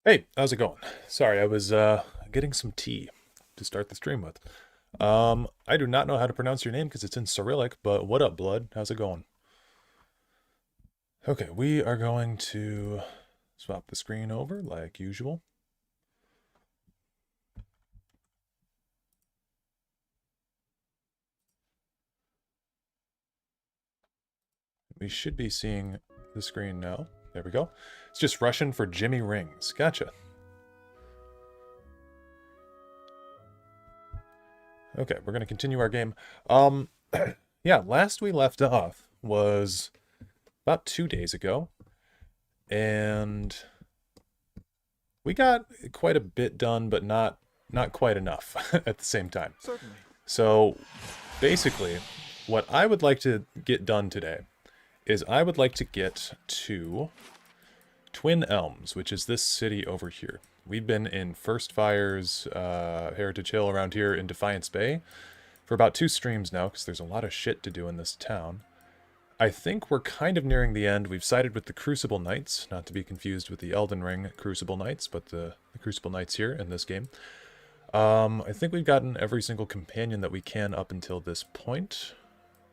Hey, how's it going? Sorry, I was getting some tea to start the stream with. I do not know how to pronounce your name because it's in Cyrillic, but what up, blood? How's it going? Okay, we are going to swap the screen over like usual. We should be seeing the screen now. There we go. It's just Russian for Jimmy Rings. Gotcha. Okay, we're gonna continue our game. Um, yeah, last we left off was about 2 days ago, and we got quite a bit done, but not quite enough at the same time. Certainly. So basically, what I would like to get done today is I would like to get to Twin Elms, which is this city over here. We've been in First Fire's Heritage Hill around here in Defiance Bay for about 2 streams now, because there's a lot of shit to do in this town. I think we're kind of nearing the end. We've sided with the Crucible Knights, not to be confused with the Elden Ring Crucible Knights, but the Crucible Knights here in this game. I think we've gotten every single companion that we can up until this point.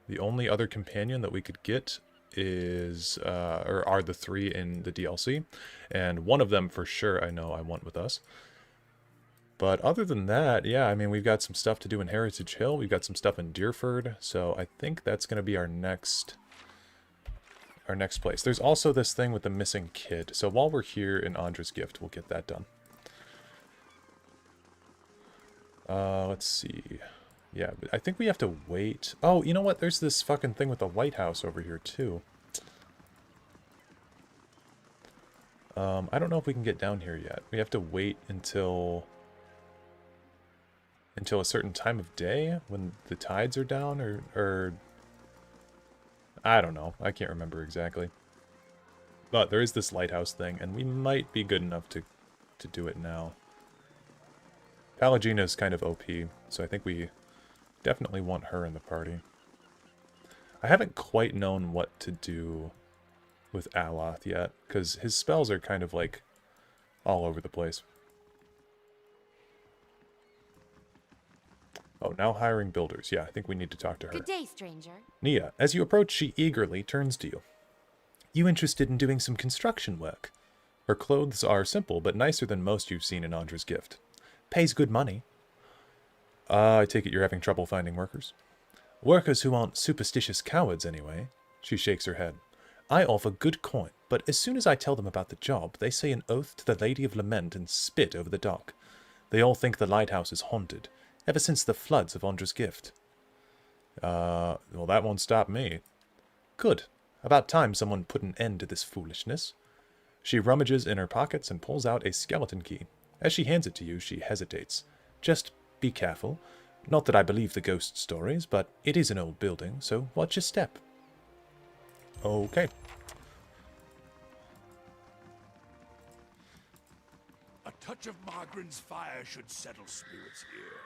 The only other companion that we could get is, or are the 3 in the DLC, and one of them for sure I know I want with us. But other than that, yeah, I mean, we've got some stuff to do in Heritage Hill, we've got some stuff in Deerford, so I think that's going to be our next place. There's also this thing with the missing kid, so while we're here in Andra's Gift, we'll get that done. Let's see. Yeah, but I think we have to wait. Oh, you know what? There's this fucking thing with the lighthouse over here, too. I don't know if we can get down here yet. We have to wait until a certain time of day when the tides are down, or I don't know. I can't remember exactly. But there is this lighthouse thing, and we might be good enough to do it now. Pallegina is kind of OP, so I think we definitely want her in the party. I haven't quite known what to do with Aloth yet, because his spells are kind of like all over the place. Oh, now hiring builders. Yeah, I think we need to talk to her. Good day, stranger. Nia, as you approach, she eagerly turns to you. You interested in doing some construction work? Her clothes are simple, but nicer than most you've seen in Andra's Gift. Pays good money. I take it you're having trouble finding workers? Workers who aren't superstitious cowards, anyway. She shakes her head. I offer good coin, but as soon as I tell them about the job, they say an oath to the Lady of Lament and spit over the dock. They all think the lighthouse is haunted, ever since the floods of Andra's Gift. Well, that won't stop me. Good. About time someone put an end to this foolishness. She rummages in her pockets and pulls out a skeleton key. As she hands it to you, she hesitates. Just be careful. Not that I believe the ghost stories, but it is an old building, so watch your step. Okay. A touch of Margaren's fire should settle spirits here.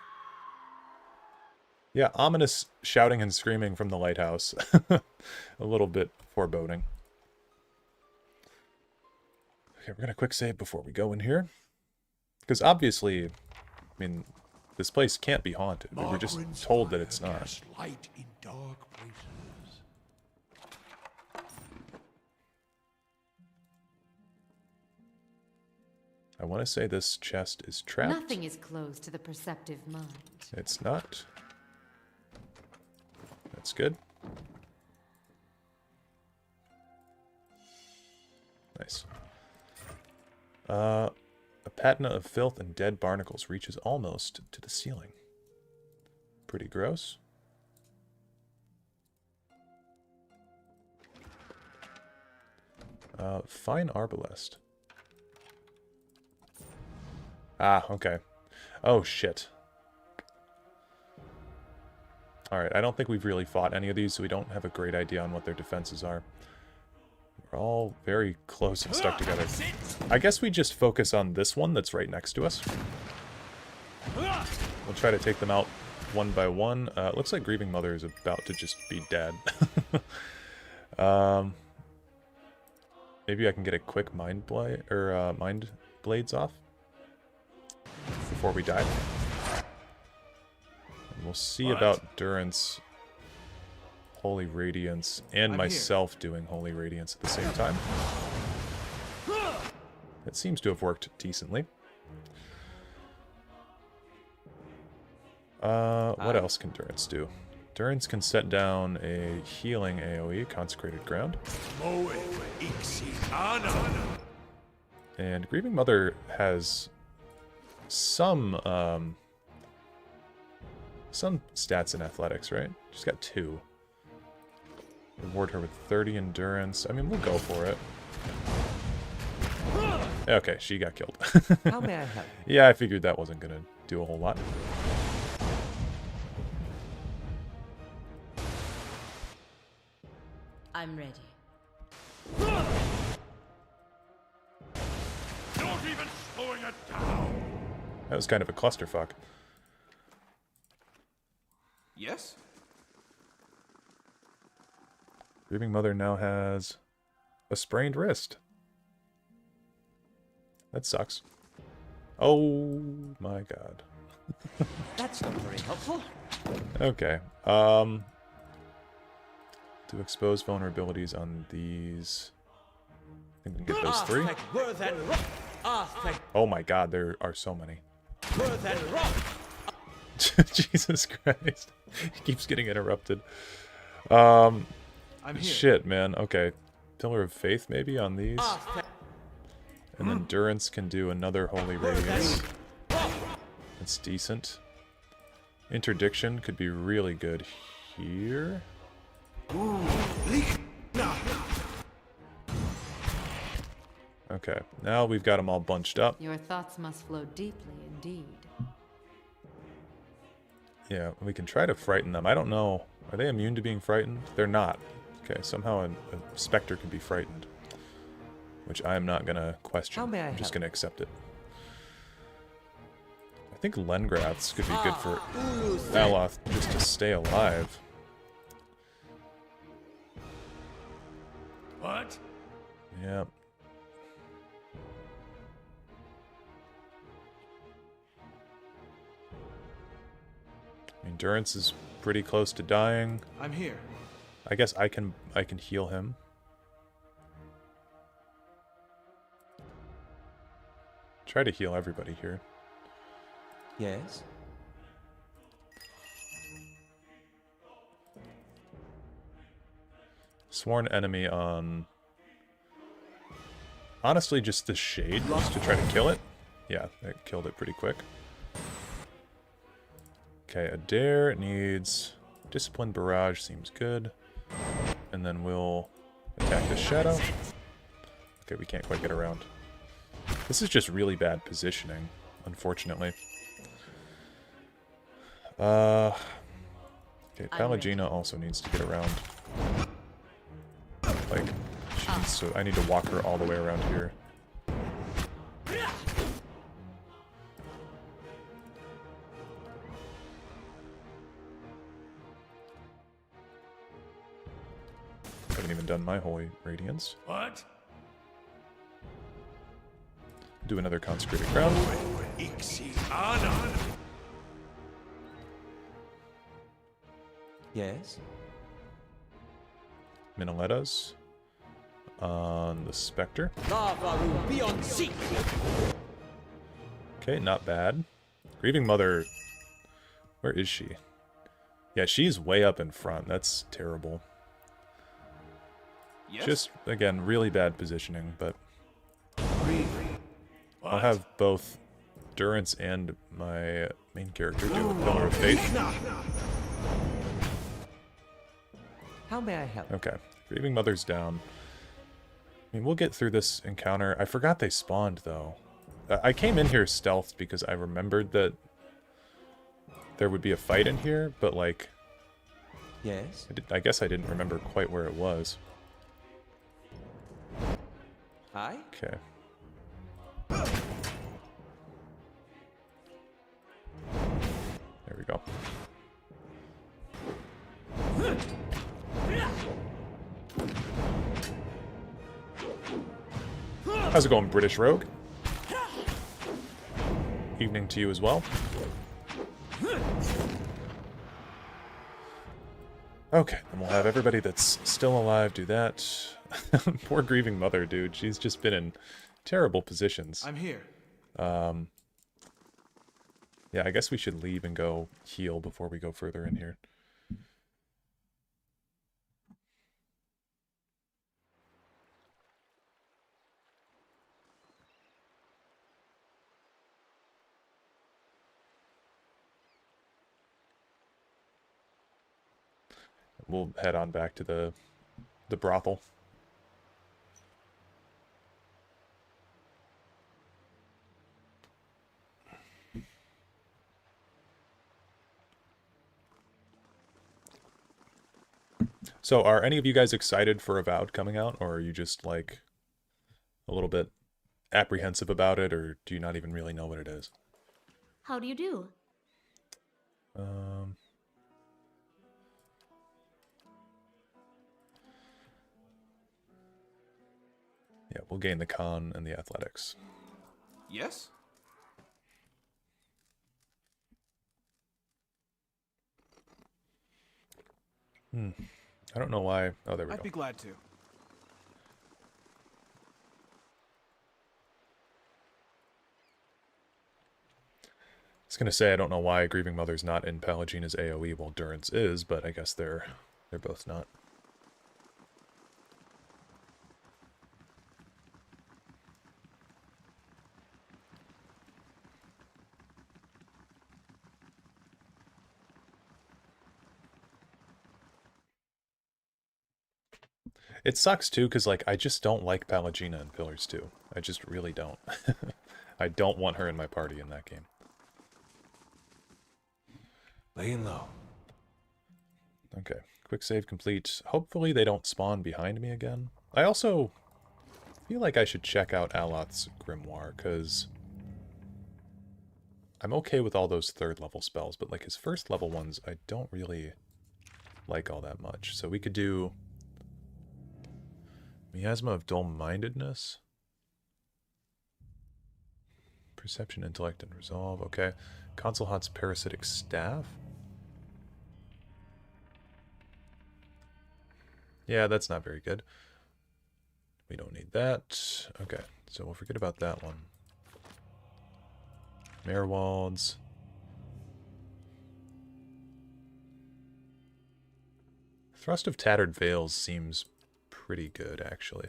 Yeah, ominous shouting and screaming from the lighthouse. A little bit foreboding. Okay, we're gonna quick save before we go in here. Because obviously, I mean, this place can't be haunted. We were just told that it's not. Cast light in dark places. I want to say this chest is trapped. Nothing is closed to the perceptive mind. It's not. That's good. Nice. A patina of filth and dead barnacles reaches almost to the ceiling. Pretty gross. Fine arbalest. Ah, okay. Oh, shit. Alright, I don't think we've really fought any of these, so we don't have a great idea on what their defenses are. We're all very close and stuck together. I guess we just focus on this one that's right next to us. We'll try to take them out one by one. It looks like Grieving Mother is about to just be dead. Maybe I can get a quick mind play, or mind blades off before we die. And we'll see about Durance, Holy Radiance, and myself doing Holy Radiance at the same time. It seems to have worked decently. What else can Durance do? Durance can set down a healing AoE, Consecrated Ground. And Grieving Mother has some stats in athletics, right? She's got 2. Reward her with 30 endurance. I mean, we'll go for it. Okay, she got killed. How may I help? Yeah, I figured that wasn't gonna do a whole lot. I'm ready. Not even slowing it down. That was kind of a clusterfuck. Yes? Grieving Mother now has a sprained wrist. That sucks. Oh my god. That's not very helpful. Okay. To expose vulnerabilities on these. I think we can get those 3. Oh my god, there are so many. Jesus Christ. He keeps getting interrupted. I'm here. Shit, man. Okay. Pillar of Faith maybe on these. And then Durance can do another Holy Radiance. That's decent. Interdiction could be really good here. Okay, now we've got them all bunched up. Your thoughts must flow deeply indeed. Yeah, we can try to frighten them. I don't know. Are they immune to being frightened? They're not. Okay, somehow a specter can be frightened. Which I am not going to question. I'm just going to accept it. I think Lengraths could be good for Dareloth just to stay alive. What? Yeah. Endurance is pretty close to dying. I'm here. I guess I can heal him. Try to heal everybody here. Yes? Sworn enemy on... Honestly, just the Shade, just to try to kill it. Yeah, that killed it pretty quick. Okay, Adair needs... Discipline Barrage seems good. And then we'll attack the Shadow. Okay, we can't quite get around. This is just really bad positioning, unfortunately. Okay, Pallegina also needs to get around. Like, she needs to... I need to walk her all the way around here. Haven't even done my Holy Radiance. What? Do another Consecrated Ground. Yes? Minolettas on the Spectre. Okay, not bad. Grieving Mother, where is she? Yeah, she's way up in front. That's terrible. Yes? Just, again, really bad positioning, but I'll have both Durance and my main character do a Pillar of Faith. How may I help? Okay, Grieving Mother's down. I mean, we'll get through this encounter. I forgot they spawned, though. I came in here stealthed because I remembered that there would be a fight in here, but, like... Yes? I guess I didn't remember quite where it was. Hi? Okay. There we go. How's it going, British Rogue? evening to you as well. Okay, then we'll have everybody that's still alive do that. Poor grieving mother, dude. She's just been in terrible positions. I'm here. Yeah, I guess we should leave and go heal before we go further in here. We'll head on back to the brothel. So, are any of you guys excited for Avowed coming out, or are you just, like, a little bit apprehensive about it, or do you not even really know what it is? How do you do? Yeah, we'll gain the con and the athletics. Yes? I don't know why. Oh, there we I'd go. be glad to. I was gonna say I don't know why Grieving Mother's not in Pallegina's AoE while Durance is, but I guess they're both not. It sucks too, because like I just don't like Pallegina in Pillars 2. I just really don't. I don't want her in my party in that game. Laying low. Okay, quick save complete. Hopefully they don't spawn behind me again. I also feel like I should check out Aloth's Grimoire, because I'm okay with all those third level spells, but like his first level ones I don't really like all that much. So we could do Miasma of Dull-Mindedness. Perception, Intellect, and Resolve. Okay. Consulhat's Parasitic Staff. Yeah, that's not very good. We don't need that. Okay, so we'll forget about that one. Merewald's. Thrust of Tattered Veils seems pretty good, actually.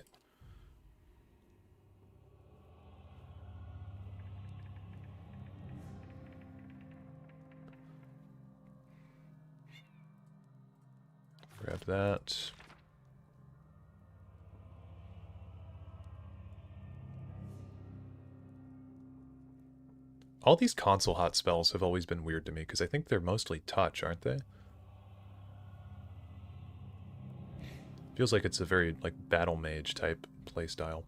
Grab that. All these console hot spells have always been weird to me, because I think they're mostly touch, aren't they? Feels like it's a very, like, battle mage type playstyle.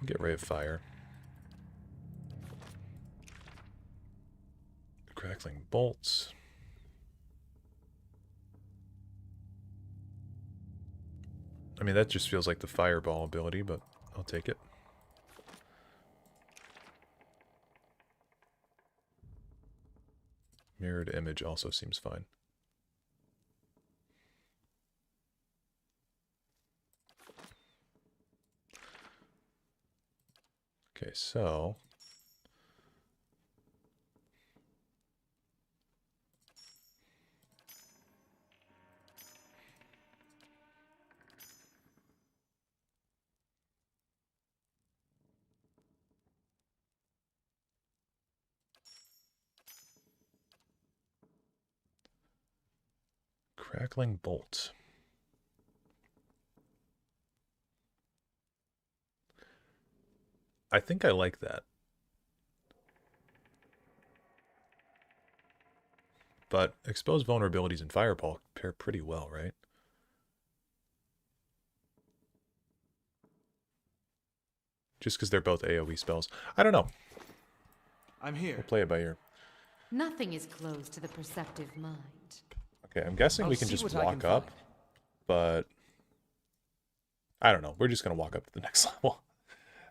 Get Ray of Fire. Crackling Bolts. I mean, that just feels like the Fireball ability, but I'll take it. Mirrored Image also seems fine. Okay, so... Crackling Bolt. I think I like that. But exposed vulnerabilities and Fireball pair pretty well, right? Just because they're both AoE spells. I don't know. I'm here. We'll play it by ear. Nothing is closed to the perceptive mind. Okay, I'm guessing I'll we can see just what I walk can up, find. but I don't know. We're just going to walk up to the next level.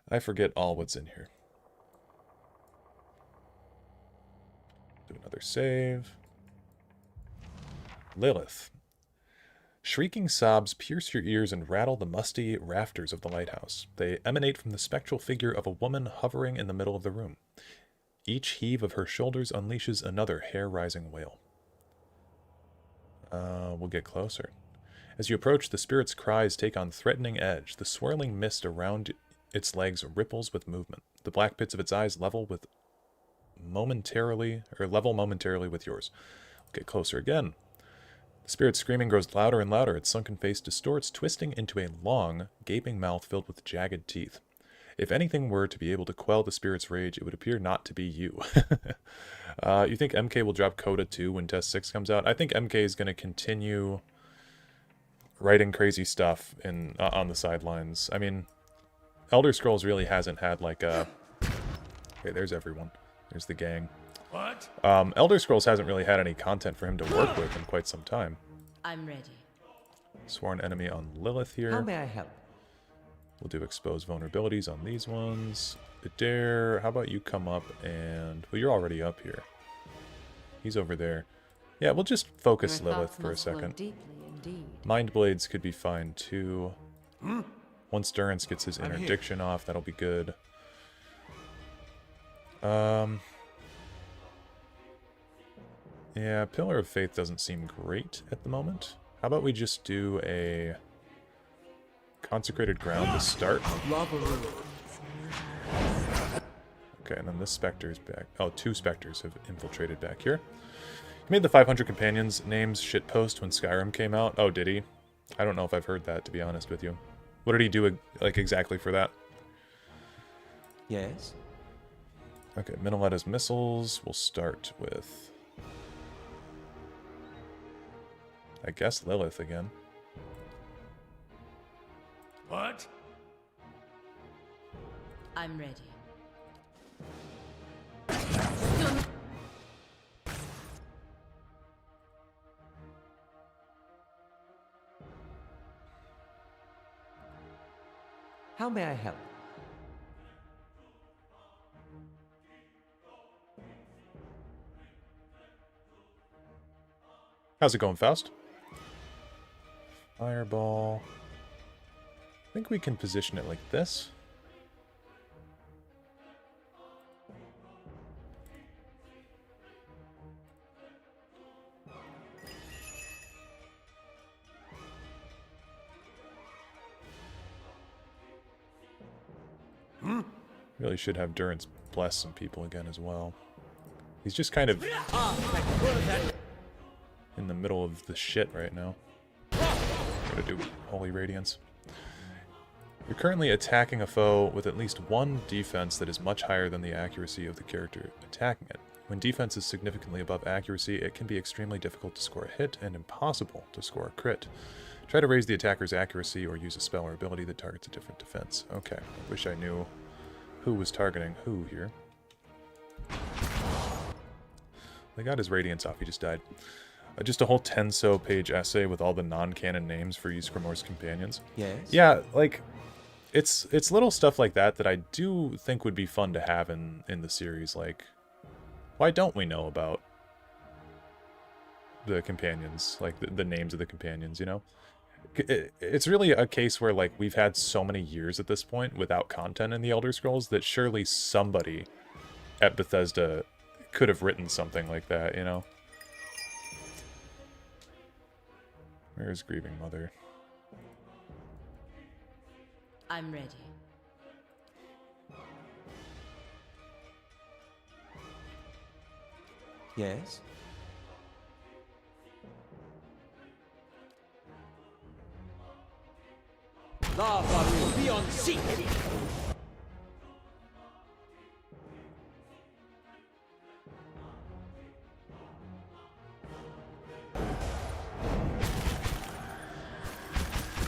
I forget all what's in here. Another save. Lilith. Shrieking sobs pierce your ears and rattle the musty rafters of the lighthouse. They emanate from the spectral figure of a woman hovering in the middle of the room. Each heave of her shoulders unleashes another hair-rising wail. We'll get closer. As you approach, the spirit's cries take on threatening edge. The swirling mist around its legs ripples with movement. The black pits of its eyes level momentarily with yours. We'll get closer again. The spirit's screaming grows louder and louder. Its sunken face distorts, twisting into a long, gaping mouth filled with jagged teeth. If anything were to be able to quell the spirit's rage, it would appear not to be you. You think MK will drop Coda 2 when Test 6 comes out? I think MK is going to continue writing crazy stuff on the sidelines. I mean, Elder Scrolls really hasn't had like a... Okay, there's everyone. There's the gang. What? Elder Scrolls hasn't really had any content for him to work with in quite some time. I'm ready. Sworn enemy on Lilith here. How may I help? We'll do exposed vulnerabilities on these ones. Dare, how about you come up and... Well, you're already up here. He's over there. Yeah, we'll just focus Your Lilith thoughts for a must flow second. deeply indeed. Mind Blades could be fine too. Once Durance gets his I'm here. interdiction off, that'll be good. Yeah, Pillar of Faith doesn't seem great at the moment. How about we just do a Consecrated Ground to start? Okay, and then this Spectre is back. Oh, 2 Spectres have infiltrated back here. He made the 500 Companions names shitpost when Skyrim came out. Oh, did he? I don't know if I've heard that, to be honest with you. What did he do, like, exactly for that? Yes? Okay, Minoletta's missiles. We'll start with... I guess Lilith again. What? I'm ready. How may I help? How's it going, Faust? Fireball. I think we can position it like this. Really should have Durance bless some people again as well. He's just kind of in the middle of the shit right now. Gotta do Holy Radiance. You're currently attacking a foe with at least one defense that is much higher than the accuracy of the character attacking it. When defense is significantly above accuracy, it can be extremely difficult to score a hit and impossible to score a crit. Try to raise the attacker's accuracy or use a spell or ability that targets a different defense. Okay, I wish I knew who was targeting who here. They got his Radiance off, he just died. Just a whole 10-so page essay with all the non-canon names for Ysgrimmor's companions. Yes? Yeah, like, it's little stuff like that that I do think would be fun to have in the series. Like, why don't we know about the companions, like the names of the companions, you know? It's really a case where, like, we've had so many years at this point without content in the Elder Scrolls that surely somebody at Bethesda could have written something like that, you know? Where's Grieving Mother? I'm ready. Yes? Lava will be on seek.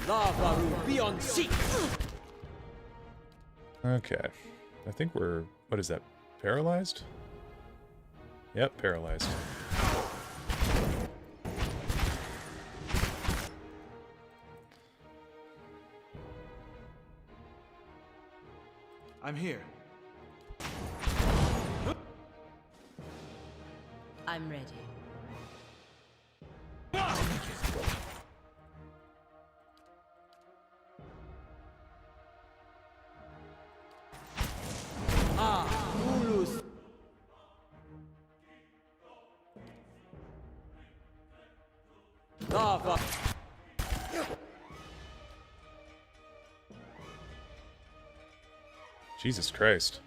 Lava will be on seek. Okay. I think we're... What is that? Paralyzed? Yep, paralyzed. I'm here. I'm ready. Ulus. Lava. Jesus Christ.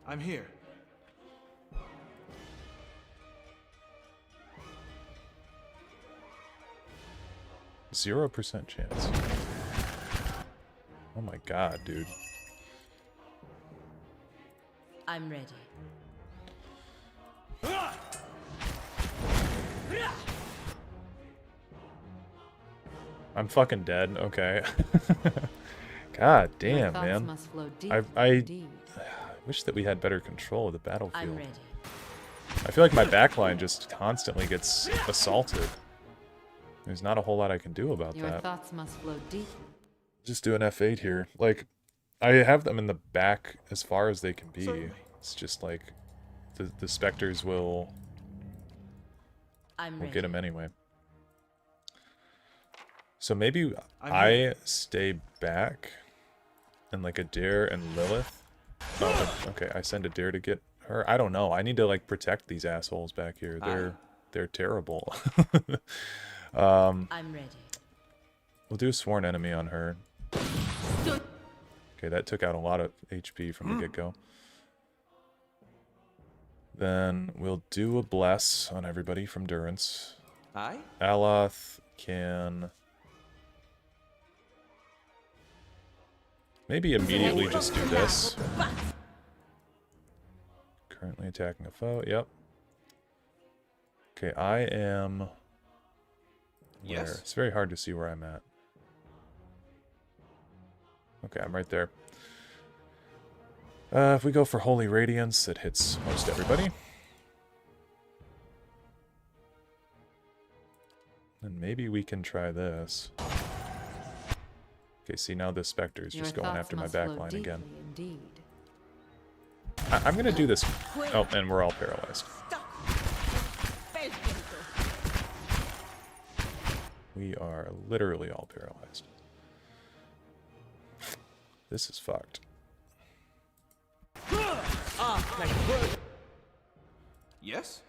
I'm here. 0% chance. Oh my god, dude. I'm ready. I'm fucking dead. Okay. God Your damn, thoughts man. must flow deep I indeed. wish that we had better control of the I'm battlefield. ready. I feel like my backline just constantly gets assaulted. There's not a whole lot I can do about Your that. thoughts must flow deep. Just do an F8 here. Like, I have them in the back as far as they can be. Certainly. It's just like the specters will I'm we'll ready. get them anyway. So maybe I'm I here. stay back and like a Dare and Lilith. Oh, okay, I send a Dare to get her. I don't know. I need to like protect these assholes back here. They're terrible. I'm ready. We'll do a sworn enemy on her. Okay, that took out a lot of HP from the get-go. Then we'll do a bless on everybody from Durance. Aye? Dareloth can maybe immediately just do this. Currently attacking a foe. Yep. Okay, I am where? Yes. It's very hard to see where I'm at. Okay, I'm right there. If we go for Holy Radiance, it hits most everybody. And maybe we can try this. Okay, see now the Spectre is Your just going thoughts after my must flow backline deeply again. Indeed. I'm gonna do this. Oh, and we're all paralyzed. We are literally all paralyzed. This is fucked. Yes?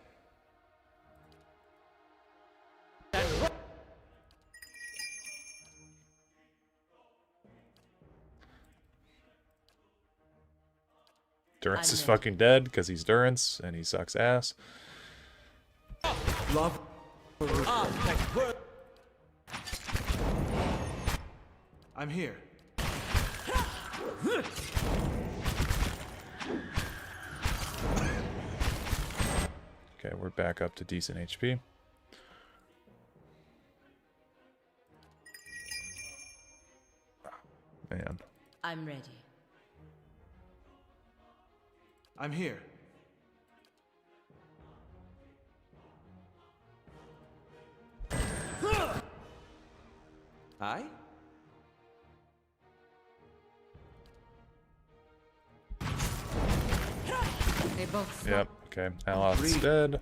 Durance is ready. fucking dead because he's Durance and he sucks ass. Love. I'm here. Okay, we're back up to decent HP. Man. I'm ready. I'm here. Aye? They both Yep, okay. Dareloth's dead.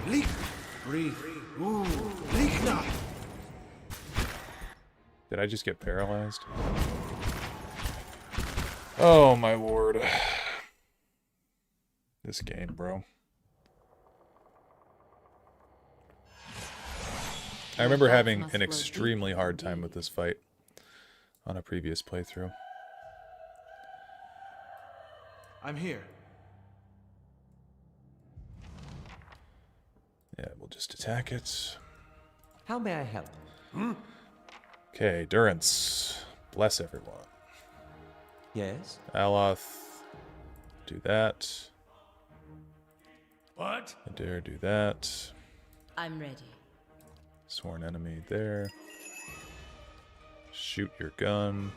Leak! Breathe. Ooh. Leak now! Did I just get paralyzed? Oh my lord. This game, bro. I remember having an extremely hard time with this fight on a previous playthrough. I'm here. Yeah, we'll just attack it. How may I help? Okay, Durance. Bless everyone. Yes? Dareloth. Do that. What? Dare do that. I'm ready. Sworn enemy there. Shoot your gun.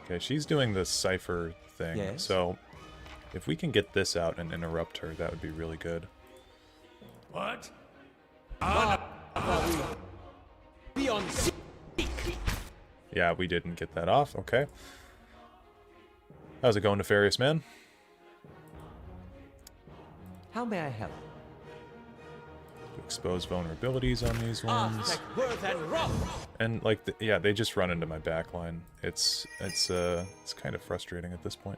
Okay, she's doing the cipher thing. Yes. So If we can get this out and interrupt her, that would be really good. What? Beyond sea. Yeah, we didn't get that off. Okay. How's it going, Nefarious Man? How may I help? Expose vulnerabilities on these ones. Aztec worth and rough. And like, yeah, they just run into my backline. It's kind of frustrating at this point.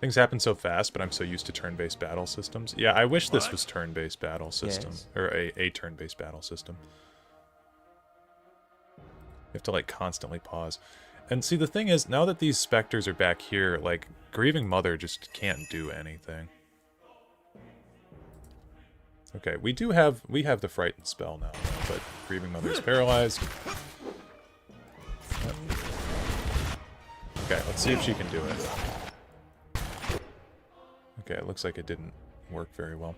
Things happen so fast, but I'm so used to turn-based battle systems. Yeah, I wish this was turn-based battle system. Yes. Or a turn-based battle system. You have to, like, constantly pause. And see, the thing is, now that these specters are back here, like, Grieving Mother just can't do anything. Okay, we have the Frightened spell now, but Grieving Mother is paralyzed. Yep. Okay, let's see if she can do it. Okay, it looks like it didn't work very well.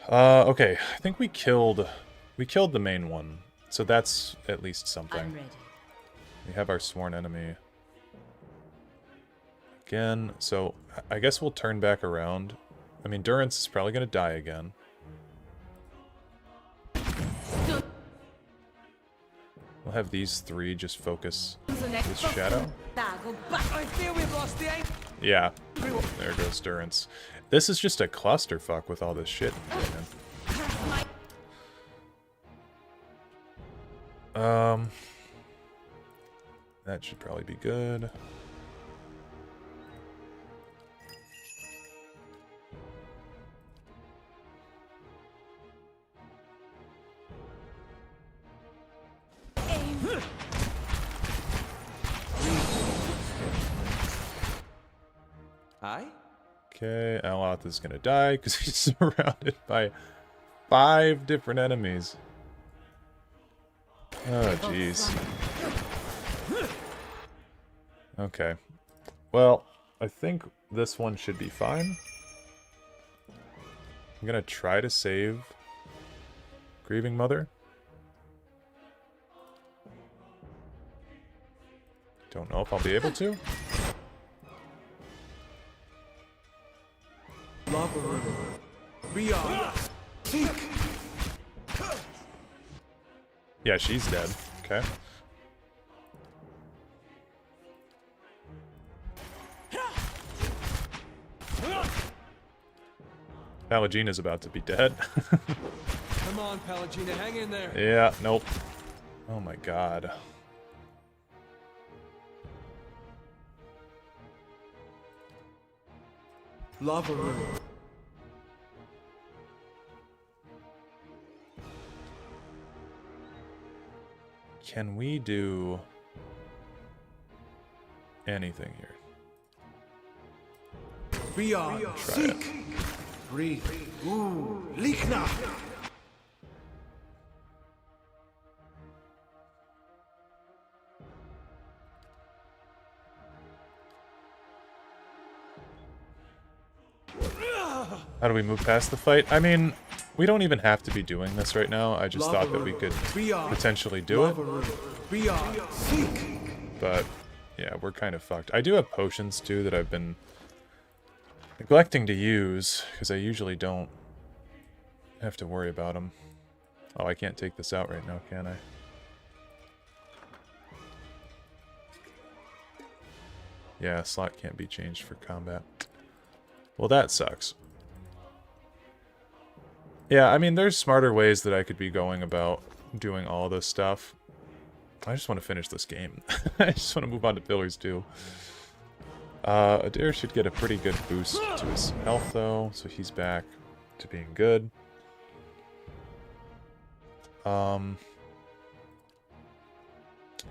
Okay, I think we killed the main one, so that's at least something. I'm ready. We have our sworn enemy again, so I guess we'll turn back around. I mean, Durance is probably going to die again. We'll have these three just focus with Shadow. I fear we've lost the aim. Yeah, there goes Durance. This is just a clusterfuck with all this shit going in. That should probably be good. Aye? Okay, Dareloth is gonna die because he's surrounded by 5 different enemies. Oh, jeez. Okay. Well, I think this one should be fine. I'm gonna try to save Grieving Mother. Don't know if I'll be able to. Yeah, she's dead. Okay. Pallegina's about to be dead. Come on, Pallegina, hang in there. Yeah, nope. Oh my god. Lava river. Can we do anything here? Beyond. Try it. Seek. Breathe. Ooh. Likna. How do we move past the fight? I mean, we don't even have to be doing this right now. I just thought that we could potentially do it. Beyond. Seek. But, yeah, we're kind of fucked. I do have potions, too, that I've been neglecting to use, because I usually don't have to worry about them. Oh, I can't take this out right now, can I? Yeah, slot can't be changed for combat. Well, that sucks. Yeah, I mean, there's smarter ways that I could be going about doing all this stuff. I just want to finish this game. I just want to move on to Pillars 2. Adair should get a pretty good boost to his health, though, so he's back to being good. Yeah,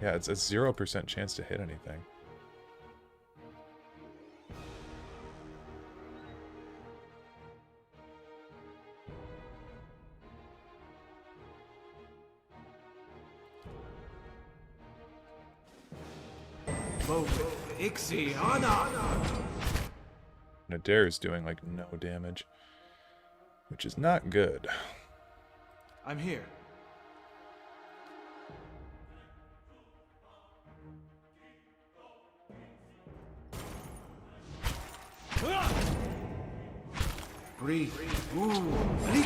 it's a 0% chance to hit anything. Ixiana. And Adair is doing like no damage, which is not good. I'm here. Breathe. Ooh, leak.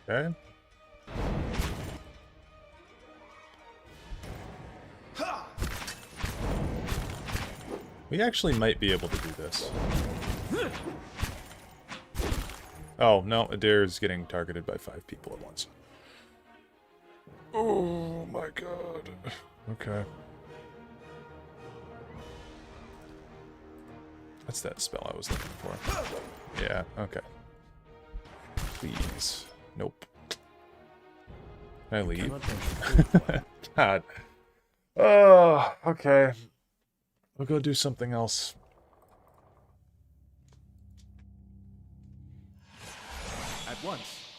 Okay. We actually might be able to do this. Oh, no, Adair is getting targeted by 5 people at once. Oh my god. Okay. That's that spell I was looking for. Yeah, okay. Please. Nope. Can I leave? God. Oh, okay. We'll go do something else. At once.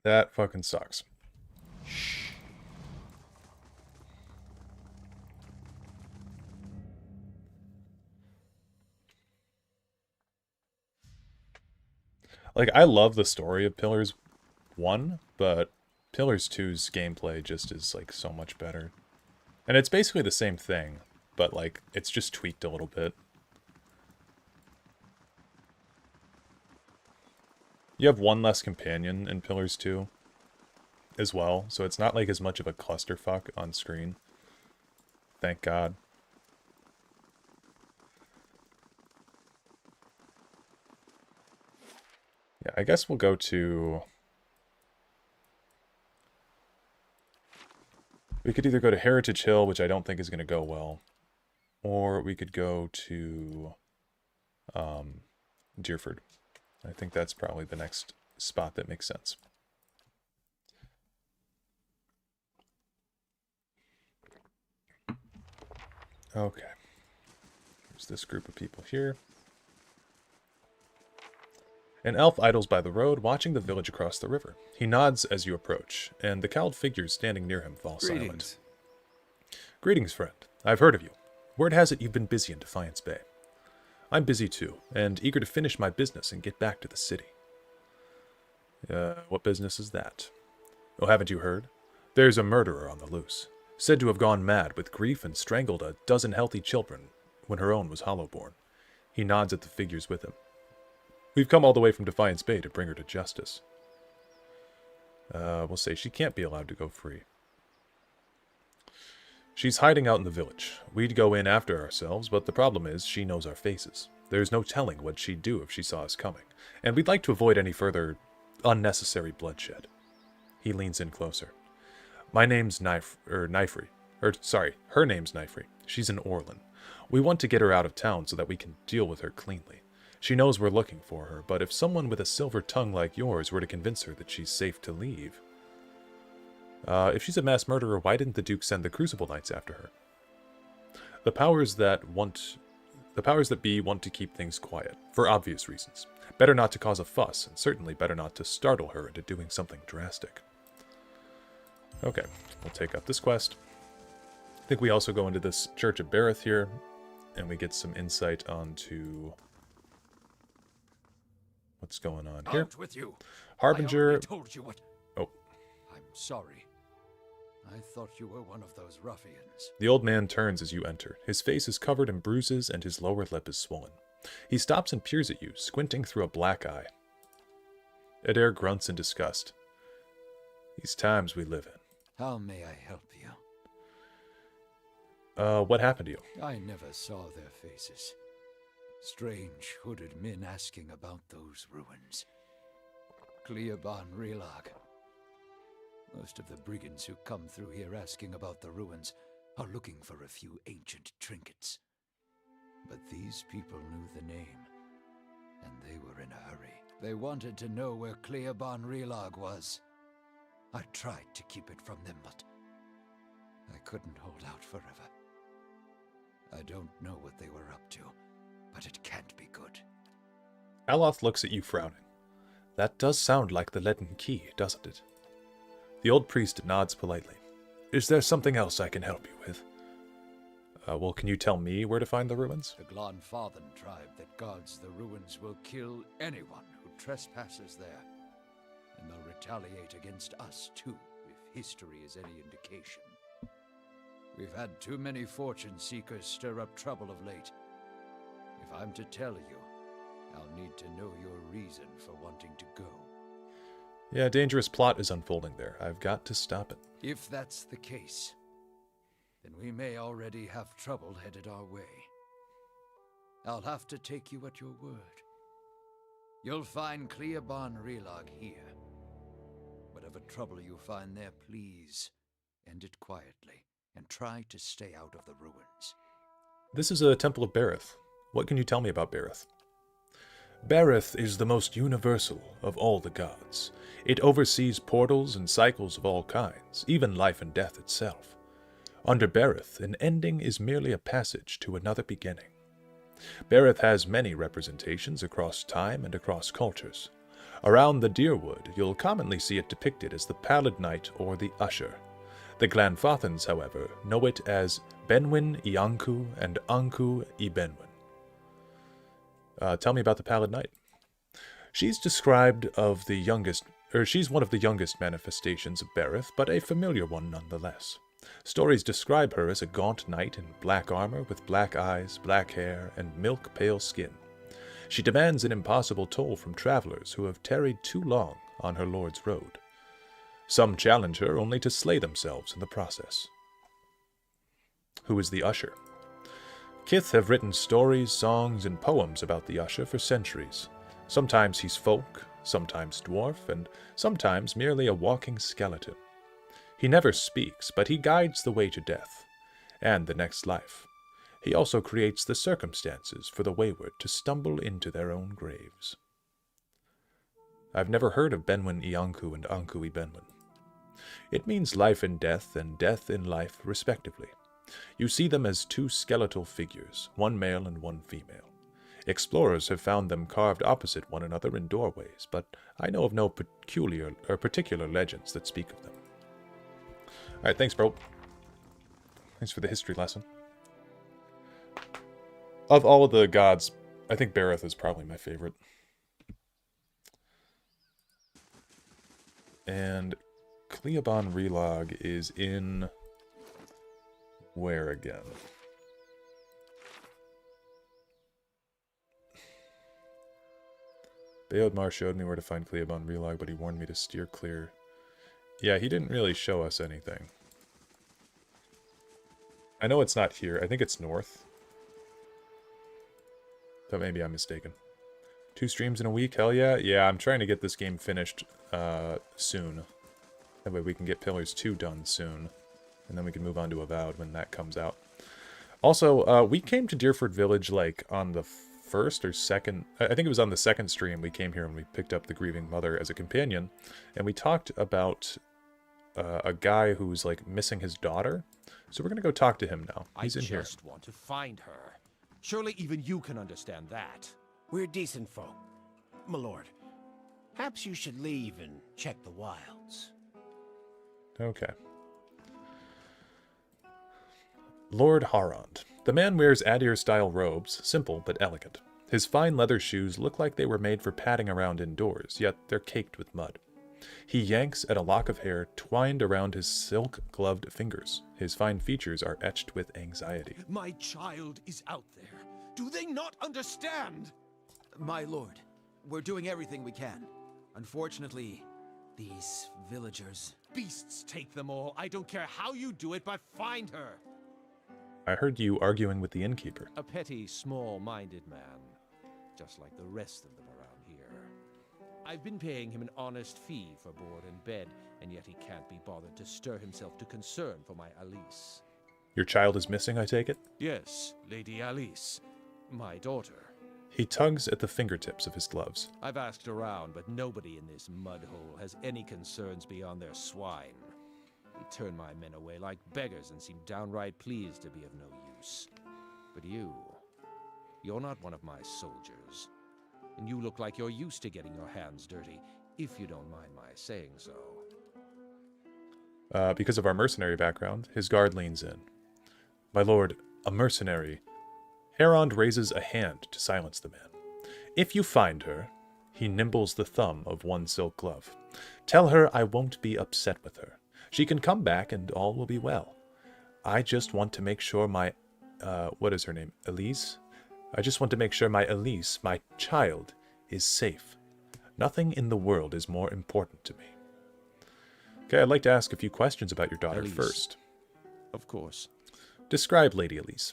That fucking sucks. Like, I love the story of Pillars 1, but Pillars 2's gameplay just is, like, so much better. And it's basically the same thing, but, like, it's just tweaked a little bit. You have one less companion in Pillars 2 as well, so it's not, like, as much of a clusterfuck on screen. Thank God. Yeah, I guess we'll go to... We could either go to Heritage Hill, which I don't think is going to go well, or we could go to Deerford. I think that's probably the next spot that makes sense. Okay. There's this group of people here. An elf idles by the road, watching the village across the river. He nods as you approach, and the cowled figures standing near him fall silent. Greetings, friend. I've heard of you. Word has it you've been busy in Defiance Bay. I'm busy too, and eager to finish my business and get back to the city. What business is that? Oh, haven't you heard? There's a murderer on the loose, said to have gone mad with grief and strangled a dozen healthy children when her own was hollowborn. He nods at the figures with him. We've come all the way from Defiance Bay to bring her to justice. We'll say she can't be allowed to go free. She's hiding out in the village. We'd go in after ourselves, but the problem is she knows our faces. There's no telling what she'd do if she saw us coming, and we'd like to avoid any further unnecessary bloodshed. He leans in closer. My name's Nifri. Her name's Nifri. She's in Orlin. We want to get her out of town so that we can deal with her cleanly. She knows we're looking for her, but if someone with a silver tongue like yours were to convince her that she's safe to leave... if she's a mass murderer, why didn't the Duke send the Crucible Knights after her? The powers that be want to keep things quiet, for obvious reasons. Better not to cause a fuss, and certainly better not to startle her into doing something drastic. Okay, we'll take up this quest. I think we also go into this Church of Bareth here, and we get some insight onto what's going on here. Out with you. Harbinger. I already told you what. Oh. I'm sorry. I thought you were one of those ruffians. The old man turns as you enter. His face is covered in bruises and his lower lip is swollen. He stops and peers at you, squinting through a black eye. Adair grunts in disgust. These times we live in. How may I help you? What happened to you? I never saw their faces. Strange hooded men asking about those ruins. Cleoban Relag. Most of the brigands who come through here asking about the ruins are looking for a few ancient trinkets. But these people knew the name, and they were in a hurry. They wanted to know where Cleoban Relag was. I tried to keep it from them, but I couldn't hold out forever. I don't know what they were up to, but it can't be good. Aloth looks at you frowning. That does sound like the leaden key, doesn't it? The old priest nods politely. Is there something else I can help you with? Well, can you tell me where to find the ruins? The Glanfathan tribe that guards the ruins will kill anyone who trespasses there. And they'll retaliate against us, too, if history is any indication. We've had too many fortune seekers stir up trouble of late. If I'm to tell you, I'll need to know your reason for wanting to go. Yeah, a dangerous plot is unfolding there. I've got to stop it. If that's the case, then we may already have trouble headed our way. I'll have to take you at your word. You'll find Cleoban Relag here. Whatever trouble you find there, please end it quietly and try to stay out of the ruins. This is a Temple of Bareth. What can you tell me about Bareth? Bareth is the most universal of all the gods. It oversees portals and cycles of all kinds, even life and death itself. Under Bareth, an ending is merely a passage to another beginning. Bareth has many representations across time and across cultures. Around the Deerwood, you'll commonly see it depicted as the Pallid Knight or the Usher. The Glanfathans, however, know it as Benwyn Ianku and Anku I Benwyn. Tell me about the Pallid Knight. She's described she's one of the youngest manifestations of Bareth, but a familiar one nonetheless. Stories describe her as a gaunt knight in black armor with black eyes, black hair, and milk-pale skin. She demands an impossible toll from travelers who have tarried too long on her lord's road. Some challenge her only to slay themselves in the process. Who is the Usher? Kith have written stories, songs, and poems about the Usher for centuries. Sometimes he's folk, sometimes dwarf, and sometimes merely a walking skeleton. He never speaks, but he guides the way to death, and the next life. He also creates the circumstances for the wayward to stumble into their own graves. I've never heard of Benwyn Ianku and Anku I Benwyn. It means life in death and death in life, respectively. You see them as two skeletal figures, one male and one female. Explorers have found them carved opposite one another in doorways, but I know of no particular legends that speak of them. Alright, thanks, bro. Thanks for the history lesson. Of all of the gods, I think Bareth is probably my favorite. And Cleoban Relag is in... where again? Beodmar showed me where to find Cleoban Relag, but he warned me to steer clear. Yeah, he didn't really show us anything. I know it's not here. I think it's north. But maybe I'm mistaken. 2 streams in a week? Hell yeah. Yeah, I'm trying to get this game finished soon. That way we can get Pillars 2 done soon. And then we can move on to Avowed when that comes out. Also, we came to Deerford Village like on the first or second... I think it was on the second stream we came here and we picked up the grieving mother as a companion. And we talked about a guy who's like missing his daughter. So we're going to go talk to him now. He's in here. I just want to find her. Surely even you can understand that. We're decent folk, my lord. Perhaps you should leave and check the wilds. Okay. Lord Harond. The man wears Adir-style robes, simple but elegant. His fine leather shoes look like they were made for padding around indoors, yet they're caked with mud. He yanks at a lock of hair twined around his silk-gloved fingers. His fine features are etched with anxiety. My child is out there. Do they not understand? My lord, we're doing everything we can. Unfortunately, these villagers... Beasts take them all. I don't care how you do it, but find her. I heard you arguing with the innkeeper. A petty, small-minded man. Just like the rest of them around here. I've been paying him an honest fee for board and bed, and yet he can't be bothered to stir himself to concern for my Alice. Your child is missing, I take it? Yes, Lady Alice. My daughter. He tugs at the fingertips of his gloves. I've asked around, but nobody in this mud hole has any concerns beyond their swine. They turn my men away like beggars and seem downright pleased to be of no use. But you're not one of my soldiers. and you look like you're used to getting your hands dirty, if you don't mind my saying so. Because of our mercenary background, his guard leans in. My lord, a mercenary. Herond raises a hand to silence the man. If you find her, he nimbles the thumb of one silk glove. Tell her I won't be upset with her. She can come back and all will be well. I just want to make sure my, what is her name? Elise? I just want to make sure my Elise, my child, is safe. Nothing in the world is more important to me. Okay, I'd like to ask a few questions about your daughter Elise. first. Of course. Describe Lady Elise.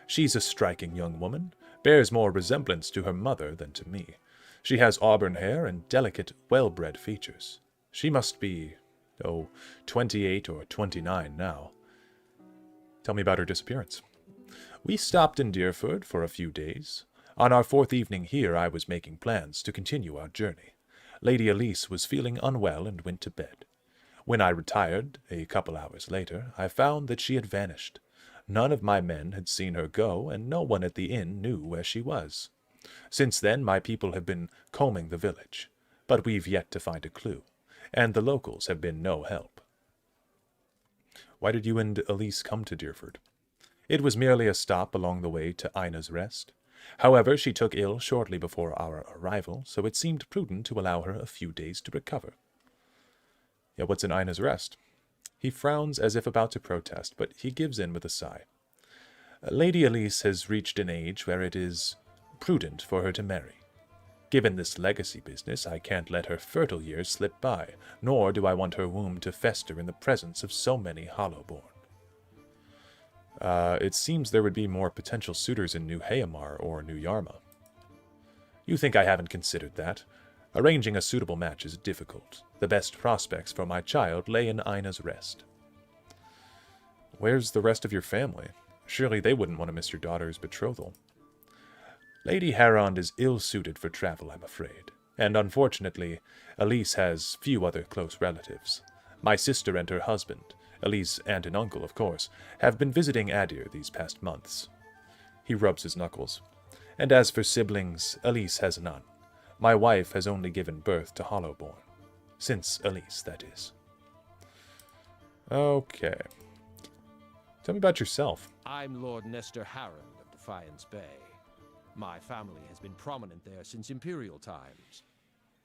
She's a striking young woman, bears more resemblance to her mother than to me. She has auburn hair and delicate, well-bred features. She must be, 28 or 29 now. Tell me about her disappearance. We stopped in Deerford for a few days. On our 4th evening here, I was making plans to continue our journey. Lady Elise was feeling unwell and went to bed. When I retired, a couple hours later, I found that she had vanished. None of my men had seen her go, and no one at the inn knew where she was. Since then, my people have been combing the village, but we've yet to find a clue, and the locals have been no help. Why did you and Elise come to Deerford? It was merely a stop along the way to Ina's Rest. However, she took ill shortly before our arrival, so it seemed prudent to allow her a few days to recover. Yeah, what's in Ina's Rest? He frowns as if about to protest, but he gives in with a sigh. Lady Elise has reached an age where it is prudent for her to marry. Given this legacy business, I can't let her fertile years slip by, nor do I want her womb to fester in the presence of so many Hollowborn. It seems there would be more potential suitors in New Haemar or New Yarma. You think I haven't considered that? Arranging a suitable match is difficult. The best prospects for my child lay in Ina's Rest. Where's the rest of your family? Surely they wouldn't want to miss your daughter's betrothal. Lady Herond is ill-suited for travel, I'm afraid, and unfortunately, Elise has few other close relatives. My sister and her husband, Elise aunt and uncle, of course, have been visiting Adir these past months. He rubs his knuckles. And as for siblings, Elise has none. My wife has only given birth to Hollowborn. Since Elise, that is. Okay. Tell me about yourself. I'm Lord Nestor Harrond of Defiance Bay. My family has been prominent there since Imperial times.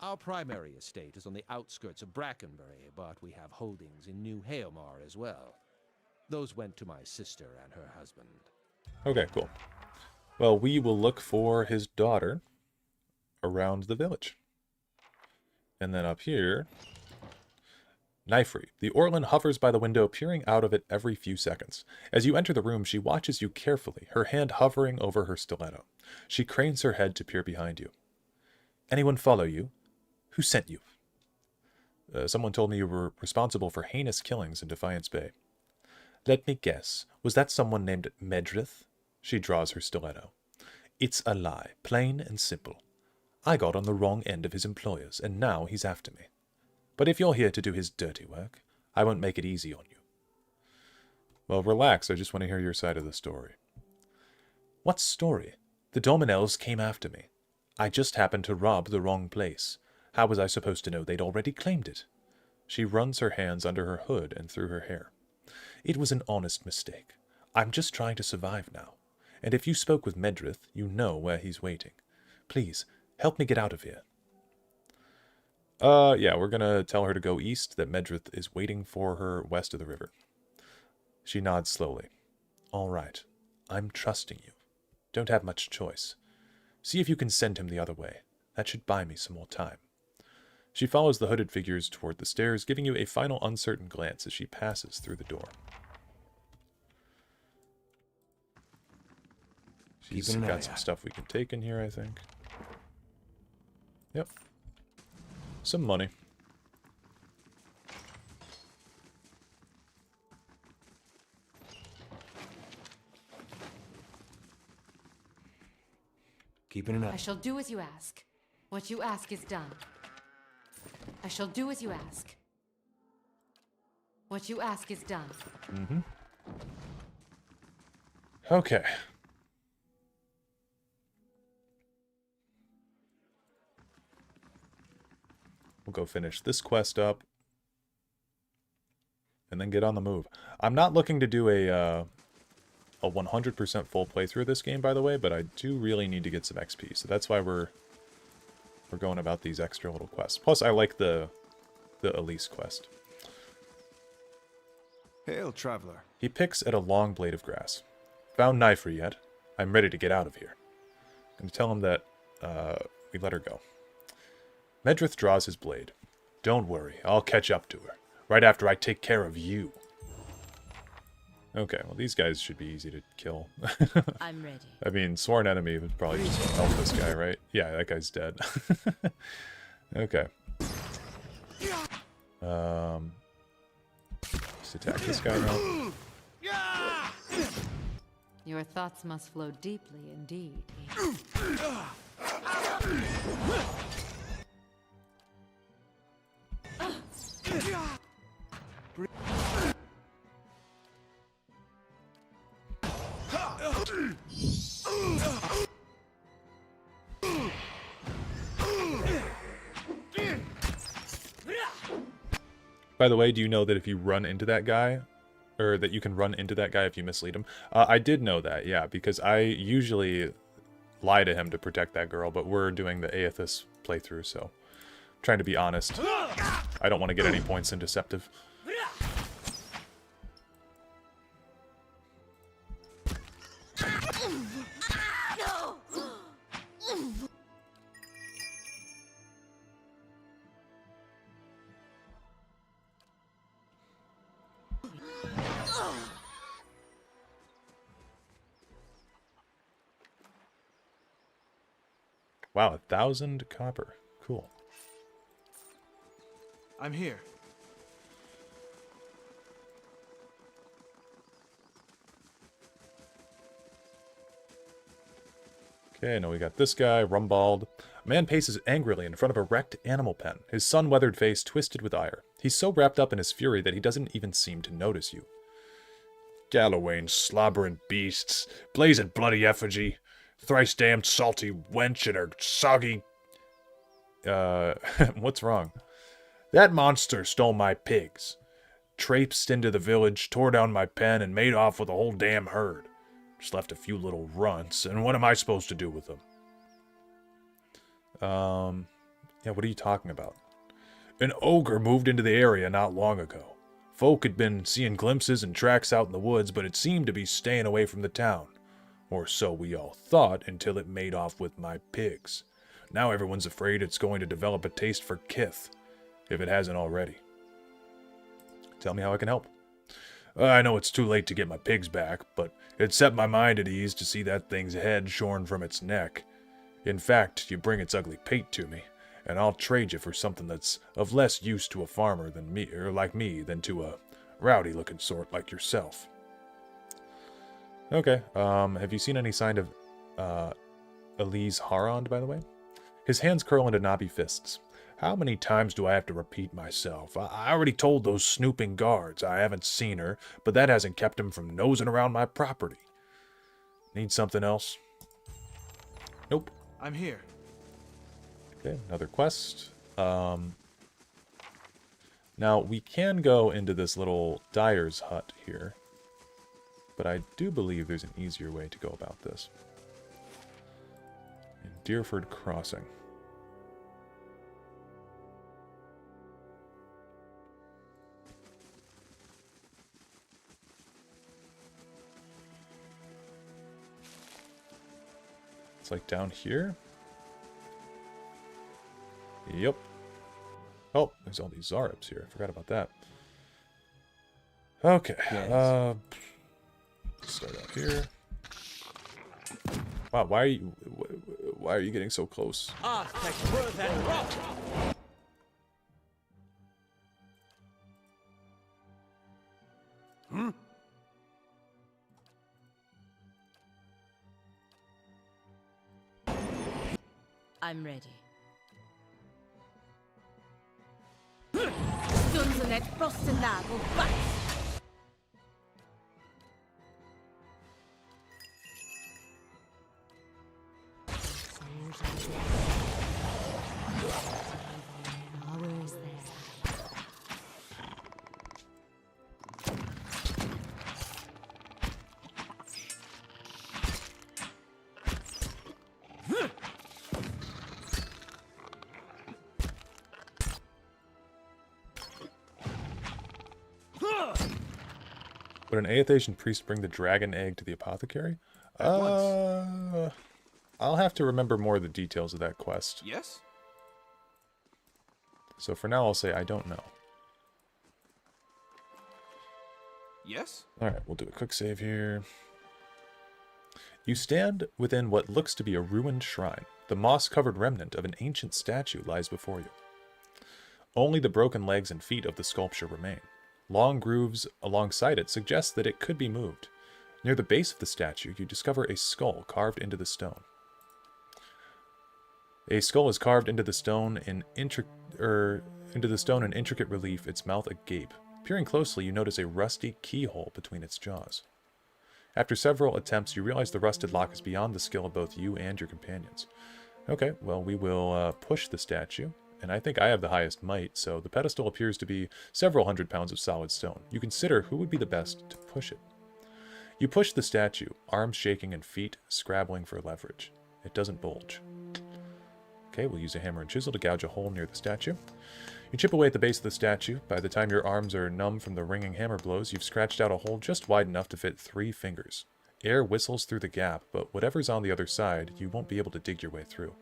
Our primary estate is on the outskirts of Brackenbury, but we have holdings in New Haemar as well. Those went to my sister and her husband. Okay, cool. Well, we will look for his daughter around the village. And then up here, Knifery. The Orlin hovers by the window, peering out of it every few seconds. As you enter the room, she watches you carefully, her hand hovering over her stiletto. She cranes her head to peer behind you. Anyone follow you? Who sent you? Someone told me you were responsible for heinous killings in Defiance Bay. Let me guess. Was that someone named Medrith? She draws her stiletto. It's a lie, plain and simple. I got on the wrong end of his employers, and now he's after me. But if you're here to do his dirty work, I won't make it easy on you. Well, relax. I just want to hear your side of the story. What story? The Dominels came after me. I just happened to rob the wrong place. How was I supposed to know they'd already claimed it? She runs her hands under her hood and through her hair. It was an honest mistake. I'm just trying to survive now. And if you spoke with Medrith, you know where he's waiting. Please, help me get out of here. Yeah, we're gonna tell her to go east, that Medrith is waiting for her west of the river. She nods slowly. All right, I'm trusting you. Don't have much choice. See if you can send him the other way. That should buy me some more time. She follows the hooded figures toward the stairs, giving you a final uncertain glance as she passes through the door. She's got some stuff we can take in here, I think. Yep. Some money. Keeping it up. I shall do as you ask. What you ask is done. I shall do as you ask. What you ask is done. Mm-hmm. Okay. We'll go finish this quest up. And then get on the move. I'm not looking to do a 100% full playthrough of this game, by the way, but I do really need to get some XP. So that's why we're going about these extra little quests. Plus, I like the Elise quest. Hail, traveler. He picks at a long blade of grass. Found Nyfer yet? I'm ready to get out of here. I'm going to tell him that we let her go. Medrith draws his blade. Don't worry, I'll catch up to her. Right after I take care of you. Okay, well these guys should be easy to kill. I'm ready. I mean, sworn enemy would probably just help this guy, right? Yeah, that guy's dead. Okay. Just attack this guy now. Your thoughts must flow deeply indeed. By the way, do you know that if you run into that guy, or that you can run into that guy if you mislead him? I did know that, yeah, because I usually lie to him to protect that girl, but we're doing the Aethys playthrough, so I'm trying to be honest. I don't want to get any points in deceptive. Wow, 1,000 copper. Cool. I'm here. Okay, now we got this guy, Rumbald. A man paces angrily in front of a wrecked animal pen, his sun-weathered face twisted with ire. He's so wrapped up in his fury that he doesn't even seem to notice you. Gallowayne, slobbering beasts, blazing bloody effigy, thrice-damned salty wench and her soggy... what's wrong? That monster stole my pigs, traipsed into the village, tore down my pen, and made off with a whole damn herd. Just left a few little runts, and what am I supposed to do with them? Yeah, what are you talking about? An ogre moved into the area not long ago. Folk had been seeing glimpses and tracks out in the woods, but it seemed to be staying away from the town. Or so we all thought, until it made off with my pigs. Now everyone's afraid it's going to develop a taste for kith, if it hasn't already. Tell me how I can help. I know it's too late to get my pigs back, but it set my mind at ease to see that thing's head shorn from its neck. In fact, you bring its ugly pate to me, and I'll trade you for something that's of less use to a farmer than me, or like me, than to a rowdy-looking sort like yourself. Okay, have you seen any sign of, Elise Harond, by the way? His hands curl into knobby fists. How many times do I have to repeat myself? I already told those snooping guards I haven't seen her, but that hasn't kept him from nosing around my property. Need something else? Nope. I'm here. Okay, another quest. Now, we can go into this little dyer's hut here, but I do believe there's an easier way to go about this. In Deerford Crossing. It's like down here. Yep. Oh, there's all these Zaribs here. I forgot about that. Okay. Yes. Start out here. Wow, why are you getting so close? Hmm? I'm ready. Dunzonet Frostenago Bats! Would an Aethasian priest bring the dragon egg to the apothecary? At once. I'll have to remember more of the details of that quest. Yes? So for now, I'll say I don't know. Yes? Alright, we'll do a quick save here. You stand within what looks to be a ruined shrine. The moss-covered remnant of an ancient statue lies before you. Only the broken legs and feet of the sculpture remain. Long grooves alongside it suggest that it could be moved. Near the base of the statue, you discover a skull carved into the stone. A skull is carved into the stone in intricate relief, its mouth agape. Peering closely, you notice a rusty keyhole between its jaws. After several attempts, you realize the rusted lock is beyond the skill of both you and your companions. Okay, well, we will push the statue, and I think I have the highest might, so the pedestal appears to be several hundred pounds of solid stone. You consider who would be the best to push it. You push the statue, arms shaking and feet scrabbling for leverage. It doesn't bulge. Okay, we'll use a hammer and chisel to gouge a hole near the statue. You chip away at the base of the statue. By the time your arms are numb from the ringing hammer blows, you've scratched out a hole just wide enough to fit 3 fingers. Air whistles through the gap, but whatever's on the other side, you won't be able to dig your way through.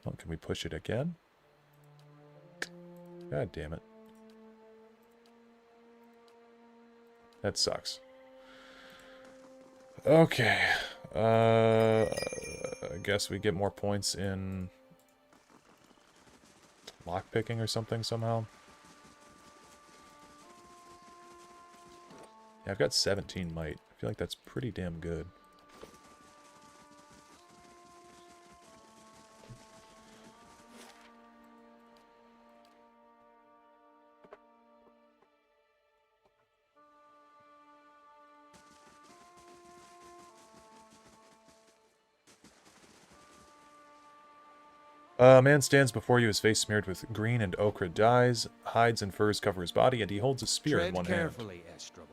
Oh, can we push it again? God damn it. That sucks. Okay. I guess we get more points in lockpicking or something somehow. Yeah, I've got 17 might. I feel like that's pretty damn good. A man stands before you, his face smeared with green and ochre dyes. Hides and furs cover his body, and he holds a spear in one hand. Carefully, Estromor.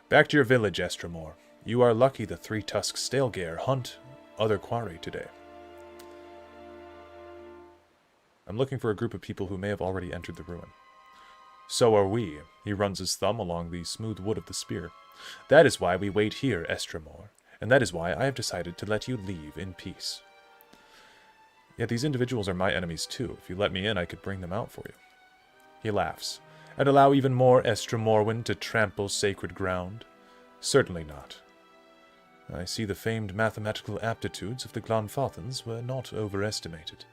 Back to your village, Estromor. You are lucky the 3-tusked Stalgear hunt other quarry today. I'm looking for a group of people who may have already entered the ruin. So are we. He runs his thumb along the smooth wood of the spear. That is why we wait here, Estromor, and that is why I have decided to let you leave in peace. Yet these individuals are my enemies too. If you let me in, I could bring them out for you. He laughs. And allow even more Estromorwen to trample sacred ground? Certainly not. I see the famed mathematical aptitudes of the Glanfathans were not overestimated.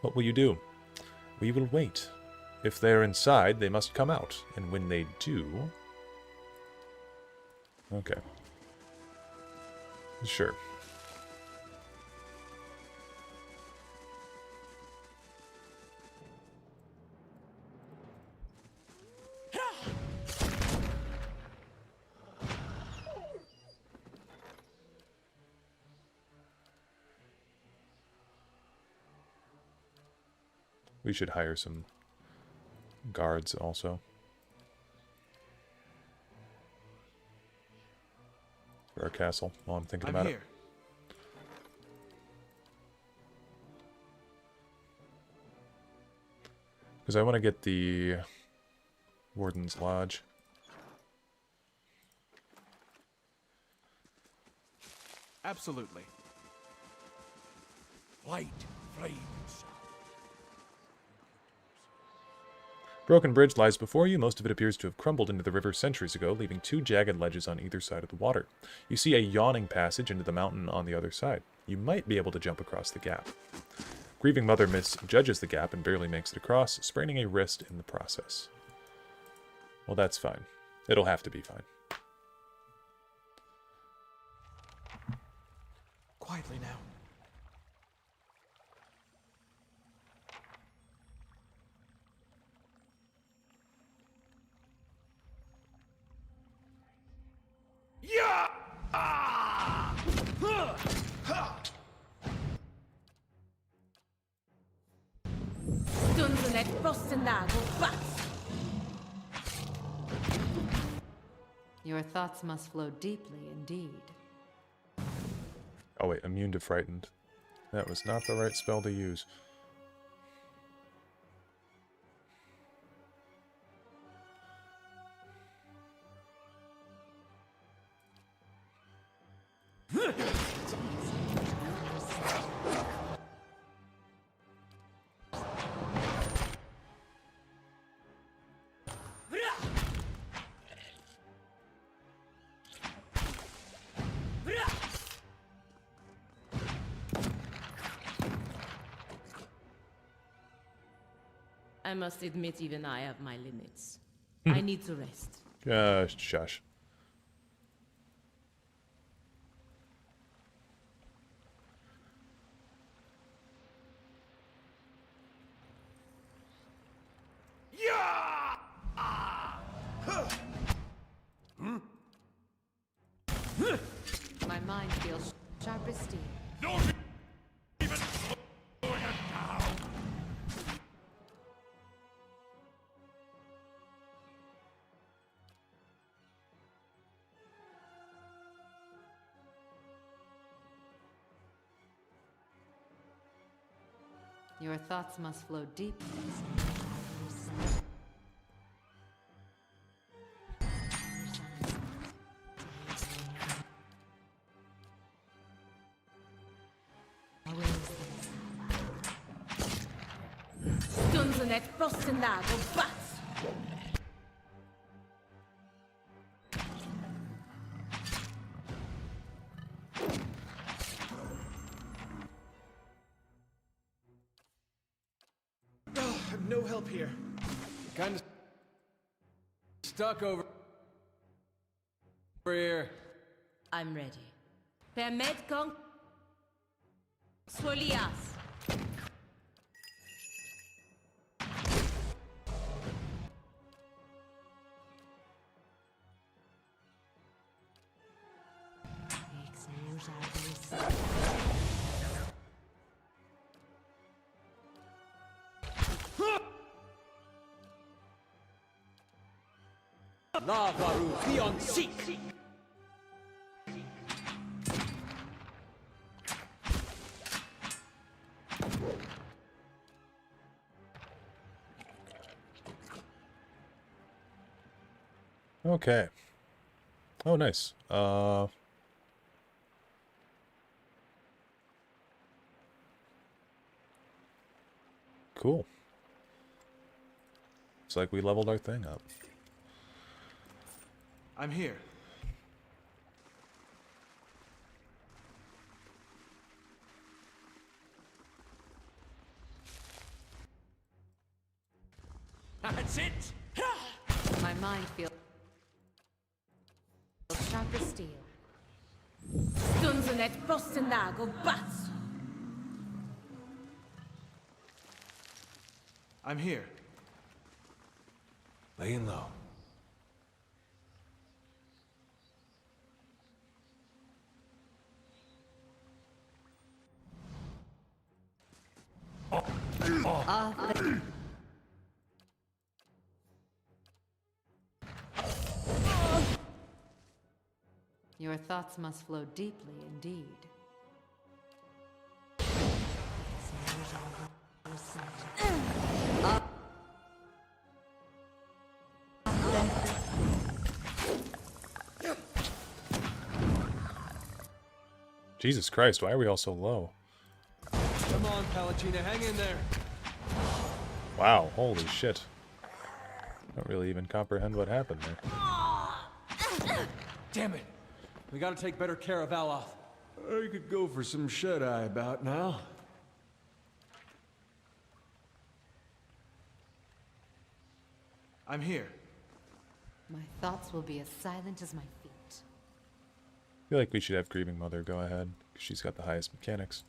What will you do? We will wait. If they are inside, they must come out. And when they do... Okay. Sure. We should hire some guards also. For our castle, while I'm thinking about it. Because I want to get the Warden's Lodge. Absolutely. Light flames. Broken bridge lies before you. Most of it appears to have crumbled into the river centuries ago, leaving 2 jagged ledges on either side of the water. You see a yawning passage into the mountain on the other side. You might be able to jump across the gap. Grieving Mother misjudges the gap and barely makes it across, spraining a wrist in the process. Well, that's fine. It'll have to be fine. Quietly now. Yeah! Stunzonet Bostenago Bats! Your thoughts must flow deeply indeed. Oh wait, immune to frightened. That was not the right spell to use. I must admit, even I have my limits. I need to rest. Shush. My mind feels sharp as steel. Your thoughts must flow deep. Stunden et frostendag og bats! I've no help here. Kind of stuck over here. I'm ready. Permet kong Swolias. Lavaru beyond seek! Okay. Oh, nice. Cool. It's like we leveled our thing up. I'm here. That's it! My mind feels sharp as steel. Stunden et frostendag og bats! I'm here. Laying low. Your thoughts must flow deeply indeed. Jesus Christ, why are we all so low? Come on, Palatina, hang in there. Wow, holy shit. I don't really even comprehend what happened there. Damn it. We gotta take better care of Dareloth. I could go for some shut-eye about now. I'm here. My thoughts will be as silent as my feet. I feel like we should have Grieving Mother go ahead, because she's got the highest mechanics.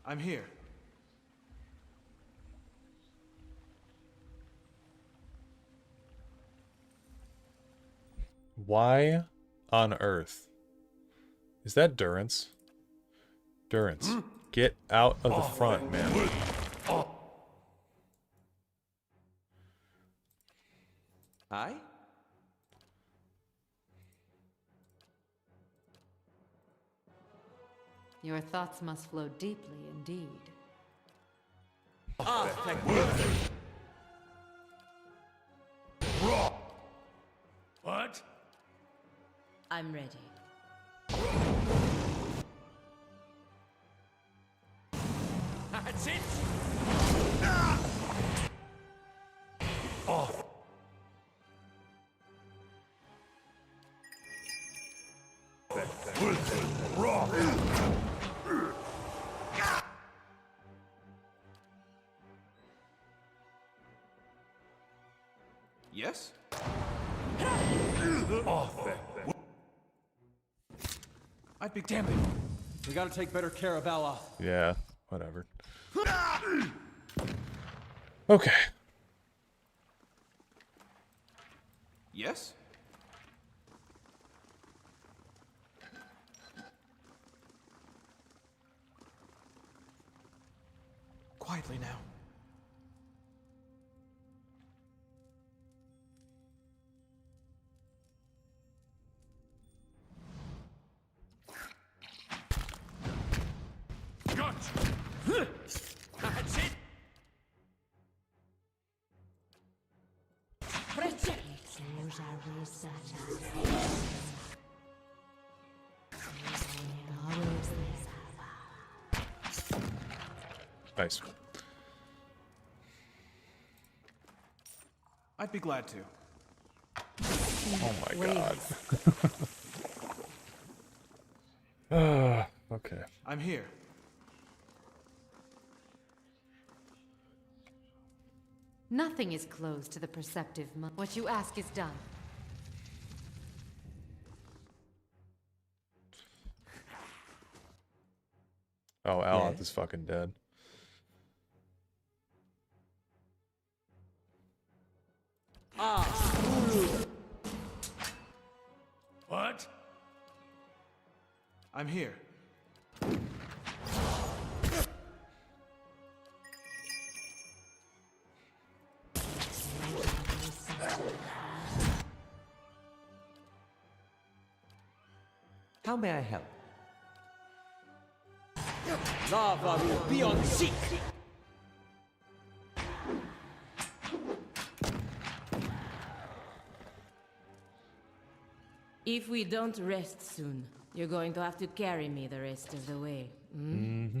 I'm here. Why on earth? Is that Durance? Durance, get out of the front, man. I? Your thoughts must flow deeply indeed. What? I'm ready. That's it! Off! Yes? Off! I'd be damn it. We gotta take better care of Dareloth. Yeah, whatever. Okay. Yes? Quietly now. Gotcha! That's it! Nice. I'd be glad to. Oh my god. Okay. I'm here. Nothing is closed to the perceptive mind. What you ask is done. Oh, Aloth Yeah. is fucking dead. What? I'm here. How may I help? Lava will be on seek! If we don't rest soon, you're going to have to carry me the rest of the way. Mm-hmm.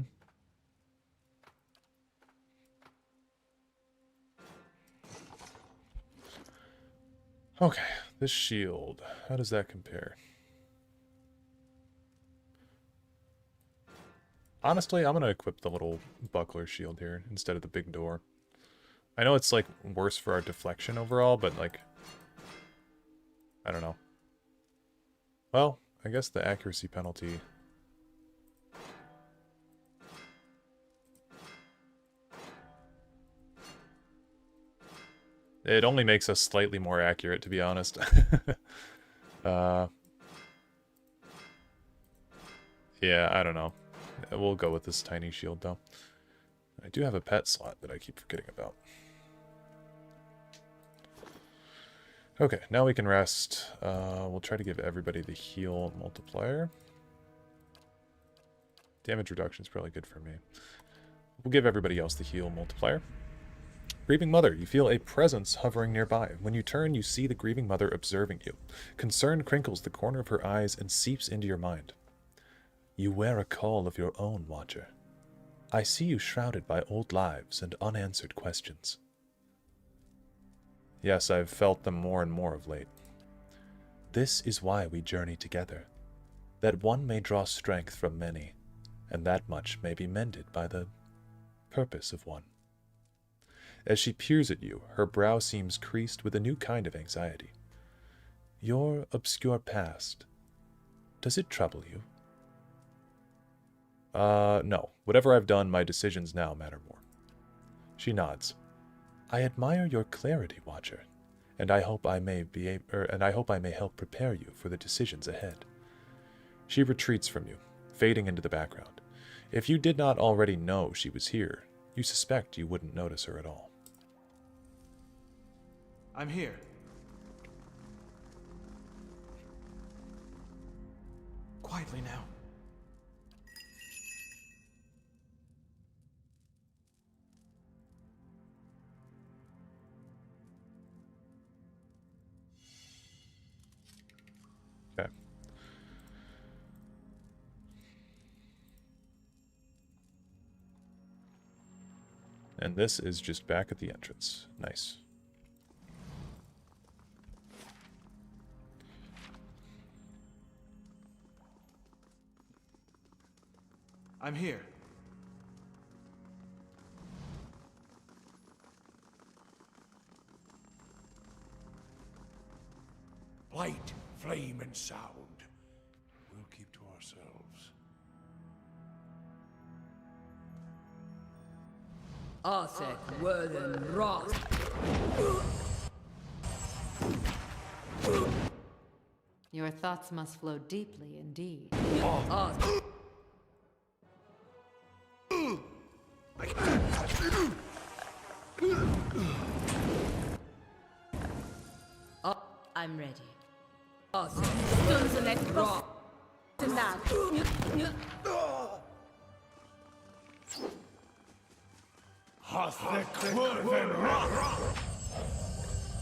Okay, this shield. How does that compare? Honestly, I'm gonna equip the little buckler shield here instead of the big door. I know it's like worse for our deflection overall, but like, I don't know. Well, I guess the accuracy penalty. It only makes us slightly more accurate, to be honest. Yeah, I don't know. We'll go with this tiny shield, though. I do have a pet slot that I keep forgetting about. Okay, now we can rest. We'll try to give everybody the heal multiplier. Damage reduction is probably good for me. We'll give everybody else the heal multiplier. Grieving Mother, you feel a presence hovering nearby. When you turn, you see the Grieving Mother observing you. Concern crinkles the corner of her eyes and seeps into your mind. You wear a call of your own, Watcher. I see you shrouded by old lives and unanswered questions. Yes, I've felt them more and more of late. This is why we journey together, that one may draw strength from many, and that much may be mended by the purpose of one. As she peers at you, her brow seems creased with a new kind of anxiety. Your obscure past, does it trouble you? No. Whatever I've done, my decisions now matter more. She nods. I admire your clarity, Watcher, and I hope I may help prepare you for the decisions ahead. She retreats from you, fading into the background. If you did not already know she was here, you suspect you wouldn't notice her at all. I'm here. Quietly now. And this is just back at the entrance. Nice. I'm here. Light, flame, and sound. We'll keep to ourselves. Arsec, Worthen, Ross. Your thoughts must flow deeply indeed. I'm ready. Arsec, Dunzelet, Ross.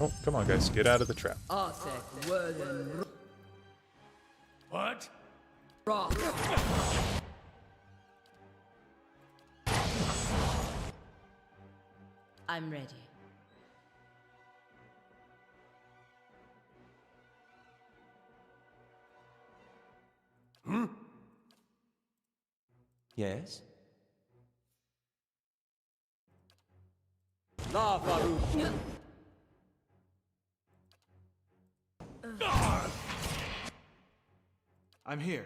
Oh, come on, guys. Get out of the trap. Arsec, Worthen, What? Ross. I'm ready. Yes? Lavaru. I'm here.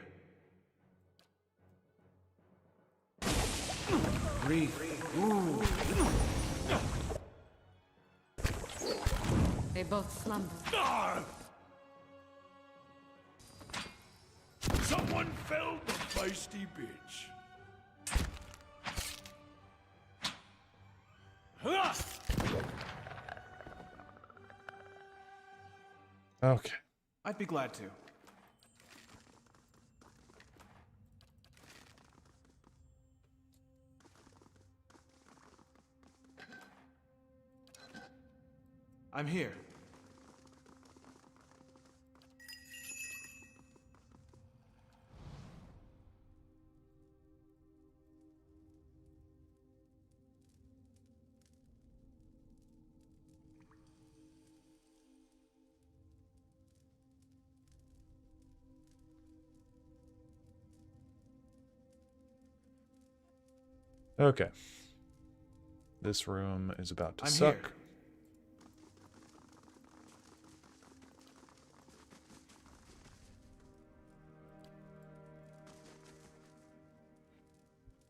They both slumber. Someone felled the feisty bitch. Okay. I'd be glad to. I'm here. Okay. This room is about to I'm suck. here.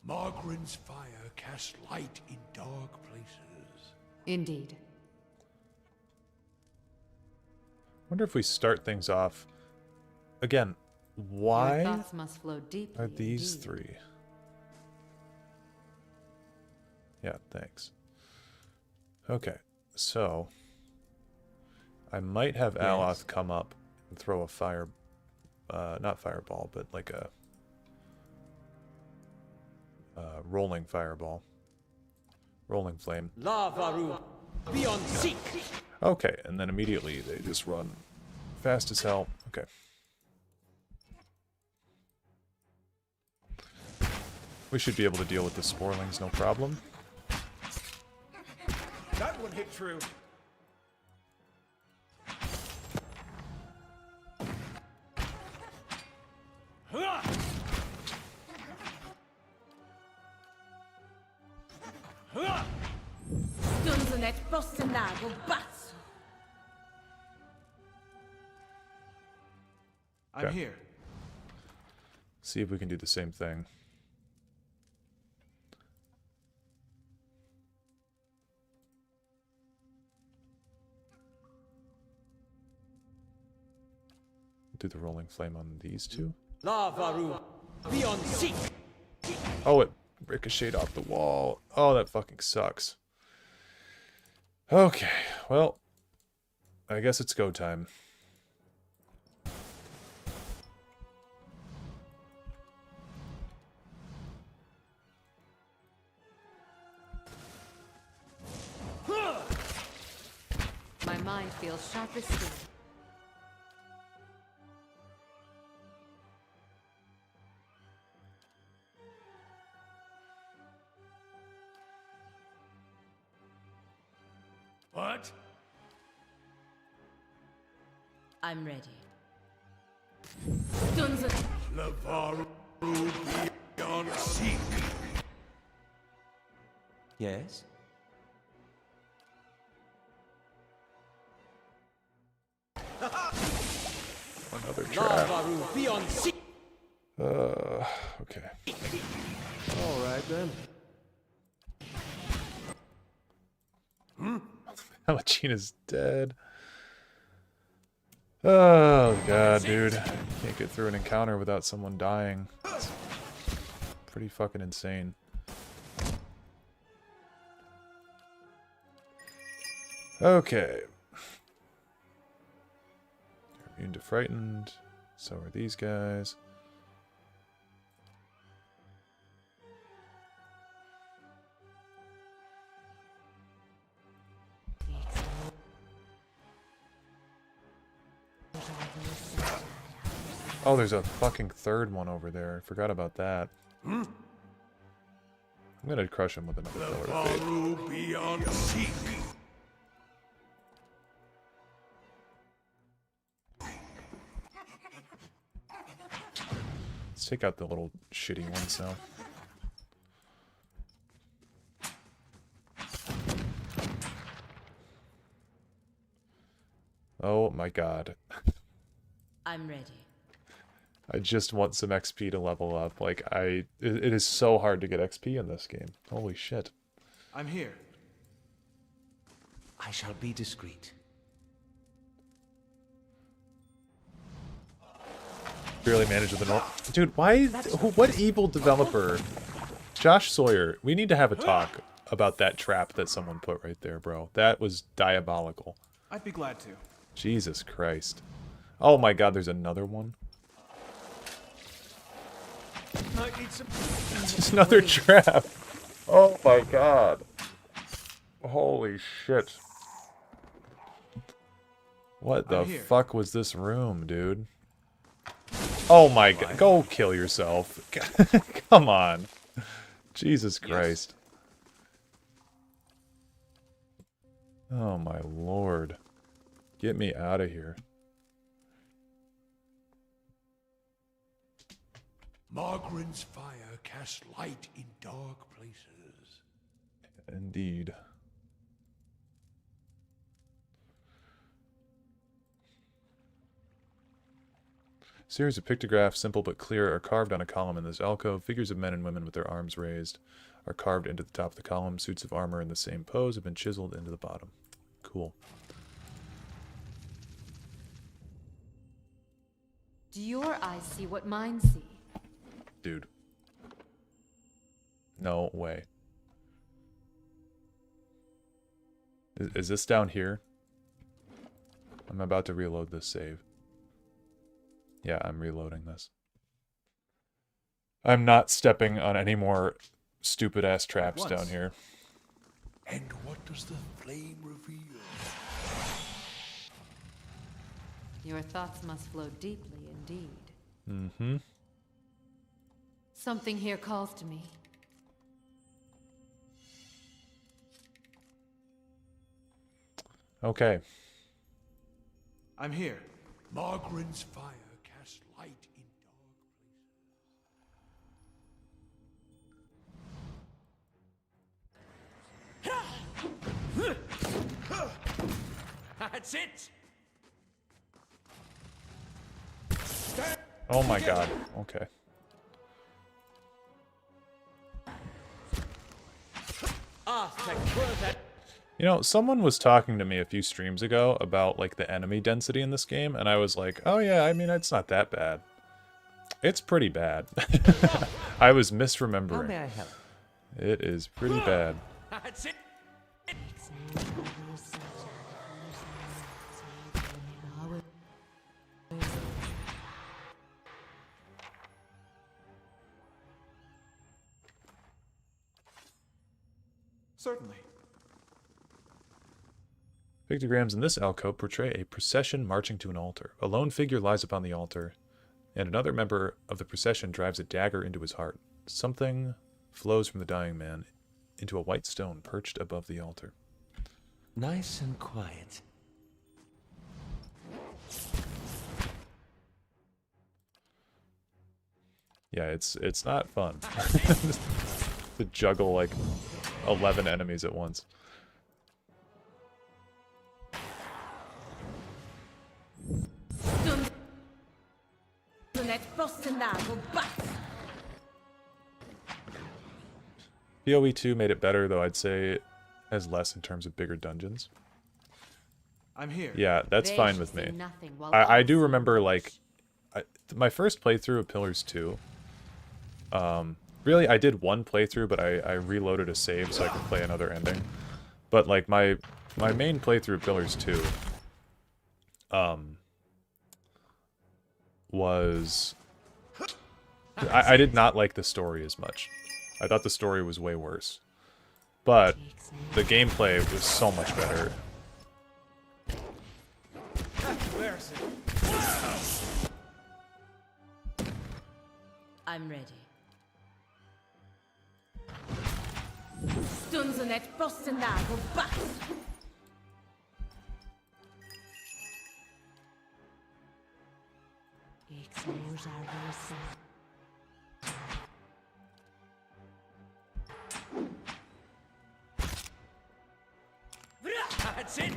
Margaren's fire casts light in dark places. Indeed. Wonder if we start things off again. Your Why thoughts must flow deeply are these indeed. three? Yeah, thanks. Okay, so I might have Aloth come up and throw a fire, not fireball, but like a rolling fireball, rolling flame. Lavaru. Beyond seek. Okay, and then immediately they just run fast as hell. Okay. We should be able to deal with the sporelings, no problem. That one hit true. Dunzelet, Bostenago, Batso. I'm Okay. here. See if we can do the same thing. Do the rolling flame on these two. Lavaru. Beyond seek. Oh, it ricocheted off the wall. Oh, that fucking sucks. Okay, well, I guess it's go time. My mind feels sharp as steel. What? I'm ready. Dunzo. Lavaru beyond seek. Yes? Another trap. Lavaru beyond sea. Okay. All right then. Malachina's dead. Oh god, dude. Can't get through an encounter without someone dying. It's pretty fucking insane. Okay. You're immune to frightened. So are these guys. Oh, there's a fucking third one over there. I forgot about that. I'm gonna crush him with another pillar of fate. Lavaru beyond seek. Let's take out the little shitty ones now. Oh my god. I'm ready. I just want some XP to level up. Like, it is so hard to get XP in this game. Holy shit. I'm here. I shall be discreet. Barely managed with an dude, why? What evil developer? Josh Sawyer, we need to have a talk about that trap that someone put right there, bro. That was diabolical. I'd be glad to. Jesus Christ. Oh my god, there's another one. Might need some. It's another trap. Oh my god. Holy shit. What the fuck was this room, dude? Oh my god. Go kill yourself. Come on. Jesus Christ. Oh my lord. Get me out of here. Margaren's fire casts light in dark places. Indeed. Series of pictographs, simple but clear, are carved on a column in this alcove. Figures of men and women with their arms raised are carved into the top of the column. Suits of armor in the same pose have been chiseled into the bottom. Cool. Do your eyes see what mine see? Dude. No way. Is this down here? I'm about to reload this save. Yeah, I'm reloading this. I'm not stepping on any more stupid-ass traps down here. And what does the flame reveal? Your thoughts must flow deeply indeed. Mm-hmm. Something here calls to me. Okay. I'm here. Margaren's fire casts light in dark places. That's it. Oh my god. Okay. You know, someone was talking to me a few streams ago about, like, the enemy density in this game, and I was like, oh yeah, I mean, it's not that bad. It's pretty bad. I was misremembering. How may I help? It is pretty bad. That's it. Certainly. Pictograms in this alcove portray a procession marching to an altar. A lone figure lies upon the altar, and another member of the procession drives a dagger into his heart. Something flows from the dying man into a white stone perched above the altar. Nice and quiet. Yeah, it's not fun to juggle like 11 enemies at once. PoE 2 made it better, though I'd say it has less in terms of bigger dungeons. I'm here. Yeah, that's They fine shall with me. see nothing while I do see. remember, like, my first playthrough of Pillars 2, really, I did one playthrough, but I reloaded a save so I could play another ending. But, like, my main playthrough of Pillars 2, was... I did not like the story as much. I thought the story was way worse. But the gameplay was so much better. I'm ready. Stunden et postendag og bats. That's it!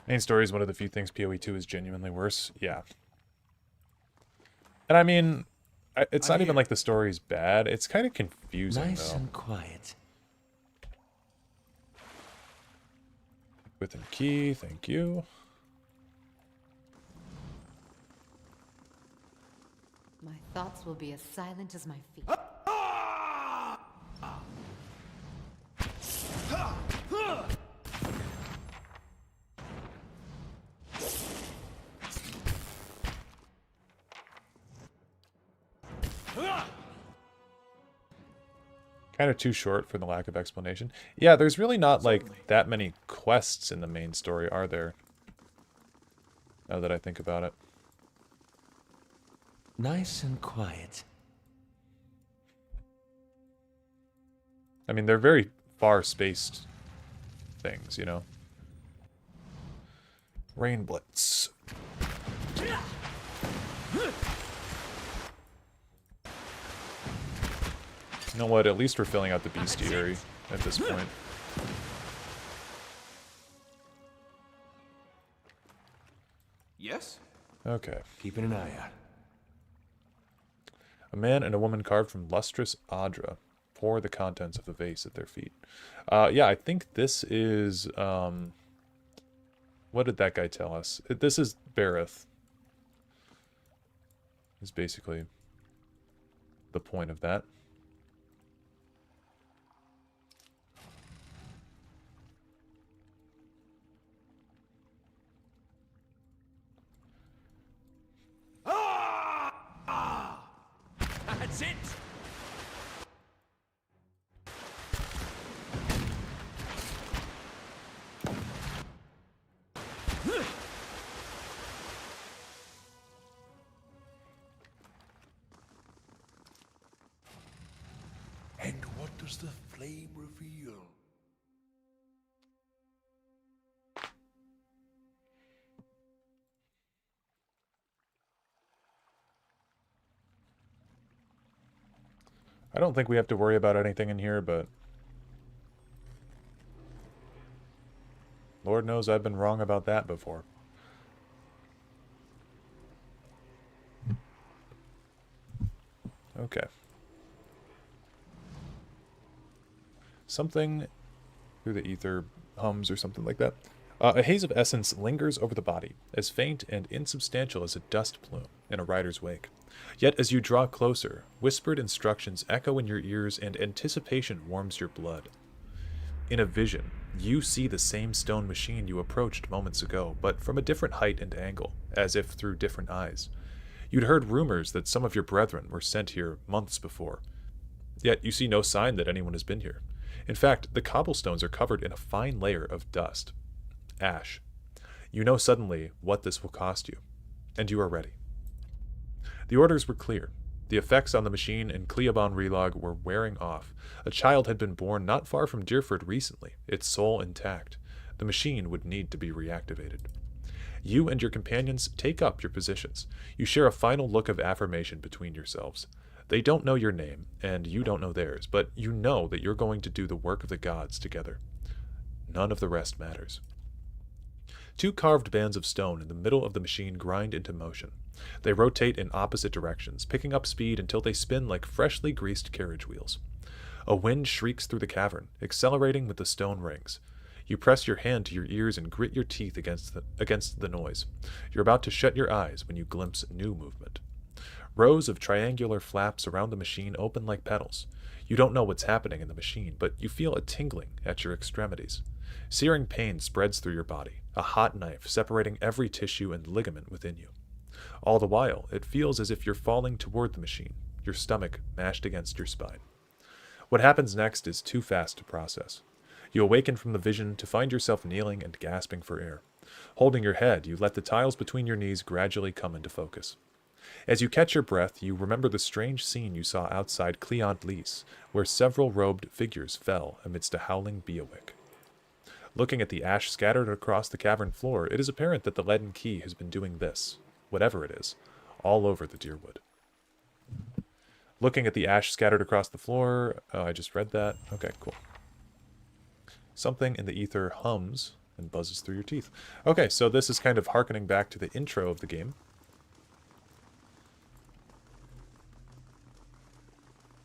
Main story is one of the few things PoE 2 is genuinely worse. Yeah. And I mean, it's not even like the story's bad. It's kind of confusing, Nice though. and quiet. Within key, thank you. My thoughts will be as silent as my feet. Kind of too short for the lack of explanation. Yeah, there's really not, like, that many quests in the main story, are there? Now that I think about it. Nice and quiet. I mean, they're very far-spaced things, you know? Rain Blitz. You know what? At least we're filling out the bestiary at this point. Yes? Okay. Keeping an eye out. A man and a woman carved from lustrous Adra pour the contents of the vase at their feet. Yeah, I think this is... what did that guy tell us? This is Dareloth. Is basically the point of that. That's it! And what does the flame reveal? I don't think we have to worry about anything in here, but... Lord knows I've been wrong about that before. Okay. Something through the ether hums or something like that. A haze of essence lingers over the body, as faint and insubstantial as a dust plume in a rider's wake. Yet as you draw closer, whispered instructions echo in your ears and anticipation warms your blood. In a vision, you see the same stone machine you approached moments ago, but from a different height and angle, as if through different eyes. You'd heard rumors that some of your brethren were sent here months before. Yet you see no sign that anyone has been here. In fact, the cobblestones are covered in a fine layer of dust. Ash. You know suddenly what this will cost you, and you are ready. The orders were clear. The effects on the machine and Cleobon Relog were wearing off. A child had been born not far from Deerford recently, its soul intact. The machine would need to be reactivated. You and your companions take up your positions. You share a final look of affirmation between yourselves. They don't know your name, and you don't know theirs, but you know that you're going to do the work of the gods together. None of the rest matters. Two carved bands of stone in the middle of the machine grind into motion. They rotate in opposite directions, picking up speed until they spin like freshly greased carriage wheels. A wind shrieks through the cavern, accelerating with the stone rings. You press your hand to your ears and grit your teeth against the noise. You're about to shut your eyes when you glimpse new movement. Rows of triangular flaps around the machine open like petals. You don't know what's happening in the machine, but you feel a tingling at your extremities. Searing pain spreads through your body, a hot knife separating every tissue and ligament within you. All the while, it feels as if you're falling toward the machine, your stomach mashed against your spine. What happens next is too fast to process. You awaken from the vision to find yourself kneeling and gasping for air. Holding your head, you let the tiles between your knees gradually come into focus. As you catch your breath, you remember the strange scene you saw outside Cleont Lys, where several robed figures fell amidst a howling Beowick. Looking at the ash scattered across the cavern floor, it is apparent that the leaden key has been doing this, whatever it is, all over the Dyrwood. Looking at the ash scattered across the floor, I just read that. Okay, cool. Something in the ether hums and buzzes through your teeth. Okay, so this is kind of harkening back to the intro of the game,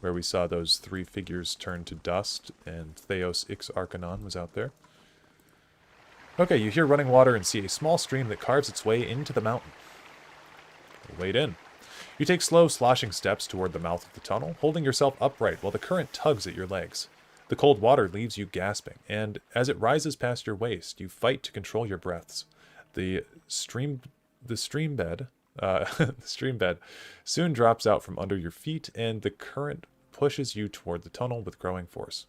where we saw those three figures turn to dust, and Theos Ix Arcanon was out there. Okay, you hear running water and see a small stream that carves its way into the mountain. Wade in. You take slow, sloshing steps toward the mouth of the tunnel, holding yourself upright while the current tugs at your legs. The cold water leaves you gasping, and as it rises past your waist, you fight to control your breaths. The stream bed soon drops out from under your feet, and the current pushes you toward the tunnel with growing force.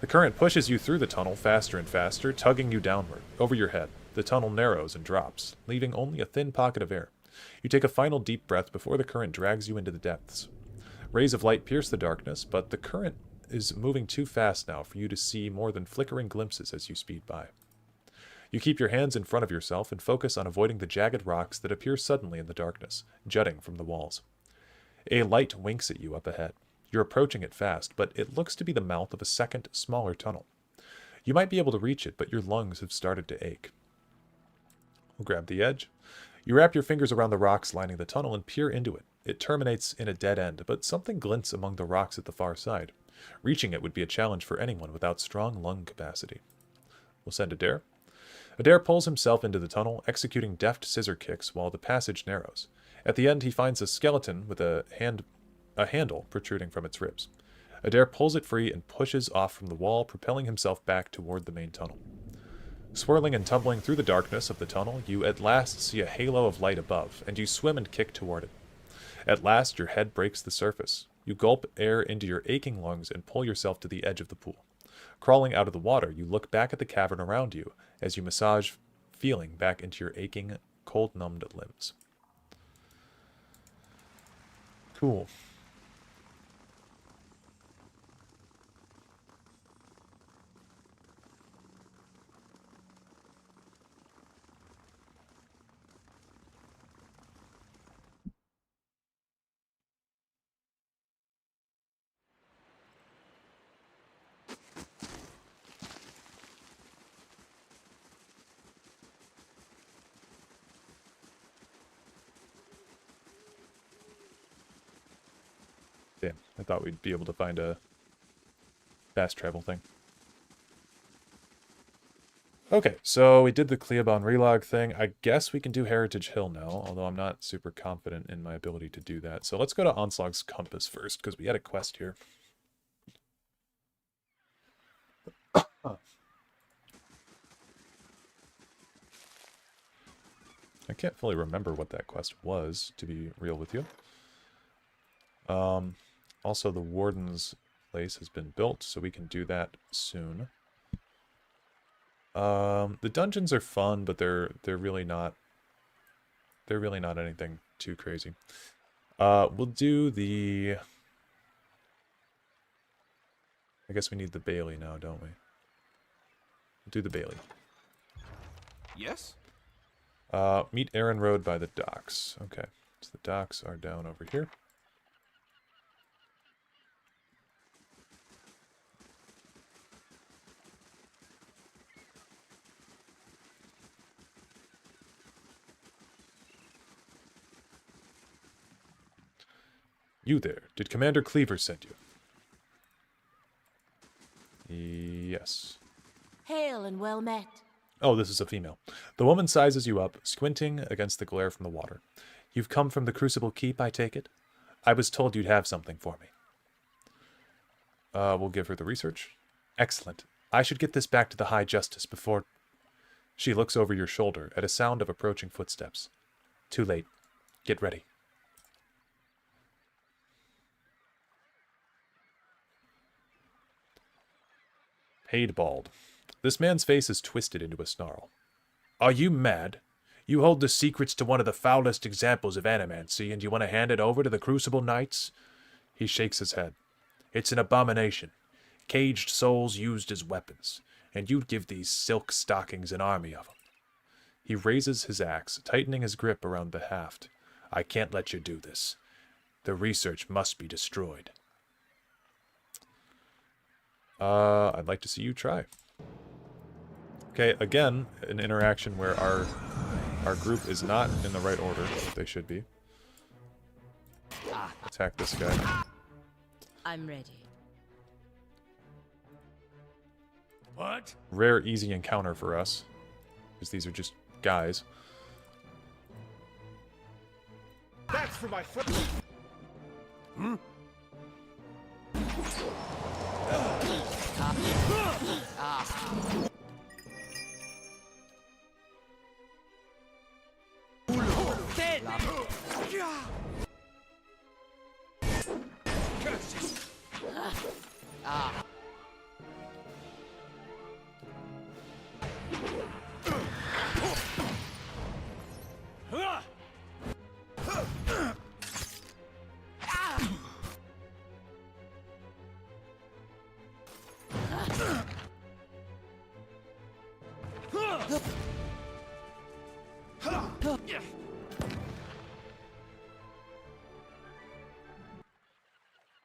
The current pushes you through the tunnel faster and faster, tugging you downward, over your head. The tunnel narrows and drops, leaving only a thin pocket of air. You take a final deep breath before the current drags you into the depths. Rays of light pierce the darkness, but the current is moving too fast now for you to see more than flickering glimpses as you speed by. You keep your hands in front of yourself and focus on avoiding the jagged rocks that appear suddenly in the darkness, jutting from the walls. A light winks at you up ahead. You're approaching it fast, but it looks to be the mouth of a second, smaller tunnel. You might be able to reach it, but your lungs have started to ache. We'll grab the edge. You wrap your fingers around the rocks lining the tunnel and peer into it. It terminates in a dead end, but something glints among the rocks at the far side. Reaching it would be a challenge for anyone without strong lung capacity. We'll send Adair. Adair pulls himself into the tunnel, executing deft scissor kicks while the passage narrows. At the end, he finds a skeleton with a handle protruding from its ribs. Adair pulls it free and pushes off from the wall, propelling himself back toward the main tunnel. Swirling and tumbling through the darkness of the tunnel, you at last see a halo of light above, and you swim and kick toward it. At last, your head breaks the surface. You gulp air into your aching lungs and pull yourself to the edge of the pool. Crawling out of the water, you look back at the cavern around you as you massage feeling back into your aching, cold-numbed limbs. Cool. Damn, I thought we'd be able to find a fast travel thing. Okay, so we did the Cleobon relog thing. I guess we can do Heritage Hill now, although I'm not super confident in my ability to do that. So let's go to Onslog's Compass first, because we had a quest here. I can't fully remember what that quest was, to be real with you. Also, the Warden's place has been built, so we can do that soon. The dungeons are fun, but they're really not anything too crazy. We'll do the... I guess we need the Bailey now, don't we? We'll do the Bailey. Yes? Meet Aaron Road by the docks. Okay, so the docks are down over here. You there. Did Commander Cleaver send you? Yes. Hail and well met. Oh, this is a female. The woman sizes you up, squinting against the glare from the water. You've come from the Crucible Keep, I take it? I was told you'd have something for me. We'll give her the research. Excellent. I should get this back to the High Justice before... She looks over your shoulder at a sound of approaching footsteps. Too late. Get ready. Paid bald. This man's face is twisted into a snarl. Are you mad? You hold the secrets to one of the foulest examples of animancy, and you want to hand it over to the Crucible Knights? He shakes his head. It's an abomination. Caged souls used as weapons, and you'd give these silk stockings an army of them. He raises his axe, tightening his grip around the haft. I can't let you do this. The research must be destroyed. I'd like to see you try. Okay, again, an interaction where our group is not in the right order that they should be. Attack this guy. I'm ready. What? Rare, easy encounter for us, because these are just guys. That's for my foot. Hmm?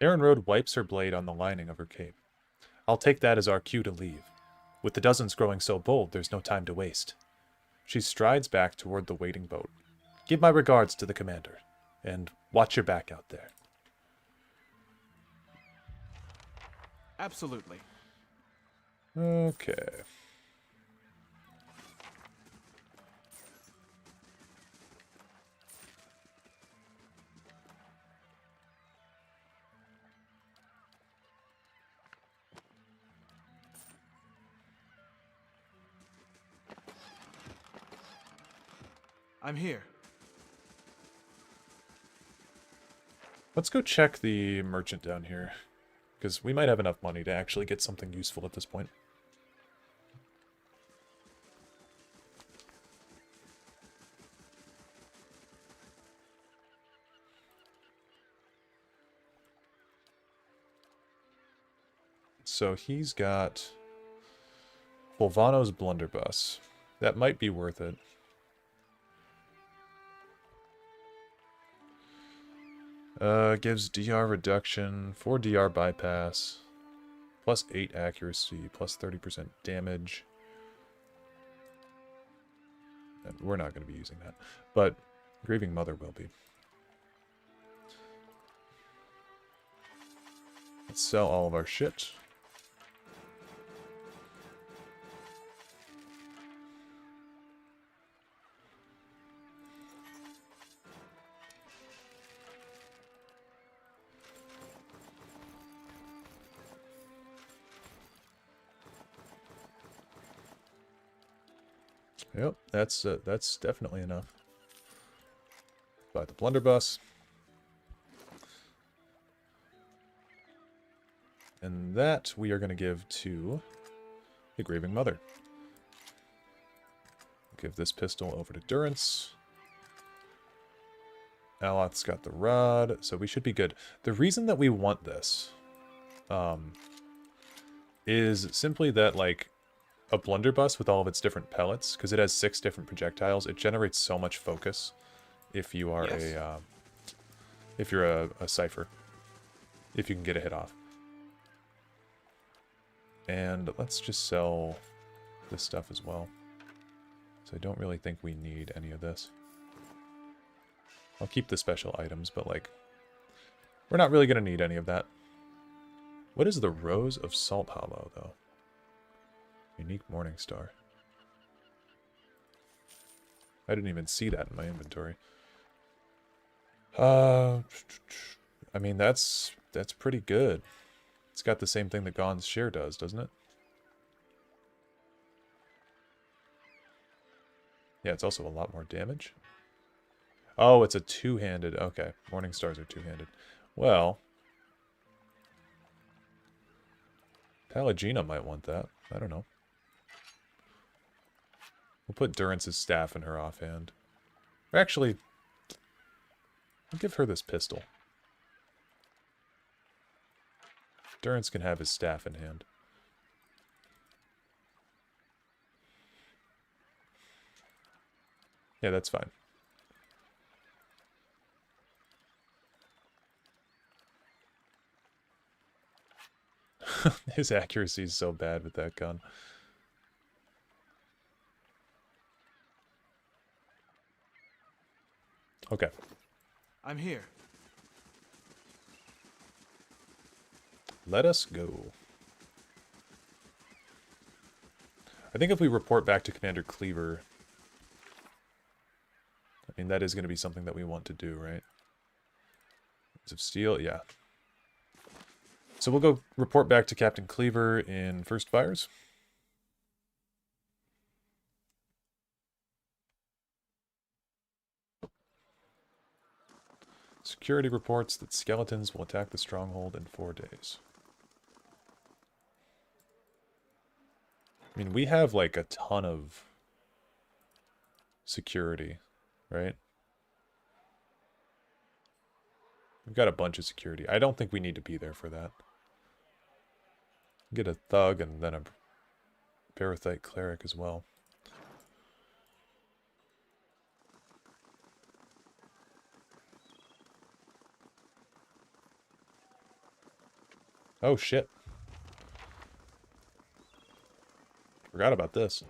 Aaron Road wipes her blade on the lining of her cape. I'll take that as our cue to leave. With the dozens growing so bold, there's no time to waste. She strides back toward the waiting boat. Give my regards to the commander, and watch your back out there. Absolutely. Okay. I'm here. Let's go check the merchant down here, because we might have enough money to actually get something useful at this point. So he's got Bolvano's blunderbuss. That might be worth it. Gives DR reduction, 4 DR bypass, plus 8 accuracy, plus 30% damage. And we're not going to be using that, but Grieving Mother will be. Let's sell all of our shit. Yep, that's definitely enough. Buy the blunderbuss. And that we are going to give to the Grieving Mother. Give this pistol over to Durance. Aloth's got the rod, so we should be good. The reason that we want this is simply that, like, a blunderbuss with all of its different pellets, because it has 6 different projectiles, it generates so much focus if you are if you're a cipher. If you can get a hit off. And let's just sell this stuff as well. So I don't really think we need any of this. I'll keep the special items, but like, we're not really going to need any of that. What is the Rose of Salt Hollow, though? Unique Morning Star. I didn't even see that in my inventory. I mean, that's pretty good. It's got the same thing that Gon's Share does, doesn't it? Yeah, it's also a lot more damage. Oh, it's a two-handed. Okay, Morning Stars are two-handed. Well, Pallegina might want that. I don't know. We'll put Durance's staff in her offhand. Or actually, I'll give her this pistol. Durance can have his staff in hand. Yeah, that's fine. His accuracy is so bad with that gun. Okay. I'm here. Let us go. I think if we report back to Commander Cleaver, I mean, that is going to be something that we want to do, right? Words of Steel, yeah. So we'll go report back to Captain Cleaver in First Fires. Security reports that skeletons will attack the stronghold in 4 days. I mean, we have like a ton of security, right? We've got a bunch of security. I don't think we need to be there for that. Get a thug and then a Parathite cleric as well. Oh shit. Forgot about this.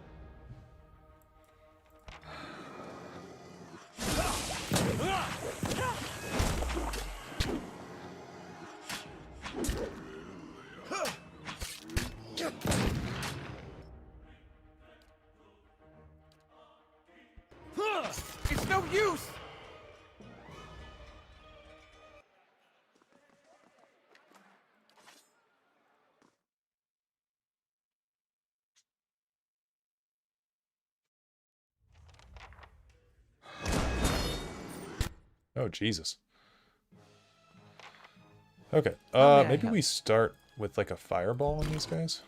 It's no use! Oh, Jesus. Okay, maybe we start with like a fireball on these guys.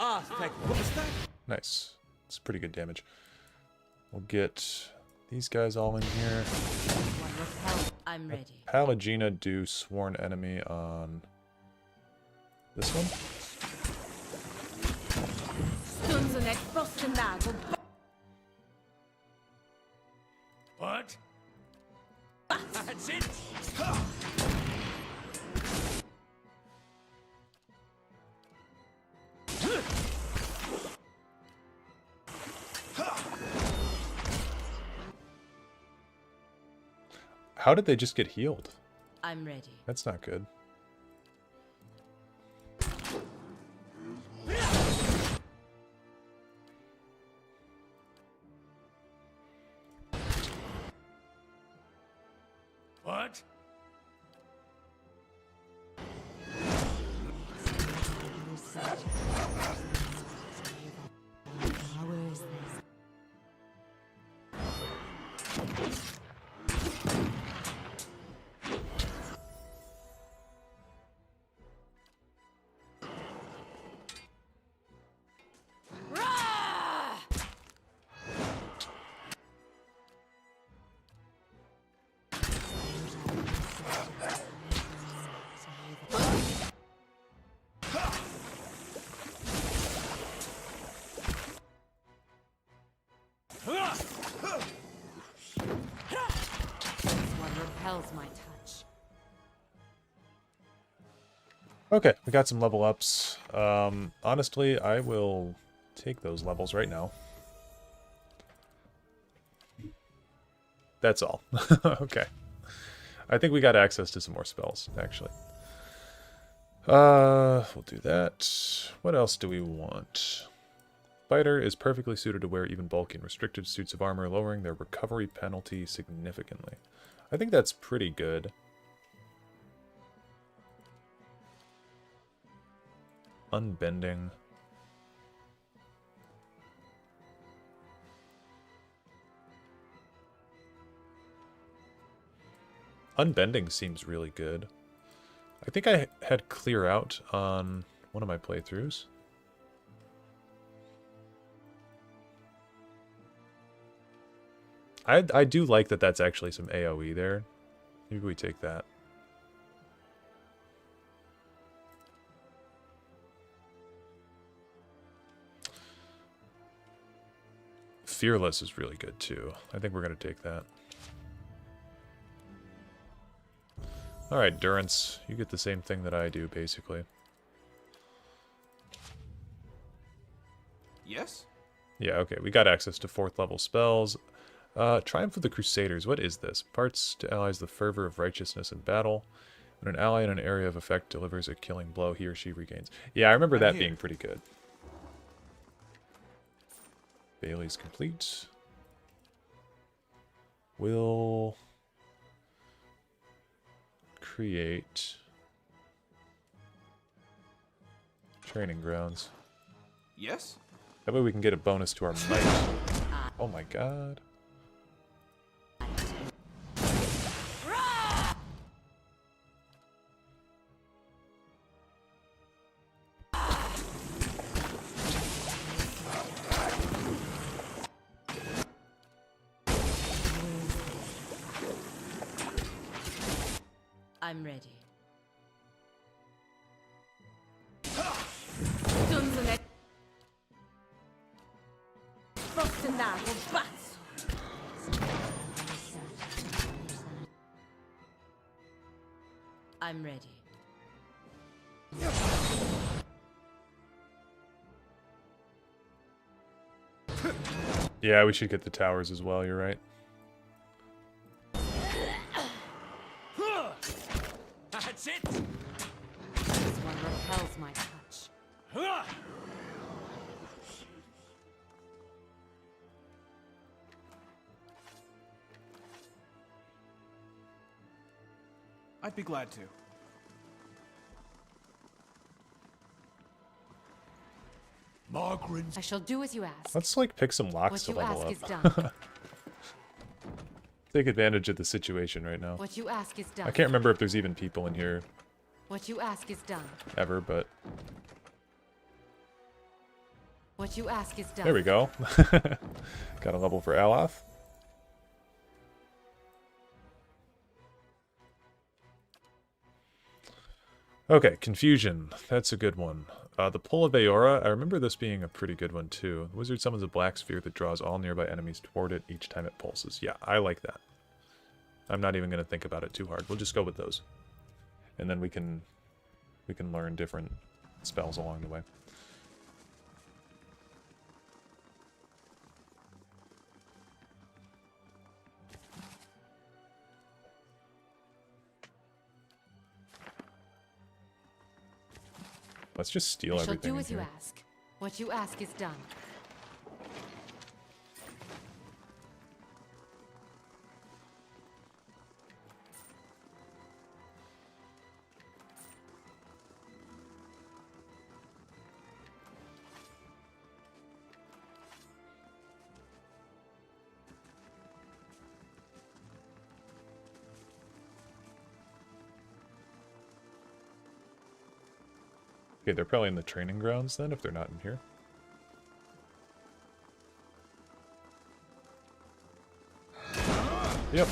Ah, thank you. What was that? Nice. It's pretty good damage. We'll get these guys all in here. I'm ready. Pallegina do Sworn Enemy on this one. Stunzenek Frostenagel. What? That's it! How did they just get healed? I'm ready. That's not good. What? repels my touch. Okay, we got some level ups. Honestly, I will take those levels right now. That's all. Okay. I think we got access to some more spells, actually. We'll do that. What else do we want? Fighter is perfectly suited to wear even bulky and restricted suits of armor, lowering their recovery penalty significantly. I think that's pretty good. Unbending. Unbending seems really good. I think I had clear out on one of my playthroughs. I do like that that's actually some AoE there. Maybe we take that. Fearless is really good too. I think we're going to take that. Alright, Durance. You get the same thing that I do, basically. Yes? Yeah, okay. We got access to 4th level spells. Triumph of the Crusaders. What is this? Parts to allies the fervor of righteousness in battle. When an ally in an area of effect delivers a killing blow, he or she regains. Yeah, I remember that being pretty good. Bailey's complete. We'll create training grounds. Yes? That way we can get a bonus to our might. Oh my god. I'm ready. I'm ready. Yeah, we should get the towers as well, you're right. That's it! This one repels my touch. I'd be glad to. Margaren's. I shall do as you ask. Let's like pick some locks What to you level ask is up. done. Take advantage of the situation right now. What you ask is done. I can't remember if there's even people in here What you ask is done. ever, but What you ask is done. there we go. Got a level for Dareloth. Okay, Confusion. That's a good one. The Pull of Aora, I remember this being a pretty good one too. The wizard summons a black sphere that draws all nearby enemies toward it each time it pulses. Yeah, I like that. I'm not even going to think about it too hard. We'll just go with those. And then we can learn different spells along the way. Let's just steal I shall everything do in as you here. ask. What you ask is done. Okay, they're probably in the training grounds then, if they're not in here. Yep.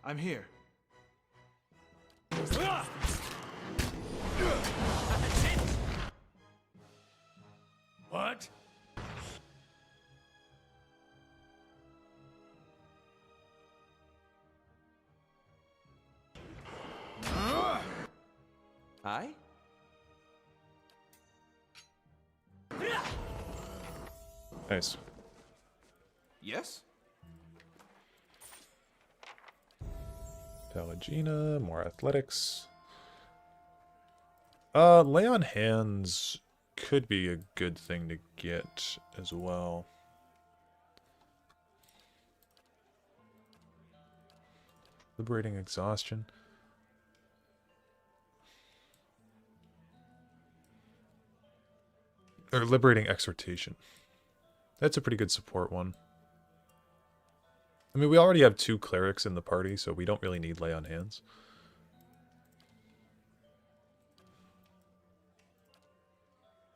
I'm here. What? Aye? Nice. Yes? Pallegina, more athletics. Lay on hands could be a good thing to get as well. Liberating exhaustion. Or liberating exhortation. That's a pretty good support one. I mean, we already have 2 clerics in the party, so we don't really need lay on hands.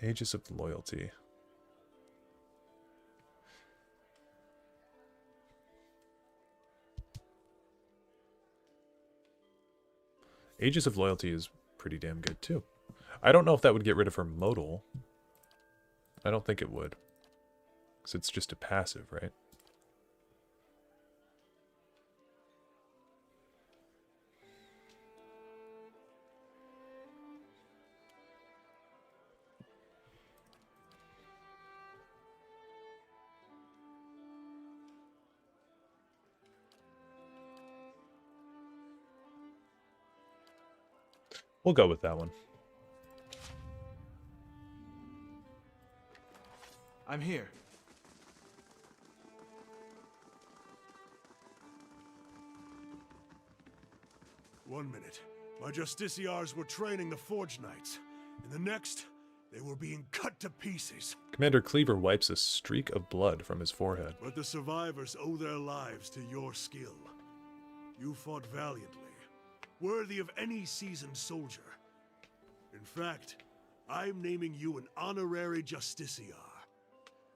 Aegis of Loyalty. Aegis of Loyalty is pretty damn good, too. I don't know if that would get rid of her modal. I don't think it would. Because it's just a passive, right? We'll go with that one. I'm here. One minute. My Justiciars were training the Forge Knights. In the next, they were being cut to pieces. Commander Cleaver wipes a streak of blood from his forehead. But the survivors owe their lives to your skill. You fought valiantly, worthy of any seasoned soldier. In fact, I'm naming you an honorary Justiciar.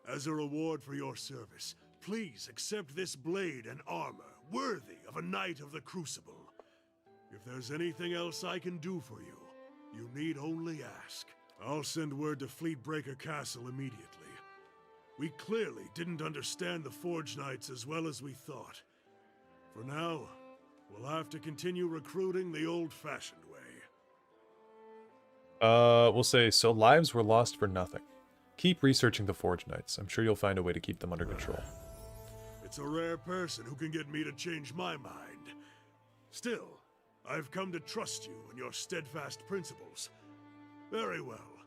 As a reward for your service, please accept this blade and armor, worthy of a Knight of the Crucible. If there's anything else I can do for you, you need only ask. I'll send word to Fleetbreaker Castle immediately. We clearly didn't understand the Forge Knights as well as we thought. For now, we'll have to continue recruiting the old-fashioned way. We'll say, so lives were lost for nothing. Keep researching the Forge Knights. I'm sure you'll find a way to keep them under control. It's a rare person who can get me to change my mind. Still, I've come to trust you and your steadfast principles. Very well.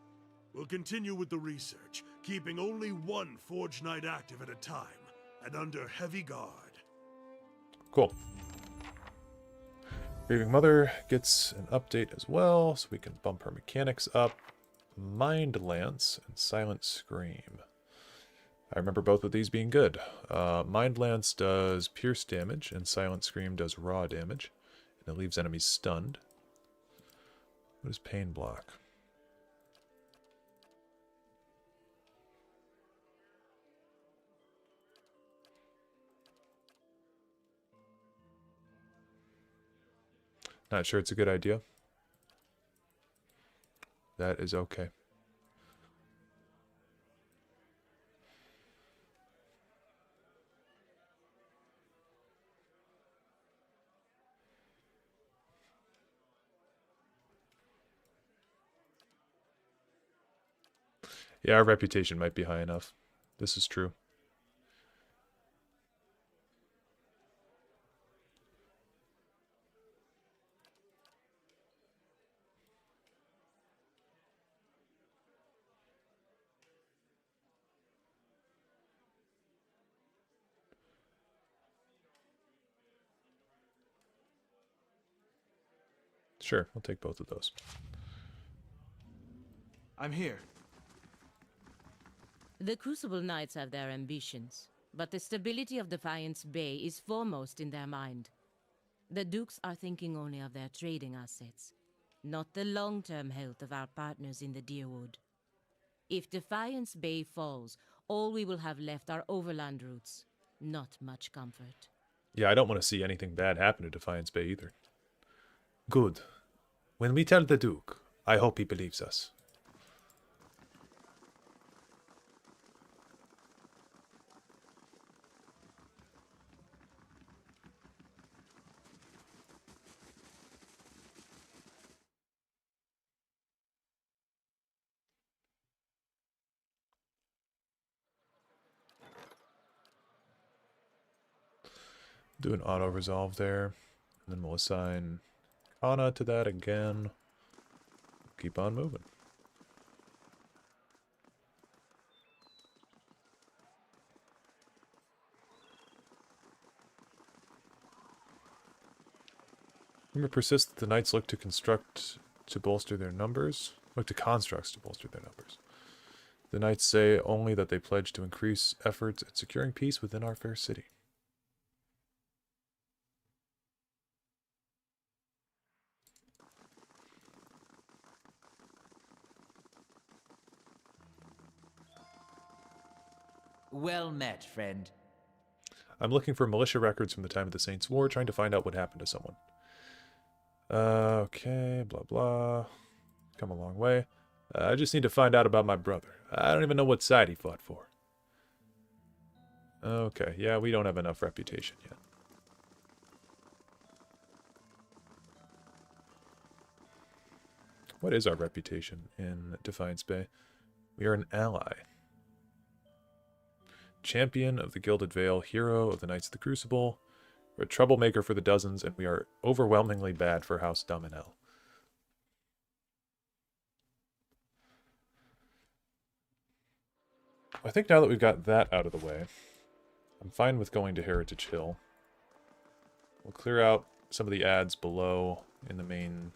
We'll continue with the research, keeping only one Forge Knight active at a time, and under heavy guard. Cool. Grieving Mother gets an update as well, so we can bump her mechanics up. Mind Lance and Silent Scream. I remember both of these being good. Mind Lance does pierce damage, and Silent Scream does raw damage. And it leaves enemies stunned. What is Pain Block? Not sure it's a good idea. That is okay. Yeah, our reputation might be high enough. This is true. Sure, we'll take both of those. I'm here. The Crucible Knights have their ambitions, but the stability of Defiance Bay is foremost in their mind. The Dukes are thinking only of their trading assets, not the long-term health of our partners in the Deerwood. If Defiance Bay falls, all we will have left are overland routes. Not much comfort. Yeah, I don't want to see anything bad happen to Defiance Bay either. Good. When we tell the Duke, I hope he believes us. Do an auto resolve there, and then we'll assign Kana to that again. Keep on moving. Rumor persists that the knights look to construct to bolster their numbers. Look to constructs to bolster their numbers. The knights say only that they pledge to increase efforts at securing peace within our fair city. Well met, friend. I'm looking for militia records from the time of the Saints' War, trying to find out what happened to someone. Okay, blah blah. Come a long way. I just need to find out about my brother. I don't even know what side he fought for. Okay, yeah, we don't have enough reputation yet. What is our reputation in Defiance Bay? We are an ally. Champion of the Gilded Veil, hero of the Knights of the Crucible. We're a troublemaker for the dozens, and we are overwhelmingly bad for House Dominel. I think now that we've got that out of the way, I'm fine with going to Heritage Hill. We'll clear out some of the ads below in the main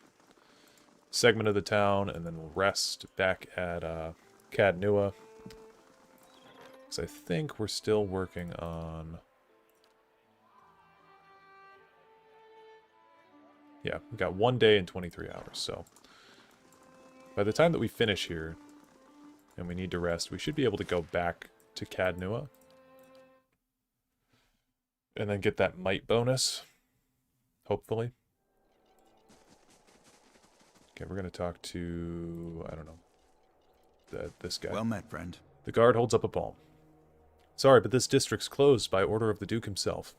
segment of the town, and then we'll rest back at Cad Nua. Because I think we're still working on... Yeah, we've got 1 day and 23 hours, so... By the time that we finish here, and we need to rest, we should be able to go back to Cad Nua. And then get that might bonus. Hopefully. Okay, we're going to talk to... I don't know. This guy. Well met, friend. The guard holds up a palm. Sorry, but this district's closed by order of the Duke himself.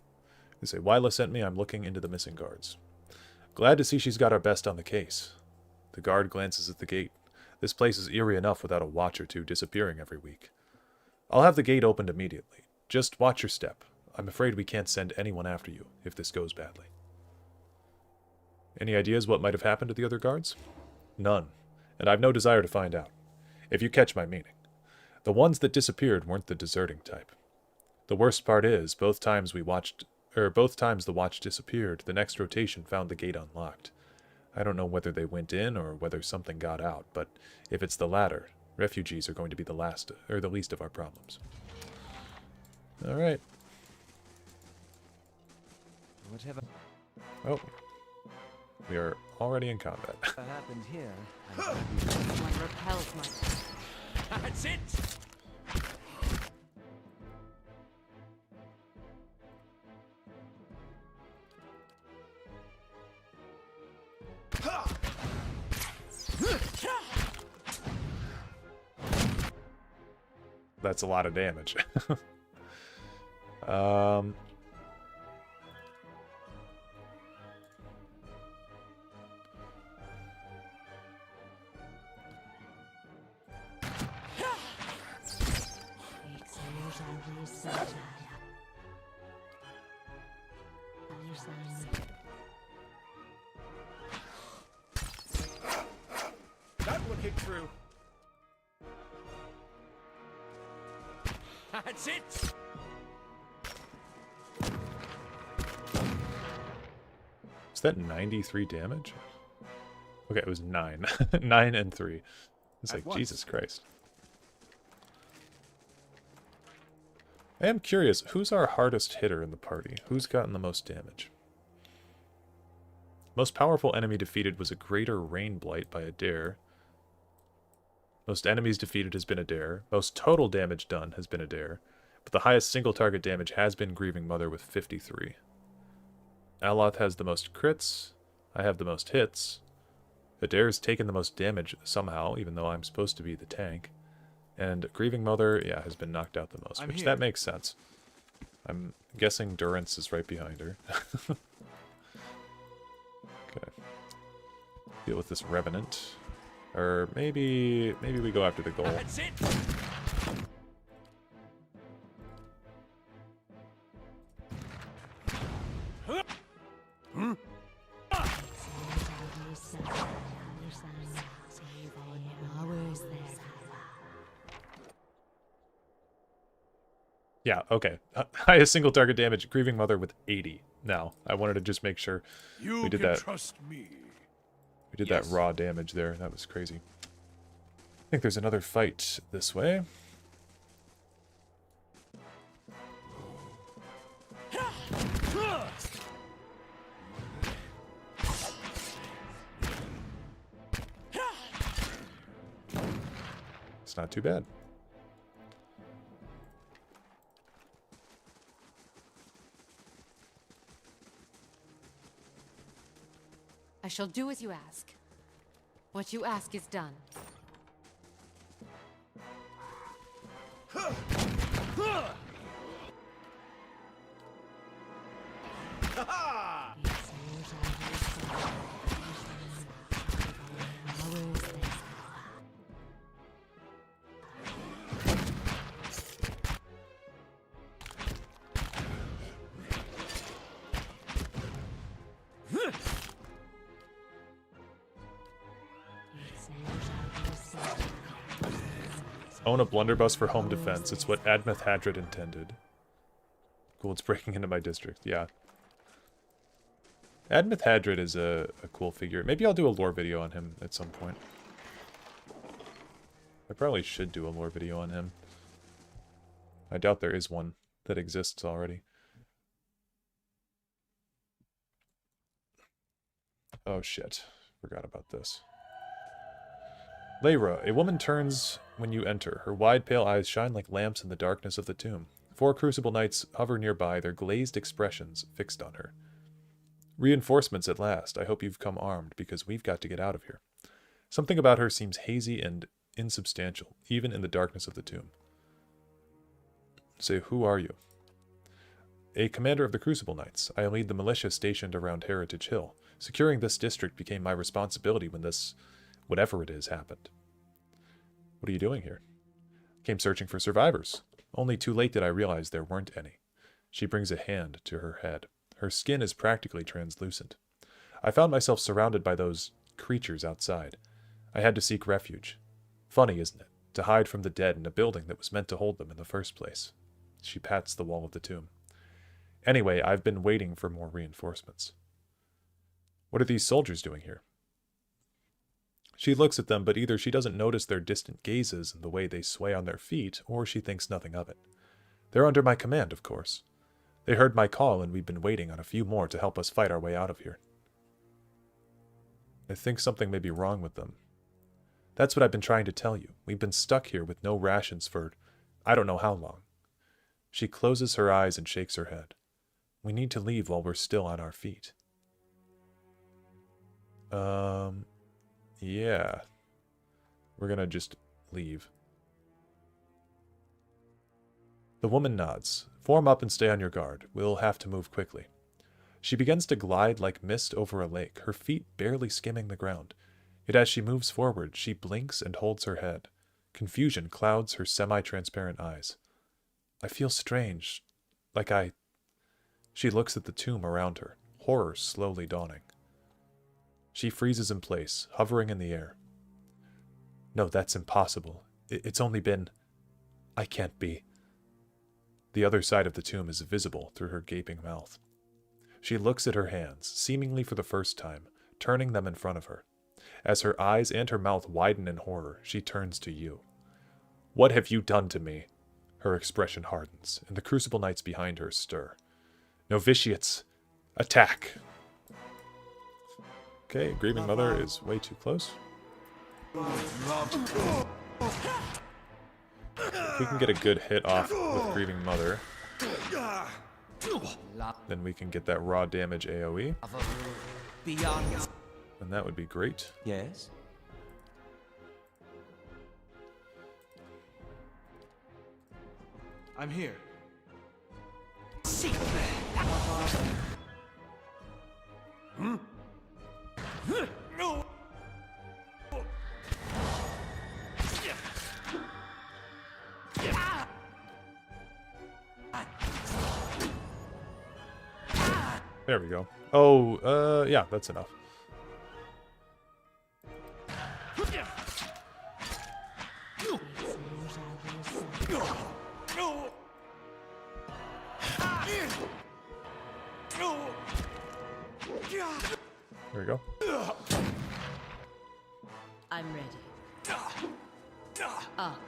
They say Wyla sent me, I'm looking into the missing guards. Glad to see she's got our best on the case. The guard glances at the gate. This place is eerie enough without a watch or two disappearing every week. I'll have the gate opened immediately. Just watch your step. I'm afraid we can't send anyone after you, if this goes badly. Any ideas what might have happened to the other guards? None, and I've no desire to find out, if you catch my meaning. The ones that disappeared weren't the deserting type. The worst part is, both times the watch disappeared, the next rotation found the gate unlocked. I don't know whether they went in or whether something got out, but if it's the latter, refugees are going to be the least of our problems. All right. Oh, we are already in combat. What happened here? One repels my... That's it! That's a lot of damage. That one hit true. That's it! Is that 93 damage? Okay, it was 9. 9 and 3. It's like, Jesus Christ. I am curious, who's our hardest hitter in the party? Who's gotten the most damage? Most powerful enemy defeated was a greater rain blight by a dare. Most enemies defeated has been a dare. Most total damage done has been a dare. But the highest single target damage has been Grieving Mother with 53. Aloth has the most crits. I have the most hits. Adair's taken the most damage somehow, even though I'm supposed to be the tank. And Grieving Mother, yeah, has been knocked out the most, which that makes sense. I'm guessing Durance is right behind her. Okay. Deal with this Revenant. Or maybe we go after the goal. That's it. Yeah, okay. Highest single target damage, Grieving Mother with 80. Now, I wanted to just make sure we did that. Trust me. We did that raw damage there. That was crazy. I think there's another fight this way. It's not too bad. I shall do as you ask. What you ask is done. Own a blunderbuss for home defense. It's what Admeth Hadrid intended. Cool, it's breaking into my district. Yeah. Admeth Hadrid is a cool figure. Maybe I'll do a lore video on him at some point. I probably should do a lore video on him. I doubt there is one that exists already. Oh shit. Forgot about this. Layra, a woman turns when you enter. Her wide, pale eyes shine like lamps in the darkness of the tomb. 4 Crucible Knights hover nearby, their glazed expressions fixed on her. Reinforcements at last. I hope you've come armed, because we've got to get out of here. Something about her seems hazy and insubstantial, even in the darkness of the tomb. Say, who are you? A commander of the Crucible Knights. I lead the militia stationed around Heritage Hill. Securing this district became my responsibility when this, whatever it is, happened. What are you doing here? Came searching for survivors. Only too late did I realize there weren't any. She brings a hand to her head. Her skin is practically translucent. I found myself surrounded by those creatures outside. I had to seek refuge. Funny, isn't it? To hide from the dead in a building that was meant to hold them in the first place. She pats the wall of the tomb. Anyway, I've been waiting for more reinforcements. What are these soldiers doing here? She looks at them, but either she doesn't notice their distant gazes and the way they sway on their feet, or she thinks nothing of it. They're under my command, of course. They heard my call, and we've been waiting on a few more to help us fight our way out of here. I think something may be wrong with them. That's what I've been trying to tell you. We've been stuck here with no rations for I don't know how long. She closes her eyes and shakes her head. We need to leave while we're still on our feet. Yeah. We're gonna just leave. The woman nods. Form up and stay on your guard. We'll have to move quickly. She begins to glide like mist over a lake, her feet barely skimming the ground. Yet as she moves forward, she blinks and holds her head. Confusion clouds her semi-transparent eyes. I feel strange. She looks at the tomb around her, horror slowly dawning. She freezes in place, hovering in the air. No, that's impossible. It's only been... I can't be. The other side of the tomb is visible through her gaping mouth. She looks at her hands, seemingly for the first time, turning them in front of her. As her eyes and her mouth widen in horror, she turns to you. What have you done to me? Her expression hardens, and the Crucible Knights behind her stir. Novitiates, attack! Okay, Grieving Mother is way too close. If we can get a good hit off with Grieving Mother. then we can get that raw damage AoE. Beyond. And that would be great. Yes? I'm here. No! There we go. Oh, yeah, that's enough. There we go. I'm ready. Up.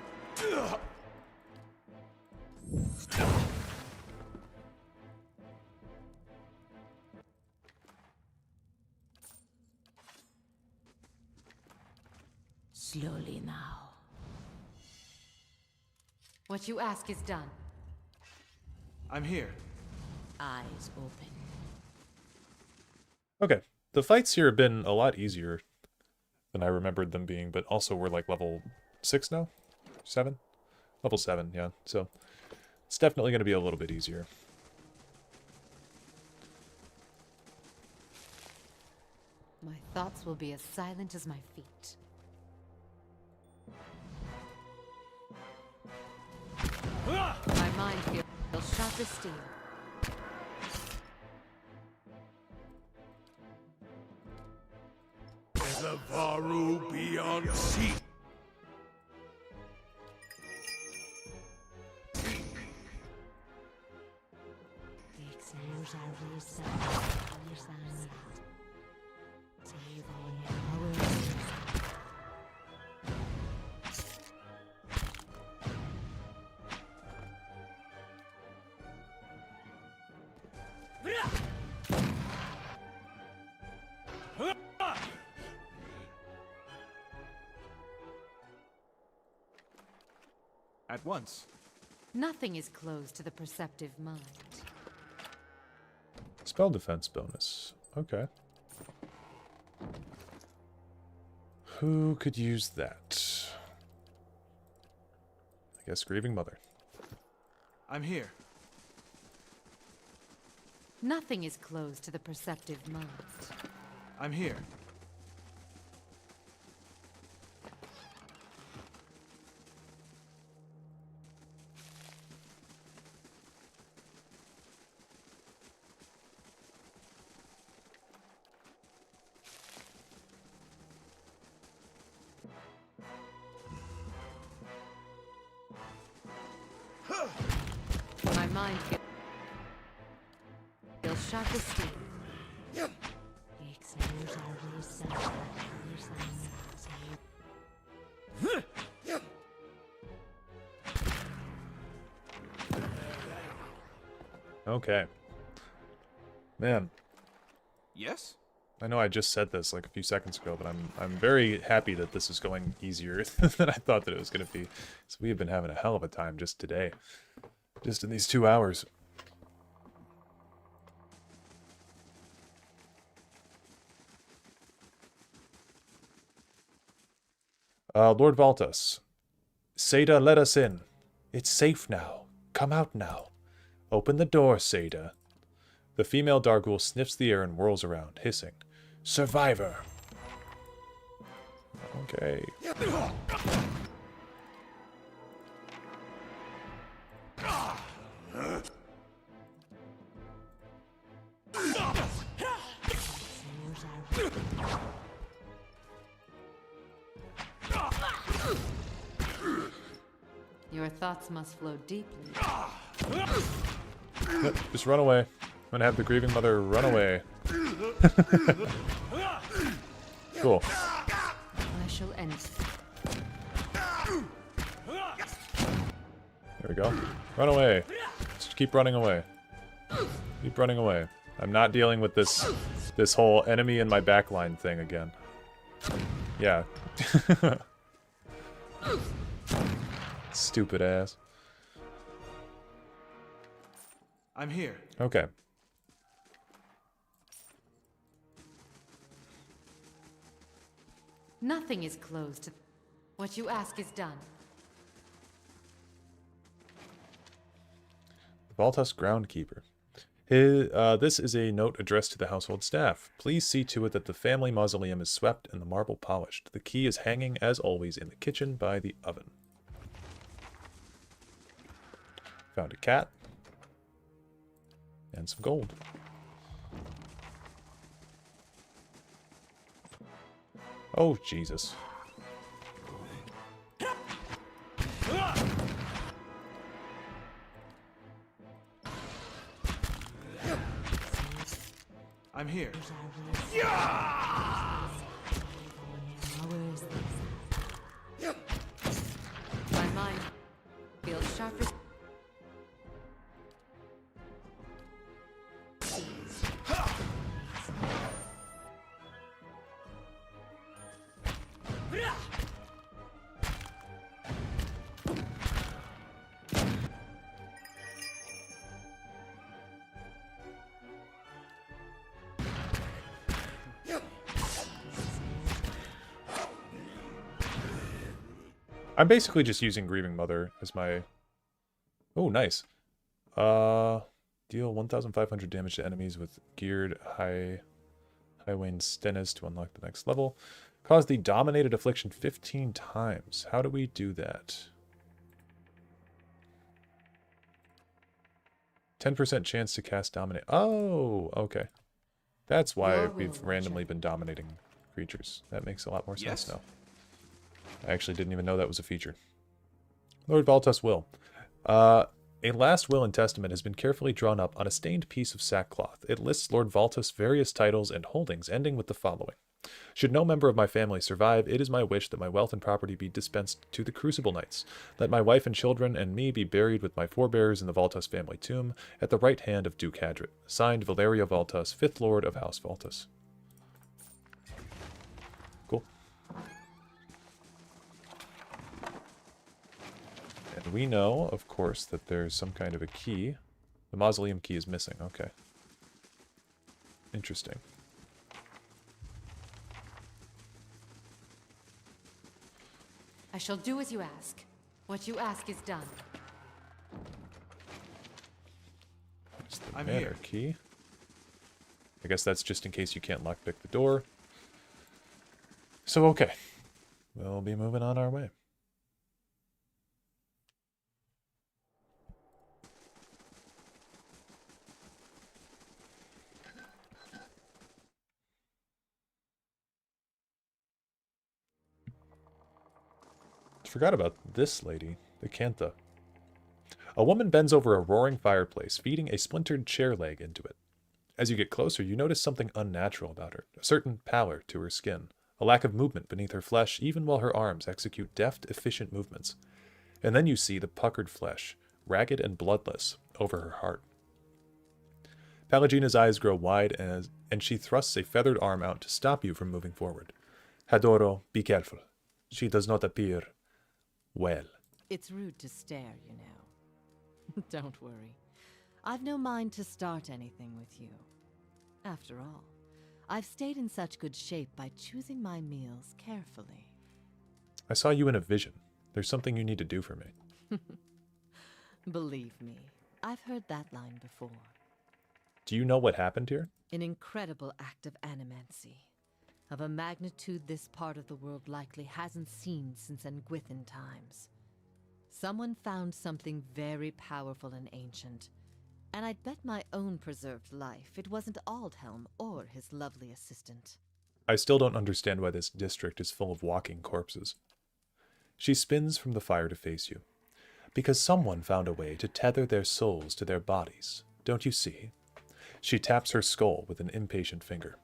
Slowly now. What you ask is done. I'm here. Eyes open. Okay. The fights here have been a lot easier than I remembered them being, but also we're like level 6 now? 7? Level 7, yeah. So it's definitely going to be a little bit easier. My thoughts will be as silent as my feet. My mind feels sharp as steel. The Varu beyond sea. At once. Nothing is closed to the perceptive mind. Spell defense bonus. Okay. Who could use that? I guess Grieving Mother. I'm here. Nothing is closed to the perceptive mind. I'm here. My mind feels sharp as steel. Okay. Man, Yes? I know I just said this like a few seconds ago, but I'm very happy that this is going easier than I thought that it was going to be. So we have been having a hell of a time just today. Just in these 2 hours. Lord Valtus. Seda, let us in. It's safe now. Come out now. Open the door, Seda. The female Dargul sniffs the air and whirls around, hissing. Survivor! Okay. Your thoughts must flow deeply. Yep, just run away. I'm gonna have the Grieving Mother run away. Cool. I shall end. There we go. Run away. Just keep running away. Keep running away. I'm not dealing with this whole enemy in my backline thing again. Yeah. Stupid ass. I'm here. Okay. Nothing is closed. What you ask is done. The Valtus Groundkeeper. This is a note addressed to the household staff. Please see to it that the family mausoleum is swept and the marble polished. The key is hanging, as always, in the kitchen by the oven. Found a cat. And some gold. Oh, Jesus. I'm here. My mind feels sharper. I'm basically just using Grieving Mother as my... Oh, nice. Deal 1,500 damage to enemies with geared Highwayne Stennis to unlock the next level. Cause the Dominated Affliction 15 times. How do we do that? 10% chance to cast Dominate. Oh, okay. That's why we've randomly been dominating creatures. That makes a lot more sense now. I actually didn't even know that was a feature. Lord Valtus' will. A last will and testament has been carefully drawn up on a stained piece of sackcloth. It lists Lord Valtus' various titles and holdings, ending with the following. Should no member of my family survive, it is my wish that my wealth and property be dispensed to the Crucible Knights. Let my wife and children and me be buried with my forebears in the Valtus family tomb at the right hand of Duke Hadrit. Signed, Valeria Valtus, 5th Lord of House Valtus. Cool. And we know, of course, that there's some kind of a key. The mausoleum key is missing. Okay. Interesting. I shall do as you ask. What you ask is done. It's the manor key. I guess that's just in case you can't lockpick the door. So, okay. We'll be moving on our way. Forgot about this lady, the Cantha. A woman bends over a roaring fireplace, feeding a splintered chair leg into it. As you get closer, you notice something unnatural about her, a certain pallor to her skin, a lack of movement beneath her flesh, even while her arms execute deft, efficient movements. And then you see the puckered flesh, ragged and bloodless, over her heart. Palagina's eyes grow wide, and she thrusts a feathered arm out to stop you from moving forward. Hadoro, be careful. She does not appear well. It's rude to stare, you know. Don't worry. I've no mind to start anything with you. After all, I've stayed in such good shape by choosing my meals carefully. I saw you in a vision. There's something you need to do for me. Believe me, I've heard that line before. Do you know what happened here? An incredible act of animancy. Of a magnitude this part of the world likely hasn't seen since Engwithan times. Someone found something very powerful and ancient, and I'd bet my own preserved life it wasn't Aldhelm or his lovely assistant. I still don't understand why this district is full of walking corpses. She spins from the fire to face you. Because someone found a way to tether their souls to their bodies, don't you see? She taps her skull with an impatient finger.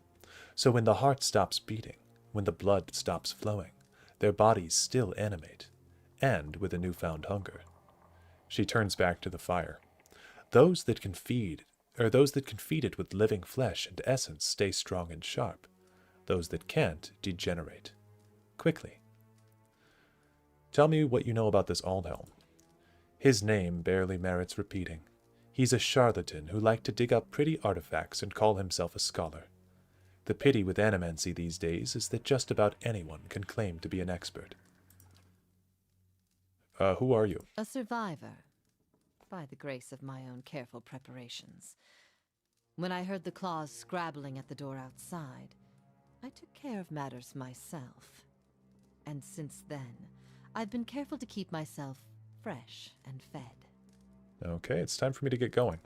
So when the heart stops beating, when the blood stops flowing, their bodies still animate, and with a newfound hunger. She turns back to the fire. Those that can feed it with living flesh and essence stay strong and sharp. Those that can't degenerate. Quickly. Tell me what you know about this Aldhelm. His name barely merits repeating. He's a charlatan who liked to dig up pretty artifacts and call himself a scholar. The pity with animancy these days is that just about anyone can claim to be an expert. Who are you? A survivor, by the grace of my own careful preparations. When I heard the claws scrabbling at the door outside, I took care of matters myself. And since then, I've been careful to keep myself fresh and fed. Okay, it's time for me to get going.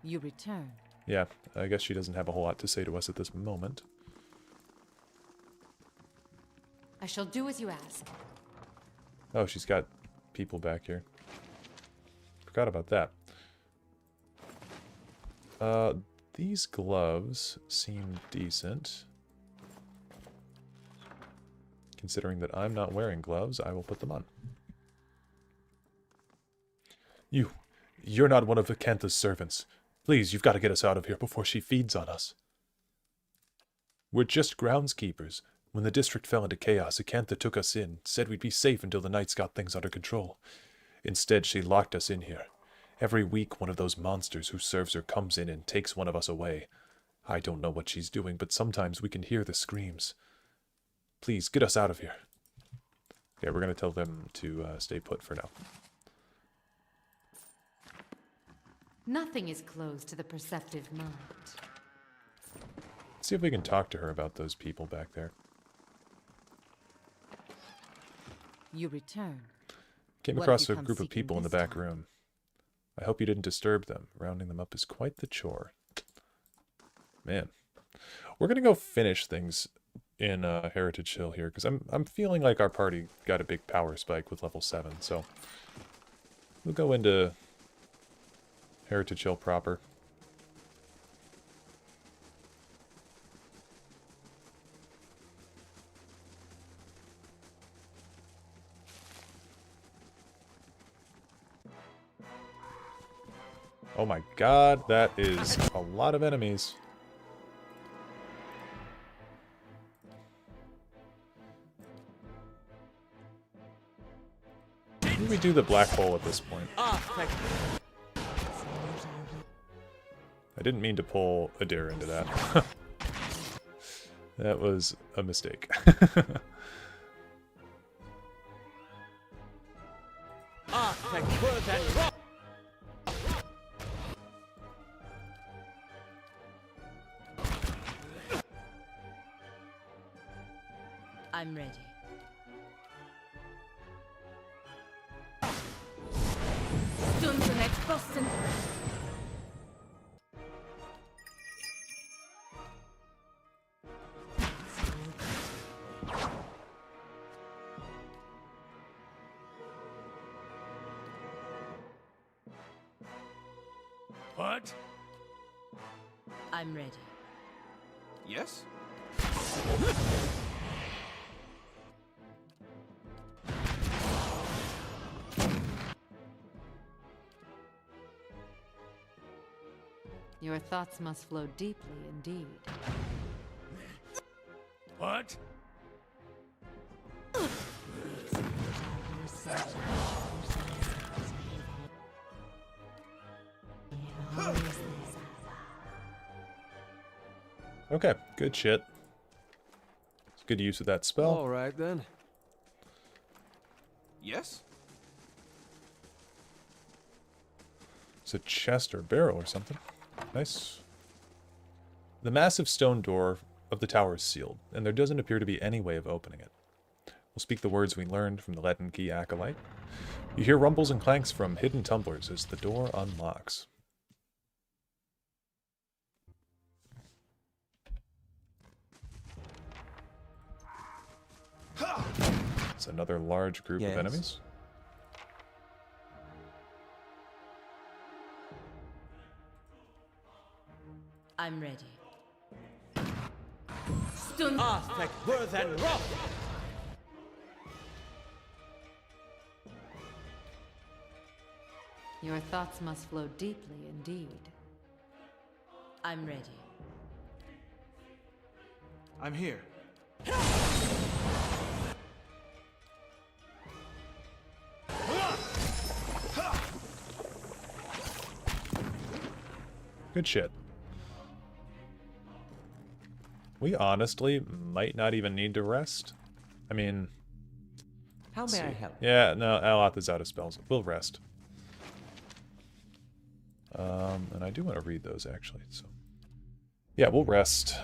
You return. Yeah, I guess she doesn't have a whole lot to say to us at this moment. I shall do as you ask. Oh, she's got people back here. Forgot about that. These gloves seem decent. Considering that I'm not wearing gloves, I will put them on. You're not one of Acantha's servants. Please, you've got to get us out of here before she feeds on us. We're just groundskeepers. When the district fell into chaos, Acantha took us in, said we'd be safe until the Knights got things under control. Instead, she locked us in here. Every week, one of those monsters who serves her comes in and takes one of us away. I don't know what she's doing, but sometimes we can hear the screams. Please, get us out of here. Okay, we're going to tell them to stay put for now. Nothing is closed to the perceptive mind. Let's see if we can talk to her about those people back there. You return. Came across a group of people in the back room. I hope you didn't disturb them. Rounding them up is quite the chore. Man. We're going to go finish things in Heritage Hill here, because I'm feeling like our party got a big power spike with level 7, so we'll go into Heritage Hill proper. Oh my god, that is a lot of enemies. Maybe we do the black hole at this point. I didn't mean to pull Adair into that. That was a mistake. I'm ready. Stundenhead Boston. What? I'm ready. Yes? Your thoughts must flow deeply indeed. What? Okay, good shit. It's good use of that spell. All right, then. Yes? It's a chest or barrel or something. Nice. The massive stone door of the tower is sealed, and there doesn't appear to be any way of opening it. We'll speak the words we learned from the Leaden Key Acolyte. You hear rumbles and clanks from hidden tumblers as the door unlocks. It's another large group of enemies. I'm ready. Your thoughts must flow deeply indeed. I'm ready. I'm here. Good shit. We honestly might not even need to rest. I mean... How may I help? Yeah, no, Dareloth is out of spells. We'll rest. And I do want to read those, actually, so... Yeah, we'll rest.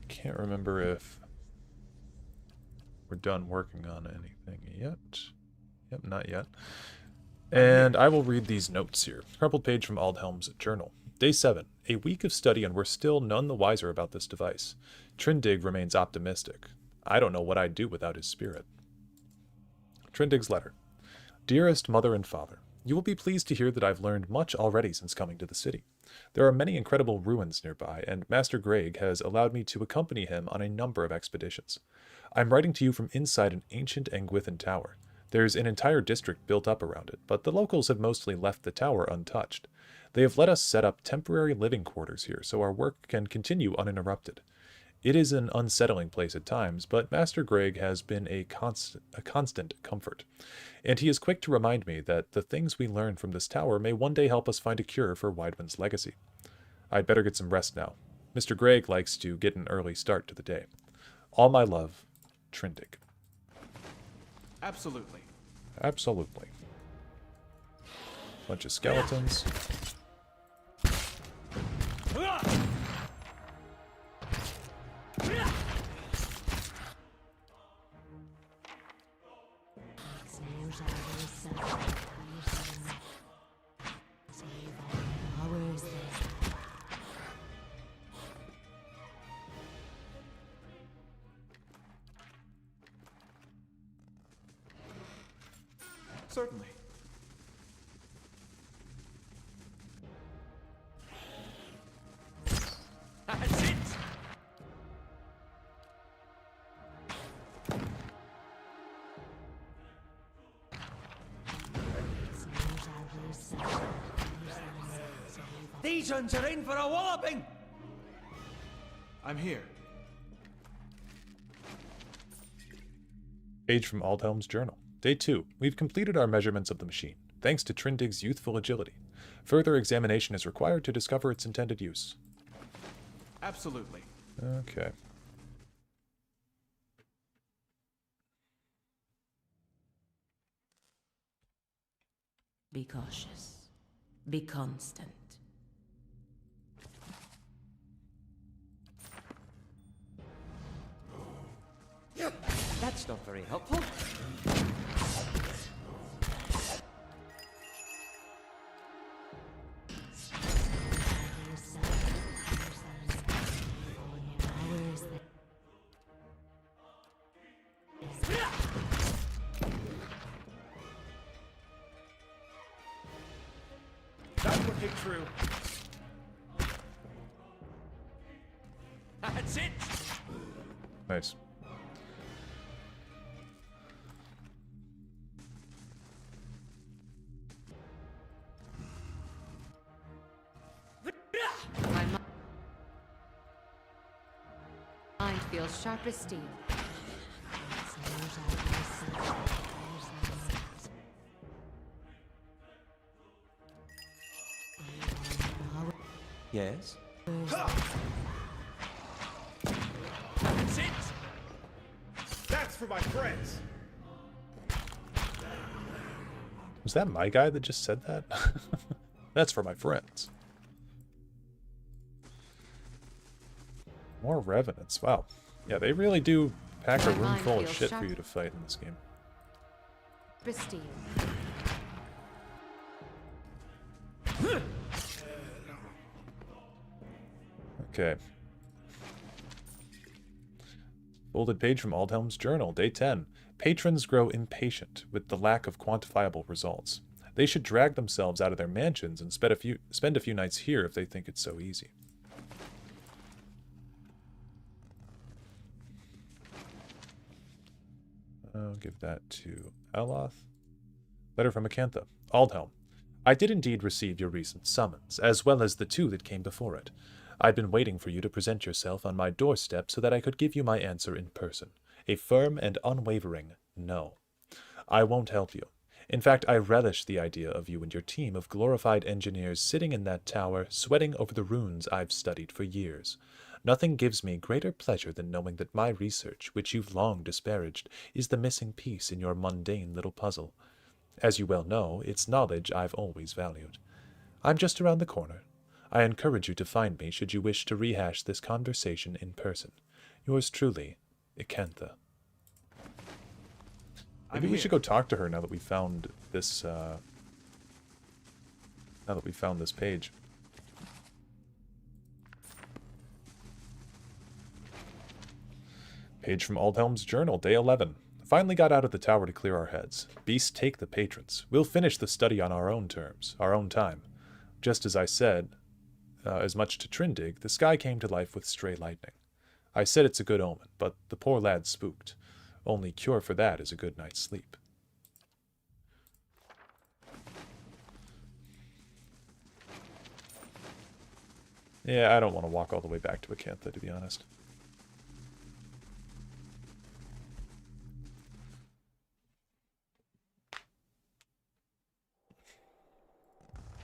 Can't remember if we're done working on anything yet. Yep, not yet. And I will read these notes here. Crumpled page from Aldhelm's journal. Day 7. A week of study and we're still none the wiser about this device. Trindig remains optimistic. I don't know what I'd do without his spirit. Trindig's letter. Dearest Mother and Father, you will be pleased to hear that I've learned much already since coming to the city. There are many incredible ruins nearby, and Master Greg has allowed me to accompany him on a number of expeditions. I'm writing to you from inside an ancient Anguithan tower. There's an entire district built up around it, but the locals have mostly left the tower untouched. They have let us set up temporary living quarters here, so our work can continue uninterrupted. It is an unsettling place at times, but Master Greg has been a constant comfort, and he is quick to remind me that the things we learn from this tower may one day help us find a cure for Widewind's legacy. I'd better get some rest now. Mr. Greg likes to get an early start to the day. All my love, Trindig. Absolutely. Absolutely. Bunch of skeletons. Certainly. That's it! These ones are in for a walloping! I'm here. Page from Aldhelm's journal. Day 2. We've completed our measurements of the machine, thanks to Trindig's youthful agility. Further examination is required to discover its intended use. Absolutely. Okay. Be cautious. Be constant. That's not very helpful. That would hit true. That's it! Nice. My mind feels sharp as steel. Yes? That's it! That's for my friends! Was that my guy that just said that? That's for my friends. More revenants. Wow. Yeah, they really do pack a room full of shit for you to fight in this game. Steel. Okay. Folded page from Aldhelm's journal, day 10. Patrons grow impatient with the lack of quantifiable results. They should drag themselves out of their mansions and spend a few nights here if they think it's so easy. I'll give that to Dareloth. Letter from Acantha. Aldhelm. I did indeed receive your recent summons, as well as the 2 that came before it. I'd been waiting for you to present yourself on my doorstep so that I could give you my answer in person. A firm and unwavering no. I won't help you. In fact, I relish the idea of you and your team of glorified engineers sitting in that tower, sweating over the runes I've studied for years. Nothing gives me greater pleasure than knowing that my research, which you've long disparaged, is the missing piece in your mundane little puzzle. As you well know, it's knowledge I've always valued. I'm just around the corner. I encourage you to find me should you wish to rehash this conversation in person. Yours truly, Ikantha. Maybe we should go talk to her now that we found this, page. Page from Aldhelm's journal, day 11. Finally got out of the tower to clear our heads. Beasts take the patrons. We'll finish the study on our own terms, our own time. Just as I said, as much to Trindig, the sky came to life with stray lightning. I said it's a good omen, but the poor lad's spooked. Only cure for that is a good night's sleep. Yeah, I don't want to walk all the way back to Ikantha, to be honest.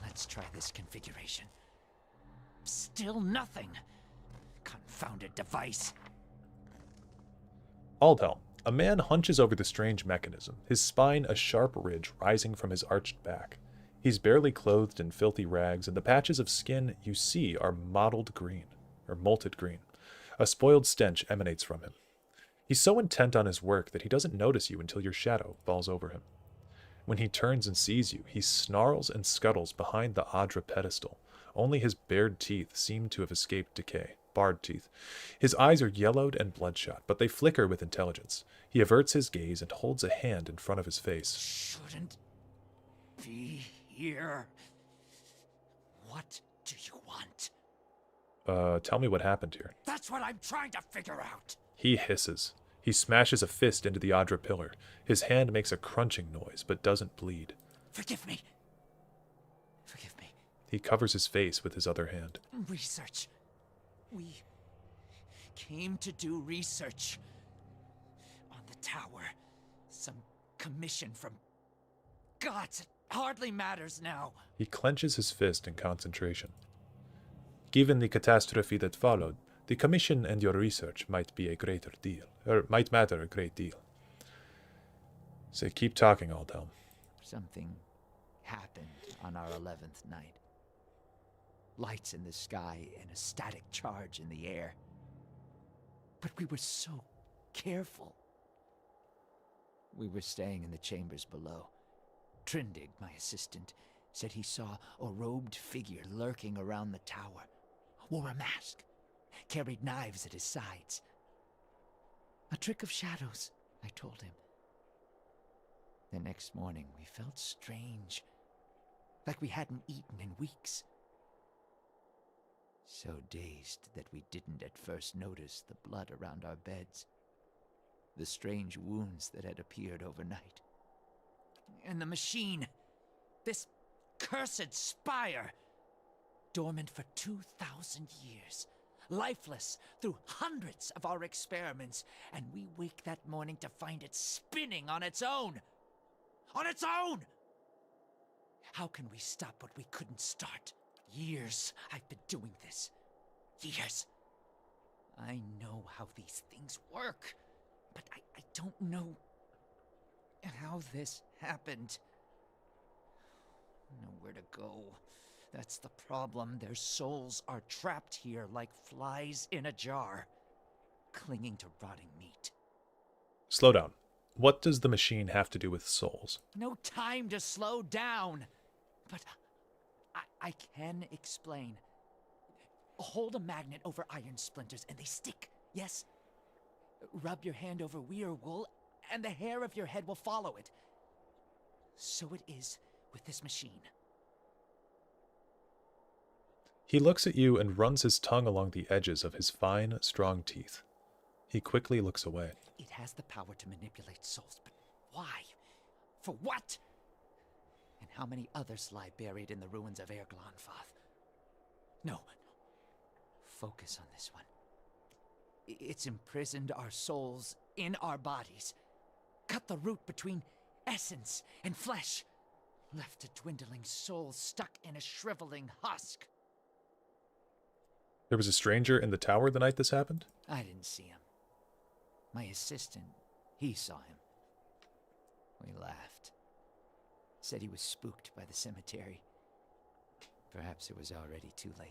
Let's try this configuration. Still nothing. Confounded device. Aldhelm. A man hunches over the strange mechanism, his spine a sharp ridge rising from his arched back. He's barely clothed in filthy rags, and the patches of skin you see are molted green. A spoiled stench emanates from him. He's so intent on his work that he doesn't notice you until your shadow falls over him. When he turns and sees you, he snarls and scuttles behind the Adra pedestal. Only his bared teeth seem to have escaped decay. Barred teeth. His eyes are yellowed and bloodshot, but they flicker with intelligence. He averts his gaze and holds a hand in front of his face. Shouldn't be here. What do you want? Tell me what happened here. That's what I'm trying to figure out. He hisses. He smashes a fist into the Adra pillar. His hand makes a crunching noise, but doesn't bleed. Forgive me. Forgive me. He covers his face with his other hand. Research. We came to do research on the tower. Some commission from gods. It hardly matters now. He clenches his fist in concentration. Given the catastrophe that followed, the commission and your research might be a greater deal, or might matter a great deal. Say, keep talking, Aldhelm. Something happened on our 11th night. Lights in the sky and a static charge in the air. But we were so careful. We were staying in the chambers below. Trindig, my assistant, said he saw a robed figure lurking around the tower. Wore a mask. Carried knives at his sides. A trick of shadows, I told him. The next morning we felt strange. Like we hadn't eaten in weeks. So dazed that we didn't at first notice the blood around our beds. The strange wounds that had appeared overnight. And the machine. This cursed spire. Dormant for 2,000 years. Lifeless through hundreds of our experiments. And we wake that morning to find it spinning on its own. On its own! How can we stop what we couldn't start? Years I've been doing this. Years. I know how these things work, but I don't know how this happened. Nowhere to go. That's the problem. Their souls are trapped here like flies in a jar, clinging to rotting meat. Slow down. What does the machine have to do with souls? No time to slow down. But I can explain. Hold a magnet over iron splinters and they stick, yes? Rub your hand over weir wool and the hair of your head will follow it. So it is with this machine. He looks at you and runs his tongue along the edges of his fine, strong teeth. He quickly looks away. It has the power to manipulate souls, but why? For what? And how many others lie buried in the ruins of Erglonfath? No. Focus on this one. It's imprisoned our souls in our bodies. Cut the route between essence and flesh, left a dwindling soul stuck in a shriveling husk. There was a stranger in the tower the night this happened? I didn't see him. My assistant, he saw him. We laughed. Said he was spooked by the cemetery. Perhaps it was already too late.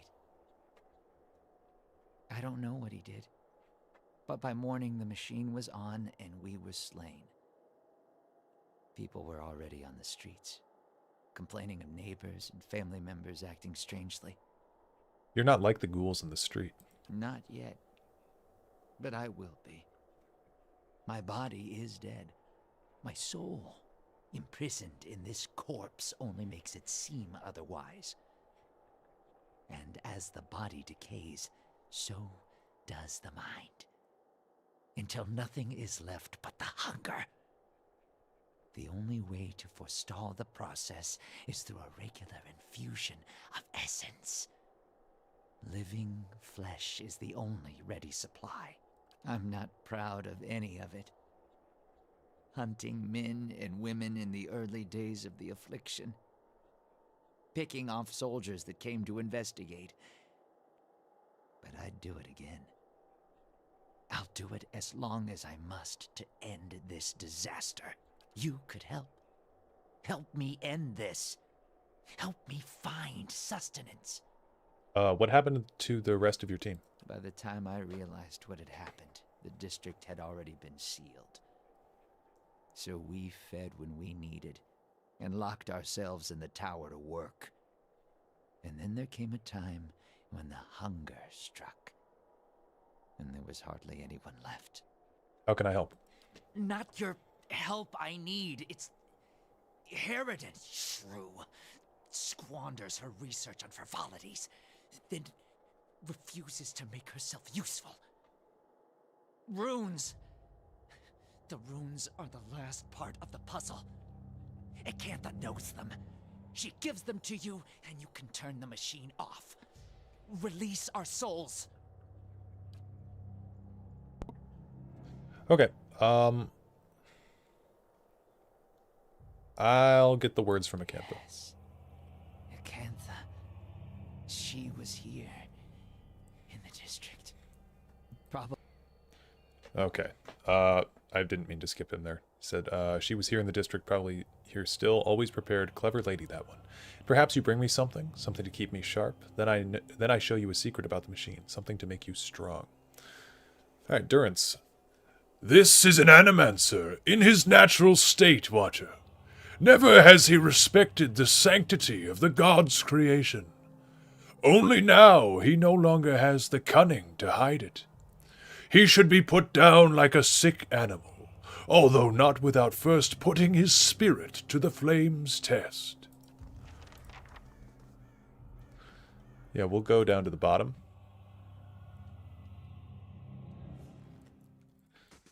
I don't know what he did, but by morning the machine was on and we were slain. People were already on the streets, complaining of neighbors and family members acting strangely. You're not like the ghouls in the street. Not yet, but I will be. My body is dead. My soul, imprisoned in this corpse, only makes it seem otherwise. And as the body decays, so does the mind. Until nothing is left but the hunger. The only way to forestall the process is through a regular infusion of essence. Living flesh is the only ready supply. I'm not proud of any of it. Hunting men and women in the early days of the affliction. Picking off soldiers that came to investigate. But I'd do it again. I'll do it as long as I must to end this disaster. You could help. Help me end this. Help me find sustenance. What happened to the rest of your team? By the time I realized what had happened, the district had already been sealed. So we fed when we needed, and locked ourselves in the tower to work. And then there came a time when the hunger struck, and there was hardly anyone left. How can I help? Not your help I need, it's Harridan, shrew. Squanders her research on frivolities, then refuses to make herself useful. Runes. The runes are the last part of the puzzle. Acantha knows them. She gives them to you, and you can turn the machine off. Release our souls. Okay. I'll get the words from Acantha. Yes. Acantha. She was here. In the district. Probably. Okay. I didn't mean to skip him there. Said, she was here in the district, probably here still, always prepared, clever lady, that one. Perhaps you bring me something to keep me sharp. Then I show you a secret about the machine, something to make you strong. All right, Durance. This is an animancer in his natural state, Watcher. Never has he respected the sanctity of the god's creation. Only now he no longer has the cunning to hide it. He should be put down like a sick animal, although not without first putting his spirit to the flames' test. Yeah, we'll go down to the bottom.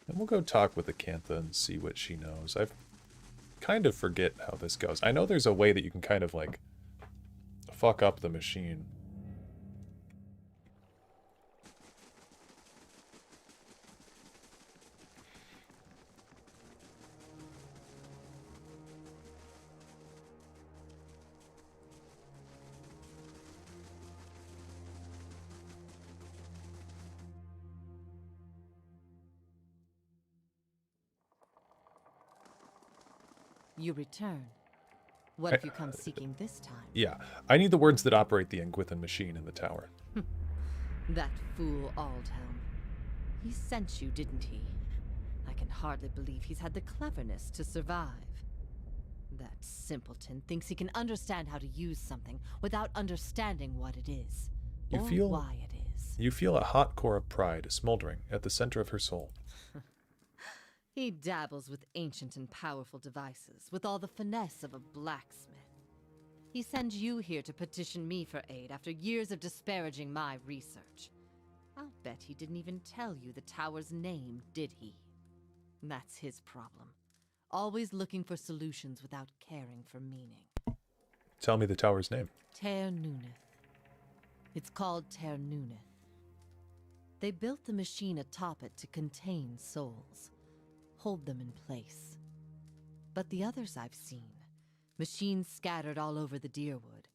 And we'll go talk with Acantha and see what she knows. I kind of forget how this goes. I know there's a way that you can kind of, like, fuck up the machine. You return. What if you come seeking this time? Yeah, I need the words that operate the Engwithan machine in the tower. That fool Aldhelm. He sent you, didn't he? I can hardly believe he's had the cleverness to survive. That simpleton thinks he can understand how to use something without understanding what it is. Or why it is. You feel a hot core of pride smoldering at the center of her soul. He dabbles with ancient and powerful devices, with all the finesse of a blacksmith. He sends you here to petition me for aid after years of disparaging my research. I'll bet he didn't even tell you the tower's name, did he? That's his problem. Always looking for solutions without caring for meaning. Tell me the tower's name. Ter Nuneth. It's called Ter Nuneth. They built the machine atop it to contain souls. Hold them in place. But the others I've seen, machines scattered all over the Deerwood,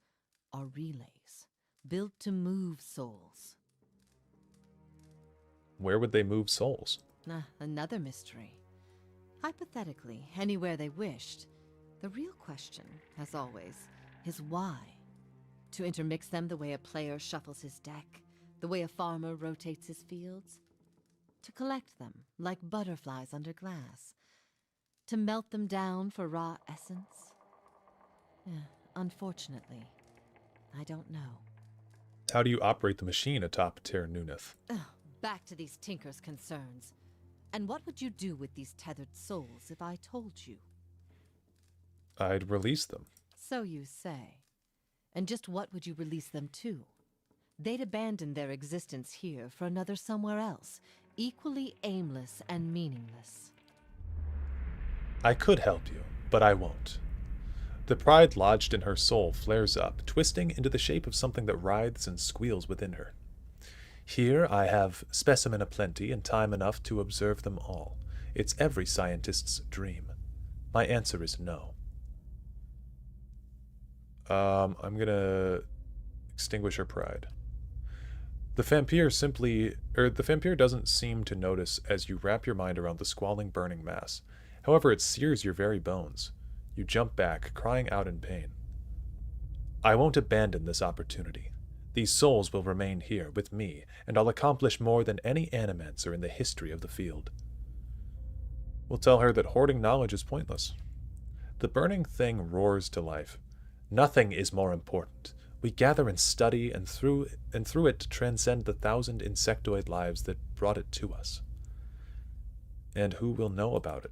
are relays, built to move souls. Where would they move souls? Another mystery. Hypothetically, anywhere they wished. The real question, as always, is why? To intermix them the way a player shuffles his deck, the way a farmer rotates his fields? To collect them, like butterflies under glass? To melt them down for raw essence? Unfortunately, I don't know. How do you operate the machine atop Ter Nuneth? Back to these Tinker's concerns. And what would you do with these tethered souls if I told you? I'd release them. So you say. And just what would you release them to? They'd abandon their existence here for another somewhere else, equally aimless and meaningless. I could help you, but I won't. The pride lodged in her soul flares up, twisting into the shape of something that writhes and squeals within her. Here I have specimen aplenty and time enough to observe them all. It's every scientist's dream. My answer is no. I'm gonna extinguish her pride. The vampire doesn't seem to notice as you wrap your mind around the squalling, burning mass. However, it sears your very bones. You jump back, crying out in pain. I won't abandon this opportunity. These souls will remain here with me, and I'll accomplish more than any animancer in the history of the field. We'll tell her that hoarding knowledge is pointless. The burning thing roars to life. Nothing is more important. We gather and study, and through it transcend the 1,000 insectoid lives that brought it to us. And who will know about it?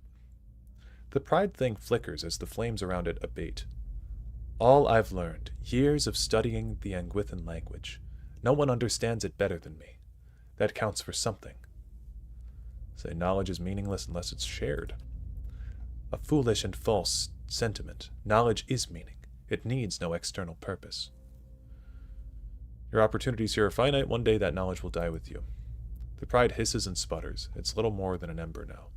The pride thing flickers as the flames around it abate. All I've learned, years of studying the Anguithan language. No one understands it better than me. That counts for something. Say knowledge is meaningless unless it's shared. A foolish and false sentiment. Knowledge is meaning. It needs no external purpose. Your opportunities here are finite. One day that knowledge will die with you. The pride hisses and sputters. It's little more than an ember now.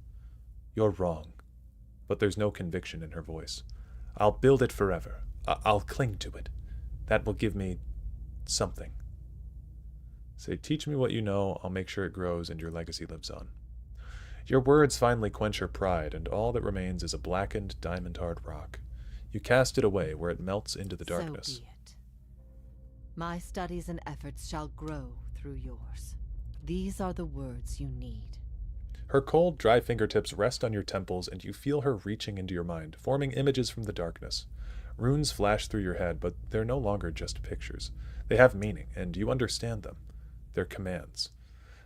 You're wrong. But there's no conviction in her voice. I'll build it forever. I'll cling to it. That will give me something. Say, teach me what you know, I'll make sure it grows and your legacy lives on. Your words finally quench her pride, and all that remains is a blackened, diamond-hard rock. You cast it away where it melts into the darkness. So be it. My studies and efforts shall grow through yours. These are the words you need. Her cold, dry fingertips rest on your temples, and you feel her reaching into your mind, forming images from the darkness. Runes flash through your head, but they're no longer just pictures. They have meaning, and you understand them. They're commands.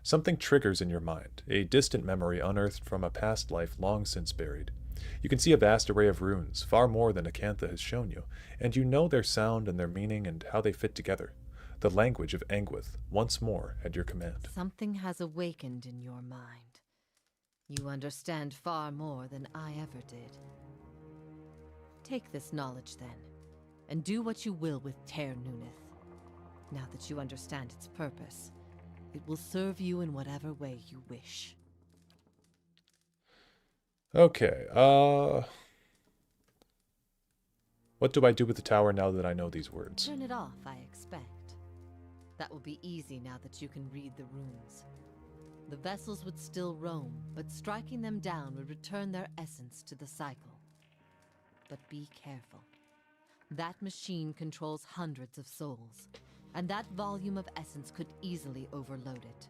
Something triggers in your mind, a distant memory unearthed from a past life long since buried. You can see a vast array of runes, far more than Acantha has shown you, and you know their sound and their meaning and how they fit together. The language of Anguith, once more at your command. Something has awakened in your mind. You understand far more than I ever did. Take this knowledge, then, and do what you will with Ter Nuneth. Now that you understand its purpose, it will serve you in whatever way you wish. Okay, what do I do with the tower now that I know these words? Turn it off, I expect. That will be easy now that you can read the runes. The vessels would still roam, but striking them down would return their essence to the cycle. But be careful. That machine controls hundreds of souls, and that volume of essence could easily overload it.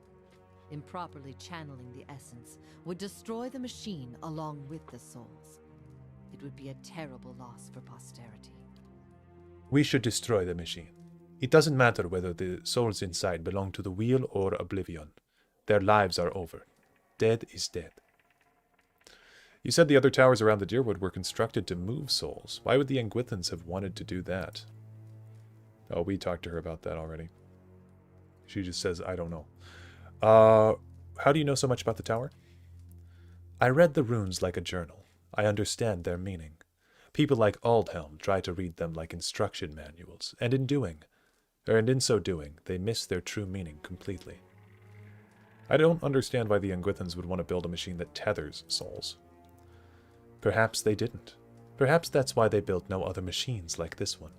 Improperly channeling the essence would destroy the machine along with the souls. It would be a terrible loss for posterity. We should destroy the machine. It doesn't matter whether the souls inside belong to the wheel or oblivion. Their lives are over. Dead is dead. You said the other towers around the Deerwood were constructed to move souls. Why would the Anguithans have wanted to do that? Oh, we talked to her about that already. She just says, I don't know. How do you know so much about the tower? I read the runes like a journal. I understand their meaning. People like Aldhelm try to read them like instruction manuals, and in so doing, they miss their true meaning completely. I don't understand why the Anguithans would want to build a machine that tethers souls. Perhaps they didn't. Perhaps that's why they built no other machines like this one.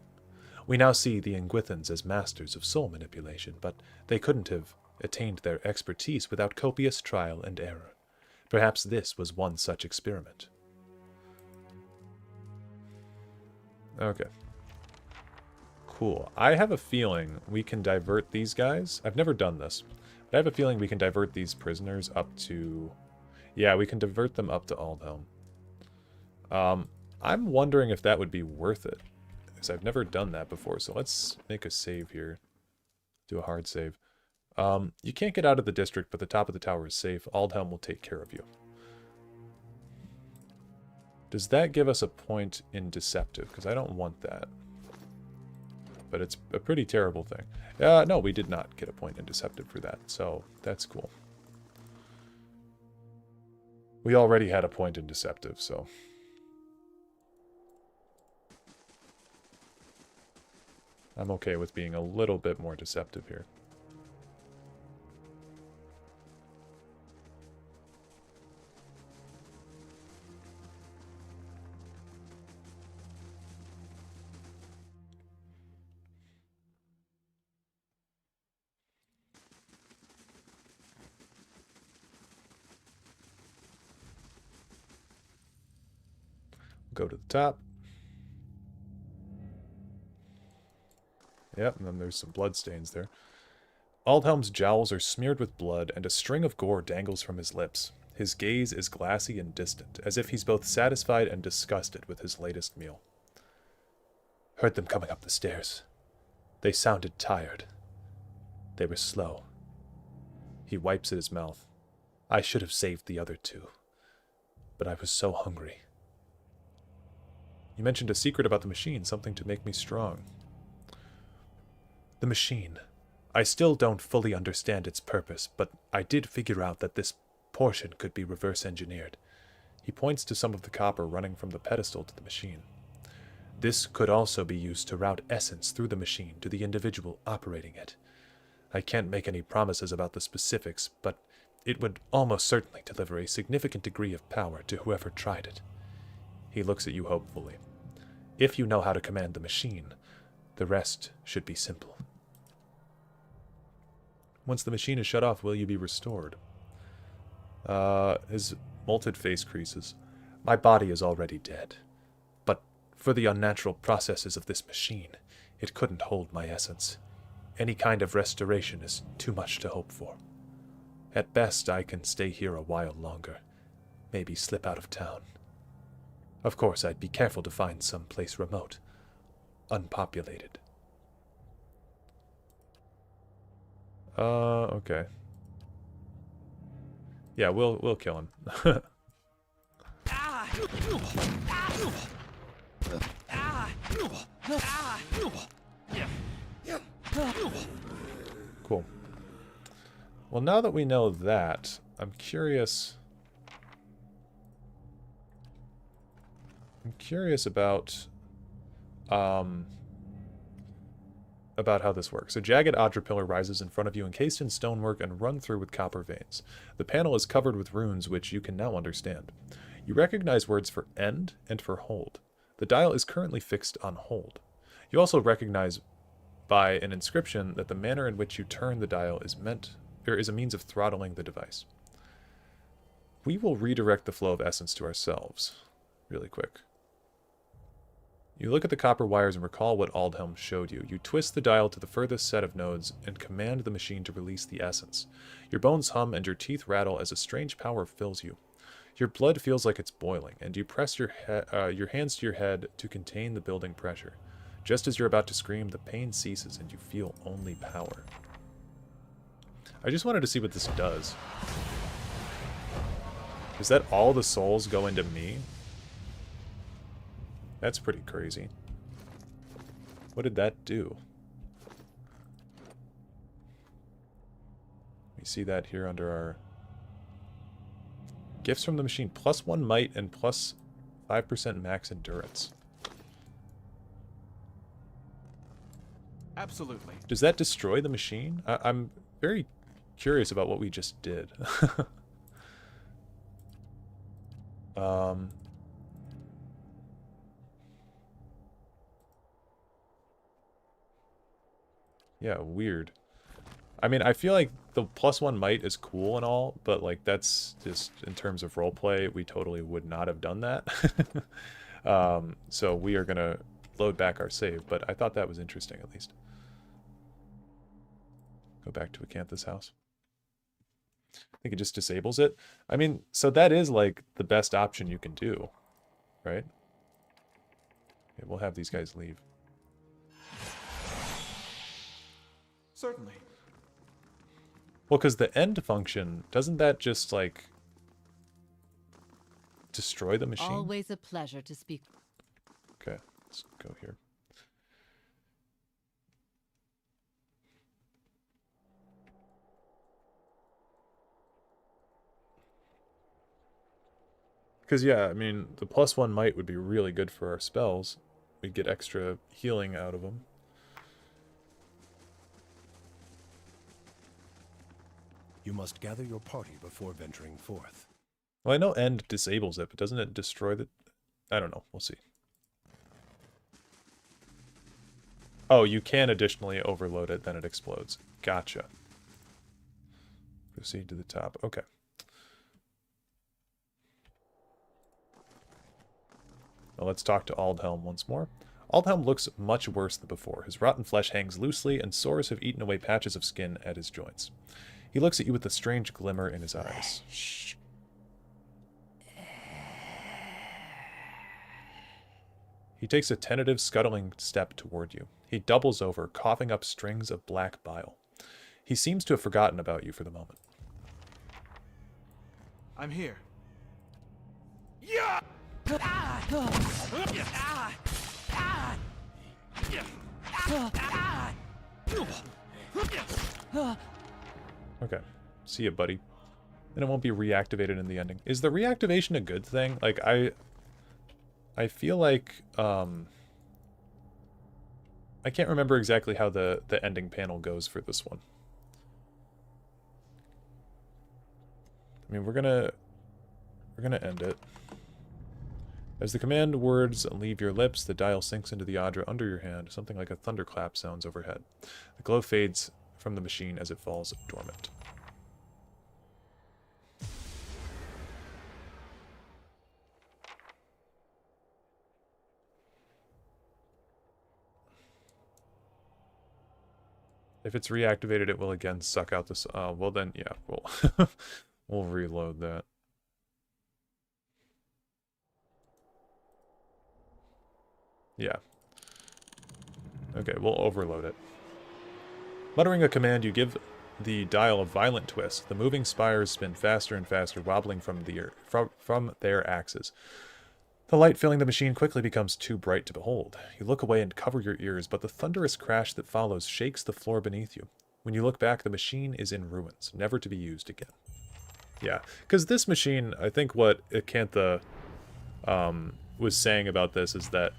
We now see the Ingwithans as masters of soul manipulation, but they couldn't have attained their expertise without copious trial and error. Perhaps this was one such experiment. Okay. Cool. I have a feeling we can divert these guys. I've never done this, but I have a feeling we can divert these prisoners up to... Yeah, we can divert them up to Aldhelm. I'm wondering if that would be worth it, because I've never done that before. So let's make a save here. Do a hard save. You can't get out of the district, but the top of the tower is safe. Aldhelm will take care of you. Does that give us a point in deceptive? Because I don't want that. But it's a pretty terrible thing. No, we did not get a point in deceptive for that, so that's cool. We already had a point in deceptive, so... I'm okay with being a little bit more deceptive here. Go to the top. Yep, and then there's some blood stains there. Aldhelm's jowls are smeared with blood, and a string of gore dangles from his lips. His gaze is glassy and distant, as if he's both satisfied and disgusted with his latest meal. Heard them coming up the stairs. They sounded tired. They were slow. He wipes at his mouth. I should have saved the other two, but I was so hungry. You mentioned a secret about the machine, something to make me strong. The machine. I still don't fully understand its purpose, but I did figure out that this portion could be reverse engineered. He points to some of the copper running from the pedestal to the machine. This could also be used to route essence through the machine to the individual operating it. I can't make any promises about the specifics, but it would almost certainly deliver a significant degree of power to whoever tried it. He looks at you hopefully. If you know how to command the machine, the rest should be simple. Once the machine is shut off, will you be restored? His molted face creases. My body is already dead. But for the unnatural processes of this machine, it couldn't hold my essence. Any kind of restoration is too much to hope for. At best, I can stay here a while longer. Maybe slip out of town. Of course, I'd be careful to find some place remote, unpopulated. Okay. Yeah, we'll kill him. Cool. Well, now that we know that, I'm curious about how this works. A jagged Adra pillar rises in front of you, encased in stonework and run through with copper veins. The panel is covered with runes which you can now understand. You recognize words for end and for hold. The dial is currently fixed on hold. You also recognize by an inscription that the manner in which you turn the dial is a means of throttling the device. We will redirect the flow of essence to ourselves really quick. You look at the copper wires and recall what Aldhelm showed you. You twist the dial to the furthest set of nodes and command the machine to release the essence. Your bones hum and your teeth rattle as a strange power fills you. Your blood feels like it's boiling, and you press your hands to your head to contain the building pressure. Just as you're about to scream, the pain ceases and you feel only power. I just wanted to see what this does. Is that all the souls go into me? That's pretty crazy. What did that do? We see that here under our gifts from the machine. +1 might and +5% max endurance. Absolutely. Does that destroy the machine? I'm very curious about what we just did. Yeah, weird. I mean, I feel like the +1 might is cool and all, but like that's just in terms of roleplay, we totally would not have done that. So we are gonna load back our save, but I thought that was interesting at least. Go back to Acantha's house. I think it just disables it. I mean, so that is like the best option you can do, right? Okay, we'll have these guys leave. Certainly. Well, because the end function, doesn't that just like destroy the machine? Always a pleasure to speak. Okay, let's go here. Because, yeah, I mean, the +1 might would be really good for our spells. We'd get extra healing out of them. You must gather your party before venturing forth. Well, I know end disables it, but doesn't it destroy the... I don't know. We'll see. Oh, you can additionally overload it, then it explodes. Gotcha. Proceed to the top. Okay. Well, let's talk to Aldhelm once more. Aldhelm looks much worse than before. His rotten flesh hangs loosely, and sores have eaten away patches of skin at his joints. He looks at you with a strange glimmer in his eyes. Shh. He takes a tentative, scuttling step toward you. He doubles over, coughing up strings of black bile. He seems to have forgotten about you for the moment. I'm here. Okay. See ya, buddy. And it won't be reactivated in the ending. Is the reactivation a good thing? Like, I feel like, I can't remember exactly how the ending panel goes for this one. I mean, we're gonna end it. As the command words leave your lips, the dial sinks into the Adra under your hand. Something like a thunderclap sounds overhead. The glow fades from the machine as it falls dormant. If it's reactivated, it will again suck out this. Well then, yeah, we'll we'll reload that. Yeah. Okay, we'll overload it. Muttering a command, you give the dial a violent twist. The moving spires spin faster and faster, wobbling from their axes. The light filling the machine quickly becomes too bright to behold. You look away and cover your ears, but the thunderous crash that follows shakes the floor beneath you. When you look back, the machine is in ruins, never to be used again. Yeah, because this machine, I think what Acantha was saying about this is that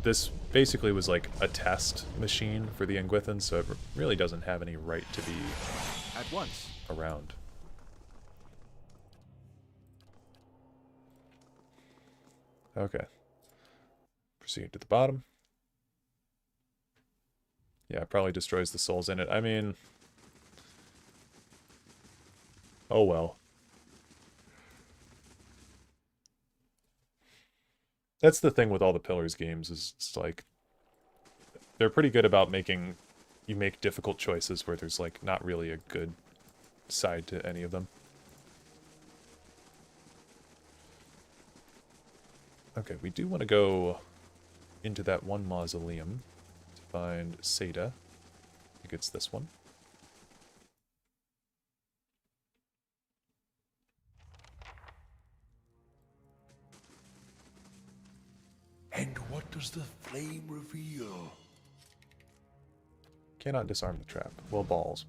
this basically was like a test machine for the Engwithans, so it really doesn't have any right to be At once. around. Okay. Proceed to the bottom. Yeah, it probably destroys the souls in it. I mean... oh well. That's the thing with all the Pillars games, is it's like... they're pretty good about making you make difficult choices where there's like not really a good side to any of them. Okay, we do want to go into that one mausoleum to find Seda. I think it's this one. And what does the flame reveal? Cannot disarm the trap. Well, balls.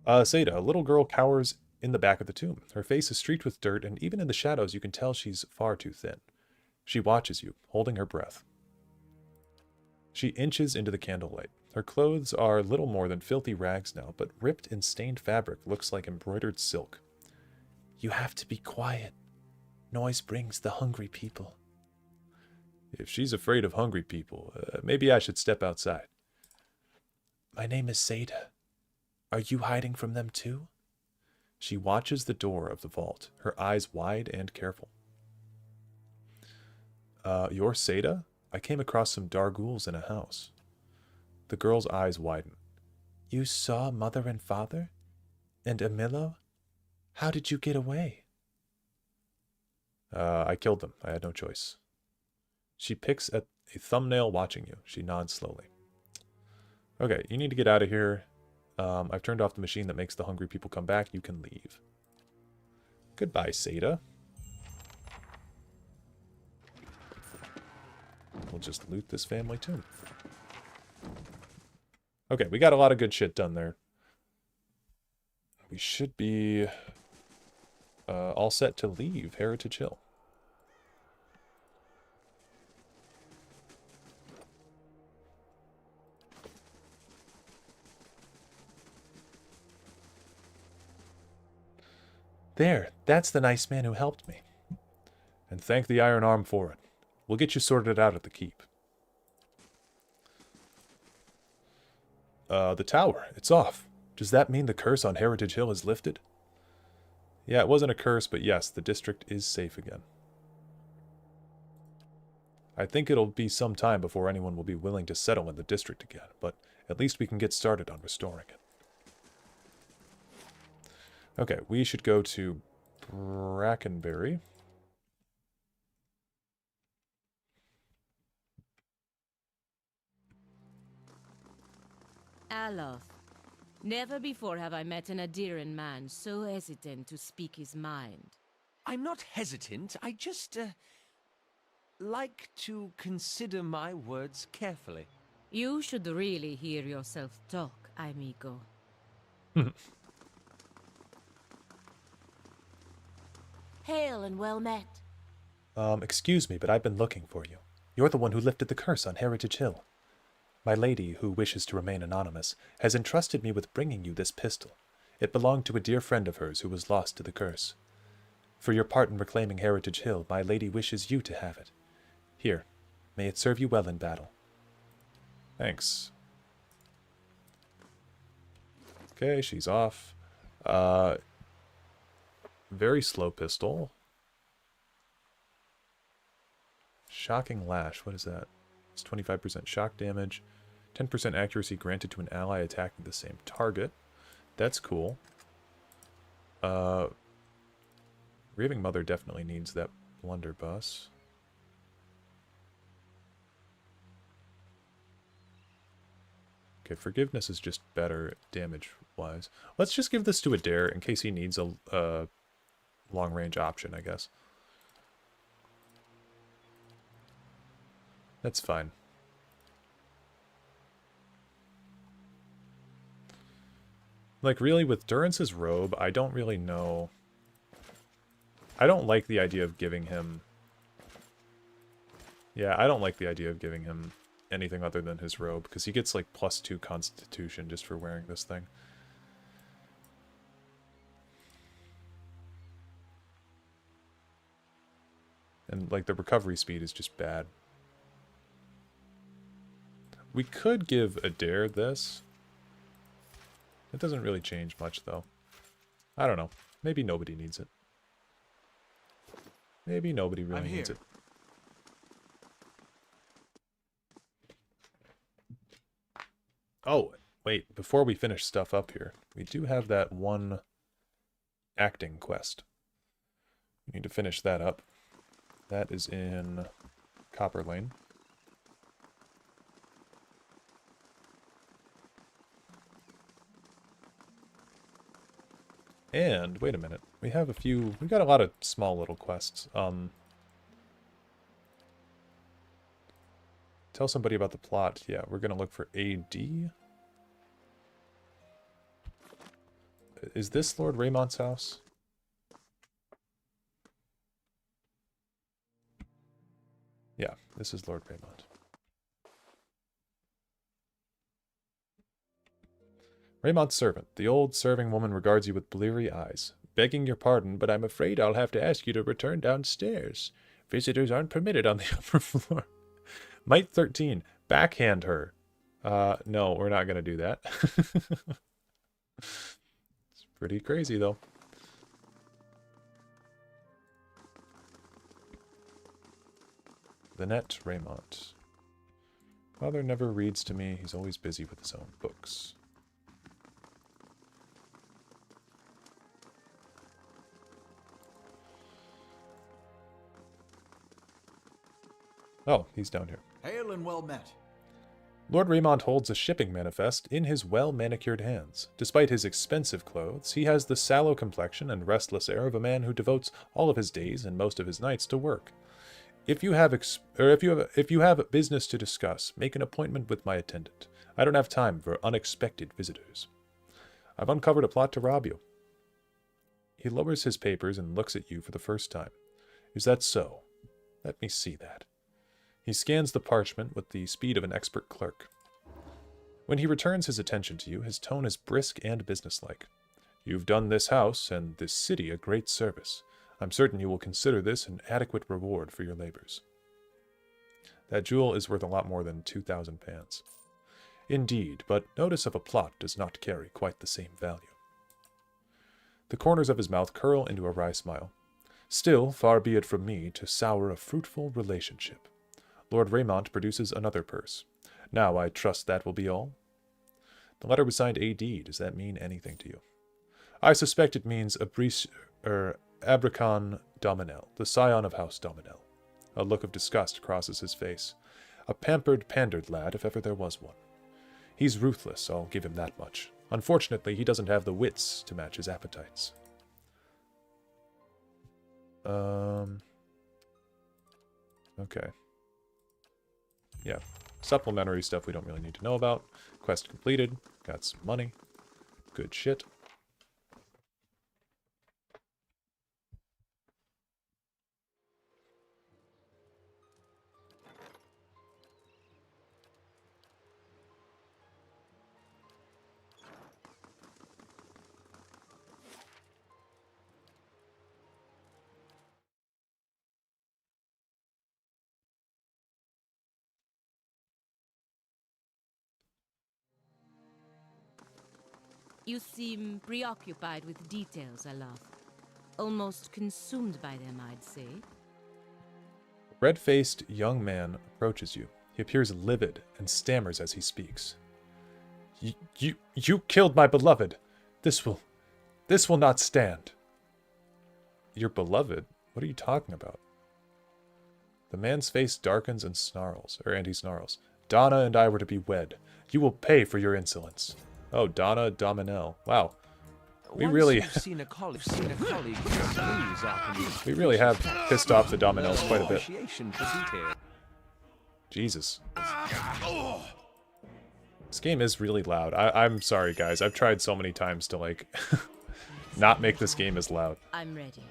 Seda, a little girl cowers in the back of the tomb. Her face is streaked with dirt, and even in the shadows you can tell she's far too thin. She watches you, holding her breath. She inches into the candlelight. Her clothes are little more than filthy rags now, but ripped and stained fabric looks like embroidered silk. You have to be quiet. Noise brings the hungry people. If she's afraid of hungry people, maybe I should step outside. My name is Seda. Are you hiding from them too? She watches the door of the vault, her eyes wide and careful. You're Seda? I came across some Darguls in a house. The girl's eyes widen. You saw Mother and Father? And Emilio? How did you get away? I killed them. I had no choice. She picks at a thumbnail watching you. She nods slowly. Okay, you need to get out of here. I've turned off the machine that makes the hungry people come back. You can leave. Goodbye, Seda. We'll just loot this family too. Okay, we got a lot of good shit done there. We should be all set to leave Heritage Hill. There, that's the nice man who helped me. And thank the Iron Arm for it. We'll get you sorted out at the keep. The tower, it's off. Does that mean the curse on Heritage Hill is lifted? Yeah, it wasn't a curse, but yes, the district is safe again. I think it'll be some time before anyone will be willing to settle in the district again, but at least we can get started on restoring it. Okay, we should go to Brackenberry. Dareloth. Never before have I met an Adiran man so hesitant to speak his mind. I'm not hesitant. I just, like to consider my words carefully. You should really hear yourself talk, amigo. Hail and well met. Excuse me, but I've been looking for you. You're the one who lifted the curse on Heritage Hill. My lady, who wishes to remain anonymous, has entrusted me with bringing you this pistol. It belonged to a dear friend of hers who was lost to the curse. For your part in reclaiming Heritage Hill, my lady wishes you to have it. Here, may it serve you well in battle. Thanks. Okay, she's off. Very slow pistol. Shocking Lash, what is that? It's 25% shock damage. 10% accuracy granted to an ally attacking the same target. That's cool. Raving Mother definitely needs that blunderbuss. Okay, Forgiveness is just better damage-wise. Let's just give this to Adair in case he needs a long-range option, I guess. That's fine. Like, really, with Durance's robe, I don't really know. I don't like the idea of giving him... Yeah, I don't like the idea of giving him anything other than his robe, because he gets, like, +2 Constitution just for wearing this thing. And, like, the recovery speed is just bad. We could give Adair this. It doesn't really change much, though. I don't know. Maybe nobody needs it. Maybe nobody really needs it. Oh, wait. Before we finish stuff up here, we do have that one acting quest. We need to finish that up. That is in Copper Lane. And, wait a minute, we got a lot of small little quests. Tell somebody about the plot. Yeah, we're gonna look for AD. Is this Lord Raymont's house? Yeah, this is Lord Raymont. Raymont's servant. The old serving woman regards you with bleary eyes. Begging your pardon, but I'm afraid I'll have to ask you to return downstairs. Visitors aren't permitted on the upper floor. Might 13. Backhand her. No, we're not going to do that. It's pretty crazy, though. Lynette Raymont. Father never reads to me. He's always busy with his own books. Oh, he's down here. Hail and well met. Lord Raymont holds a shipping manifest in his well-manicured hands. Despite his expensive clothes, he has the sallow complexion and restless air of a man who devotes all of his days and most of his nights to work. If you have business to discuss, make an appointment with my attendant. I don't have time for unexpected visitors. I've uncovered a plot to rob you. He lowers his papers and looks at you for the first time. Is that so? Let me see that. He scans the parchment with the speed of an expert clerk. When he returns his attention to you, his tone is brisk and businesslike. You've done this house and this city a great service. I'm certain you will consider this an adequate reward for your labors. That jewel is worth a lot more than 2,000 pans. Indeed, but notice of a plot does not carry quite the same value. The corners of his mouth curl into a wry smile. Still, far be it from me to sour a fruitful relationship. Lord Raymont produces another purse. Now, I trust that will be all? The letter was signed A.D. Does that mean anything to you? I suspect it means Abracon Dominel, the scion of House Dominel. A look of disgust crosses his face. A pandered lad, if ever there was one. He's ruthless, I'll give him that much. Unfortunately, he doesn't have the wits to match his appetites. Okay. Yeah. Supplementary stuff we don't really need to know about. Quest completed. Got some money. Good shit. You seem preoccupied with details, Dareloth. Almost consumed by them, I'd say. A red-faced young man approaches you. He appears livid and stammers as he speaks. You killed my beloved. This will not stand. Your beloved? What are you talking about? The man's face darkens and snarls. Donna and I were to be wed. You will pay for your insolence. Oh, Donna Dominel. Wow. We really we really have pissed off the Dominels quite a bit. Jesus. This game is really loud. I'm sorry, guys. I've tried so many times to, like, not make this game as loud. I'm ready.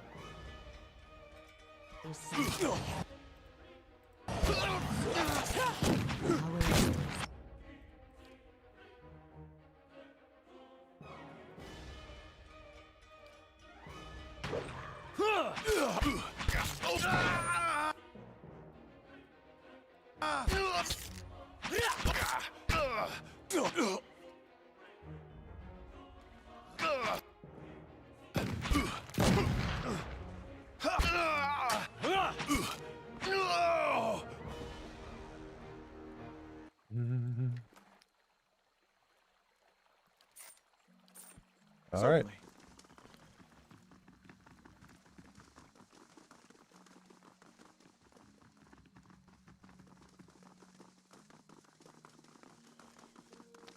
All right.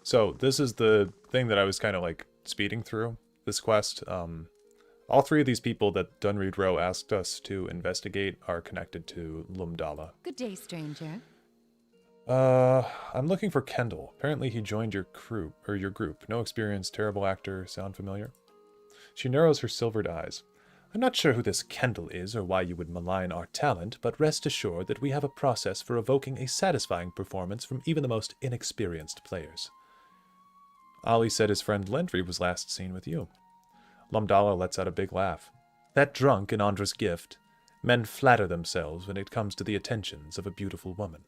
So this is the thing that I was kind of like speeding through this quest. All three of these people that Dunreed Rowe asked us to investigate are connected to Lumdala. Good day, stranger. I'm looking for Kendall. Apparently he joined your group. No experience, terrible actor, sound familiar? She narrows her silvered eyes. I'm not sure who this Kendall is or why you would malign our talent, but rest assured that we have a process for evoking a satisfying performance from even the most inexperienced players. Ollie said his friend Lendry was last seen with you. Lumdala lets out a big laugh. That drunk in Andra's gift. Men flatter themselves when it comes to the attentions of a beautiful woman.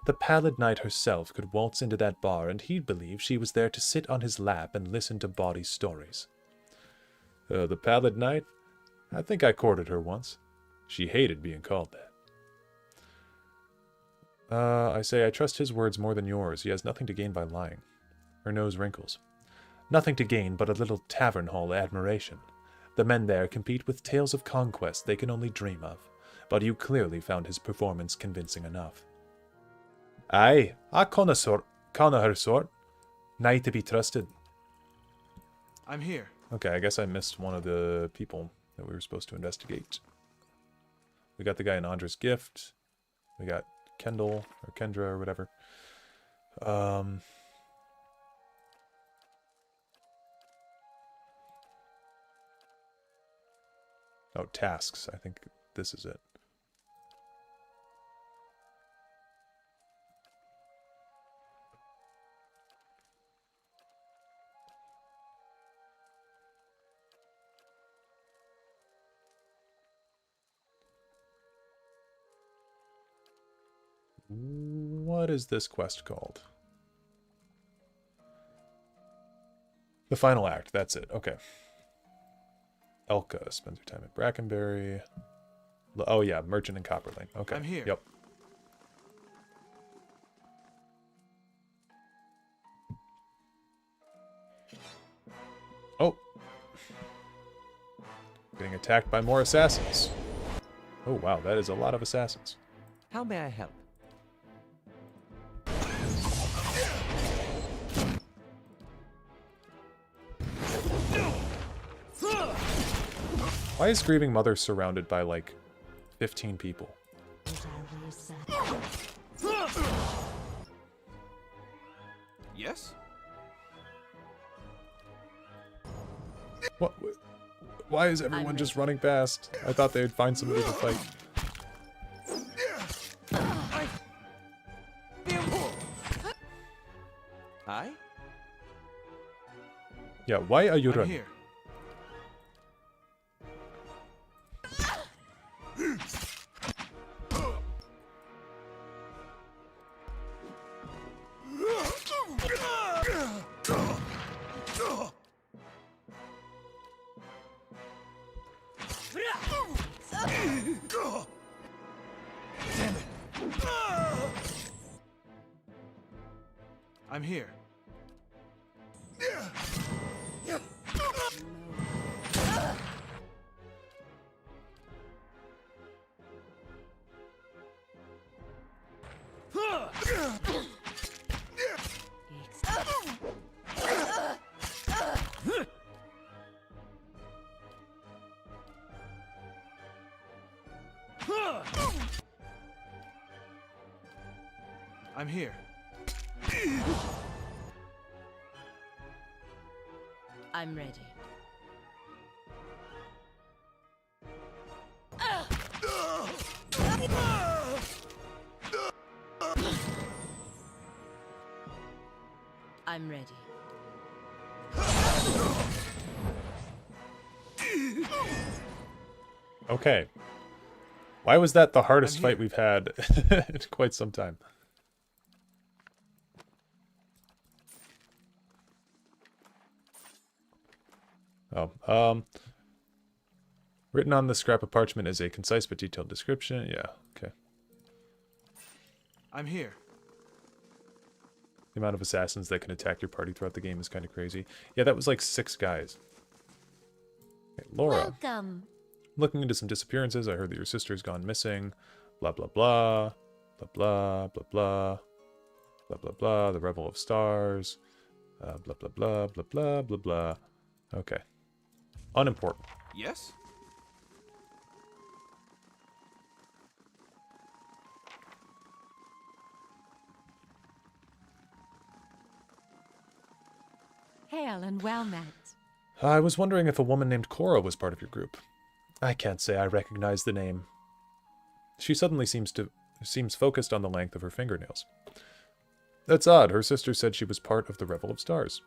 The Pallid Knight herself could waltz into that bar and he'd believe she was there to sit on his lap and listen to bawdy stories. The Pallid Knight? I think I courted her once. She hated being called that. I say I trust his words more than yours. He has nothing to gain by lying. Her nose wrinkles. Nothing to gain but a little tavern hall admiration. The men there compete with tales of conquest they can only dream of, but you clearly found his performance convincing enough. Aye, I conna her sort. Nigh to be trusted. I'm here. Okay, I guess I missed one of the people that we were supposed to investigate. We got the guy in Andra's gift. We got Kendall, or Kendra, or whatever. Oh, tasks. I think this is it. What is this quest called? The final act, that's it. Okay. Elka spends her time at Brackenberry. Oh yeah, Merchant and Copperling. Okay. I'm here. Yep. Oh. Getting attacked by more assassins. Oh wow, that is a lot of assassins. How may I help? Why is Grieving Mother surrounded by, like, 15 people? Yes? What? Why is everyone just running past? I thought they would find somebody to fight. Hi? Yeah, why are you I'm running? here. I'm here. I'm here. I'm ready. I'm ready. Okay. Why was that the hardest fight we've had in quite some time? Oh, written on the scrap of parchment is a concise but detailed description. Yeah, okay. I'm here. The amount of assassins that can attack your party throughout the game is kind of crazy. Yeah, that was like 6 guys. Okay, Laura. Welcome. Looking into some disappearances, I heard that your sister's gone missing. Blah, blah, blah. Blah, blah, blah, blah. Blah, blah, blah. The Revel of Stars. Blah, blah, blah, blah, blah, blah, blah. Okay. Unimportant. Yes? Hail and well met. I was wondering if a woman named Cora was part of your group. I can't say I recognize the name. She suddenly seems focused on the length of her fingernails. That's odd. Her sister said she was part of the Revel of Stars.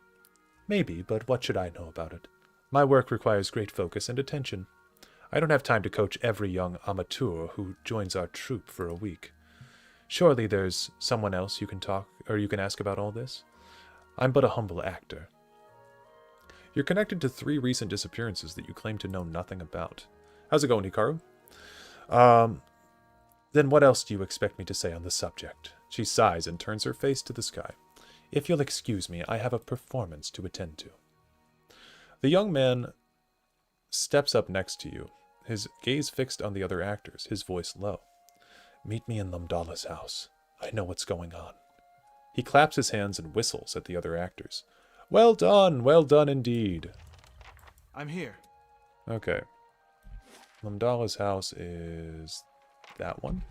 Maybe, but what should I know about it? My work requires great focus and attention. I don't have time to coach every young amateur who joins our troupe for a week. Surely there's someone else you can talk, or you can ask about all this? I'm but a humble actor. You're connected to 3 recent disappearances that you claim to know nothing about. How's it going, Hikaru? Then what else do you expect me to say on the subject? She sighs and turns her face to the sky. If you'll excuse me, I have a performance to attend to. The young man steps up next to you, his gaze fixed on the other actors, his voice low. Meet me in Lumdala's house. I know what's going on. He claps his hands and whistles at the other actors. Well done indeed. I'm here. Okay. Lumdala's house is that one.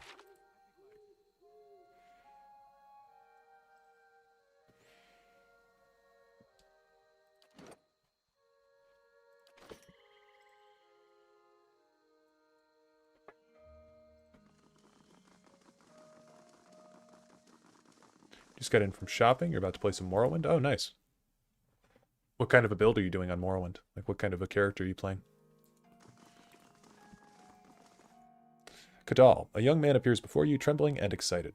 Just got in from shopping. You're about to play some Morrowind. Oh, nice. What kind of a build are you doing on Morrowind? Like, what kind of a character are you playing? Kadal, a young man appears before you, trembling and excited.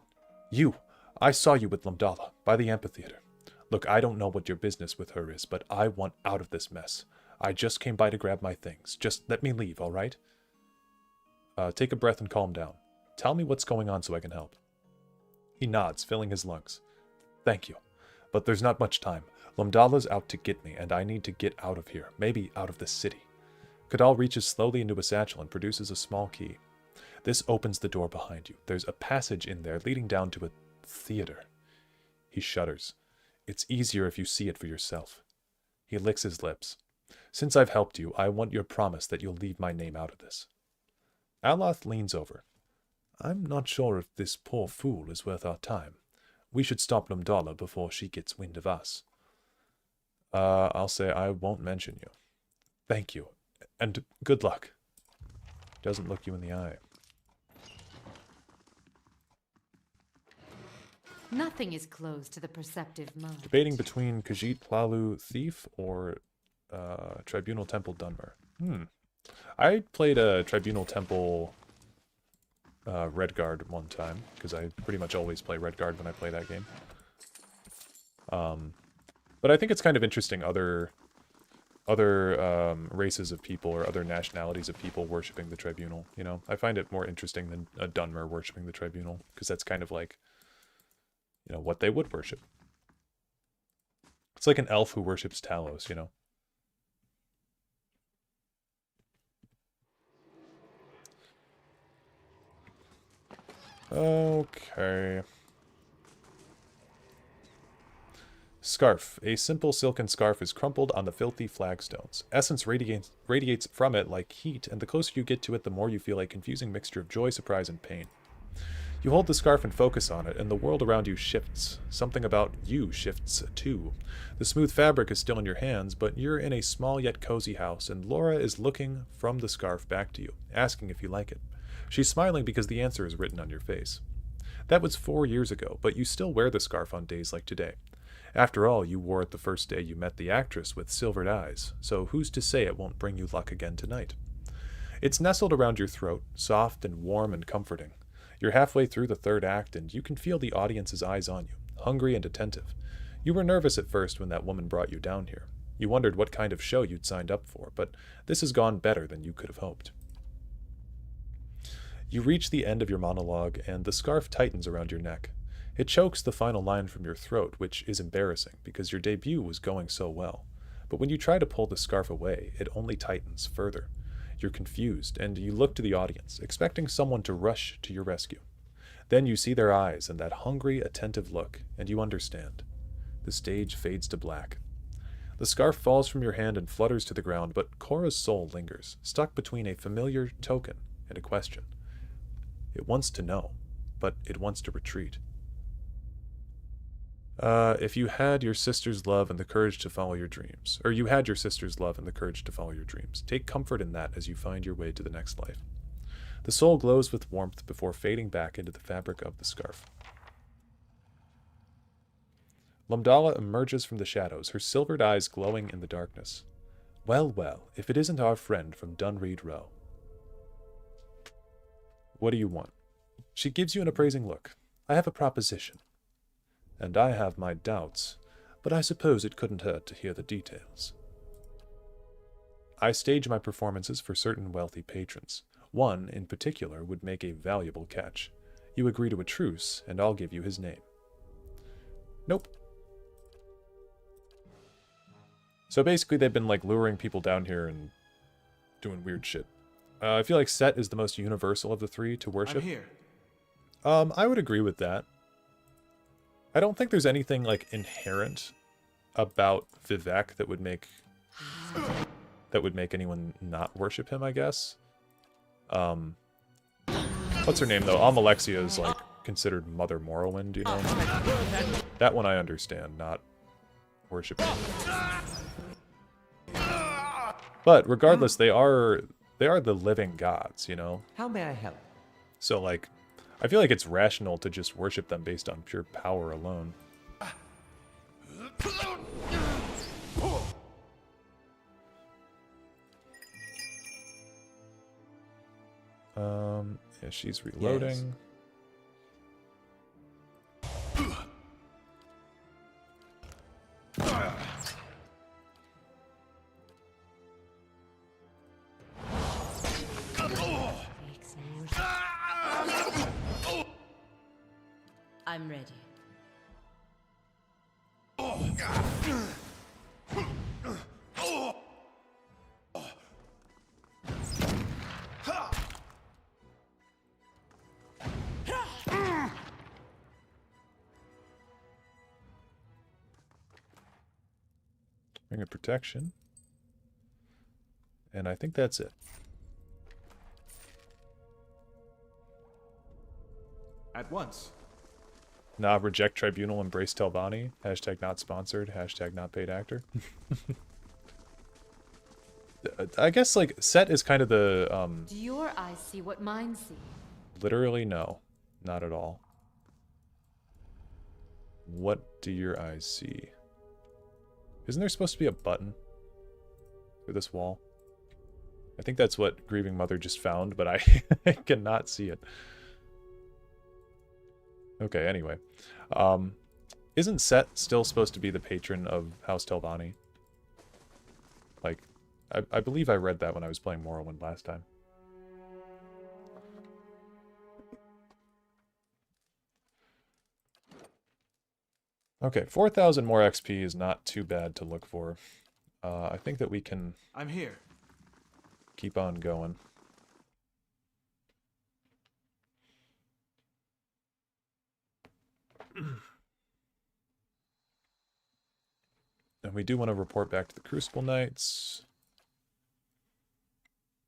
You! I saw you with Lumdala, by the amphitheater. Look, I don't know what your business with her is, but I want out of this mess. I just came by to grab my things. Just let me leave, all right? Take a breath and calm down. Tell me what's going on so I can help. He nods, filling his lungs. Thank you. But there's not much time. Lumdala's out to get me, and I need to get out of here. Maybe out of the city. Kadal reaches slowly into a satchel and produces a small key. This opens the door behind you. There's a passage in there leading down to a theater. He shudders. It's easier if you see it for yourself. He licks his lips. Since I've helped you, I want your promise that you'll leave my name out of this. Aloth leans over. I'm not sure if this poor fool is worth our time. We should stop Lumdala before she gets wind of us. I'll say I won't mention you. Thank you. And good luck. Doesn't look you in the eye. Nothing is closed to the perceptive mind. Debating between Khajiit Plalu Thief or Tribunal Temple Dunmer. I played a Tribunal Temple Redguard one time, because I pretty much always play Redguard when I play that game. But I think it's kind of interesting other races of people or other nationalities of people worshipping the Tribunal, you know? I find it more interesting than a Dunmer worshipping the Tribunal, because that's kind of like, you know, what they would worship. It's like an elf who worships Talos, you know? Okay. Scarf. A simple silken scarf is crumpled on the filthy flagstones. Essence radiates from it like heat, and the closer you get to it, the more you feel a confusing mixture of joy, surprise, and pain. You hold the scarf and focus on it, and the world around you shifts. Something about you shifts, too. The smooth fabric is still in your hands, but you're in a small yet cozy house, and Laura is looking from the scarf back to you, asking if you like it. She's smiling because the answer is written on your face. That was 4 years ago, but you still wear the scarf on days like today. After all, you wore it the first day you met the actress with silvered eyes, so who's to say it won't bring you luck again tonight? It's nestled around your throat, soft and warm and comforting. You're halfway through the third act, and you can feel the audience's eyes on you, hungry and attentive. You were nervous at first when that woman brought you down here. You wondered what kind of show you'd signed up for, but this has gone better than you could have hoped. You reach the end of your monologue, and the scarf tightens around your neck. It chokes the final line from your throat, which is embarrassing, because your debut was going so well. But when you try to pull the scarf away, it only tightens further. You're confused, and you look to the audience, expecting someone to rush to your rescue. Then you see their eyes and that hungry, attentive look, and you understand. The stage fades to black. The scarf falls from your hand and flutters to the ground, but Cora's soul lingers, stuck between a familiar token and a question. It wants to know, but it wants to retreat. If you had your sister's love and the courage to follow your dreams, or you had your sister's love and the courage to follow your dreams, take comfort in that as you find your way to the next life. The soul glows with warmth before fading back into the fabric of the scarf. Lumdala emerges from the shadows, her silvered eyes glowing in the darkness. Well, well, if it isn't our friend from Dunreed Row. What do you want? She gives you an appraising look. I have a proposition. And I have my doubts, but I suppose it couldn't hurt to hear the details. I stage my performances for certain wealthy patrons. One, in particular, would make a valuable catch. You agree to a truce, and I'll give you his name. Nope. So basically they've been like luring people down here and doing weird shit. I feel like Set is the most universal of the three to worship. I'm here. I would agree with that. I don't think there's anything like inherent about Vivek that would make anyone not worship him, I guess. What's her name though? Almalexia is like considered Mother Morrowind, you know? That one I understand, not worshiping. But regardless, they are the living gods, you know? How may I help? So like, I feel like it's rational to just worship them based on pure power alone. Yeah, she's reloading. I'm ready. Ring of Protection. And I think that's it. At once. Nah, reject tribunal, embrace Telvanni. Hashtag not sponsored. Hashtag not paid actor. I guess, like, Set is kind of the, Do your eyes see what mine see? Literally, no. Not at all. What do your eyes see? Isn't there supposed to be a button for this wall? I think that's what Grieving Mother just found, but I cannot see it. Okay, anyway. Isn't Set still supposed to be the patron of House Telvanni? Like, I believe I read that when I was playing Morrowind last time. Okay, 4,000 more XP is not too bad to look for. I think that we can... I'm here. Keep on going. And we do want to report back to the Crucible Knights.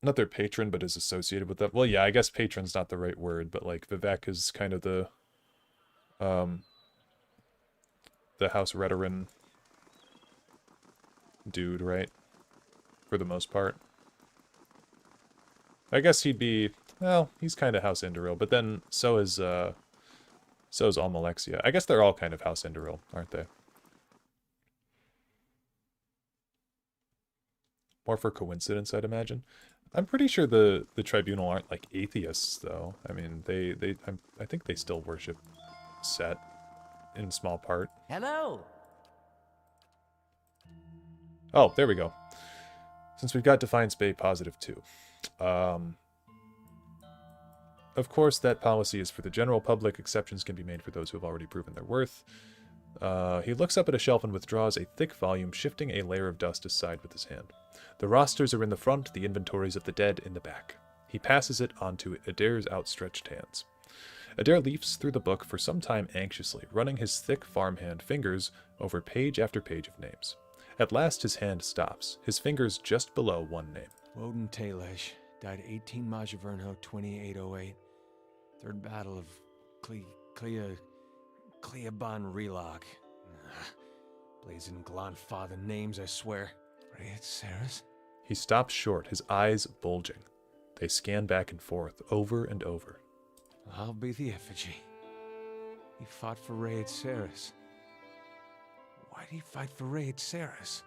Not their patron, but is associated with them. Well, yeah, I guess patron's not the right word, but like Vivek is kind of the House Redoran dude, right? For the most part. I guess he'd be, well, he's kind of House Indoril, but then so is Almalexia. I guess they're all kind of House Indoril, aren't they? More for coincidence, I'd imagine. I'm pretty sure the Tribunal aren't like atheists, though. I mean, I think they still worship Set in small part. Hello. Oh, there we go. Since we've got Defiance Bay positive too. Of course, that policy is for the general public. Exceptions can be made for those who have already proven their worth. He looks up at a shelf and withdraws a thick volume, shifting a layer of dust aside with his hand. The rosters are in the front, the inventories of the dead in the back. He passes it onto Adair's outstretched hands. Adair leafs through the book for some time anxiously, running his thick farmhand fingers over page after page of names. At last his hand stops, his fingers just below one name. Woden Talej, died 18 Majavernho 2808. Third Battle of Cleaban Relog. Blazing Glonfather names, I swear. Rayet Saris? He stops short, his eyes bulging. They scan back and forth, over and over. I'll be the effigy. He fought for Rayet Saris. Why'd he fight for Rayet Saris?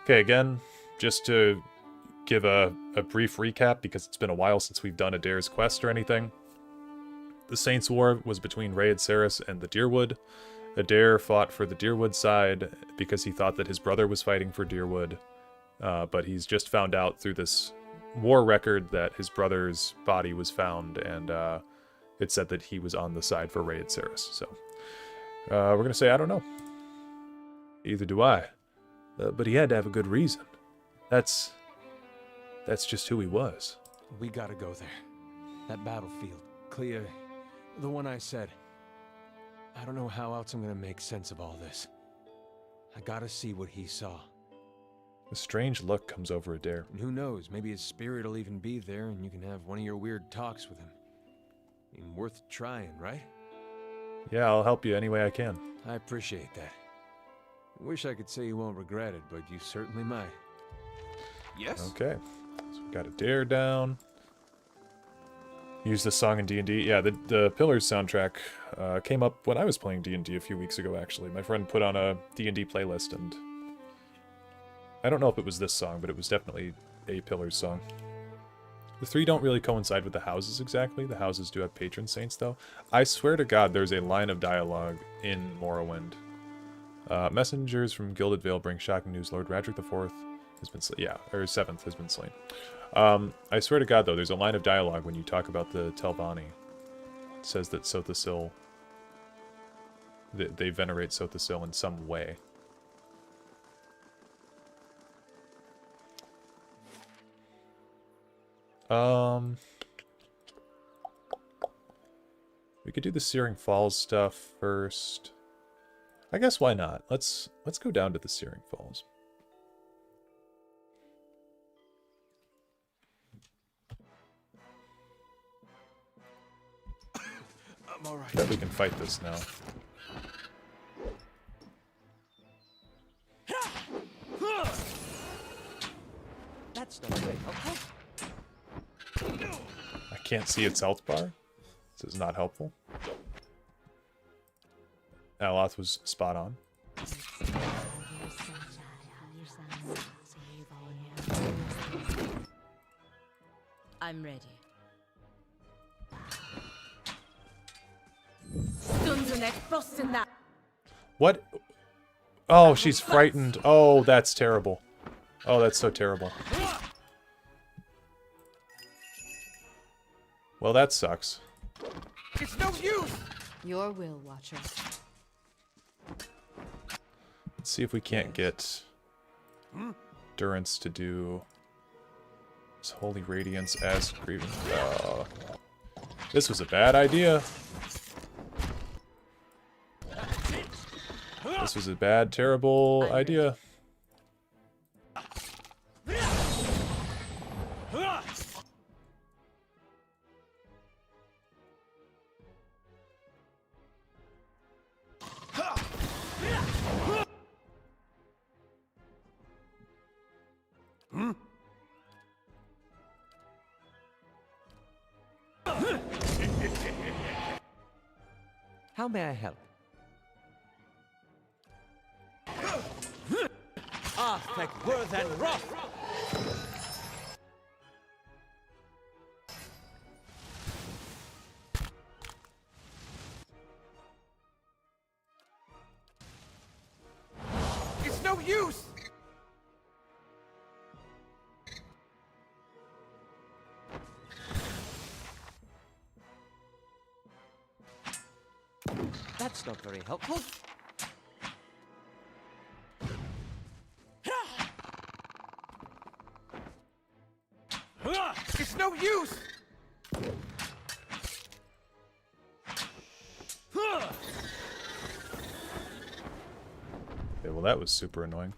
Okay, again, just to give a brief recap, because it's been a while since we've done Adair's quest or anything. The Saints' War was between Raed Saris and the Deerwood. Adair fought for the Deerwood side because he thought that his brother was fighting for Deerwood, but he's just found out through this war record that his brother's body was found, and it said that he was on the side for Raed Saris. So we're going to say, I don't know. Either do I. But he had to have a good reason. That's just who he was. We gotta go there. That battlefield. Clea, the one I said. I don't know how else I'm gonna make sense of all this. I gotta see what he saw. A strange look comes over Adair. And who knows, maybe his spirit will even be there and you can have one of your weird talks with him. I mean, worth trying, right? Yeah, I'll help you any way I can. I appreciate that. Wish I could say you won't regret it, but you certainly might. Yes? Okay. So we got Adair down. Use this song in D&D. Yeah, the Pillars soundtrack came up when I was playing D&D a few weeks ago, actually. My friend put on a D&D playlist, and I don't know if it was this song, but it was definitely a Pillars song. The three don't really coincide with the houses exactly. The houses do have patron saints, though. I swear to God, there's a line of dialogue in Morrowind. Messengers from Gilded Vale bring shocking news. Lord Radric IV has been slain. Yeah, or 7th has been slain. I swear to God, though, there's a line of dialogue when you talk about the Telvanni. It says that Sothasil, they venerate Sothasil in some way. We could do the Searing Falls stuff first. I guess why not? Let's go down to the Searing Falls. I'm alright. Bet we can fight this now. That's not very helpful. I can't see its health bar. This is not helpful. Dareloth was spot on. I'm ready. What? Oh, she's frightened. Oh, that's terrible. Oh, that's so terrible. Well, that sucks. It's no use! Your will, Watcher. Let's see if we can't get Durance to do his Holy Radiance as Grieving. This was a bad idea. This was a bad, terrible idea. How may I help? Arthek Worth and Roth! It's no use! That's not very helpful. It's no use! Okay, well that was super annoying.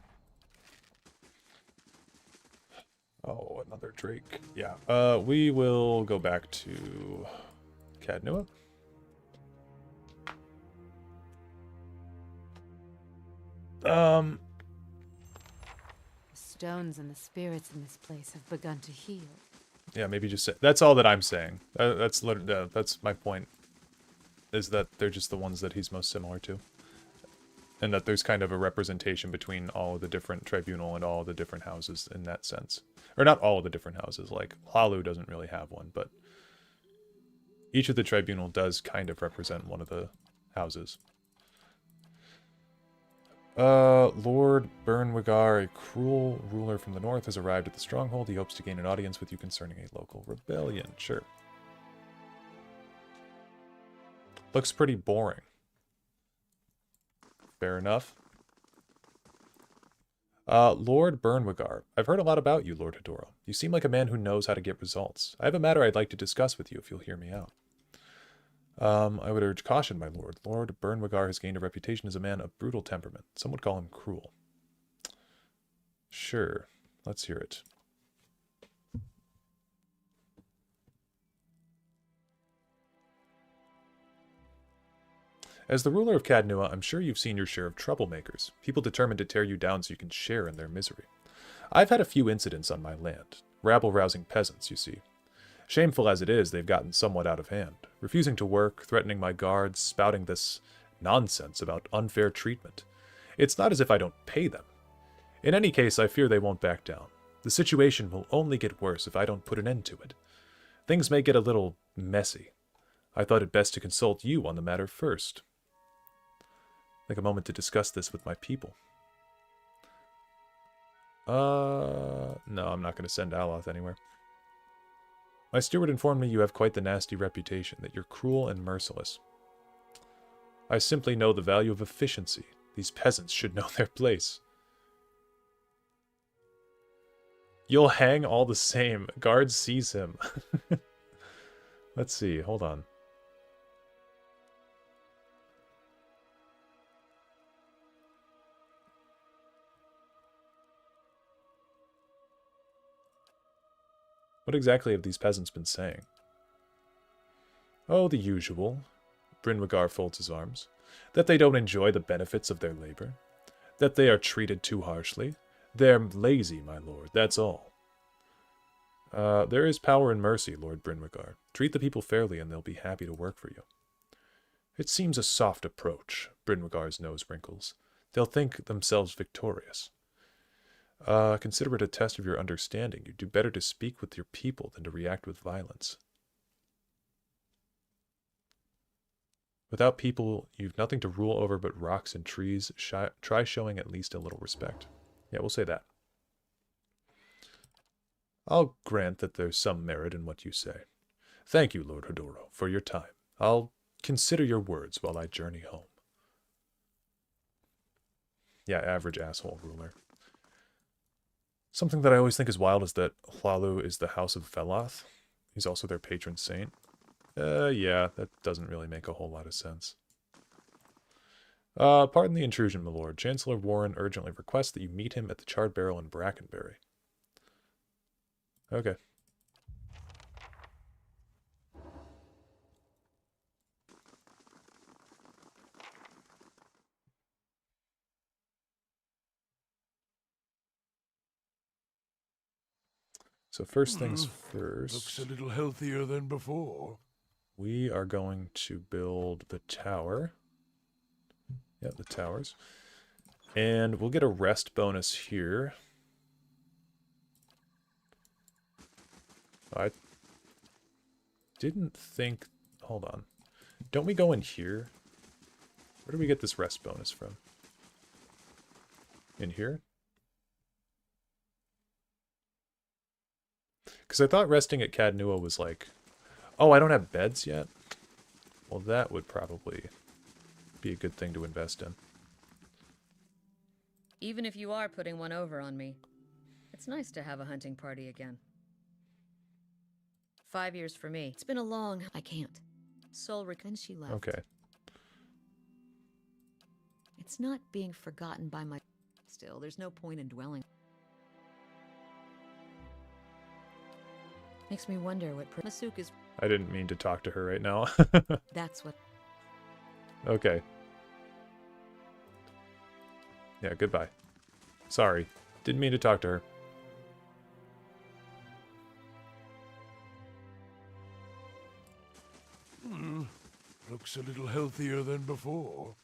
Oh, another Drake. Yeah, we will go back to Cadnua. The stones and the spirits in this place have begun to heal. Yeah, maybe just say, that's all that I'm saying. That's my point. Is that they're just the ones that he's most similar to, and that there's kind of a representation between all of the different tribunal and all of the different houses in that sense, or not all of the different houses. Like Hlaalu doesn't really have one, but Each of the tribunal does kind of represent one of the houses. Lord Bernwigar, a cruel ruler from the north, has arrived at the stronghold. He hopes to gain an audience with you concerning a local rebellion. Sure. Looks pretty boring. Fair enough. Lord Bernwigar, I've heard a lot about you, Lord Hedoro. You seem like a man who knows how to get results. I have a matter I'd like to discuss with you if you'll hear me out. I would urge caution, my lord. Lord Bernwigar has gained a reputation as a man of brutal temperament. Some would call him cruel. Sure. Let's hear it. As the ruler of Cadnua, I'm sure you've seen your share of troublemakers, people determined to tear you down so you can share in their misery. I've had a few incidents on my land, rabble-rousing peasants, you see. Shameful as it is, they've gotten somewhat out of hand, refusing to work, threatening my guards, spouting this nonsense about unfair treatment. It's not as if I don't pay them. In any case, I fear they won't back down. The situation will only get worse if I don't put an end to it. Things may get a little messy. I thought it best to consult you on the matter first. Take a moment to discuss this with my people. No, I'm not going to send Dareloth anywhere. My steward informed me you have quite the nasty reputation, that you're cruel and merciless. I simply know the value of efficiency. These peasants should know their place. You'll hang all the same. Guard sees him. Let's see, hold on. What exactly have these peasants been saying? Oh, the usual. Brinwigar folds his arms. That they don't enjoy the benefits of their labor. That they are treated too harshly. They're lazy, my lord, that's all. There is power in mercy, Lord Brinwigar. Treat the people fairly and they'll be happy to work for you. It seems a soft approach, Brinwigar's nose wrinkles. They'll think themselves victorious. Consider it a test of your understanding. You do better to speak with your people than to react with violence. Without people, you've nothing to rule over but rocks and trees. Try showing at least a little respect. Yeah, we'll say that. I'll grant that there's some merit in what you say. Thank you, Lord Hedoro, for your time. I'll consider your words while I journey home. Yeah, average asshole ruler. Something that I always think is wild is that Hlalu is the House of Veloth. He's also their patron saint. Yeah, that doesn't really make a whole lot of sense. Pardon the intrusion, my lord. Chancellor Warren urgently requests that you meet him at the Charred Barrel in Brackenbury. Okay. So first things first. Looks a little healthier than before. We are going to build the tower. Yeah, the towers. And we'll get a rest bonus here. I didn't think... Hold on. Don't we go in here? Where do we get this rest bonus from? In here? Because I thought resting at Cadnua was like... Oh, I don't have beds yet? Well, that would probably be a good thing to invest in. Even if you are putting one over on me, it's nice to have a hunting party again. 5 years for me. It's been a long... I can't. Soul and she left. Okay. It's not being forgotten by my... Still, there's no point in dwelling. Makes me wonder what Masuk is... I didn't mean to talk to her right now. That's what... Okay. Yeah, goodbye. Sorry. Didn't mean to talk to her. Looks a little healthier than before.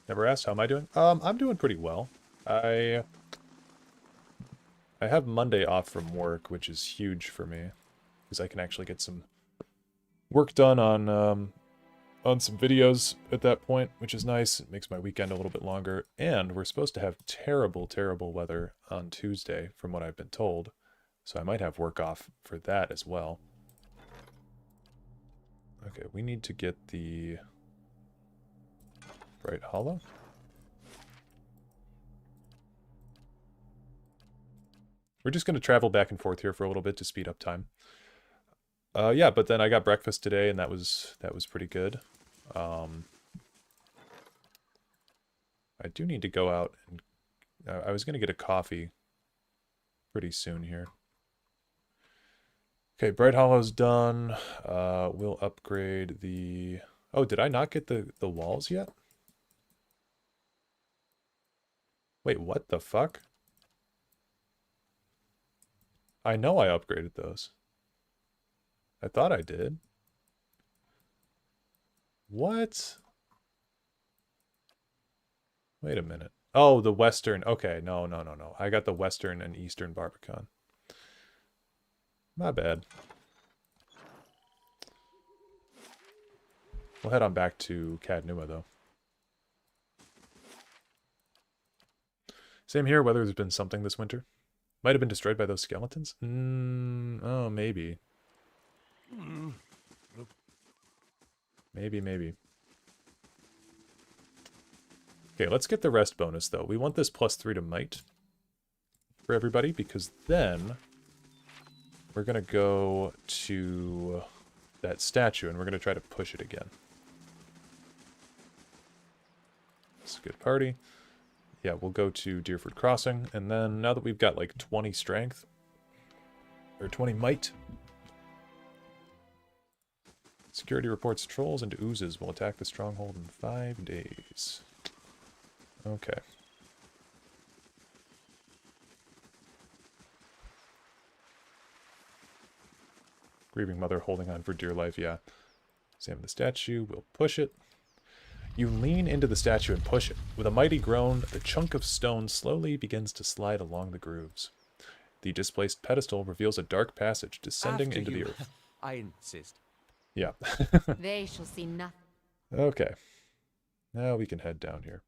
Never asked, how am I doing? I'm doing pretty well. I have Monday off from work, which is huge for me, because I can actually get some work done on some videos at that point, which is nice. It makes my weekend a little bit longer. And we're supposed to have terrible, terrible weather on Tuesday, from what I've been told. So I might have work off for that as well. Okay, we need to get the Bright Hollow. We're just going to travel back and forth here for a little bit to speed up time. Yeah, but then I got breakfast today, and that was pretty good. I do need to go out and I was going to get a coffee pretty soon here. Okay, Bright Hollow's done. We'll upgrade the... Oh, did I not get the walls yet? Wait, what the fuck? I know I upgraded those. I thought I did. What? Wait a minute. Oh, the Western. Okay, no. I got the Western and Eastern Barbican. My bad. We'll head on back to Cadnua, though. Same here. Weather has been something this winter. Might have been destroyed by those skeletons? Oh, maybe. Maybe. Okay, let's get the rest bonus, though. We want this +3 to might for everybody, because then we're going to go to that statue, and we're going to try to push it again. It's a good party. Yeah, we'll go to Deerford Crossing, and then now that we've got like 20 strength, or 20 might, security reports trolls and oozes will attack the stronghold in 5 days. Okay. Grieving mother holding on for dear life, yeah. Examine the statue, we'll push it. You lean into the statue and push it. With a mighty groan, the chunk of stone slowly begins to slide along the grooves. The displaced pedestal reveals a dark passage descending into the earth. I insist. Yeah. They shall see nothing. Okay. Now we can head down here.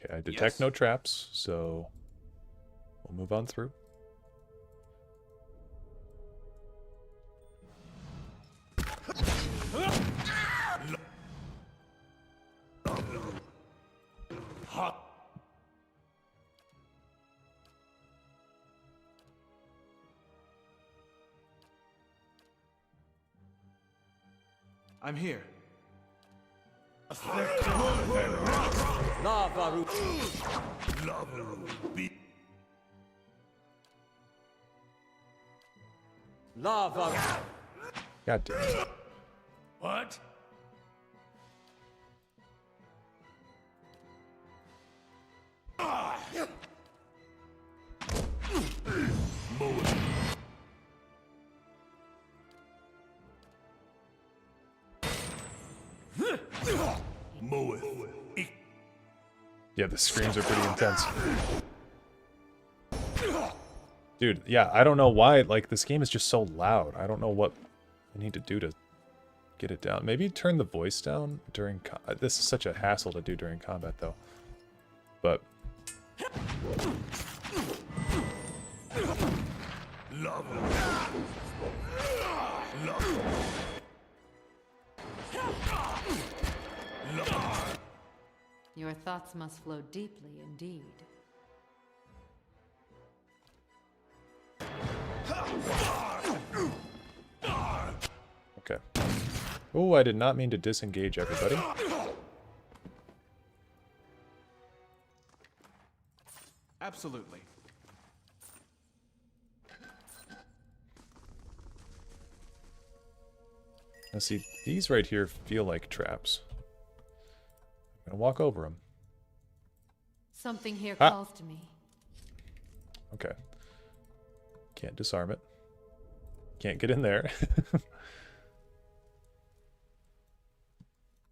Okay, I detect no traps, so we'll move on through. I'm here. Lava. God damn it. What? Yeah, the screams are pretty intense. Dude, yeah, I don't know why, like, this game is just so loud. I don't know what I need to do to get it down. Maybe turn the voice down during this is such a hassle to do during combat, though. But... Your thoughts must flow deeply indeed. Okay. Oh, I did not mean to disengage everybody. Absolutely. Now see, these right here feel like traps. I'm gonna walk over them. Something here Ah. calls to me. Okay. Can't disarm it. Can't get in there.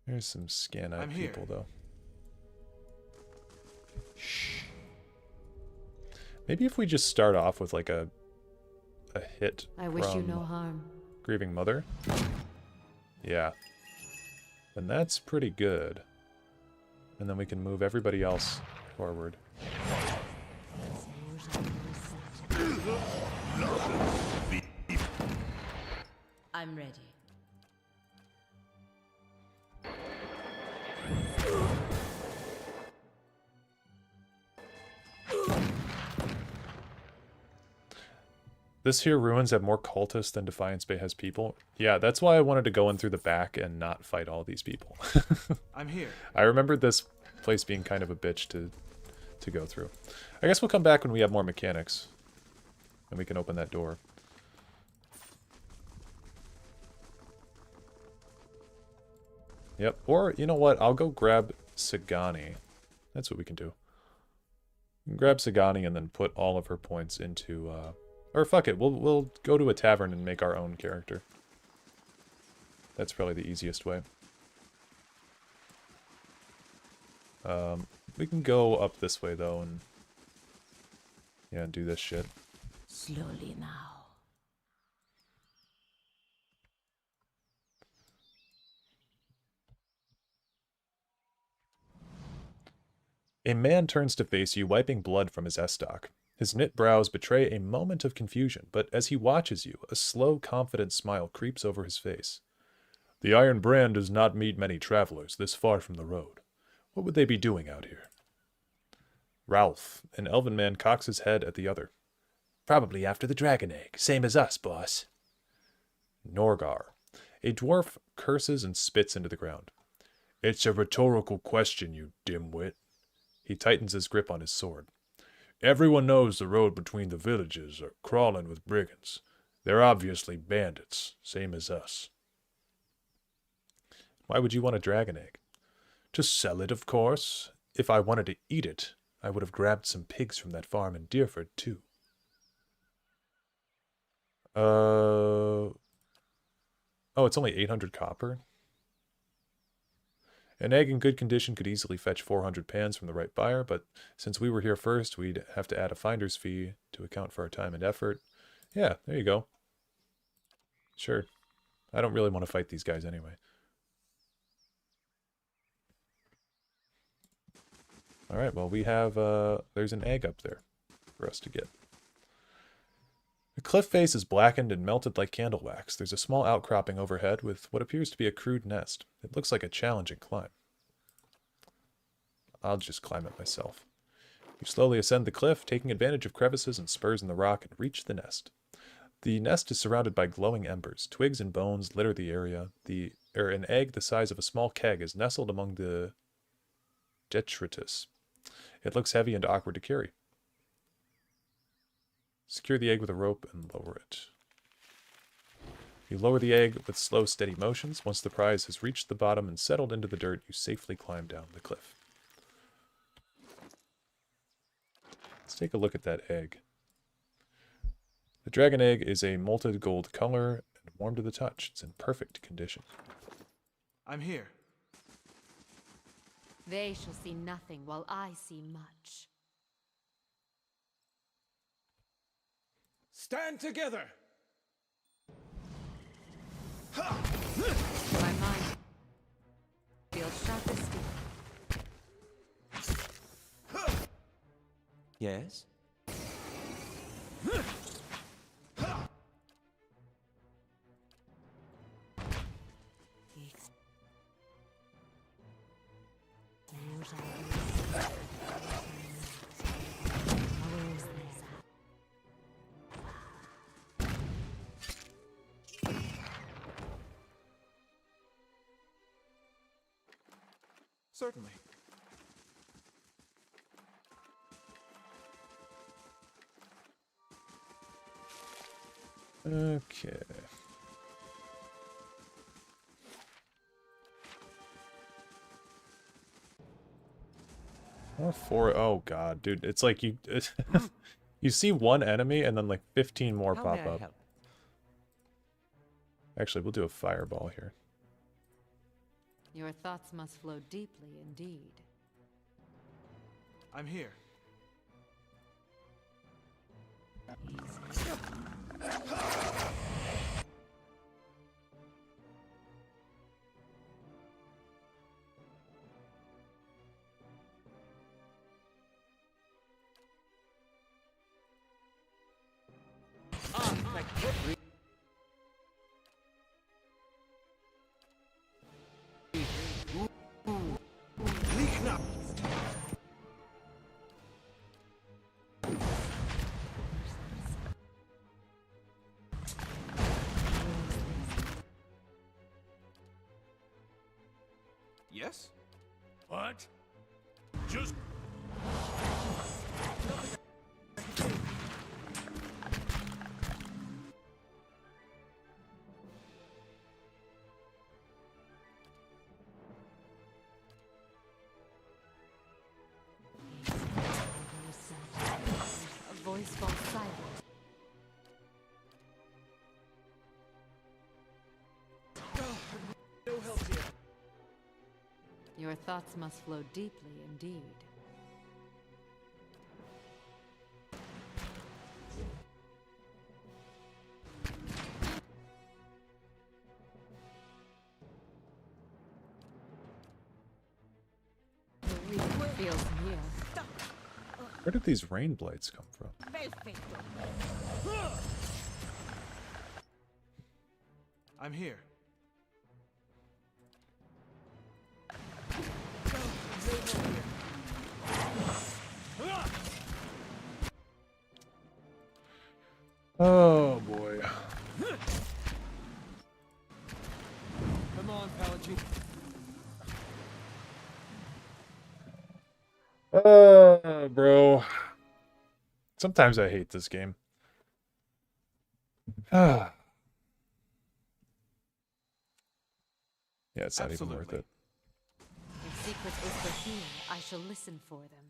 There's some scan-eyed people, though. Shh. Maybe if we just start off with like a hit I wish you from no harm. Grieving Mother. Yeah. And that's pretty good. And then we can move everybody else forward. I'm ready. This here ruins have more cultists than Defiance Bay has people. Yeah, that's why I wanted to go in through the back and not fight all these people. I'm here. I remembered this place being kind of a bitch to go through. I guess we'll come back when we have more mechanics. And we can open that door. Yep, or you know what? I'll go grab Sagani. That's what we can do. Grab Sagani and then put all of her points into... Or fuck it, we'll go to a tavern and make our own character. That's probably the easiest way. We can go up this way though and yeah, do this shit. Slowly now. A man turns to face you, wiping blood from his estoc. His knit brows betray a moment of confusion, but as he watches you, a slow, confident smile creeps over his face. The Iron Brand does not meet many travelers this far from the road. What would they be doing out here? Ralph, an elven man, cocks his head at the other. Probably after the dragon egg, same as us, boss. Norgar, a dwarf, curses and spits into the ground. It's a rhetorical question, you dimwit. He tightens his grip on his sword. Everyone knows the road between the villages are crawling with brigands. They're obviously bandits, same as us. Why would you want a dragon egg? To sell it, of course. If I wanted to eat it, I would have grabbed some pigs from that farm in Deerford, too. Oh, it's only 800 copper? An egg in good condition could easily fetch 400 pans from the right buyer, but since we were here first, we'd have to add a finder's fee to account for our time and effort. Yeah, there you go. Sure. I don't really want to fight these guys anyway. Alright, well we have, there's an egg up there for us to get. The cliff face is blackened and melted like candle wax. There's a small outcropping overhead with what appears to be a crude nest. It looks like a challenging climb. I'll just climb it myself. You slowly ascend the cliff, taking advantage of crevices and spurs in the rock, and reach the nest. The nest is surrounded by glowing embers. Twigs and bones litter the area. An egg the size of a small keg is nestled among the detritus. It looks heavy and awkward to carry. Secure the egg with a rope and lower it. You lower the egg with slow, steady motions. Once the prize has reached the bottom and settled into the dirt, you safely climb down the cliff. Let's take a look at that egg. The dragon egg is a molted gold color and warm to the touch. It's in perfect condition. I'm here. They shall see nothing while I see much. Stand together! My mind feels sharp as steel. Yes? Certainly. Okay. Oh, oh god, dude. It's like you you see one enemy and then like 15 more How pop may I up. help? Actually, we'll do a fireball here. Your thoughts must flow deeply indeed. I'm here. Yes? What? Just... A voice falls silent. No help here. Your thoughts must flow deeply indeed. The reaper feels near. Where did these rain blights come from? I'm here. Oh boy. Come on, Paladin. Bro. Sometimes I hate this game. Yeah, it's not even worth it. If secrets whisper here, I shall listen for them.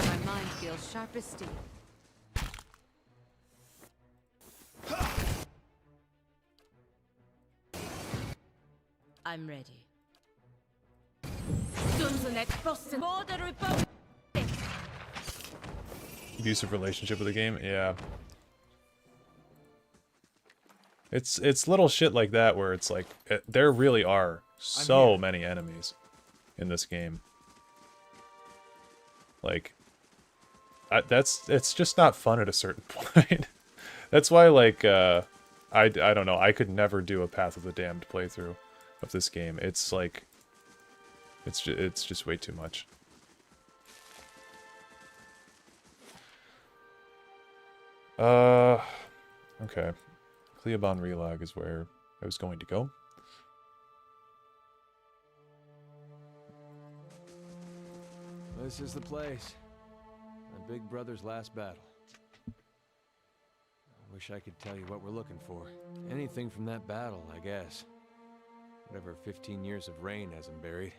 My mind feels sharp as steel. I'm ready. Border Republic. Abusive relationship with the game, yeah. It's little shit like that where it's like there really are so many enemies in this game. Like it's just not fun at a certain point. That's why like I don't know, I could never do a Path of the Damned playthrough of this game. It's like it's just way too much. Okay. Cleobon Relag is where I was going to go. This is the place. My big brother's last battle. I wish I could tell you what we're looking for. Anything from that battle, I guess. Whatever 15 years of rain hasn't buried.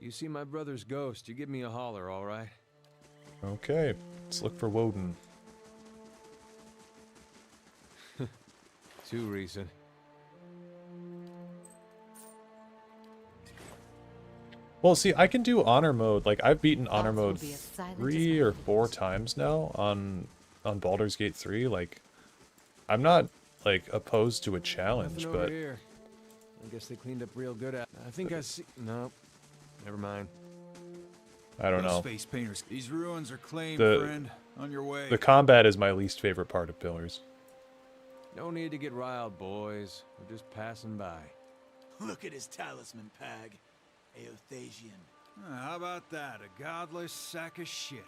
You see my brother's ghost, you give me a holler, all right? Okay, let's look for Woden. Too recent. Well, see, I can do honor mode. Like, I've beaten honor Thoughts will mode be as silent 3 as or 4 times now on Baldur's Gate 3. Like, I'm not, like, opposed to a challenge, Nothing over but... here. I guess they cleaned up real good at... I think I see... Nope. Never mind. I don't know. Face painters. These ruins are claimed, The- friend. On your way. The combat is my least favorite part of Pillars. No need to get riled, boys. We're just passing by. Look at his talisman, Pag. Eothasian. How about that? A godless sack of shit.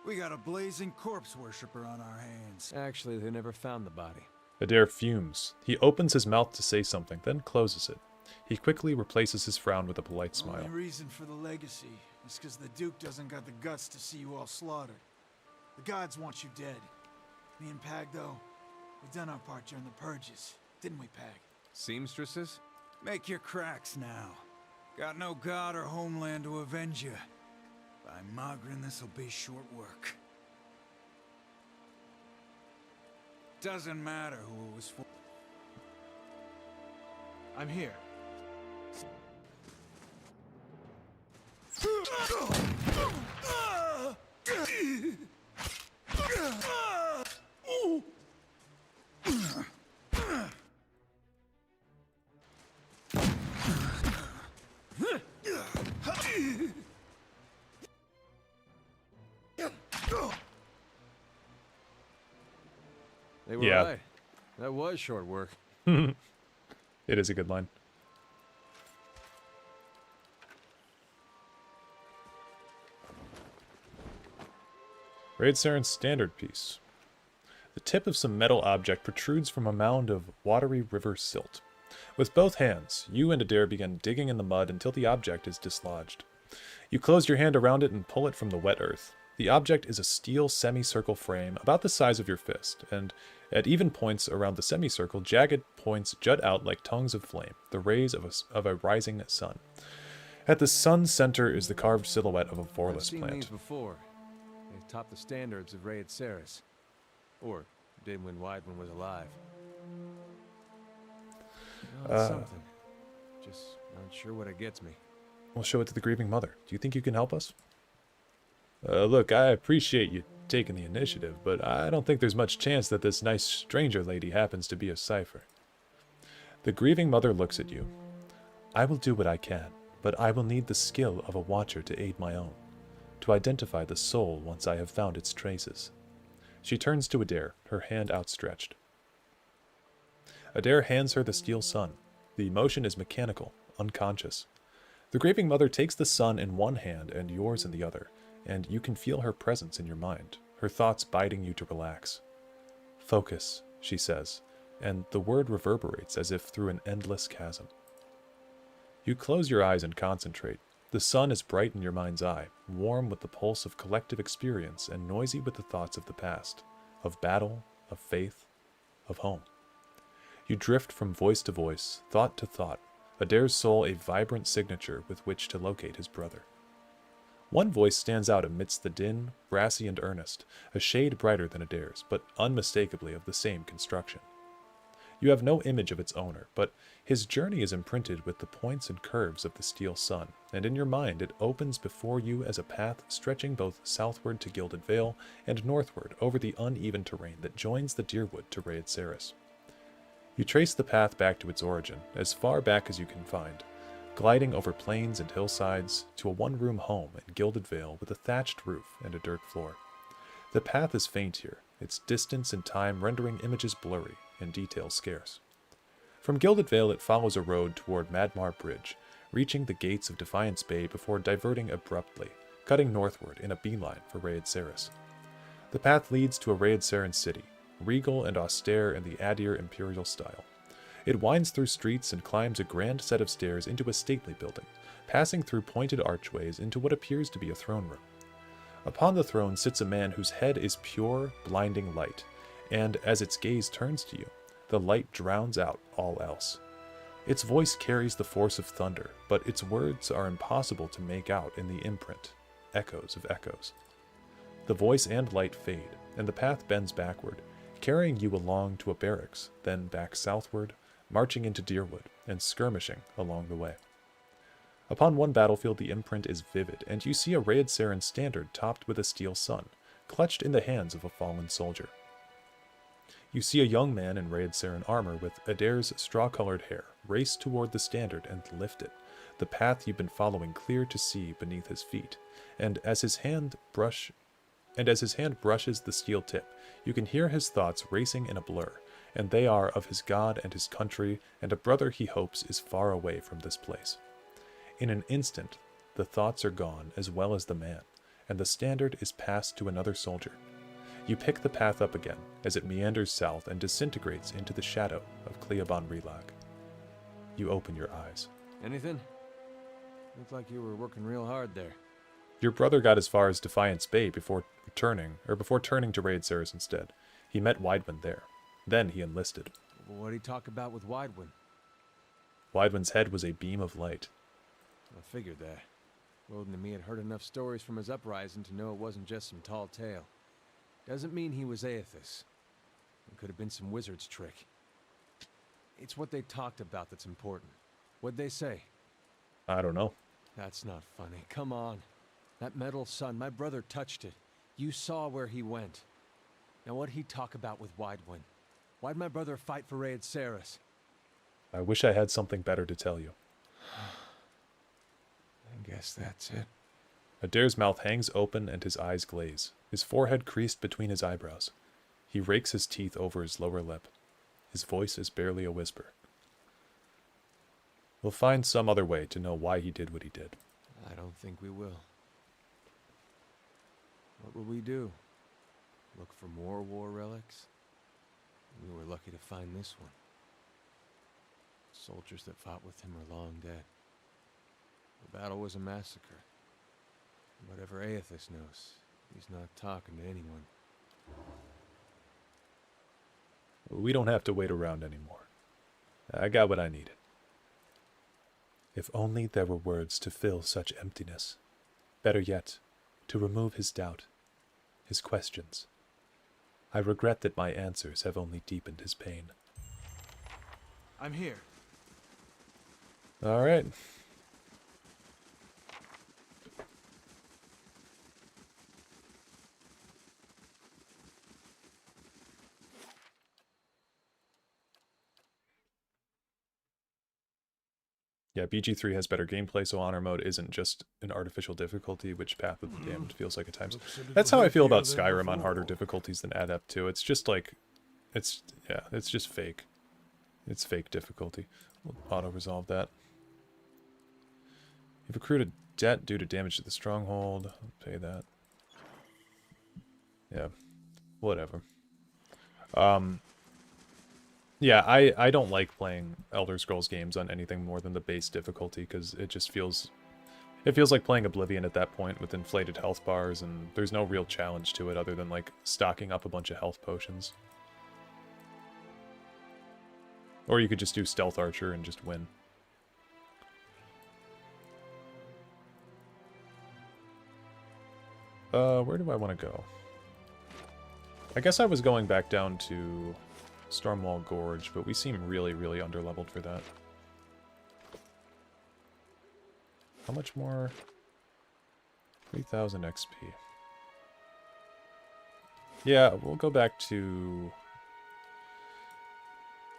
We got a blazing corpse worshiper on our hands. Actually, they never found the body. Adair fumes. He opens his mouth to say something, then closes it. He quickly replaces his frown with a polite smile. The only reason for the legacy is because the Duke doesn't got the guts to see you all slaughtered. The gods want you dead. Me and Pag, though, we've done our part during the purges. didn't we, Peg? Seamstresses? Make your cracks now. Got no god or homeland to avenge you. By Magrin, this'll be short work. Doesn't matter who it was for. I'm here. They were Yeah. right. That was short work. It is a good line. Raid Saren's standard piece. The tip of some metal object protrudes from a mound of watery river silt. With both hands, you and Adair begin digging in the mud until the object is dislodged. You close your hand around it and pull it from the wet earth. The object is a steel semicircle frame about the size of your fist, and at even points around the semicircle, jagged points jut out like tongues of flame, the rays of a rising sun. At the sun's center is the carved silhouette of a I've vorless seen plant. these before. They top the standards of Raid Saris. Or did when Weidman was alive. Oh, it's something. Just not sure what it gets me. We'll show it to the grieving mother. Do you think you can help us? Look, I appreciate you taking the initiative, but I don't think there's much chance that this nice stranger lady happens to be a cipher. The grieving mother looks at you. I will do what I can, but I will need the skill of a watcher to aid my own, to identify the soul once I have found its traces. She turns to Adair, her hand outstretched. Adair hands her the steel sun. The motion is mechanical, unconscious. The grieving mother takes the sun in one hand and yours in the other, and you can feel her presence in your mind, her thoughts biting you to relax. Focus, she says, and the word reverberates as if through an endless chasm. You close your eyes and concentrate. The sun is bright in your mind's eye, warm with the pulse of collective experience and noisy with the thoughts of the past, of battle, of faith, of home. You drift from voice to voice, thought to thought, Adair's soul a vibrant signature with which to locate his brother. One voice stands out amidst the din, brassy and earnest, a shade brighter than Adair's, but unmistakably of the same construction. You have no image of its owner, but his journey is imprinted with the points and curves of the steel sun, and in your mind it opens before you as a path stretching both southward to Gilded Vale and northward over the uneven terrain that joins the Deerwood to Raid Saris. You trace the path back to its origin, as far back as you can find, gliding over plains and hillsides to a one-room home in Gilded Vale with a thatched roof and a dirt floor. The path is faint here, its distance and time rendering images blurry and details scarce. From Gilded Vale it follows a road toward Madmar Bridge, reaching the gates of Defiance Bay before diverting abruptly, cutting northward in a beeline for Raid Saris. The path leads to a Raid Saren city, regal and austere in the Adir imperial style. It winds through streets and climbs a grand set of stairs into a stately building, passing through pointed archways into what appears to be a throne room. Upon the throne sits a man whose head is pure, blinding light, and as its gaze turns to you, the light drowns out all else. Its voice carries the force of thunder, but its words are impossible to make out in the imprint, echoes of echoes. The voice and light fade, and the path bends backward, carrying you along to a barracks, then back southward, marching into Deerwood, and skirmishing along the way. Upon one battlefield the imprint is vivid, and you see a Raid Saren standard topped with a steel sun, clutched in the hands of a fallen soldier. You see a young man in Raid Saren armor with Adair's straw-colored hair race toward the standard and lift it, the path you've been following clear to see beneath his feet, and as his hand brushes the steel tip, you can hear his thoughts racing in a blur, and they are of his god and his country and a brother he hopes is far away from this place. In an instant, the thoughts are gone as well as the man, and the standard is passed to another soldier. You pick the path up again as it meanders south and disintegrates into the shadow of Cleoban Relag. You open your eyes. Anything? Looked like you were working real hard there. Your brother got as far as Defiance Bay before turning to Raid Saris instead. He met Weidman there. Then he enlisted. What'd he talk about with Widewind? Widewind's head was a beam of light. I figured that. Woden and me had heard enough stories from his uprising to know it wasn't just some tall tale. Doesn't mean he was Aethys. It could have been some wizard's trick. It's what they talked about that's important. What'd they say? I don't know. That's not funny. Come on. That metal sun, my brother touched it. You saw where he went. Now what'd he talk about with Widewind? Why'd my brother fight for Raed Saris? I wish I had something better to tell you. I guess that's it. Adair's mouth hangs open and his eyes glaze, his forehead creased between his eyebrows. He rakes his teeth over his lower lip. His voice is barely a whisper. We'll find some other way to know why he did what he did. I don't think we will. What will we do? Look for more war relics? We were lucky to find this one. Soldiers that fought with him are long dead. The battle was a massacre. Whatever Aethys knows, he's not talking to anyone. We don't have to wait around anymore. I got what I needed. If only there were words to fill such emptiness. Better yet, to remove his doubt, his questions. I regret that my answers have only deepened his pain. I'm here. All right. Yeah, BG3 has better gameplay, so honor mode isn't just an artificial difficulty, which Path of the Damned feels like at times. That's how I feel about Skyrim on harder difficulties than Adept 2. It's just like, it's just fake. It's fake difficulty. We'll auto-resolve that. You've accrued a debt due to damage to the stronghold. I'll pay that. Yeah, whatever. Yeah, I don't like playing Elder Scrolls games on anything more than the base difficulty, because it just feels... It feels like playing Oblivion at that point with inflated health bars, and there's no real challenge to it other than, like, stocking up a bunch of health potions. Or you could just do Stealth Archer and just win. Where do I want to go? I guess I was going back down to Stormwall Gorge, but we seem really, really underleveled for that. How much more? 3,000 XP. Yeah, we'll go back to...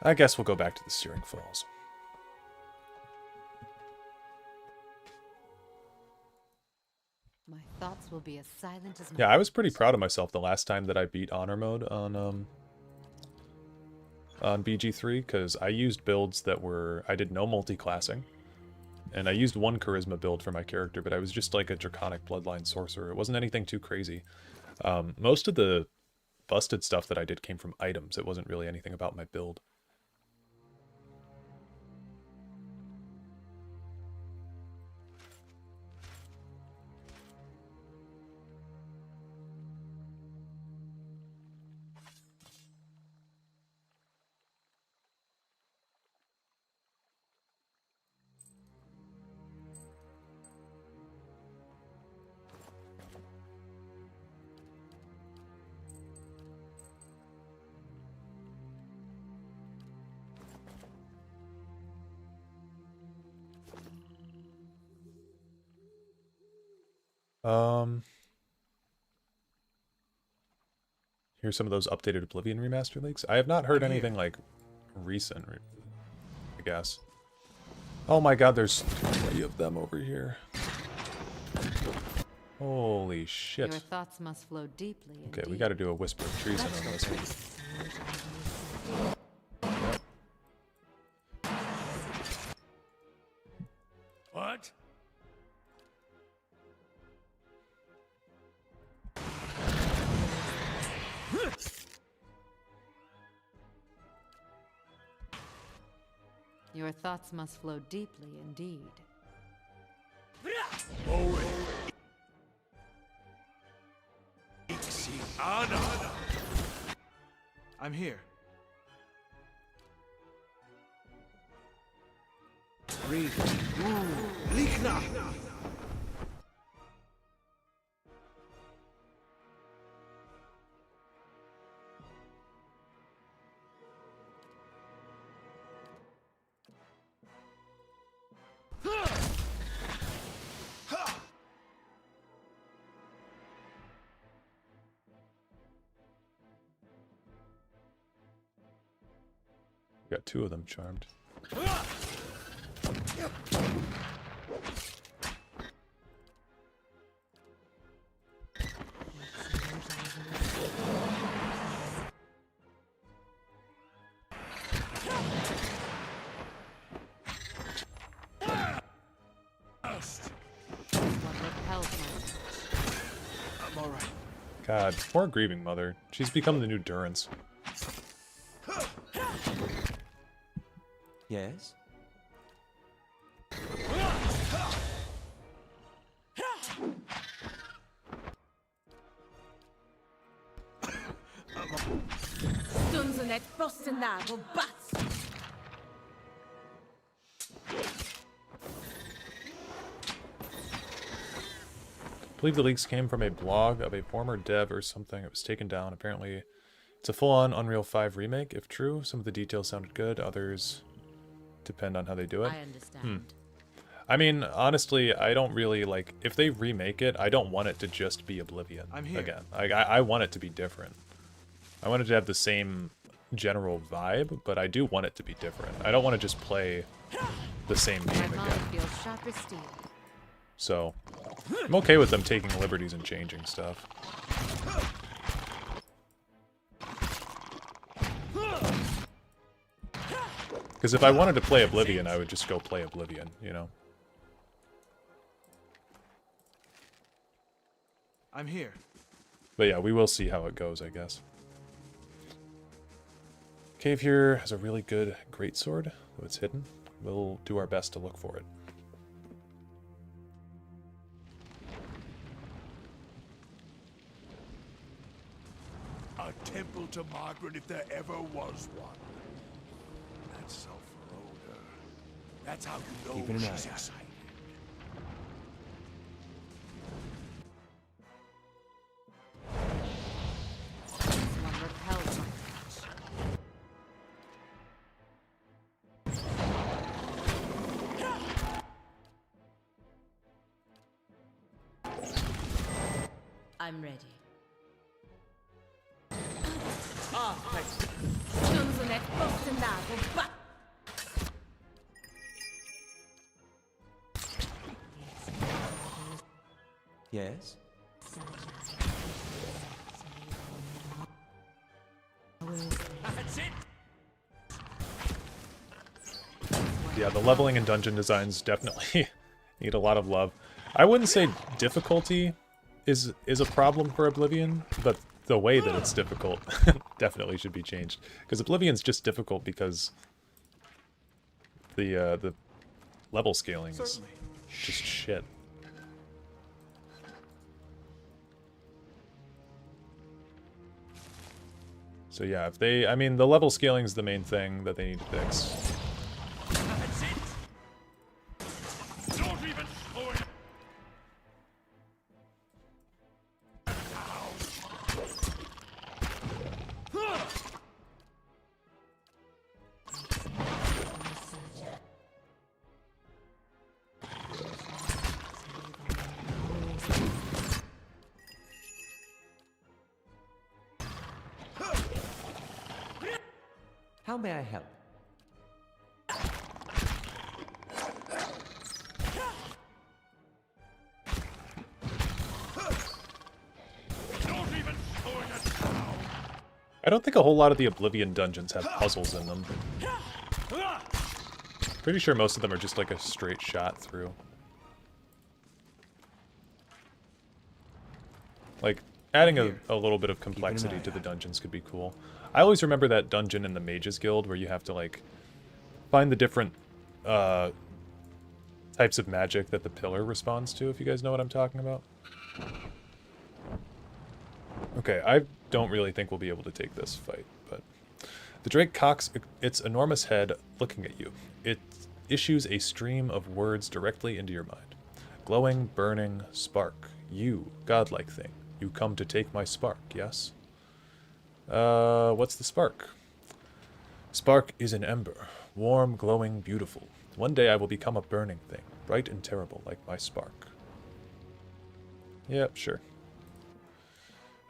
I guess we'll go back to the Searing Falls. My thoughts will be as silent as my Yeah, I was pretty proud of myself the last time that I beat Honor Mode on BG3, because I used builds that were... I did no multi-classing, and I used one Charisma build for my character, but I was just like a Draconic Bloodline Sorcerer. It wasn't anything too crazy. Most of the busted stuff that I did came from items. It wasn't really anything about my build. Here's some of those updated Oblivion remaster leaks. I have not heard anything like recent, I guess. Oh my god, there's 20 of them over here. Holy shit. Your thoughts must flow deeply. Okay, we gotta do a Whisper of Treason on this one. What? Your thoughts must flow deeply indeed. I'm here. Breathe. Likna! Got two of them charmed. I'm alright. God, poor grieving mother. She's become the new Durance. Yes? Stunzen et Bostenagel Bats! I believe the leaks came from a blog of a former dev or something. It was taken down. Apparently, it's a full-on Unreal 5 remake. If true, some of the details sounded good. Others depend on how they do it. I understand. I mean, honestly, I don't really like... If they remake it, I don't want it to just be Oblivion I'm here. again. I want it to be different. I want it to have the same general vibe, but I do want it to be different. I don't want to just play the same game My mind again. feels sharp as steel. So, I'm okay with them taking liberties and changing stuff. Because if I wanted to play Oblivion, I would just go play Oblivion, you know? I'm here. But yeah, we will see how it goes, I guess. Cave here has a really good greatsword, though it's hidden. We'll do our best to look for it. A temple to Margaret if there ever was one. That sulfur odor. That's how you know Keeping an eye she's out. excited. One repels my touch. I'm ready. Ah, Stunzen et Bostenagel Bats! yes? That's it! Yeah, the leveling and dungeon designs definitely need a lot of love. I wouldn't say difficulty is a problem for Oblivion, but the way that it's difficult definitely should be changed. Because Oblivion's just difficult because the level scaling is Certainly. just shit. So yeah, if they, I mean, the level scaling is the main thing that they need to fix. That's it! Don't even slow it. How may I help? Don't even slow it down. I don't think a whole lot of the Oblivion dungeons have puzzles in them. Pretty sure most of them are just like a straight shot through. Like, adding a little bit of complexity to the dungeons could be cool. I always remember that dungeon in the Mages Guild where you have to, like, find the different types of magic that the pillar responds to, if you guys know what I'm talking about. Okay, I don't really think we'll be able to take this fight, but... The Drake cocks its enormous head looking at you. It issues a stream of words directly into your mind. Glowing, burning, spark. You, godlike thing. You come to take my spark, yes? What's the spark? Spark is an ember. Warm, glowing, beautiful. One day I will become a burning thing. Bright and terrible, like my spark. Yep, sure.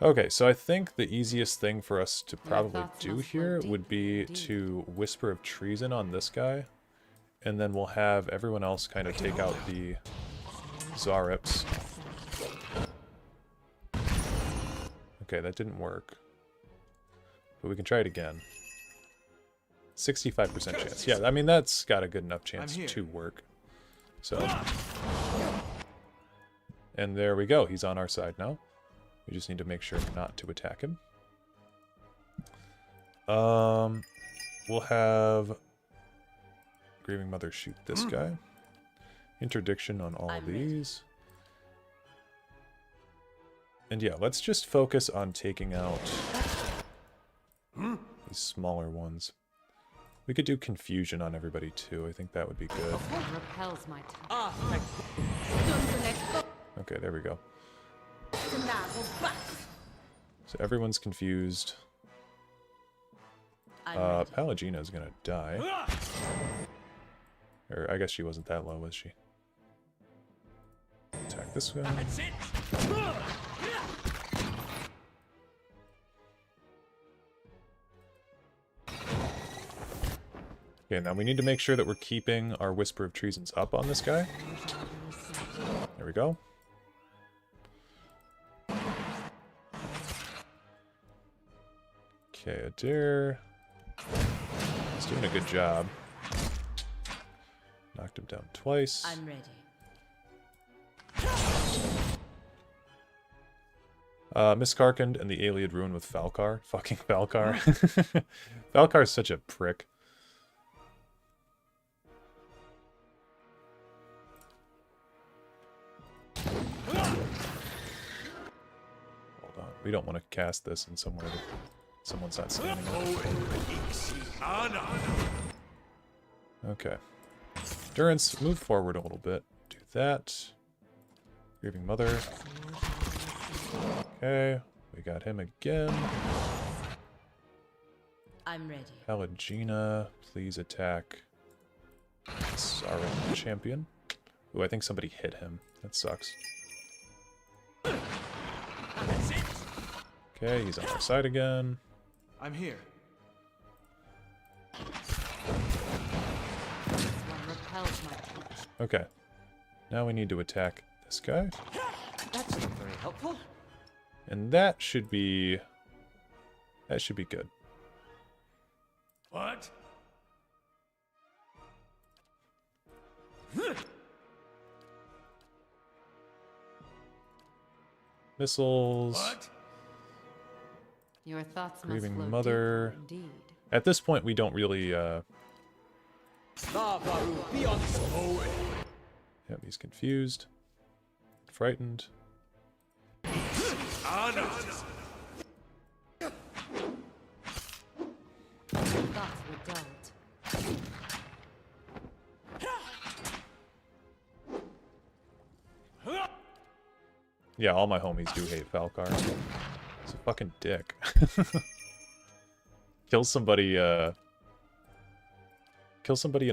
Okay, so I think the easiest thing for us to probably do here would be to Whisper of Treason on this guy. And then we'll have everyone else kind of take out the Zarips. Okay, that didn't work. But we can try it again. 65% chance. Yeah, I mean, that's got a good enough chance to work. So. And there we go. He's on our side now. We just need to make sure not to attack him. We'll have Grieving Mother shoot this guy. Interdiction on all of these. And yeah, let's just focus on taking out these smaller ones. We could do confusion on everybody too. I think that would be good. Okay, there we go. So everyone's confused. Palagina's gonna die. Or I guess she wasn't that low, was she? Attack this guy. Okay, now we need to make sure that we're keeping our Whisper of Treasons up on this guy. There we go. Okay, Adair. He's doing a good job. Knocked him down twice. I'm ready. Miss Karkand and the Ayleid Ruin with Falcar. Fucking Falcar. Falcar is such a prick. Hold on. We don't want to cast this in somewhere that someone's not standing up. Okay. Durance, move forward a little bit. Do that. Grieving Mother. Okay. We got him again. I'm ready. Palagina, please attack Zara champion. Ooh, I think somebody hit him. That sucks. Okay, he's on our side again. I'm here. Okay. Now we need to attack this guy. That's not very helpful. And that should be... that should be good. What? Missiles. What? Your thoughts must Grieving flow Mother. deeper indeed. At this point, we don't really, Yep, he's confused. Frightened. Thoughts were dulled. Yeah, all my homies do hate Falcar. He's a fucking dick. Kill somebody in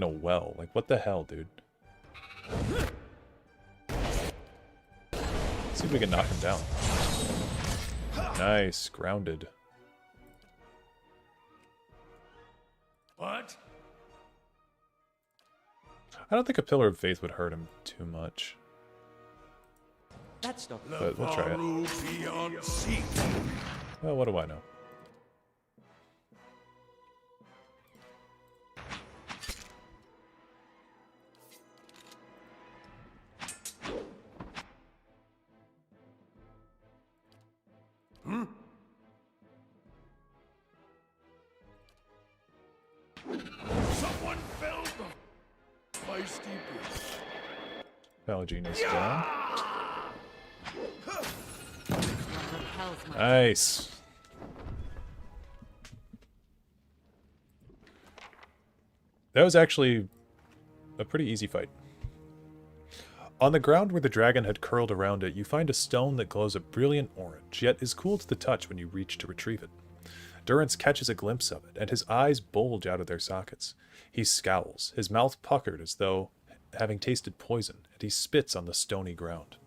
a well. Like, what the hell, dude? Let's see if we can knock him down. Nice, grounded. What? I don't think a Pillar of Faith would hurt him too much. That's not. But we'll try it. Well, what do I know? Someone felled the feisty beast. Palagina's down. Nice. That was actually a pretty easy fight. On the ground where the dragon had curled around it, you find a stone that glows a brilliant orange, yet is cool to the touch when you reach to retrieve it. Durance catches a glimpse of it, and his eyes bulge out of their sockets. He scowls, his mouth puckered as though having tasted poison, and he spits on the stony ground.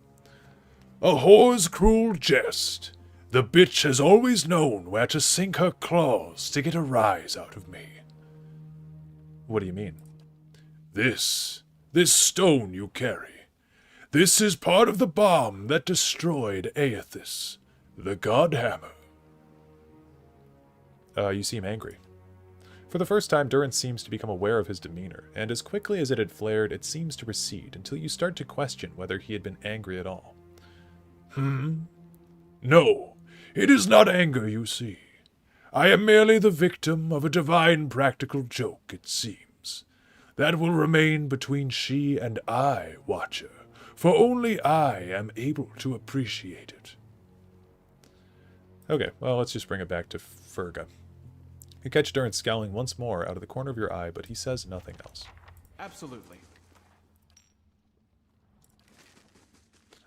A whore's cruel jest. The bitch has always known where to sink her claws to get a rise out of me. What do you mean? This stone you carry. This is part of the bomb that destroyed Aethys, the God Hammer. You seem angry. For the first time, Durance seems to become aware of his demeanor, and as quickly as it had flared, it seems to recede until you start to question whether he had been angry at all. No, it is not anger, you see. I am merely the victim of a divine practical joke, it seems. That will remain between she and I, Watcher, for only I am able to appreciate it. Okay, well, let's just bring it back to Ferga. You catch Durance scowling once more out of the corner of your eye, but he says nothing else. Absolutely.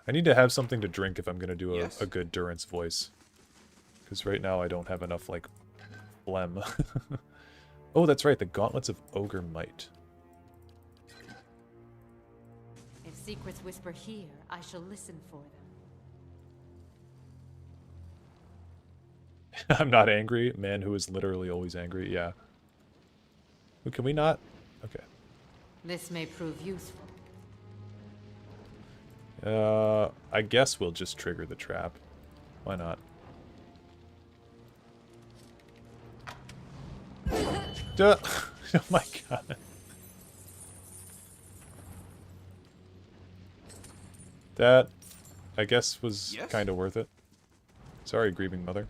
I need to have something to drink if I'm going to do Yes. a good Durance voice. Because right now I don't have enough, like, phlegm. Oh, that's right, the Gauntlets of Ogre Might. If secrets whisper here, I shall listen for them. I'm not angry. Man who is literally always angry. Yeah. Ooh, can we not? Okay. This may prove useful. I guess we'll just trigger the trap. Why not? Duh. Oh my god. That, I guess, was kind of worth it. Sorry, grieving mother.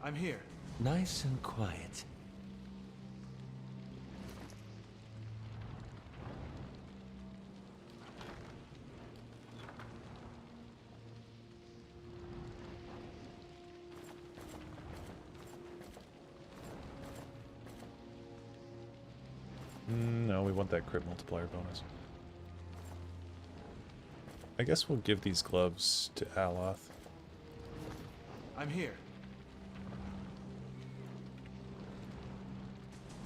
I'm here. Nice and quiet. No, we want that crit multiplier bonus. I guess we'll give these gloves to Aloth. I'm here.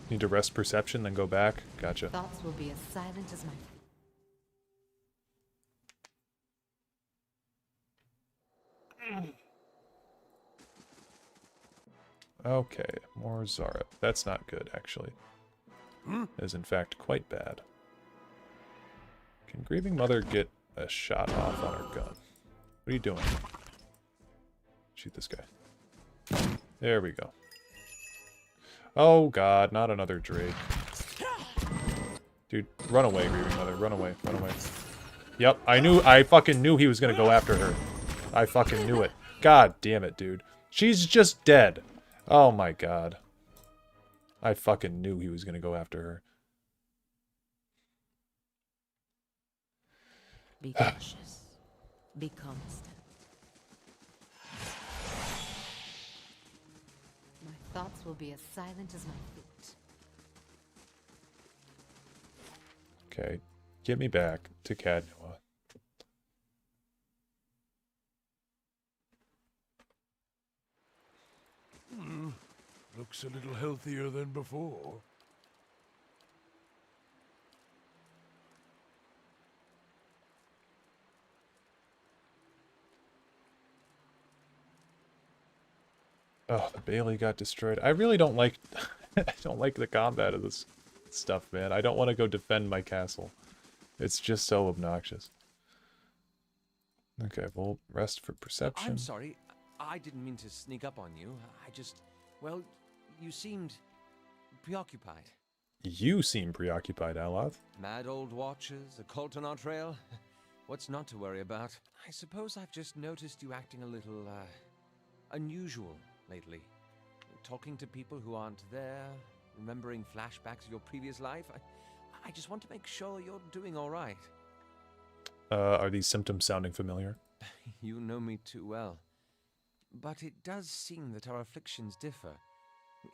Need to rest perception, then go back. Gotcha. Thoughts will be as silent as my... Okay, more Zara. That's not good, actually. It is in fact quite bad. Can Grieving Mother get a shot off on her gun? What are you doing? Shoot this guy. There we go. Oh god, not another Drake. Dude, run away, Grieving Mother. Run away, run away. Yep, I fucking knew he was gonna go after her. I fucking knew it. God damn it, dude. She's just dead. Oh my god. I fucking knew he was gonna go after her. Be cautious. Be constant. My thoughts will be as silent as my feet. Okay, get me back to Cadnoa. Looks a little healthier than before. Oh, the Bailey got destroyed. I really don't like... I don't like the combat of this stuff, man. I don't want to go defend my castle. It's just so obnoxious. Okay, we'll rest for perception. I'm sorry. I didn't mean to sneak up on you. I just... Well, you seemed preoccupied. You seem preoccupied, Aloth. Mad old watchers, a cult on our trail. What's not to worry about? I suppose I've just noticed you acting a little, unusual lately. Talking to people who aren't there, remembering flashbacks of your previous life. I just want to make sure you're doing all right. Are these symptoms sounding familiar? You know me too well. But it does seem that our afflictions differ.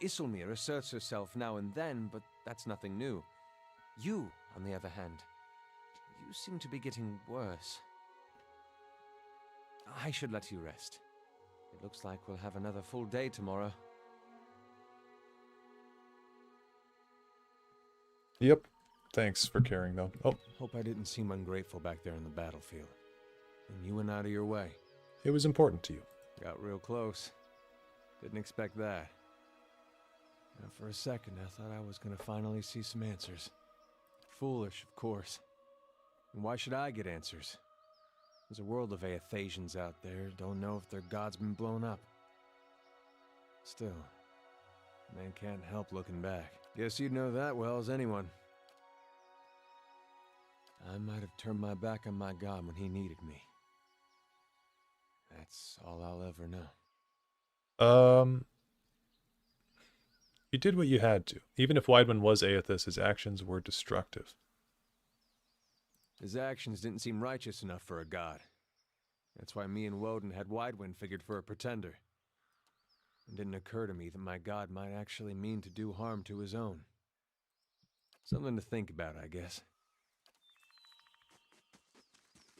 Isilmir asserts herself now and then, but that's nothing new. You, on the other hand, you seem to be getting worse. I should let you rest. It looks like we'll have another full day tomorrow. Yep. Thanks for caring, though. Oh. Hope I didn't seem ungrateful back there in the battlefield. And you went out of your way. It was important to you. Got real close. Didn't expect that. Now, for a second, I thought I was going to finally see some answers. Foolish, of course. And why should I get answers? There's a world of Aethasians out there, don't know if their god's been blown up. Still, man can't help looking back. Guess you'd know that well as anyone. I might have turned my back on my god when he needed me. That's all I'll ever know. You did what you had to. Even if Weidman was Aethys, his actions were destructive. His actions didn't seem righteous enough for a god. That's why me and Woden had Widewind figured for a pretender. It didn't occur to me that my god might actually mean to do harm to his own. Something to think about, I guess.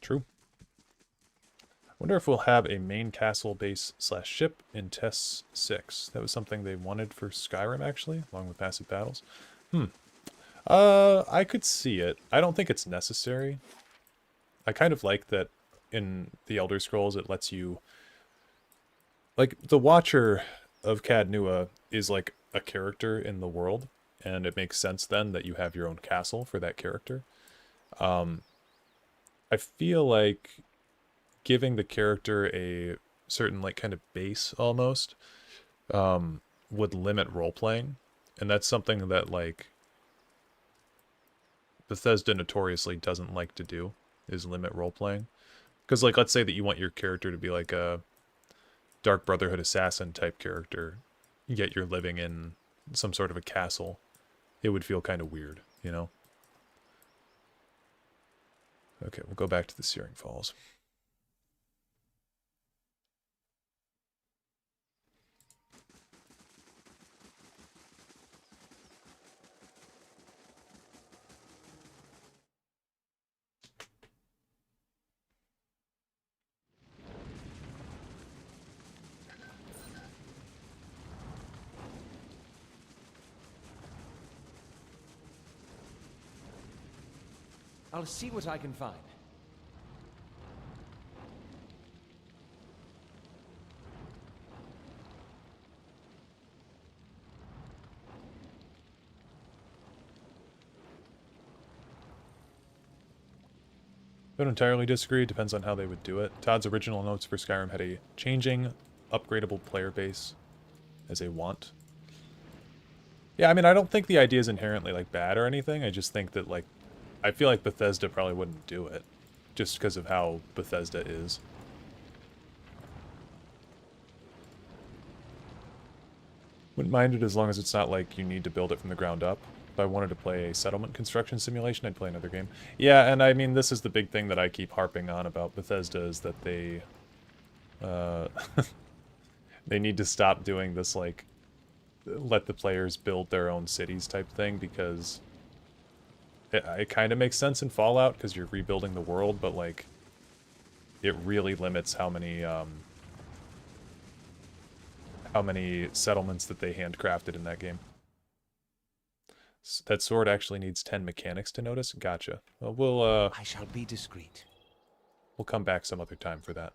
True. Wonder if we'll have a main castle base / ship in Tess 6. That was something they wanted for Skyrim, actually, along with passive battles. I could see it. I don't think it's necessary. I kind of like that in the Elder Scrolls it lets you... Like, the Watcher of Cadnua is like a character in the world, and it makes sense then that you have your own castle for that character. I feel like giving the character a certain, like, kind of base, almost, would limit role-playing. And that's something that, like, Bethesda notoriously doesn't like to do, is limit role-playing. Because, like, let's say that you want your character to be, like, a Dark Brotherhood assassin type character, yet you're living in some sort of a castle. It would feel kind of weird, you know? Okay, we'll go back to the Searing Falls. I'll see what I can find. Don't entirely disagree, depends on how they would do it. Todd's original notes for Skyrim had a changing, upgradable player base as a want. Yeah, I mean, I don't think the idea is inherently, like, bad or anything. I just think that, like, I feel like Bethesda probably wouldn't do it, just because of how Bethesda is. Wouldn't mind it as long as it's not like you need to build it from the ground up. If I wanted to play a settlement construction simulation, I'd play another game. Yeah, and I mean, this is the big thing that I keep harping on about Bethesda, is that they... they need to stop doing this, like, let the players build their own cities type thing, because... It kind of makes sense in Fallout, because you're rebuilding the world, but, like, it really limits how many settlements that they handcrafted in that game. That sword actually needs 10 mechanics to notice? Gotcha. Well, we'll, I shall be discreet. We'll come back some other time for that.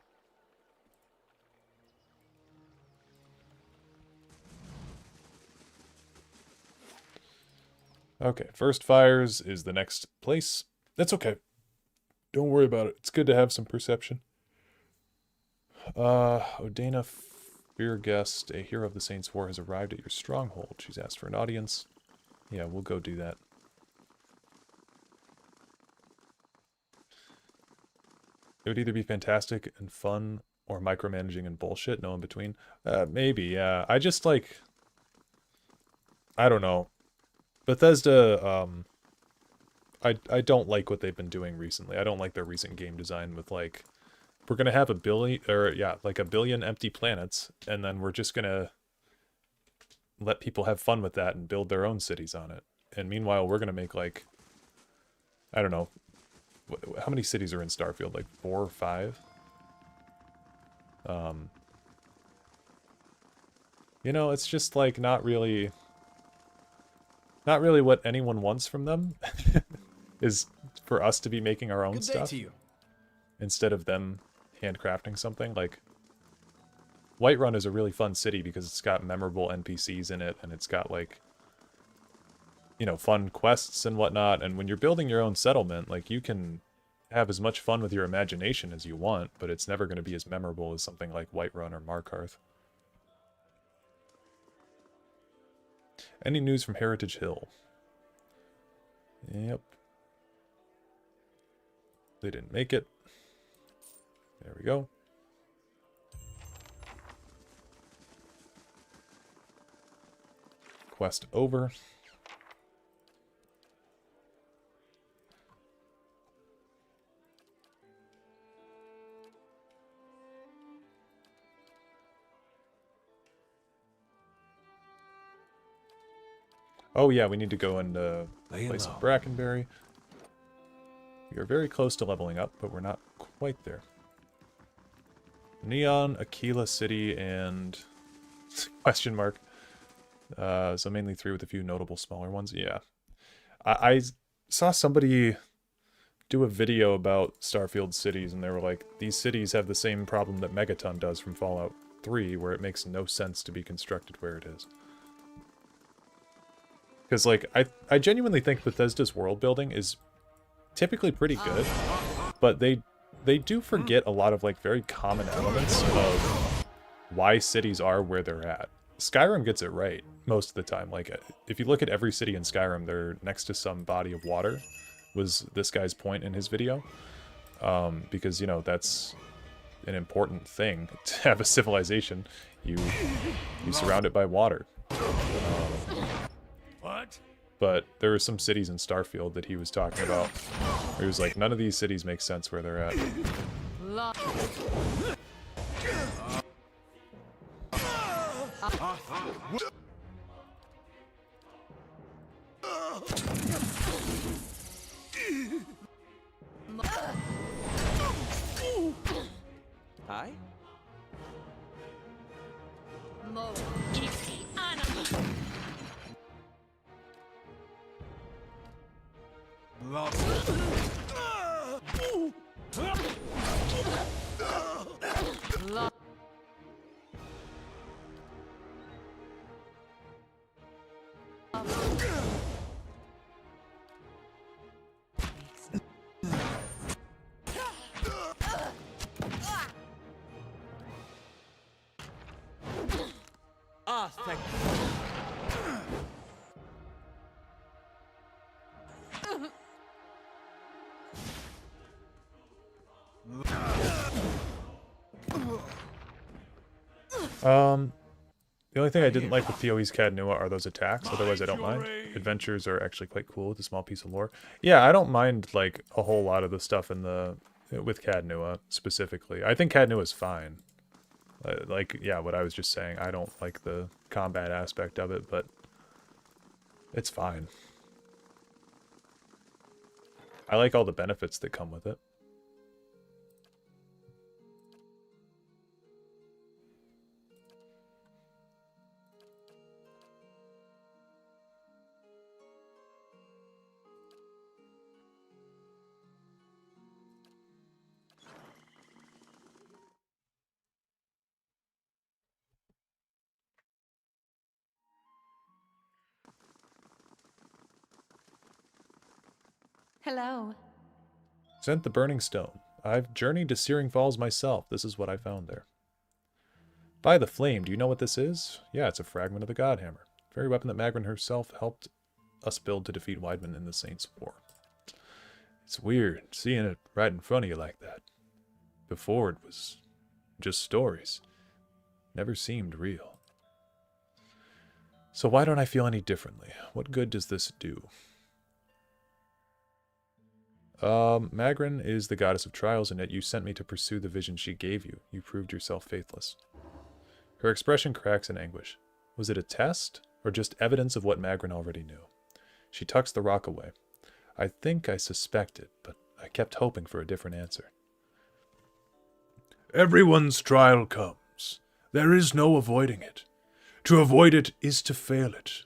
Okay, First Fires is the next place. That's okay. Don't worry about it. It's good to have some perception. Odana Fearguest, a hero of the Saints' War, has arrived at your stronghold. She's asked for an audience. Yeah, we'll go do that. It would either be fantastic and fun, or micromanaging and bullshit, no in between. Maybe, yeah. I just, like... I don't know. Bethesda, I don't like what they've been doing recently. I don't like their recent game design with, like, we're gonna have a billion, or yeah, like a billion empty planets, and then we're just gonna let people have fun with that and build their own cities on it. And meanwhile, we're gonna make like, I don't know, how many cities are in Starfield? Like 4 or 5? You know, it's just like not really what anyone wants from them is for us to be making our own Good day stuff to you. instead of them handcrafting something. Like Whiterun is a really fun city because it's got memorable NPCs in it, and it's got like, you know, fun quests and whatnot. And when you're building your own settlement, like you can have as much fun with your imagination as you want, but it's never going to be as memorable as something like Whiterun or Markarth. Any news from Heritage Hill? Yep. They didn't make it. There we go. Quest over. Oh yeah, we need to go and play some Brackenberry. We are very close to leveling up, but we're not quite there. Neon, Aquila City, and question mark. So mainly 3 with a few notable smaller ones. Yeah. I saw somebody do a video about Starfield cities, and they were like, these cities have the same problem that Megaton does from Fallout 3, where it makes no sense to be constructed where it is. Because, like, I genuinely think Bethesda's world building is typically pretty good, but they do forget a lot of, like, very common elements of why cities are where they're at. Skyrim gets it right most of the time. Like, if you look at every city in Skyrim, they're next to some body of water, was this guy's point in his video. Because, you know, that's an important thing to have a civilization. You surround it by water. What? But there are some cities in Starfield that he was talking about where he was like, none of these cities make sense where they're at. Hi? Ah, thank The only thing I didn't like with PoE's Cadnua are those attacks, otherwise I don't mind. Adventures are actually quite cool with a small piece of lore. Yeah, I don't mind, like, a whole lot of the stuff in the... with Cadnua, specifically. I think Cadnua is fine. Like, yeah, what I was just saying, I don't like the combat aspect of it, but it's fine. I like all the benefits that come with it. Hello. Sent the Burning Stone. I've journeyed to Searing Falls myself. This is what I found there. By the Flame, do you know what this is? Yeah, it's a fragment of the Godhammer. Very weapon that Magrin herself helped us build to defeat Weidman in the Saints' War. It's weird seeing it right in front of you like that. Before it was just stories. Never seemed real. So why don't I feel any differently? What good does this do? Magrin is the goddess of trials, and yet you sent me to pursue the vision she gave you. You proved yourself faithless. Her expression cracks in anguish. Was it a test, or just evidence of what Magrin already knew? She tucks the rock away. I think I suspected, but I kept hoping for a different answer. Everyone's trial comes. There is no avoiding it. To avoid it is to fail it.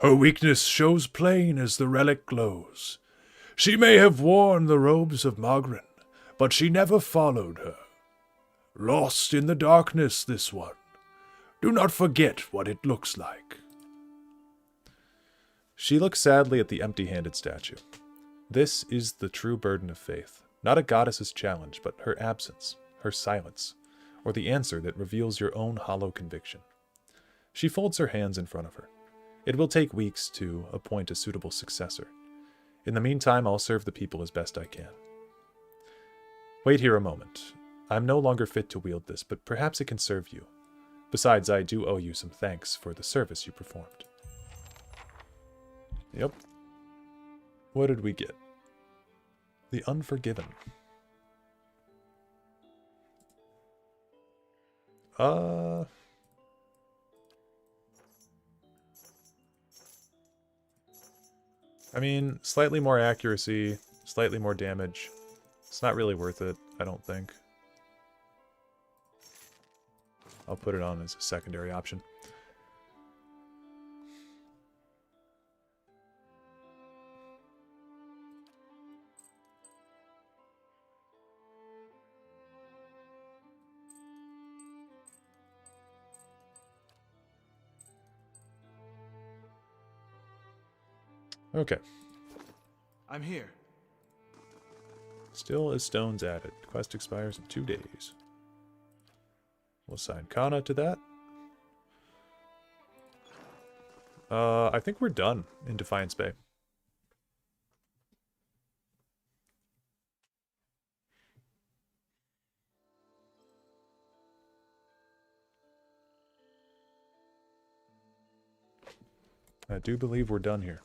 Her weakness shows plain as the relic glows. She may have worn the robes of Magrin, but she never followed her. Lost in the darkness, this one. Do not forget what it looks like. She looks sadly at the empty-handed statue. This is the true burden of faith. Not a goddess's challenge, but her absence, her silence, or the answer that reveals your own hollow conviction. She folds her hands in front of her. It will take weeks to appoint a suitable successor. In the meantime, I'll serve the people as best I can. Wait here a moment. I'm no longer fit to wield this, but perhaps it can serve you. Besides, I do owe you some thanks for the service you performed. Yep. What did we get? The Unforgiven. I mean, slightly more accuracy, slightly more damage. It's not really worth it, I don't think. I'll put it on as a secondary option. Okay. I'm here. Still as stones added. Quest expires in 2 days. We'll assign Kana to that. I think we're done in Defiance Bay. I do believe we're done here.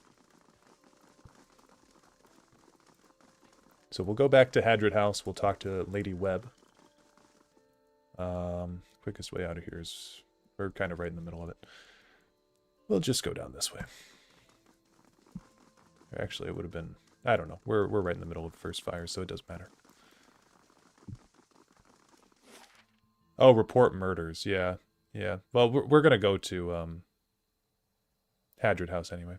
So we'll go back to Hadrid House. We'll talk to Lady Webb. Quickest way out of here is... we're kind of right in the middle of it. We'll just go down this way. Actually, it would have been... I don't know. We're right in the middle of the first fire, so it doesn't matter. Oh, report murders. Yeah. Yeah. Well, we're going to go to Hadrid House anyway.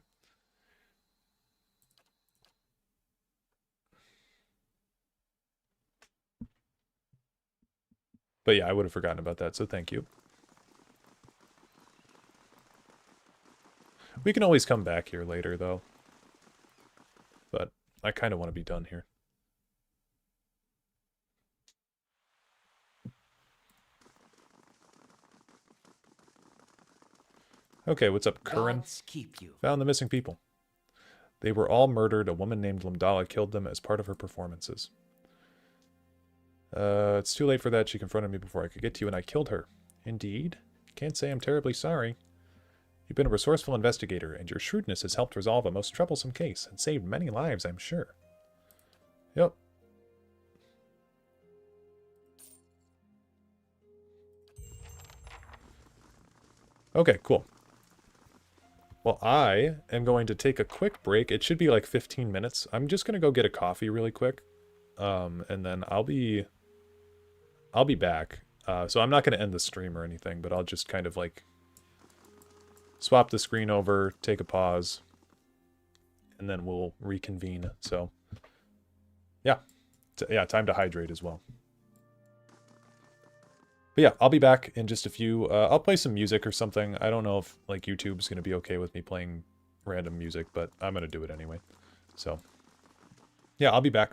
But yeah, I would have forgotten about that, so thank you. We can always come back here later, though. But I kind of want to be done here. Okay, what's up, Curran? Gods keep you. Found the missing people. They were all murdered. A woman named Lamdala killed them as part of her performances. It's too late for that. She confronted me before I could get to you, and I killed her. Indeed? Can't say I'm terribly sorry. You've been a resourceful investigator, and your shrewdness has helped resolve a most troublesome case, and saved many lives, I'm sure. Yep. Okay, cool. Well, I am going to take a quick break. It should be like 15 minutes. I'm just going to go get a coffee really quick. And then I'll be back. So I'm not going to end the stream or anything, but I'll just kind of like swap the screen over, take a pause, and then we'll reconvene. So yeah. Yeah, time to hydrate as well. But yeah, I'll be back in just a few. I'll play some music or something. I don't know if like YouTube's going to be okay with me playing random music, but I'm going to do it anyway. So yeah, I'll be back.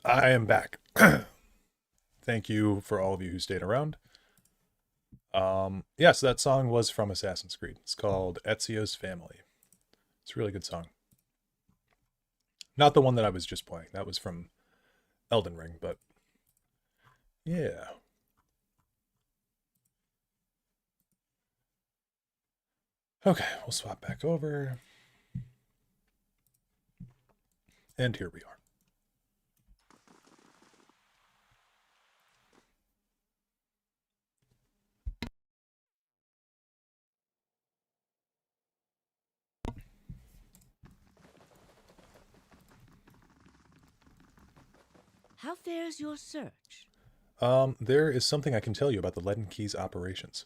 I am back. Thank you for all of you who stayed around. Yes, that song was from Assassin's Creed. It's called Ezio's Family. It's a really good song. Not the one that I was just playing. That was from Elden Ring, but yeah. Okay, we'll swap back over. And here we are. How fares your search? There is something I can tell you about the Leaden Keys operations.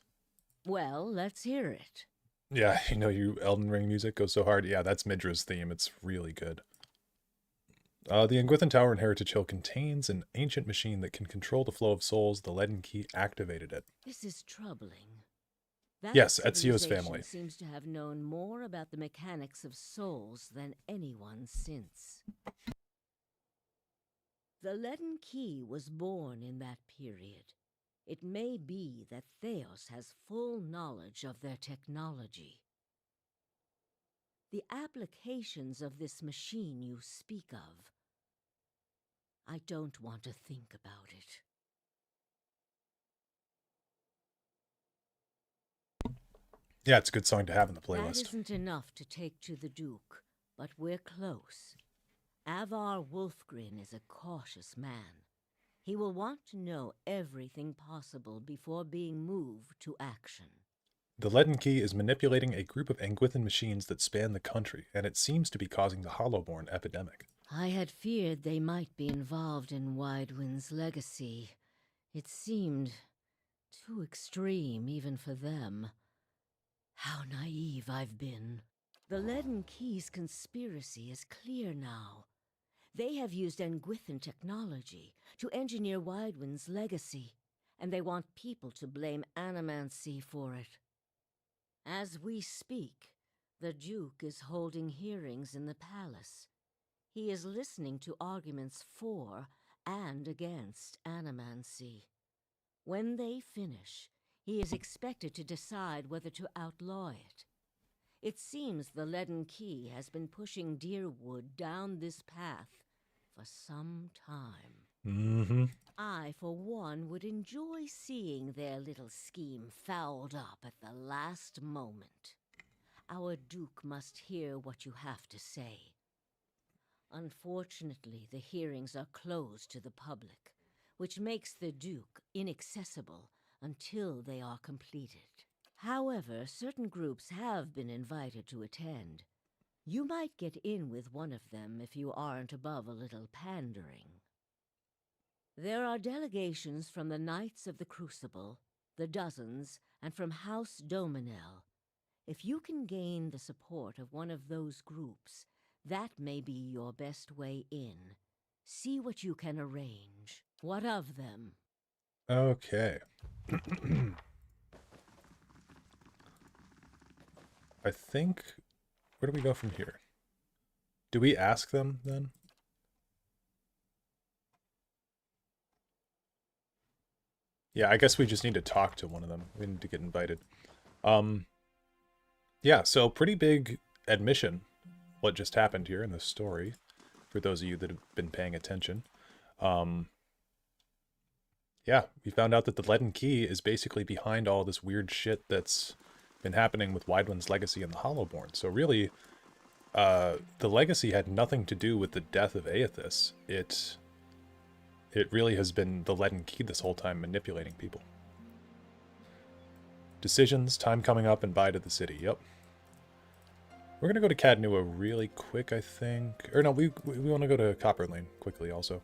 Well, let's hear it. Yeah, you know, you Elden Ring music goes so hard. Yeah, that's Midra's theme. It's really good. The Engwithan Tower in Heritage Hill contains an ancient machine that can control the flow of souls. The Leaden Key activated it. This is troubling. That Yes, Ezio's civilization family. seems to have known more about the mechanics of souls than anyone since. The Leaden Key was born in that period. It may be that Theos has full knowledge of their technology. The applications of this machine you speak of, I don't want to think about it. Yeah, it's a good song to have in the playlist. That isn't enough to take to the Duke, but we're close. Avar Wolfgren is a cautious man. He will want to know everything possible before being moved to action. The Leaden Key is manipulating a group of Engwithan machines that span the country, and it seems to be causing the Hollowborn epidemic. I had feared they might be involved in Widewind's legacy. It seemed too extreme even for them. How naive I've been. The Leaden Key's conspiracy is clear now. They have used Engwithan technology to engineer Widewind's legacy, and they want people to blame Animancy for it. As we speak, the Duke is holding hearings in the palace. He is listening to arguments for and against Animancy. When they finish, he is expected to decide whether to outlaw it. It seems the Leaden Key has been pushing Deerwood down this path for some time. Mm-hmm. I, for one, would enjoy seeing their little scheme fouled up at the last moment. Our Duke must hear what you have to say. Unfortunately, the hearings are closed to the public, which makes the Duke inaccessible until they are completed. However, certain groups have been invited to attend. You might get in with one of them if you aren't above a little pandering. There are delegations from the Knights of the Crucible, the Dozens, and from House Dominel. If you can gain the support of one of those groups, that may be your best way in. See what you can arrange. What of them? Okay. I think... Where do we go from here? Do we ask them, then? Yeah, I guess we just need to talk to one of them. We need to get invited. Yeah, so pretty big admission what just happened here in the story, for those of you that have been paying attention. Yeah, we found out that the Leaden Key is basically behind all this weird shit that's been happening with Widewind's legacy and the Hollowborn. So really, the legacy had nothing to do with the death of Aethys. It really has been the Leaden Key this whole time manipulating people. Decisions, time coming up, and bye to the city. Yep. We're going to go to Cadnua really quick, I think. Or no, we want to go to Copperlane quickly also.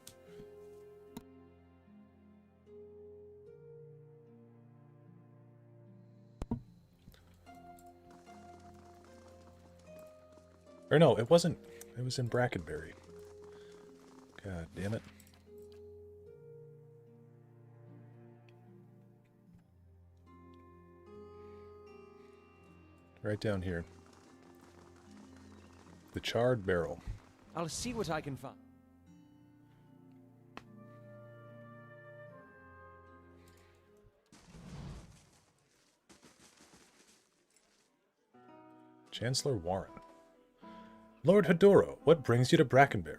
Or no, it wasn't. It was in Brackenberry. God damn it. Right down here. The Charred Barrel. I'll see what I can find. Chancellor Warren. Lord Hedoro, what brings you to Brackenbury?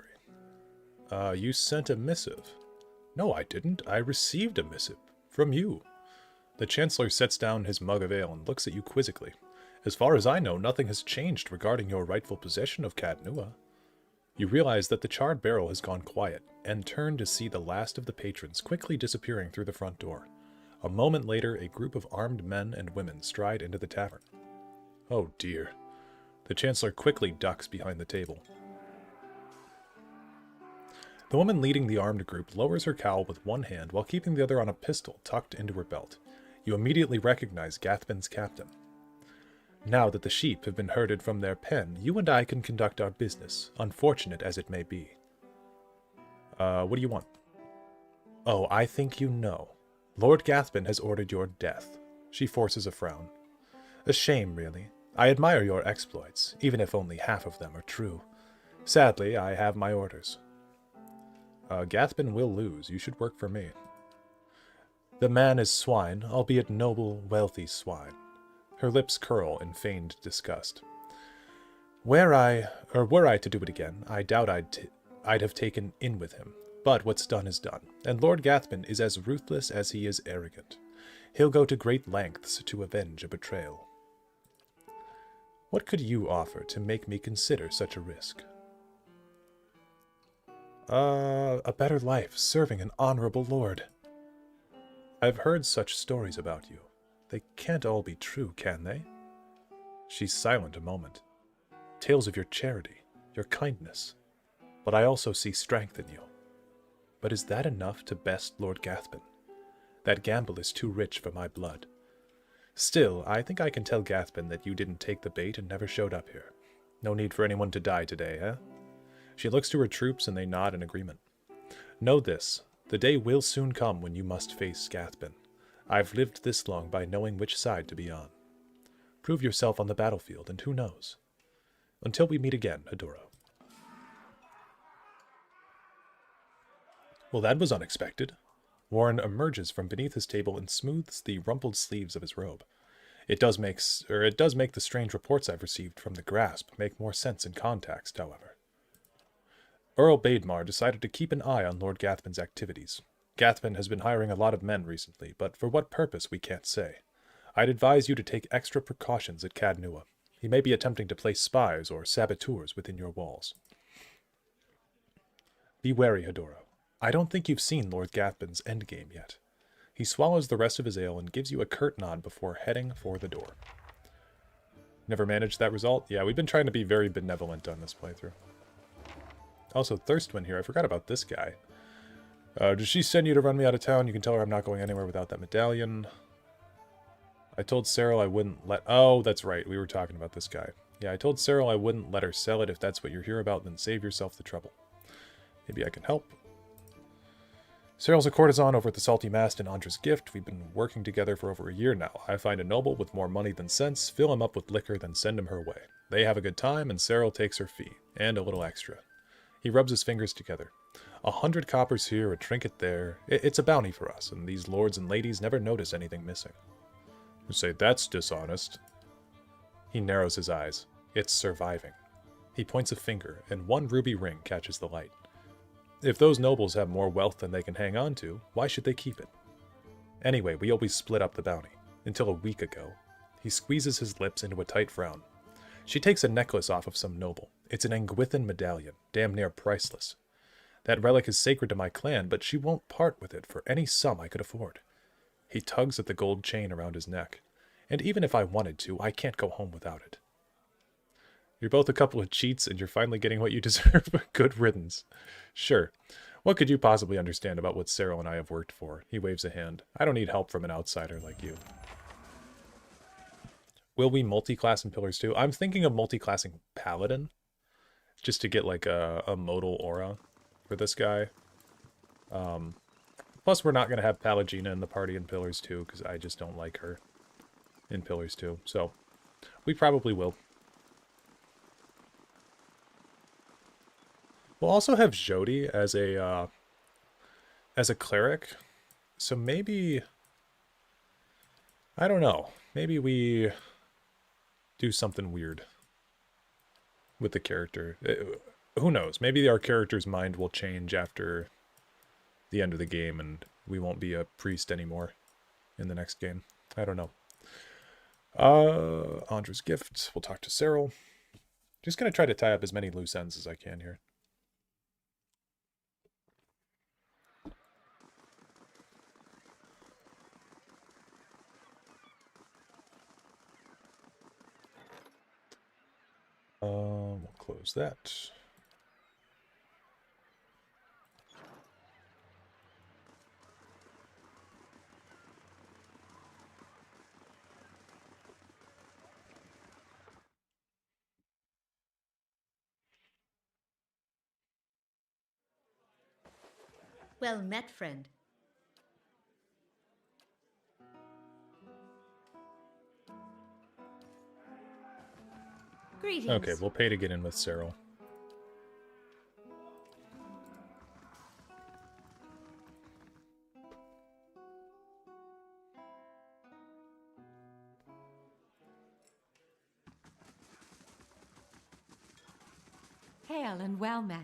You sent a missive. No, I didn't. I received a missive. From you. The Chancellor sets down his mug of ale and looks at you quizzically. As far as I know, nothing has changed regarding your rightful possession of Cadnua. You realize that the charred barrel has gone quiet, and turn to see the last of the patrons quickly disappearing through the front door. A moment later, a group of armed men and women stride into the tavern. Oh dear. The Chancellor quickly ducks behind the table. The woman leading the armed group lowers her cowl with one hand while keeping the other on a pistol tucked into her belt. You immediately recognize Gathbin's captain. Now that the sheep have been herded from their pen, you and I can conduct our business, unfortunate as it may be. What do you want? Oh, I think you know. Lord Gathbin has ordered your death. She forces a frown. A shame, really. I admire your exploits, even if only half of them are true. Sadly, I have my orders. Gathbin will lose. You should work for me. The man is swine, albeit noble, wealthy swine. Her lips curl in feigned disgust. Were I to do it again, I doubt I'd have taken in with him. But what's done is done, and Lord Gathbin is as ruthless as he is arrogant. He'll go to great lengths to avenge a betrayal. What could you offer to make me consider such a risk? A better life, serving an honorable lord. I've heard such stories about you. They can't all be true, can they? She's silent a moment. Tales of your charity, your kindness. But I also see strength in you. But is that enough to best Lord Gathbin? That gamble is too rich for my blood. Still, I think I can tell Gathbin that you didn't take the bait and never showed up here. No need for anyone to die today, eh? She looks to her troops and they nod in agreement. Know this, the day will soon come when you must face Gathbin. I've lived this long by knowing which side to be on. Prove yourself on the battlefield, and who knows? Until we meet again, Hedoro. Well, that was unexpected. Warren emerges from beneath his table and smooths the rumpled sleeves of his robe. It does make the strange reports I've received from the Grasp make more sense in context, however. Earl Baedmar decided to keep an eye on Lord Gathbin's activities. Gathbin has been hiring a lot of men recently, but for what purpose we can't say. I'd advise you to take extra precautions at Cadnua. He may be attempting to place spies or saboteurs within your walls. Be wary, Hedoro. I don't think you've seen Lord Gathbin's endgame yet. He swallows the rest of his ale and gives you a curt nod before heading for the door. Never managed that result? Yeah, we've been trying to be very benevolent on this playthrough. Also, Thirstwind here. I forgot about this guy. Does she send you to run me out of town? You can tell her I'm not going anywhere without that medallion. I told Cyril I wouldn't let... Oh, that's right. We were talking about this guy. Yeah, I told Cyril I wouldn't let her sell it. If that's what you're here about, then save yourself the trouble. Maybe I can help. Cyril's a courtesan over at the Salty Mast in Andra's Gift. We've been working together for over a year now. I find a noble with more money than sense, fill him up with liquor, then send him her way. They have a good time, and Cyril takes her fee, and a little extra. He rubs his fingers together. 100 coppers here, a trinket there. It's a bounty for us, and these lords and ladies never notice anything missing. You say that's dishonest. He narrows his eyes. It's surviving. He points a finger, and one ruby ring catches the light. If those nobles have more wealth than they can hang on to, why should they keep it? Anyway, we always split up the bounty. Until a week ago. He squeezes his lips into a tight frown. She takes a necklace off of some noble. It's an Anguithan medallion, damn near priceless. That relic is sacred to my clan, but she won't part with it for any sum I could afford. He tugs at the gold chain around his neck. And even if I wanted to, I can't go home without it. You're both a couple of cheats, and you're finally getting what you deserve. Good riddance. Sure. What could you possibly understand about what Cyril and I have worked for? He waves a hand. I don't need help from an outsider like you. Will we multi-class in Pillars 2? I'm thinking of multi-classing Paladin. Just to get like a modal aura for this guy. Plus, we're not going to have Palagina in the party in Pillars 2, because I just don't like her in Pillars 2. So, we probably will. We'll also have Jody as a cleric. So maybe... I don't know. Maybe we do something weird with the character. Who knows? Maybe our character's mind will change after the end of the game and we won't be a priest anymore in the next game. I don't know. Andra's gift. We'll talk to Cyril. Just gonna try to tie up as many loose ends as I can here. We'll close that. Well met, friend. Greetings. Okay, we'll pay to get in with Cyril. Hail and well met.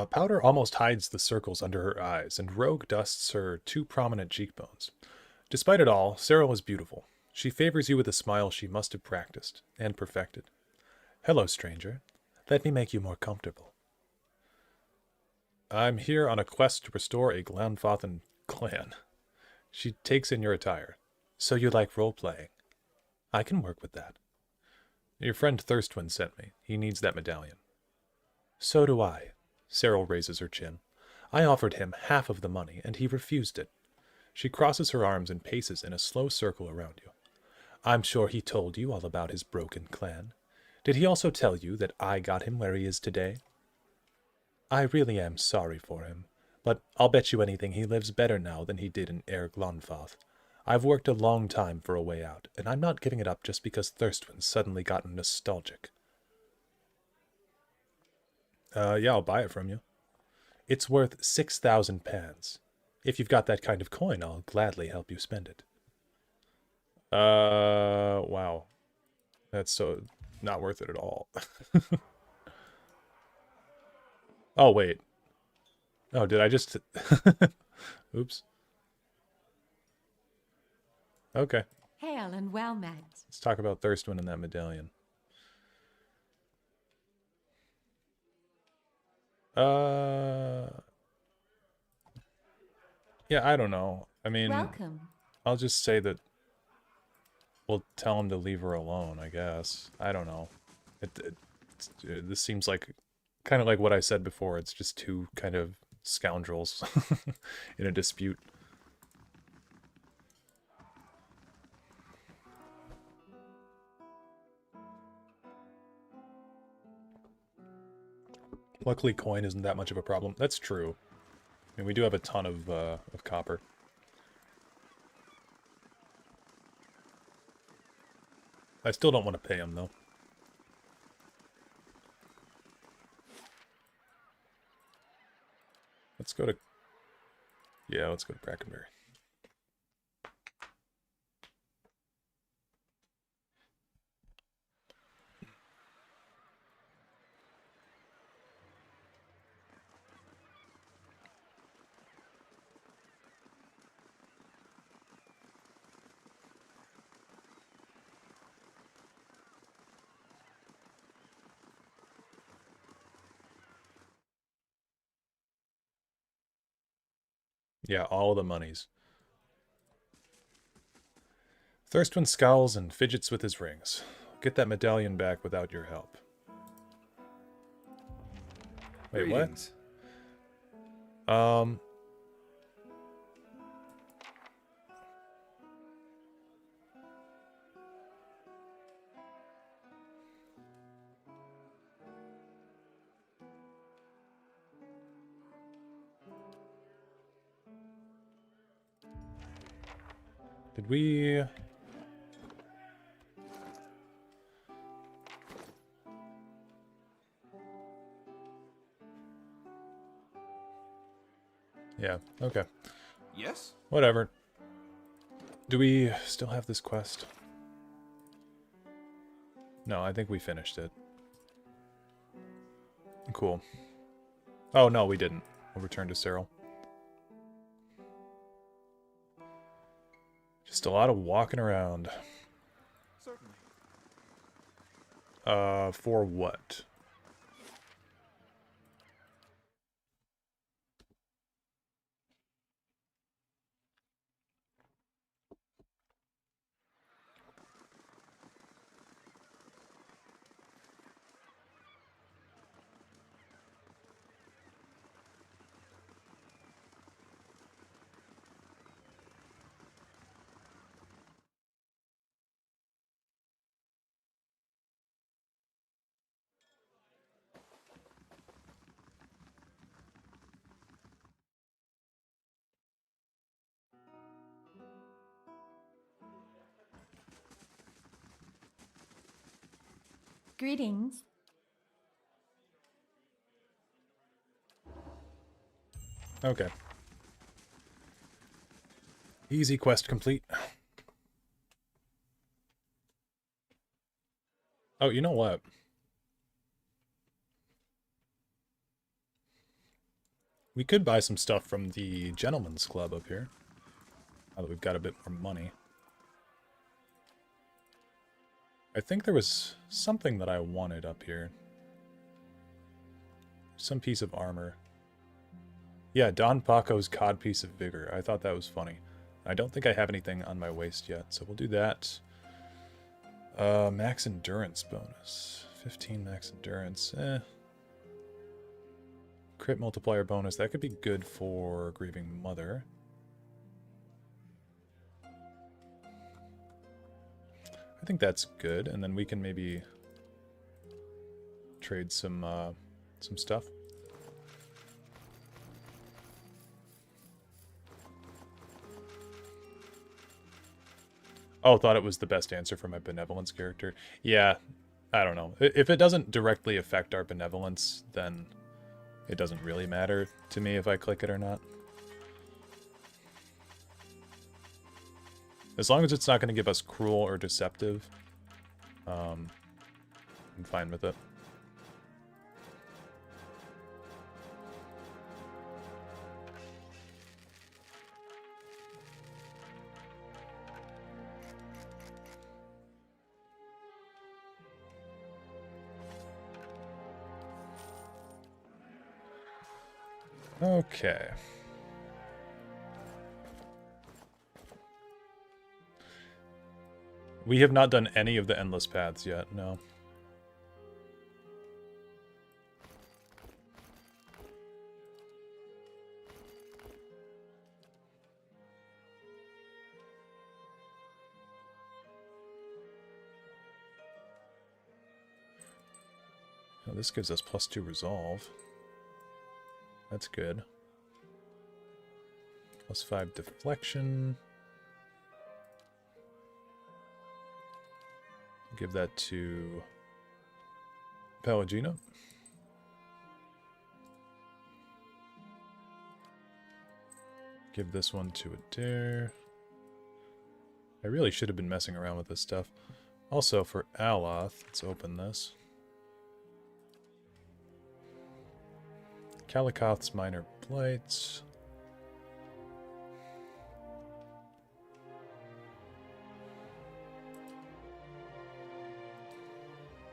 Powder almost hides the circles under her eyes, and Rogue dusts her 2 prominent cheekbones. Despite it all, Cyril is beautiful. She favors you with a smile she must have practiced and perfected. Hello, stranger. Let me make you more comfortable. I'm here on a quest to restore a Glanfathan clan. She takes in your attire. So you like role-playing? I can work with that. Your friend Thirstwind sent me. He needs that medallion. So do I. Cyril raises her chin. I offered him half of the money, and he refused it. She crosses her arms and paces in a slow circle around you. I'm sure he told you all about his broken clan. Did he also tell you that I got him where he is today? I really am sorry for him, but I'll bet you anything he lives better now than he did in Air Glonfath. I've worked a long time for a way out, and I'm not giving it up just because Thirstwind's suddenly gotten nostalgic. Yeah, I'll buy it from you. It's worth 6,000 pans. If you've got that kind of coin, I'll gladly help you spend it. Wow. That's so not worth it at all. Oh, wait. Oh, did I just... Oops. Okay. Hail and well met. Let's talk about Thirstwind and that medallion. Yeah, I don't know. I mean, Welcome. I'll just say that we'll tell him to leave her alone, I guess. I don't know. This seems like kind of like what I said before. It's just 2 kind of scoundrels in a dispute. Luckily, coin isn't that much of a problem. That's true. I mean, we do have a ton of copper. I still don't want to pay him, though. Let's go to... Yeah, let's go to Brackenberry. Yeah, all the monies. Thirstwind scowls and fidgets with his rings. Get that medallion back without your help. Wait, Greetings. what? Did we... Yeah, okay. Yes? Whatever. Do we still have this quest? No, I think we finished it. Cool. Oh, no, we didn't. We'll return to Cyril. Just a lot of walking around. Certainly. For what? Greetings. Okay. Easy quest complete. Oh, you know what? We could buy some stuff from the Gentleman's Club up here. Now that we've got a bit more money. I think there was something that I wanted up here. Some piece of armor. Yeah, Don Paco's Codpiece of Vigor. I thought that was funny. I don't think I have anything on my waist yet, so we'll do that. Max Endurance bonus. 15 max endurance. Crit multiplier bonus. That could be good for Grieving Mother. I think that's good, and then we can maybe trade some stuff. Oh, thought it was the best answer for my benevolence character. Yeah, I don't know. If it doesn't directly affect our benevolence, then it doesn't really matter to me if I click it or not. As long as it's not going to give us cruel or deceptive, I'm fine with it. Okay. We have not done any of the endless paths yet, no. Oh, this gives us +2 resolve. That's good. +5 deflection. Give that to Pelagina. Give this one to Adair. I really should have been messing around with this stuff. Also, for Aloth, let's open this. Kalikoth's Minor Blights.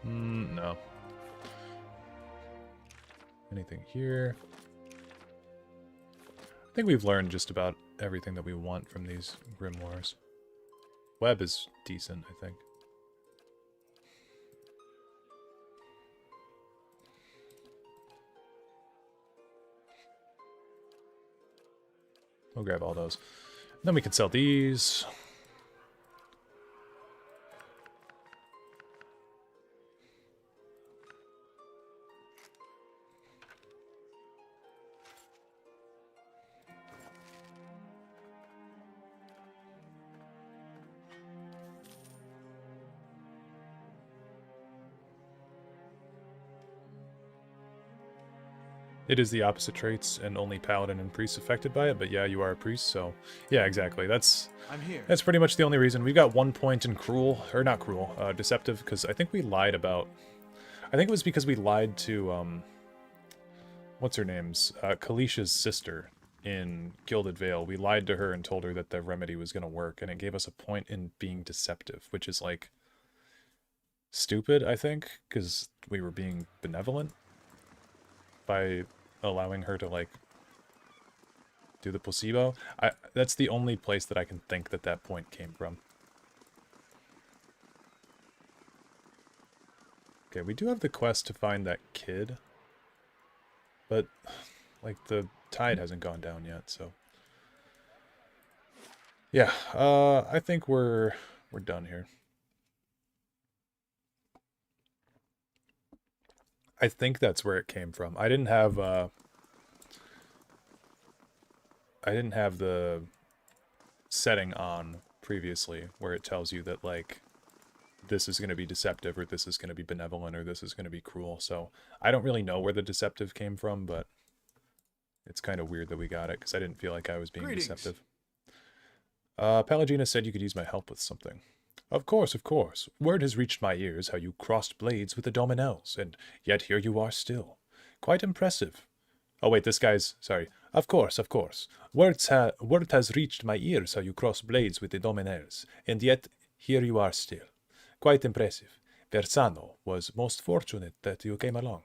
No. Anything here? I think we've learned just about everything that we want from these grimoires. Web is decent, I think. We'll grab all those. Then we can sell these. It is the opposite traits, and only paladin and priest affected by it. But yeah, you are a priest, so yeah, exactly. That's pretty much the only reason. We got 1 point in cruel, or not cruel, deceptive, because I think we lied about. I think it was because we lied to what's her name's Kalisha's sister in Gilded Vale. We lied to her and told her that the remedy was going to work, and it gave us a point in being deceptive, which is like stupid, I think, because we were being benevolent by allowing her to like do the placebo. That's the only place that I can think that that point came from. Okay, we do have the quest to find that kid, but like the tide hasn't gone down yet, so yeah, I think we're done here. I think that's where it came from. I didn't have the setting on previously where it tells you that like this is going to be deceptive or this is going to be benevolent or this is going to be cruel. So I don't really know where the deceptive came from, but it's kind of weird that we got it because I didn't feel like I was being deceptive. Pelagina said you could use my help with something. Of course, of course. Word has reached my ears how you crossed blades with the Dominels, and yet here you are still. Quite impressive. Oh wait, this guy's... Sorry. Of course, of course. Word has reached my ears how you crossed blades with the Dominels, and yet here you are still. Quite impressive. Versano was most fortunate that you came along.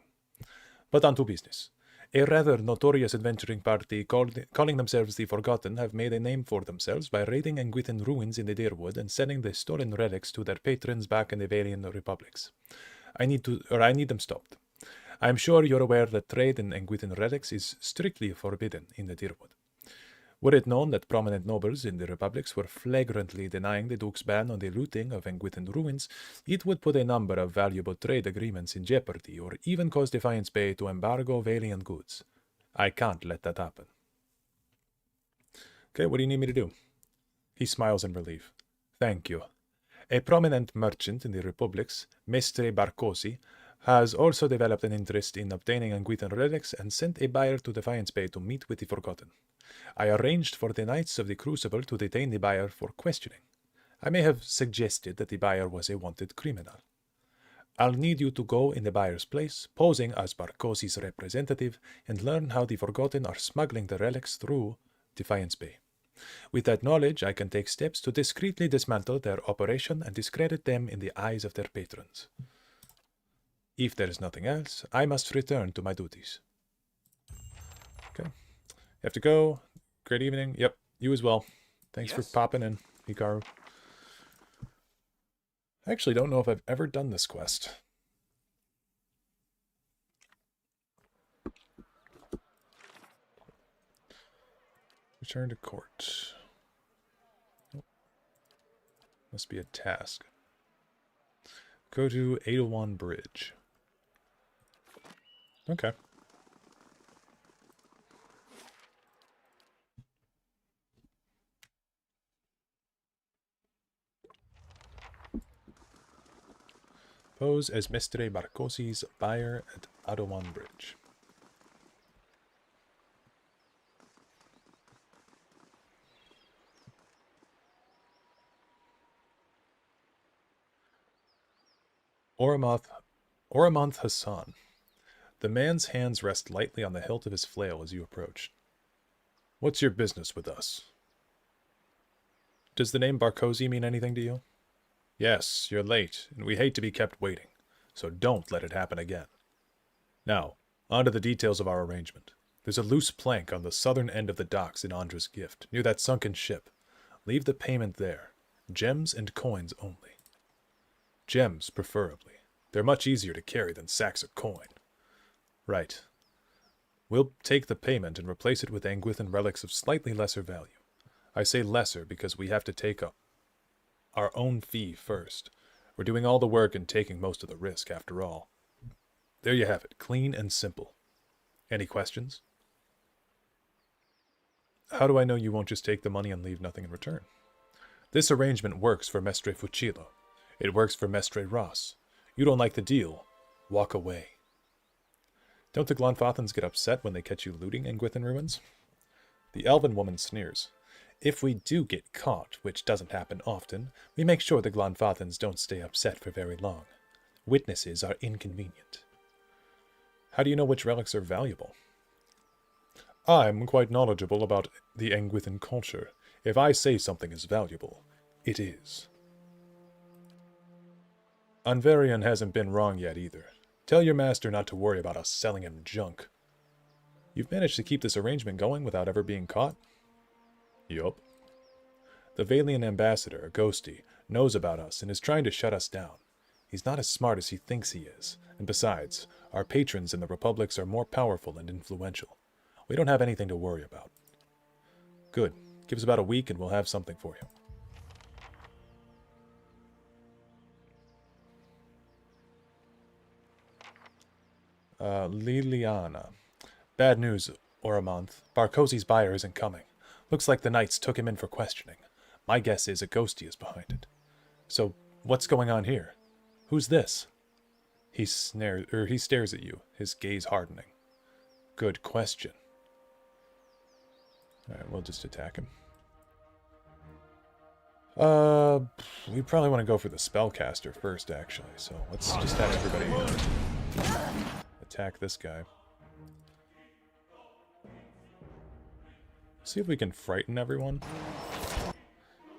But on to business. A rather notorious adventuring party calling themselves the Forgotten have made a name for themselves by raiding Anguithan ruins in the Deerwood and sending the stolen relics to their patrons back in the Valian republics. I need them stopped. I am sure you're aware that trade in Anguithan relics is strictly forbidden in the Deerwood. Were it known that prominent nobles in the republics were flagrantly denying the Duke's ban on the looting of Anguithan ruins, it would put a number of valuable trade agreements in jeopardy or even cause Defiance Bay to embargo Valian goods. I can't let that happen. Okay, what do you need me to do? He smiles in relief. Thank you. A prominent merchant in the republics, Mestre Barcosi, has also developed an interest in obtaining Anguithan relics and sent a buyer to Defiance Bay to meet with the Forgotten. I arranged for the Knights of the Crucible to detain the buyer for questioning. I may have suggested that the buyer was a wanted criminal. I'll need you to go in the buyer's place, posing as Barcosi's representative, and learn how the Forgotten are smuggling the relics through Defiance Bay. With that knowledge, I can take steps to discreetly dismantle their operation and discredit them in the eyes of their patrons. If there is nothing else, I must return to my duties. Okay. You have to go. Great evening. Yep, you as well. Thanks for popping in, Hikaru. I actually don't know if I've ever done this quest. Return to court. Nope. Must be a task. Go to Edelwan Bridge. Okay. Pose as Mestre Barcosi's buyer at Edelwan Bridge. Oramonth Hassan. The man's hands rest lightly on the hilt of his flail as you approach. What's your business with us? Does the name Barcosi mean anything to you? Yes, you're late, and we hate to be kept waiting, so don't let it happen again. Now, on to the details of our arrangement. There's a loose plank on the southern end of the docks in Andra's Gift, near that sunken ship. Leave the payment there. Gems and coins only. Gems, preferably. They're much easier to carry than sacks of coin. Right. We'll take the payment and replace it with Anguithan relics of slightly lesser value. I say lesser because we have to take up our own fee first. We're doing all the work and taking most of the risk, after all. There you have it, clean and simple. Any questions? How do I know you won't just take the money and leave nothing in return? This arrangement works for Mestre Fucilo. It works for Mestre Ross. You don't like the deal, walk away. Don't the Glonfothans get upset when they catch you looting in Gwithin ruins? The elven woman sneers. If we do get caught, which doesn't happen often, we make sure the Glonfothans don't stay upset for very long. Witnesses are inconvenient. How do you know which relics are valuable? I'm quite knowledgeable about the Engwithan culture. If I say something is valuable, it is. Unvarian hasn't been wrong yet either. Tell your master not to worry about us selling him junk. You've managed to keep this arrangement going without ever being caught? Yup. The Valian ambassador, Ghosty, knows about us and is trying to shut us down. He's not as smart as he thinks he is, and besides, our patrons in the republics are more powerful and influential. We don't have anything to worry about. Good. Give us about a week and we'll have something for you. Liliana. Bad news, Oramonth. Barkosi's buyer isn't coming. Looks like the knights took him in for questioning. My guess is a ghosty is behind it. So, what's going on here? Who's this? He stares at you, his gaze hardening. Good question. Alright, we'll just attack him. We probably want to go for the spellcaster first, actually. So let's just have everybody attack this guy. See if we can frighten everyone.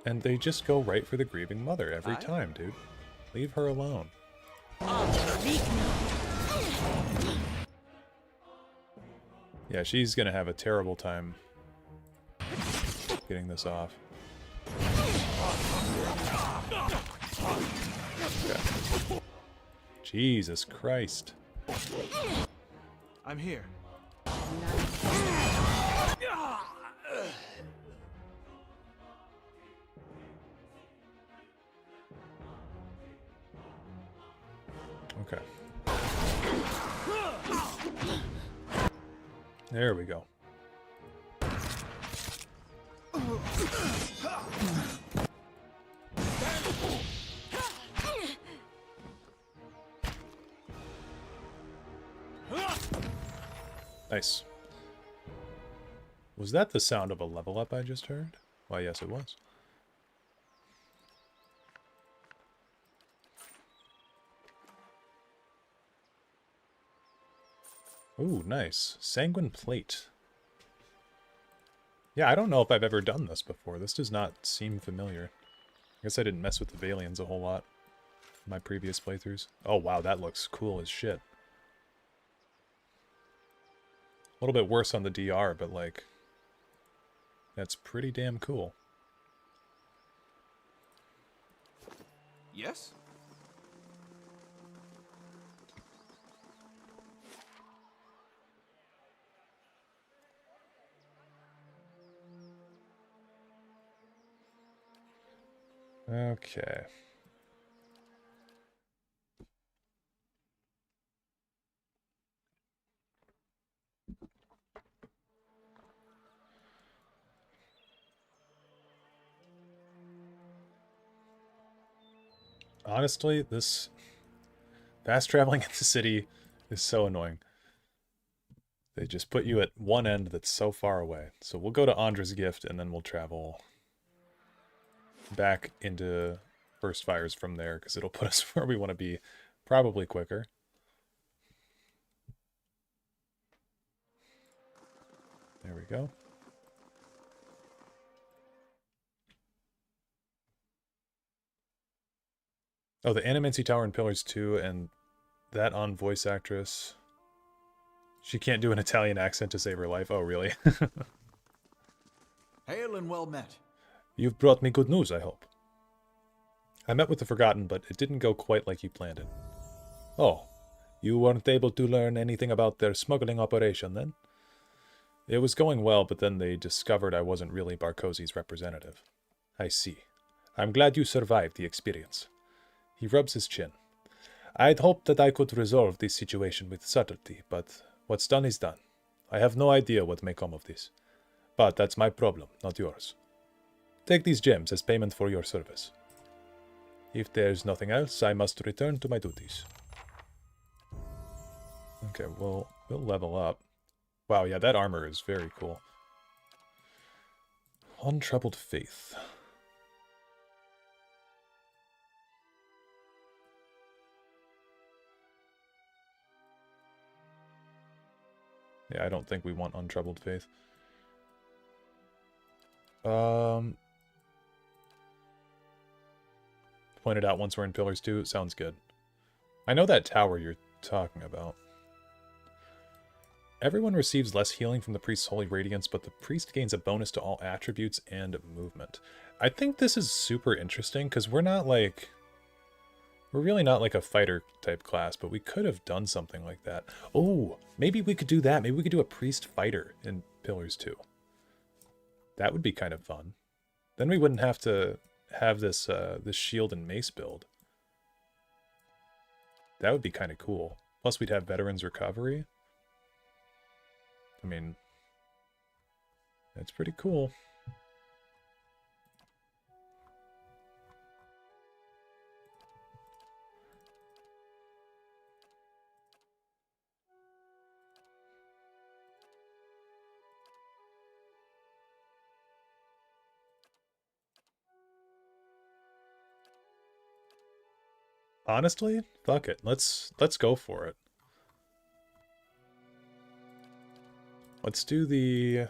And they just go right for the grieving mother every time, dude. Leave her alone. Yeah, she's gonna have a terrible time getting this off. Okay. Jesus Christ. I'm here. Okay. There we go. Nice. Was that the sound of a level up I just heard? Why, yes it was. Ooh, nice. Sanguine Plate. Yeah, I don't know if I've ever done this before. This does not seem familiar. I guess I didn't mess with the Valians a whole lot in my previous playthroughs. Oh wow, that looks cool as shit. A little bit worse on the DR, but like, that's pretty damn cool. Yes? Okay. Honestly, this fast traveling in the city is so annoying. They just put you at one end that's so far away. So we'll go to Andra's Gift and then we'll travel back into First Fires from there because it'll put us where we want to be probably quicker. There we go. Oh, the Animancy Tower in Pillars 2 and that on voice actress. She can't do an Italian accent to save her life. Oh, really? Hail and well met. You've brought me good news, I hope. I met with the Forgotten, but it didn't go quite like you planned it. Oh, you weren't able to learn anything about their smuggling operation, then? It was going well, but then they discovered I wasn't really Barkosi's representative. I see. I'm glad you survived the experience. He rubs his chin. I'd hoped that I could resolve this situation with subtlety, but what's done is done. I have no idea what may come of this. But that's my problem, not yours. Take these gems as payment for your service. If there's nothing else, I must return to my duties. Okay, well, We'll level up. Wow, yeah, that armor is very cool. Untroubled Faith. Yeah, I don't think we want Untroubled Faith. Pointed out once we're in Pillars 2. Sounds good. I know that tower you're talking about. Everyone receives less healing from the priest's holy radiance, but the priest gains a bonus to all attributes and movement. I think this is super interesting, because we're not like... We're really not like a fighter type class, but we could have done something like that. Oh, maybe we could do that. Maybe we could do a priest fighter in Pillars 2. That would be kind of fun. Then we wouldn't have to have this this shield and mace build. That would be kind of cool. Plus we'd have veterans recovery. I mean, that's pretty cool. Honestly, fuck it. Let's go for it. Let's do the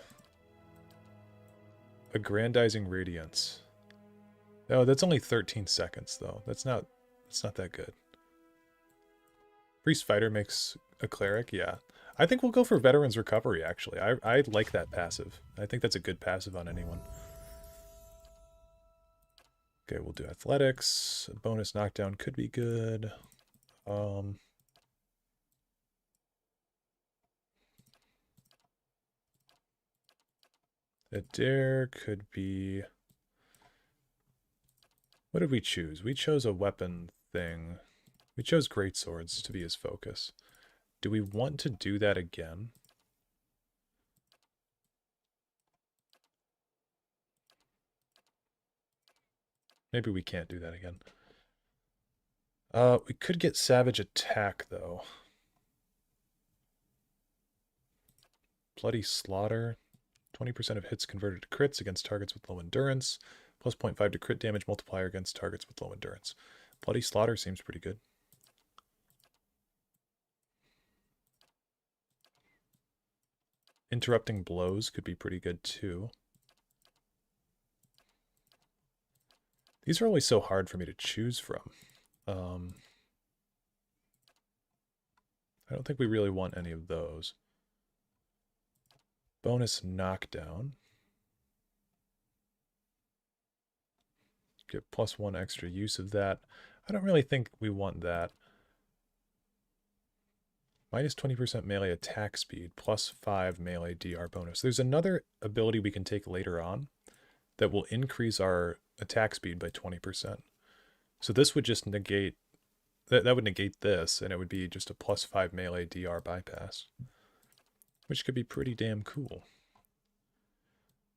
aggrandizing radiance. Oh, that's only 13 seconds though. That's not that good. Priest fighter makes a cleric, yeah. I think we'll go for veterans recovery actually. I like that passive. I think that's a good passive on anyone. Okay, we'll do athletics. A bonus knockdown could be good. A dare could be... What did we choose? We chose a weapon thing. We chose greatswords to be his focus. Do we want to do that again? Maybe we can't do that again. We could get Savage Attack, though. Bloody Slaughter. 20% of hits converted to crits against targets with low endurance. Plus 0.5 to crit damage multiplier against targets with low endurance. Bloody Slaughter seems pretty good. Interrupting Blows could be pretty good, too. These are always so hard for me to choose from. I don't think we really want any of those. Bonus knockdown. Get +1 extra use of that. I don't really think we want that. Minus 20% melee attack speed, +5 melee DR bonus. There's another ability we can take later on that will increase our attack speed by 20%. So this would just negate, that would negate this, and it would be just a +5 melee DR bypass, which could be pretty damn cool.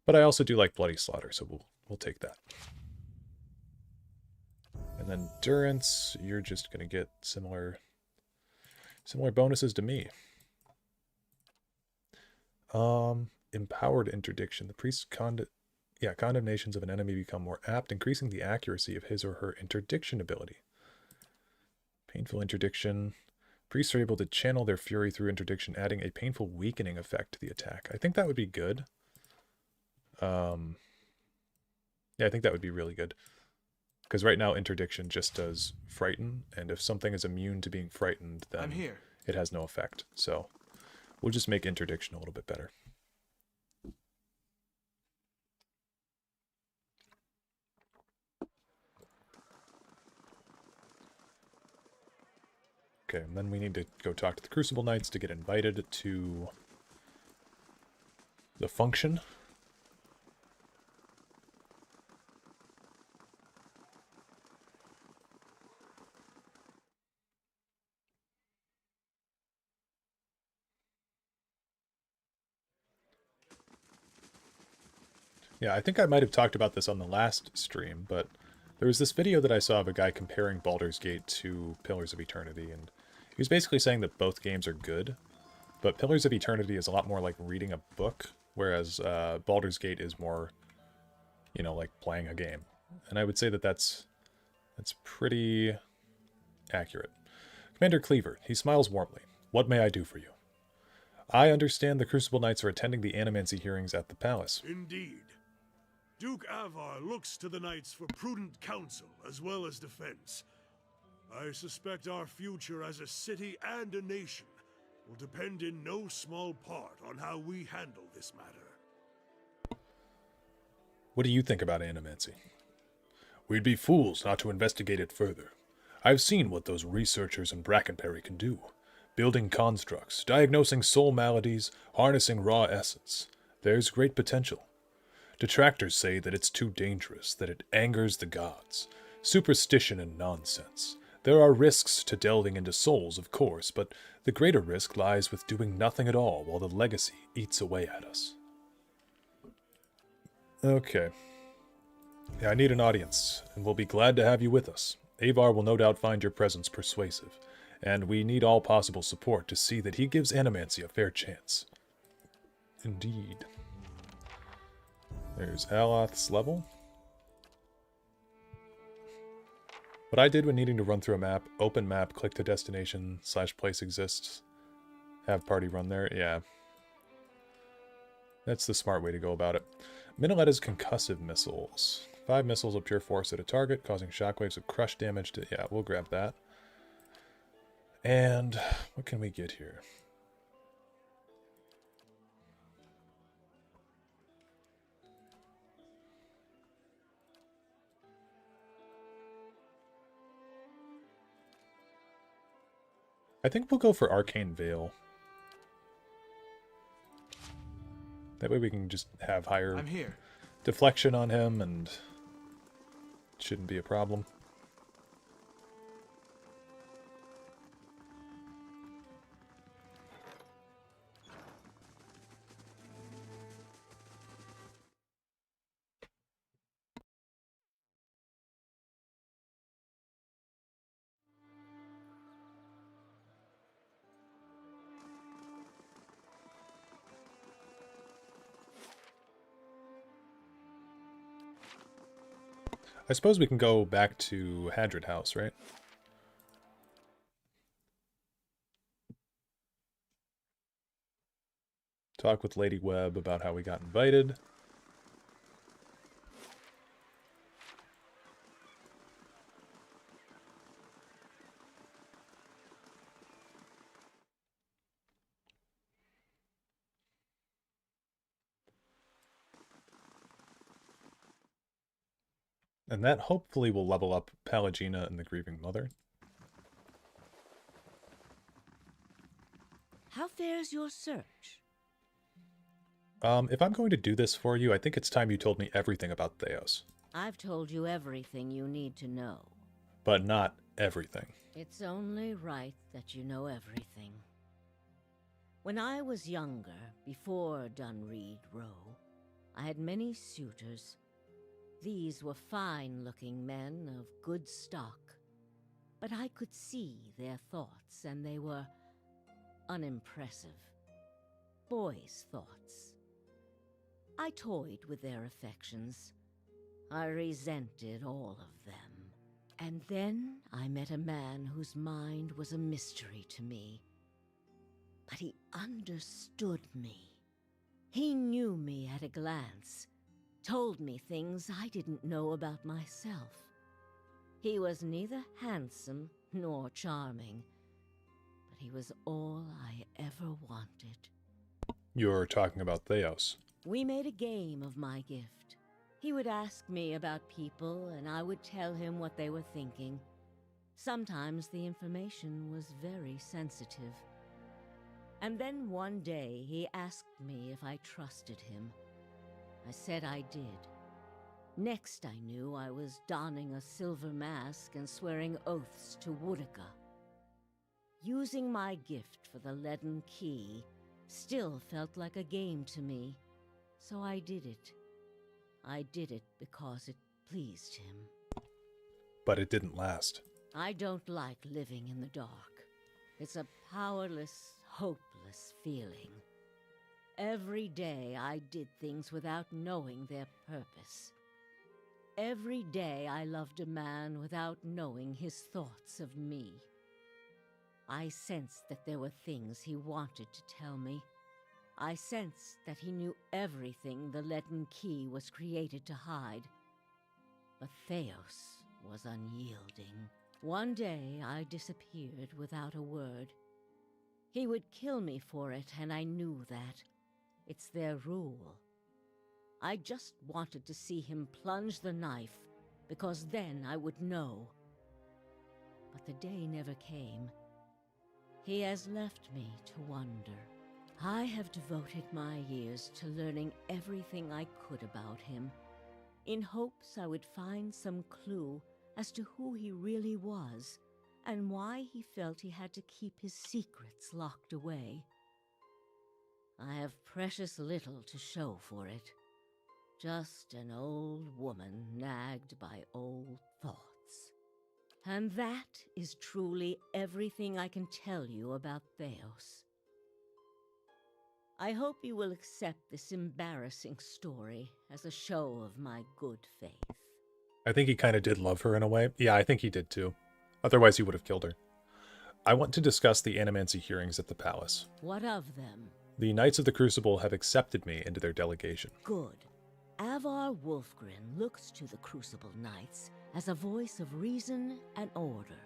But I also do like Bloody Slaughter, so we'll take that. And then Endurance, you're just going to get similar bonuses to me. Empowered Interdiction. The priest's condemnations of an enemy become more apt, increasing the accuracy of his or her interdiction ability. Painful Interdiction. Priests are able to channel their fury through interdiction, adding a painful weakening effect to the attack. I think that would be good. Yeah, I think that would be really good. Because right now interdiction just does frighten, and if something is immune to being frightened, then it has no effect. So we'll just make interdiction a little bit better. Okay, and then we need to go talk to the Crucible Knights to get invited to the function. Yeah, I think I might have talked about this on the last stream, but there was this video that I saw of a guy comparing Baldur's Gate to Pillars of Eternity, and he was basically saying that both games are good, But Pillars of Eternity is a lot more like reading a book, whereas Baldur's Gate is more, you know, like playing a game. And I would say that that's pretty accurate. Commander Cleaver, he smiles warmly. What may I do for you? I understand the Crucible Knights are attending the Animancy hearings at the palace. Indeed. Duke Avar looks to the knights for prudent counsel as well as defense. I suspect our future as a city and a nation will depend in no small part on how we handle this matter. What do you think about Animancy? We'd be fools not to investigate it further. I've seen what those researchers in Brackenberry can do. Building constructs, diagnosing soul maladies, harnessing raw essence. There's great potential. Detractors say that it's too dangerous, that it angers the gods. Superstition and nonsense. There are risks to delving into souls, of course, but the greater risk lies with doing nothing at all while the legacy eats away at us. Okay. Yeah, I need an audience, and we'll be glad to have you with us. Avar will no doubt find your presence persuasive, and we need all possible support to see that he gives Animancy a fair chance. Indeed. There's Aloth's level. What I did when needing to run through a map, open map, click to destination, /place exists, have party run there, yeah. That's the smart way to go about it. Miniletta's concussive missiles. 5 missiles of pure force at a target, causing shockwaves of crush damage to... Yeah, we'll grab that. And what can we get here? I think we'll go for Arcane Veil. That way we can just have higher I'm here. deflection on him, and it shouldn't be a problem. I suppose we can go back to Hadrid House, right? Talk with Lady Webb about how we got invited. And that hopefully will level up Pallegina and the Grieving Mother. How fares your search? If I'm going to do this for you, I think it's time you told me everything about Theos. I've told you everything you need to know. But not everything. It's only right that you know everything. When I was younger, before Dunreed Row, I had many suitors. These were fine-looking men of good stock, but I could see their thoughts, and they were unimpressive. Boys' thoughts. I toyed with their affections. I resented all of them. And then I met a man whose mind was a mystery to me. But he understood me. He knew me at a glance. Told me things I didn't know about myself. He was neither handsome nor charming, but he was all I ever wanted. You're talking about Theos. We made a game of my gift. He would ask me about people, and I would tell him what they were thinking. Sometimes the information was very sensitive. And then one day he asked me if I trusted him. I said I did. Next I knew I was donning a silver mask and swearing oaths to Woodica. Using my gift for the leaden key still felt like a game to me, so I did it. I did it because it pleased him. But it didn't last. I don't like living in the dark. It's a powerless, hopeless powerless feeling. Every day I did things without knowing their purpose. Every day I loved a man without knowing his thoughts of me. I sensed that there were things he wanted to tell me. I sensed that he knew everything the Leaden Key was created to hide. But Theos was unyielding. One day I disappeared without a word. He would kill me for it, and I knew that. It's their rule. I just wanted to see him plunge the knife, because then I would know. But the day never came. He has left me to wonder. I have devoted my years to learning everything I could about him, in hopes I would find some clue as to who he really was, and why he felt he had to keep his secrets locked away. I have precious little to show for it. Just an old woman nagged by old thoughts. And that is truly everything I can tell you about Theos. I hope you will accept this embarrassing story as a show of my good faith. I think he kind of did love her in a way. Yeah, I think he did too. Otherwise, he would have killed her. I want to discuss the Animancy hearings at the palace. What of them? The Knights of the Crucible have accepted me into their delegation. Good. Avar Wolfgren looks to the Crucible Knights as a voice of reason and order.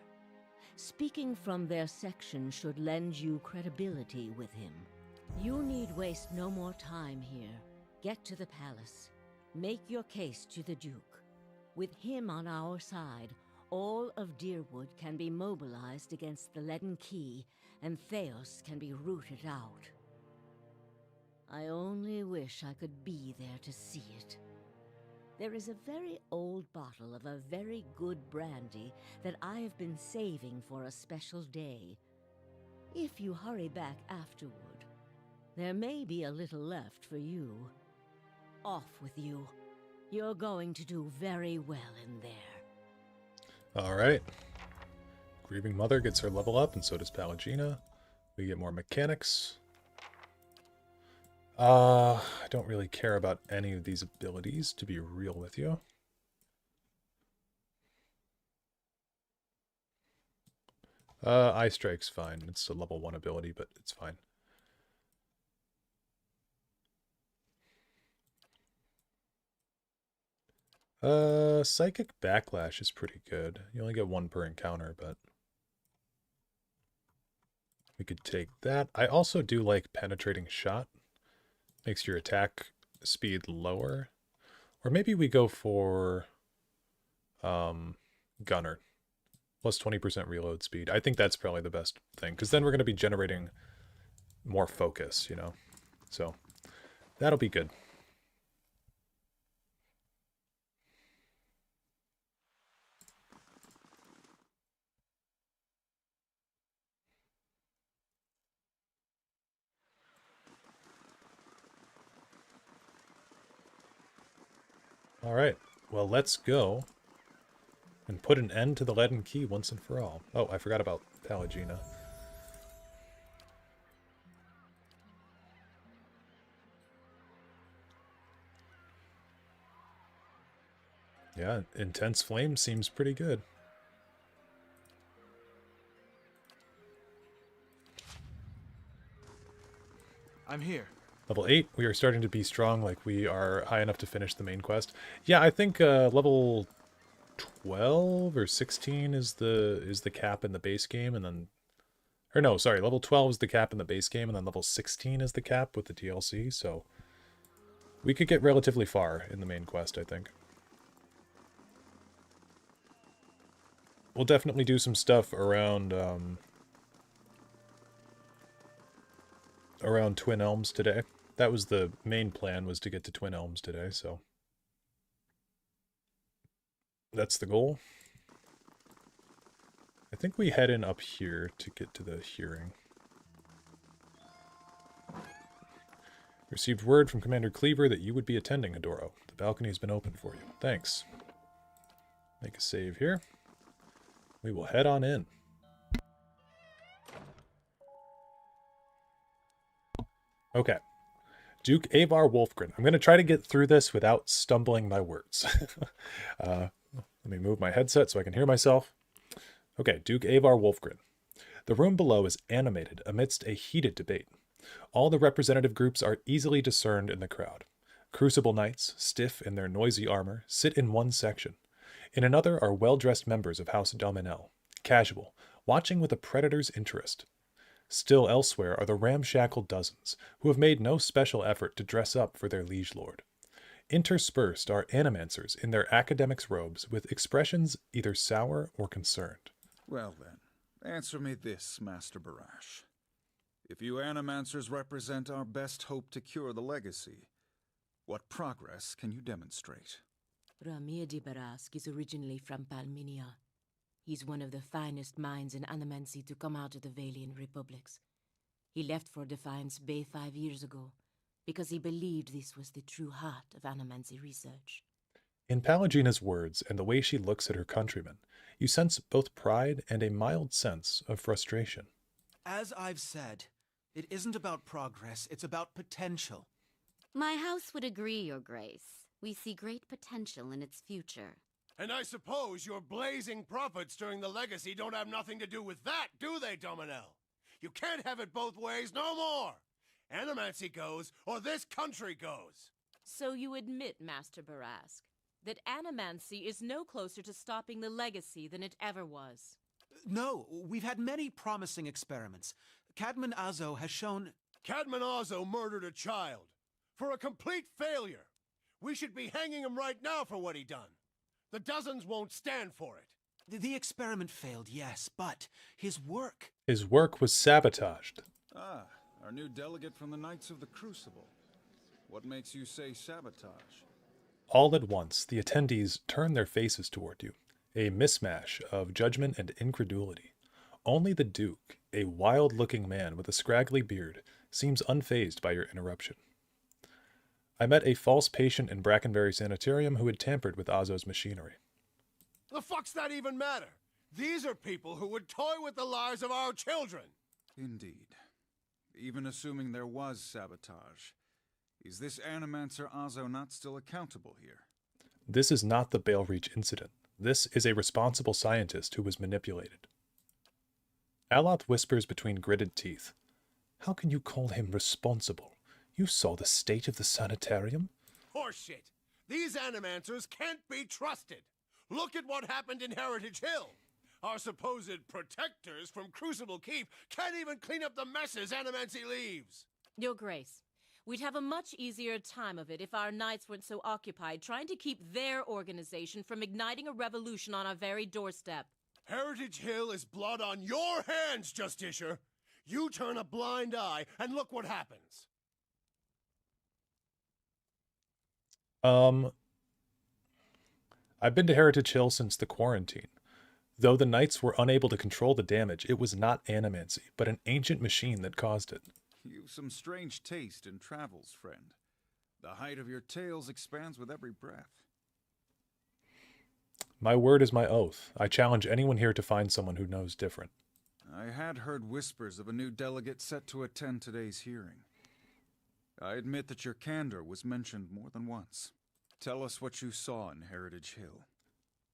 Speaking from their section should lend you credibility with him. You need waste no more time here. Get to the palace. Make your case to the Duke. With him on our side, all of Deerwood can be mobilized against the Leaden Key, and Theos can be rooted out. I only wish I could be there to see it. There is a very old bottle of a very good brandy that I have been saving for a special day. If you hurry back afterward, there may be a little left for you. Off with you. You're going to do very well in there. Alright. Grieving Mother gets her level up, and so does Pallegina. We get more mechanics. I don't really care about any of these abilities, to be real with you. Eye Strike's fine. It's a level 1 ability, but it's fine. Psychic Backlash is pretty good. You only get 1 per encounter, but we could take that. I also do like Penetrating Shot. Makes your attack speed lower. Or maybe we go for Gunner. Plus 20% reload speed. I think that's probably the best thing, because then we're going to be generating more focus, you know? So, that'll be good. Alright, well, let's go and put an end to the Leaden Key once and for all. Oh, I forgot about Pallegina. Yeah, Intense Flame seems pretty good. I'm here. Level 8, we are starting to be strong, like we are high enough to finish the main quest. Yeah, I think level 12 or 16 is the cap in the base game, and then... Or no, sorry, level 12 is the cap in the base game, and then level 16 is the cap with the DLC, so... We could get relatively far in the main quest, I think. We'll definitely do some stuff around... around Twin Elms today. That was the main plan, was to get to Twin Elms today, so... That's the goal. I think we head in up here to get to the hearing. Received word from Commander Cleaver that you would be attending, Adoro. The balcony has been open for you. Thanks. Make a save here. We will head on in. Okay. Duke Avar Wolfgren. I'm going to try to get through this without stumbling my words. Let me move my headset so I can hear myself. Okay, Duke Avar Wolfgren. The room below is animated amidst a heated debate. All the representative groups are easily discerned in the crowd. Crucible knights, stiff in their noisy armor, sit in one section. In another are well-dressed members of House Dominel, casual, watching with a predator's interest. Still elsewhere are the ramshackle dozens, who have made no special effort to dress up for their liege lord. Interspersed are animancers in their academics' robes with expressions either sour or concerned. Well then, answer me this, Master Barash. If you animancers represent our best hope to cure the legacy, what progress can you demonstrate? Ramir de Barask is originally from Palminia. He's one of the finest minds in animancy to come out of the Valian Republics. He left for Defiance Bay 5 years ago, because he believed this was the true heart of animancy research. In Palagina's words and the way she looks at her countrymen, you sense both pride and a mild sense of frustration. As I've said, it isn't about progress, it's about potential. My house would agree, Your Grace. We see great potential in its future. And I suppose your blazing profits during the legacy don't have nothing to do with that, do they, Dominel? You can't have it both ways no more! Animancy goes, or this country goes! So you admit, Master Barask, that animancy is no closer to stopping the legacy than it ever was. No, we've had many promising experiments. Cadman Azo has shown... Cadman Azo murdered a child. For a complete failure. We should be hanging him right now for what he done. The dozens won't stand for it. The experiment failed, yes, but his work... His work was sabotaged. Ah, our new delegate from the Knights of the Crucible. What makes you say sabotage? All at once, the attendees turn their faces toward you, a mismatch of judgment and incredulity. Only the Duke, a wild-looking man with a scraggly beard, seems unfazed by your interruption. I met a false patient in Brackenberry Sanitarium who had tampered with Azo's machinery. The fuck's that even matter? These are people who would toy with the lives of our children. Indeed. Even assuming there was sabotage, is this Animancer Azo not still accountable here? This is not the Bale Reach incident. This is a responsible scientist who was manipulated. Aloth whispers between gritted teeth. How can you call him responsible? You saw the state of the sanitarium? Horseshit! These animancers can't be trusted! Look at what happened in Heritage Hill! Our supposed protectors from Crucible Keep can't even clean up the messes Animancy leaves! Your Grace, we'd have a much easier time of it if our knights weren't so occupied trying to keep their organization from igniting a revolution on our very doorstep. Heritage Hill is blood on your hands, Justicia! You turn a blind eye and look what happens! I've been to Heritage Hill since the quarantine. Though the knights were unable to control the damage, it was not animancy, but an ancient machine that caused it. You've some strange taste in travels, friend. The height of your tales expands with every breath. My word is my oath. I challenge anyone here to find someone who knows different. I had heard whispers of a new delegate set to attend today's hearing. I admit that your candor was mentioned more than once. Tell us what you saw in Heritage Hill.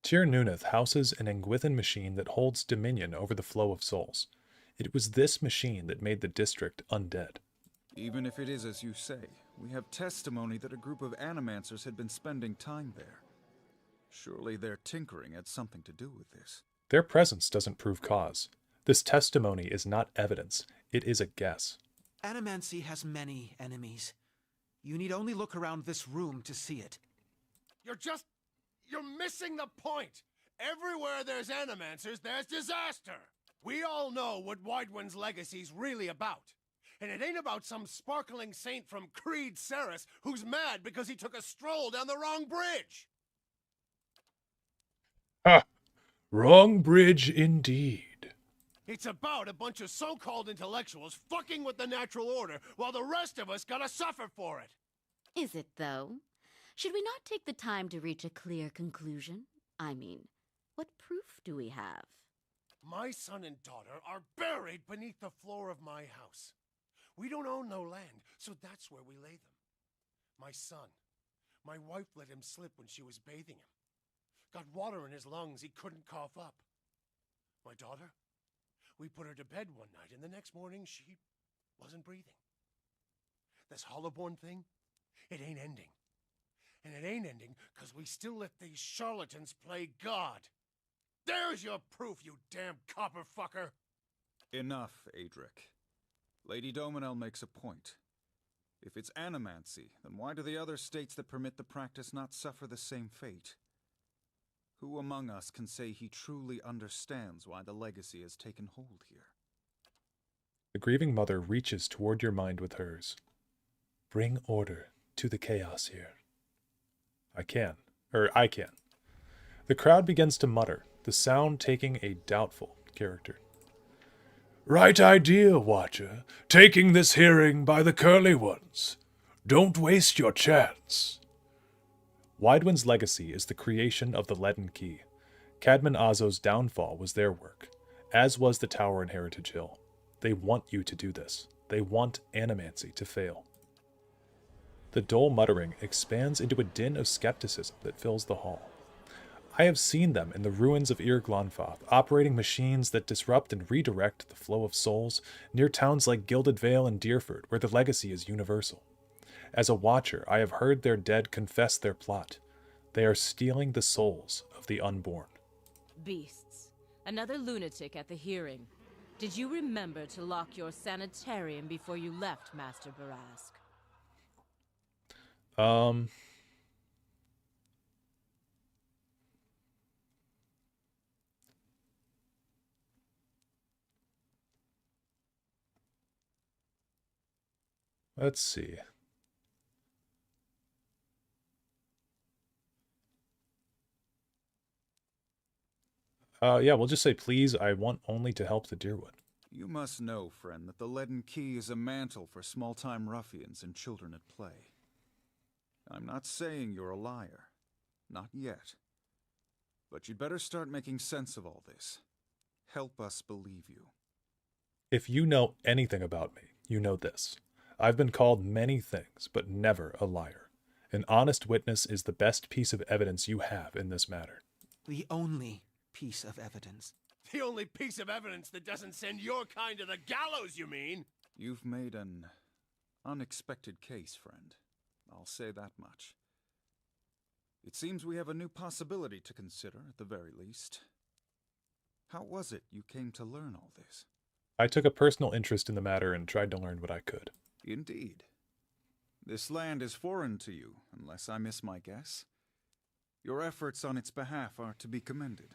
Tir Nuneth houses an Engwithan machine that holds dominion over the flow of souls. It was this machine that made the district undead. Even if it is as you say, we have testimony that a group of animancers had been spending time there. Surely their tinkering had something to do with this. Their presence doesn't prove cause. This testimony is not evidence, it is a guess. Animancy has many enemies. You need only look around this room to see it. You're missing the point! Everywhere there's animancers, there's disaster! We all know what Widewind's legacy's really about. And it ain't about some sparkling saint from Creed Ceres who's mad because he took a stroll down the wrong bridge! Ha! Wrong bridge indeed. It's about a bunch of so-called intellectuals fucking with the natural order while the rest of us gotta suffer for it! Is it, though? Should we not take the time to reach a clear conclusion? I mean, what proof do we have? My son and daughter are buried beneath the floor of my house. We don't own no land, so that's where we lay them. My son. My wife let him slip when she was bathing him. Got water in his lungs, he couldn't cough up. My daughter? We put her to bed one night, and the next morning she wasn't breathing. This Hollowborn thing, it ain't ending. And it ain't ending because we still let these charlatans play God. There's your proof, you damn copper fucker! Enough, Adric. Lady Dominel makes a point. If it's animancy, then why do the other states that permit the practice not suffer the same fate? Who among us can say he truly understands why the legacy has taken hold here? The grieving mother reaches toward your mind with hers. Bring order to the chaos here. I can. The crowd begins to mutter, the sound taking a doubtful character. Right idea, Watcher. Taking this hearing by the curly ones. Don't waste your chance. Widewind's legacy is the creation of the Leaden Key. Cadman Azo's downfall was their work, as was the Tower in Heritage Hill. They want you to do this. They want Animancy to fail. The dull muttering expands into a din of skepticism that fills the hall. I have seen them in the ruins of Irglonfoth, operating machines that disrupt and redirect the flow of souls near towns like Gilded Vale and Deerford, where the legacy is universal. As a watcher, I have heard their dead confess their plot. They are stealing the souls of the unborn. Beasts. Another lunatic at the hearing. Did you remember to lock your sanitarium before you left, Master Barask? Let's see. Yeah, we'll just say, please, I want only to help the Deerwood. You must know, friend, that the Leaden Key is a mantle for small-time ruffians and children at play. I'm not saying you're a liar. Not yet. But you'd better start making sense of all this. Help us believe you. If you know anything about me, you know this. I've been called many things, but never a liar. An honest witness is the best piece of evidence you have in this matter. The only piece of evidence. The only piece of evidence that doesn't send your kind to the gallows, you mean? You've made an unexpected case, friend. I'll say that much. It seems we have a new possibility to consider, at the very least. How was it you came to learn all this? I took a personal interest in the matter and tried to learn what I could. Indeed. This land is foreign to you, unless I miss my guess. Your efforts on its behalf are to be commended.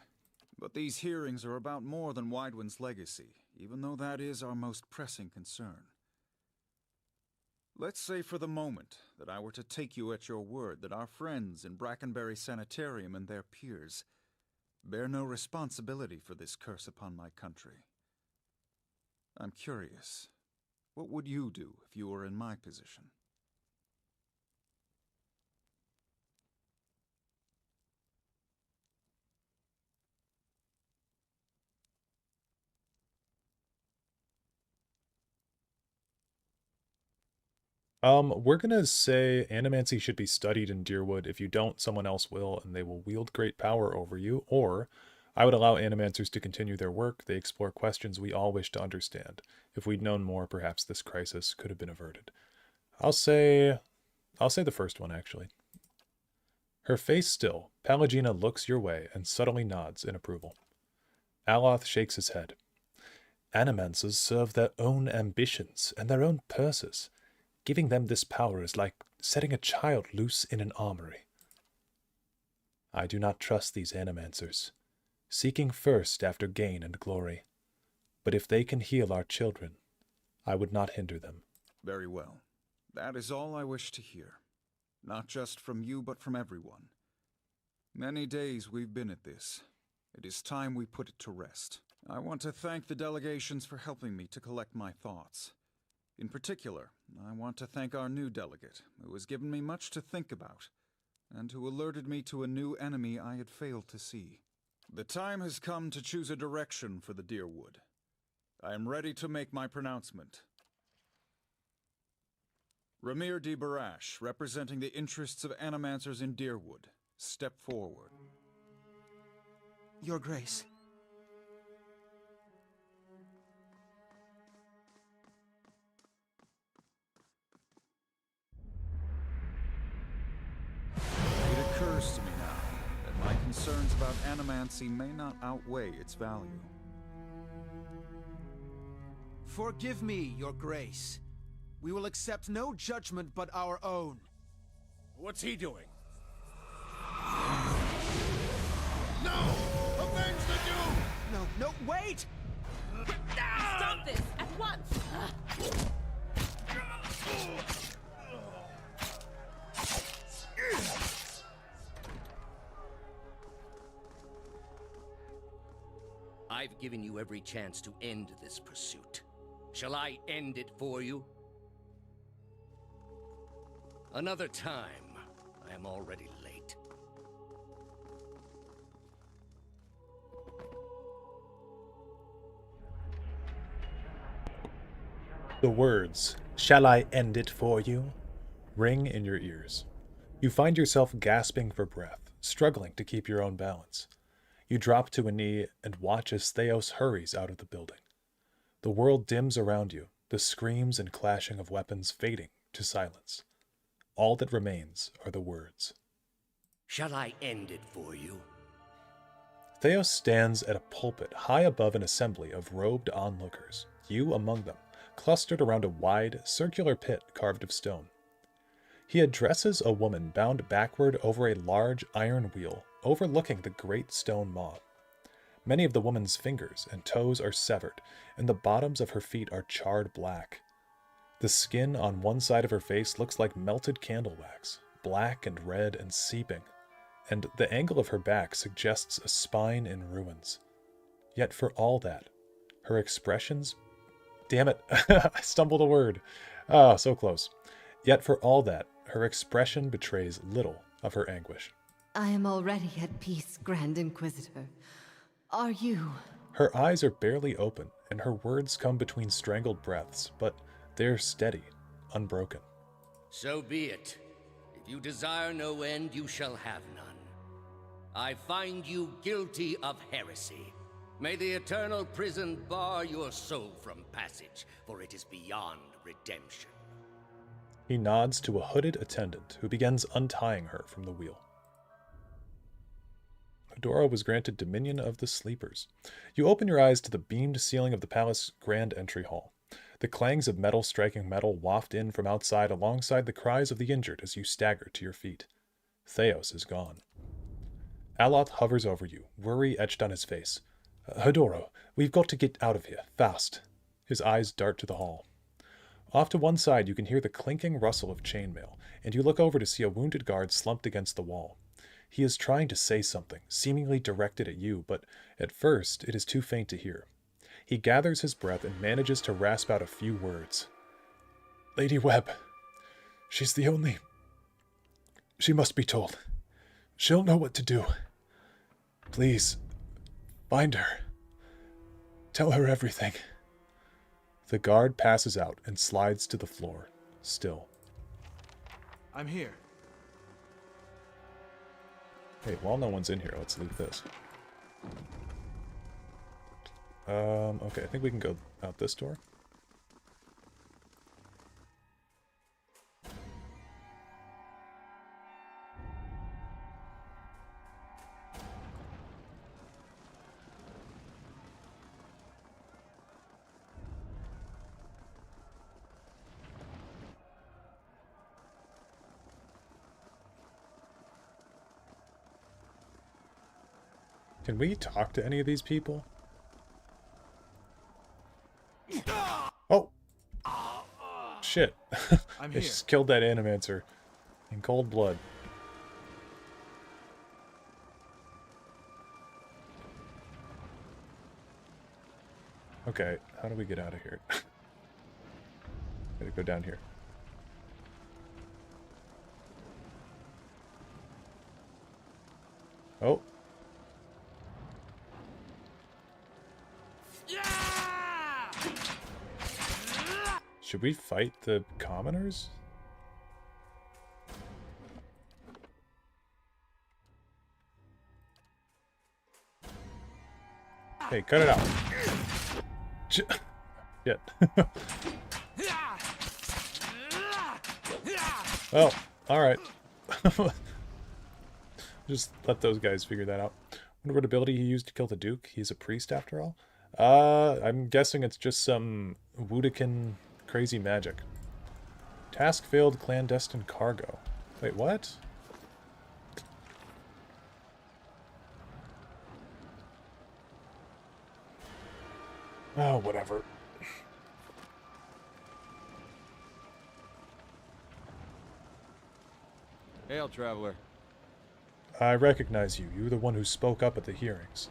But these hearings are about more than Widewind's legacy, even though that is our most pressing concern. Let's say for the moment that I were to take you at your word that our friends in Brackenbury Sanitarium and their peers bear no responsibility for this curse upon my country. I'm curious, what would you do if you were in my position? We're gonna say Animancy should be studied in Deerwood. If you don't, someone else will, and they will wield great power over you. Or, I would allow Animancers to continue their work. They explore questions we all wish to understand. If we'd known more, perhaps this crisis could have been averted. I'll say the first one, actually. Her face still, Pallegina looks your way and subtly nods in approval. Aloth shakes his head. Animancers serve their own ambitions and their own purses. Giving them this power is like setting a child loose in an armory. I do not trust these Animancers, seeking first after gain and glory. But if they can heal our children, I would not hinder them. Very well. That is all I wish to hear. Not just from you, but from everyone. Many days we've been at this. It is time we put it to rest. I want to thank the delegations for helping me to collect my thoughts. In particular, I want to thank our new delegate, who has given me much to think about, and who alerted me to a new enemy I had failed to see. The time has come to choose a direction for the Deerwood. I am ready to make my pronouncement. Ramir de Barash, representing the interests of animancers in Deerwood. Step forward. Your Grace. It occurs to me now that my concerns about animancy may not outweigh its value. Forgive me, Your Grace. We will accept no judgment but our own. What's he doing? No! Avenge the Duke! No, wait! Stop this at once! I've given you every chance to end this pursuit. Shall I end it for you? Another time. I am already late. The words, "Shall I end it for you?" ring in your ears. You find yourself gasping for breath, struggling to keep your own balance. You drop to a knee and watch as Theos hurries out of the building. The world dims around you, the screams and clashing of weapons fading to silence. All that remains are the words. Shall I end it for you? Theos stands at a pulpit high above an assembly of robed onlookers, you among them, clustered around a wide, circular pit carved of stone. He addresses a woman bound backward over a large iron wheel overlooking the great stone maw. Many of the woman's fingers and toes are severed, and the bottoms of her feet are charred black. The skin on one side of her face looks like melted candle wax, black and red and seeping, and the angle of her back suggests a spine in ruins. Yet for all that, her expressions... Damn it, I stumbled a word. Ah, so close. Yet for all that, her expression betrays little of her anguish. I am already at peace, Grand Inquisitor. Are you? Her eyes are barely open, and her words come between strangled breaths, but they're steady, unbroken. So be it. If you desire no end, you shall have none. I find you guilty of heresy. May the eternal prison bar your soul from passage, for it is beyond redemption. He nods to a hooded attendant who begins untying her from the wheel. Hedora was granted dominion of the sleepers. You open your eyes to the beamed ceiling of the palace grand entry hall. The clangs of metal striking metal waft in from outside alongside the cries of the injured as you stagger to your feet. Theos is gone. Aloth hovers over you, worry etched on his face. Hedora, we've got to get out of here, fast. His eyes dart to the hall. Off to one side you can hear the clinking rustle of chainmail, and you look over to see a wounded guard slumped against the wall. He is trying to say something, seemingly directed at you, but at first it is too faint to hear. He gathers his breath and manages to rasp out a few words. Lady Webb. She's the only... She must be told. She'll know what to do. Please, find her. Tell her everything. The guard passes out and slides to the floor, still. I'm here. Hey, while no one's in here, let's loot this. Okay, I think we can go out this door. Can we talk to any of these people? Oh! Shit. I'm They here. just killed that animancer in cold blood. Okay, how do we get out of here? Gotta go down here. Oh. Should we fight the commoners? Hey, cut it out. Shit. Oh, alright. Just let those guys figure that out. Wonder what ability he used to kill the Duke. He's a priest after all. I'm guessing it's just some Wudikin crazy magic. Task failed, clandestine cargo. Wait, what? Oh, whatever. Hail, traveler. I recognize you. You're the one who spoke up at the hearings.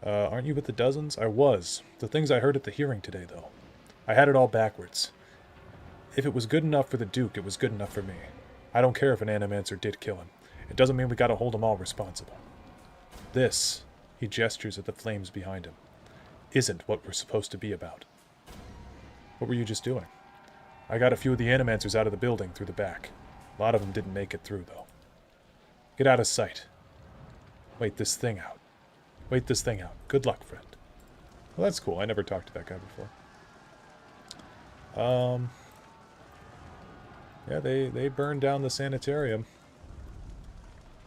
Aren't you with the dozens? I was. The things I heard at the hearing today, though. I had it all backwards. If it was good enough for the Duke, it was good enough for me. I don't care if an Animancer did kill him. It doesn't mean we gotta hold them all responsible. This, he gestures at the flames behind him, isn't what we're supposed to be about. What were you just doing? I got a few of the Animancers out of the building through the back. A lot of them didn't make it through, though. Get out of sight. Wait this thing out. Wait this thing out. Good luck, friend. Well, that's cool. I never talked to that guy before. Yeah, they burned down the sanitarium.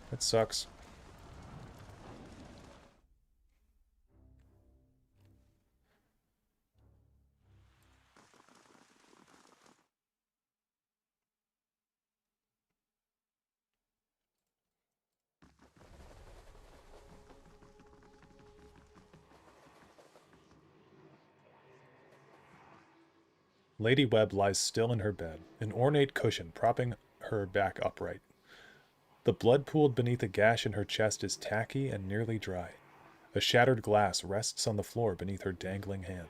That sucks. Lady Webb lies still in her bed, an ornate cushion propping her back upright. The blood pooled beneath a gash in her chest is tacky and nearly dry. A shattered glass rests on the floor beneath her dangling hand.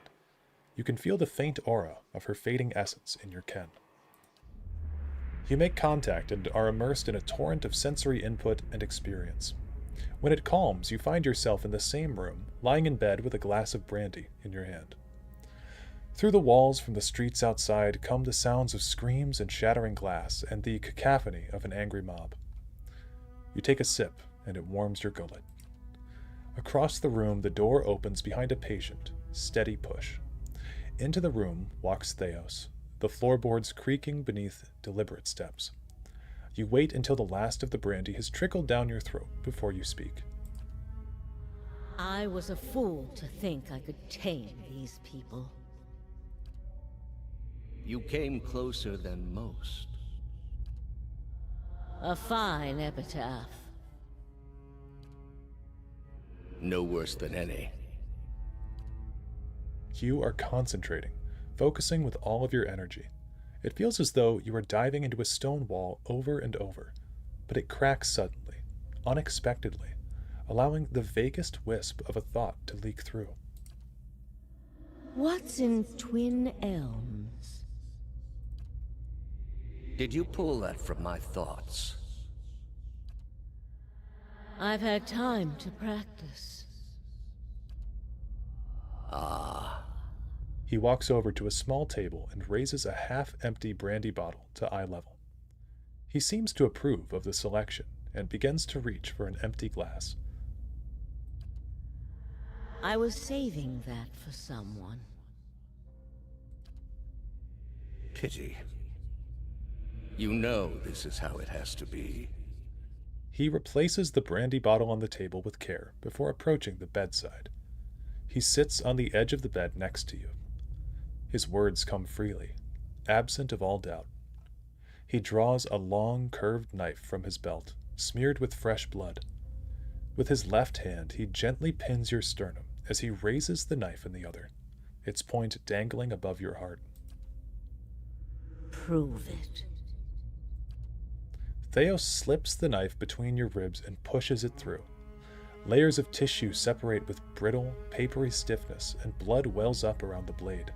You can feel the faint aura of her fading essence in your ken. You make contact and are immersed in a torrent of sensory input and experience. When it calms, you find yourself in the same room, lying in bed with a glass of brandy in your hand. Through the walls from the streets outside come the sounds of screams and shattering glass and the cacophony of an angry mob. You take a sip, and it warms your gullet. Across the room, the door opens behind a patient, steady push. Into the room walks Theos, the floorboards creaking beneath deliberate steps. You wait until the last of the brandy has trickled down your throat before you speak. I was a fool to think I could tame these people. You came closer than most. A fine epitaph. No worse than any. You are concentrating, focusing with all of your energy. It feels as though you are diving into a stone wall over and over, but it cracks suddenly, unexpectedly, allowing the vaguest wisp of a thought to leak through. What's in Twin Elms? Did you pull that from my thoughts? I've had time to practice. Ah. He walks over to a small table and raises a half-empty brandy bottle to eye level. He seems to approve of the selection and begins to reach for an empty glass. I was saving that for someone. Pity. You know this is how it has to be. He replaces the brandy bottle on the table with care before approaching the bedside. He sits on the edge of the bed next to you. His words come freely, absent of all doubt. He draws a long, curved knife from his belt, smeared with fresh blood. With his left hand, he gently pins your sternum as he raises the knife in the other, its point dangling above your heart. Prove it. Theos slips the knife between your ribs and pushes it through. Layers of tissue separate with brittle, papery stiffness, and blood wells up around the blade.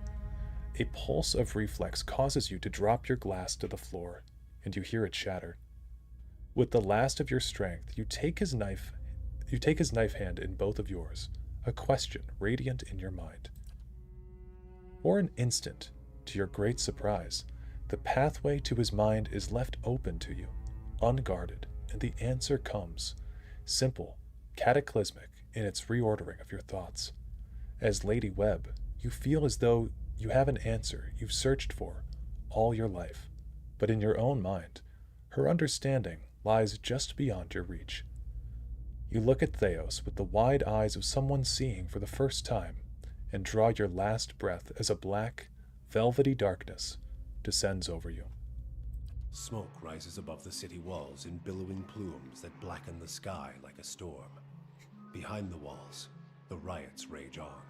A pulse of reflex causes you to drop your glass to the floor, and you hear it shatter. With the last of your strength, you take his knife hand in both of yours, a question radiant in your mind. For an instant, to your great surprise, the pathway to his mind is left open to you, unguarded, and the answer comes, simple, cataclysmic in its reordering of your thoughts. As Lady Webb, you feel as though you have an answer you've searched for all your life, but in your own mind, her understanding lies just beyond your reach. You look at Theos with the wide eyes of someone seeing for the first time, and draw your last breath as a black, velvety darkness descends over you. Smoke rises above the city walls in billowing plumes that blacken the sky like a storm. Behind the walls, the riots rage on.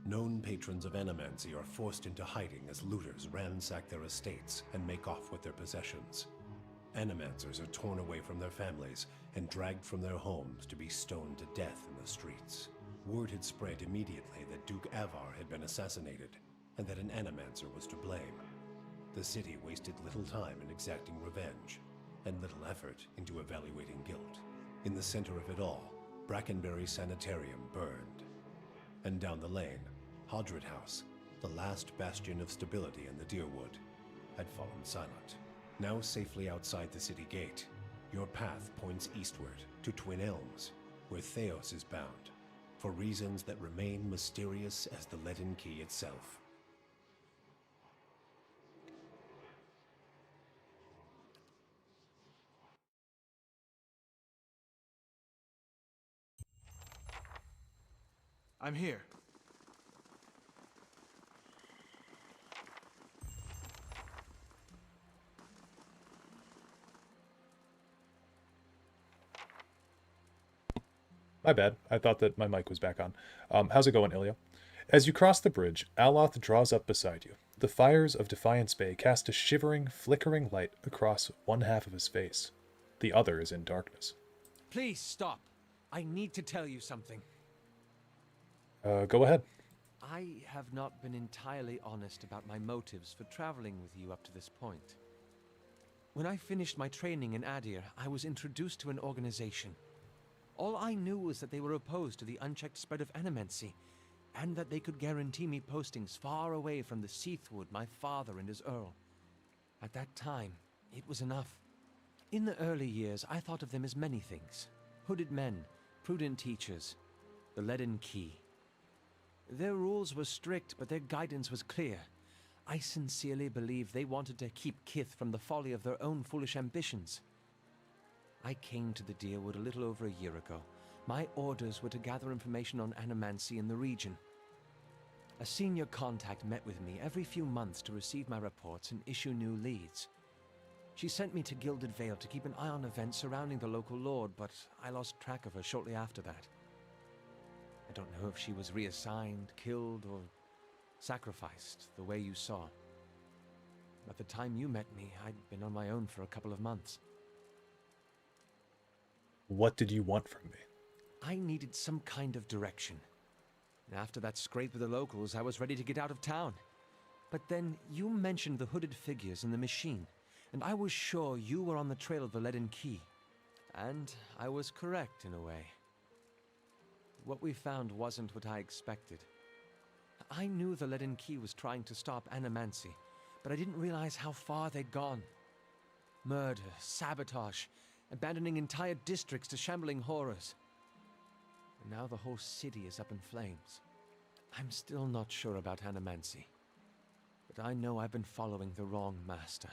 Known patrons of Animancy are forced into hiding as looters ransack their estates and make off with their possessions. Animancers are torn away from their families and dragged from their homes to be stoned to death in the streets. Word had spread immediately that Duke Avar had been assassinated, and that an Animancer was to blame. The city wasted little time in exacting revenge, and little effort into evaluating guilt. In the center of it all, Brackenberry Sanitarium burned. And down the lane, Hodred House, the last bastion of stability in the Deerwood, had fallen silent. Now safely outside the city gate, your path points eastward to Twin Elms, where Theos is bound, for reasons that remain mysterious as the Leaden Key itself. I'm here. My bad. I thought that my mic was back on. How's it going, Ilya? As you cross the bridge, Aloth draws up beside you. The fires of Defiance Bay cast a shivering, flickering light across one half of his face. The other is in darkness. Please stop. I need to tell you something. Go ahead. I have not been entirely honest about my motives for traveling with you up to this point. When I finished my training in Adir, I was introduced to an organization. All I knew was that they were opposed to the unchecked spread of Animancy, and that they could guarantee me postings far away from the Seathwood my father and his Earl. At that time, it was enough. In the early years, I thought of them as many things. Hooded men, prudent teachers, the Leaden Key. Their rules were strict, but their guidance was clear. I sincerely believe they wanted to keep Kith from the folly of their own foolish ambitions. I came to the Deerwood a little over a year ago. My orders were to gather information on Animancy in the region. A senior contact met with me every few months to receive my reports and issue new leads. She sent me to Gilded Vale to keep an eye on events surrounding the local lord, but I lost track of her shortly after that. I don't know if she was reassigned, killed, or sacrificed the way you saw. At the time you met me, I'd been on my own for a couple of months. What did you want from me? I needed some kind of direction. After that scrape with the locals, I was ready to get out of town. But then you mentioned the hooded figures in the machine, and I was sure you were on the trail of the Leaden Key. And I was correct in a way. What we found wasn't what I expected. I knew the Leaden Key was trying to stop Animancy, but I didn't realize how far they'd gone. Murder, sabotage, abandoning entire districts to shambling horrors. And now the whole city is up in flames. I'm still not sure about Animancy, but I know I've been following the wrong master.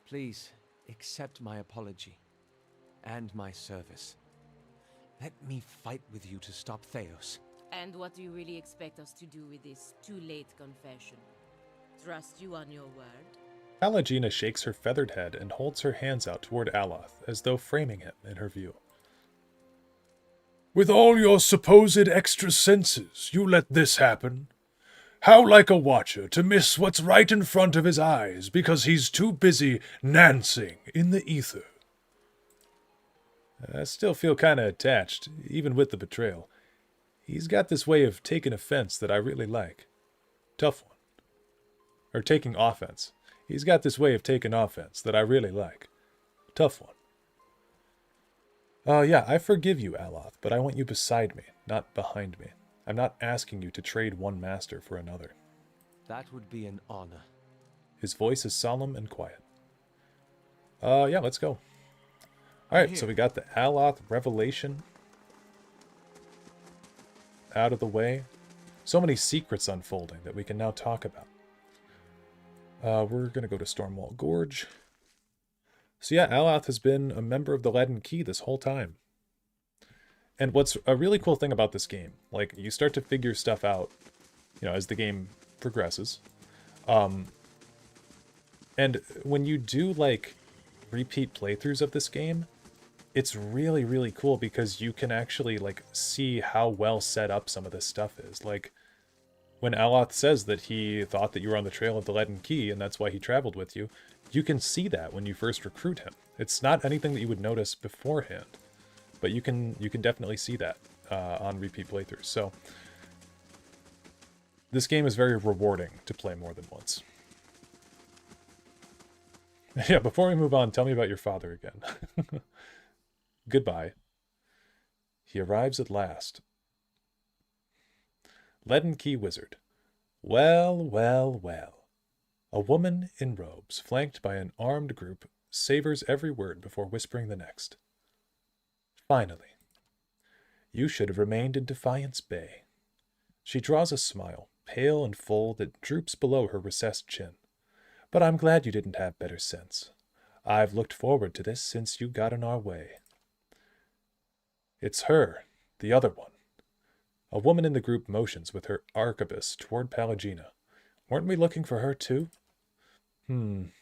Please, accept my apology, and my service. Let me fight with you to stop Theos. And what do you really expect us to do with this too-late confession? Trust you on your word? Alagina shakes her feathered head and holds her hands out toward Aloth, as though framing him in her view. With all your supposed extra senses, you let this happen? How like a watcher to miss what's right in front of his eyes because he's too busy nancing in the ether. I still feel kinda attached, even with the betrayal. He's got this way of taking offense that I really like. Tough one. Or taking offense. He's got this way of taking offense that I really like. Tough one. Yeah, I forgive you, Aloth, but I want you beside me, not behind me. I'm not asking you to trade one master for another. That would be an honor. His voice is solemn and quiet. Yeah, let's go. Alright, so we got the Aloth revelation. out of the way. So many secrets unfolding that we can now talk about. We're going to go to Stormwall Gorge. So yeah, Dareloth has been a member of the Leaden Key this whole time. And what's a really cool thing about this game, like, you start to figure stuff out, you know, as the game progresses. And when you do, like, repeat playthroughs of this game, it's really, really cool because you can actually, like, see how well set up some of this stuff is. Like, when Dareloth says that he thought that you were on the trail of the Leaden Key and that's why he traveled with you, you can see that when you first recruit him. It's not anything that you would notice beforehand, but you can definitely see that on repeat playthroughs. So this game is very rewarding to play more than once. Yeah, before we move on, tell me about your father again. Goodbye. He arrives at last. Leaden Key Wizard. Well, well, well. A woman in robes, flanked by an armed group, savors every word before whispering the next. Finally. You should have remained in Defiance Bay. She draws a smile, pale and full, that droops below her recessed chin. But I'm glad you didn't have better sense. I've looked forward to this since you got in our way. It's her, the other one. A woman in the group motions with her arquebus toward Pallegina. Weren't we looking for her too?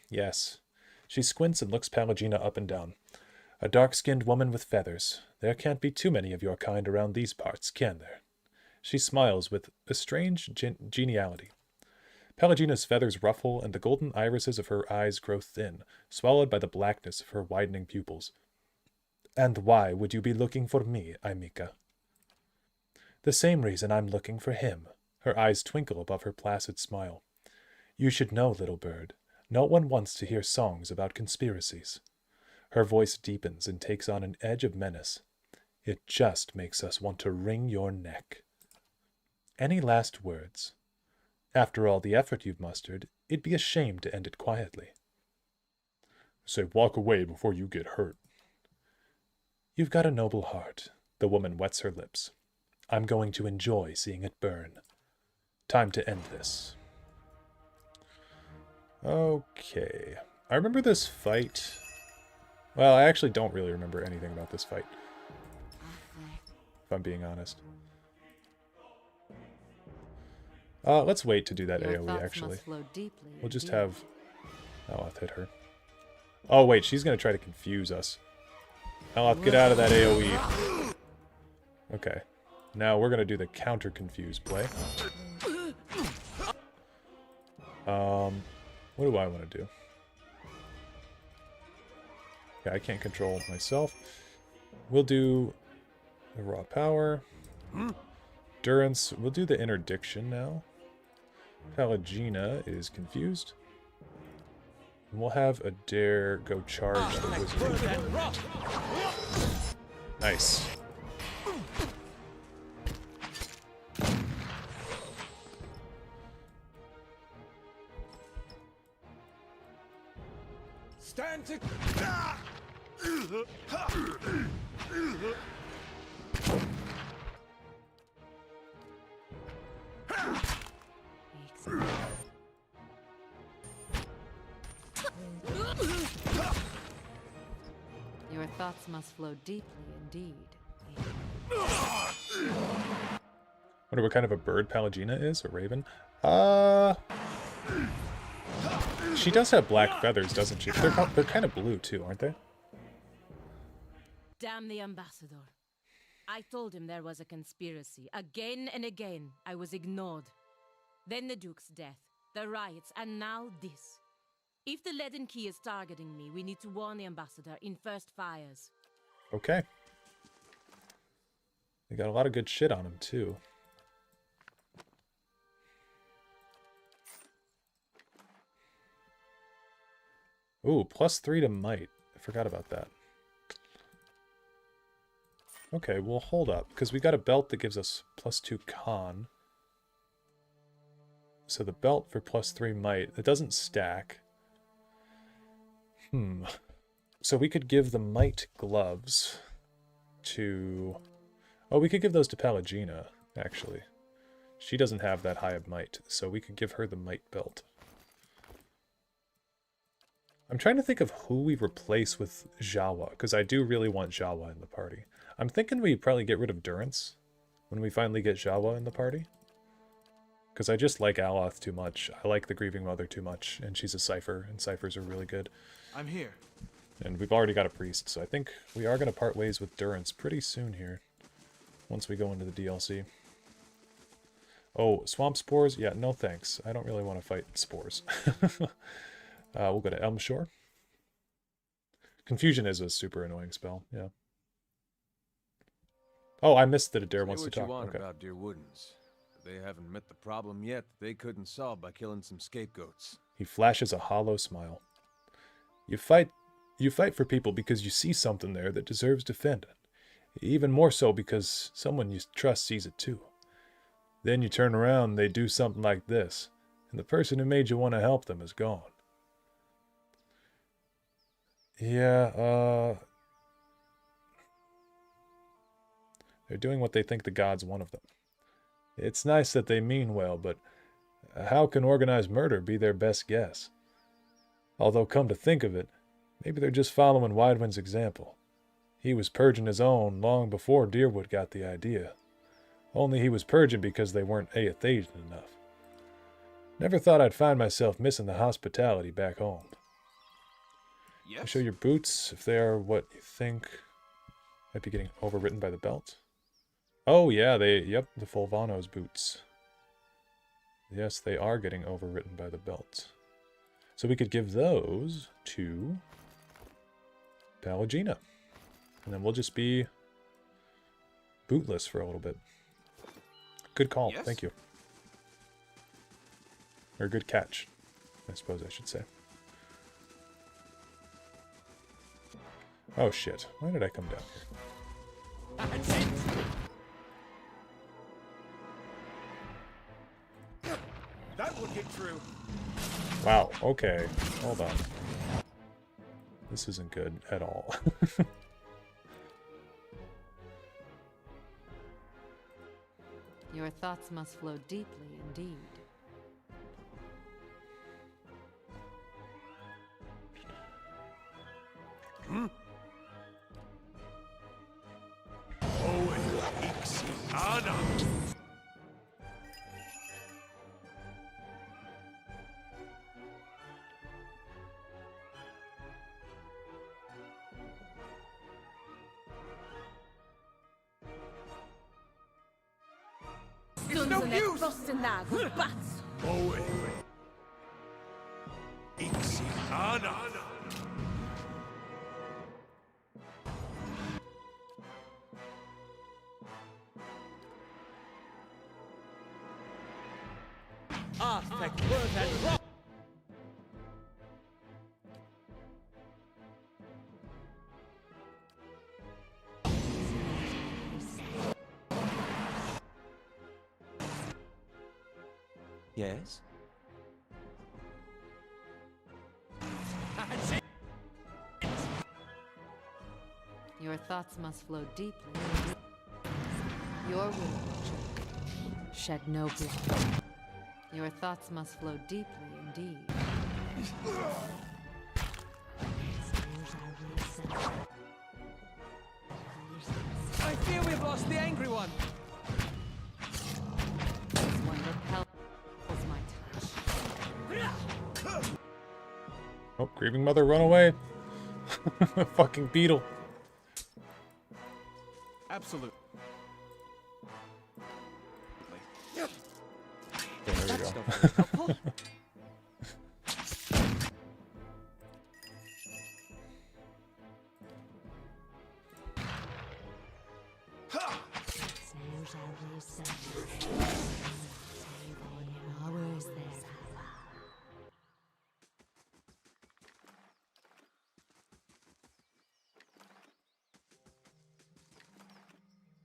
Yes. She squints and looks Pallegina up and down. A dark-skinned woman with feathers. There can't be too many of your kind around these parts, can there? She smiles with a strange geniality. Pallegina's feathers ruffle, and the golden irises of her eyes grow thin, swallowed by the blackness of her widening pupils. And why would you be looking for me, Aimika? The same reason I'm looking for him. Her eyes twinkle above her placid smile. You should know, little bird, no one wants to hear songs about conspiracies. Her voice deepens and takes on an edge of menace. It just makes us want to wring your neck. Any last words? After all the effort you've mustered, it'd be a shame to end it quietly. Say, walk away before you get hurt. You've got a noble heart. The woman wets her lips. I'm going to enjoy seeing it burn. Time to end this. Okay. I remember this fight. Well, I actually don't really remember anything about this fight, if I'm being honest. Let's wait to do that AoE, actually. We'll just have... Dareloth hit her. Oh, wait, she's going to try to confuse us. Dareloth, get out of that AoE. Okay. Now we're going to do the counter-confuse play. What do I want to do? Yeah, I can't control myself. We'll do the raw power. Durance. We'll do the interdiction now. Pallegina is confused. And we'll have a dare go charge the wizard. Nice. Stand to... Your thoughts must flow deeply indeed. Wonder what kind of a bird Pallegina is? A raven? She does have black feathers, doesn't she? They're kind of blue too, aren't they? Damn the ambassador. I told him there was a conspiracy. Again and again, I was ignored. Then the Duke's death, the riots, and now this. If the Leaden Key is targeting me, we need to warn the ambassador in first fires. Okay. They got a lot of good shit on him, too. Ooh, +3 to might. I forgot about that. Okay, we'll hold up, because we got a belt that gives us +2 con. So the belt for +3 might, it doesn't stack. So we could give the might gloves to... Oh, we could give those to Pallegina. actually. She doesn't have that high of might, so we could give her the might belt. I'm trying to think of who we replace with Jawa, because I do really want Jawa in the party. I'm thinking we probably get rid of Durance when we finally get Jawa in the party. Because I just like Aloth too much. I like the Grieving Mother too much, and she's a Cypher, and Cyphers are really good. I'm here. And we've already got a Priest, so I think we are going to part ways with Durance pretty soon here, once we go into the DLC. Oh, Swamp Spores? Yeah, no thanks. I don't really want to fight Spores. We'll go to Elmshore. Confusion is a super annoying spell, yeah. Oh, I missed that Adair wants to talk. Say what you want Okay. about Dear Woodens. They haven't met the problem yet that they couldn't solve by killing some scapegoats. He flashes a hollow smile. You fight for people because you see something there that deserves defending. Even more so because someone you trust sees it too. Then you turn around and they do something like this, and the person who made you want to help them is gone. Yeah, they're doing what they think the gods want of them. It's nice that they mean well, but how can organized murder be their best guess? Although, come to think of it, maybe they're just following Widewind's example. He was purging his own long before Deerwood got the idea. Only he was purging because they weren't Aethasian enough. Never thought I'd find myself missing the hospitality back home. Yes? Show your boots if they are what you think might be getting overwritten by the belt. Oh yeah, the Fulvano's boots. Yes, they are getting overwritten by the belt. So we could give those to Pallegina. And then we'll just be bootless for a little bit. Good call, Yes? thank you. Or good catch, I suppose I should say. Oh shit, why did I come down here? That's it! That would get through. Wow, okay, hold on. This isn't good at all. Your thoughts must flow deeply indeed. Hmm? Oh, Ixiana! It's no use! Oh, Ixiana! Yes? Your thoughts must flow deeply. Your will shed no blood. Your thoughts must flow deeply indeed. I fear we've lost the angry one. This one repels my touch. Oh, Grieving Mother, run away! Fucking beetle. Absolutely. Okay, there we That's go. not very helpful.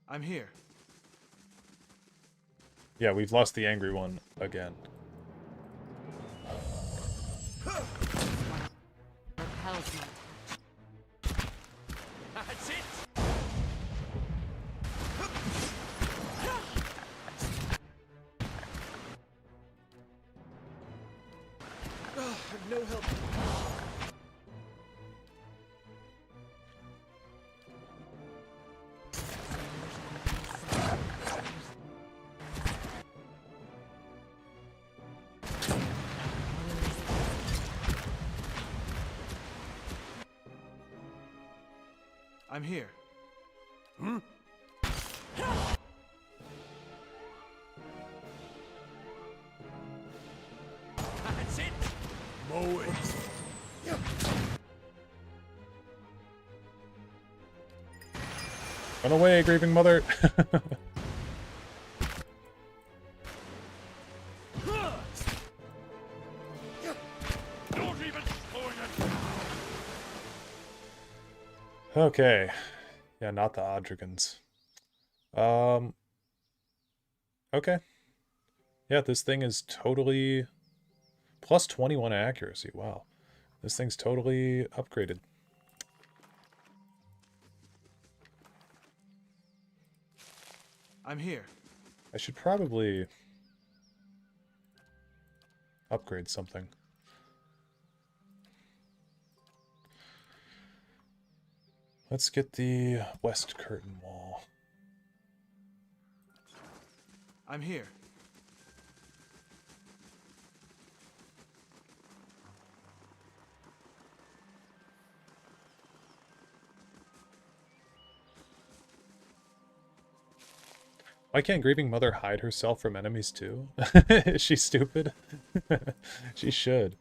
I'm here. Yeah, we've lost the angry one again. Repels my touch. That's it! No help. I'm here. Hmm? That's it! Mow it. Run away, grieving mother! Don't even point it. Okay. Yeah, not the Odrigans. Okay. Yeah, this thing is totally... plus 21 accuracy. Wow. This thing's totally upgraded. I'm here. I should probably upgrade something. Let's get the west curtain wall. I'm here. Why can't Grieving Mother hide herself from enemies too? Is she stupid? She should.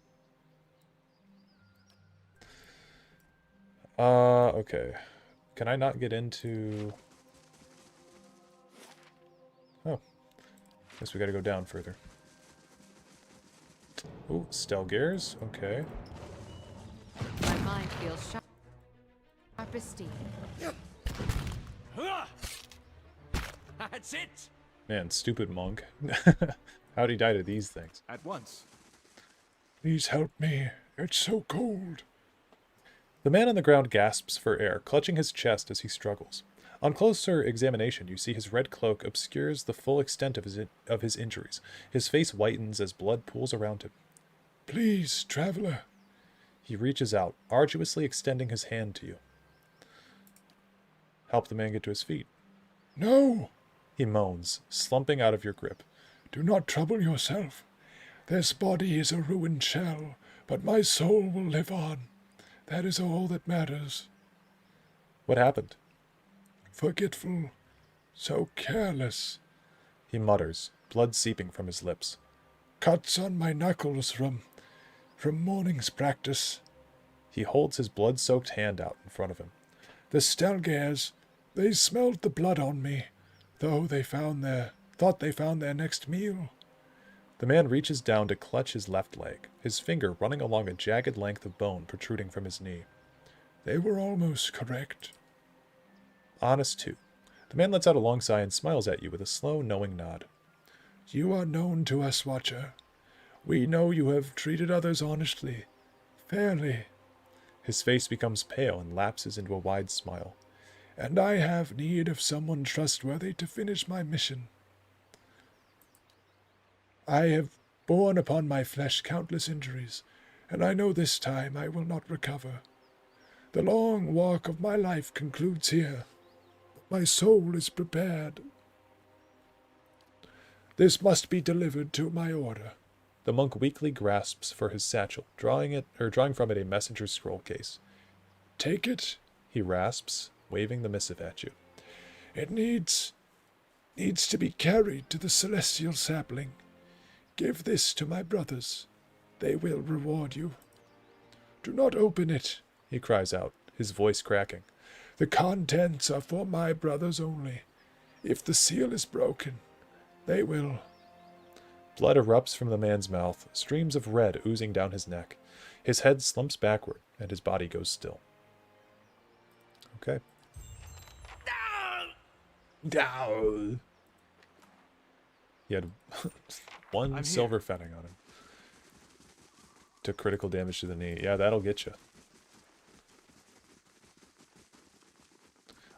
Okay. Can I not get into... Oh. Guess we gotta go down further. Oh, Stelgares. Okay. My mind feels sharp as steel. That's it! Man, stupid monk. How'd he die to these things? At once. Please help me. It's so cold. The man on the ground gasps for air, clutching his chest as he struggles. On closer examination, you see his red cloak obscures the full extent of his injuries. His face whitens as blood pools around him. Please, traveler. He reaches out, arduously extending his hand to you. Help the man get to his feet. No, he moans, slumping out of your grip. Do not trouble yourself. This body is a ruined shell, but my soul will live on. That is all that matters. What happened? Forgetful. So careless. He mutters, blood seeping from his lips. Cuts on my knuckles from morning's practice. He holds his blood-soaked hand out in front of him. The Stelgares, they smelled the blood on me, though thought they found their next meal. The man reaches down to clutch his left leg, his finger running along a jagged length of bone protruding from his knee. They were almost correct. Honest too. The man lets out a long sigh and smiles at you with a slow, knowing nod. You are known to us, Watcher. We know you have treated others honestly, fairly. His face becomes pale and lapses into a wide smile. And I have need of someone trustworthy to finish my mission. I have borne upon my flesh countless injuries, and I know this time I will not recover. The long walk of my life concludes here. My soul is prepared. This must be delivered to my order. The monk weakly grasps for his satchel, drawing from it a messenger's scroll case. Take it, he rasps, waving the missive at you. It needs to be carried to the celestial sapling. Give this to my brothers. They will reward you. Do not open it, he cries out, his voice cracking. The contents are for my brothers only. If the seal is broken, they will... Blood erupts from the man's mouth, streams of red oozing down his neck. His head slumps backward, and his body goes still. Okay. Down. He had one silver fetting on him. Took critical damage to the knee. Yeah, that'll get you.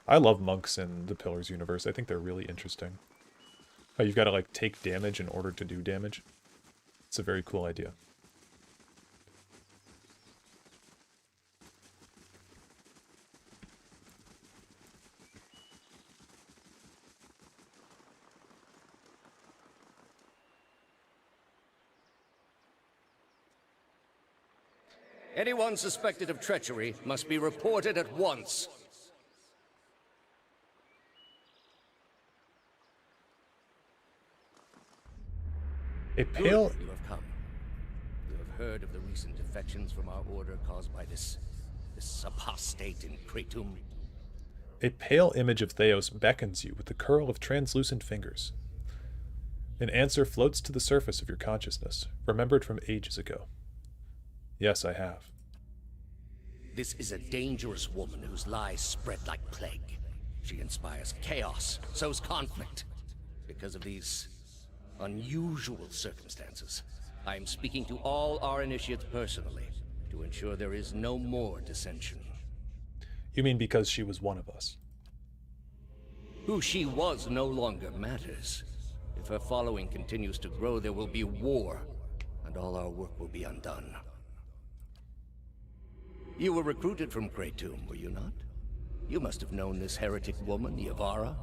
I love monks in the Pillars universe. I think they're really interesting. How you've got to like take damage in order to do damage. It's a very cool idea. Anyone suspected of treachery must be reported at once. A pale... Good, you have come. You have heard of the recent defections from our order caused by this apostate in Kratom. A pale image of Theos beckons you with a curl of translucent fingers. An answer floats to the surface of your consciousness, remembered from ages ago. Yes, I have. This is a dangerous woman whose lies spread like plague. She inspires chaos, sows conflict. Because of these unusual circumstances, I am speaking to all our initiates personally to ensure there is no more dissension. You mean because she was one of us? Who she was no longer matters. If her following continues to grow, there will be war, and all our work will be undone. You were recruited from Kratom, were you not? You must have known this heretic woman, Yavara.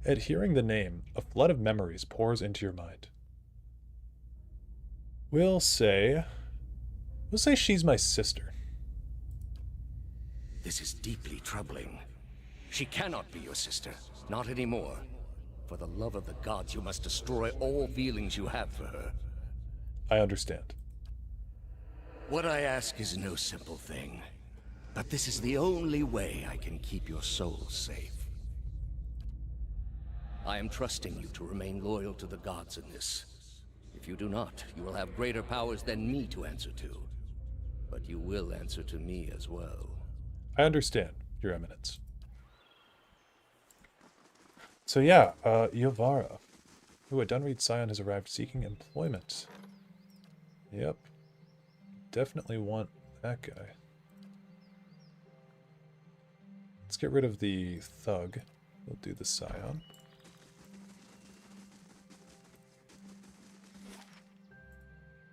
At hearing the name, a flood of memories pours into your mind. We'll say she's my sister. This is deeply troubling. She cannot be your sister, not anymore. For the love of the gods, you must destroy all feelings you have for her. I understand. What I ask is no simple thing, but this is the only way I can keep your soul safe. I am trusting you to remain loyal to the gods in this. If you do not, you will have greater powers than me to answer to. But you will answer to me as well. I understand, Your Eminence. So yeah, Yavara. Ooh, a Dunreed scion has arrived seeking employment. Yep. Definitely want that guy. Let's get rid of the thug. We'll do the scion.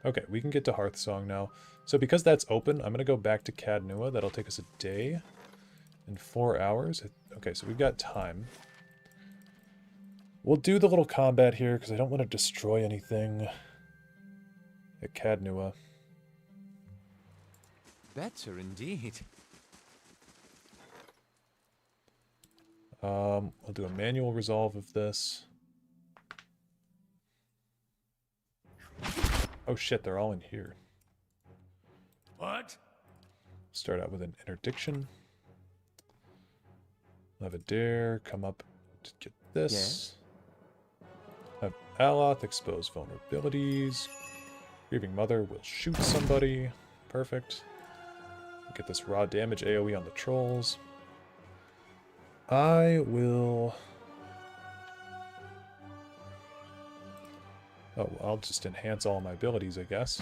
Okay, we can get to Hearthsong now. So because that's open, I'm going to go back to Cadnua. That'll take us a day and 4 hours. Okay, so we've got time. We'll do the little combat here because I don't want to destroy anything at Cadnua. Better indeed. We'll do a manual resolve of this. Oh shit, they're all in here. What? Start out with an interdiction. We'll have a dare come up to get this. Have Dareloth expose vulnerabilities. Grieving Mother will shoot somebody. Perfect. Get this raw damage AoE on the trolls. I will... Oh, I'll just enhance all my abilities, I guess.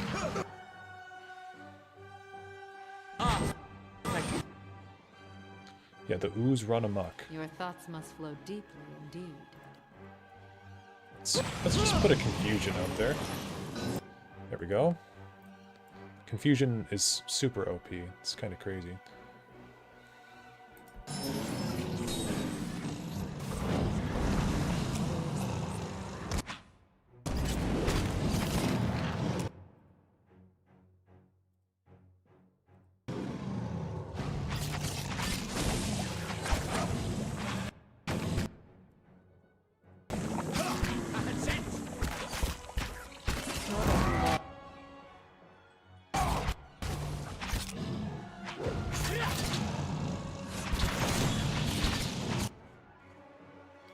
Yeah, the ooze run amok. Your thoughts must flow deeply indeed. Let's just put a confusion out there. There we go. Confusion is super OP. It's kind of crazy.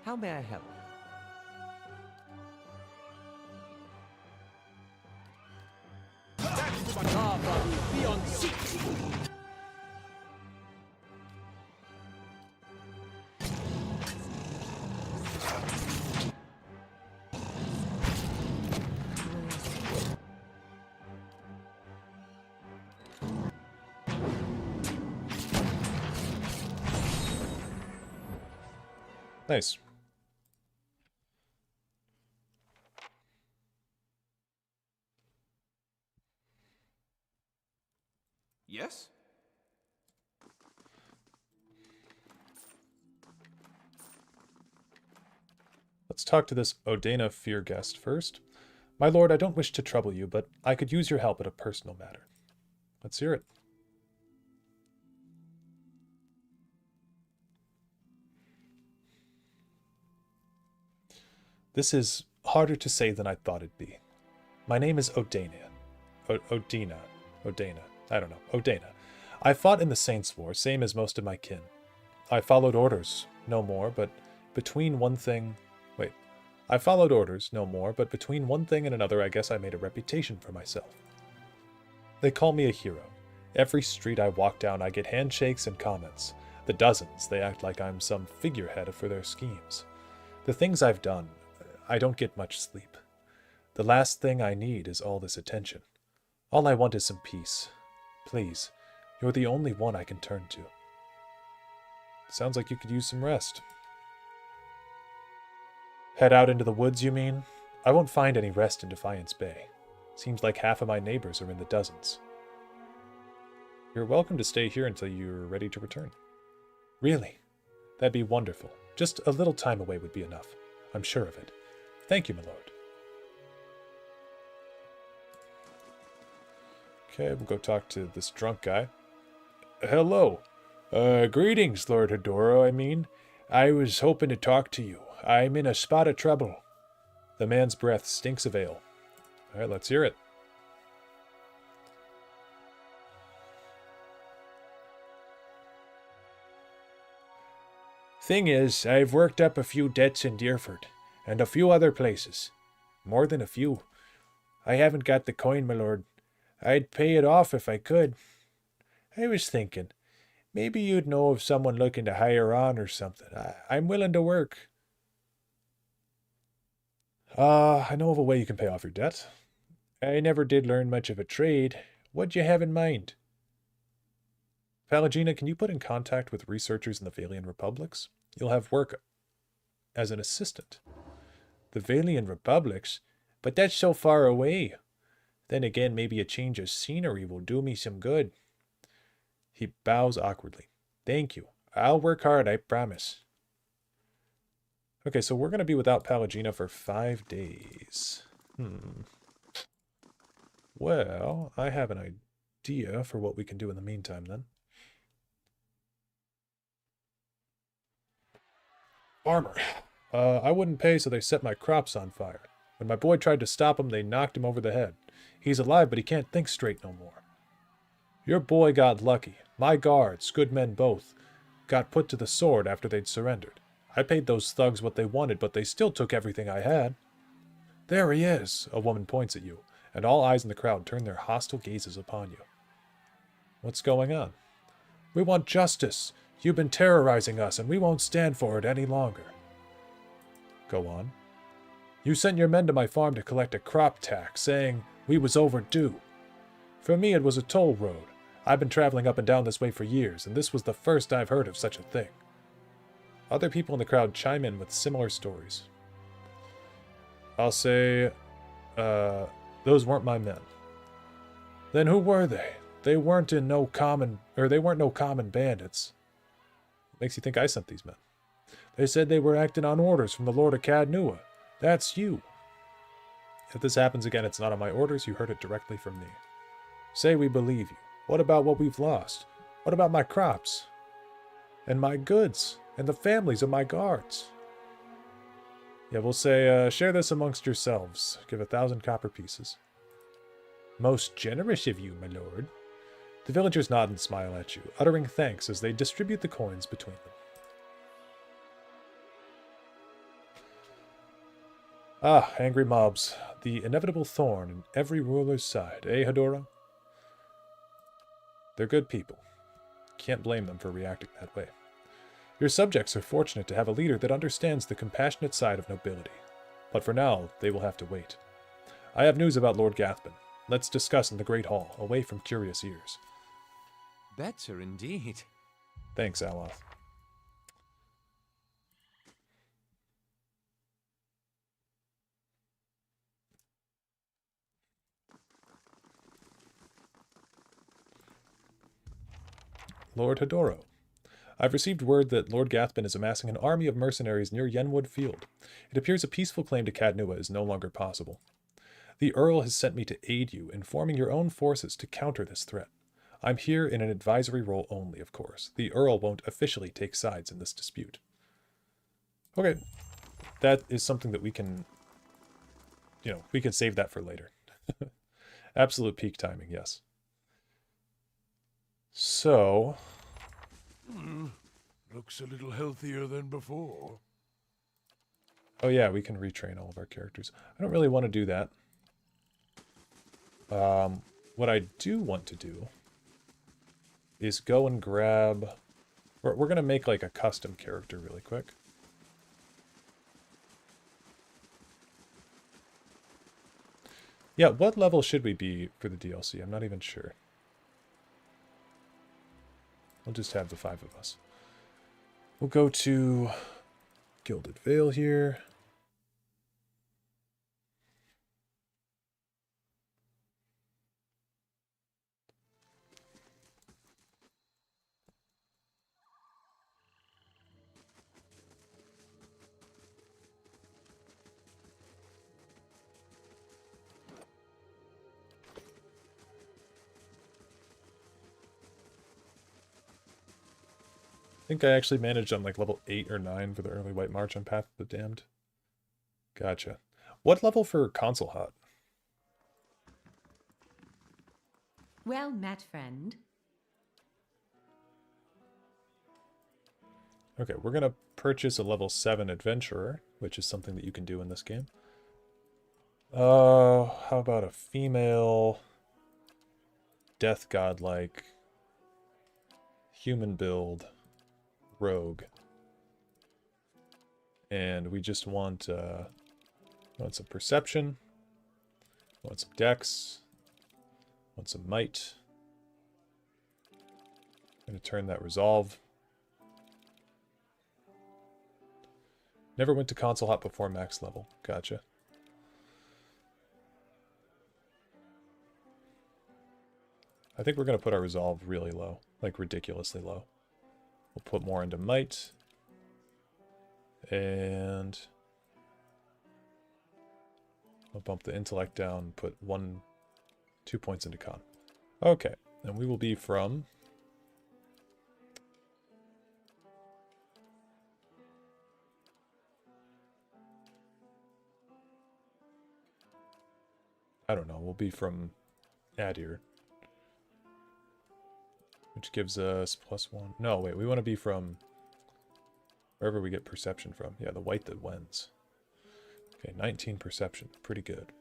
How may I help? Nice. Yes? Let's talk to this Odena Fear guest first. My lord, I don't wish to trouble you, but I could use your help in a personal matter. Let's hear it. This is harder to say than I thought it'd be. My name is Odana. Odina. I don't know. Odana. I fought in the Saints' War, same as most of my kin. I followed orders, no more, but between one thing... Wait. I followed orders, no more, but between one thing and another I guess I made a reputation for myself. They call me a hero. Every street I walk down I get handshakes and comments. The dozens, they act like I'm some figurehead for their schemes. The things I've done, I don't get much sleep. The last thing I need is all this attention. All I want is some peace. Please, you're the only one I can turn to. Sounds like you could use some rest. Head out into the woods, you mean? I won't find any rest in Defiance Bay. Seems like half of my neighbors are in the dozens. You're welcome to stay here until you're ready to return. Really? That'd be wonderful. Just a little time away would be enough. I'm sure of it. Thank you, my lord. Okay, we'll go talk to this drunk guy. Hello. Greetings, Lord Hedoro, I mean. I was hoping to talk to you. I'm in a spot of trouble. The man's breath stinks of ale. Alright, let's hear it. Thing is, I've worked up a few debts in Deerford, and a few other places. More than a few. I haven't got the coin, my lord. I'd pay it off if I could. I was thinking, maybe you'd know of someone looking to hire on or something. I'm willing to work. I know of a way you can pay off your debt. I never did learn much of a trade. What'd you have in mind? Pallegina, can you put in contact with researchers in the Valian Republics? You'll have work as an assistant. The Valian Republics? But that's so far away. Then again, maybe a change of scenery will do me some good. He bows awkwardly. Thank you. I'll work hard, I promise. Okay, so we're going to be without Pallegina for 5 days. Well, I have an idea for what we can do in the meantime, then. Farmer. I wouldn't pay, so they set my crops on fire. When my boy tried to stop him, they knocked him over the head. He's alive, but he can't think straight no more. Your boy got lucky. My guards, good men both, got put to the sword after they'd surrendered. I paid those thugs what they wanted, but they still took everything I had. There he is, a woman points at you, and all eyes in the crowd turn their hostile gazes upon you. What's going on? We want justice. You've been terrorizing us, and we won't stand for it any longer. Go on. You sent your men to my farm to collect a crop tax, saying we was overdue. For me, it was a toll road. I've been traveling up and down this way for years, and this was the first I've heard of such a thing. Other people in the crowd chime in with similar stories. I'll say, those weren't my men. Then who were they? They weren't no common bandits. What makes you think I sent these men? They said they were acting on orders from the Lord of Cadnua. That's you. If this happens again, it's not on my orders. You heard it directly from me. Say we believe you. What about what we've lost? What about my crops? And my goods? And the families of my guards? Yeah, we'll say, share this amongst yourselves. Give 1,000 copper pieces. Most generous of you, my lord. The villagers nod and smile at you, uttering thanks as they distribute the coins between them. Ah, angry mobs. The inevitable thorn in every ruler's side, eh, Hedora? They're good people. Can't blame them for reacting that way. Your subjects are fortunate to have a leader that understands the compassionate side of nobility. But for now, they will have to wait. I have news about Lord Gathman. Let's discuss in the Great Hall, away from curious ears. Better indeed. Thanks, Aloth. Lord Hedoro. I've received word that Lord Gathman is amassing an army of mercenaries near Yenwood Field. It appears a peaceful claim to Cadnua is no longer possible. The Earl has sent me to aid you in forming your own forces to counter this threat. I'm here in an advisory role only, of course. The Earl won't officially take sides in this dispute. Okay. That is something that we can, you know, we can save that for later. Absolute peak timing, yes. So... looks a little healthier than before. Oh yeah, we can retrain all of our characters. I don't really want to do that. What I do want to do is go and grab... We're going to make like a custom character really quick. Yeah, what level should we be for the DLC? I'm not even sure. We'll just have the 5 of us. We'll go to Gilded Vale here. I think I actually managed on like level 8 or 9 for the early White March on Path of the Damned. Gotcha. What level for Console Hut? Well met, friend. Okay, we're going to purchase a level 7 Adventurer, which is something that you can do in this game. How about a female Death God-like human build rogue? And we just want some perception, want some dex, want some might. I'm going to turn that resolve. Never went to Console Hop before max level. Gotcha. I think we're going to put our resolve really low, like ridiculously low. We'll put more into might. And I'll bump the intellect down, put 2 points into con. Okay, and we will be from... I don't know, we'll be from Adir. Which gives us +1. No, wait, we want to be from wherever we get perception from. Yeah, the white that wins. Okay, 19 perception. Pretty good.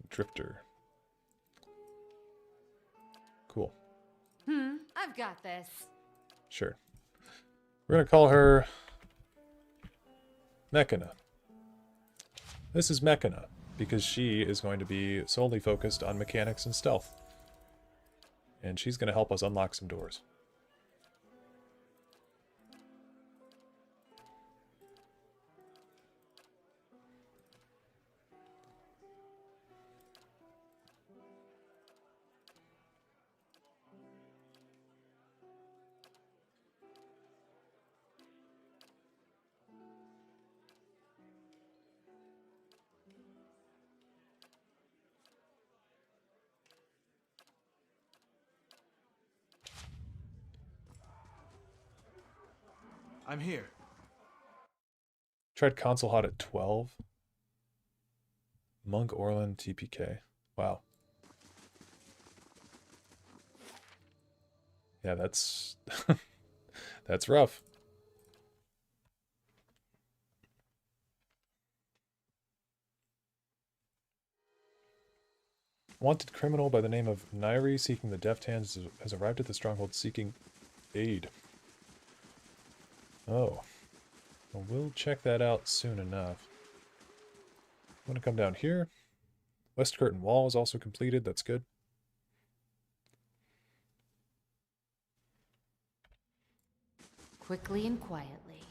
Drifter. Cool. I've got this. Sure. We're going to call her Mechana. This is Mechana, because she is going to be solely focused on mechanics and stealth. And she's going to help us unlock some doors. I'm here. Tried console hot at 12. Monk Orland TPK. Wow. Yeah, that's that's rough. Wanted criminal by the name of Nairi seeking the deft hands has arrived at the stronghold seeking aid. Oh. Well, we'll check that out soon enough. I'm going to come down here. West Curtain Wall is also completed. That's good. Quickly and quietly.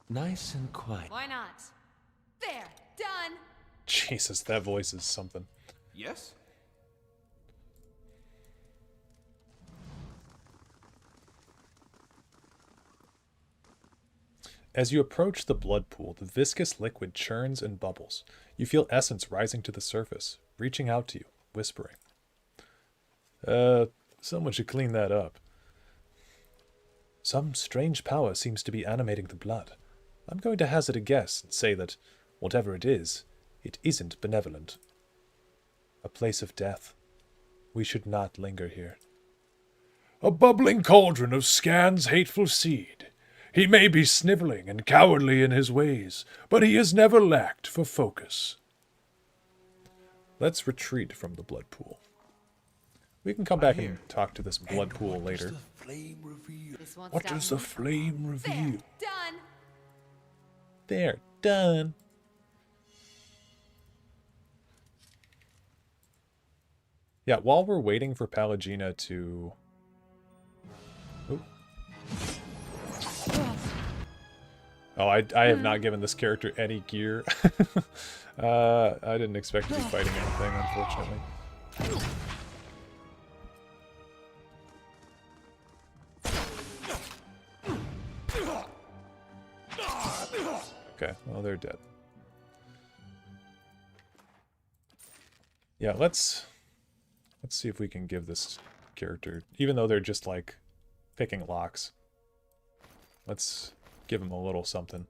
Nice and quiet. Why not? There! Done! Jesus, that voice is something. Yes? As you approach the blood pool, the viscous liquid churns and bubbles. You feel essence rising to the surface, reaching out to you, whispering. Someone should clean that up. Some strange power seems to be animating the blood. I'm going to hazard a guess and say that, whatever it isn't benevolent. A place of death. We should not linger here. A bubbling cauldron of Scan's hateful seed. He may be sniveling and cowardly in his ways, but he has never lacked for focus. Let's retreat from the blood pool. We can come back and talk to this blood pool later. What does the flame reveal? Done. There, done. Yeah, while we're waiting for Pallegina to... Ooh. Oh, I have not given this character any gear. I didn't expect to be fighting anything, unfortunately. Okay, well, they're dead. Yeah, let's see if we can give this character, even though they're just like picking locks, let's give them a little something.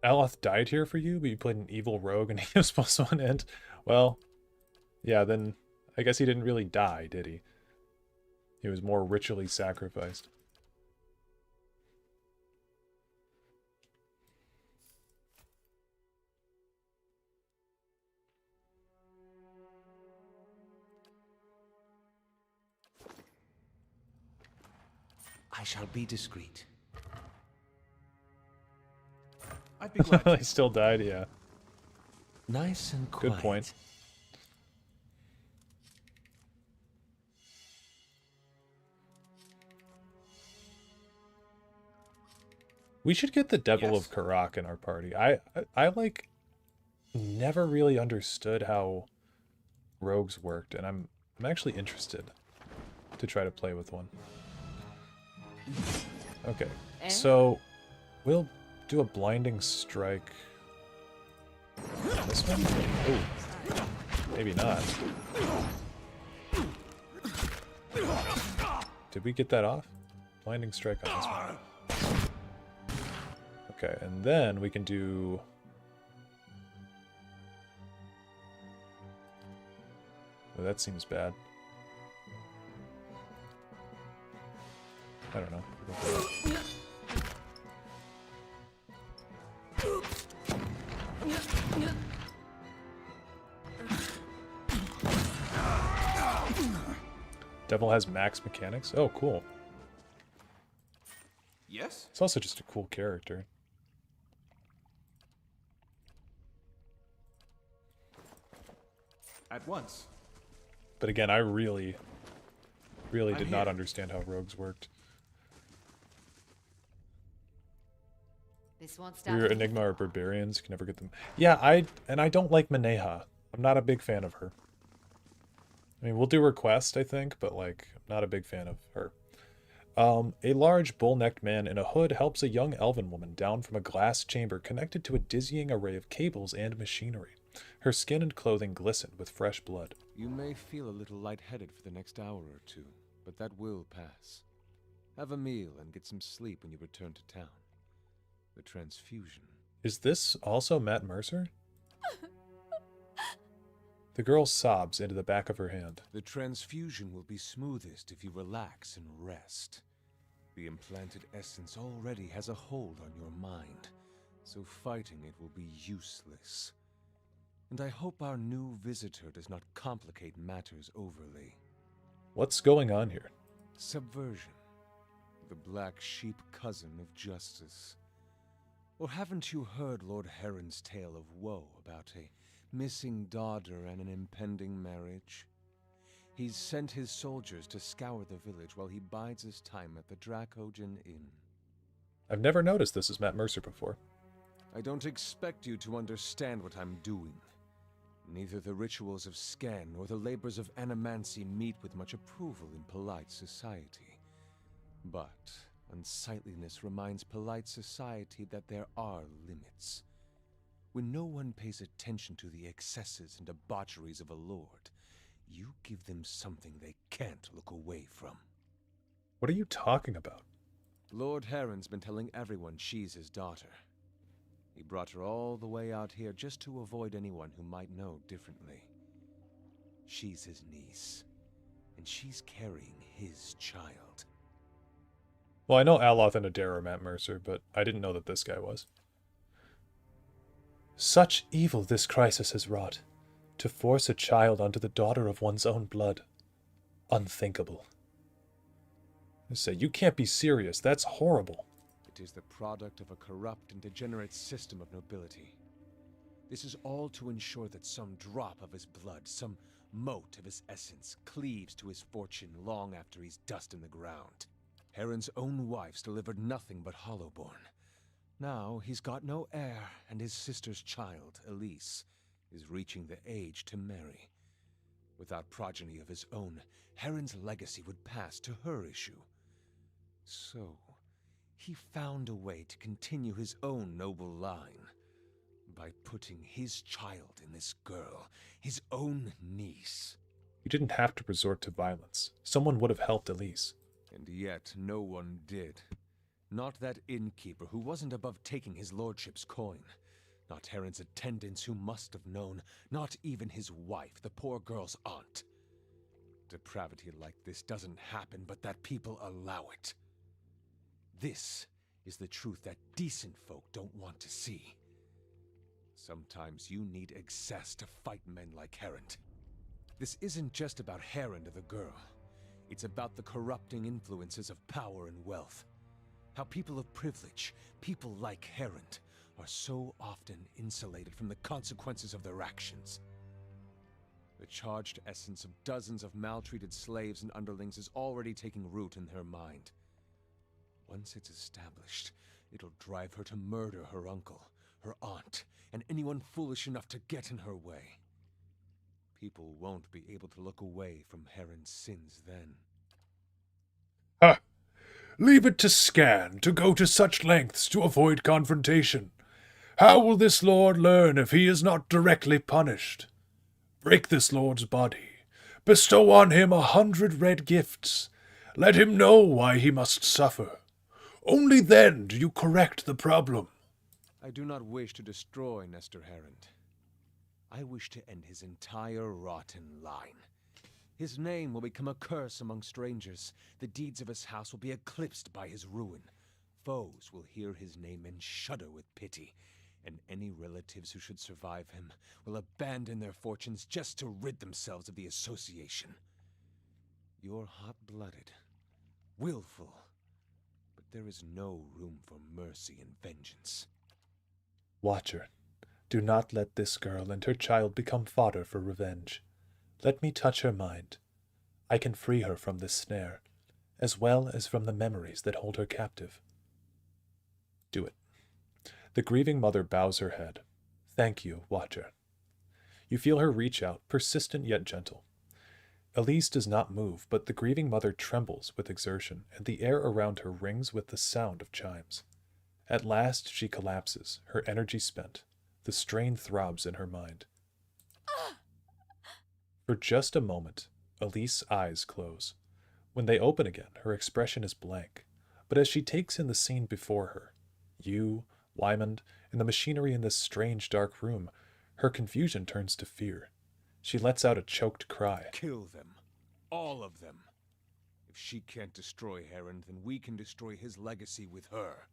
Dareloth died here for you, but you played an evil rogue and he was supposed to unend. Well, yeah, then I guess he didn't really die, did he? He was more ritually sacrificed. I shall be discreet. I'd be glad. He still died, yeah. Nice and quiet. Good point. We should get the Devil of Karak in our party. I like never really understood how rogues worked, and I'm actually interested to try to play with one. Okay, so we'll do a blinding strike. This one? Ooh, maybe not. Did we get that off? Blinding strike on this one. Okay, and then we can do... Oh, that seems bad. I don't know. Devil has max mechanics? Oh, cool. Yes? It's also just a cool character. At once. But again, I really did not understand how rogues worked. This one's Your Enigma or Barbarians, can never get them. Yeah, I don't like Maneha. I'm not a big fan of her. I mean, we'll do Request, I think, but like, I'm not a big fan of her. A large bull-necked man in a hood helps a young elven woman down from a glass chamber connected to a dizzying array of cables and machinery. Her skin and clothing glisten with fresh blood. You may feel a little lightheaded for the next hour or two, but that will pass. Have a meal and get some sleep when you return to town. The transfusion. Is this also Matt Mercer? The girl sobs into the back of her hand. The transfusion will be smoothest if you relax and rest. The implanted essence already has a hold on your mind, so fighting it will be useless. And I hope our new visitor does not complicate matters overly. What's going on here? Subversion. The black sheep cousin of justice. Or haven't you heard Lord Heron's tale of woe about a missing daughter and an impending marriage? He's sent his soldiers to scour the village while he bides his time at the Dracogen Inn. I've never noticed this as Matt Mercer before. I don't expect you to understand what I'm doing. Neither the rituals of Scan nor the labors of animancy meet with much approval in polite society. But unsightliness reminds polite society that there are limits. When no one pays attention to the excesses and debaucheries of a lord, you give them something they can't look away from. What are you talking about? Lord Heron's been telling everyone she's his daughter. He brought her all the way out here just to avoid anyone who might know differently. She's his niece, and she's carrying his child. Well, I know Dareloth and Adair are Matt Mercer, but I didn't know that this guy was. Such evil this crisis has wrought. To force a child onto the daughter of one's own blood. Unthinkable. I say, you can't be serious. That's horrible. It is the product of a corrupt and degenerate system of nobility. This is all to ensure that some drop of his blood, some mote of his essence, cleaves to his fortune long after he's dust in the ground. Heron's own wives delivered nothing but Hollowborn. Now he's got no heir, and his sister's child, Elise, is reaching the age to marry. Without progeny of his own, Heron's legacy would pass to her issue. So, he found a way to continue his own noble line by putting his child in this girl, his own niece. You didn't have to resort to violence. Someone would have helped Elise. And yet no one did. Not that innkeeper who wasn't above taking his lordship's coin. Not Heron's attendants who must have known. Not even his wife, the poor girl's aunt. Depravity like this doesn't happen, but that people allow it. This is the truth that decent folk don't want to see. Sometimes you need excess to fight men like Heron. This isn't just about Heron to the girl. It's about the corrupting influences of power and wealth. How people of privilege, people like Heron, are so often insulated from the consequences of their actions. The charged essence of dozens of maltreated slaves and underlings is already taking root in her mind. Once it's established, it'll drive her to murder her uncle, her aunt, and anyone foolish enough to get in her way. People won't be able to look away from Heron's sins then. Ha! Leave it to Scan to go to such lengths to avoid confrontation. How will this lord learn if he is not directly punished? Break this lord's body. Bestow on him 100 red gifts. Let him know why he must suffer. Only then do you correct the problem. I do not wish to destroy Nestor Heron. I wish to end his entire rotten line. His name will become a curse among strangers. The deeds of his house will be eclipsed by his ruin. Foes will hear his name and shudder with pity. And any relatives who should survive him will abandon their fortunes just to rid themselves of the association. You're hot-blooded, willful, but there is no room for mercy and vengeance. Watcher, do not let this girl and her child become fodder for revenge. Let me touch her mind. I can free her from this snare, as well as from the memories that hold her captive. Do it. The grieving mother bows her head. Thank you, Watcher. You feel her reach out, persistent yet gentle. Elise does not move, but the grieving mother trembles with exertion, and the air around her rings with the sound of chimes. At last she collapses, her energy spent. The strain throbs in her mind. For just a moment, Elise's eyes close. When they open again, her expression is blank. But as she takes in the scene before her, you, Wymond, and the machinery in this strange dark room, her confusion turns to fear. She lets out a choked cry. Kill them. All of them. If she can't destroy Heron, then we can destroy his legacy with her.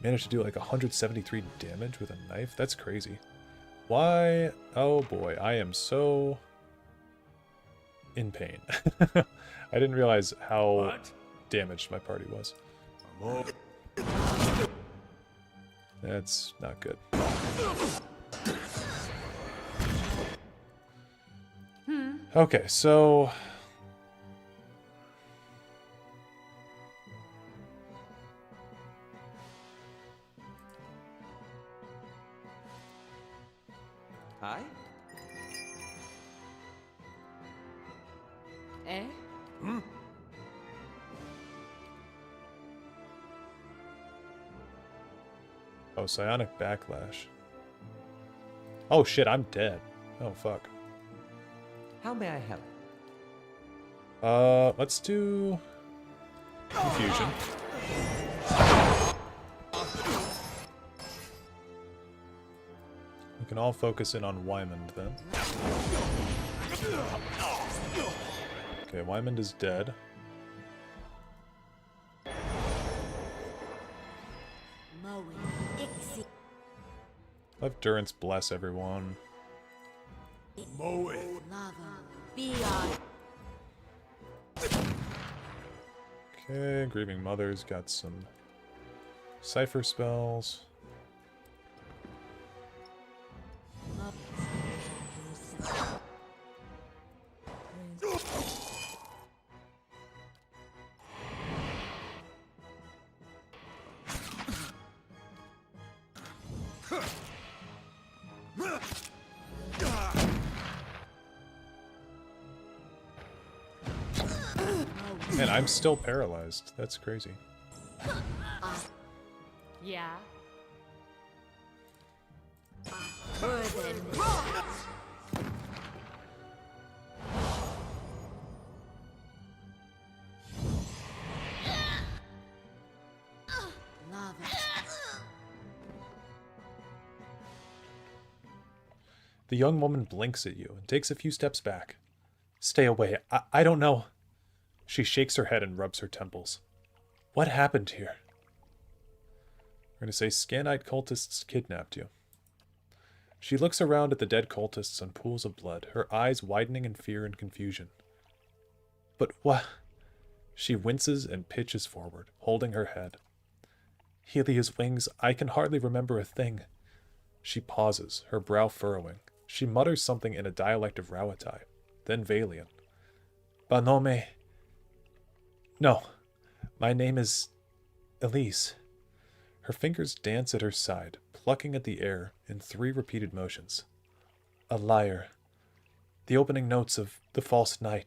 Managed to do like 173 damage with a knife? That's crazy. Why? Oh boy, I am so in pain. I didn't realize how damaged my party was. That's not good. Okay, so... Hi? Eh? Oh, psionic backlash. Oh shit, I'm dead. Oh fuck. How may I help? Let's do... confusion. We can all focus in on Wymond then. Okay, Wymond is dead. Let Durance bless everyone. Okay, Grieving Mother's got some cipher spells. Man, I'm still paralyzed. That's crazy. Yeah. The young woman blinks at you and takes a few steps back. Stay away. I don't know. She shakes her head and rubs her temples. What happened here? We're going to say Scanite cultists kidnapped you. She looks around at the dead cultists and pools of blood, her eyes widening in fear and confusion. But what? She winces and pitches forward, holding her head. Helia's wings, I can hardly remember a thing. She pauses, her brow furrowing. She mutters something in a dialect of Rauatai, then Valian. Banome. No, my name is Elise. Her fingers dance at her side, plucking at the air in 3 repeated motions. A liar. The opening notes of The False Knight.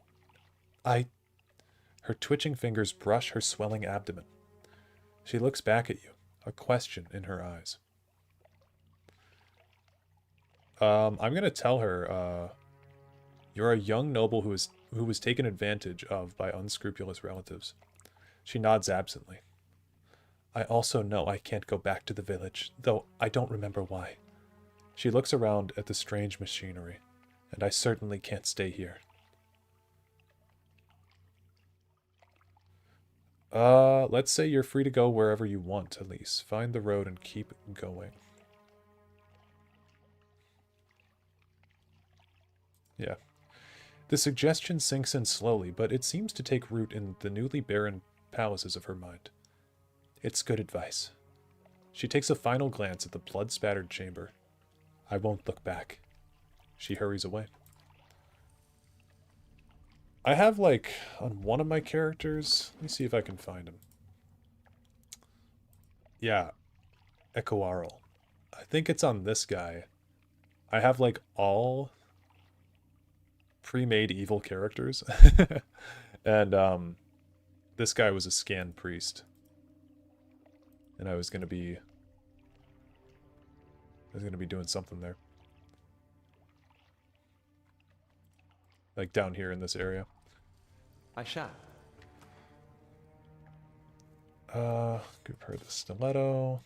Her twitching fingers brush her swelling abdomen. She looks back at you, a question in her eyes. I'm gonna tell her, you're a young noble who was taken advantage of by unscrupulous relatives. She nods absently. I also know I can't go back to the village, though I don't remember why. She looks around at the strange machinery, and I certainly can't stay here. Let's say you're free to go wherever you want, Elise. Find the road and keep going. Yeah. The suggestion sinks in slowly, but it seems to take root in the newly barren palaces of her mind. It's good advice. She takes a final glance at the blood-spattered chamber. I won't look back. She hurries away. I have, like, on one of my characters... Let me see if I can find him. Yeah. Ekoarl. I think it's on this guy. I have, like, all pre-made evil characters. And, this guy was a scan priest. And I was gonna be doing something there. Like down here in this area. I shall. Give her the stiletto.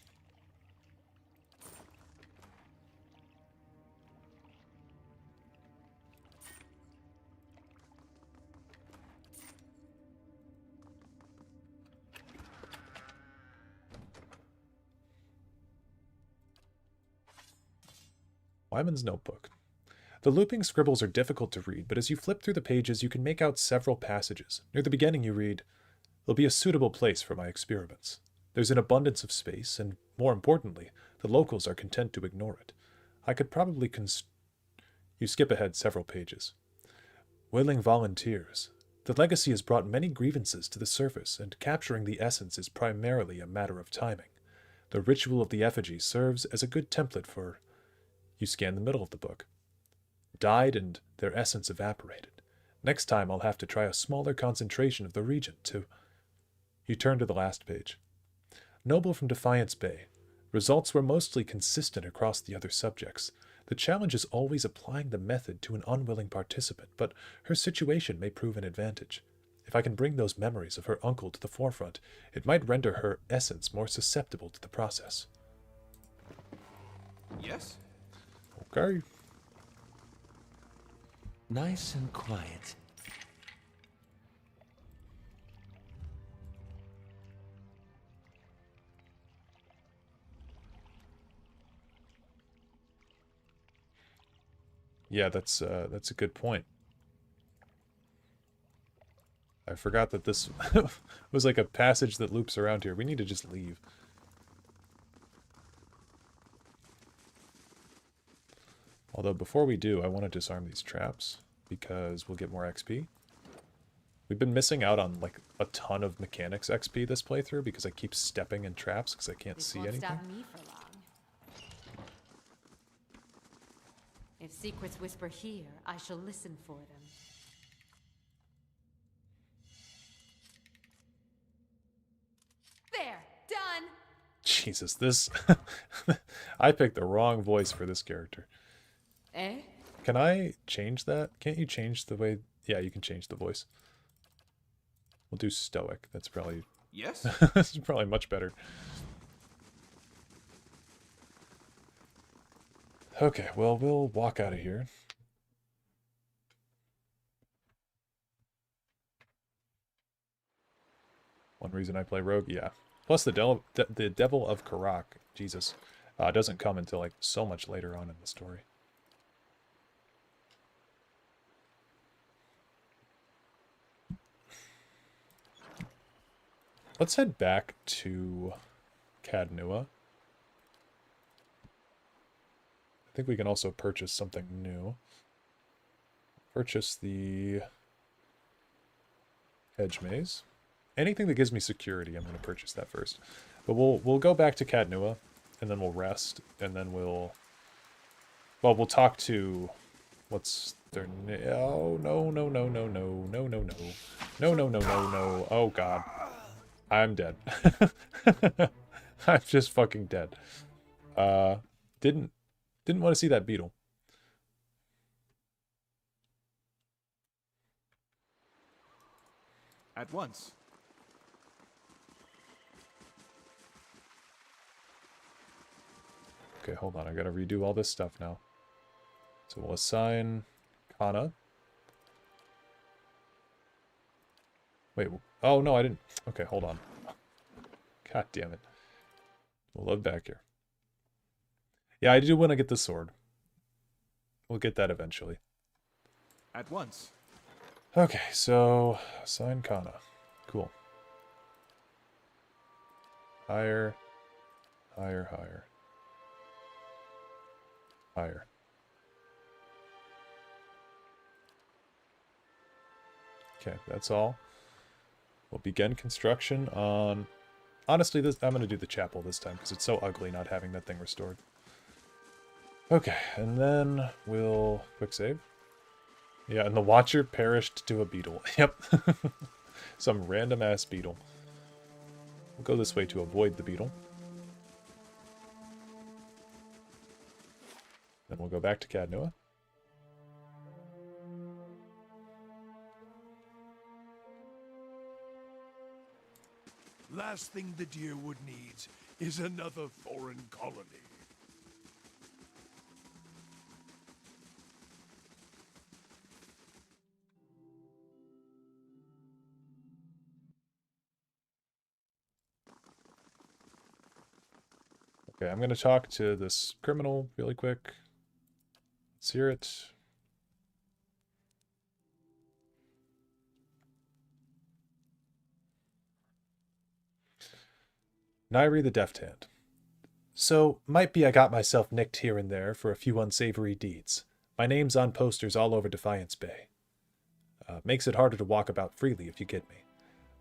Wyman's notebook. The looping scribbles are difficult to read, but as you flip through the pages, you can make out several passages. Near the beginning, you read, "There'll be a suitable place for my experiments. There's an abundance of space, and more importantly, the locals are content to ignore it. I could probably You skip ahead several pages. willing volunteers. The legacy has brought many grievances to the surface, and capturing the essence is primarily a matter of timing. The ritual of the effigy serves as a good template for... You scan the middle of the book. Died and their essence evaporated. Next time I'll have to try a smaller concentration of the region to... You turn to the last page. Noble from Defiance Bay. Results were mostly consistent across the other subjects. The challenge is always applying the method to an unwilling participant, but her situation may prove an advantage. If I can bring those memories of her uncle to the forefront, it might render her essence more susceptible to the process. Yes? Okay. Nice and quiet. Yeah, that's a good point. I forgot that this was like a passage that loops around here. We need to just leave. Although before we do, I want to disarm these traps because we'll get more XP. We've been missing out on like a ton of mechanics XP this playthrough because I keep stepping in traps because I can't see anything. Stop me for long. If secrets whisper here, I shall listen for them. There, done. Jesus, this... I picked the wrong voice for this character. Eh? Can I change that? Can't you change the way... Yeah, you can change the voice. We'll do stoic. That's probably... Yes? This is probably much better. Okay, well, we'll walk out of here. One reason I play Rogue, yeah. Plus the Devil of Karak, Jesus, doesn't come until like so much later on in the story. Let's head back to Cadnua. I think we can also purchase something new. Purchase the Hedge Maze. Anything that gives me security, I'm going to purchase that first. But we'll go back to Cadnua, and then we'll rest, and then we'll talk to... What's their name? Oh, no. Oh, God. I'm dead. I'm just fucking dead. Didn't want to see that beetle. At once. Okay, hold on. I gotta redo all this stuff now. So we'll assign Kana. Wait, oh no, I didn't. Okay, hold on. God damn it. We'll load back here. Yeah, I do want to get the sword. We'll get that eventually. At once. Okay, so assign Kana. Cool. Higher. Higher. Okay, that's all. We'll begin construction on... Honestly, I'm going to do the chapel this time because it's so ugly not having that thing restored. Okay, and then we'll quick save. Yeah, and the Watcher perished to a beetle. Yep. Some random ass beetle. We'll go this way to avoid the beetle. Then we'll go back to Cadnua. Last thing the Deerwood needs is another foreign colony. Okay, I'm going to talk to this criminal really quick. Let's hear it. Nairi the Deft Hand. So, might be I got myself nicked here and there for a few unsavory deeds. My name's on posters all over Defiance Bay. Makes it harder to walk about freely, if you get me.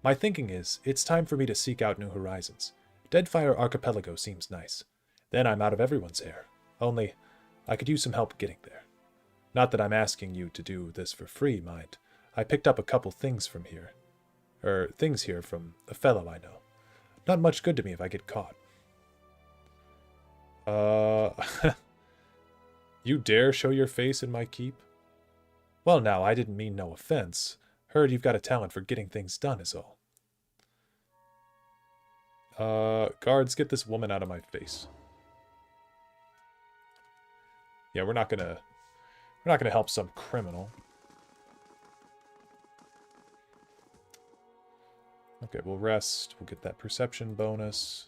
My thinking is, it's time for me to seek out new horizons. Deadfire Archipelago seems nice. Then I'm out of everyone's hair. Only, I could use some help getting there. Not that I'm asking you to do this for free, mind. I picked up a couple things from here. Things here from a fellow I know. Not much good to me if I get caught. You dare show your face in my keep? Well, now, I didn't mean no offense. Heard you've got a talent for getting things done is all. Guards, get this woman out of my face. Yeah, we're not gonna help some criminal. Okay, we'll rest. We'll get that perception bonus.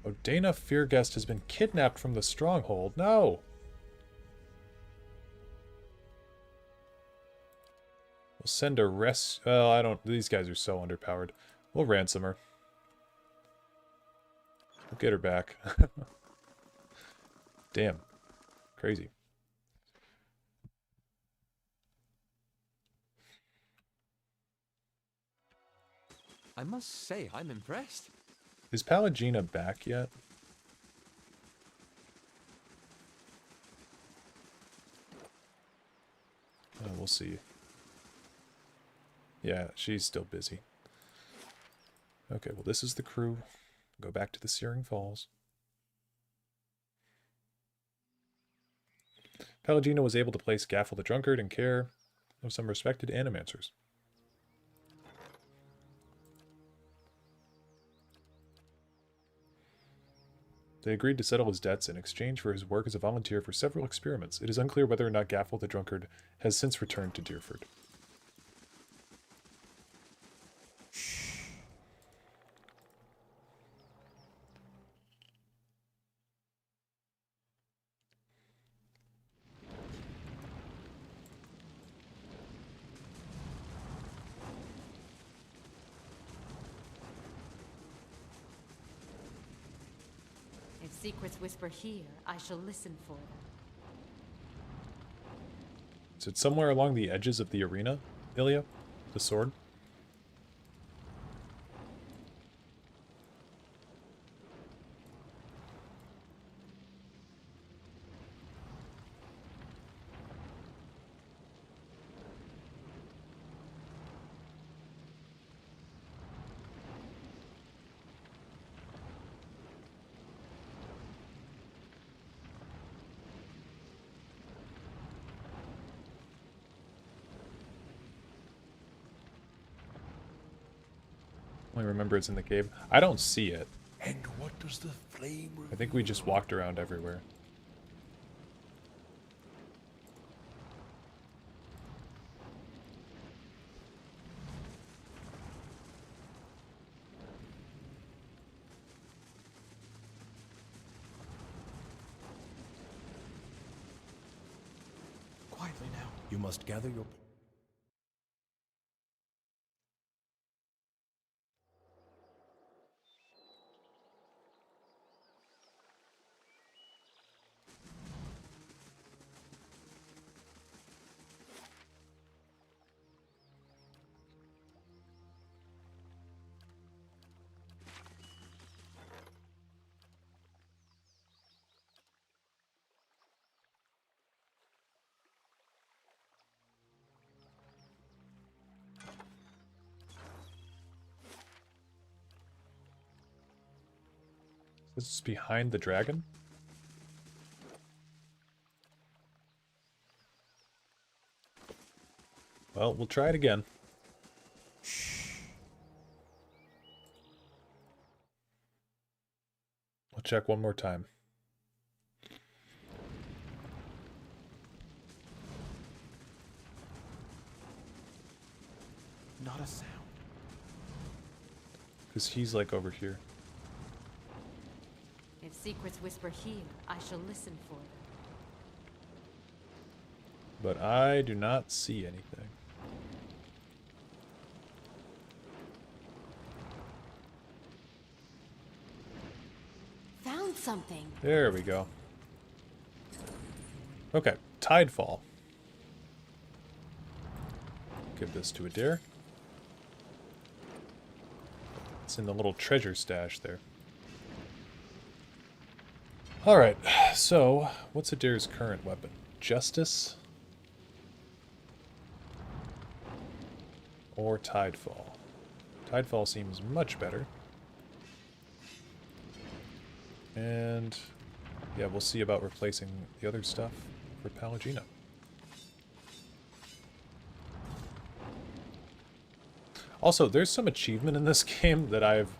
Odana Fearguest has been kidnapped from the stronghold. No! We'll send a well, I don't... These guys are so underpowered. We'll ransom her. We'll get her back. Damn. Crazy. I must say, I'm impressed. Is Pallegina back yet? Oh, we'll see. Yeah, she's still busy. Okay, well, this is the crew. Go back to the Searing Falls. Pallegina was able to place Gaffel the Drunkard in care of some respected animancers. They agreed to settle his debts in exchange for his work as a volunteer for several experiments. It is unclear whether or not Gaffel the Drunkard has since returned to Deerford. If secrets whisper here, I shall listen for them. Is it somewhere along the edges of the arena, Ilya? The sword? I remember it's in the cave. I don't see it. And what does the flame I think we just walked around everywhere. Quietly now. You must gather your... This is behind the dragon? Well, we'll try it again. We'll check one more time. Not a sound. Because he's like over here. If secrets whisper here, I shall listen for them. But I do not see anything. Found something. There we go. Okay, Tidefall. Give this to Adair. It's in the little treasure stash there. Alright, so what's Adair's current weapon? Justice? Or Tidefall? Tidefall seems much better. And yeah, we'll see about replacing the other stuff for Pallegina. Also, there's some achievement in this game that I've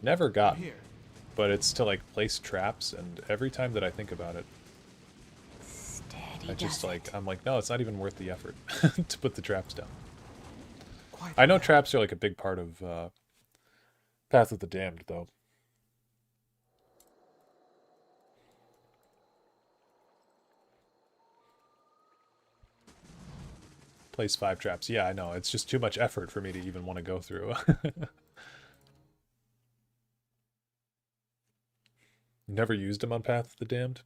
never gotten. But it's to like place traps, and every time that I think about it, I just like, I'm like, no, it's not even worth the effort to put the traps down. I know traps are like a big part of Path of the Damned, though. Place 5 traps. Yeah, I know. It's just too much effort for me to even want to go through. Never used them on Path of the Damned?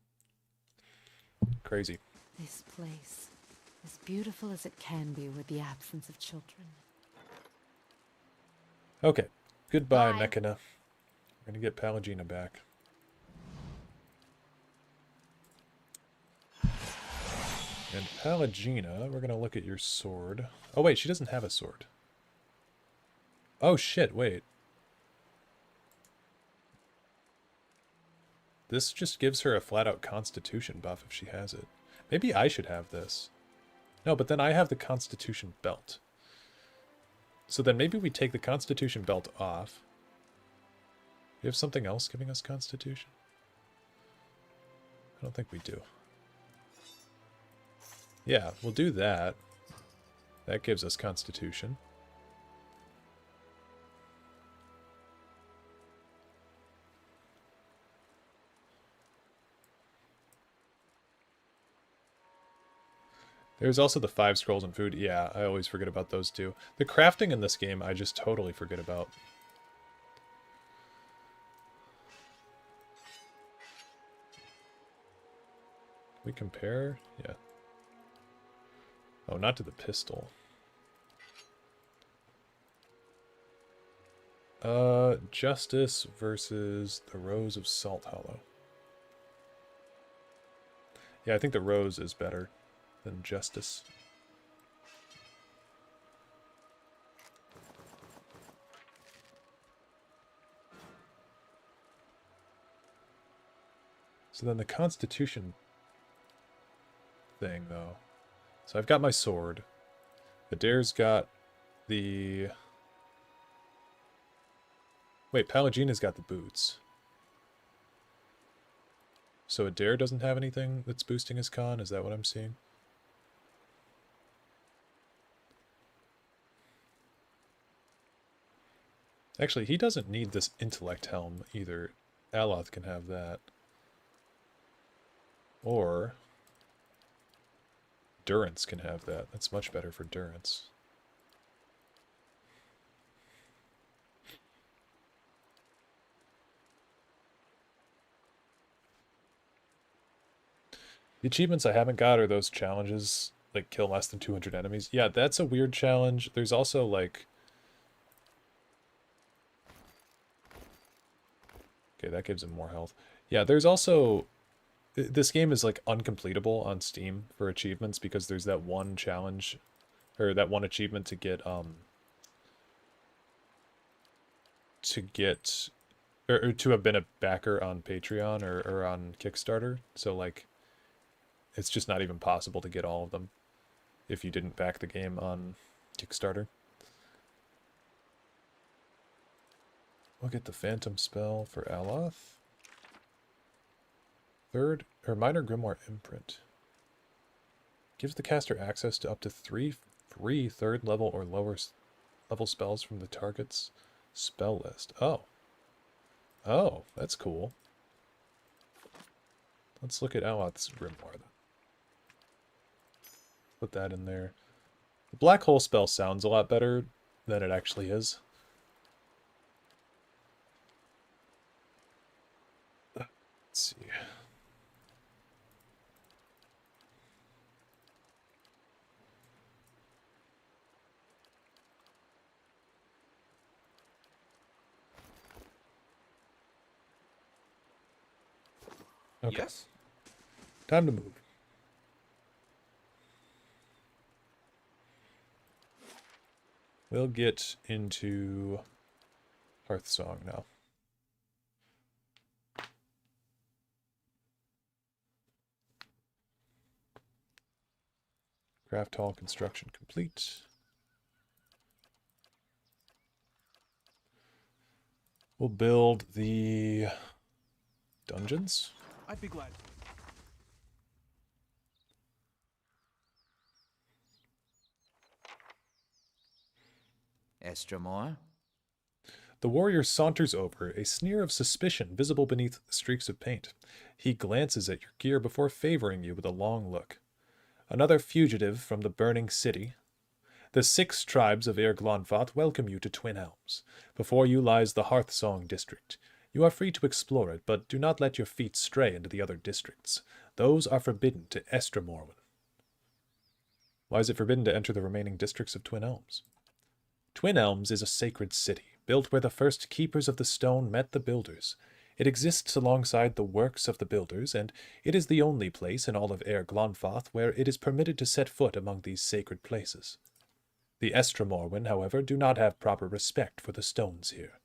Crazy. This place, as beautiful as it can be with the absence of children. Okay. Goodbye, Bye. Mechana. We're gonna get Pallegina back. And Pallegina, we're gonna look at your sword. Oh wait, she doesn't have a sword. Oh shit, wait. This just gives her a flat-out Constitution buff if she has it. Maybe I should have this. No, but then I have the Constitution belt. So then maybe we take the Constitution belt off. Do we have something else giving us Constitution? I don't think we do. Yeah, we'll do that. That gives us Constitution. There's also the 5 scrolls and food. Yeah, I always forget about those two. The crafting in this game, I just totally forget about. We compare? Yeah. Oh, not to the pistol. Justice versus the Rose of Salt Hollow. Yeah, I think the Rose is better than Justice. So then the Constitution thing, though. So I've got my sword. Adair's got the... Wait, Pallegina's got the boots. So Adair doesn't have anything that's boosting his con? Is that what I'm seeing? Actually, he doesn't need this intellect helm either. Dareloth can have that. Or Durance can have that. That's much better for Durance. The achievements I haven't got are those challenges, like kill less than 200 enemies. Yeah, that's a weird challenge. There's also like... Okay, that gives him more health. Yeah, there's also... This game is like uncompletable on Steam for achievements because there's that one challenge, or that one achievement to get, or to have been a backer on Patreon or on Kickstarter. So like, it's just not even possible to get all of them if you didn't back the game on Kickstarter. We'll get the Phantom Spell for Dareloth. Minor Grimoire Imprint. Gives the caster access to up to 3 free 3rd level or lower level spells from the target's spell list. Oh. Oh, that's cool. Let's look at Dareloth's Grimoire then. Put that in there. The Black Hole spell sounds a lot better than it actually is. Let's see. Okay. Yes? Time to move. We'll get into Hearthsong now. Craft hall construction complete. We'll build the dungeons. I'd be glad. Estremor? The warrior saunters over, a sneer of suspicion visible beneath the streaks of paint. He glances at your gear before favoring you with a long look. Another fugitive from the burning city. The 6 tribes of Glonfoth welcome you to Twin Elms. Before you lies the Hearthsong district. You are free to explore it, but do not let your feet stray into the other districts. Those are forbidden to Estremorwin. Why is it forbidden to enter the remaining districts of Twin Elms? Twin Elms is a sacred city, built where the first keepers of the stone met the builders. It exists alongside the works of the builders, and it is the only place in all of Glonfoth where it is permitted to set foot among these sacred places. The Estremorwin, however, do not have proper respect for the stones here.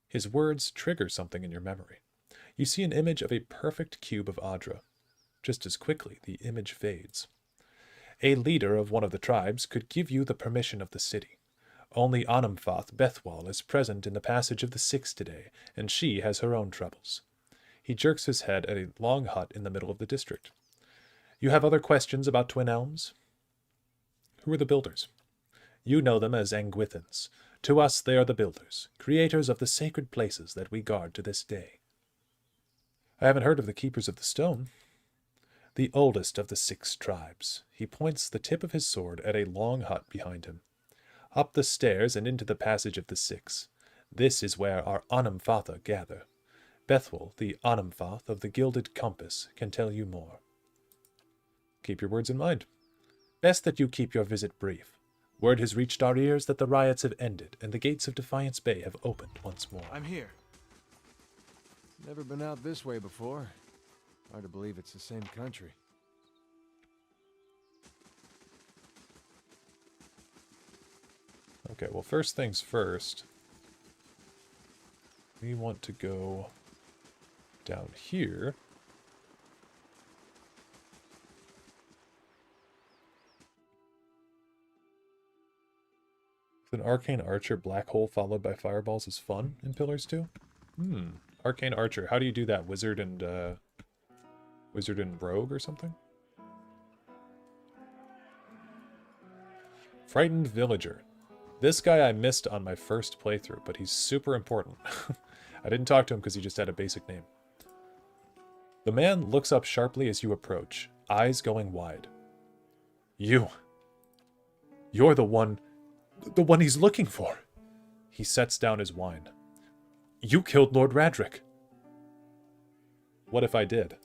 His words trigger something in your memory. You see an image of a perfect cube of Adra. Just as quickly, the image fades. A leader of one of the tribes could give you the permission of the city. Only Anumfoth Bethwal is present in the passage of the 6 today, and she has her own troubles. He jerks his head at a long hut in the middle of the district. You have other questions about Twin Elms? Who are the builders? You know them as Angwithans. To us they are the builders, creators of the sacred places that we guard to this day. I haven't heard of the Keepers of the Stone. The oldest of the 6 tribes. He points the tip of his sword at a long hut behind him. Up the stairs and into the passage of the 6. This is where our Anumfatha gather. Bethwal, the Anumfoth of the Gilded Compass, can tell you more. Keep your words in mind. Best that you keep your visit brief. Word has reached our ears that the riots have ended, and the gates of Defiance Bay have opened once more. I'm here. Never been out this way before. Hard to believe it's the same country. Okay, well, first things first. We want to go down here. An arcane archer black hole followed by fireballs is fun in Pillars 2? Arcane archer. How do you do that? Wizard and rogue or something? Frightened villager. This guy I missed on my first playthrough, but he's super important. I didn't talk to him because he just had a basic name. The man looks up sharply as you approach, eyes going wide. You're the one he's looking for. He sets down his wine. You killed Lord Radric. What if I did?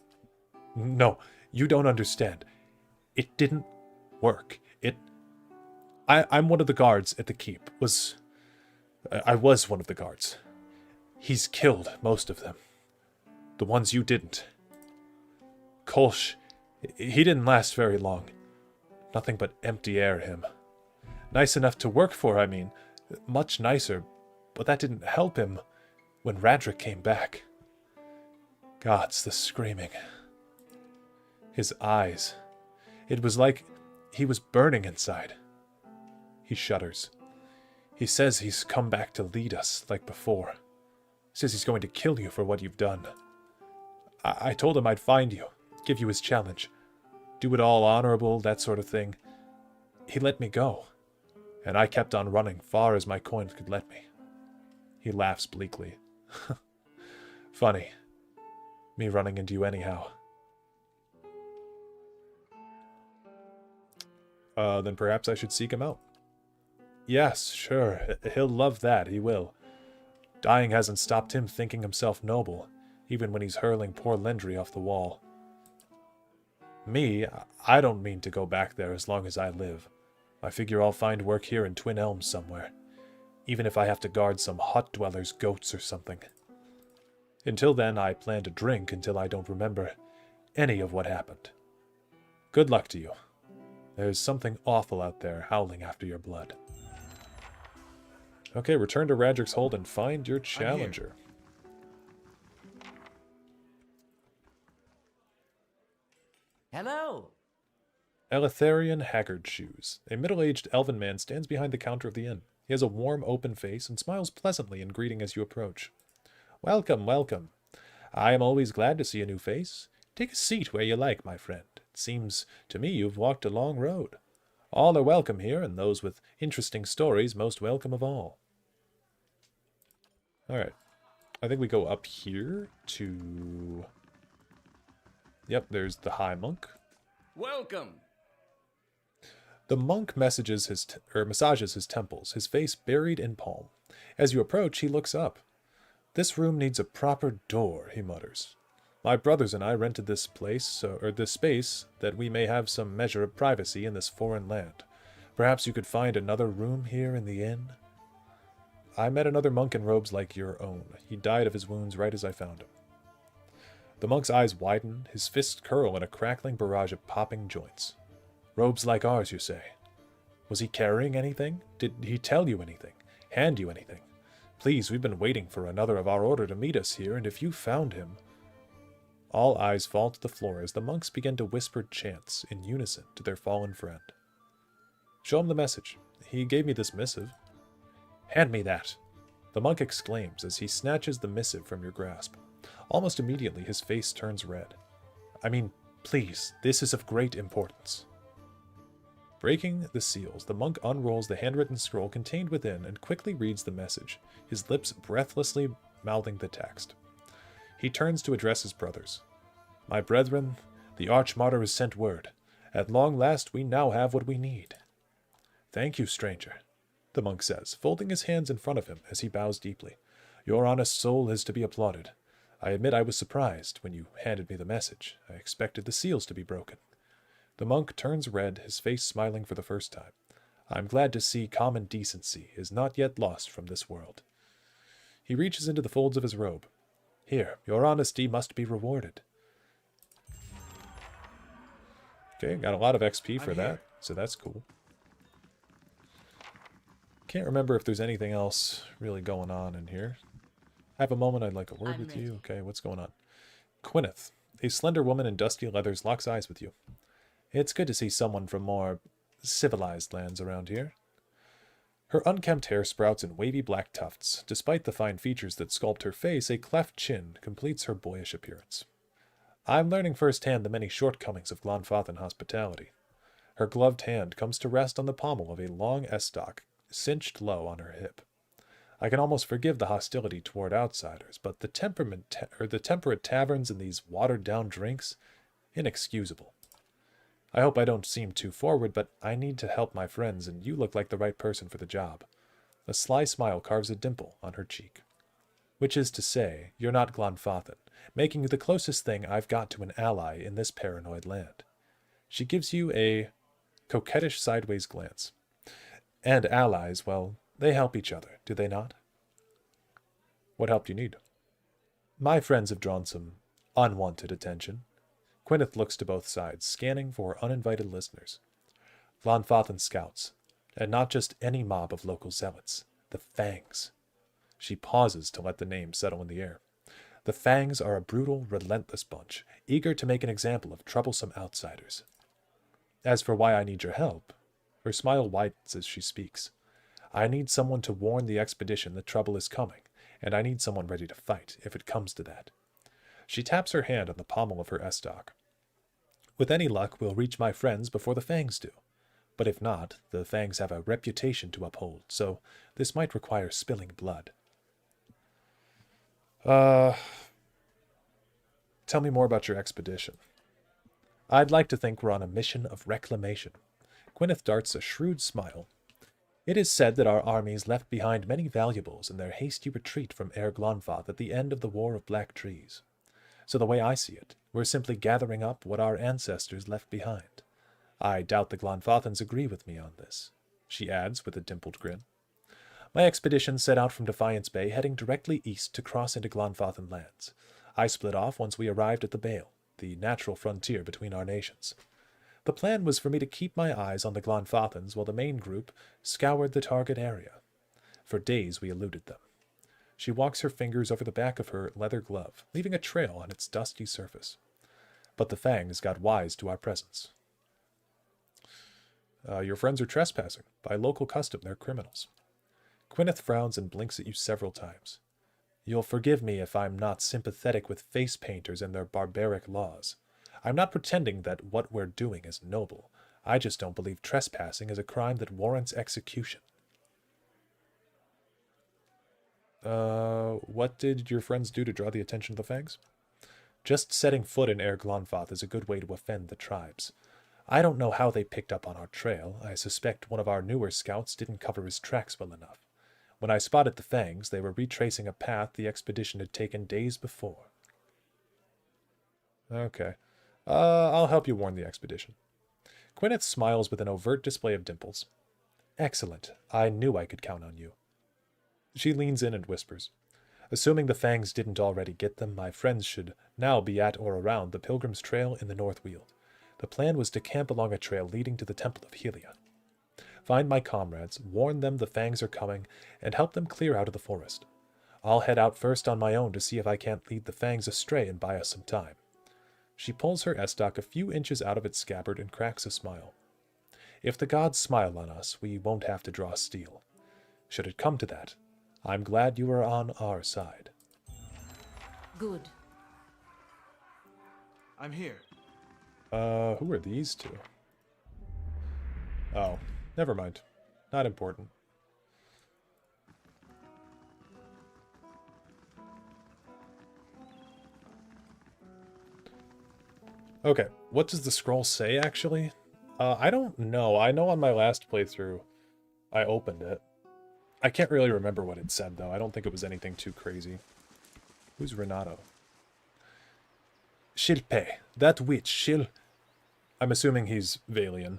No, you don't understand. It didn't work. I'm one of the guards at the keep. I was one of the guards. He's killed most of them. The ones you didn't. Kolsch, he didn't last very long. Nothing but empty air, him. Nice enough to work for, I mean. Much nicer, but that didn't help him when Radric came back. Gods, the screaming. His eyes. It was like he was burning inside. He shudders. He says he's come back to lead us like before. Says he's going to kill you for what you've done. I told him I'd find you, give you his challenge. Do it all honorable, that sort of thing. He let me go. And I kept on running far as my coins could let me. He laughs bleakly. Funny. Me running into you anyhow. Then perhaps I should seek him out. Yes, sure. He'll love that, he will. Dying hasn't stopped him thinking himself noble, even when he's hurling poor Lendry off the wall. Me, I don't mean to go back there as long as I live. I figure I'll find work here in Twin Elms somewhere, even if I have to guard some hut dwellers' goats or something. Until then, I plan to drink until I don't remember any of what happened. Good luck to you. There's something awful out there howling after your blood. Okay, return to Radrick's Hold and find your challenger. Hello! Eleutherian Haggard Shoes. A middle-aged elven man stands behind the counter of the inn. He has a warm, open face and smiles pleasantly in greeting as you approach. Welcome, welcome. I am always glad to see a new face. Take a seat where you like, my friend. It seems to me you've walked a long road. All are welcome here, and those with interesting stories most welcome of all. Alright. I think we go up here to... Yep, there's the High Monk. Welcome. The monk massages his temples, his face buried in palm. As you approach, he looks up. This room needs a proper door, he mutters. My brothers and I rented this place, or this space, that we may have some measure of privacy in this foreign land. Perhaps you could find another room here in the inn? I met another monk in robes like your own. He died of his wounds right as I found him. The monk's eyes widen, his fists curl in a crackling barrage of popping joints. Robes like ours, you say? Was he carrying anything? Did he tell you anything? Hand you anything? Please, we've been waiting for another of our order to meet us here, and if you found him... All eyes fall to the floor as the monks begin to whisper chants in unison to their fallen friend. Show him the message. He gave me this missive. Hand me that, the monk exclaims as he snatches the missive from your grasp. Almost immediately, his face turns red. I mean, please, this is of great importance. Breaking the seals, the monk unrolls the handwritten scroll contained within and quickly reads the message, his lips breathlessly mouthing the text. He turns to address his brothers. My brethren, the arch-martyr has sent word. At long last, we now have what we need. Thank you, stranger, the monk says, folding his hands in front of him as he bows deeply. Your honest soul is to be applauded. I admit I was surprised when you handed me the message. I expected the seals to be broken. The monk turns red, his face smiling for the first time. I'm glad to see common decency is not yet lost from this world. He reaches into the folds of his robe. Here, your honesty must be rewarded. Okay, got a lot of XP for that, so that's cool. Can't remember if there's anything else really going on in here. I have a moment I'd like a word with you. Okay, what's going on? Gwyneth, a slender woman in dusty leathers, locks eyes with you. It's good to see someone from more civilized lands around here. Her unkempt hair sprouts in wavy black tufts. Despite the fine features that sculpt her face, a cleft chin completes her boyish appearance. I'm learning firsthand the many shortcomings of Glanfathan hospitality. Her gloved hand comes to rest on the pommel of a long estoc, cinched low on her hip. I can almost forgive the hostility toward outsiders, but the temperate taverns and these watered-down drinks, inexcusable. I hope I don't seem too forward, but I need to help my friends, and you look like the right person for the job. A sly smile carves a dimple on her cheek. Which is to say, you're not Glanfathan, making you the closest thing I've got to an ally in this paranoid land. She gives you a coquettish sideways glance. And allies, well, they help each other, do they not? What help do you need? My friends have drawn some unwanted attention. Gwyneth looks to both sides, scanning for uninvited listeners. Glanfathan scouts, and not just any mob of local zealots, the Fangs. She pauses to let the name settle in the air. The Fangs are a brutal, relentless bunch, eager to make an example of troublesome outsiders. As for why I need your help, her smile widens as she speaks. I need someone to warn the expedition that trouble is coming, and I need someone ready to fight, if it comes to that. She taps her hand on the pommel of her estoc. With any luck, we'll reach my friends before the Fangs do. But if not, the Fangs have a reputation to uphold, so this might require spilling blood. Tell me more about your expedition. I'd like to think we're on a mission of reclamation. Gwyneth darts a shrewd smile. It is said that our armies left behind many valuables in their hasty retreat from Air Glanfath at the end of the War of Black Trees. So the way I see it, we're simply gathering up what our ancestors left behind. I doubt the Glanfathans agree with me on this, she adds with a dimpled grin. My expedition set out from Defiance Bay, heading directly east to cross into Glanfathan lands. I split off once we arrived at the Vale, the natural frontier between our nations. The plan was for me to keep my eyes on the Glanfathans while the main group scoured the target area. For days we eluded them. She walks her fingers over the back of her leather glove, leaving a trail on its dusty surface. But the Fangs got wise to our presence. Your friends are trespassing. By local custom, they're criminals. Gwyneth frowns and blinks at you several times. You'll forgive me if I'm not sympathetic with face painters and their barbaric laws. I'm not pretending that what we're doing is noble. I just don't believe trespassing is a crime that warrants execution. What did your friends do to draw the attention of the Fangs? Just setting foot in Air Glanfath is a good way to offend the tribes. I don't know how they picked up on our trail. I suspect one of our newer scouts didn't cover his tracks well enough. When I spotted the Fangs, they were retracing a path the expedition had taken days before. Okay. I'll help you warn the expedition. Gwyneth smiles with an overt display of dimples. Excellent. I knew I could count on you. She leans in and whispers. Assuming the Fangs didn't already get them, my friends should now be at or around the Pilgrim's Trail in the North Weald. The plan was to camp along a trail leading to the Temple of Helia. Find my comrades, warn them the Fangs are coming, and help them clear out of the forest. I'll head out first on my own to see if I can't lead the Fangs astray and buy us some time. She pulls her estoc a few inches out of its scabbard and cracks a smile. If the gods smile on us, we won't have to draw steel. Should it come to that, I'm glad you are on our side. Good. I'm here. Who are these two? Oh, never mind. Not important. Okay, what does the scroll say, actually? I don't know. I know on my last playthrough, I opened it. I can't really remember what it said, though. I don't think it was anything too crazy. Who's Renato? Shilpe. That witch, Shil... I'm assuming he's Valian.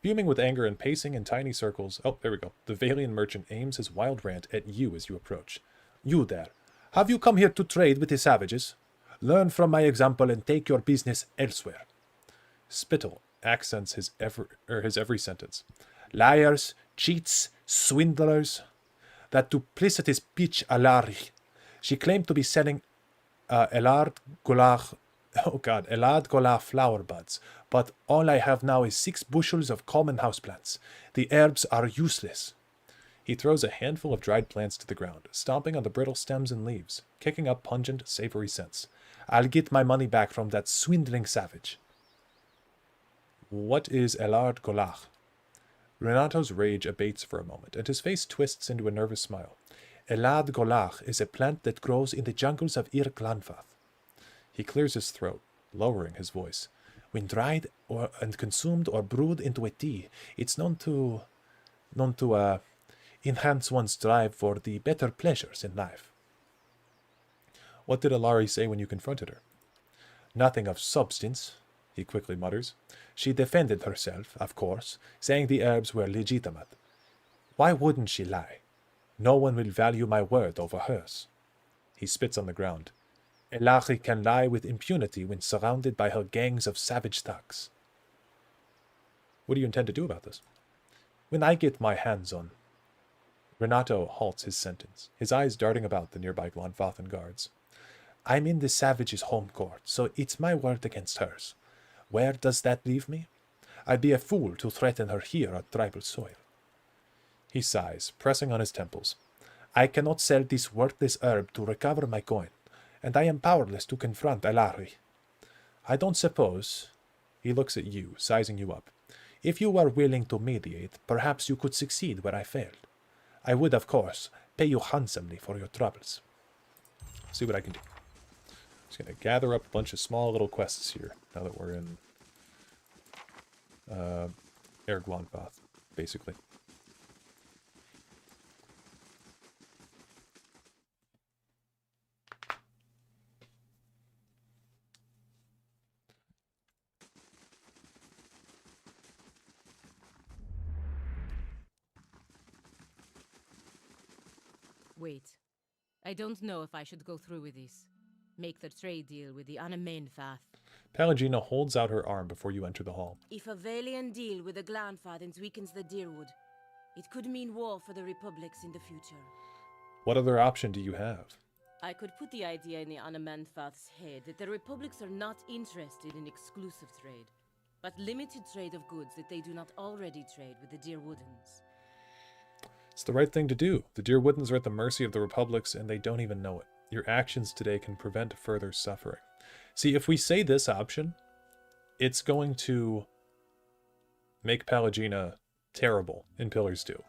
Fuming with anger and pacing in tiny circles... Oh, there we go. The Valian merchant aims his wild rant at you as you approach. You there. Have you come here to trade with the savages? Learn from my example and take your business elsewhere. Spittle accents his every sentence. Liars, cheats, swindlers. That duplicitous bitch Alari. She claimed to be selling Elard Golar flower buds, but all I have now is 6 bushels of common houseplants. The herbs are useless. He throws a handful of dried plants to the ground, stomping on the brittle stems and leaves, kicking up pungent, savory scents. I'll get my money back from that swindling savage. What is Elard Golar? Renato's rage abates for a moment, and his face twists into a nervous smile. Elad Golar is a plant that grows in the jungles of Ir Glanfath. He clears his throat, lowering his voice. When dried and consumed or brewed into a tea, it's known to enhance one's drive for the better pleasures in life. What did Alari say when you confronted her? Nothing of substance, he quickly mutters. She defended herself, of course, saying the herbs were legitimate. Why wouldn't she lie? No one will value my word over hers. He spits on the ground. Elari can lie with impunity when surrounded by her gangs of savage thugs. What do you intend to do about this? When I get my hands on... Renato halts his sentence, his eyes darting about the nearby Glanfathan guards. I'm in the savage's home court, so it's my word against hers. Where does that leave me? I'd be a fool to threaten her here on tribal soil. He sighs, pressing on his temples. I cannot sell this worthless herb to recover my coin, and I am powerless to confront Alari. I don't suppose... He looks at you, sizing you up. If you are willing to mediate, perhaps you could succeed where I failed. I would, of course, pay you handsomely for your troubles. See what I can do. Just going to gather up a bunch of small little quests here, now that we're in Air Glanfath, basically. Wait. I don't know if I should go through with this. Make the trade deal with the Anamenfath. Pallegina holds out her arm before you enter the hall. If a Valiant deal with the Glanfathens weakens the Deerwood, it could mean war for the Republics in the future. What other option do you have? I could put the idea in the Anamenfath's head that the Republics are not interested in exclusive trade, but limited trade of goods that they do not already trade with the Deerwoodens. It's the right thing to do. The Deerwoodens are at the mercy of the Republics, and they don't even know it. Your actions today can prevent further suffering. See, if we say this option, it's going to make Pallegina terrible in Pillars 2.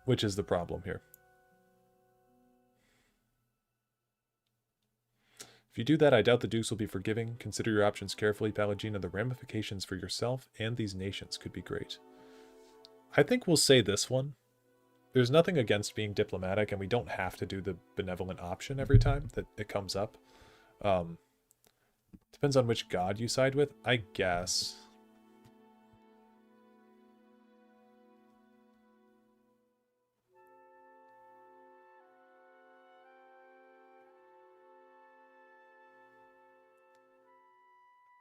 Which is the problem here. If you do that, I doubt the Dukes will be forgiving. Consider your options carefully, Pallegina. The ramifications for yourself and these nations could be great. I think we'll say this one. There's nothing against being diplomatic, and we don't have to do the benevolent option every time that it comes up. Depends on which god you side with, I guess.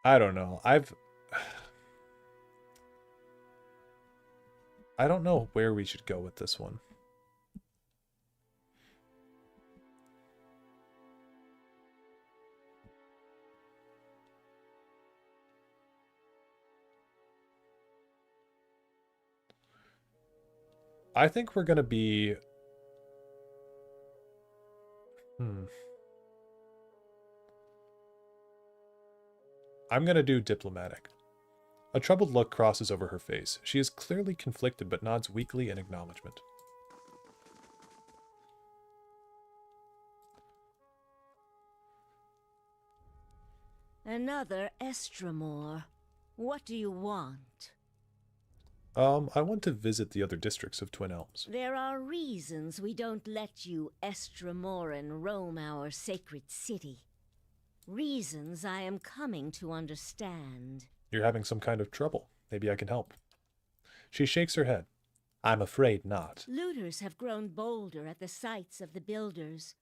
I don't know. I don't know where we should go with this one. I think we're going to be... I'm going to do diplomatic. A troubled look crosses over her face. She is clearly conflicted, but nods weakly in acknowledgement. Another Estremor. What do you want? I want to visit the other districts of Twin Elms. There are reasons we don't let you Estremoran roam our sacred city. Reasons I am coming to understand. You're having some kind of trouble. Maybe I can help. She shakes her head. I'm afraid not. Looters have grown bolder at the sites of the builders.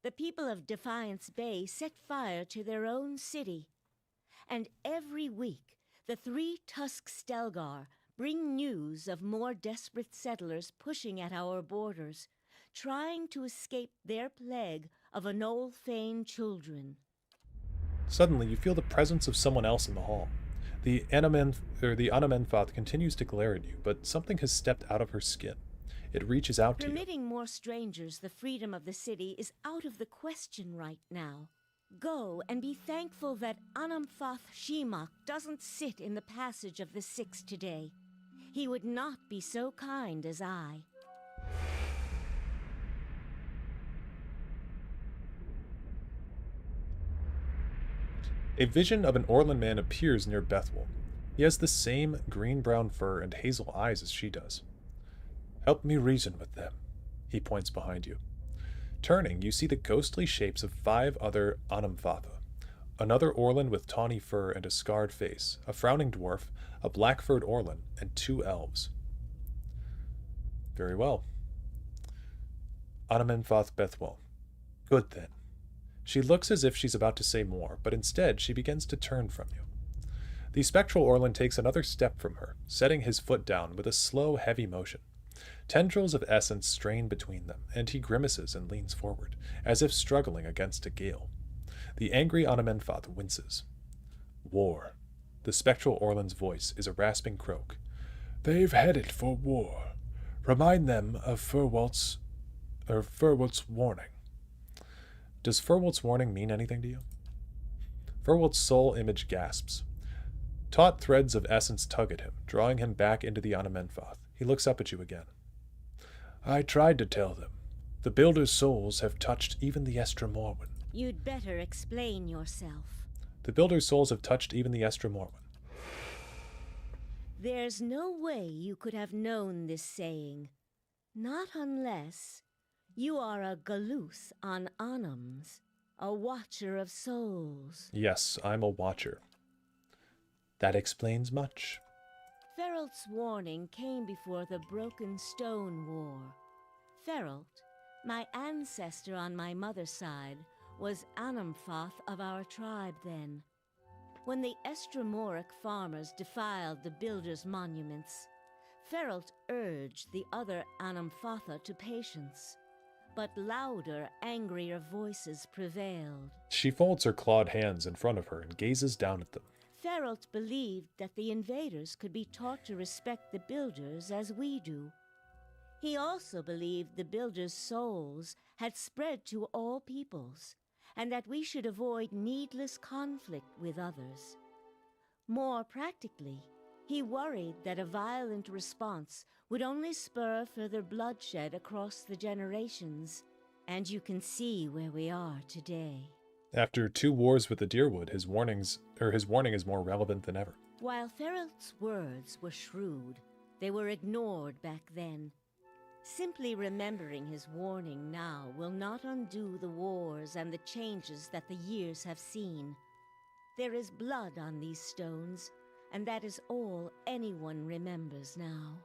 The people of Defiance Bay set fire to their own city. And every week, the 3 Tusk Stelgar bring news of more desperate settlers pushing at our borders, trying to escape their plague of Anolfane children. Suddenly, you feel the presence of someone else in the hall. The Anamenfath continues to glare at you, but something has stepped out of her skin. It reaches out to you. Permitting more strangers the freedom of the city is out of the question right now. Go and be thankful that Anamfath Shimak doesn't sit in the passage of the Six today. He would not be so kind as I. A vision of an Orlan man appears near Bethwell. He has the same green-brown fur and hazel eyes as she does. Help me reason with them. He points behind you. Turning, you see the ghostly shapes of 5 other Anamfatha. Another Orlan with tawny fur and a scarred face, a frowning dwarf, a black-furred Orlan, and 2 elves. Very well. Anamenfath Bethwell. Good then. She looks as if she's about to say more, but instead she begins to turn from you. The spectral Orlan takes another step from her, setting his foot down with a slow, heavy motion. Tendrils of essence strain between them, and he grimaces and leans forward, as if struggling against a gale. The angry Anamenfath winces. War. The spectral Orlan's voice is a rasping croak. They've headed for war. Remind them of Furwalt's warning. Does Furwalt's warning mean anything to you? Furwalt's soul image gasps. Taut threads of essence tug at him, drawing him back into the Anamenfath. He looks up at you again. I tried to tell them. The Builder's souls have touched even the Estremorwan. You'd better explain yourself. The Builder's souls have touched even the Estremorwan. There's no way you could have known this saying. Not unless you are a Galuth on Anams, a watcher of souls. Yes, I'm a watcher. That explains much. Feralt's warning came before the Broken Stone War. Feralt, my ancestor on my mother's side, was Anamfoth of our tribe then. When the Estramoric farmers defiled the builders' monuments, Feralt urged the other Anamfotha to patience. But louder, angrier voices prevailed. She folds her clawed hands in front of her and gazes down at them. Feralt believed that the invaders could be taught to respect the builders as we do. He also believed the builders' souls had spread to all peoples, and that we should avoid needless conflict with others. More practically, he worried that a violent response would only spur further bloodshed across the generations, and you can see where we are today. After 2 wars with the Deerwood, his warning is more relevant than ever. While Feralt's words were shrewd, they were ignored back then. Simply remembering his warning now will not undo the wars and the changes that the years have seen. There is blood on these stones, and that is all anyone remembers now.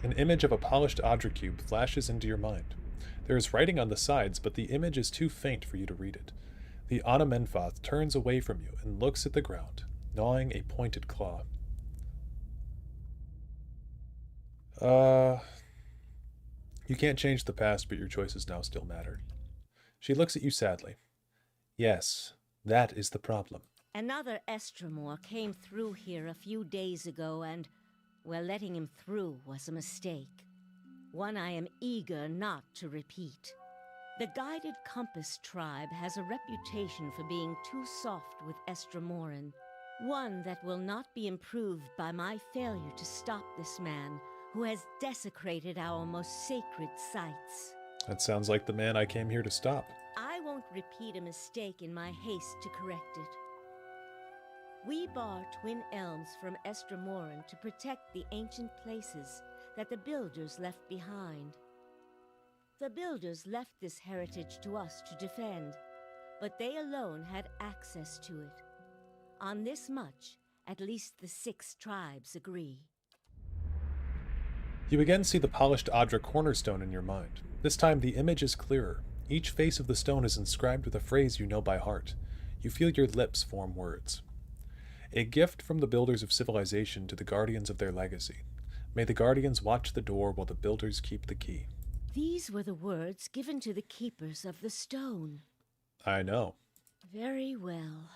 An image of a polished Audra cube flashes into your mind. There is writing on the sides, but the image is too faint for you to read it. The Anamenfoth turns away from you and looks at the ground, gnawing a pointed claw. You can't change the past, but your choices now still matter. She looks at you sadly. Yes, that is the problem. Another Estramor came through here a few days ago, and, well, letting him through was a mistake. One I am eager not to repeat. The Guided Compass tribe has a reputation for being too soft with Estramoran, one that will not be improved by my failure to stop this man who has desecrated our most sacred sites. That sounds like the man I came here to stop. I won't repeat a mistake in my haste to correct it. We bar Twin Elms from Estramoran to protect the ancient places that the Builders left behind. The Builders left this heritage to us to defend, but they alone had access to it. On this much, at least the 6 tribes agree. You again see the polished Audra cornerstone in your mind. This time the image is clearer. Each face of the stone is inscribed with a phrase you know by heart. You feel your lips form words. A gift from the builders of civilization to the guardians of their legacy. May the guardians watch the door while the builders keep the key. These were the words given to the keepers of the stone. I know. Very well.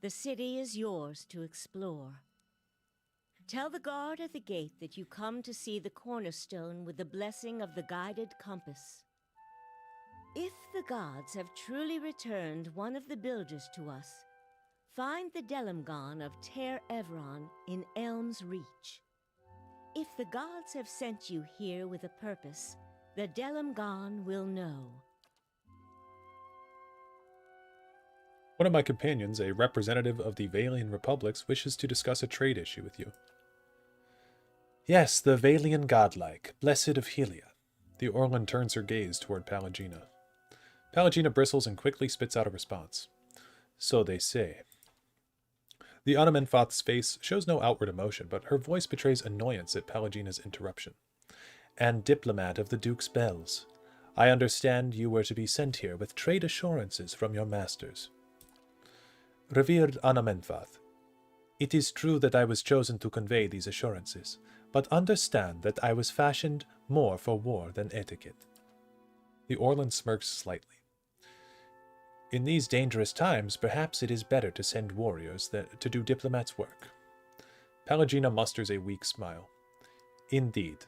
The city is yours to explore. Tell the guard at the gate that you come to see the cornerstone with the blessing of the Guided Compass. If the gods have truly returned one of the builders to us, find the Delimgon of Ter Evron in Elm's Reach. If the gods have sent you here with a purpose, the Delimgon will know. One of my companions, a representative of the Valian Republics, wishes to discuss a trade issue with you. Yes, the Valian godlike, blessed of Helia. The Orlan turns her gaze toward Pallegina. Pallegina bristles and quickly spits out a response. So they say. The Anamenfoth's face shows no outward emotion, but her voice betrays annoyance at Pallegina's interruption. And diplomat of the Duke's Bells, I understand you were to be sent here with trade assurances from your masters. Revered Anamenfoth, it is true that I was chosen to convey these assurances, but understand that I was fashioned more for war than etiquette. The Orlan smirks slightly. In these dangerous times, perhaps it is better to send warriors to do diplomats' work. Pallegina musters a weak smile. Indeed.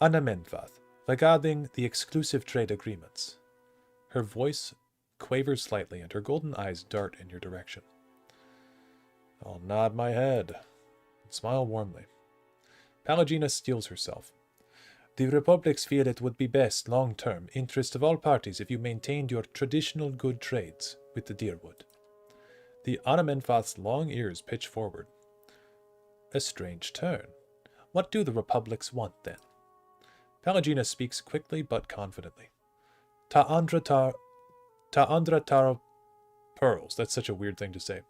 Anamenfoth, regarding the exclusive trade agreements. Her voice quavers slightly, and her golden eyes dart in your direction. I'll nod my head and smile warmly. Pallegina steels herself. The Republics feel it would be best, long-term, interest of all parties if you maintained your traditional good trades with the Deerwood. The Anamenfoth's long ears pitch forward. A strange turn. What do the Republics want, then? Pallegina speaks quickly but confidently. Ta'andra Taro pearls. That's such a weird thing to say.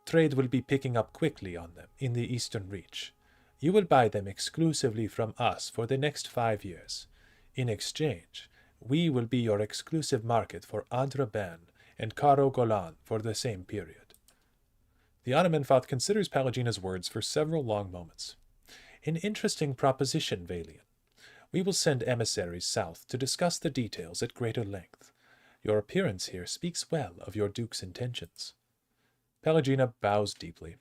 Trade will be picking up quickly on them in the Eastern Reach. You will buy them exclusively from us for the next 5 years. In exchange, we will be your exclusive market for Adraban and Karo Golan for the same period. The Anamenfoth considers Pallegina's words for several long moments. An interesting proposition, Valian. We will send emissaries south to discuss the details at greater length. Your appearance here speaks well of your duke's intentions. Pallegina bows deeply.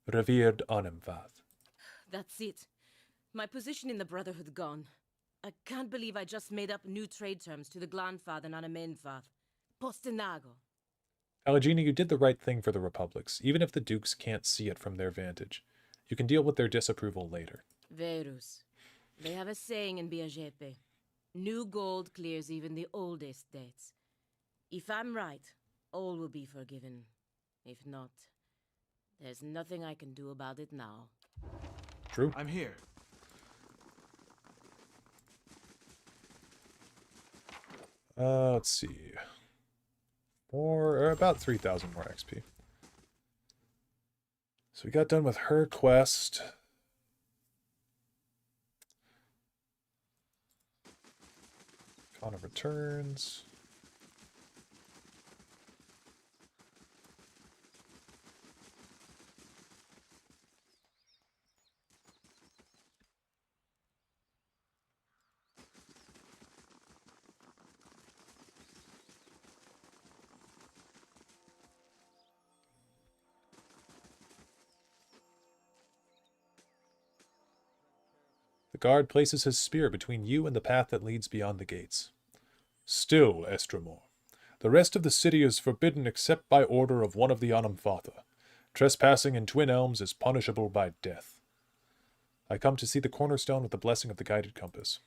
Revered Anamenfoth. That's it. My position in the Brotherhood gone. I can't believe I just made up new trade terms to the Glanfath and Anamenfoth. Postinago. Pallegina, you did the right thing for the Republics, even if the Dukes can't see it from their vantage. You can deal with their disapproval later. Verus. They have a saying in Biajepe. New gold clears even the oldest debts. If I'm right, all will be forgiven. If not, there's nothing I can do about it now. True. I'm here. Let's see. About 3,000 more XP. So we got done with her quest. Con of Returns. The guard places his spear between you and the path that leads beyond the gates. Still, Estremor, the rest of the city is forbidden except by order of one of the Anamenfotha. Trespassing in Twin Elms is punishable by death. I come to see the cornerstone with the blessing of the guided compass.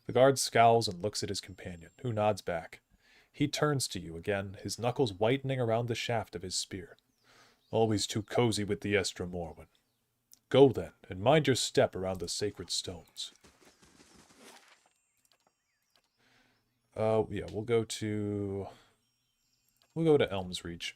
The guard scowls and looks at his companion, who nods back. He turns to you again, his knuckles whitening around the shaft of his spear. Always too cozy with the Estremorwen. Go then, and mind your step around the sacred stones. Yeah, we'll go to Elm's Reach.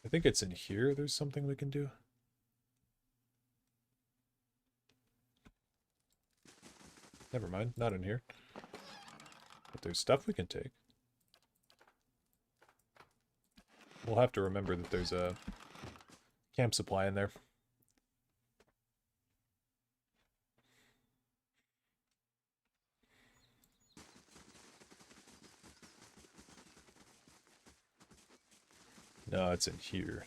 I think it's in here there's something we can do. Never mind, not in here. But there's stuff we can take. We'll have to remember that there's a camp supply in there. No, it's in here.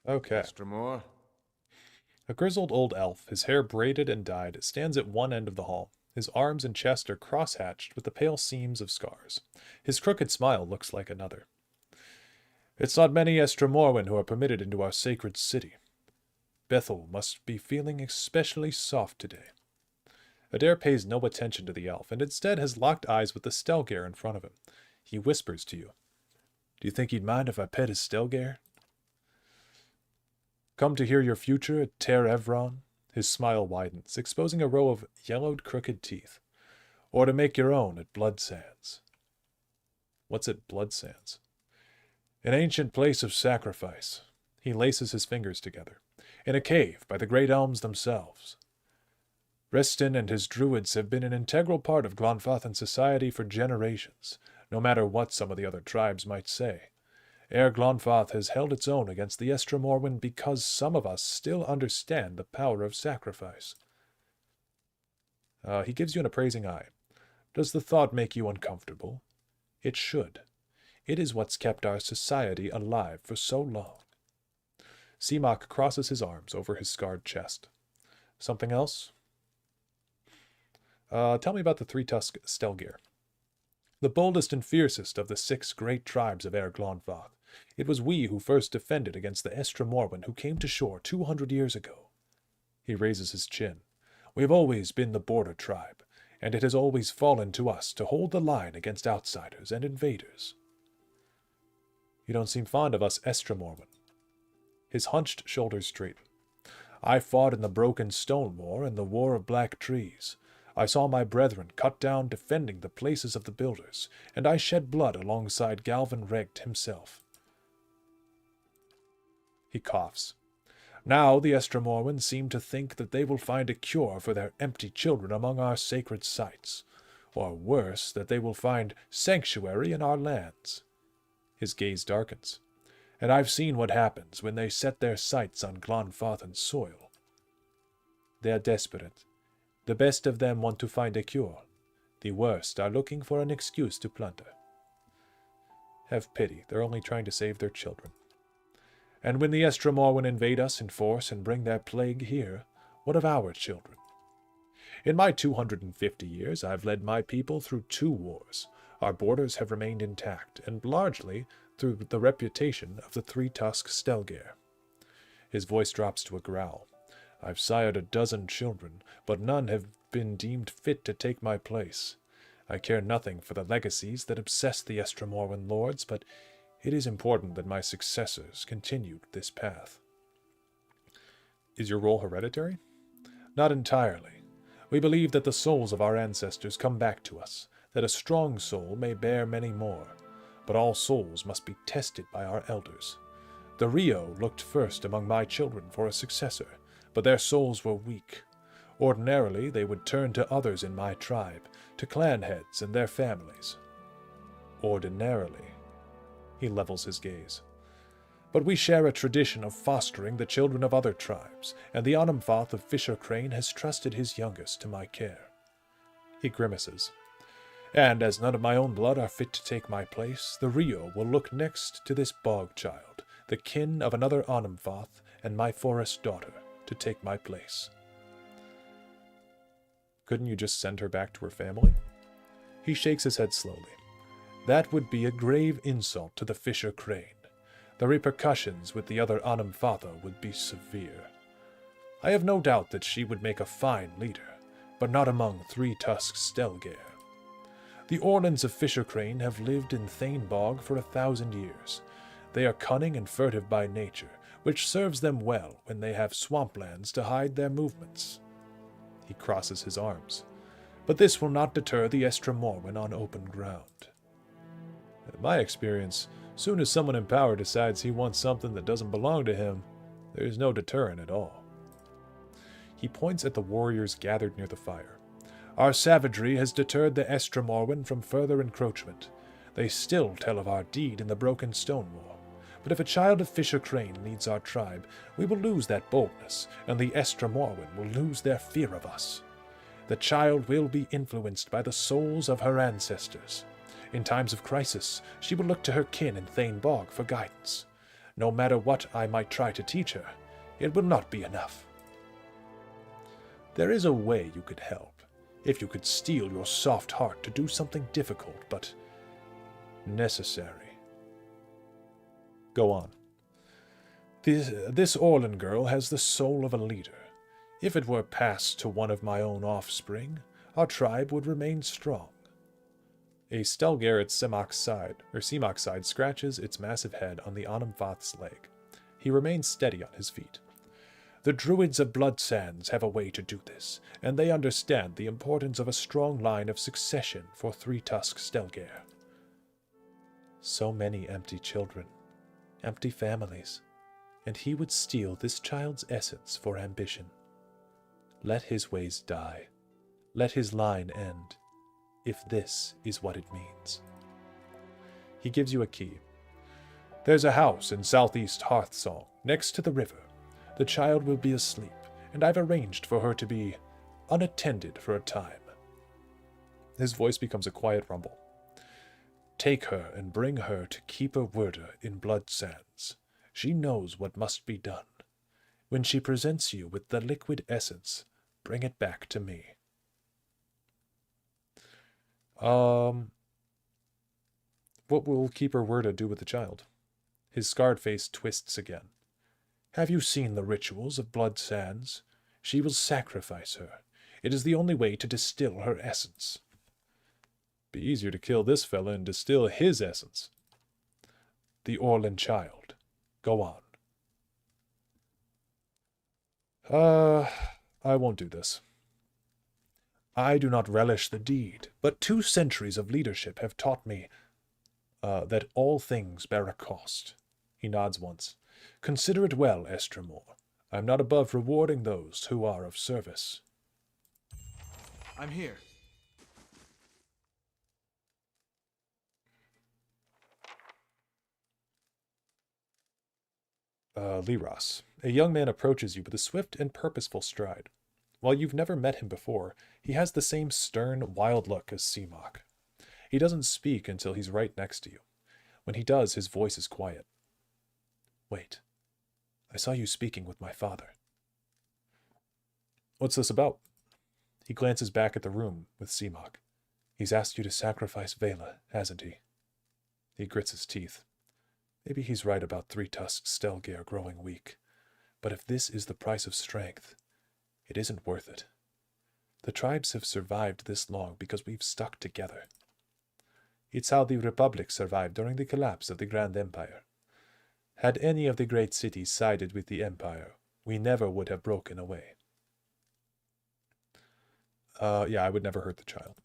Okay. Estremor. A grizzled old elf, his hair braided and dyed, stands at one end of the hall. His arms and chest are cross-hatched with the pale seams of scars. His crooked smile looks like another. It's not many Estremorwen who are permitted into our sacred city. Bethel must be feeling especially soft today. Adair pays no attention to the elf, and instead has locked eyes with the Stelgare in front of him. He whispers to you. Do you think he'd mind if I pet his Stelgare? Come to hear your future at Ter Evron? His smile widens, exposing a row of yellowed crooked teeth. Or to make your own at Blood Sands. What's at Blood Sands? An ancient place of sacrifice. He laces his fingers together. In a cave by the great elms themselves. Reston and his druids have been an integral part of Glanfathan society for generations, no matter what some of the other tribes might say. Ere Glanfath has held its own against the Estremorwen because some of us still understand the power of sacrifice. He gives you an appraising eye. Does the thought make you uncomfortable? It should. It is what's kept our society alive for so long. Seamock crosses his arms over his scarred chest. Something else? Tell me about the three-tusked Stelgare. The boldest and fiercest of the 6 great tribes of Glanfath. It was we who first defended against the Estremorwen who came to shore 200 years ago. He raises his chin. We have always been the border tribe, and it has always fallen to us to hold the line against outsiders and invaders. You don't seem fond of us Estremorwen. His hunched shoulders straighten. I fought in the Broken Stone War and the War of Black Trees. I saw my brethren cut down defending the places of the builders, and I shed blood alongside Galvin Regt himself. He coughs. Now the Estremorwen seem to think that they will find a cure for their empty children among our sacred sites, or worse, that they will find sanctuary in our lands. His gaze darkens. And I've seen what happens when they set their sights on Glanfathan's soil. They are desperate. The best of them want to find a cure. The worst are looking for an excuse to plunder. Have pity, they're only trying to save their children. And when the Estremorwen invade us in force and bring their plague here, what of our children? In my 250 years, I've led my people through 2 wars. Our borders have remained intact, and largely through the reputation of the three-tusked Stelgare. His voice drops to a growl. I've sired a dozen children, but none have been deemed fit to take my place. I care nothing for the legacies that obsess the Estremorwen lords, but it is important that my successors continued this path. Is your role hereditary? Not entirely. We believe that the souls of our ancestors come back to us, that a strong soul may bear many more, but all souls must be tested by our elders. The Rio looked first among my children for a successor, but their souls were weak. Ordinarily, they would turn to others in my tribe, to clan heads and their families. Ordinarily. He levels his gaze. But we share a tradition of fostering the children of other tribes, and the Onumfath of Fisher Crane has trusted his youngest to my care. He grimaces. And as none of my own blood are fit to take my place, the Rio will look next to this bog child, the kin of another Onumfath and my forest daughter, to take my place. Couldn't you just send her back to her family? He shakes his head slowly. That would be a grave insult to the Fisher Crane. The repercussions with the other Onumfatha would be severe. I have no doubt that she would make a fine leader, but not among three-tusked Stelgare. The Orlans of Fisher Crane have lived in Thane Bog for 1,000 years. They are cunning and furtive by nature, which serves them well when they have swamplands to hide their movements. He crosses his arms. But this will not deter the Estremorwen on open ground. In my experience, soon as someone in power decides he wants something that doesn't belong to him, there is no deterrent at all. He points at the warriors gathered near the fire. Our savagery has deterred the Estremorwen from further encroachment. They still tell of our deed in the Broken Stone War. But if a child of Fisher Crane leads our tribe, we will lose that boldness, and the Estremorwen will lose their fear of us. The child will be influenced by the souls of her ancestors. In times of crisis, she will look to her kin in Thane Bog for guidance. No matter what I might try to teach her, it will not be enough. There is a way you could help, if you could steel your soft heart to do something difficult, but necessary. Go on. This Orlan girl has the soul of a leader. If it were passed to one of my own offspring, our tribe would remain strong. A Stelgare at Semak's side scratches its massive head on the Onumfath's leg. He remains steady on his feet. The Druids of Blood Sands have a way to do this, and they understand the importance of a strong line of succession for three-tusked Stelgare. So many empty children, empty families, and he would steal this child's essence for ambition. Let his ways die. Let his line end, if this is what it means. He gives you a key. There's a house in southeast Hearthsong, next to the river. The child will be asleep, and I've arranged for her to be unattended for a time. His voice becomes a quiet rumble. Take her and bring her to Keeper Werder in Blood Sands. She knows what must be done. When she presents you with the liquid essence, bring it back to me. What will Keeper Werder do with the child? His scarred face twists again. Have you seen the rituals of Blood Sands? She will sacrifice her. It is the only way to distill her essence. Be easier to kill this fella and distill his essence. The Orlan child. Go on. I won't do this. I do not relish the deed, but 2 centuries of leadership have taught me that all things bear a cost. He nods once. Consider it well, Estremor. I am not above rewarding those who are of service. I'm here. Liras. A young man approaches you with a swift and purposeful stride. While you've never met him before, he has the same stern, wild look as Seamok. He doesn't speak until he's right next to you. When he does, his voice is quiet. Wait. I saw you speaking with my father. What's this about? He glances back at the room with Seamok. He's asked you to sacrifice Vela, hasn't he? He grits his teeth. Maybe he's right about 3-tusked Stelgare growing weak. But if this is the price of strength, it isn't worth it. The tribes have survived this long because we've stuck together. It's how the Republic survived during the collapse of the Grand Empire. Had any of the great cities sided with the Empire, we never would have broken away. Yeah, I would never hurt the child.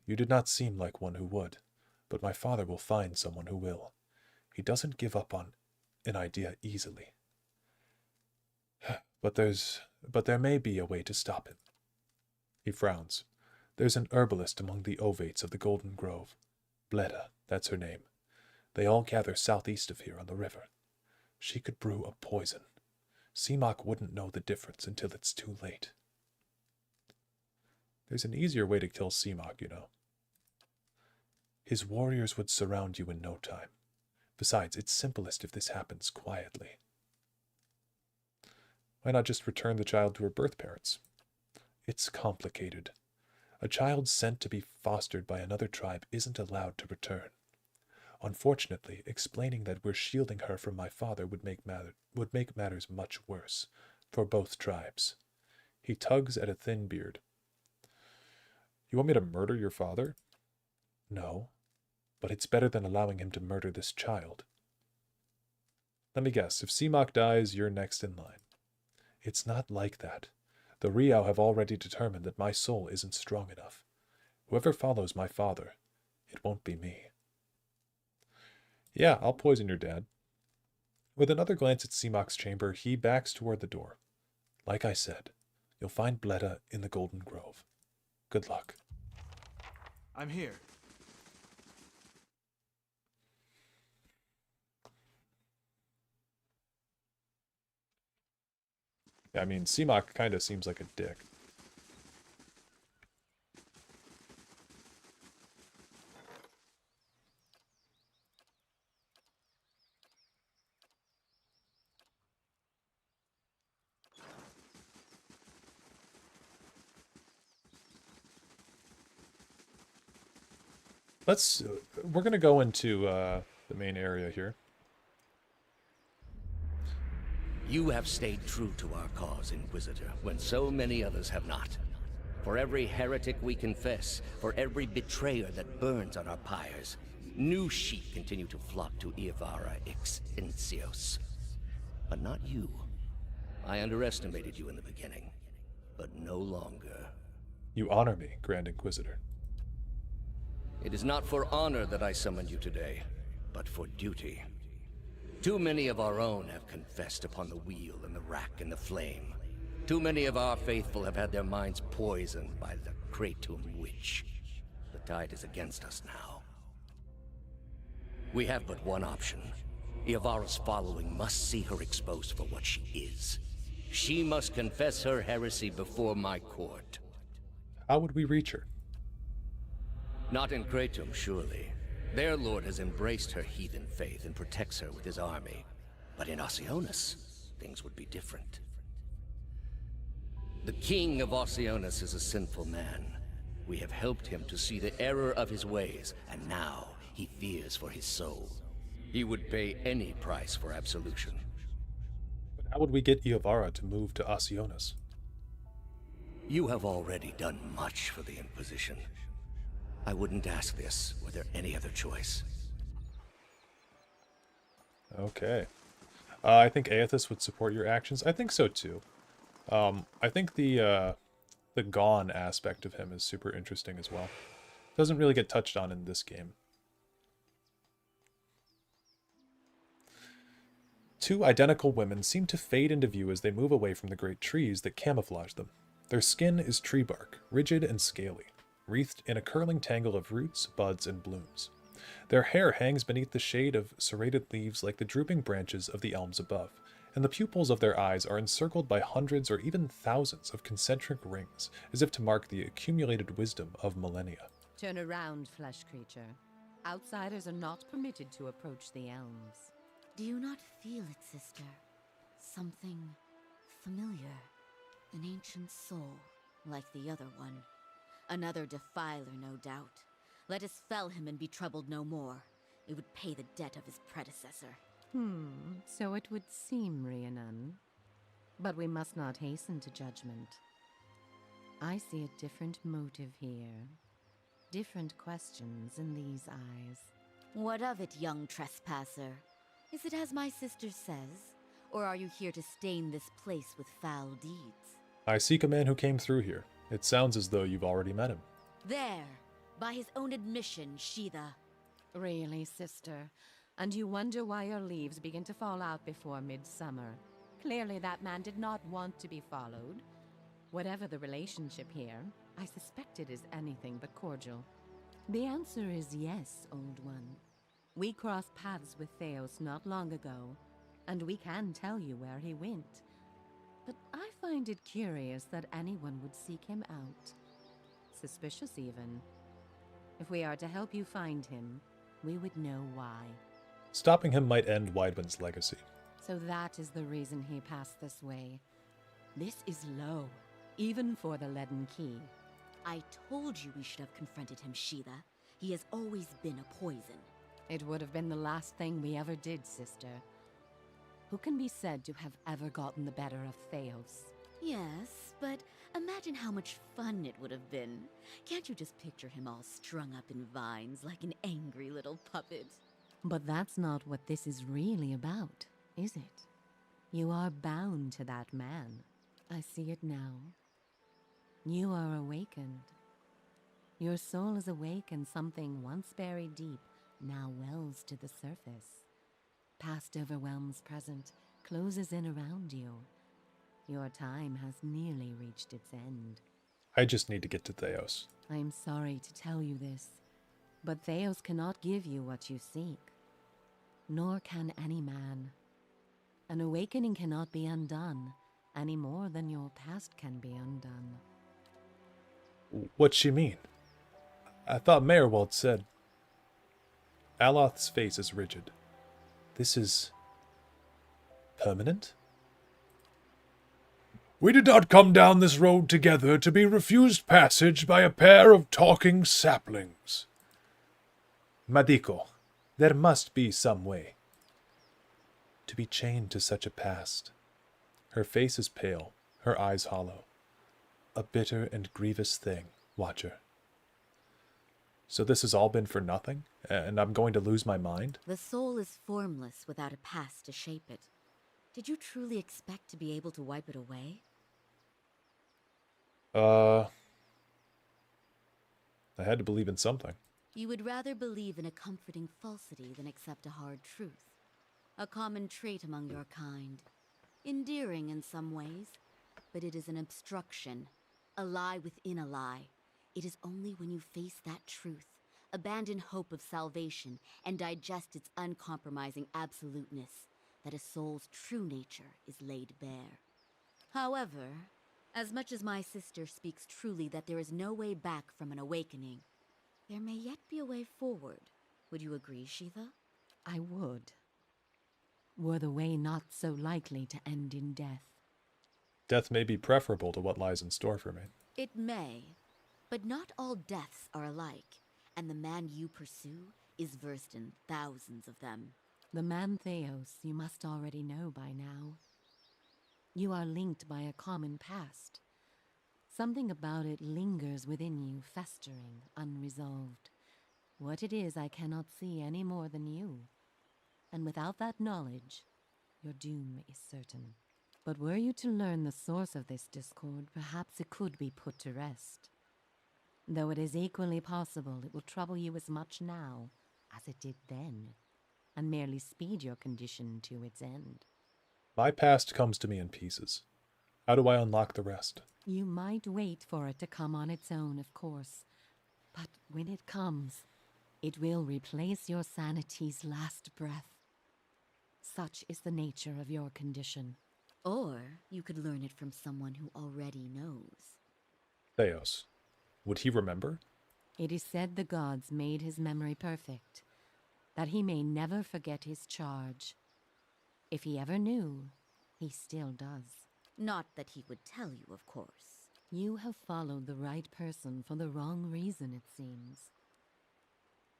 You did not seem like one who would, but my father will find someone who will. He doesn't give up on an idea easily. But there may be a way to stop him. He frowns. There's an herbalist among the ovates of the Golden Grove. Bleda, that's her name. They all gather southeast of here on the river. She could brew a poison. Seamok wouldn't know the difference until it's too late. There's an easier way to kill Seamok, you know. His warriors would surround you in no time. Besides, it's simplest if this happens quietly. Why not just return the child to her birth parents? It's complicated. A child sent to be fostered by another tribe isn't allowed to return. Unfortunately, explaining that we're shielding her from my father would make matters much worse for both tribes. He tugs at a thin beard. You want me to murder your father? No, but it's better than allowing him to murder this child. Let me guess, if Seamok dies, you're next in line. It's not like that. The Riau have already determined that my soul isn't strong enough. Whoever follows my father, it won't be me. Yeah, I'll poison your dad. With another glance at Seamok's chamber, he backs toward the door. Like I said, you'll find Bleda in the Golden Grove. Good luck. I'm here. Yeah, I mean, Seamok kind of seems like a dick. We're going to go into the main area here. You have stayed true to our cause, Inquisitor, when so many others have not. For every heretic we confess, for every betrayer that burns on our pyres, new sheep continue to flock to Iavara Extensios. But not you. I underestimated you in the beginning, but no longer. You honor me, Grand Inquisitor. It is not for honor that I summoned you today, but for duty. Too many of our own have confessed upon the wheel and the rack and the flame. Too many of our faithful have had their minds poisoned by the Kratom witch. The tide is against us now. We have but one option. Iavara's following must see her exposed for what she is. She must confess her heresy before my court. How would we reach her? Not in Kratom, surely. Their lord has embraced her heathen faith and protects her with his army. But in Oceanus, things would be different. The king of Oceanus is a sinful man. We have helped him to see the error of his ways, and now he fears for his soul. He would pay any price for absolution. But how would we get Iovara to move to Asionis? You have already done much for the Inquisition. I wouldn't ask this were there any other choice. Okay. I think Aethys would support your actions. I think so too. I think the Gone aspect of him is super interesting as well. Doesn't really get touched on in this game. Two identical women seem to fade into view as they move away from the great trees that camouflage them. Their skin is tree bark, rigid and scaly, wreathed in a curling tangle of roots, buds, and blooms. Their hair hangs beneath the shade of serrated leaves like the drooping branches of the elms above, and the pupils of their eyes are encircled by hundreds or even thousands of concentric rings, as if to mark the accumulated wisdom of millennia. Turn around, flesh creature. Outsiders are not permitted to approach the elms. Do you not feel it, sister? Something familiar. An ancient soul, like the other one. Another defiler, no doubt. Let us fell him and be troubled no more. It would pay the debt of his predecessor. So it would seem, Rhiannon. But we must not hasten to judgment. I see a different motive here. Different questions in these eyes. What of it, young trespasser? Is it as my sister says? Or are you here to stain this place with foul deeds? I seek a man who came through here. It sounds as though you've already met him. There! By his own admission, Sheetha. Really, sister? And you wonder why your leaves begin to fall out before midsummer. Clearly that man did not want to be followed. Whatever the relationship here, I suspect it is anything but cordial. The answer is yes, old one. We crossed paths with Theos not long ago, and we can tell you where he went. But I find it curious that anyone would seek him out. Suspicious, even. If we are to help you find him, we would know why. Stopping him might end Widewind's legacy. So that is the reason he passed this way. This is low, even for the Leaden Key. I told you we should have confronted him, Sheetha. He has always been a poison. It would have been the last thing we ever did, sister. Who can be said to have ever gotten the better of Theos? Yes, but imagine how much fun it would have been. Can't you just picture him all strung up in vines like an angry little puppet? But that's not what this is really about, is it? You are bound to that man. I see it now. You are awakened. Your soul is awake, and something once buried deep now wells to the surface. Past overwhelms present, closes in around you. Your time has nearly reached its end. I just need to get to Theos. I'm sorry to tell you this, but Theos cannot give you what you seek. Nor can any man. An awakening cannot be undone, any more than your past can be undone. What's she mean? I thought Meyerwald said... Aloth's face is rigid. This is... permanent? We did not come down this road together to be refused passage by a pair of talking saplings. Madiko, there must be some way. To be chained to such a past. Her face is pale, her eyes hollow. A bitter and grievous thing, Watcher. So this has all been for nothing? And I'm going to lose my mind? The soul is formless without a past to shape it. Did you truly expect to be able to wipe it away? I had to believe in something. You would rather believe in a comforting falsity than accept a hard truth. A common trait among your kind. Endearing in some ways, but it is an obstruction. A lie within a lie. It is only when you face that truth, abandon hope of salvation, and digest its uncompromising absoluteness, that a soul's true nature is laid bare. However, as much as my sister speaks truly that there is no way back from an awakening, there may yet be a way forward. Would you agree, Sheetha? I would. Were the way not so likely to end in death. Death may be preferable to what lies in store for me. It may, but not all deaths are alike, and the man you pursue is versed in thousands of them. The man Theos you must already know by now. You are linked by a common past. Something about it lingers within you, festering, unresolved. What it is I cannot see any more than you. And without that knowledge, your doom is certain. But were you to learn the source of this discord, perhaps it could be put to rest. Though it is equally possible it will trouble you as much now as it did then, and merely speed your condition to its end. My past comes to me in pieces. How do I unlock the rest? You might wait for it to come on its own, of course. But when it comes, it will replace your sanity's last breath. Such is the nature of your condition. Or you could learn it from someone who already knows. Theos. Would he remember? It is said the gods made his memory perfect, that he may never forget his charge. If he ever knew, he still does. Not that he would tell you, of course. You have followed the right person for the wrong reason, it seems.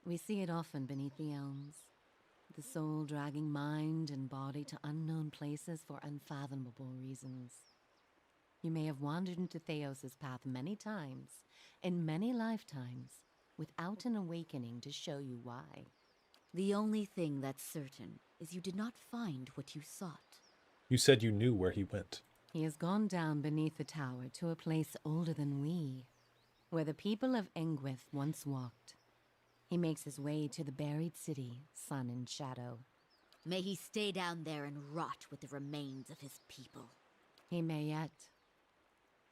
We see it often beneath the elms. The soul dragging mind and body to unknown places for unfathomable reasons. You may have wandered into Theos's path many times, in many lifetimes, without an awakening to show you why. The only thing that's certain is you did not find what you sought. You said you knew where he went. He has gone down beneath the tower to a place older than we, where the people of Engwith once walked. He makes his way to the buried city, Sun and Shadow. May he stay down there and rot with the remains of his people. He may yet.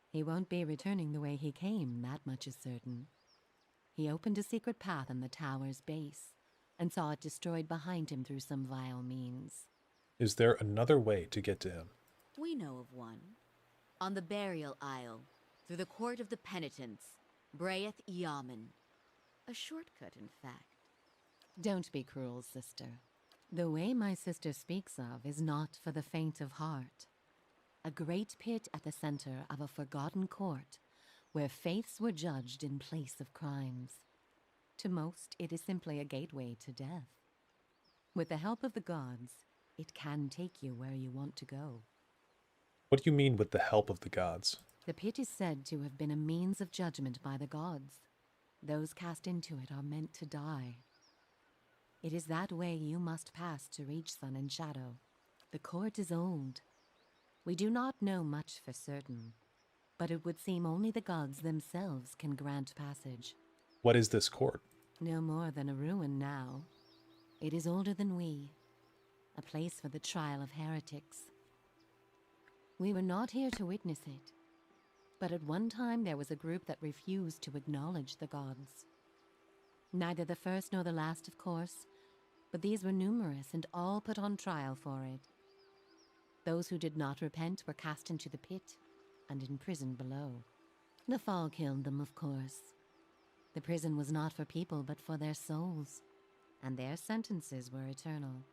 He won't be returning the way he came, that much is certain. He opened a secret path in the tower's base, and saw it destroyed behind him through some vile means. Is there another way to get to him? We know of one. On the burial isle, through the court of the penitents, Braeth Yaman. A shortcut, in fact. Don't be cruel, sister. The way my sister speaks of is not for the faint of heart. A great pit at the center of a forgotten court, where faiths were judged in place of crimes. To most, it is simply a gateway to death. With the help of the gods, it can take you where you want to go. What do you mean with the help of the gods? The pit is said to have been a means of judgment by the gods. Those cast into it are meant to die. It is that way you must pass to reach Sun and Shadow. The court is old. We do not know much for certain, but it would seem only the gods themselves can grant passage. What is this court? No more than a ruin now. It is older than we, a place for the trial of heretics. We were not here to witness it, but at one time there was a group that refused to acknowledge the gods. Neither the first nor the last, of course, but these were numerous and all put on trial for it. Those who did not repent were cast into the pit and imprisoned below. The fall killed them, of course. The prison was not for people but for their souls, and their sentences were eternal.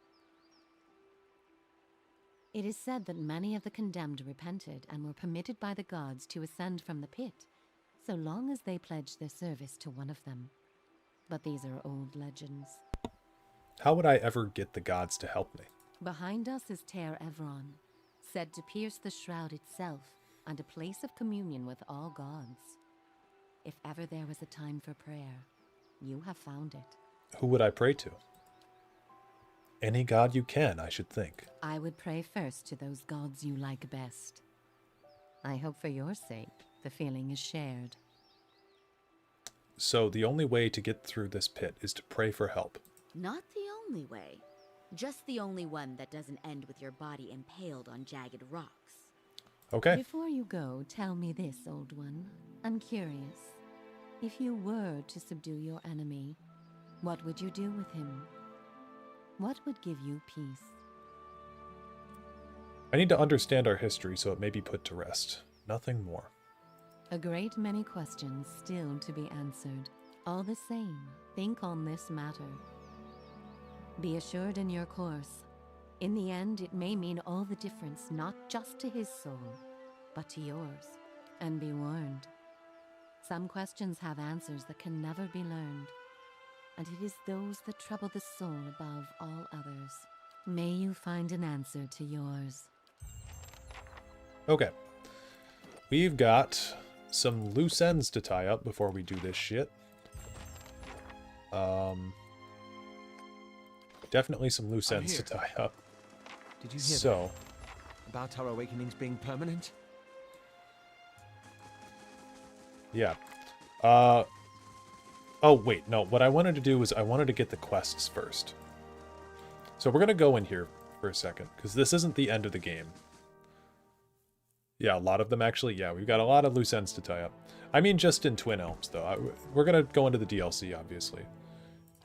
It is said that many of the condemned repented and were permitted by the gods to ascend from the pit, so long as they pledged their service to one of them. But these are old legends. How would I ever get the gods to help me? Behind us is Ter Evron, said to pierce the shroud itself and a place of communion with all gods. If ever there was a time for prayer, you have found it. Who would I pray to? Any god you can, I should think. I would pray first to those gods you like best. I hope for your sake the feeling is shared. So the only way to get through this pit is to pray for help. Not the only way. Just the only one that doesn't end with your body impaled on jagged rocks. Okay. Before you go, tell me this, old one. I'm curious. If you were to subdue your enemy, what would you do with him? What would give you peace? I need to understand our history so it may be put to rest. Nothing more. A great many questions still to be answered. All the same, think on this matter. Be assured in your course. In the end, it may mean all the difference, not just to his soul, but to yours. And be warned. Some questions have answers that can never be learned. and it is those that trouble the soul above all others. May you find an answer to yours. Okay. We've got some loose ends to tie up before we do this shit. Definitely some loose ends to tie up. Did you hear that? About our awakenings being permanent? Yeah. Oh, wait. No, what I wanted to do was I wanted to get the quests first. So we're going to go in here for a second, because this isn't the end of the game. Yeah, a lot of them actually. Yeah, we've got a lot of loose ends to tie up. I mean, just in Twin Elms, though. We're going to go into the DLC, obviously.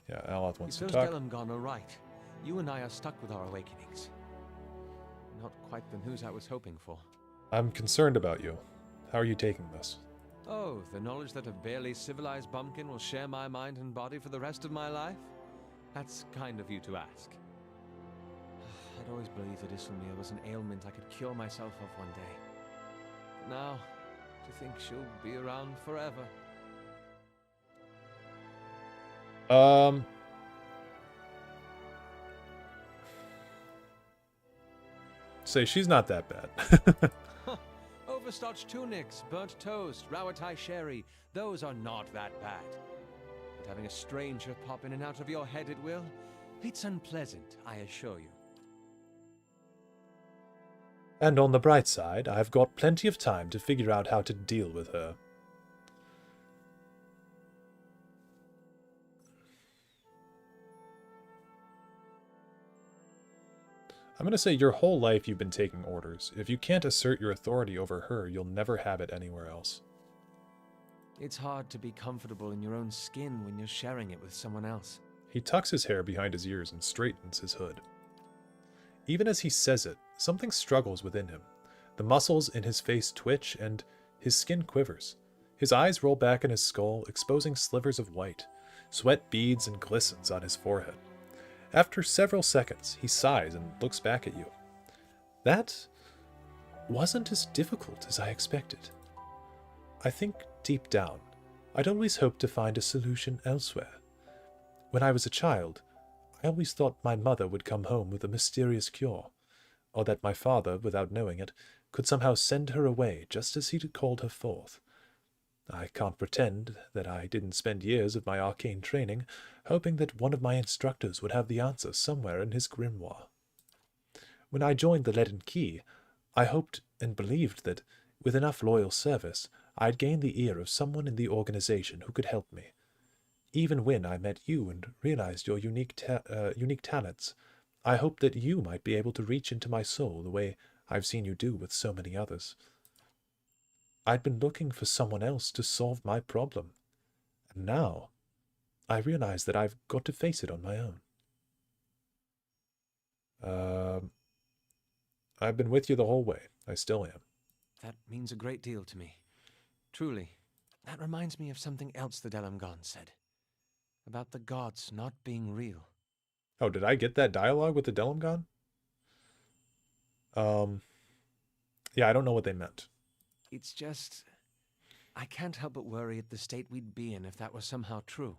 Yeah, Dareloth wants to talk. If those Dalemgone are right, you and I are stuck with our awakenings. Not quite the news I was hoping for. I'm concerned about you. How are you taking this? Oh, the knowledge that a barely civilized bumpkin will share my mind and body for the rest of my life? That's kind of you to ask. I'd always believed that Islamir was an ailment I could cure myself of one day. But now, to think she'll be around forever. Say she's not that bad. Overstarched tunics, burnt toast, Rawatai sherry, those are not that bad. But having a stranger pop in and out of your head at will, it's unpleasant, I assure you. And on the bright side, I've got plenty of time to figure out how to deal with her. I'm going to say your whole life you've been taking orders. If you can't assert your authority over her, you'll never have it anywhere else. It's hard to be comfortable in your own skin when you're sharing it with someone else. He tucks his hair behind his ears and straightens his hood. Even as he says it, something struggles within him. The muscles in his face twitch and his skin quivers. His eyes roll back in his skull, exposing slivers of white. Sweat beads and glistens on his forehead. After several seconds, he sighs and looks back at you. That wasn't as difficult as I expected. I think deep down, I'd always hoped to find a solution elsewhere. When I was a child, I always thought my mother would come home with a mysterious cure, or that my father, without knowing it, could somehow send her away just as he'd called her forth. I can't pretend that I didn't spend years of my arcane training hoping that one of my instructors would have the answer somewhere in his grimoire. When I joined the Leaden Key, I hoped and believed that, with enough loyal service, I'd gain the ear of someone in the organization who could help me. Even when I met you and realized your unique talents, I hoped that you might be able to reach into my soul the way I've seen you do with so many others. I'd been looking for someone else to solve my problem, and now I realize that I've got to face it on my own. I've been with you the whole way. I still am. That means a great deal to me. Truly. That reminds me of something else the Dalemgone said. About the gods not being real. Oh, did I get that dialogue with the Dalemgone? Yeah, I don't know what they meant. It's just... I can't help but worry at the state we'd be in if that was somehow true.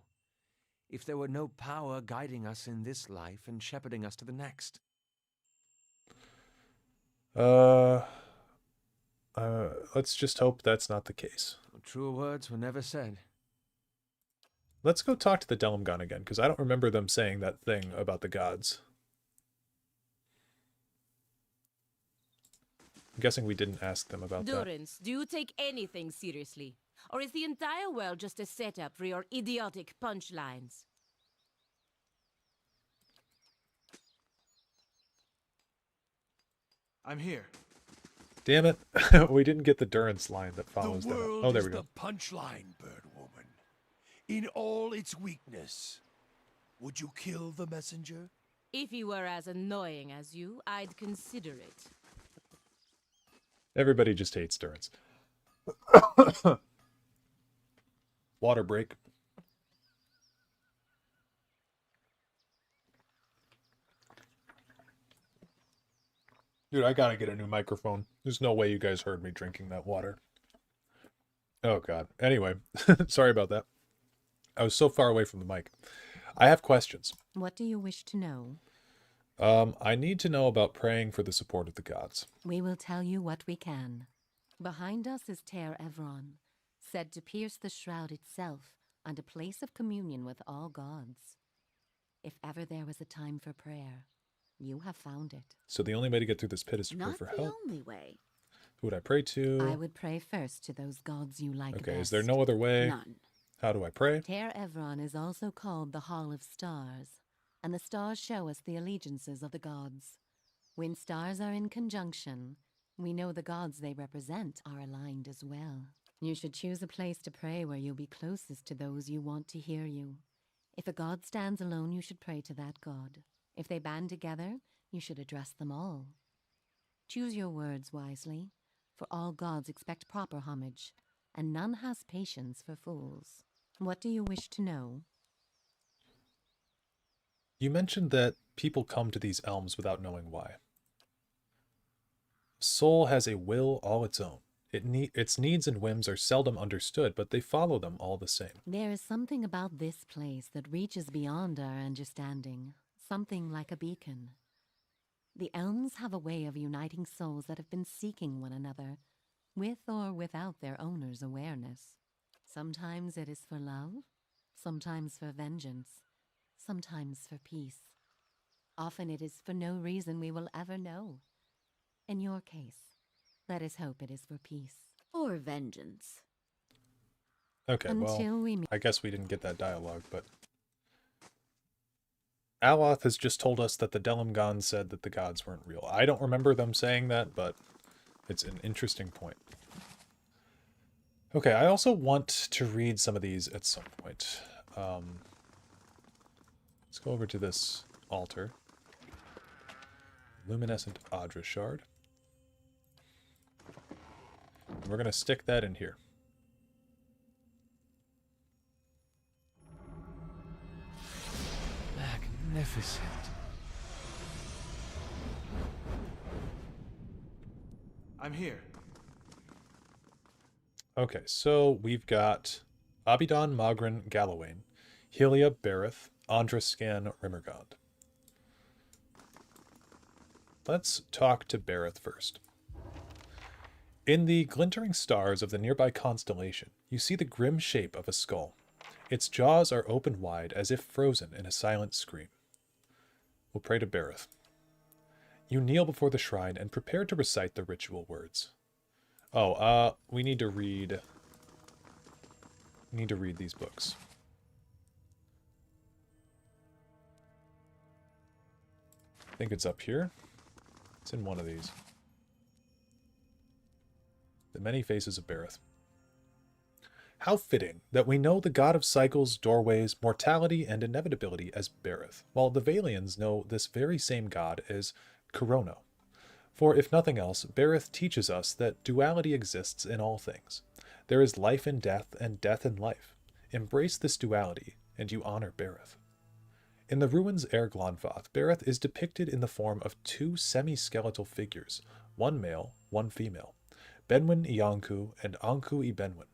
If there were no power guiding us in this life and shepherding us to the next. Let's just hope that's not the case. Truer words were never said. Let's go talk to the Dalemgone again, because I don't remember them saying that thing about the gods. I'm guessing we didn't ask them about that. Durance, do you take anything seriously? Or is the entire world just a setup for your idiotic punchlines? I'm here. Damn it. We didn't get the Durance line that follows that. Oh, there we go. The punchline, bird woman. In all its weakness. Would you kill the messenger? If he were as annoying as you, I'd consider it. Everybody just hates Durance. Water break. Dude, I gotta get a new microphone. There's no way you guys heard me drinking that water. Oh, God. Anyway, sorry about that. I was so far away from the mic. I have questions. What do you wish to know? I need to know about praying for the support of the gods. We will tell you what we can. Behind us is Ter Evron, said to pierce the shroud itself and a place of communion with all gods. If ever there was a time for prayer, you have found it. So the only way to get through this pit is to pray Not for the help. only way. Who would I pray to? I would pray first to those gods you like Okay, best. is there no other way? None. How do I pray? Ter Evron is also called the Hall of Stars, and the stars show us the allegiances of the gods. When stars are in conjunction, we know the gods they represent are aligned as well. You should choose a place to pray where you'll be closest to those you want to hear you. If a god stands alone, you should pray to that god. If they band together, you should address them all. Choose your words wisely, for all gods expect proper homage, and none has patience for fools. What do you wish to know? You mentioned that people come to these elms without knowing why. Soul has a will all its own. Its needs and whims are seldom understood, but they follow them all the same. There is something about this place that reaches beyond our understanding, something like a beacon. The elms have a way of uniting souls that have been seeking one another, with or without their owner's awareness. Sometimes it is for love, sometimes for vengeance, sometimes for peace. Often it is for no reason we will ever know. In your case, let us hope it is for peace. Or vengeance. Okay, Until we well, meet. I guess we didn't get that dialogue, but... Dareloth has just told us that the Delimgon said that the gods weren't real. I don't remember them saying that, but it's an interesting point. Okay, I also want to read some of these at some point. Let's go over to this altar. Luminescent Adra Shard. And we're going to stick that in here. Magnificent. I'm here. Okay, so we've got Abidan, Magrin, Galawain, Helia, Berith, Andrascan, Rimmergond. Let's talk to Berith first. In the glintering stars of the nearby constellation, you see the grim shape of a skull. Its jaws are open wide as if frozen in a silent scream. We'll pray to Berith. You kneel before the shrine and prepare to recite the ritual words. Oh, we need to read these books. I think it's up here. It's in one of these. The Many Faces of Berith. How fitting that we know the god of cycles, doorways, mortality, and inevitability as Berith, while the Valians know this very same god as Corono. For if nothing else, Berith teaches us that duality exists in all things. There is life in death and death in life. Embrace this duality, and you honor Berith. In the ruins Glonfoth, Berith is depicted in the form of two semi-skeletal figures, one male, one female, Benwyn Ianku and Anku I Benwyn.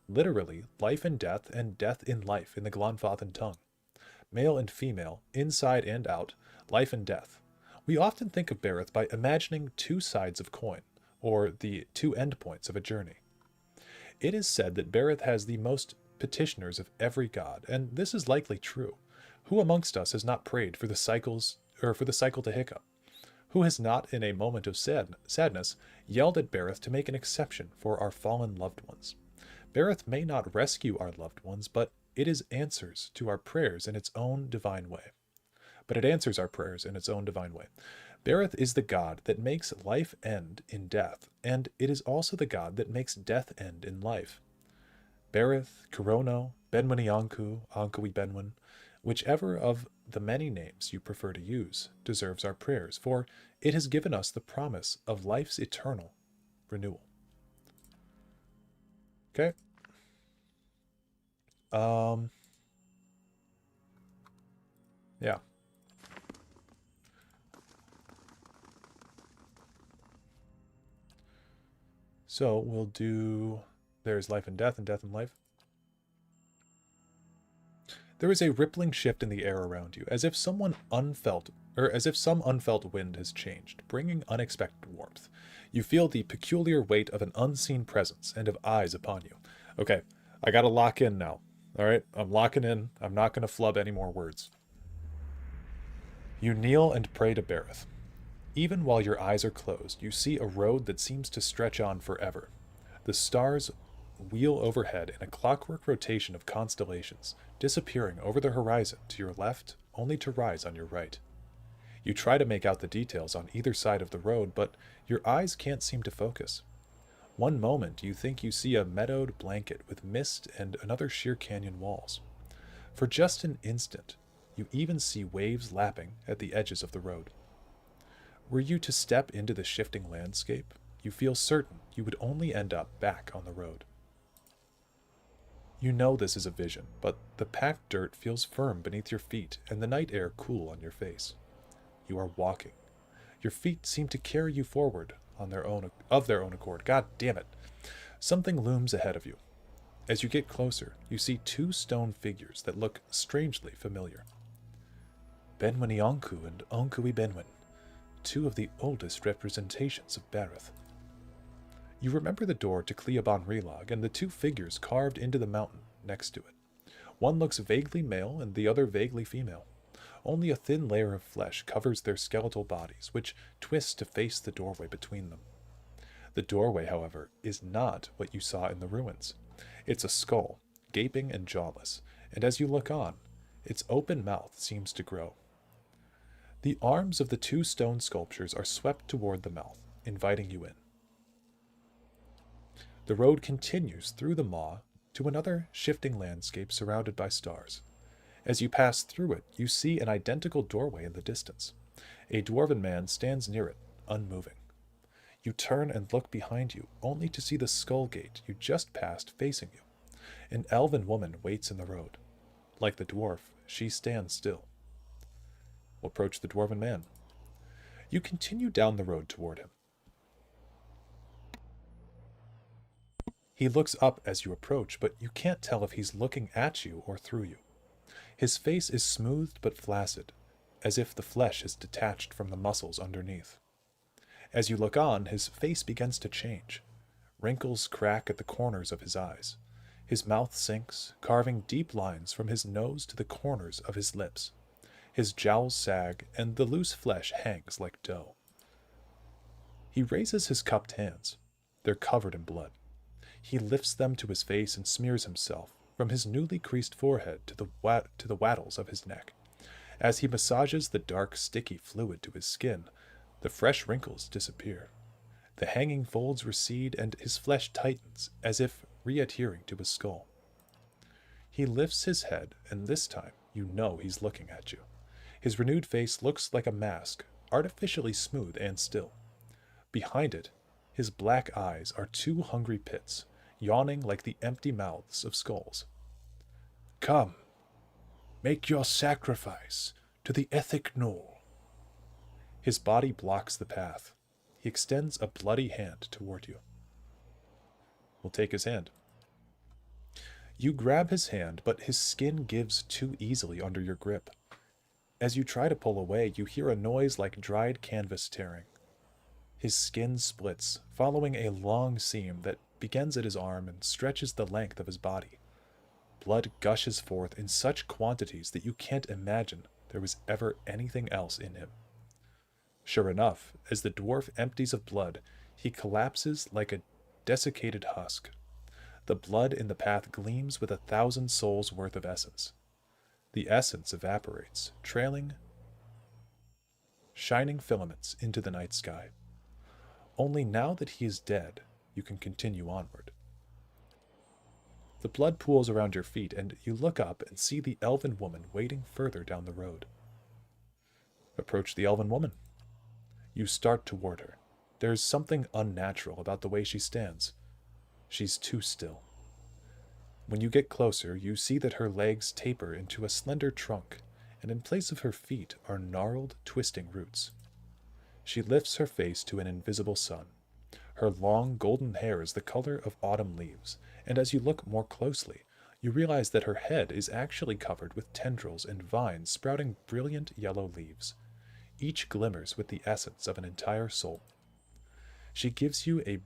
Literally, life and death in life in the Glonfothan tongue. Male and female, inside and out, life and death. We often think of Berith by imagining two sides of coin, or the two endpoints of a journey. It is said that Berith has the most petitioners of every god, and this is likely true. Who amongst us has not prayed for the cycle to hiccup? Who has not, in a moment of sadness, yelled at Berith to make an exception for our fallen loved ones? Berith may not rescue our loved ones, but it answers our prayers in its own divine way. Berith is the god that makes life end in death, and it is also the god that makes death end in life. Berith, Corono, Benwyn Ianku, Anku I Benwyn, whichever of the many names you prefer to use, deserves our prayers, for it has given us the promise of life's eternal renewal. Okay. Yeah. So we'll do, there's life and death and life. There is a rippling shift in the air around you, as if some unfelt wind has changed, bringing unexpected warmth. You feel the peculiar weight of an unseen presence and of eyes upon you. Okay, I gotta lock in now. Alright, I'm locking in. I'm not gonna flub any more words. You kneel and pray to Bareth. Even while your eyes are closed, you see a road that seems to stretch on forever. The stars wheel overhead in a clockwork rotation of constellations, disappearing over the horizon to your left, only to rise on your right. You try to make out the details on either side of the road, but your eyes can't seem to focus. One moment you think you see a meadowed blanket with mist and another sheer canyon walls. For just an instant, you even see waves lapping at the edges of the road. Were you to step into the shifting landscape, you feel certain you would only end up back on the road. You know this is a vision, but the packed dirt feels firm beneath your feet and the night air cool on your face. You are walking. Your feet seem to carry you forward of their own accord. God damn it. Something looms ahead of you. As you get closer, you see two stone figures that look strangely familiar. Benwini Onku and Onkui Benwin, two of the oldest representations of Bareth. You remember the door to Cleoban Relog and the two figures carved into the mountain next to it. One looks vaguely male and the other vaguely female. Only a thin layer of flesh covers their skeletal bodies, which twist to face the doorway between them. The doorway, however, is not what you saw in the ruins. It's a skull, gaping and jawless, and as you look on, its open mouth seems to grow. The arms of the two stone sculptures are swept toward the mouth, inviting you in. The road continues through the maw to another shifting landscape surrounded by stars. As you pass through it, you see an identical doorway in the distance. A dwarven man stands near it, unmoving. You turn and look behind you, only to see the skull gate you just passed facing you. An elven woman waits in the road. Like the dwarf, she stands still. Approach the dwarven man. You continue down the road toward him. He looks up as you approach, but you can't tell if he's looking at you or through you. His face is smoothed but flaccid, as if the flesh is detached from the muscles underneath. As you look on, his face begins to change. Wrinkles crack at the corners of his eyes. His mouth sinks, carving deep lines from his nose to the corners of his lips. His jowls sag, and the loose flesh hangs like dough. He raises his cupped hands. They're covered in blood. He lifts them to his face and smears himself, from his newly creased forehead to the wattles of his neck. As he massages the dark, sticky fluid to his skin, the fresh wrinkles disappear. The hanging folds recede, and his flesh tightens, as if re-adhering to his skull. He lifts his head, and this time you know he's looking at you. His renewed face looks like a mask, artificially smooth and still. Behind it, his black eyes are two hungry pits, yawning like the empty mouths of skulls. Come, make your sacrifice to the Ethic Knoll. His body blocks the path. He extends a bloody hand toward you. We'll take his hand. You grab his hand, but his skin gives too easily under your grip. As you try to pull away, you hear a noise like dried canvas tearing. His skin splits, following a long seam that begins at his arm and stretches the length of his body. Blood gushes forth in such quantities that you can't imagine there was ever anything else in him. Sure enough, as the dwarf empties of blood, he collapses like a desiccated husk. The blood in the path gleams with 1,000 souls' worth of essence. The essence evaporates, trailing shining filaments into the night sky. Only now that he is dead, you can continue onward. The blood pools around your feet, and you look up and see the elven woman waiting further down the road. Approach the elven woman. You start toward her. There's something unnatural about the way she stands. She's too still. When you get closer, you see that her legs taper into a slender trunk, and in place of her feet are gnarled, twisting roots. She lifts her face to an invisible sun. Her long golden hair is the color of autumn leaves, and as you look more closely, You realize that her head is actually covered with tendrils and vines sprouting brilliant yellow leaves. Each glimmers with the essence of an entire soul. She gives you a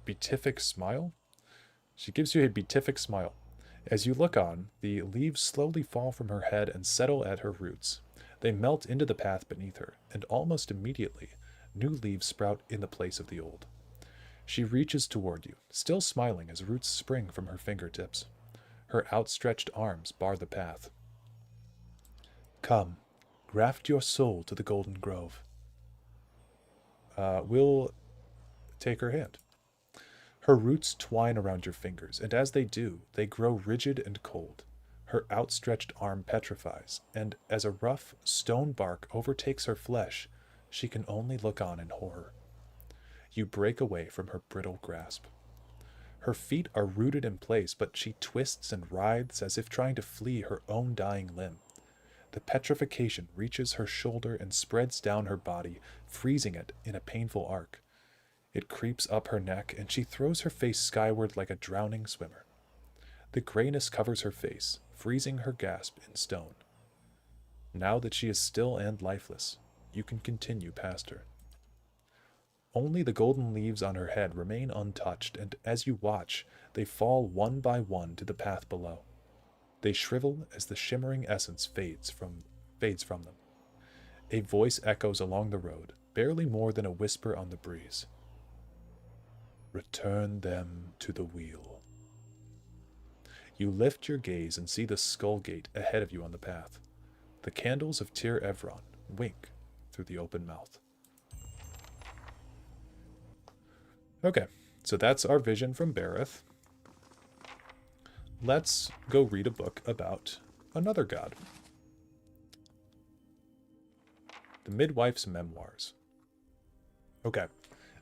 beatific smile? She gives you a beatific smile. As you look on, the leaves slowly fall from her head and settle at her roots. They melt into the path beneath her, and almost immediately, new leaves sprout in the place of the old. She reaches toward you, still smiling as roots spring from her fingertips. Her outstretched arms bar the path. Come, graft your soul to the golden grove. We'll take her hand. Her roots twine around your fingers, and as they do, they grow rigid and cold. Her outstretched arm petrifies, and as a rough stone bark overtakes her flesh, she can only look on in horror. You break away from her brittle grasp. Her feet are rooted in place, but she twists and writhes as if trying to flee her own dying limb. The petrification reaches her shoulder and spreads down her body, freezing it in a painful arc. It creeps up her neck, and she throws her face skyward like a drowning swimmer. The grayness covers her face, freezing her gasp in stone. Now that she is still and lifeless, you can continue past her. Only the golden leaves on her head remain untouched, and as you watch, they fall one by one to the path below. They shrivel as the shimmering essence fades from them. A voice echoes along the road, barely more than a whisper on the breeze. Return them to the wheel. You lift your gaze and see the skull gate ahead of you on the path. The candles of Tir Evron wink through the open mouth. Okay, so that's our vision from Dareloth. Let's go read a book about another god. The Midwife's Memoirs. Okay,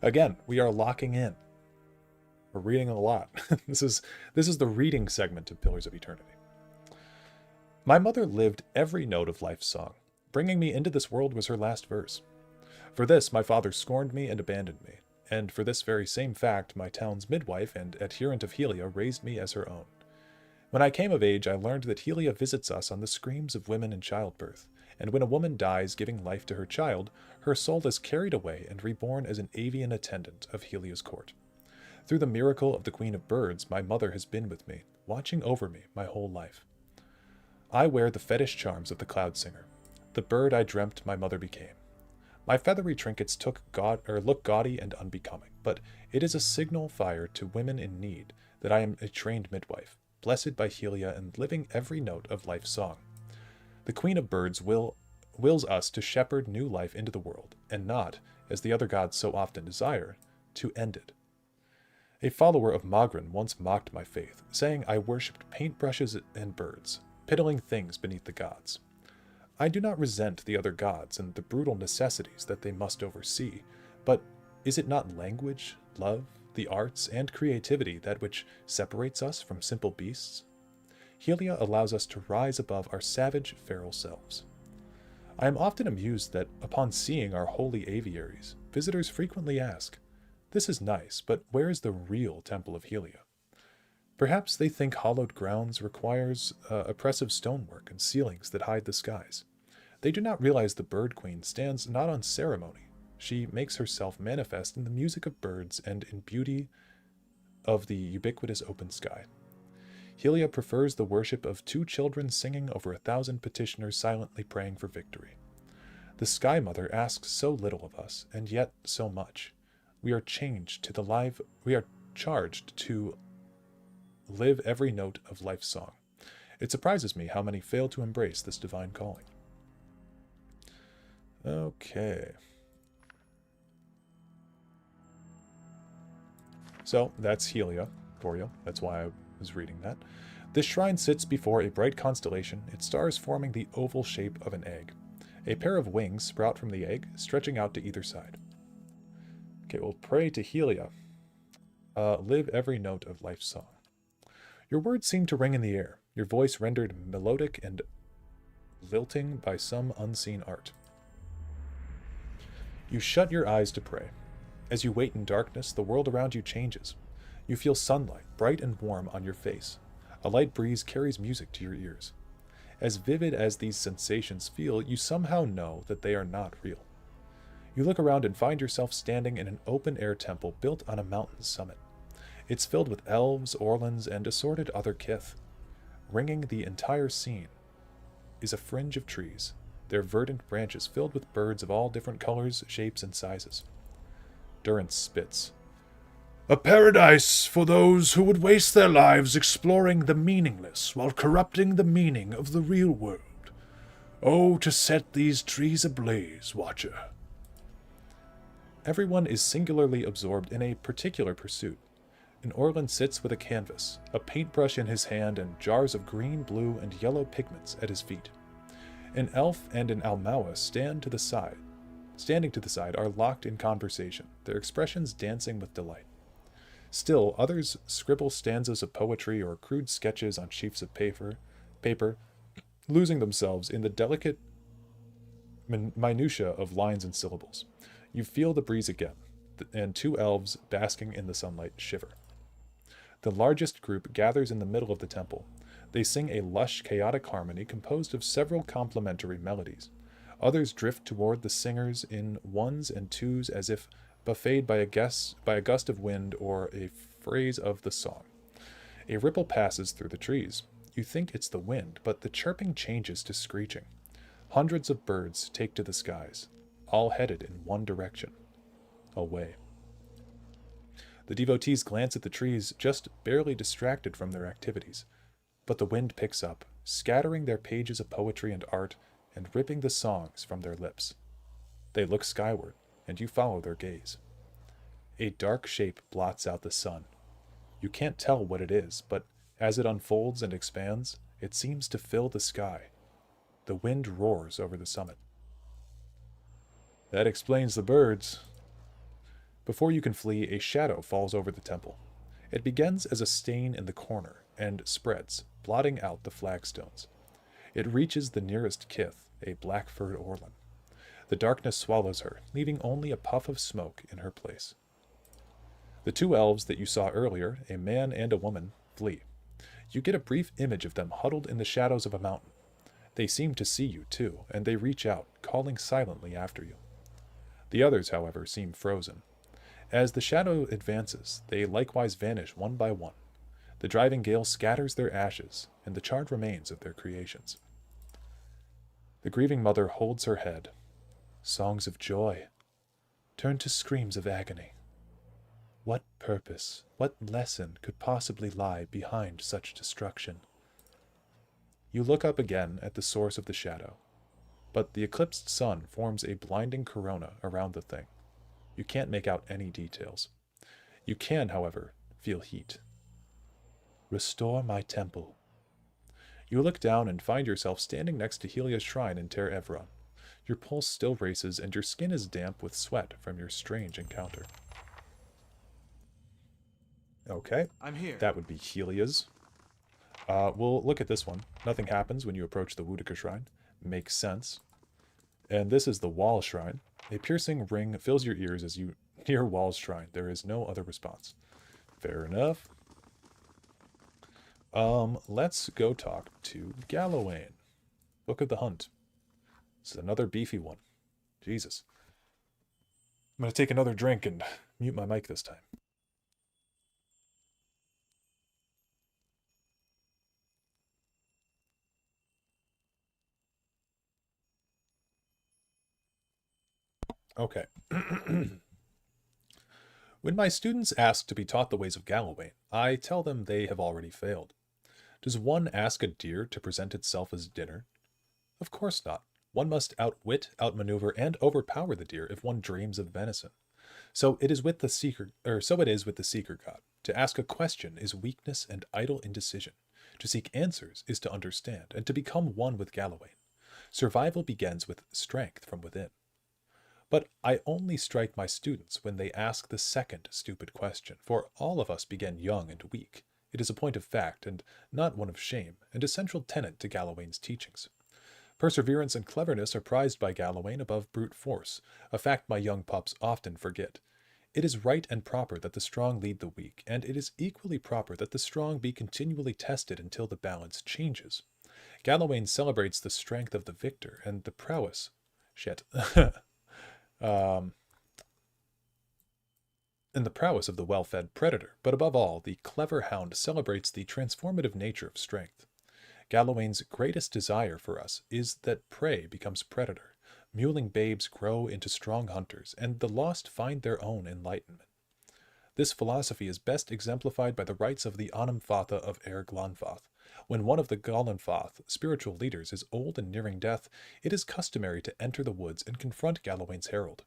again, we are locking in. We're reading a lot. This is the reading segment of Pillars of Eternity. My mother lived every note of life's song. Bringing me into this world was her last verse. For this, my father scorned me and abandoned me. And for this very same fact, my town's midwife and adherent of Helia raised me as her own. When I came of age, I learned that Helia visits us on the screams of women in childbirth, and when a woman dies giving life to her child, her soul is carried away and reborn as an avian attendant of Helia's court. Through the miracle of the Queen of Birds, my mother has been with me, watching over me my whole life. I wear the fetish charms of the Cloud Singer, the bird I dreamt my mother became. My feathery trinkets look gaudy and unbecoming, but it is a signal fire to women in need that I am a trained midwife, blessed by Helia and living every note of life's song. The Queen of Birds wills us to shepherd new life into the world, and not, as the other gods so often desire, to end it. A follower of Magrin once mocked my faith, saying I worshipped paintbrushes and birds, piddling things beneath the gods. I do not resent the other gods and the brutal necessities that they must oversee, but is it not language, love, the arts, and creativity that which separates us from simple beasts? Helia allows us to rise above our savage, feral selves. I am often amused that, upon seeing our holy aviaries, visitors frequently ask, "This is nice, but where is the real Temple of Helia?" Perhaps they think hallowed grounds requires oppressive stonework and ceilings that hide the skies. They do not realize the Bird Queen stands not on ceremony. She makes herself manifest in the music of birds and in beauty of the ubiquitous open sky. Helia prefers the worship of 2 children singing over 1,000 petitioners silently praying for victory. The Sky Mother asks so little of us, and yet so much. We are charged to live every note of life's song. It surprises me how many fail to embrace this divine calling. Okay. So, that's Helia for you. That's why I was reading that. This shrine sits before a bright constellation, its stars forming the oval shape of an egg. A pair of wings sprout from the egg, stretching out to either side. Okay, we'll pray to Helia. Live every note of life's song. Your words seem to ring in the air, your voice rendered melodic and lilting by some unseen art. You shut your eyes to pray. As you wait in darkness, the world around you changes. You feel sunlight, bright and warm on your face. A light breeze carries music to your ears. As vivid as these sensations feel, you somehow know that they are not real. You look around and find yourself standing in an open-air temple built on a mountain summit. It's filled with elves, orlans, and assorted other kith. Ringing the entire scene is a fringe of trees, their verdant branches filled with birds of all different colors, shapes, and sizes. Durrance spits. A paradise for those who would waste their lives exploring the meaningless while corrupting the meaning of the real world. Oh, to set these trees ablaze, Watcher. Everyone is singularly absorbed in a particular pursuit. An Orlan sits with a canvas, a paintbrush in his hand, and jars of green, blue, and yellow pigments at his feet. An elf and an Almawa standing to the side, are locked in conversation, their expressions dancing with delight. Still, others scribble stanzas of poetry or crude sketches on sheets of paper, losing themselves in the delicate minutiae of lines and syllables. You feel the breeze again, and two elves basking in the sunlight shiver. The largest group gathers in the middle of the temple. They sing a lush, chaotic harmony composed of several complementary melodies. Others drift toward the singers in ones and twos as if buffeted by a gust of wind or a phrase of the song. A ripple passes through the trees. You think it's the wind, but the chirping changes to screeching. Hundreds of birds take to the skies, all headed in one direction, away. The devotees glance at the trees, just barely distracted from their activities. But the wind picks up, scattering their pages of poetry and art, and ripping the songs from their lips. They look skyward, and you follow their gaze. A dark shape blots out the sun. You can't tell what it is, but as it unfolds and expands, it seems to fill the sky. The wind roars over the summit. That explains the birds. Before you can flee, a shadow falls over the temple. It begins as a stain in the corner and spreads, blotting out the flagstones. It reaches the nearest kith, a black-furred Orlan. The darkness swallows her, leaving only a puff of smoke in her place. The two elves that you saw earlier, a man and a woman, flee. You get a brief image of them huddled in the shadows of a mountain. They seem to see you, too, and they reach out, calling silently after you. The others, however, seem frozen. As the shadow advances, they likewise vanish one by one. The driving gale scatters their ashes and the charred remains of their creations. The grieving mother holds her head. Songs of joy turn to screams of agony. What purpose, what lesson could possibly lie behind such destruction? You look up again at the source of the shadow, but the eclipsed sun forms a blinding corona around the thing. You can't make out any details. You can, however, feel heat. Restore my temple. You look down and find yourself standing next to Helia's shrine in Ter Evron. Your pulse still races and your skin is damp with sweat from your strange encounter. Okay. I'm here. That would be Helia's. We'll look at this one. Nothing happens when you approach the Wudika shrine. Makes sense. And this is the Wall shrine. A piercing ring fills your ears as you near Wall's shrine. There is no other response. Fair enough. Let's go talk to Gallowayne. Book of the Hunt. This is another beefy one. Jesus. I'm going to take another drink and mute my mic this time. Okay. When my students ask to be taught the ways of Gallowayne, I tell them they have already failed. Does one ask a deer to present itself as dinner? Of course not. One must outwit, outmaneuver, and overpower the deer if one dreams of venison. So it is with the seeker god. To ask a question is weakness and idle indecision. To seek answers is to understand, and to become one with Gallowayne. Survival begins with strength from within. But I only strike my students when they ask the second stupid question, for all of us begin young and weak. It is a point of fact, and not one of shame, and a central tenet to Gallowayne's teachings. Perseverance and cleverness are prized by Gallowayne above brute force, a fact my young pups often forget. It is right and proper that the strong lead the weak, and it is equally proper that the strong be continually tested until the balance changes. Galawain celebrates the strength of the victor and the prowess. Um, and the prowess of the well-fed predator, but above all, the clever hound celebrates the transformative nature of strength. Galawain's greatest desire for us is that prey becomes predator, muling babes grow into strong hunters, and the lost find their own enlightenment. This philosophy is best exemplified by the rites of the Anamfatha of Eir Glanfath. When one of the Glanfath spiritual leaders is old and nearing death, it is customary to enter the woods and confront Galawain's herald.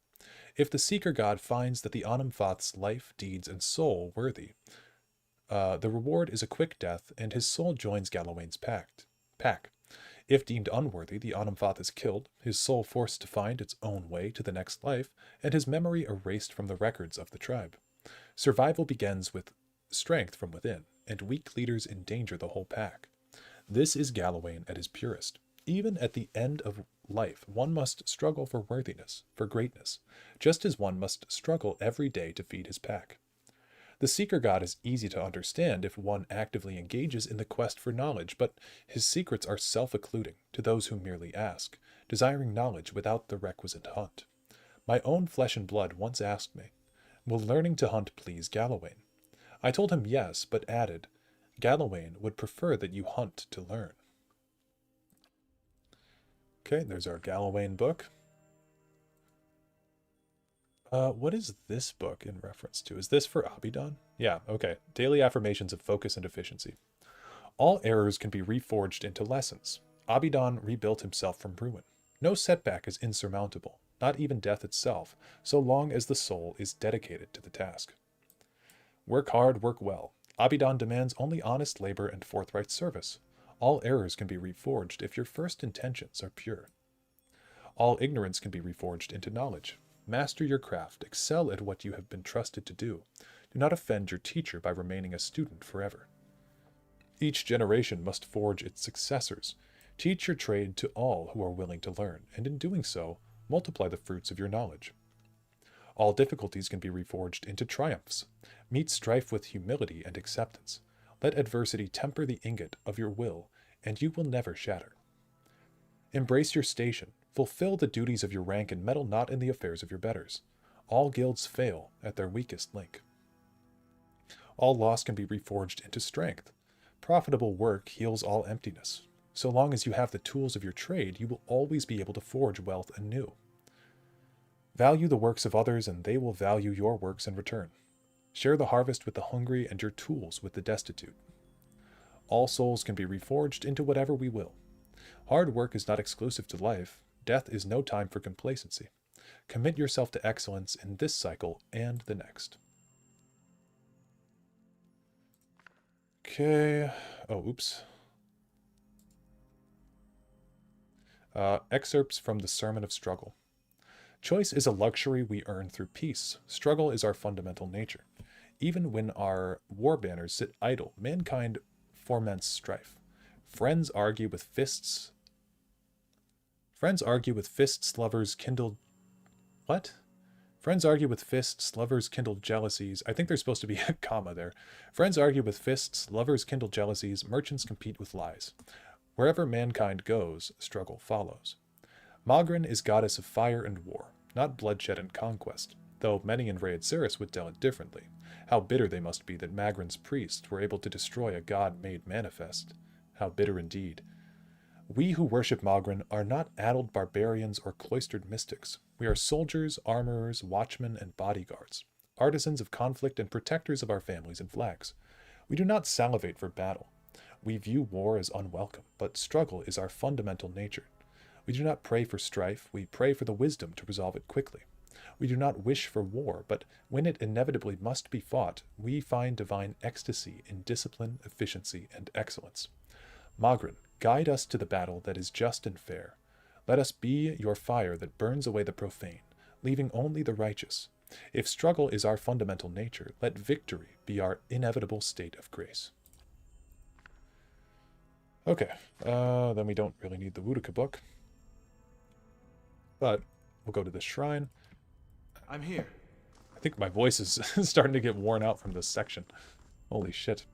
If the seeker god finds that the Anamfath's life, deeds, and soul worthy, the reward is a quick death, and his soul joins Galawain's pack. If deemed unworthy, the Anamfath is killed, his soul forced to find its own way to the next life, and his memory erased from the records of the tribe. Survival begins with strength from within, and weak leaders endanger the whole pack. This is Galawain at his purest. Even at the end of life, one must struggle for worthiness, for greatness, just as one must struggle every day to feed his pack. The seeker god is easy to understand if one actively engages in the quest for knowledge, but his secrets are self-occluding to those who merely ask, desiring knowledge without the requisite hunt. My own flesh and blood once asked me, "Will learning to hunt please Galawain?" I told him yes, but added, "Galawain would prefer that you hunt to learn." Okay, there's our Galawain book. What is this book in reference to? Is this for Abidan? Yeah, okay. Daily Affirmations of Focus and Efficiency. All errors can be reforged into lessons. Abidan rebuilt himself from ruin. No setback is insurmountable, not even death itself, so long as the soul is dedicated to the task. Work hard, work well. Abidan demands only honest labor and forthright service. All errors can be reforged if your first intentions are pure. All ignorance can be reforged into knowledge. Master your craft, excel at what you have been trusted to do. Do not offend your teacher by remaining a student forever. Each generation must forge its successors. Teach your trade to all who are willing to learn, and in doing so, multiply the fruits of your knowledge. All difficulties can be reforged into triumphs. Meet strife with humility and acceptance. Let adversity temper the ingot of your will, and you will never shatter. Embrace your station. Fulfill the duties of your rank and meddle not in the affairs of your betters. All guilds fail at their weakest link. All loss can be reforged into strength. Profitable work heals all emptiness. So long as you have the tools of your trade, you will always be able to forge wealth anew. Value the works of others, and they will value your works in return. Share the harvest with the hungry and your tools with the destitute. All souls can be reforged into whatever we will. Hard work is not exclusive to life. Death is no time for complacency. Commit yourself to excellence in this cycle and the next. Okay. Oh, oops. Excerpts from the Sermon of Struggle. Choice is a luxury we earn through peace. Struggle is our fundamental nature. Even when our war banners sit idle, mankind foments strife. Friends argue with fists, lovers kindle... What? Friends argue with fists, lovers kindle jealousies. I think there's supposed to be a comma there. Friends argue with fists, lovers kindle jealousies, merchants compete with lies. Wherever mankind goes, struggle follows. Magrin is goddess of fire and war, not bloodshed and conquest, though many in Raed Ceres would tell it differently. How bitter they must be that Magrin's priests were able to destroy a god made manifest. How bitter indeed. We who worship Magrin are not addled barbarians or cloistered mystics. We are soldiers, armorers, watchmen, and bodyguards, artisans of conflict and protectors of our families and flags. We do not salivate for battle. We view war as unwelcome, but struggle is our fundamental nature. We do not pray for strife, we pray for the wisdom to resolve it quickly. We do not wish for war, but when it inevitably must be fought, we find divine ecstasy in discipline, efficiency, and excellence. Magrin, guide us to the battle that is just and fair. Let us be your fire that burns away the profane, leaving only the righteous. If struggle is our fundamental nature, let victory be our inevitable state of grace. Okay, then we don't really need the Wudaka book. But we'll go to the shrine. I'm here. I think my voice is starting to get worn out from this section. Holy shit.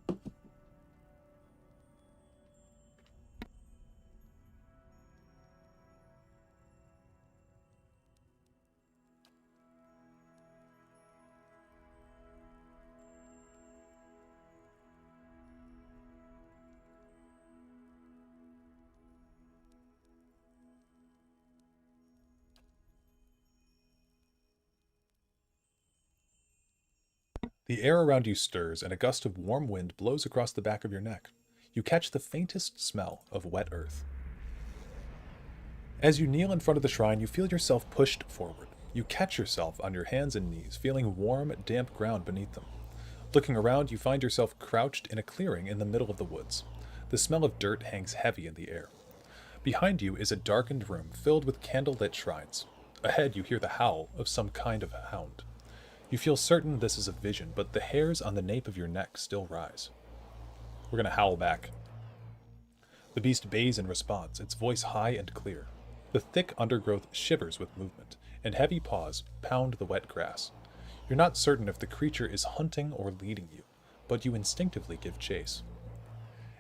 The air around you stirs, and a gust of warm wind blows across the back of your neck. You catch the faintest smell of wet earth. As you kneel in front of the shrine, you feel yourself pushed forward. You catch yourself on your hands and knees, feeling warm, damp ground beneath them. Looking around, you find yourself crouched in a clearing in the middle of the woods. The smell of dirt hangs heavy in the air. Behind you is a darkened room filled with candlelit shrines. Ahead, you hear the howl of some kind of hound. You feel certain this is a vision, but the hairs on the nape of your neck still rise. We're going to howl back. The beast bays in response, its voice high and clear. The thick undergrowth shivers with movement, and heavy paws pound the wet grass. You're not certain if the creature is hunting or leading you, but you instinctively give chase.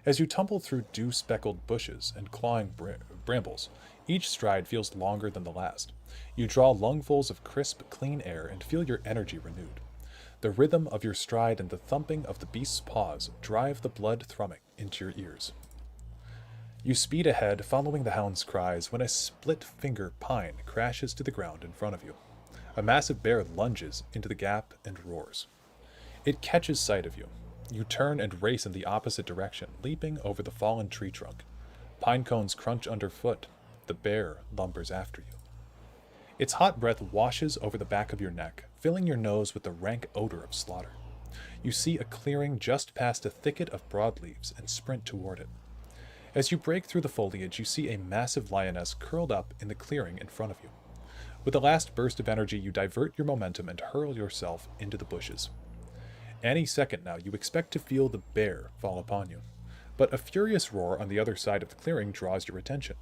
As you tumble through dew-speckled bushes and clawing brambles, each stride feels longer than the last. You draw lungfuls of crisp, clean air and feel your energy renewed. The rhythm of your stride and the thumping of the beast's paws drive the blood thrumming into your ears. You speed ahead, following the hound's cries, when a split-finger pine crashes to the ground in front of you. A massive bear lunges into the gap and roars. It catches sight of you. You turn and race in the opposite direction, leaping over the fallen tree trunk. Pine cones crunch underfoot. The bear lumbers after you. Its hot breath washes over the back of your neck, filling your nose with the rank odor of slaughter. You see a clearing just past a thicket of broadleaves and sprint toward it. As you break through the foliage, you see a massive lioness curled up in the clearing in front of you. With a last burst of energy, you divert your momentum and hurl yourself into the bushes. Any second now, you expect to feel the bear fall upon you. But a furious roar on the other side of the clearing draws your attention.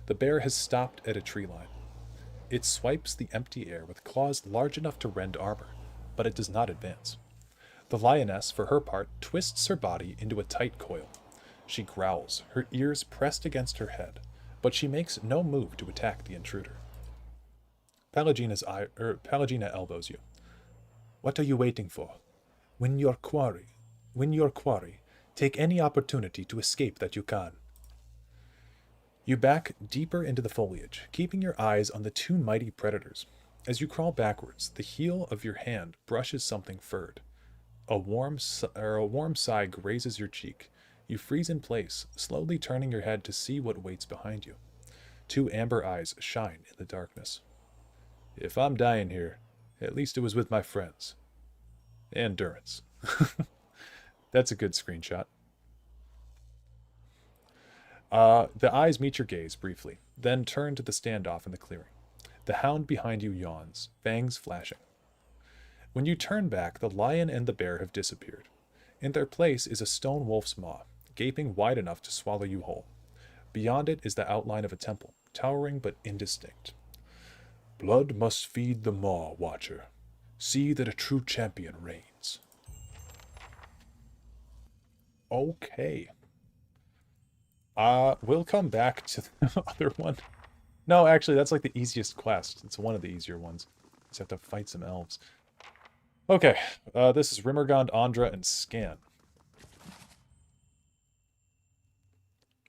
The bear has stopped at a tree line. It swipes the empty air with claws large enough to rend armor, but it does not advance. The lioness, for her part, twists her body into a tight coil. She growls, her ears pressed against her head, but she makes no move to attack the intruder. Palagina elbows you. What are you waiting for? Win your quarry. Take any opportunity to escape that you can. You back deeper into the foliage, keeping your eyes on the two mighty predators. As you crawl backwards, the heel of your hand brushes something furred. A warm sigh grazes your cheek. You freeze in place, slowly turning your head to see what waits behind you. Two amber eyes shine in the darkness. If I'm dying here, at least it was with my friends. Endurance. That's a good screenshot. The eyes meet your gaze briefly, then turn to the standoff in the clearing. The hound behind you yawns, fangs flashing. When you turn back, the lion and the bear have disappeared. In their place is a stone wolf's maw, gaping wide enough to swallow you whole. Beyond it is the outline of a temple, towering but indistinct. Blood must feed the maw, Watcher. See that a true champion reigns. Okay. We'll come back to the other one. No, actually, that's like the easiest quest. It's one of the easier ones. Just have to fight some elves. Okay, this is Rimmergond, Andra, and Scan.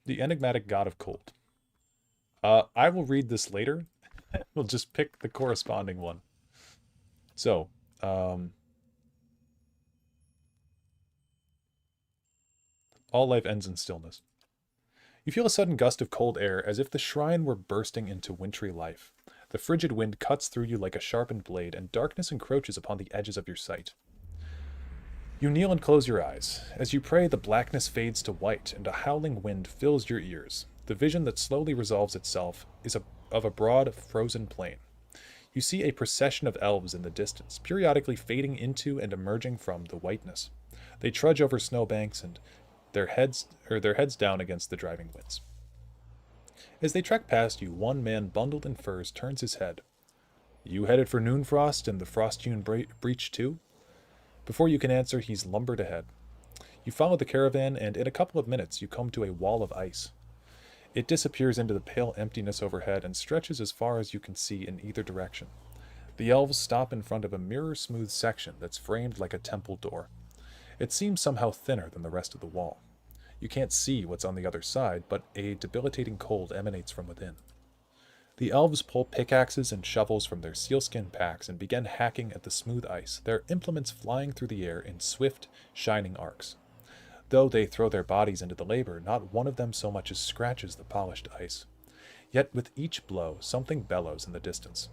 The enigmatic god of cold. I will read this later. We'll just pick the corresponding one. So, all life ends in stillness. You feel a sudden gust of cold air, as if the shrine were bursting into wintry life. The frigid wind cuts through you like a sharpened blade, and darkness encroaches upon the edges of your sight. You kneel and close your eyes. As you pray, the blackness fades to white, and a howling wind fills your ears. The vision that slowly resolves itself is of a broad, frozen plain. You see a procession of elves in the distance, periodically fading into and emerging from the whiteness. They trudge over snowbanks and their heads down against the driving winds. As they trek past you, one man bundled in furs turns his head. You headed for Noonfrost and the Frost-hewn breach too? Before you can answer, he's lumbered ahead. You follow the caravan, and in a couple of minutes you come to a wall of ice. It disappears into the pale emptiness overhead and stretches as far as you can see in either direction. The elves stop in front of a mirror-smooth section that's framed like a temple door. It seems somehow thinner than the rest of the wall. You can't see what's on the other side, but a debilitating cold emanates from within. The elves pull pickaxes and shovels from their sealskin packs and begin hacking at the smooth ice, their implements flying through the air in swift, shining arcs. Though they throw their bodies into the labor, not one of them so much as scratches the polished ice. Yet with each blow, something bellows in the distance.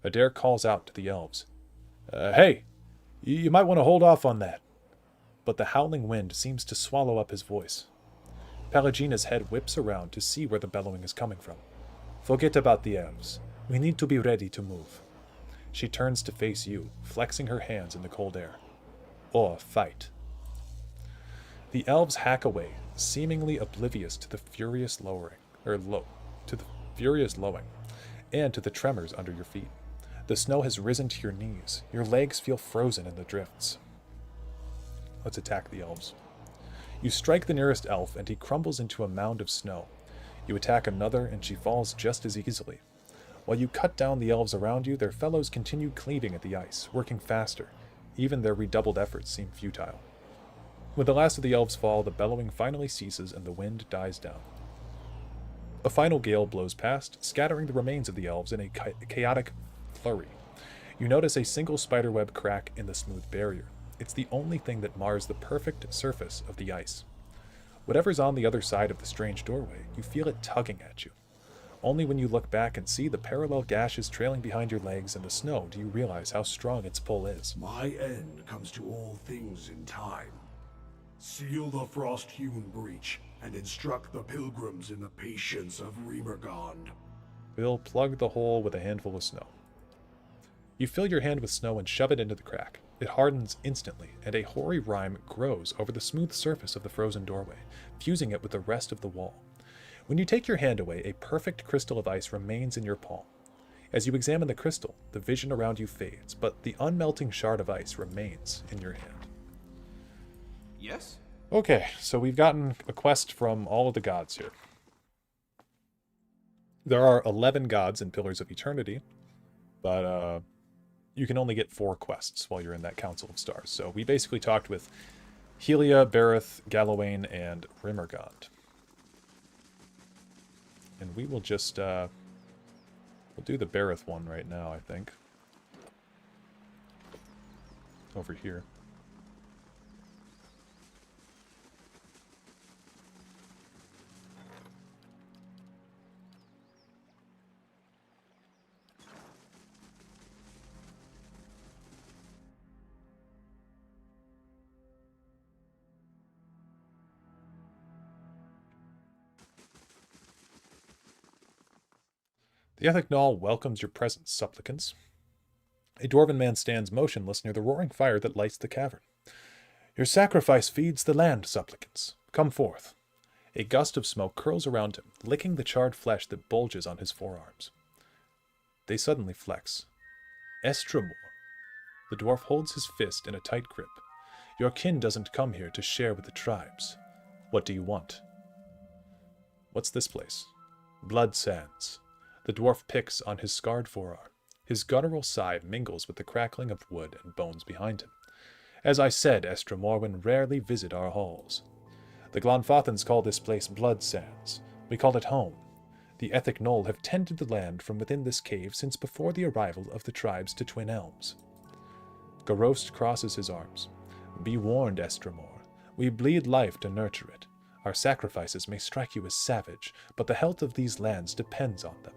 Adair calls out to the elves. Hey! You might want to hold off on that. But the howling wind seems to swallow up his voice. Pelagina's head whips around to see where the bellowing is coming from. Forget about the elves. We need to be ready to move. She turns to face you, flexing her hands in the cold air. Or fight. The elves hack away, seemingly oblivious to the furious lowing, and to the tremors under your feet. The snow has risen to your knees. Your legs feel frozen in the drifts. Let's attack the elves. You strike the nearest elf, and he crumbles into a mound of snow. You attack another, and she falls just as easily. While you cut down the elves around you, their fellows continue cleaving at the ice, working faster. Even their redoubled efforts seem futile. When the last of the elves fall, the bellowing finally ceases and the wind dies down. A final gale blows past, scattering the remains of the elves in a chaotic flurry. You notice a single spiderweb crack in the smooth barrier. It's the only thing that mars the perfect surface of the ice. Whatever's on the other side of the strange doorway, you feel it tugging at you. Only when you look back and see the parallel gashes trailing behind your legs in the snow do you realize how strong its pull is. My end comes to all things in time. Seal the frost-hewn breach, and instruct the pilgrims in the patience of Remergond. Bill plugged the hole with a handful of snow. You fill your hand with snow and shove it into the crack. It hardens instantly, and a hoary rime grows over the smooth surface of the frozen doorway, fusing it with the rest of the wall. When you take your hand away, a perfect crystal of ice remains in your palm. As you examine the crystal, the vision around you fades, but the unmelting shard of ice remains in your hand. Yes? Okay, so we've gotten a quest from all of the gods here. There are 11 gods in Pillars of Eternity, but you can only get 4 quests while you're in that Council of Stars. So we basically talked with Helia, Bareth, Galawain, and Remergond. And we will just, we'll do the Bareth one right now, I think. Over here. The Ethic Null welcomes your presence, supplicants. A dwarven man stands motionless near the roaring fire that lights the cavern. Your sacrifice feeds the land, supplicants. Come forth. A gust of smoke curls around him, licking the charred flesh that bulges on his forearms. They suddenly flex. Estremor. The dwarf holds his fist in a tight grip. Your kin doesn't come here to share with the tribes. What do you want? What's this place? Blood Sands. The dwarf picks on his scarred forearm. His guttural sigh mingles with the crackling of wood and bones behind him. As I said, Estremorwen rarely visit our halls. The Glonfothans call this place Blood Sands. We call it home. The Ethic Knoll have tended the land from within this cave since before the arrival of the tribes to Twin Elms. Gorost crosses his arms. Be warned, Estremor. We bleed life to nurture it. Our sacrifices may strike you as savage, but the health of these lands depends on them,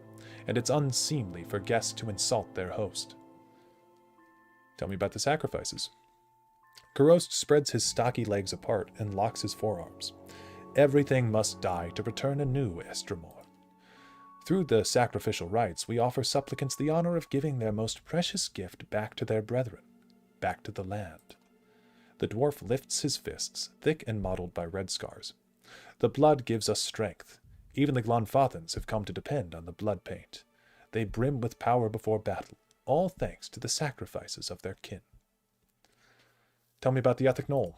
and it's unseemly for guests to insult their host. Tell me about the sacrifices. Gorost spreads his stocky legs apart and locks his forearms. Everything must die to return anew, Estremor. Through the sacrificial rites, we offer supplicants the honor of giving their most precious gift back to their brethren, back to the land. The dwarf lifts his fists, thick and mottled by red scars. The blood gives us strength. Even the Glonfothans have come to depend on the blood paint. They brim with power before battle. all thanks to the sacrifices of their kin. Tell me about the Ethic Knoll.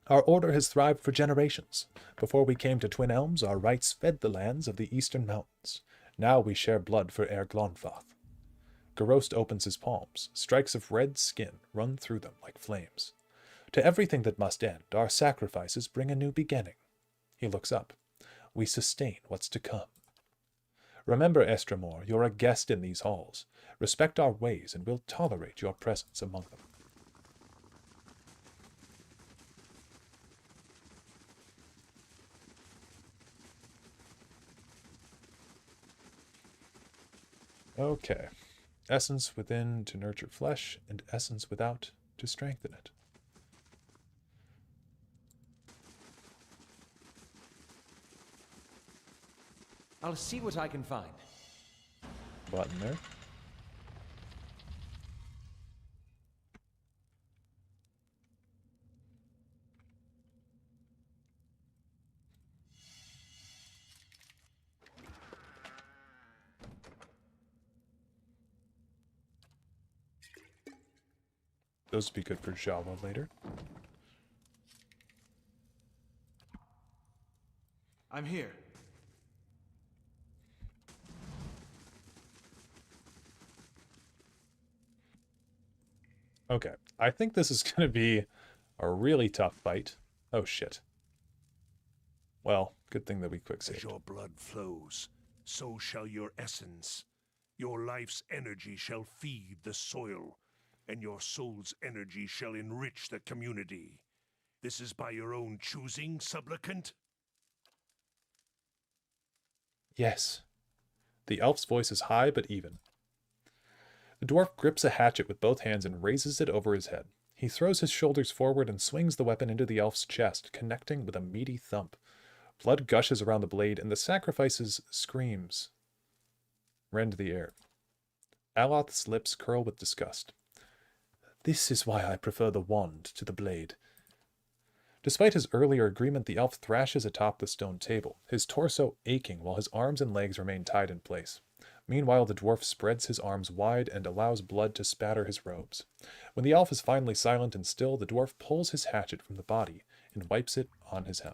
Our order has thrived for generations. Before we came to Twin Elms, our rites fed the lands of the eastern mountains. Now we share blood for Air Glonfoth. Garost opens his palms. Strikes of red skin run through them like flames. To everything that must end, our sacrifices bring a new beginning. He looks up. We sustain what's to come. Remember, Estremor, you're a guest in these halls. Respect our ways, and we'll tolerate your presence among them. Okay. Essence within to nurture flesh, and essence without to strengthen it. I'll see what I can find. Button there. Those would be good for Java later. I'm here. Okay, I think this is going to be a really tough fight. Oh shit. Well, good thing that we quick saved. As your blood flows, so shall your essence. Your life's energy shall feed the soil, and your soul's energy shall enrich the community. This is by your own choosing, supplicant? Yes. The elf's voice is high but even. The dwarf grips a hatchet with both hands and raises it over his head. He throws his shoulders forward and swings the weapon into the elf's chest, connecting with a meaty thump. Blood gushes around the blade, and the sacrifice's screams rend the air. Aloth's lips curl with disgust. This is why I prefer the wand to the blade. Despite his earlier agreement, the elf thrashes atop the stone table, his torso aching while his arms and legs remain tied in place. Meanwhile, the dwarf spreads his arms wide and allows blood to spatter his robes. When the elf is finally silent and still, the dwarf pulls his hatchet from the body and wipes it on his hem.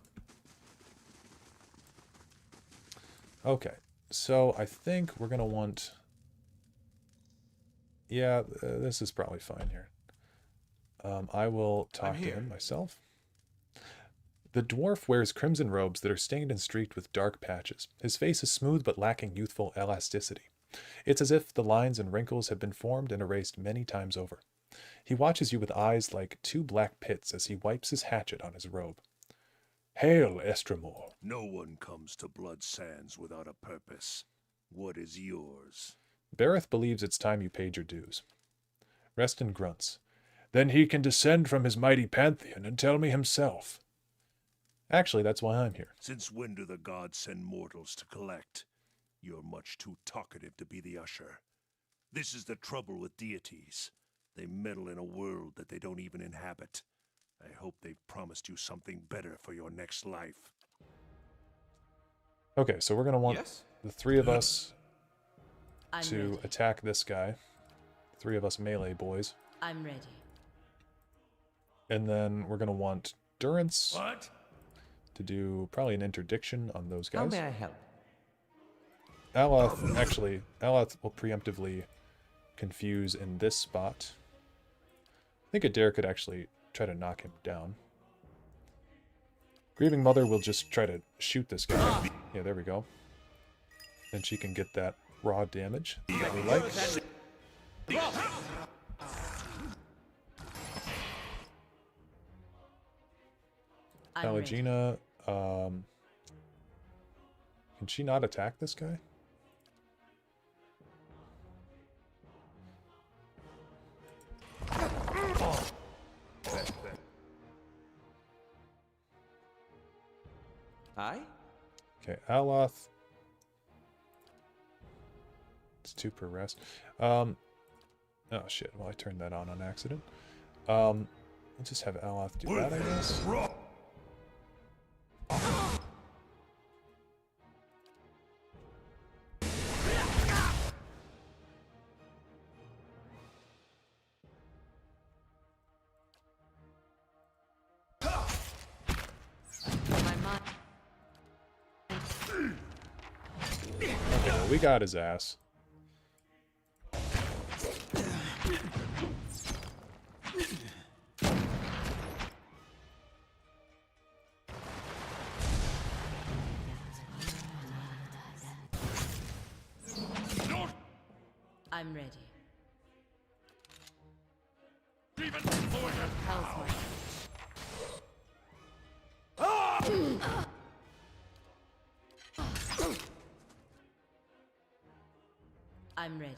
Okay, so I think we're going to want... Yeah, this is probably fine here. I will talk to him myself. The dwarf wears crimson robes that are stained and streaked with dark patches. His face is smooth but lacking youthful elasticity. It's as if the lines and wrinkles have been formed and erased many times over. He watches you with eyes like two black pits as he wipes his hatchet on his robe. Hail, Estremor. No one comes to Blood Sands without a purpose. What is yours? Bareth believes it's time you paid your dues. Reston grunts. Then he can descend from his mighty pantheon and tell me himself. Actually, that's why I'm here. Since when do the gods send mortals to collect? You're much too talkative to be the usher. This is the trouble with deities. They meddle in a world that they don't even inhabit. I hope they've promised you something better for your next life. Okay, so we're going to want the three of us to ready. Attack this guy. Three of us melee boys. I'm ready. And then we're going to want Durance. What? To do probably an interdiction on those guys. How may I help? Aloth will preemptively confuse in this spot. I think Adair could actually try to knock him down. Grieving Mother will just try to shoot this guy. Yeah, there we go. Then she can get that raw damage that we like. Pallegina, can she not attack this guy? Aye? Okay, Aloth. It's 2 per rest. Oh shit, well I turned that on accident. Let's just have Aloth do that, I guess. we got his ass. I'm ready. I'm ready.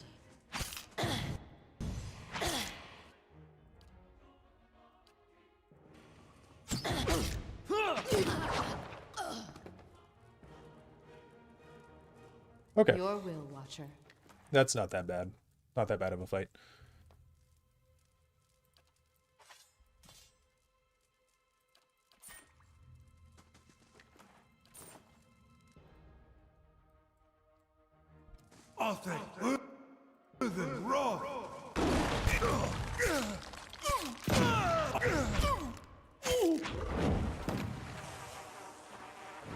Okay. Your will, Watcher. That's not that bad. Not that bad of a fight. Arthur, than raw.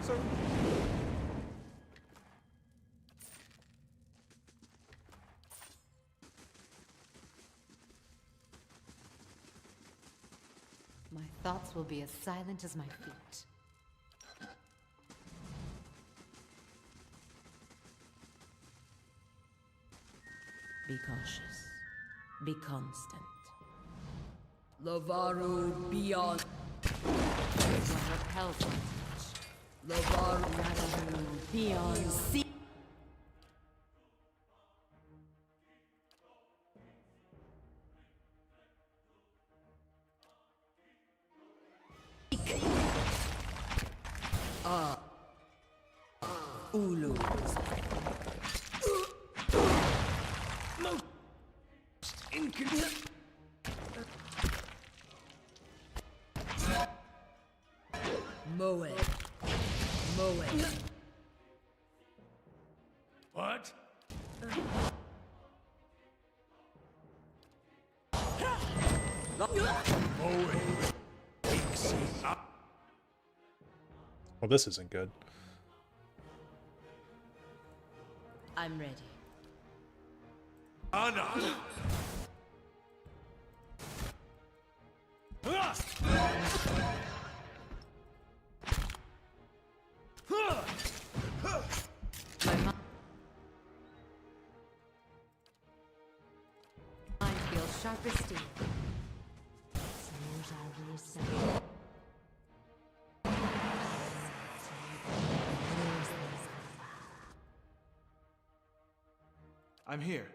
Sir. My thoughts will be as silent as my feet. Be cautious. Be constant. Lavaru beyond. What repels my touch? Lavaru beyond sea. Ulu. Moe. Moe. What? Well, this isn't good. I'm ready. Anna. Mind feels sharp as steel. I'm here.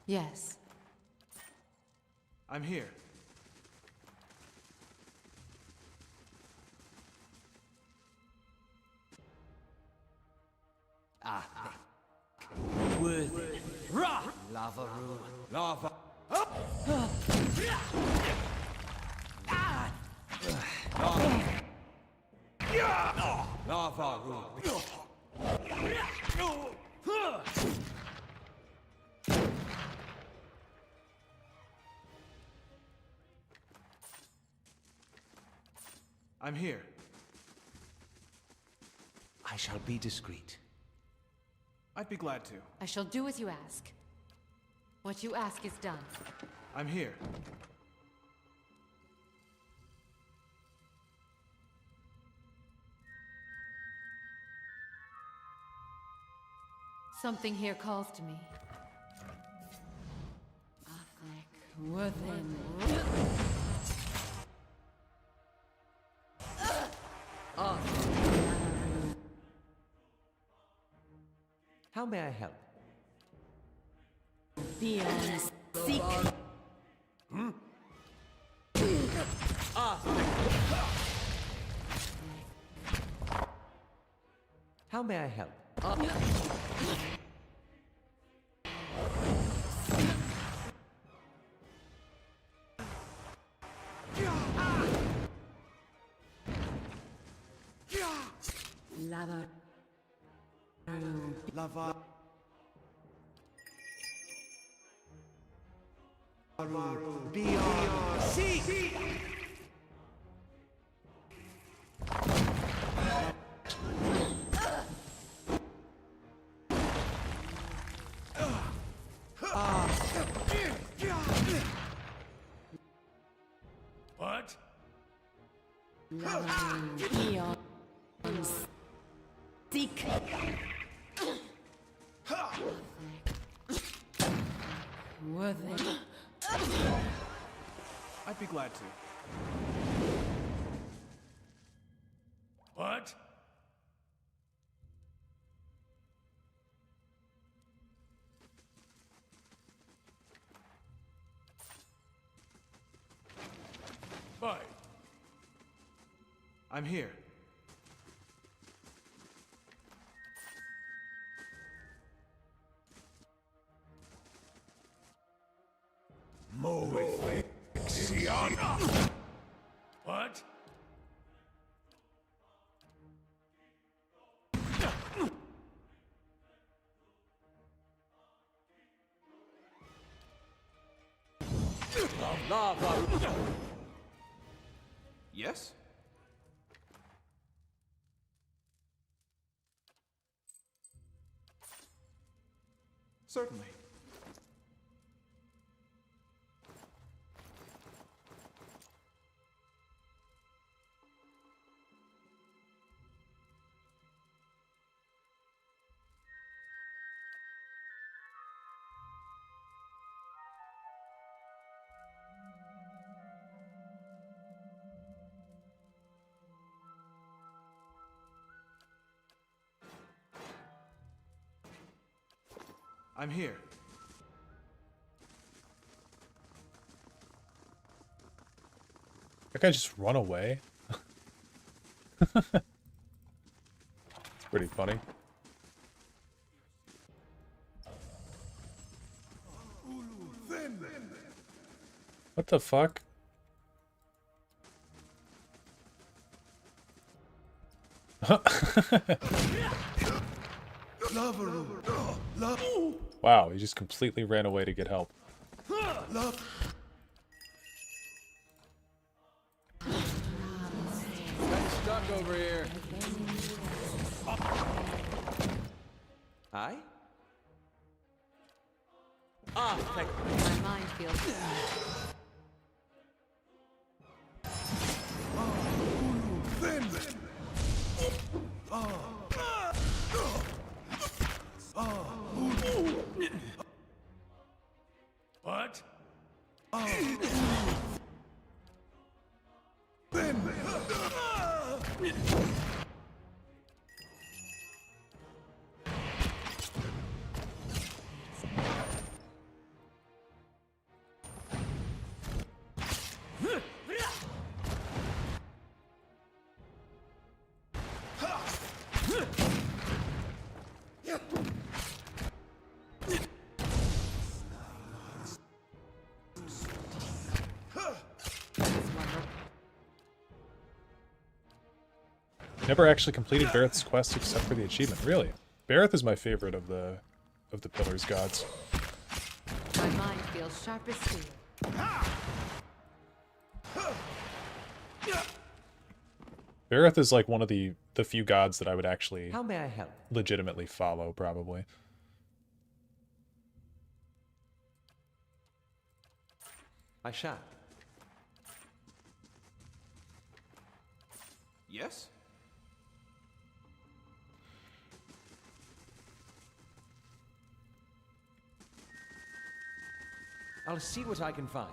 Yes. I'm here. Worthy. Ra! Lavaru. Lava. Lavaru. I'm here. I shall be discreet. I'd be glad to. I shall do as you ask. What you ask is done. I'm here. Something here calls to me. Within. How may I help? Beyond seek. How may I help? Lava. Lava. Beyond. Seek. What? Beyond. Seek. Worth it. I'd be glad to. What? Bye. I'm here. What? Lava. Yes? Certainly. I'm here. That guy just run away? It's pretty funny. What the fuck? Wow, he just completely ran away to get help. I'm stuck over here. Aye? My mind feels. What? Never actually completed Bareth's quest except for the achievement. Really? Bareth is my favorite of the Pillars gods. My mind feels sharp as steel. Bareth is like one of the few gods that I would actually How may I help? legitimately follow, probably. I shall. Yes? I'll see what I can find.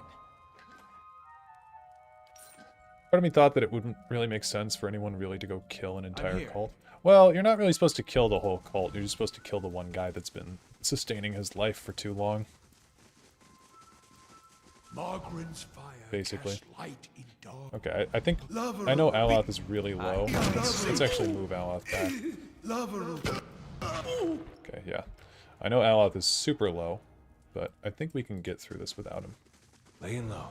Part of me thought that it wouldn't really make sense for anyone really to go kill an entire here. cult. Well, you're not really supposed to kill the whole cult. You're just supposed to kill the one guy that's been sustaining his life for too long. Margaren's fire basically. cast light in dark. Okay, I think I know Aloth is really low. Let's actually move Aloth back. Okay, yeah. I know Aloth is super low, but I think we can get through this without him. Laying low.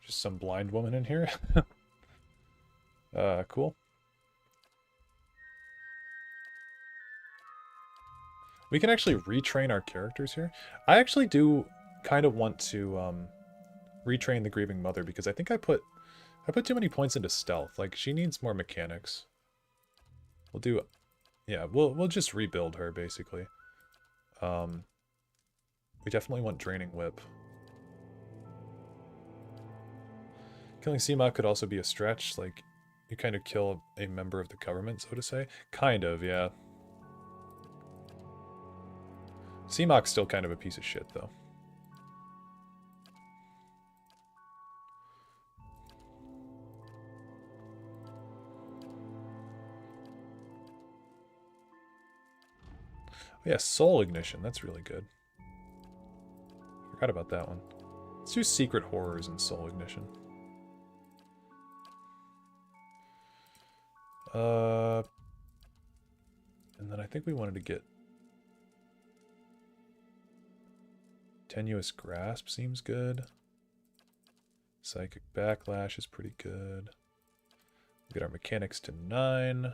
Just some blind woman in here. Cool. We can actually retrain our characters here. I actually do kind of want to retrain the Grieving Mother because I think I put too many points into stealth. Like, she needs more mechanics. We'll do, yeah, we'll just rebuild her basically. We definitely want Draining Whip. Killing Seema could also be a stretch. Like, you kind of kill a member of the government, so to say. Kind of, yeah. Seemok's still kind of a piece of shit, though. Oh, yeah, Soul Ignition. That's really good. Forgot about that one. Let's do Secret Horrors and Soul Ignition. And then I think we wanted to get Tenuous Grasp seems good. Psychic Backlash is pretty good. We get our mechanics to 9.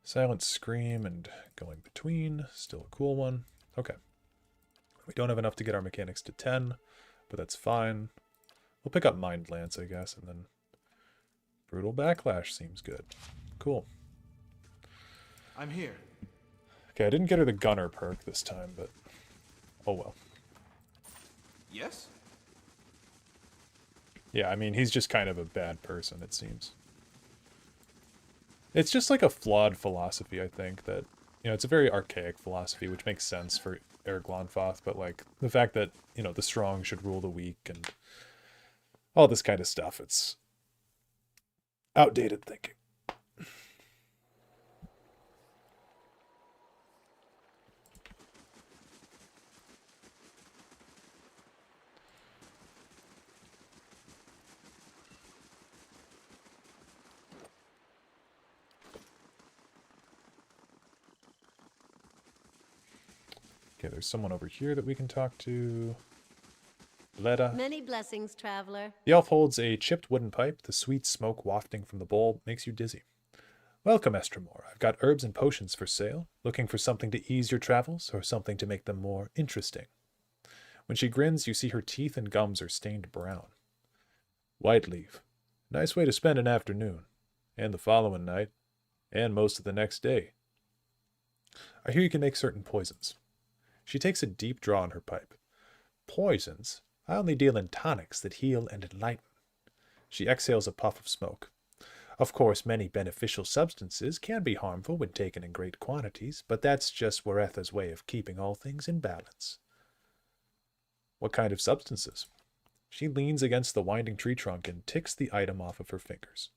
Silent Scream and Going Between, still a cool one. Okay. We don't have enough to get our mechanics to 10, but that's fine. We'll pick up Mind Lance, I guess, and then Brutal Backlash seems good. Cool. I'm here. Okay, I didn't get her the Gunner perk this time, but oh well. Yes? Yeah, I mean, he's just kind of a bad person, it seems. It's just like a flawed philosophy, I think, that, you know, it's a very archaic philosophy, which makes sense for Eric Glonfoth, but, like, the fact that, you know, the strong should rule the weak and all this kind of stuff, it's outdated thinking. Okay, there's someone over here that we can talk to. Letta. Many blessings, traveler. The elf holds a chipped wooden pipe. The sweet smoke wafting from the bowl makes you dizzy. Welcome, Estremor. I've got herbs and potions for sale. Looking for something to ease your travels, or something to make them more interesting? When she grins, you see her teeth and gums are stained brown. White leaf. Nice way to spend an afternoon. And the following night. And most of the next day. I hear you can make certain poisons. She takes a deep draw on her pipe. Poisons? I only deal in tonics that heal and enlighten. She exhales a puff of smoke. Of course, many beneficial substances can be harmful when taken in great quantities, but that's just Waretha's way of keeping all things in balance. What kind of substances? She leans against the winding tree trunk and ticks the item off of her fingers.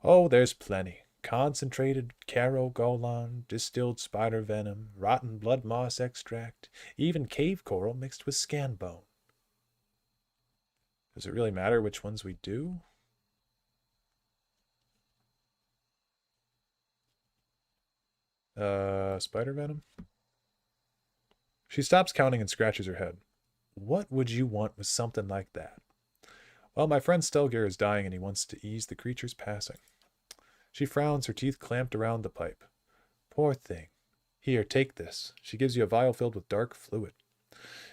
Oh, there's plenty. Concentrated Caro-Golan, distilled spider venom, rotten blood moss extract, even cave coral mixed with scan bone. Does it really matter which ones we do? Spider venom? She stops counting and scratches her head. What would you want with something like that? Well, my friend Stelgir is dying and he wants to ease the creature's passing. She frowns, her teeth clamped around the pipe. Poor thing. Here, take this. She gives you a vial filled with dark fluid.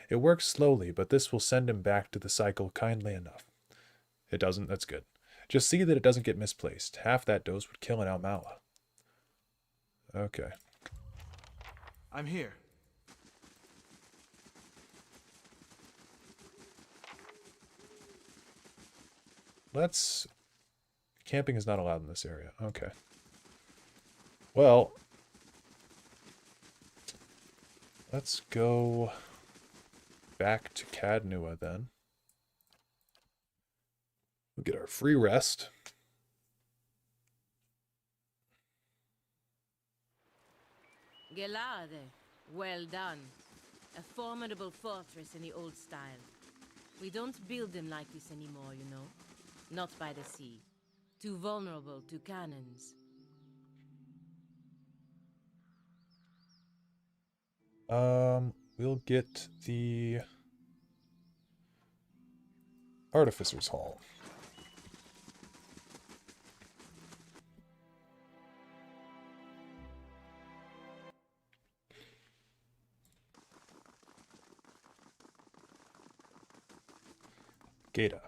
It works slowly, but this will send him back to the cycle kindly enough. It doesn't, that's good. Just see that it doesn't get misplaced. Half that dose would kill an Almala. Okay. I'm here. Let's... Camping is not allowed in this area. Okay. Well, let's go back to Cadnua then. We'll get our free rest. Gelade, well done. A formidable fortress in the old style. We don't build them like this anymore, you know. Not by the sea. Too vulnerable to cannons. We'll get the Artificer's Hall. Gata.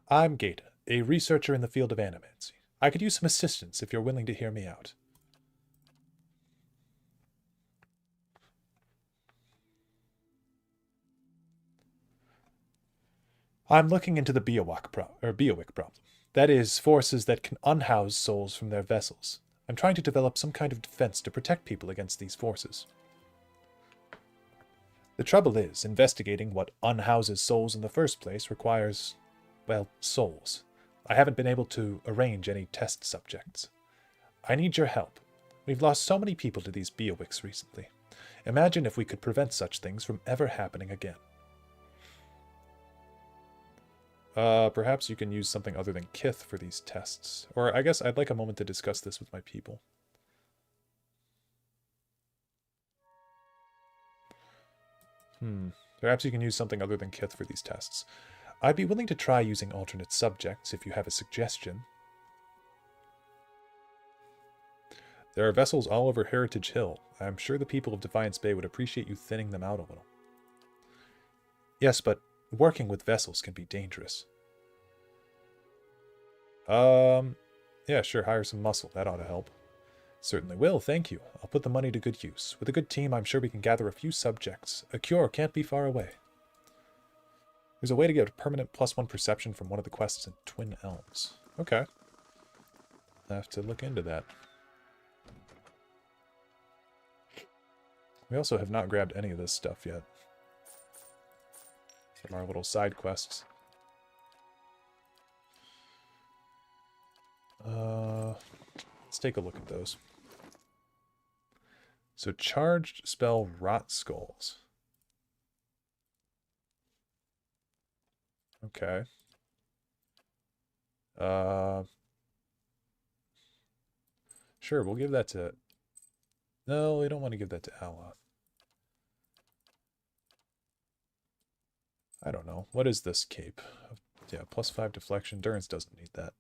I'm Gata, a researcher in the field of animancy. I could use some assistance if you're willing to hear me out. I'm looking into the Beowick problem. That is, forces that can unhouse souls from their vessels. I'm trying to develop some kind of defense to protect people against these forces. The trouble is, investigating what unhouses souls in the first place requires, well, souls. I haven't been able to arrange any test subjects. I need your help. We've lost so many people to these Beowicks recently. Imagine if we could prevent such things from ever happening again. Perhaps you can use something other than Kith for these tests. Or I guess I'd like a moment to discuss this with my people. Perhaps you can use something other than Kith for these tests. I'd be willing to try using alternate subjects if you have a suggestion. There are vessels all over Heritage Hill. I'm sure the people of Defiance Bay would appreciate you thinning them out a little. Yes, but working with vessels can be dangerous. Yeah, sure, hire some muscle. That ought to help. Certainly will, thank you. I'll put the money to good use. With a good team, I'm sure we can gather a few subjects. A cure can't be far away. There's a way to get a permanent +1 perception from one of the quests in Twin Elms. Okay. I'll have to look into that. We also have not grabbed any of this stuff yet. From our little side quests. Let's take a look at those. So charged spell Rot Skulls. Okay. Sure, we'll give that to... No, we don't want to give that to Aloth. I don't know. What is this cape? Yeah, +5 deflection. Durance doesn't need that.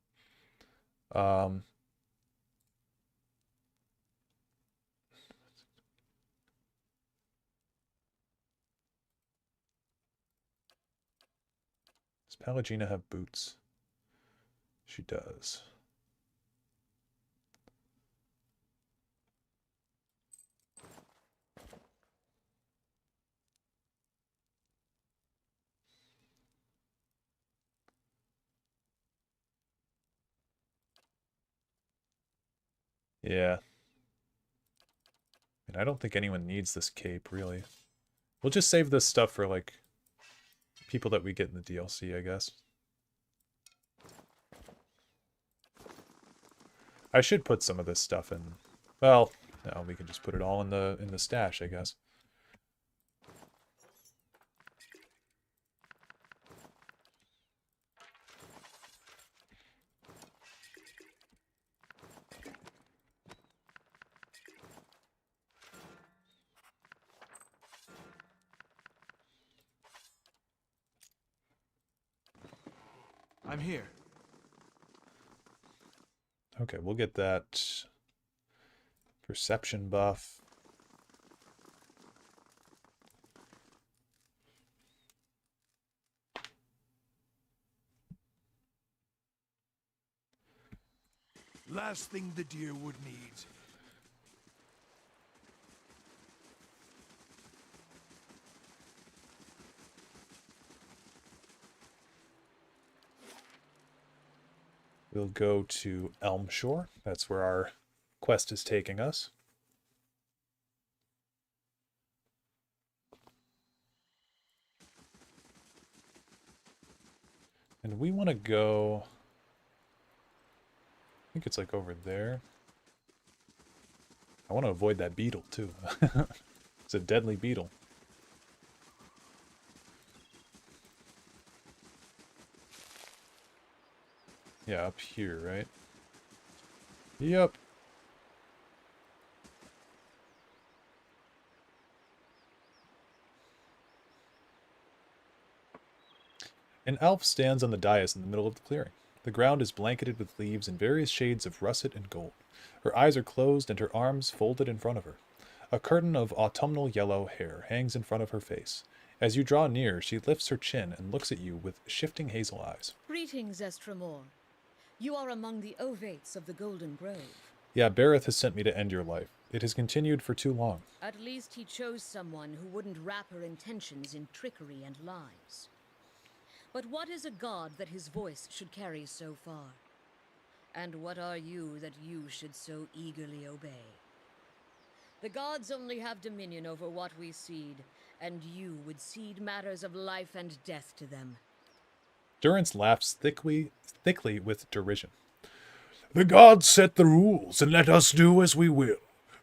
Does Pallegina have boots? She does. Yeah. And I don't think anyone needs this cape, really. We'll just save this stuff for, like, people that we get in the DLC, I guess. I should put some of this stuff in... Well, no, we can just put it all in the stash, I guess. I'm here. Okay, we'll get that perception buff. Last thing the deer would need. We'll go to Elmshore. That's where our quest is taking us. And we want to go... I think it's like over there. I want to avoid that beetle too. It's a deadly beetle. Yeah, up here, right? Yep. An elf stands on the dais in the middle of the clearing. The ground is blanketed with leaves in various shades of russet and gold. Her eyes are closed and her arms folded in front of her. A curtain of autumnal yellow hair hangs in front of her face. As you draw near, she lifts her chin and looks at you with shifting hazel eyes. Greetings, Estremor. You are among the Ovates of the Golden Grove. Yeah, Dareloth has sent me to end your life. It has continued for too long. At least he chose someone who wouldn't wrap her intentions in trickery and lies. But what is a god that his voice should carry so far? And what are you that you should so eagerly obey? The gods only have dominion over what we seed, and you would cede matters of life and death to them. Durance laughs thickly with derision. The gods set the rules and let us do as we will.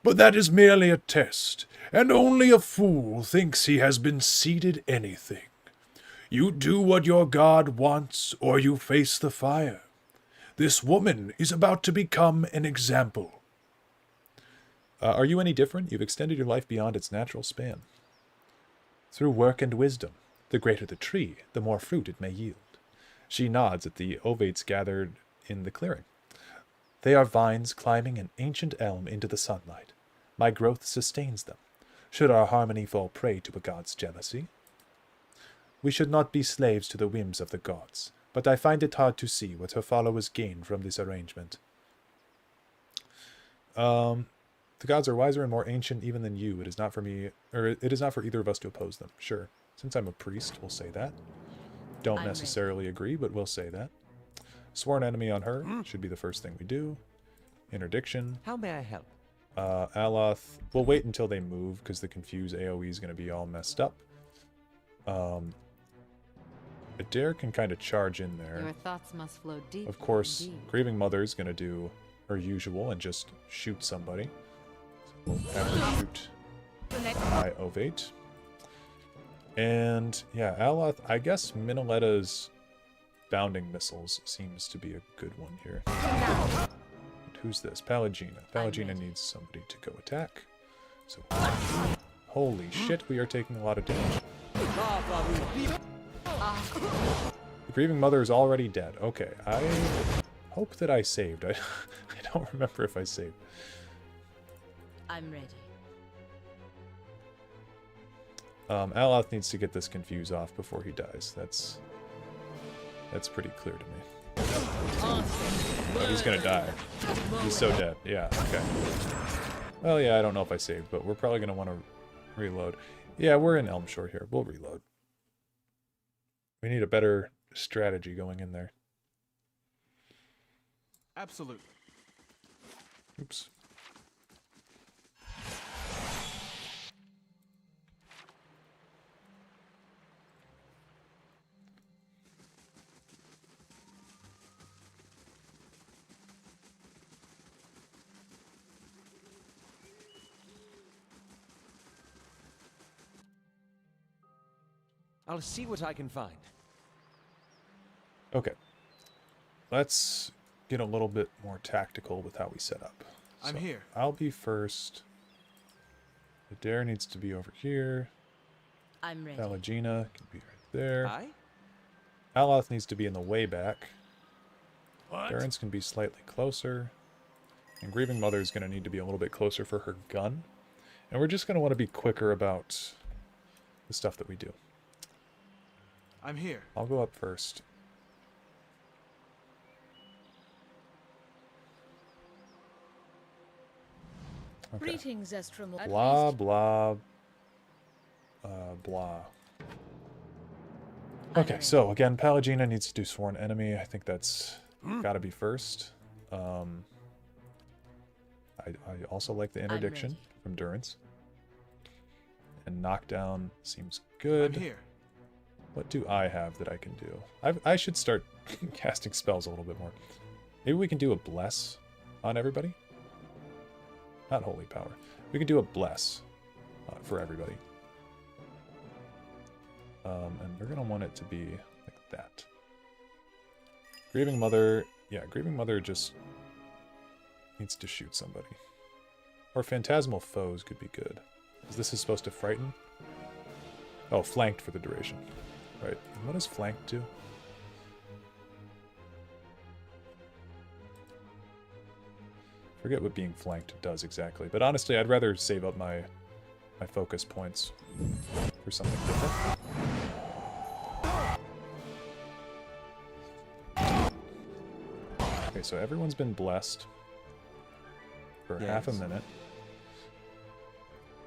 But that is merely a test, and only a fool thinks he has been ceded anything. You do what your god wants, or you face the fire. This woman is about to become an example. Are you any different? You've extended your life beyond its natural span. Through work and wisdom, the greater the tree, the more fruit it may yield. She nods at the ovates gathered in the clearing. They are vines climbing an ancient elm into the sunlight. My growth sustains them. Should our harmony fall prey to a god's jealousy? We should not be slaves to the whims of the gods, but I find it hard to see what her followers gain from this arrangement. The gods are wiser and more ancient even than you. It is not for me, or it is not for either of us to oppose them. Sure. Since I'm a priest, we'll say that. Don't necessarily agree, but we'll say that. Sworn enemy on her should be the first thing we do. Interdiction. How may I help? Aloth. We'll wait until they move, because the confuse AoE is going to be all messed up. Adair can kind of charge in there. Your thoughts must flow deep. Of course, indeed. Grieving Mother is going to do her usual and just shoot somebody. So we'll have her shoot High Ovate. And yeah, Aloth, I guess Minoletta's bounding missiles seems to be a good one here. But who's this? Pallegina. Pallegina needs somebody to go attack. So, holy shit, we are taking a lot of damage. The Grieving Mother is already dead. Okay, I hope that I saved. I don't remember if I saved. I'm ready. Aloth needs to get this confuse off before he dies. That's pretty clear to me. Oh, he's gonna die. He's so dead. Yeah, okay. Well, yeah, I don't know if I saved, but we're probably gonna want to reload. Yeah, we're in Elmshore here. We'll reload. We need a better strategy going in there. Absolutely. Oops. I'll see what I can find. Okay. Let's get a little bit more tactical with how we set up. I'm here. I'll be first. Adair needs to be over here. I'm ready. Pallegina can be right there. Aye? Aloth needs to be in the way back. What? Durance can be slightly closer. And Grieving Mother is going to need to be a little bit closer for her gun. And we're just going to want to be quicker about the stuff that we do. I'm here. I'll go up first. Okay. Greetings, Estremor. Blah, blah, blah. Okay, so again, Pallegina needs to do Sworn Enemy. I think that's gotta be first. I also like the Interdiction from Durance. And Knockdown seems good. I'm here. What do I have that I can do? I should start casting spells a little bit more. Maybe we can do a bless on everybody? Not holy power. We can do a bless for everybody. And we're going to want it to be like that. Grieving Mother... Yeah, Grieving Mother just needs to shoot somebody. Or Phantasmal Foes could be good. Because this is supposed to frighten? Oh, flanked for the duration. Right. And what does flanked do? Forget what being flanked does exactly. But honestly, I'd rather save up my focus points for something different. Okay, so everyone's been blessed for half a minute.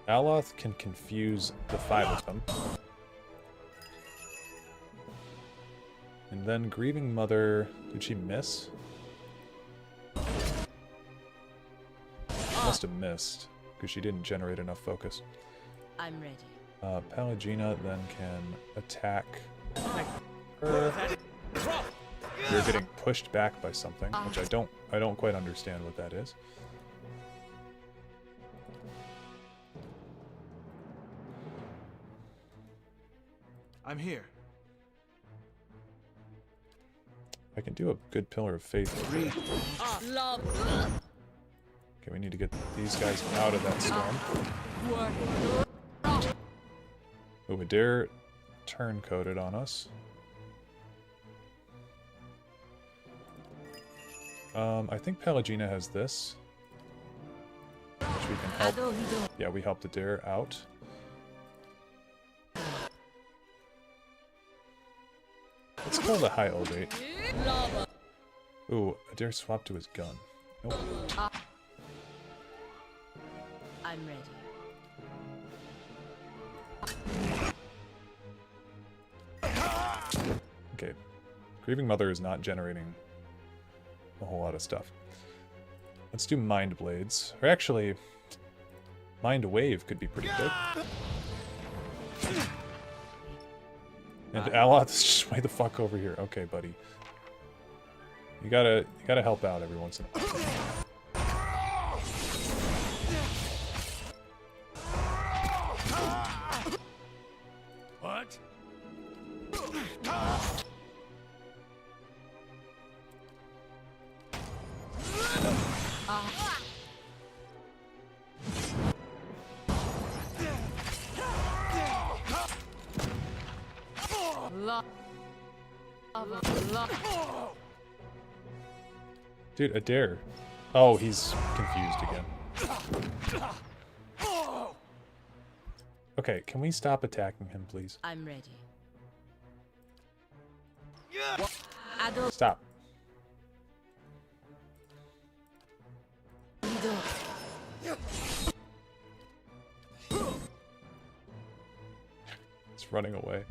Dareloth can confuse the 5 of them. And then Grieving Mother... Did she miss? Must have missed, because she didn't generate enough focus. I'm ready. Pallegina then can attack her. You're getting pushed back by something, which I don't quite understand what that is. I'm here. I can do a good Pillar of Faith. Okay, we need to get these guys out of that storm. Ooh, a Dare turn-coded on us. I think Pallegina has this. Which we can help. Yeah, we helped the Dare out. Let's call the high elevate. Ooh, a Dare swapped to his gun. Nope. I'm ready. Okay. Grieving Mother is not generating a whole lot of stuff. Let's do Mind Blades. Or actually, Mind Wave could be pretty good. And Dareloth's just way the fuck over here. Okay, buddy. You gotta help out every once in a while. What? Dude, a Dare. Oh, he's confused again. Okay, can we stop attacking him, please? I'm ready. Stop. It's running away.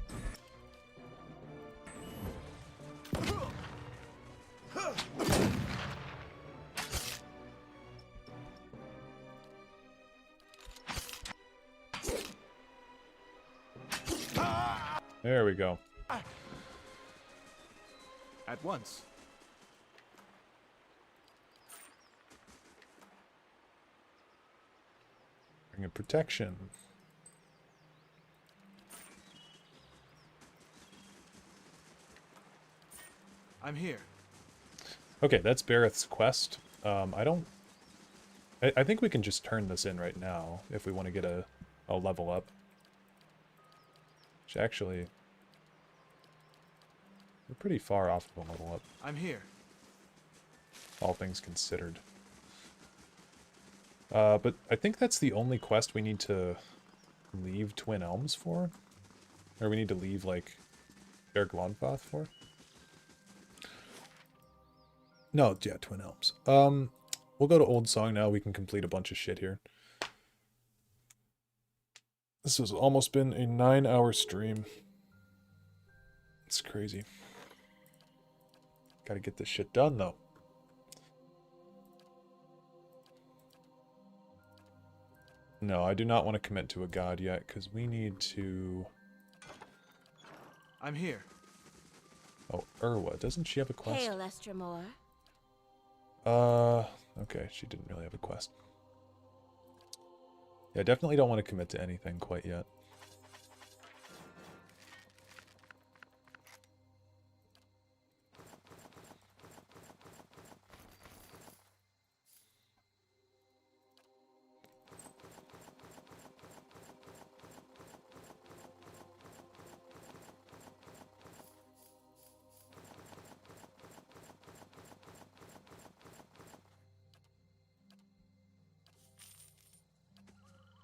There we go. At once. Bring in protection. I'm here. Okay, that's Bareth's quest. I think we can just turn this in right now if we want to get a level up. Which actually, we're pretty far off of a level up. I'm here. All things considered. But I think that's the only quest we need to leave Twin Elms for. Or we need to leave, like, Erglonfoth for. No, yeah, Twin Elms. We'll go to Old Song now. We can complete a bunch of shit here. This has almost been a 9-hour stream. It's crazy. Gotta get this shit done, though. No, I do not want to commit to a god yet, because we need to... I'm here. Oh, Urwa. Doesn't she have a quest? Hail, Estramore. Okay, she didn't really have a quest. Yeah, definitely don't want to commit to anything quite yet.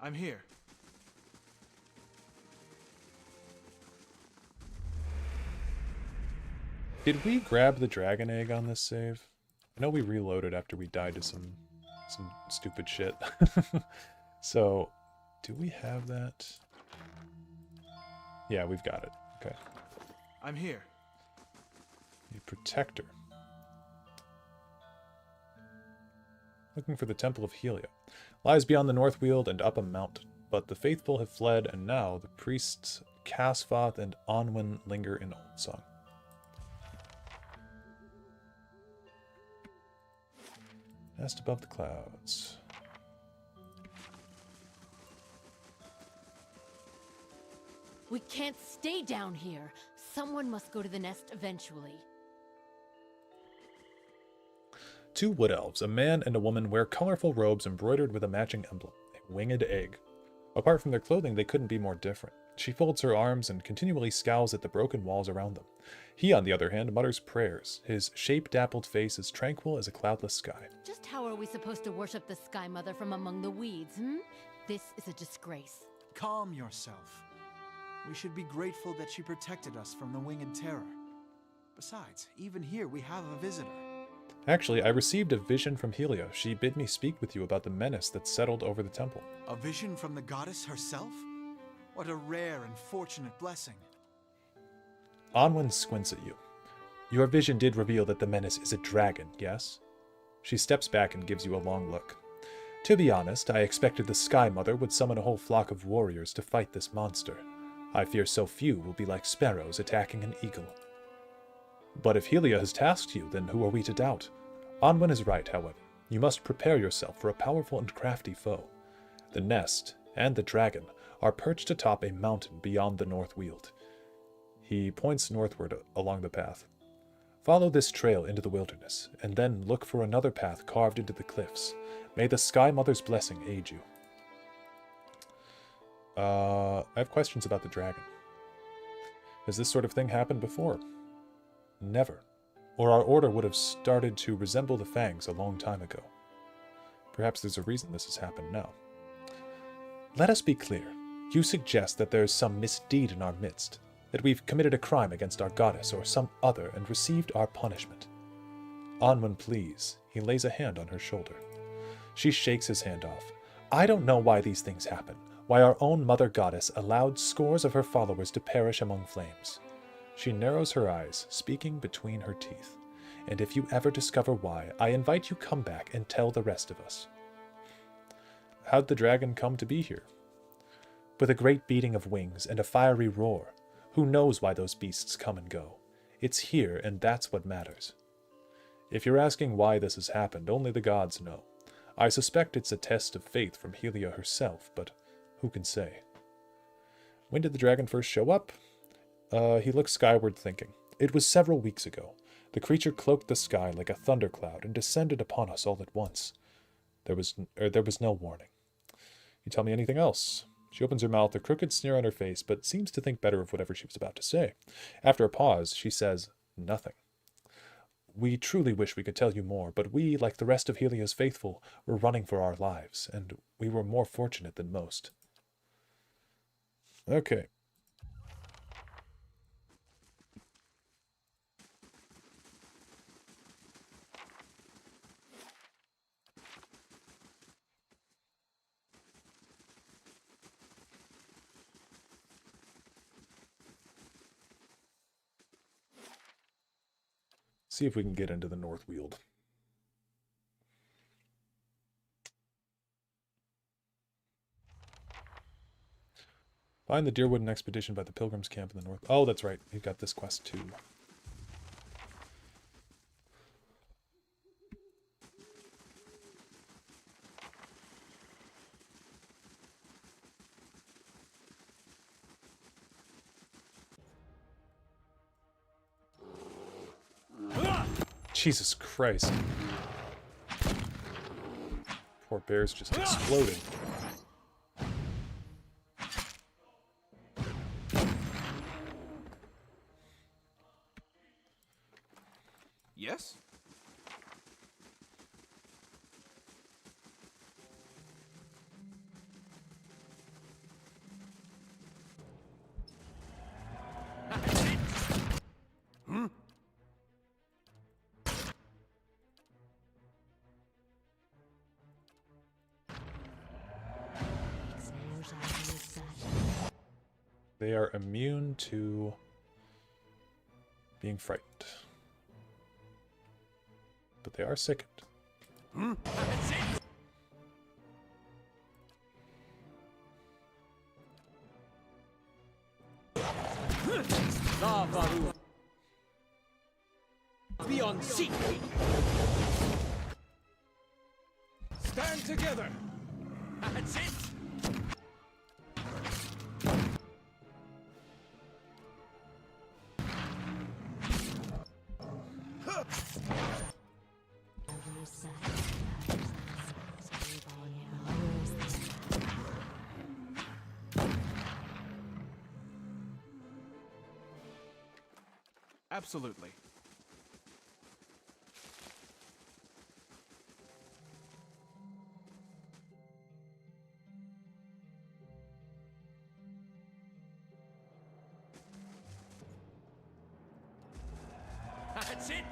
I'm here. Did we grab the dragon egg on this save? I know we reloaded after we died to some stupid shit. So, do we have that? Yeah, we've got it. Okay. I'm here. The protector. Looking for the Temple of Helia. Lies beyond the North Weald and up a mountain. But the faithful have fled, and now the priests Casfoth and Onwin linger in Oldsong. Nest above the clouds. We can't stay down here. Someone must go to the nest eventually. Two wood elves, a man and a woman, wear colorful robes embroidered with a matching emblem, a winged egg. Apart from their clothing, they couldn't be more different. She folds her arms and continually scowls at the broken walls around them. He, on the other hand, mutters prayers, his shape-dappled face as tranquil as a cloudless sky. Just how are we supposed to worship the Sky Mother from among the weeds, This is a disgrace. Calm yourself. We should be grateful that she protected us from the winged terror. Besides, even here we have a visitor. Actually, I received a vision from Helia. She bid me speak with you about the menace that settled over the temple. A vision from the goddess herself? What a rare and fortunate blessing. Onwin squints at you. Your vision did reveal that the menace is a dragon, yes? She steps back and gives you a long look. To be honest, I expected the Sky Mother would summon a whole flock of warriors to fight this monster. I fear so few will be like sparrows attacking an eagle. But if Helia has tasked you, then who are we to doubt? Onwin is right, however. You must prepare yourself for a powerful and crafty foe. The nest and the dragon are perched atop a mountain beyond the North Weald. He points northward along the path. Follow this trail into the wilderness, and then look for another path carved into the cliffs. May the Sky Mother's blessing aid you. I have questions about the dragon. Has this sort of thing happened before? Never. Or our order would have started to resemble the Fangs a long time ago. Perhaps there's a reason this has happened now. Let us be clear. You suggest that there is some misdeed in our midst, that we've committed a crime against our goddess or some other and received our punishment. Onwin, please. He lays a hand on her shoulder. She shakes his hand off. I don't know why these things happen, why our own mother goddess allowed scores of her followers to perish among flames. She narrows her eyes, speaking between her teeth. And if you ever discover why, I invite you come back and tell the rest of us. How'd the dragon come to be here? With a great beating of wings and a fiery roar. Who knows why those beasts come and go? It's here, and that's what matters. If you're asking why this has happened, only the gods know. I suspect it's a test of faith from Helia herself, but who can say? When did the dragon first show up? He looked skyward, thinking. It was several weeks ago. The creature cloaked the sky like a thundercloud and descended upon us all at once. There was no warning. You tell me anything else? She opens her mouth, a crooked sneer on her face, but seems to think better of whatever she was about to say. After a pause, she says, nothing. We truly wish we could tell you more, but we, like the rest of Helia's faithful, were running for our lives, and we were more fortunate than most. Okay. See if we can get into the North Weald. Find the Deerwooden expedition by the Pilgrims camp in the north. Oh, that's right. We've got this quest too. Jesus Christ. Poor bear's just exploding. Yes? Hmm? They are immune to being frightened. But they are sickened. Hmm? Beyond seek! Stand together! That's it! Absolutely. That's it!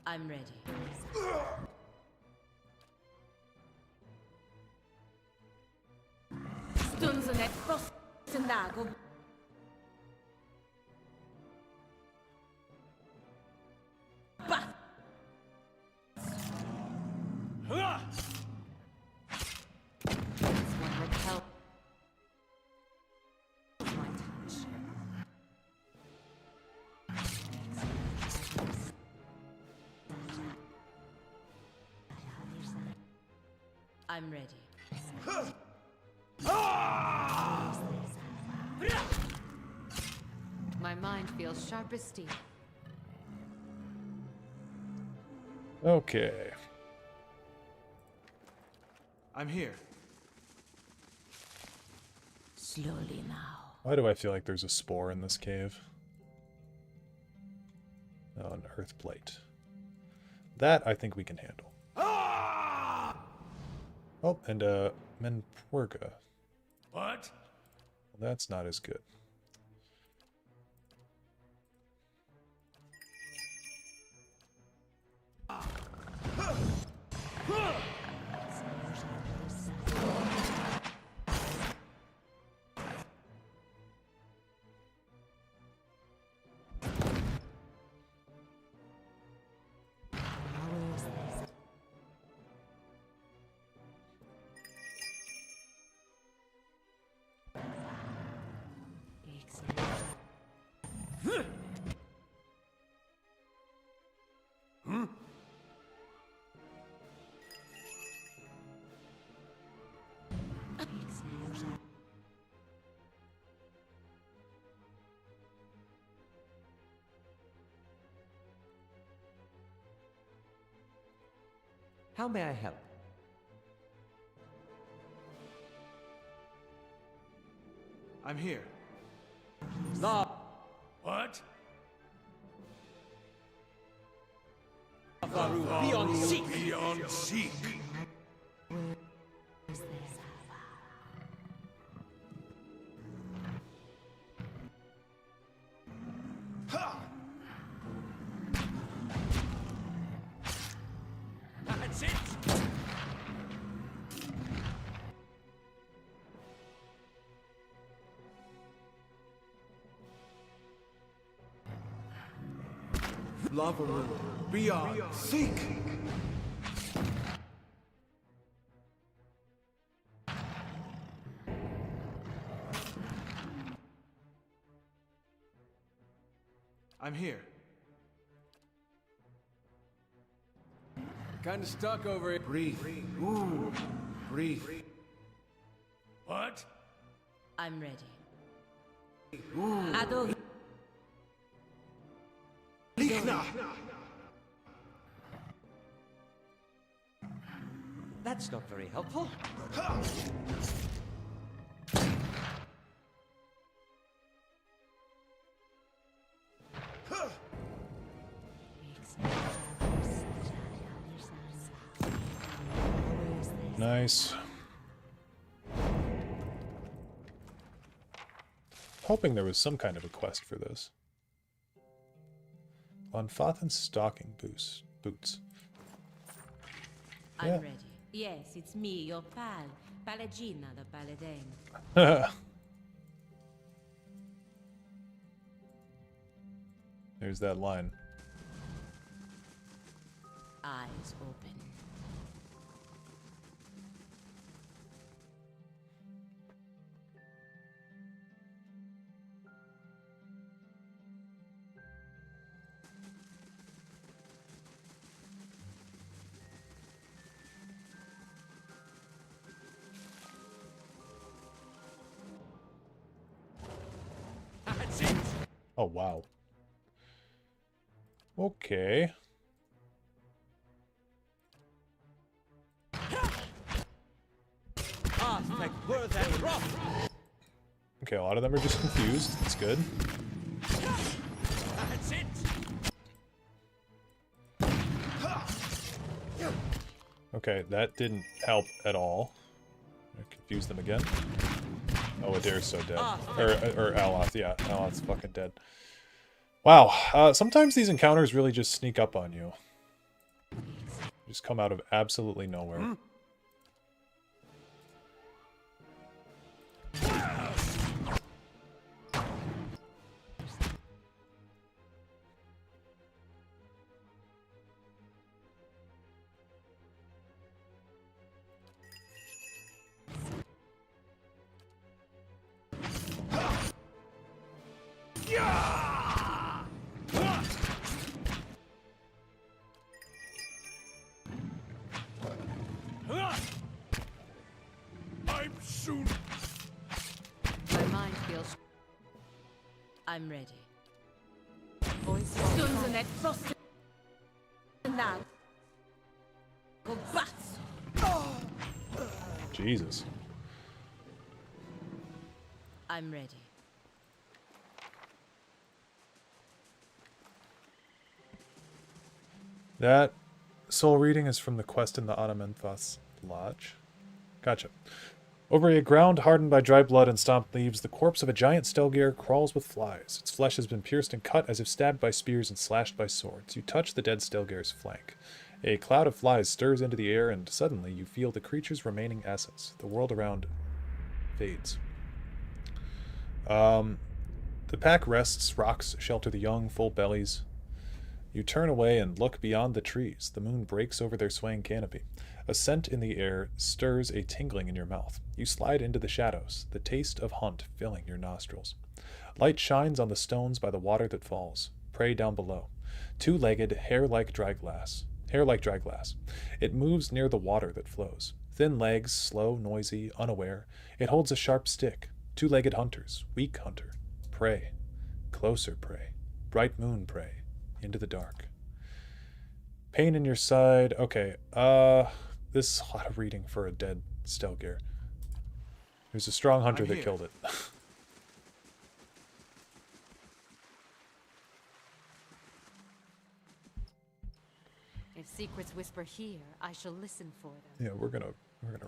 I'm ready. Stunzen et frosten dago. I'm ready. My mind feels sharp as steel. Okay. I'm here. Slowly now. Why do I feel like there's a spore in this cave? Oh, an earth plate. That I think we can handle. Oh, and Menpurga. What? Well, that's not as good. Hmm? How may I help? I'm here. La What? Beyond seek! Beyond seek! Ha! That's it! Lava beyond seek! I'm here. Kinda stuck over it. Breathe. Ooh. Breathe. What? I'm ready. Ooh. Ado. That's not very helpful. Nice. Hoping there was some kind of a quest for this. On Fathen's stocking boots. I'm Yeah. ready. Yes, it's me, your pal, Palagina the Paladin. There's that line. Eyes open. Oh, wow. Okay. Okay, a lot of them are just confused. That's good. That's it. Okay, that didn't help at all. I confused them again. Oh, Adair's so dead. Or Aloth, yeah. Aloth's fucking dead. Wow, sometimes these encounters really just sneak up on you. Just come out of absolutely nowhere. I'm soon. My mind feels... I'm ready. Voice Stunzenet Frost. Now. Go bats. Jesus. I'm ready. That soul reading is from the quest in the Autumnenthos Lodge. Gotcha. Over a ground hardened by dry blood and stomped leaves, the corpse of a giant Stelgir crawls with flies. Its flesh has been pierced and cut as if stabbed by spears and slashed by swords. You touch the dead Stelgir's flank. A cloud of flies stirs into the air, and suddenly you feel the creature's remaining essence. The world around fades. The pack rests, rocks shelter the young, full bellies. You turn away and look beyond the trees. The moon breaks over their swaying canopy. A scent in the air stirs a tingling in your mouth. You slide into the shadows, the taste of hunt filling your nostrils. Light shines on the stones by the water that falls. Prey down below. Two-legged, hair like dry glass. It moves near the water that flows. Thin legs, slow, noisy, unaware. It holds a sharp stick. Two-legged hunters, weak hunter. Prey. Closer prey. Bright moon prey. Into the dark. Pain in your side. Okay, this is a lot of reading for a dead Stelgir. There's a strong hunter that killed it. If secrets whisper here, I shall listen for them. Yeah, we're gonna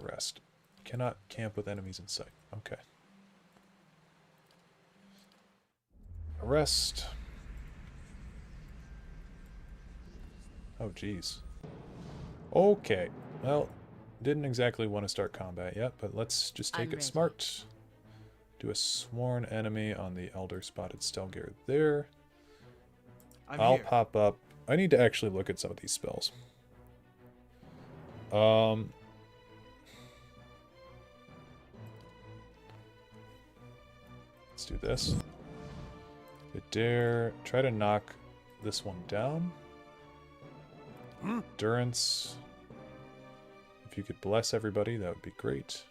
rest. Cannot camp with enemies in sight. Okay. Rest. Oh, jeez. Okay. Well, didn't exactly want to start combat yet, but let's just take it smart. Do a sworn enemy on the Elder Spotted Stelgir there. I'll pop up. I need to actually look at some of these spells. Let's do this. Try to knock this one down. Endurance. If you could bless everybody, that would be great.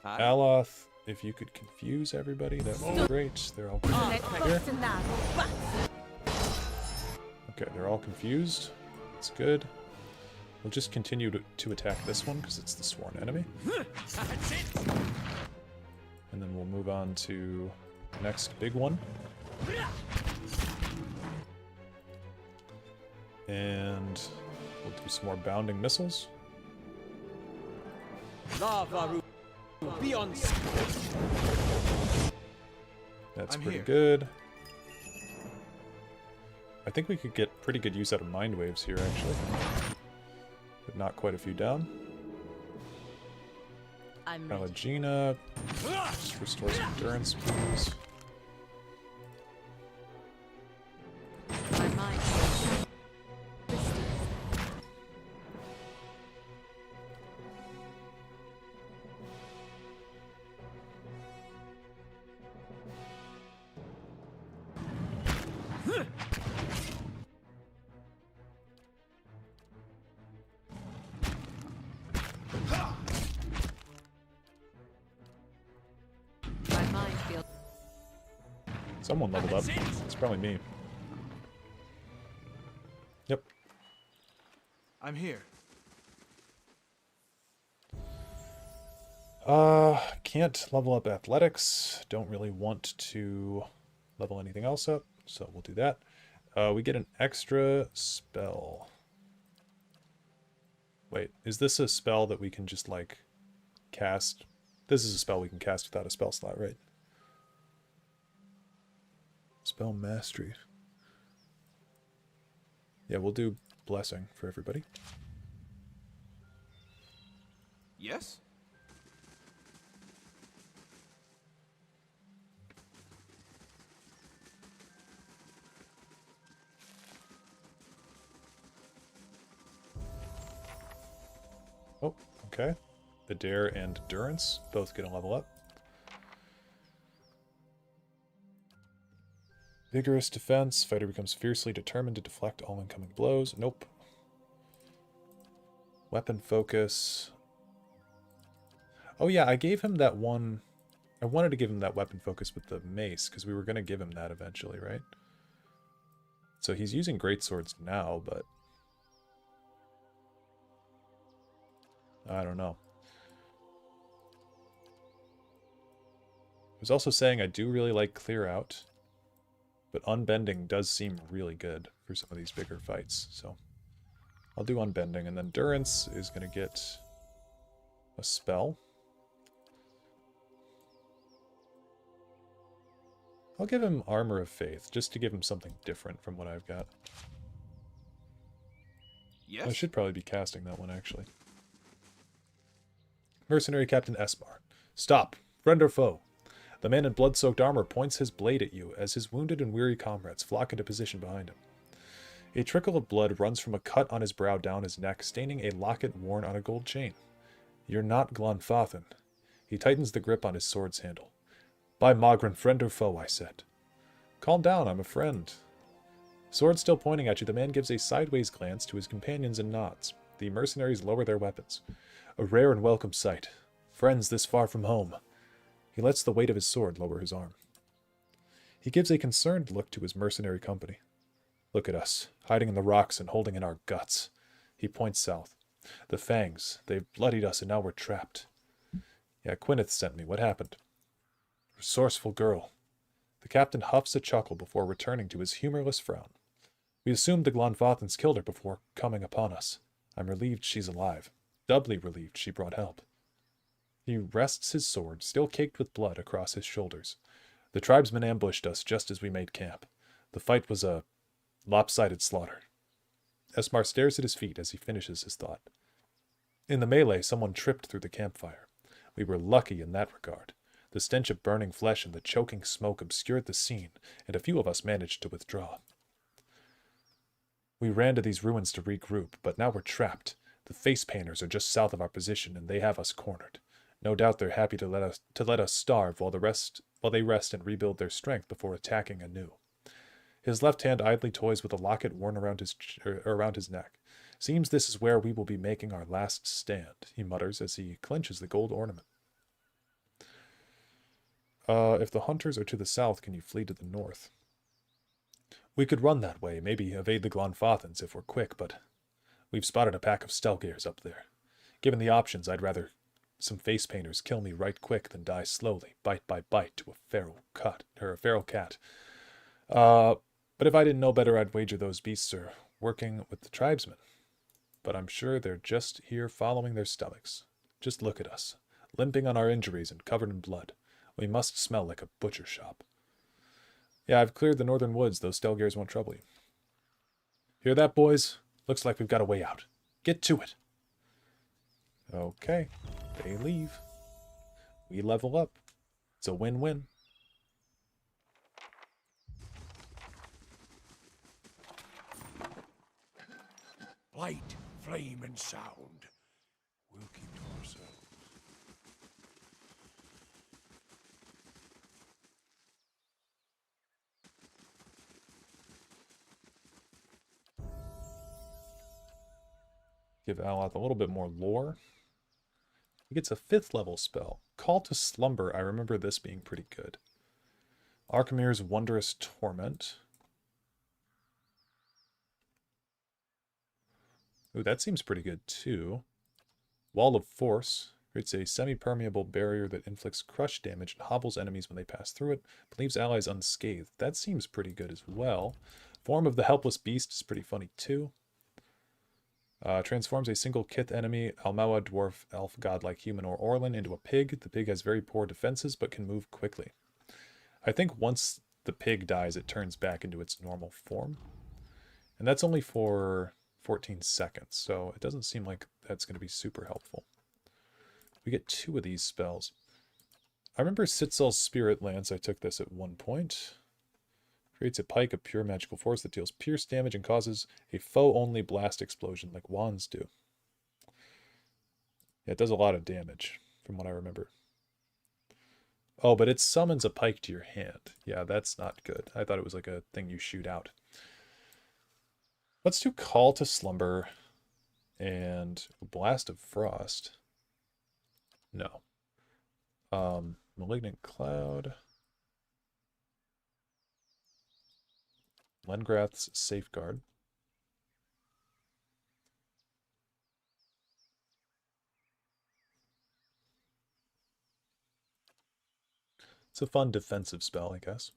Dareloth, if you could confuse everybody, that would be great. They're all confused here. Okay, they're all confused. That's good. We'll just continue to attack this one because it's the sworn enemy. And then we'll move on to the next big one. And we'll do some more bounding missiles. That's pretty good. I think we could get pretty good use out of mind waves here, actually. But not quite a few down. Pallegina, just restore some endurance, please. Someone leveled up. It's probably me. Yep. I'm here. Can't level up athletics. Don't really want to level anything else up, so we'll do that. We get an extra spell. Wait, is this a spell that we can just, like, cast? This is a spell we can cast without a spell slot, right? Spell mastery. Yeah, we'll do blessing for everybody. Yes? Oh, okay. The Dare and Endurance both get a level up. Vigorous defense. Fighter becomes fiercely determined to deflect all incoming blows. Nope. Weapon focus. Oh yeah, I gave him that one. I wanted to give him that weapon focus with the mace, because we were going to give him that eventually, right? So he's using greatswords now, but I don't know. I was also saying I do really like Clear Out, but Unbending does seem really good for some of these bigger fights, so I'll do Unbending, and then Endurance is going to get a spell. I'll give him Armor of Faith, just to give him something different from what I've got. Yes. I should probably be casting that one, actually. Mercenary Captain Esmar. Stop! Friend or foe? The man in blood-soaked armor points his blade at you as his wounded and weary comrades flock into position behind him. A trickle of blood runs from a cut on his brow down his neck, staining a locket worn on a gold chain. You're not Glonfathan. He tightens the grip on his sword's handle. By Mogren, friend or foe, I said. Calm down, I'm a friend. Sword still pointing at you, the man gives a sideways glance to his companions and nods. The mercenaries lower their weapons. A rare and welcome sight. Friends this far from home. He lets the weight of his sword lower his arm. He gives a concerned look to his mercenary company. Look at us, hiding in the rocks and holding in our guts. He points south. The Fangs, they've bloodied us and now we're trapped. Yeah, Gwyneth sent me. What happened? Resourceful girl. The captain huffs a chuckle before returning to his humorless frown. We assumed the Glonfathans killed her before coming upon us. I'm relieved she's alive. Doubly relieved she brought help. He rests his sword, still caked with blood, across his shoulders. The tribesmen ambushed us just as we made camp. The fight was a lopsided slaughter. Esmar stares at his feet as he finishes his thought. In the melee, someone tripped through the campfire. We were lucky in that regard. The stench of burning flesh and the choking smoke obscured the scene, and a few of us managed to withdraw. We ran to these ruins to regroup, but now we're trapped. The face painters are just south of our position, and they have us cornered. No doubt they're happy to let us starve while they rest and rebuild their strength before attacking anew. His left hand idly toys with a locket worn around his neck. Seems this is where we will be making our last stand, he mutters as he clenches the gold ornament. If the hunters are to the south, can you flee to the north? We could run that way, maybe evade the Glonfathans if we're quick, but we've spotted a pack of Stelgears up there. Given the options, I'd rather some face painters kill me right quick than die slowly, bite by bite, to a feral cat. But if I didn't know better, I'd wager those beasts are working with the tribesmen. But I'm sure they're just here following their stomachs. Just look at us, limping on our injuries and covered in blood. We must smell like a butcher shop. Yeah, I've cleared the northern woods. Those Stelgears won't trouble you. Hear that, boys? Looks like we've got a way out. Get to it. Okay, they leave. We level up. It's a win-win. Light, flame, and sound. We'll keep to ourselves. Give Dareloth a little bit more lore. He gets a 5th level spell. Call to Slumber. I remember this being pretty good. Archimir's Wondrous Torment. Ooh, that seems pretty good too. Wall of Force. Creates a semi-permeable barrier that inflicts crush damage and hobbles enemies when they pass through it, but leaves allies unscathed. That seems pretty good as well. Form of the Helpless Beast is pretty funny too. Transforms a single Kith enemy, Almawa, dwarf, elf, godlike human, or Orlin, into a pig. The pig has very poor defenses, but can move quickly. I think once the pig dies, it turns back into its normal form. And that's only for 14 seconds, so it doesn't seem like that's going to be super helpful. We get 2 of these spells. I remember Sitzal's Spirit Lance. I took this at one point. Creates a pike of pure magical force that deals pierce damage and causes a foe-only blast explosion like wands do. Yeah, it does a lot of damage, from what I remember. Oh, but it summons a pike to your hand. Yeah, that's not good. I thought it was like a thing you shoot out. Let's do Call to Slumber and Blast of Frost. No. Malignant Cloud. Lengrath's Safeguard. It's a fun defensive spell, I guess.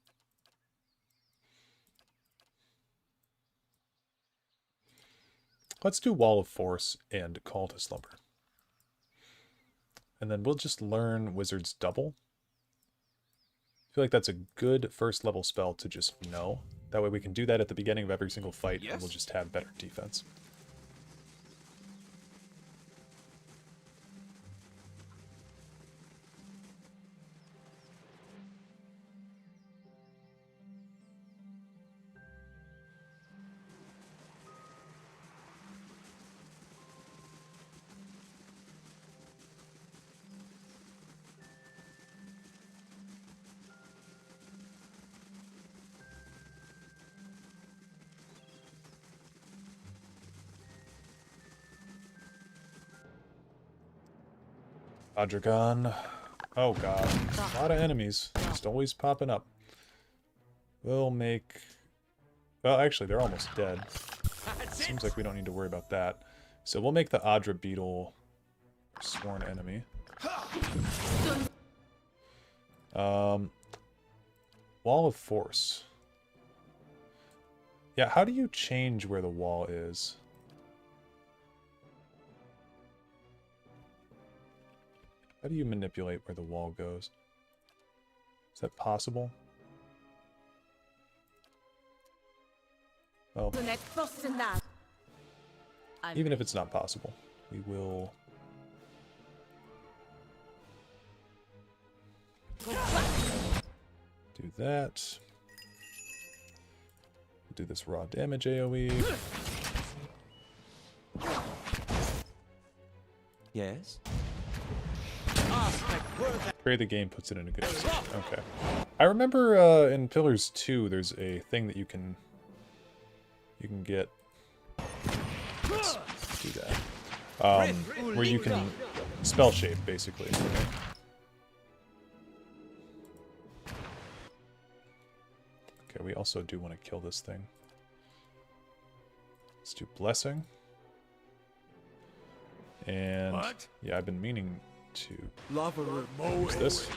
Let's do Wall of Force and Call to Slumber. And then we'll just learn Wizard's Double. I feel like that's a good first level spell to just know. That way we can do that at the beginning of every single fight, and we'll just have better defense. Adragon. Oh god. A lot of enemies. Just always popping up. We'll make... Well, actually, they're almost dead. Seems like we don't need to worry about that. So we'll make the Adra Beetle a sworn enemy. Wall of Force. Yeah, how do you change where the wall is? How do you manipulate where the wall goes? Is that possible? Well, even if it's not possible, we will... do that. Do this raw damage AoE. Yes? Pray the game puts it in a good position. Okay. I remember in Pillars 2, there's a thing that you can get. Let's do that. Where you can spell shape, basically. Right? Okay, we also do want to kill this thing. Let's do blessing. And yeah, I've been meaning to use this.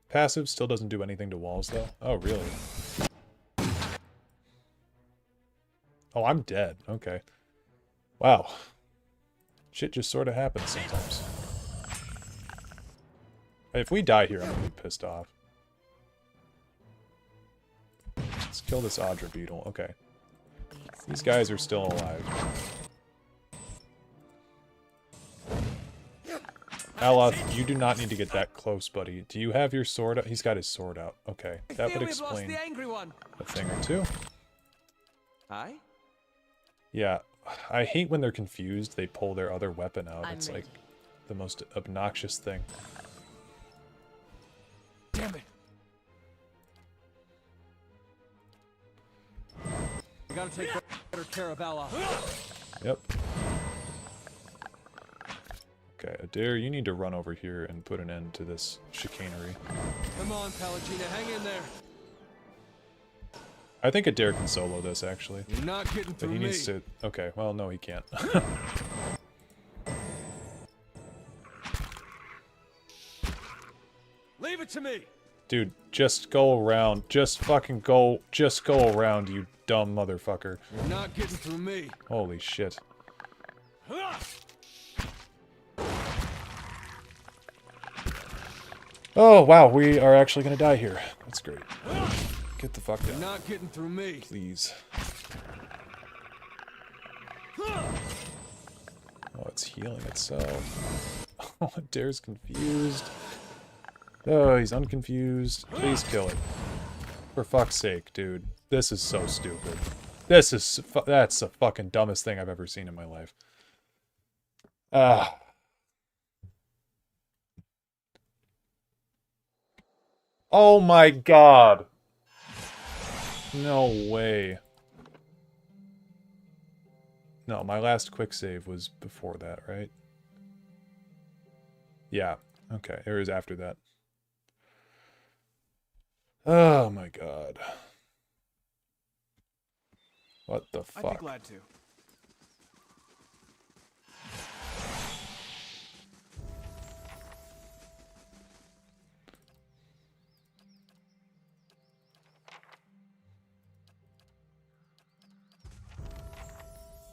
Passive still doesn't do anything to walls, though. Oh, really? Oh, I'm dead. Okay. Wow. Shit just sort of happens sometimes. If we die here, I'm gonna be pissed off. Let's kill this Audra beetle. Okay. These guys are still alive. Dareloth, you do not need to get that close, buddy. Do you have your sword out? He's got his sword out. Okay, that would explain a thing or two. Hi? Yeah, I hate when they're confused. They pull their other weapon out. It's like the most obnoxious thing. Damn it! We gotta take better care of Ella. Yep. Okay, Adair, you need to run over here and put an end to this chicanery. Come on, Pallegina, hang in there. I think Adair can solo this, actually. You're not getting through but he me. needs to... Okay, well, no, he can't. Leave it to me! Dude, just go around. Just fucking go... Just go around, you dumb motherfucker. You're not getting through me. Holy shit. Oh, wow, we are actually gonna die here. That's great. Get the fuck down. You're not getting through me. Please. Oh, it's healing itself. Oh, Dare's confused. Oh, he's unconfused. Please kill it. For fuck's sake, dude. This is so stupid. This is... That's the fucking dumbest thing I've ever seen in my life. Ah. Oh my god! No way. No, my last quick save was before that, right? Yeah. Okay, it was after that. Oh my god. What the fuck? I'd be glad to.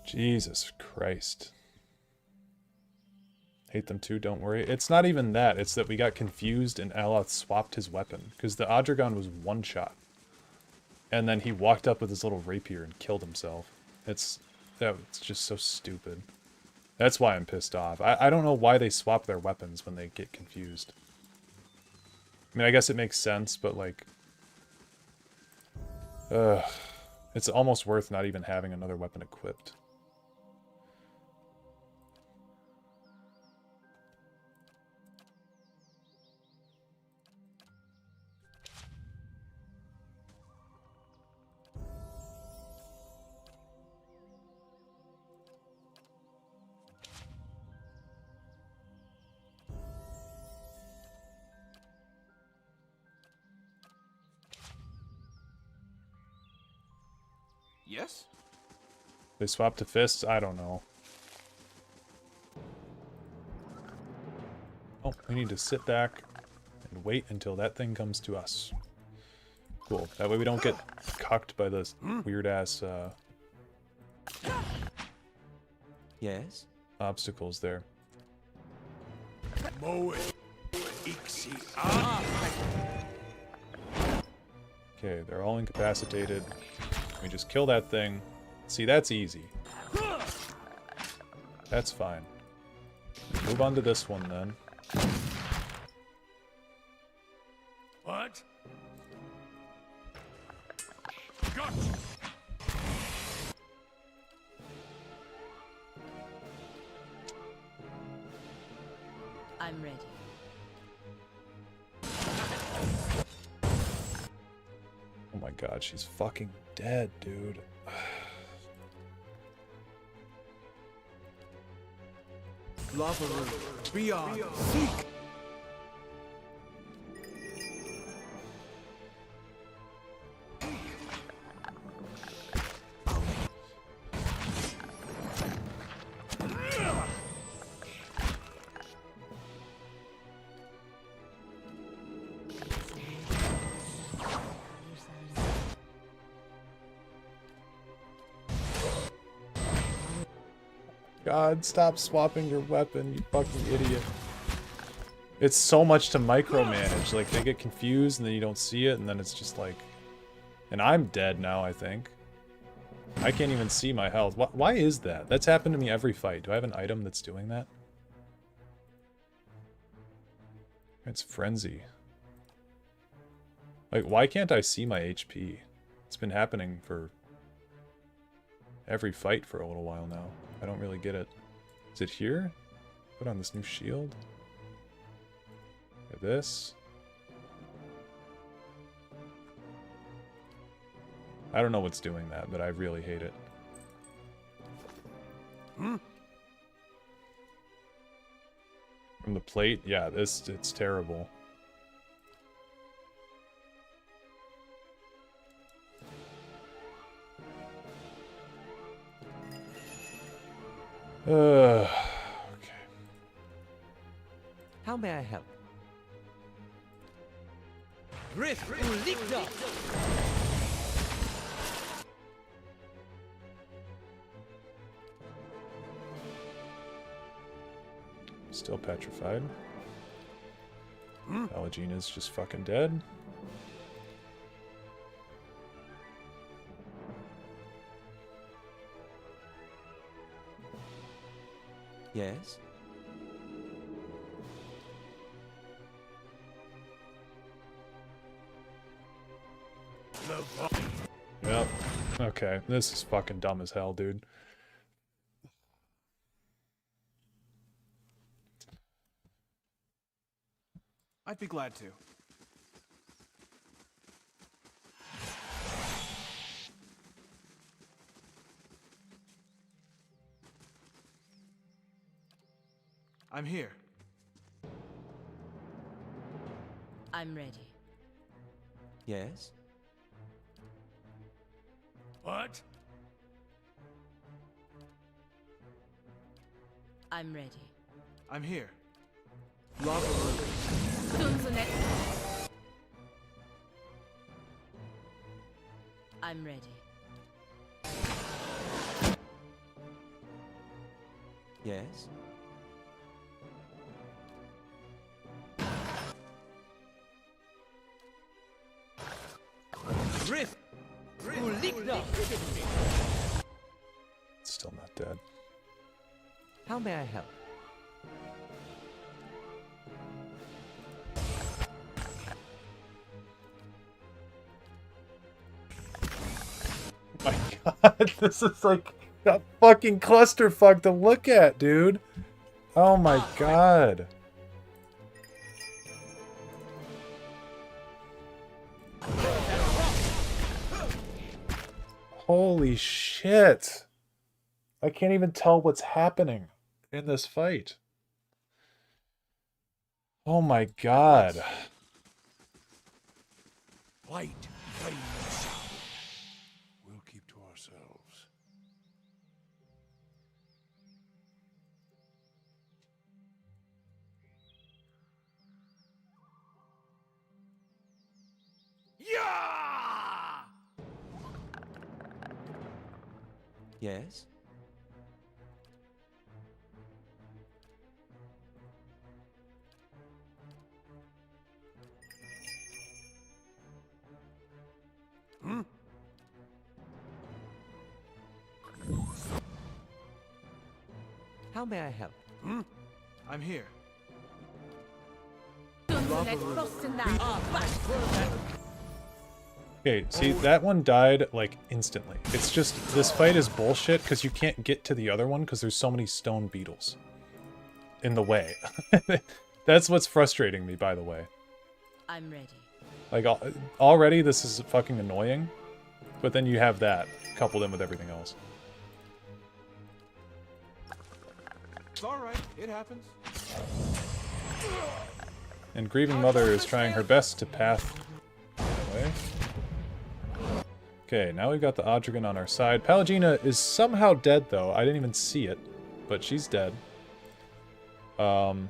Jesus Christ. Hate them too, don't worry. It's not even that, it's that we got confused and Dareloth swapped his weapon. Because the Adragon was one shot. And then he walked up with his little rapier and killed himself. It's just so stupid. That's why I'm pissed off. I don't know why they swap their weapons when they get confused. I mean, I guess it makes sense, but like... it's almost worth not even having another weapon equipped. Yes? They swapped to fists? I don't know. Oh, we need to sit back and wait until that thing comes to us. Cool. That way we don't get cucked by this weird-ass, Yes? obstacles there. Okay, they're all incapacitated. We just kill that thing. See, that's easy. That's fine. Move on to this one, then. What? Gotcha. I'm ready. Oh my god, she's fucking dead, dude. Lava room. Beyond. Seek. God, stop swapping your weapon, you fucking idiot. It's so much to micromanage. Like, they get confused and then you don't see it, and then it's just like... And I'm dead now, I think. I can't even see my health. Why is that? That's happened to me every fight. Do I have an item that's doing that? It's Frenzy. Like, why can't I see my HP? It's been happening for every fight for a little while now. I don't really get it. Is it here? Put on this new shield. Like this. I don't know what's doing that, but I really hate it. From the plate? Yeah, it's terrible. Okay. How may I help? Still petrified. Alagina's just fucking dead. Yes? Yep. Okay, this is fucking dumb as hell, dude. I'd be glad to. I'm here. I'm ready. Yes? What? I'm ready. I'm here. Lava room. I'm ready. Yes? Still not dead. How may I help? My god, this is like a fucking clusterfuck to look at, dude. Oh my god. Holy shit. I can't even tell what's happening in this fight. Oh my god. Light, flame, and sound. We'll keep to ourselves. Yeah! Yes? How may I help? I'm here. Okay, see, that one died, like, instantly. It's just, this fight is bullshit because you can't get to the other one because there's so many stone beetles in the way. That's what's frustrating me, by the way. I'm ready. Like, already this is fucking annoying, but then you have that coupled in with everything else. It's alright, it happens. And Grieving Mother is trying her best to path away. Okay, now we've got the Odrigan on our side. Pallegina is somehow dead, though. I didn't even see it, but she's dead. Hi?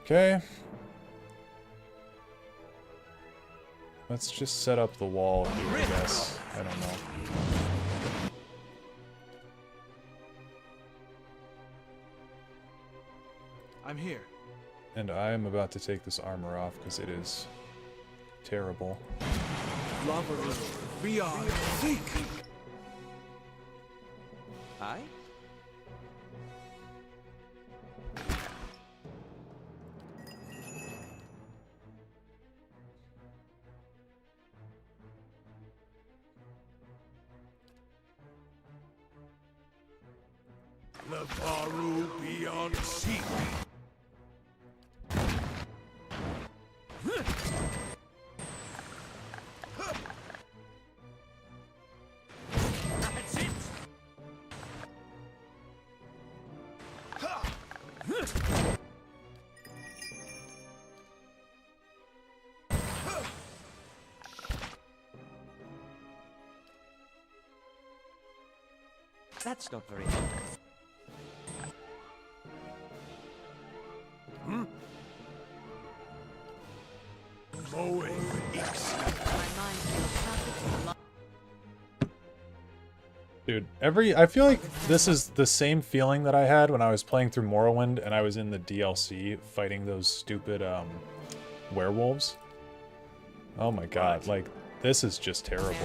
Okay. Let's just set up the wall here, I guess. I don't know. I'm here. And I am about to take this armor off because it is terrible. Lover, beyond, seek! Hi? Levaru beyond seek. That's it! That's not very helpful. Dude, I feel like this is the same feeling that I had when I was playing through Morrowind and I was in the DLC fighting those stupid, werewolves. Oh my god, like, this is just terrible.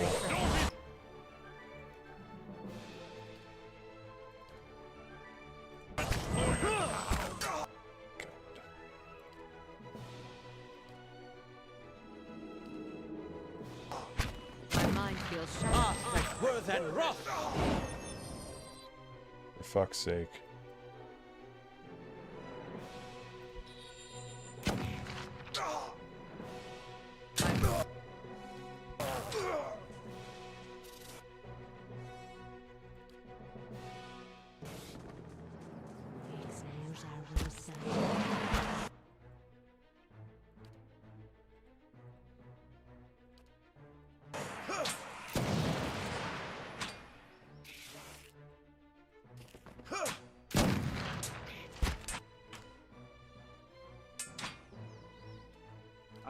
For fuck's sake.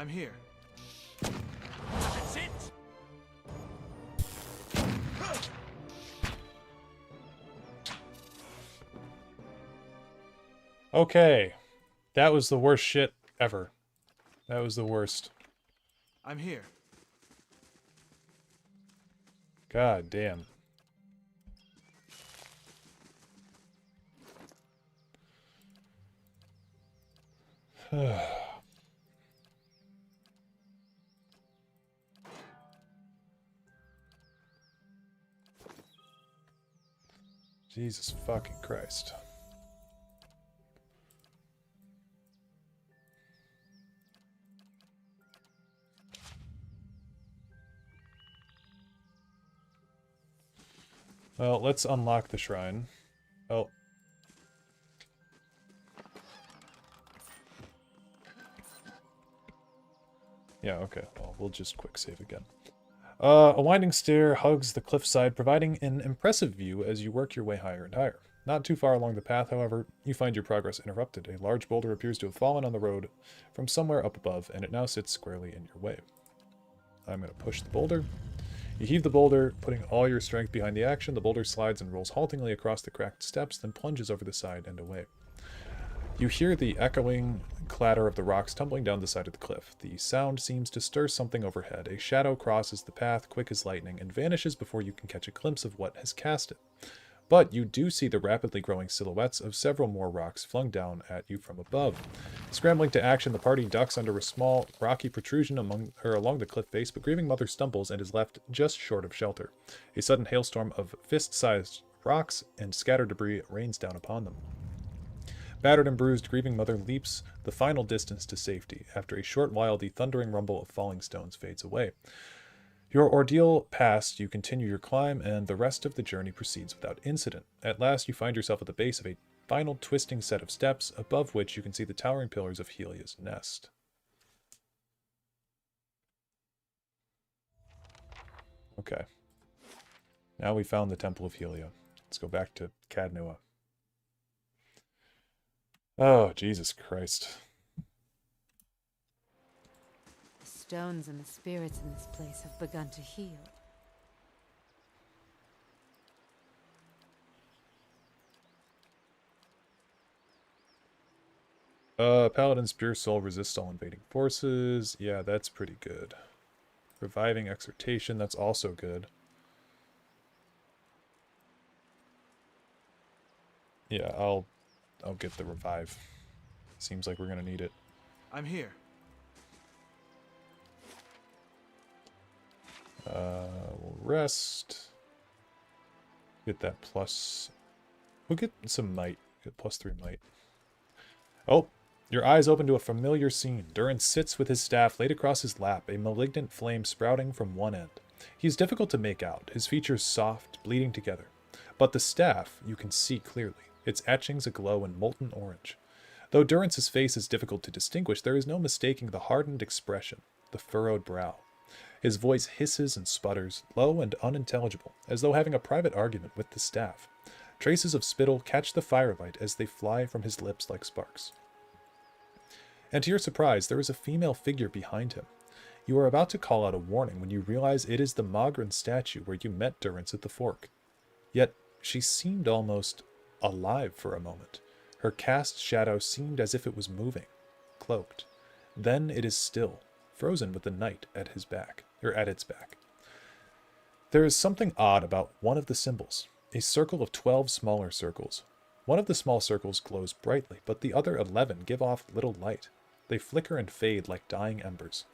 I'm here. That's it! Okay. That was the worst shit ever. That was the worst. I'm here. God damn. Jesus fucking Christ. Well, let's unlock the shrine. Oh. Yeah, okay. Well, we'll just quick save again. A winding stair hugs the cliffside, providing an impressive view as you work your way higher and higher. Not too far along the path, however, you find your progress interrupted. A large boulder appears to have fallen on the road from somewhere up above, and it now sits squarely in your way. I'm going to push the boulder. You heave the boulder, putting all your strength behind the action. The boulder slides and rolls haltingly across the cracked steps, then plunges over the side and away. You hear the echoing clatter of the rocks tumbling down the side of the cliff. The sound seems to stir something overhead. A shadow crosses the path, quick as lightning, and vanishes before you can catch a glimpse of what has cast it. But you do see the rapidly growing silhouettes of several more rocks flung down at you from above. Scrambling to action, the party ducks under a small, rocky protrusion along the cliff face, but Grieving Mother stumbles and is left just short of shelter. A sudden hailstorm of fist-sized rocks and scattered debris rains down upon them. Battered and bruised, grieving mother leaps the final distance to safety. After a short while, the thundering rumble of falling stones fades away. Your ordeal past, you continue your climb, and the rest of the journey proceeds without incident. At last, you find yourself at the base of a final twisting set of steps, above which you can see the towering pillars of Helia's nest. Okay. Now we found the Temple of Helia. Let's go back to Cadnua. Oh, Jesus Christ. The stones and the spirits in this place have begun to heal. Paladin's Pure Soul resists all invading forces. Yeah, that's pretty good. Reviving Exhortation, that's also good. Yeah, I'll get the revive. Seems like we're gonna need it. I'm here. We'll rest. Get that plus. We'll get some might. Get +3 might. Oh, your eyes open to a familiar scene. Durin sits with his staff laid across his lap, a malignant flame sprouting from one end. He is difficult to make out, his features soft, bleeding together. But the staff you can see clearly, its etchings aglow in molten orange. Though Durance's face is difficult to distinguish, there is no mistaking the hardened expression, the furrowed brow. His voice hisses and sputters, low and unintelligible, as though having a private argument with the staff. Traces of spittle catch the firelight as they fly from his lips like sparks. And to your surprise, there is a female figure behind him. You are about to call out a warning when you realize it is the Magran statue where you met Durance at the fork. Yet, she seemed almost alive for a moment. Her cast shadow seemed as if it was moving, cloaked. Then it is still, frozen with the night at his back, or at its back. There is something odd about one of the symbols, a circle of 12 smaller circles. One of the small circles glows brightly, but the other 11 give off little light. They flicker and fade like dying embers.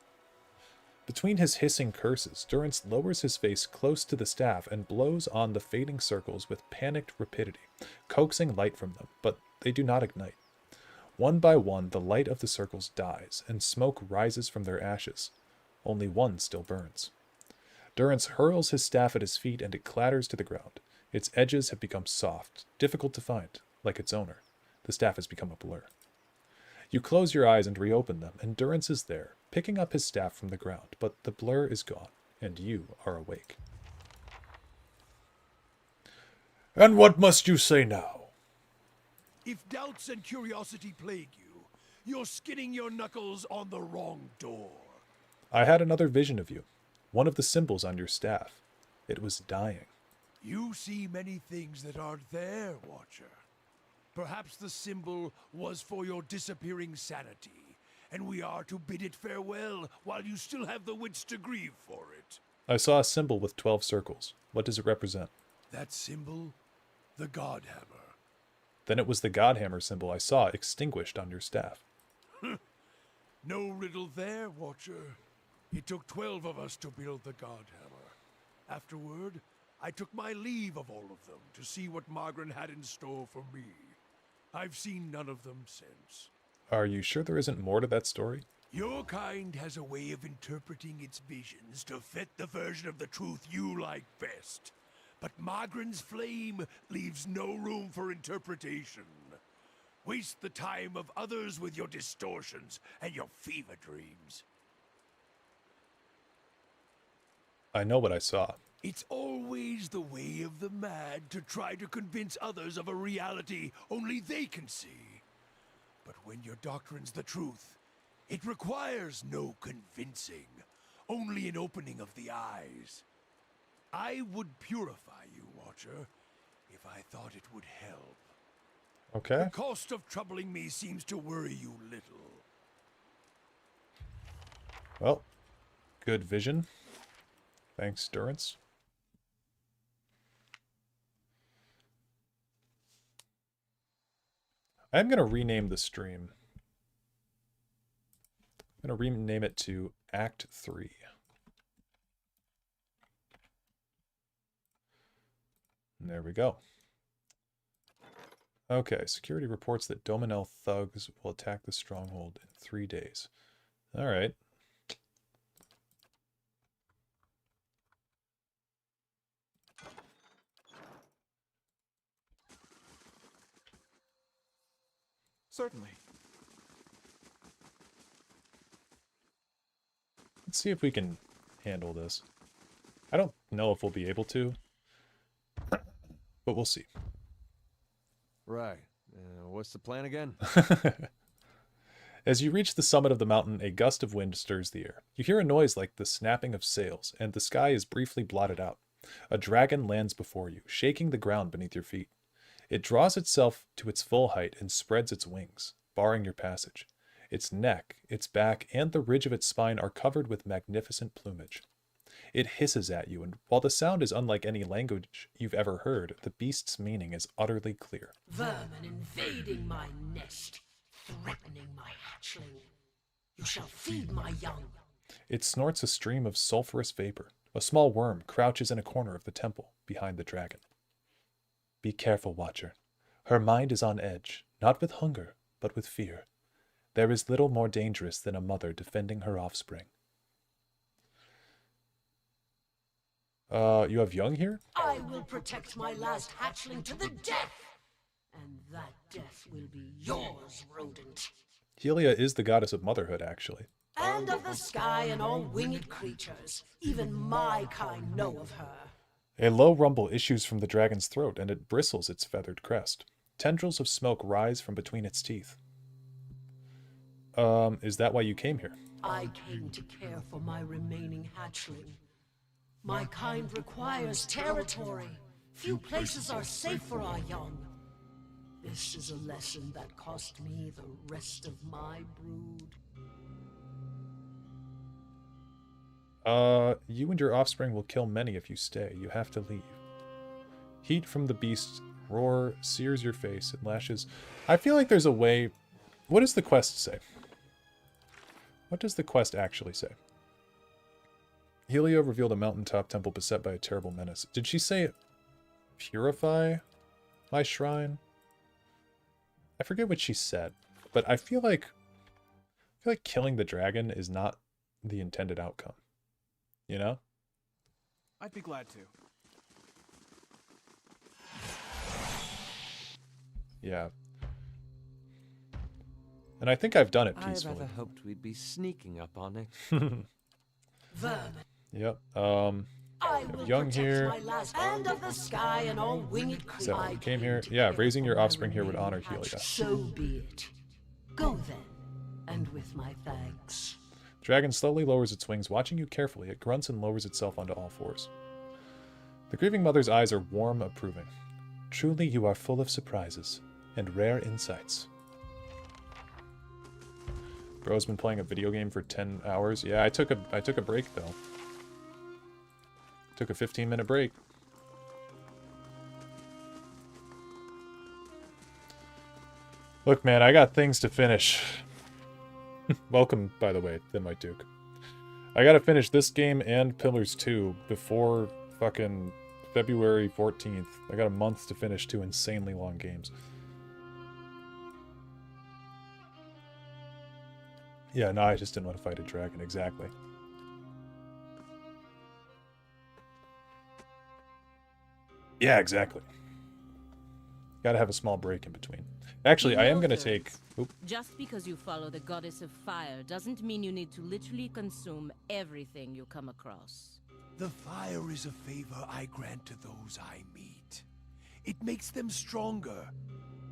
Between his hissing curses, Durance lowers his face close to the staff and blows on the fading circles with panicked rapidity, coaxing light from them, but they do not ignite. One by one, the light of the circles dies, and smoke rises from their ashes. Only one still burns. Durance hurls his staff at his feet, and it clatters to the ground. Its edges have become soft, difficult to find, like its owner. The staff has become a blur. You close your eyes and reopen them, and Durance is there, picking up his staff from the ground, but the blur is gone, and you are awake. And what must you say now? If doubts and curiosity plague you, you're skinning your knuckles on the wrong door. I had another vision of you, one of the symbols on your staff. It was dying. You see many things that aren't there, Watcher. Perhaps the symbol was for your disappearing sanity, and we are to bid it farewell while you still have the wits to grieve for it. I saw a symbol with 12 circles. What does it represent? That symbol? The Godhammer. Then it was the Godhammer symbol I saw extinguished on your staff. No riddle there, Watcher. It took 12 of us to build the Godhammer. Afterward, I took my leave of all of them to see what Magran had in store for me. I've seen none of them since. Are you sure there isn't more to that story? Your kind has a way of interpreting its visions to fit the version of the truth you like best. But Magran's flame leaves no room for interpretation. Waste the time of others with your distortions and your fever dreams. I know what I saw. It's always the way of the mad to try to convince others of a reality only they can see. But when your doctrine's the truth, it requires no convincing, only an opening of the eyes. I would purify you, Watcher, if I thought it would help. Okay. The cost of troubling me seems to worry you little. Well, good vision. Thanks, Durance. I'm going to rename the stream. I'm going to rename it to Act 3. And there we go. Okay, security reports that Dominel thugs will attack the stronghold in 3 days. Alright. Certainly. Let's see if we can handle this. I don't know if we'll be able to, but we'll see. Right. What's the plan again? As you reach the summit of the mountain, a gust of wind stirs the air. You hear a noise like the snapping of sails, and the sky is briefly blotted out. A dragon lands before you, shaking the ground beneath your feet. It draws itself to its full height and spreads its wings, barring your passage. Its neck, its back, and the ridge of its spine are covered with magnificent plumage. It hisses at you, and while the sound is unlike any language you've ever heard, the beast's meaning is utterly clear. Vermin invading my nest, threatening my hatchling. You shall feed my young. It snorts a stream of sulphurous vapor. A small worm crouches in a corner of the temple, behind the dragon. Be careful, Watcher. Her mind is on edge, not with hunger, but with fear. There is little more dangerous than a mother defending her offspring. You have young here? I will protect my last hatchling to the death, and that death will be yours, rodent. Helia is the goddess of motherhood, actually. And of the sky and all winged creatures. Even my kind know of her. A low rumble issues from the dragon's throat, and it bristles its feathered crest. Tendrils of smoke rise from between its teeth. Is that why you came here? I came to care for my remaining hatchling. My kind requires territory. Few places are safe for our young. This is a lesson that cost me the rest of my brood. You and your offspring will kill many if you stay. You have to leave. Heat from the beast's roar sears your face and lashes. I feel like there's a way... What does the quest say? What does the quest actually say? Helia revealed a mountaintop temple beset by a terrible menace. Did she say, purify my shrine? I forget what she said, but I feel like killing the dragon is not the intended outcome. You know? I'd be glad to. Yeah. And I think I've done it I peacefully. rather hoped we'd be sneaking up on it. Vermin. Yep. I will Young protect here. my last and of the sky and all winged Is that why creatures. you came here? Yeah, raising your offspring here would honor Helia. So be it. Go then, and with my thanks. Dragon slowly lowers its wings, watching you carefully. It grunts and lowers itself onto all fours. The grieving mother's eyes are warm, approving. Truly, you are full of surprises and rare insights. Bro's been playing a video game for 10 hours. Yeah, I took a break though. Took a 15-minute break. Look, man, I got things to finish. Welcome, by the way, Thin White Duke. I gotta finish this game and Pillars 2 before fucking February 14th. I got a month to finish 2 insanely long games. Yeah, no, I just didn't want to fight a dragon, exactly. Yeah, exactly. Gotta have a small break in between. Actually, I am gonna take... Oop. Just because you follow the goddess of fire doesn't mean you need to literally consume everything you come across. The fire is a favor I grant to those I meet. It makes them stronger,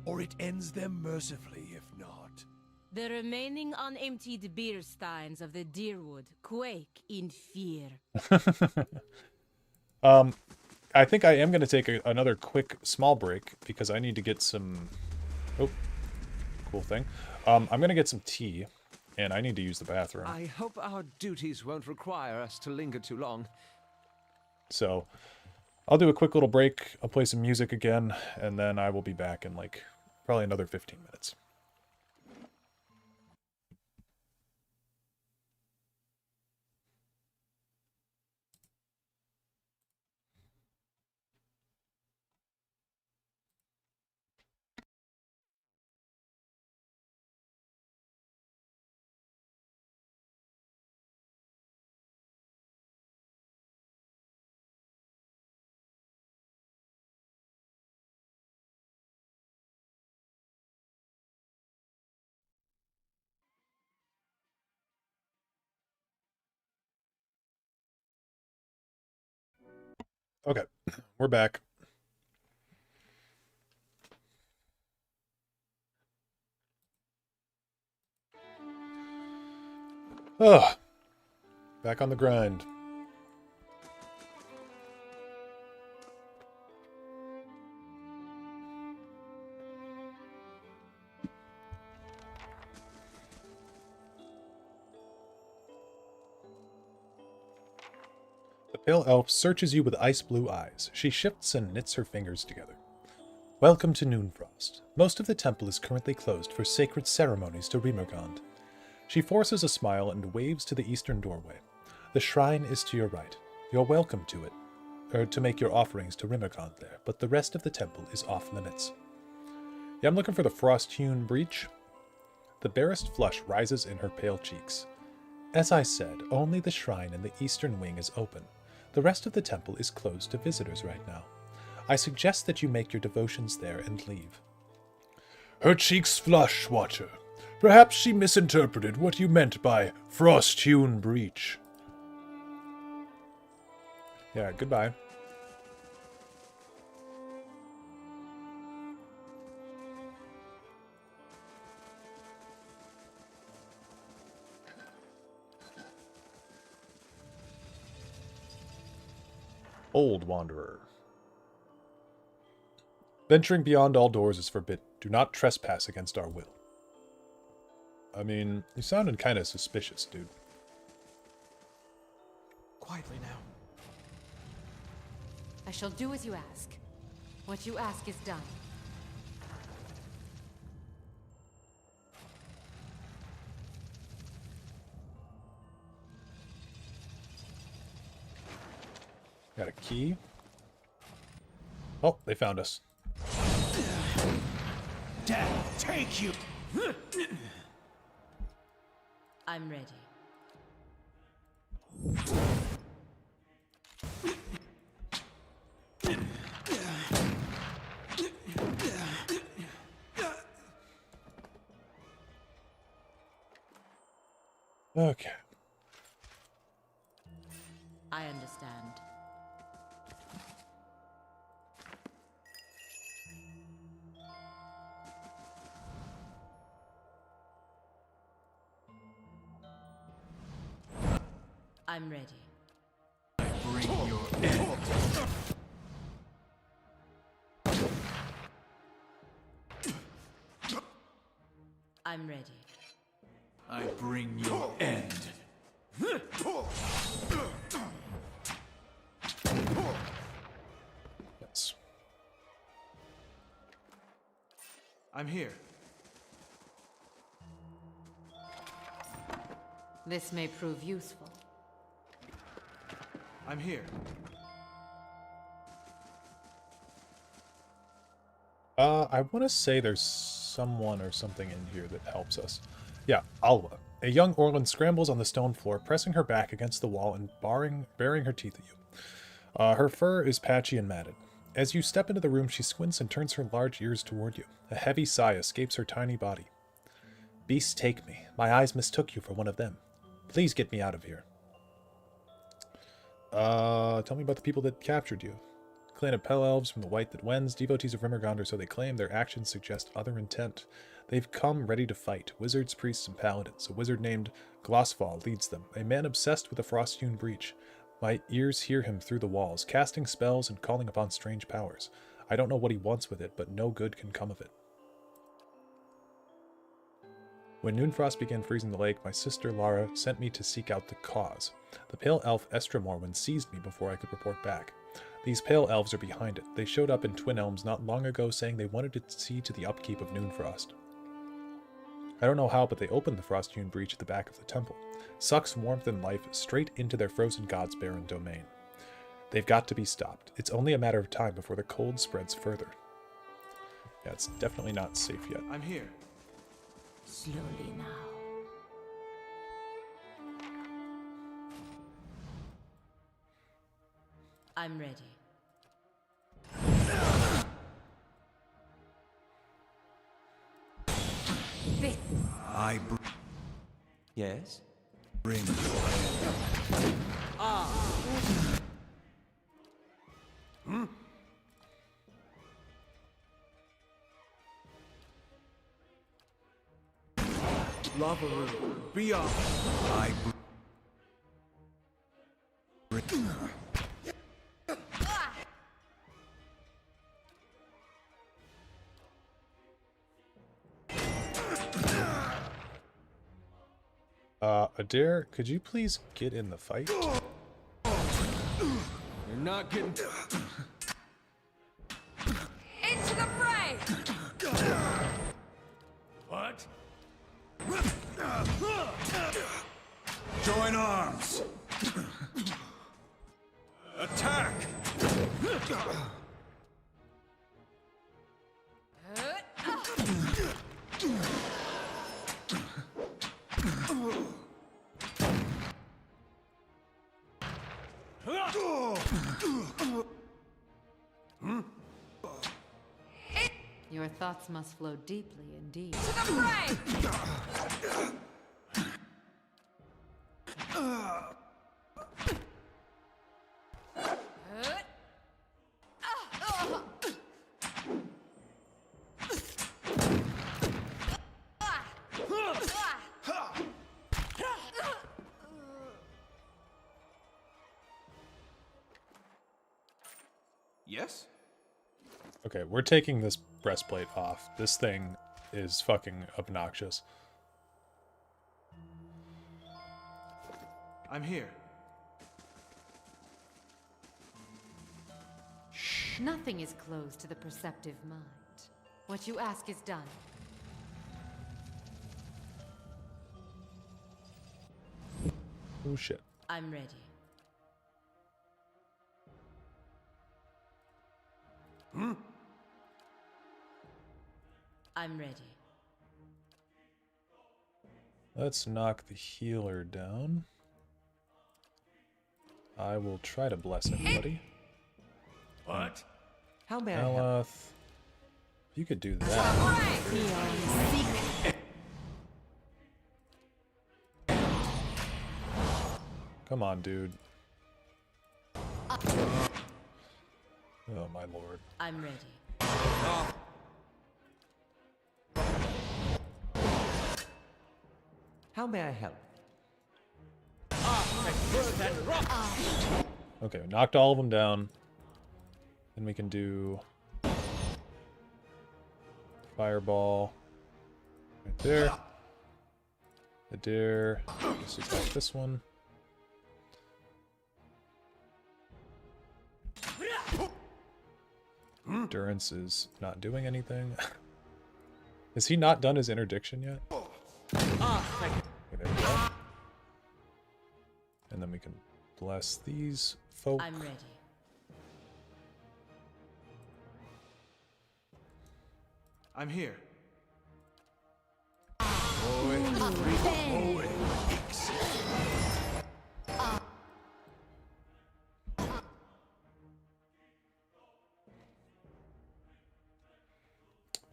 or it ends them mercifully if not. The remaining unemptied beer steins of the Deerwood quake in fear. I think I am going to take another quick small break because I need to get some... Oh, cool thing. I'm going to get some tea, and I need to use the bathroom. I hope our duties won't require us to linger too long. So, I'll do a quick little break. I'll play some music again, and then I will be back in, like, probably another 15 minutes. Okay, we're back. Oh, back on the grind. The pale elf searches you with ice-blue eyes. She shifts and knits her fingers together. Welcome to Noonfrost. Most of the temple is currently closed for sacred ceremonies to Rimergand. She forces a smile and waves to the eastern doorway. The shrine is to your right. You're welcome to it, or to make your offerings to Rimergand there, but the rest of the temple is off limits. Yeah, I'm looking for the frost-hewn breach. The barest flush rises in her pale cheeks. As I said, only the shrine in the eastern wing is open. The rest of the temple is closed to visitors right now. I suggest that you make your devotions there and leave. Her cheeks flush, Watcher. Perhaps she misinterpreted what you meant by frost-hewn breach. Yeah, goodbye. Old Wanderer. Venturing beyond all doors is forbidden. Do not trespass against our will. I mean, you sounded kind of suspicious, dude. Quietly now. I shall do as you ask. What you ask is done. Got a key. Oh, they found us. Death, take you! I'm ready. Okay. I understand. I'm ready. Bring your end. I'm ready. I bring your end. Yes. I'm here. This may prove useful. I'm here. I want to say there's someone or something in here that helps us. Yeah, Alwa. A young Orlan scrambles on the stone floor, pressing her back against the wall and baring her teeth at you. Her fur is patchy and matted. As you step into the room, she squints and turns her large ears toward you. A heavy sigh escapes her tiny body. Beasts take me. My eyes mistook you for one of them. Please get me out of here. Tell me about the people that captured you. Clan of Pale Elves from the White that wends, devotees of Rimergand, or so they claim. Their actions suggest other intent. They've come ready to fight. Wizards, priests, and paladins. A wizard named Glossfall leads them, a man obsessed with the frost-hewn breach. My ears hear him through the walls, casting spells and calling upon strange powers. I don't know what he wants with it, but no good can come of it. When Noonfrost began freezing the lake, my sister Lara sent me to seek out the cause. The pale elf Estramorwen seized me before I could report back. These pale elves are behind it. They showed up in Twin Elms not long ago saying they wanted to see to the upkeep of Noonfrost. I don't know how, but they opened the frost-hewn breach at the back of the temple. Sucks warmth and life straight into their frozen god's barren domain. They've got to be stopped. It's only a matter of time before the cold spreads further. Yeah, it's definitely not safe yet. I'm here. Slowly now. I'm ready. Yes? Bring. Lava be off. Adair, could you please get in the fight? You're not getting... Into the fray! What? Join arms! Attack! Your thoughts must flow deeply indeed. To the fray! Yes? Okay, we're taking this breastplate off. This thing is fucking obnoxious. I'm here. Nothing is closed to the perceptive mind. What you ask is done. Oh shit. I'm ready. I'm ready. Let's knock the healer down. I will try to bless everybody. What? How may I help? Dareloth, you could do that. Come on, dude. Oh my lord. I'm ready. How may I help? Okay, we knocked all of them down. Then we can do fireball right there. The deer. This is like this one. Endurance is not doing anything. Is he not done his interdiction yet? Okay, there we go. And then we can bless these folk. I'm ready. I'm here.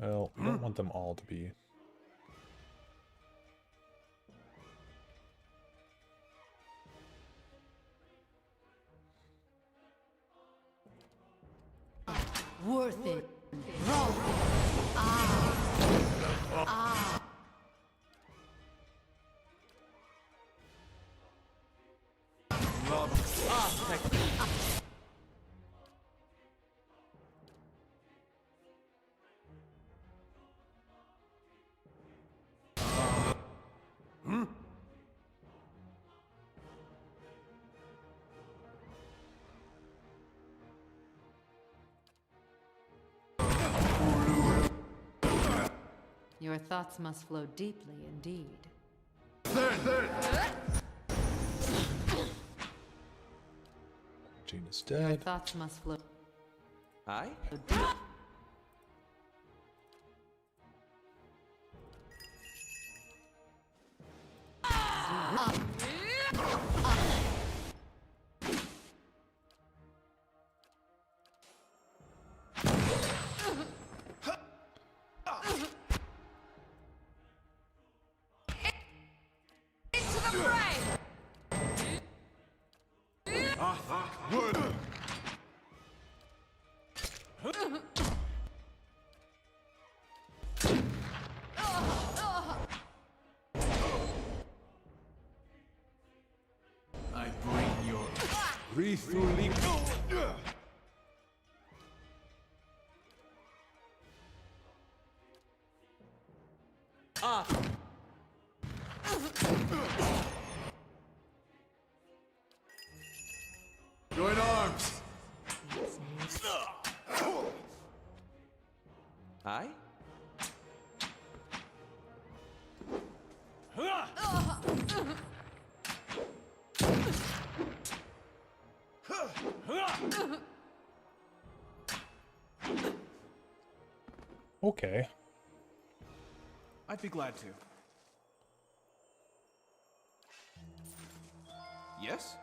Well, we don't want them all to be. Worth it. Your thoughts must flow deeply indeed. Jean is Your dead. thoughts must flow. Aye? Deep. Word. I bring your Rithuli. Ah! Join arms! Aye? Okay. I'd be glad to. Yes?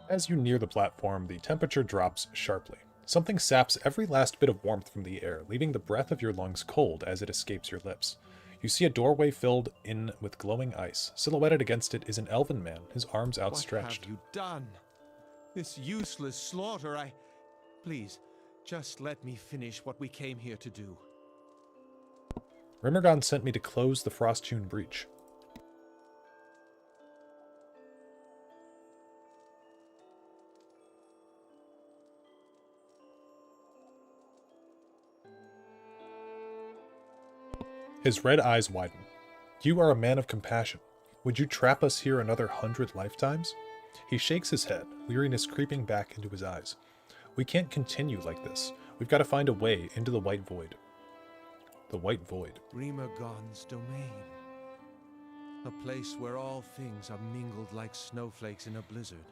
As you near the platform, the temperature drops sharply. Something saps every last bit of warmth from the air, leaving the breath of your lungs cold as it escapes your lips. You see a doorway filled in with glowing ice. Silhouetted against it is an elven man, his arms outstretched. What have you done? This useless slaughter, Please, just let me finish what we came here to do. Rimergon sent me to close the frost-hewn breach. His red eyes widen. You are a man of compassion. Would you trap us here another 100 lifetimes? He shakes his head, weariness creeping back into his eyes. We can't continue like this. We've got to find a way into the White Void. The White Void. Rimergon's domain. A place where all things are mingled like snowflakes in a blizzard.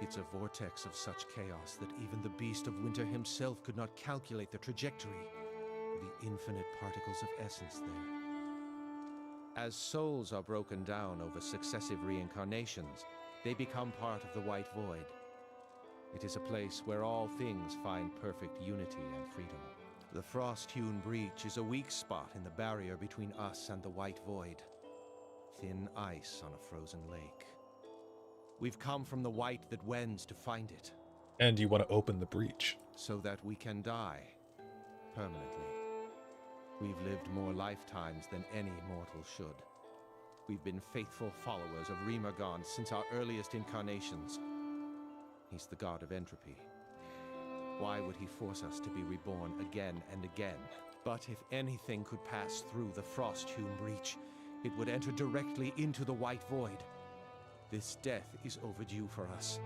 It's a vortex of such chaos that even the Beast of Winter himself could not calculate the trajectory of the infinite particles of essence there. As souls are broken down over successive reincarnations, they become part of the White Void. It is a place where all things find perfect unity and freedom. The frost-hewn breach is a weak spot in the barrier between us and the White Void. Thin ice on a frozen lake. We've come from the White that wends to find it. And you want to open the breach. So that we can die. Permanently. We've lived more lifetimes than any mortal should. We've been faithful followers of Rimergon since our earliest incarnations. He's the god of entropy. Why would he force us to be reborn again and again? But if anything could pass through the frost-hewn breach, it would enter directly into the White Void. This death is overdue for us.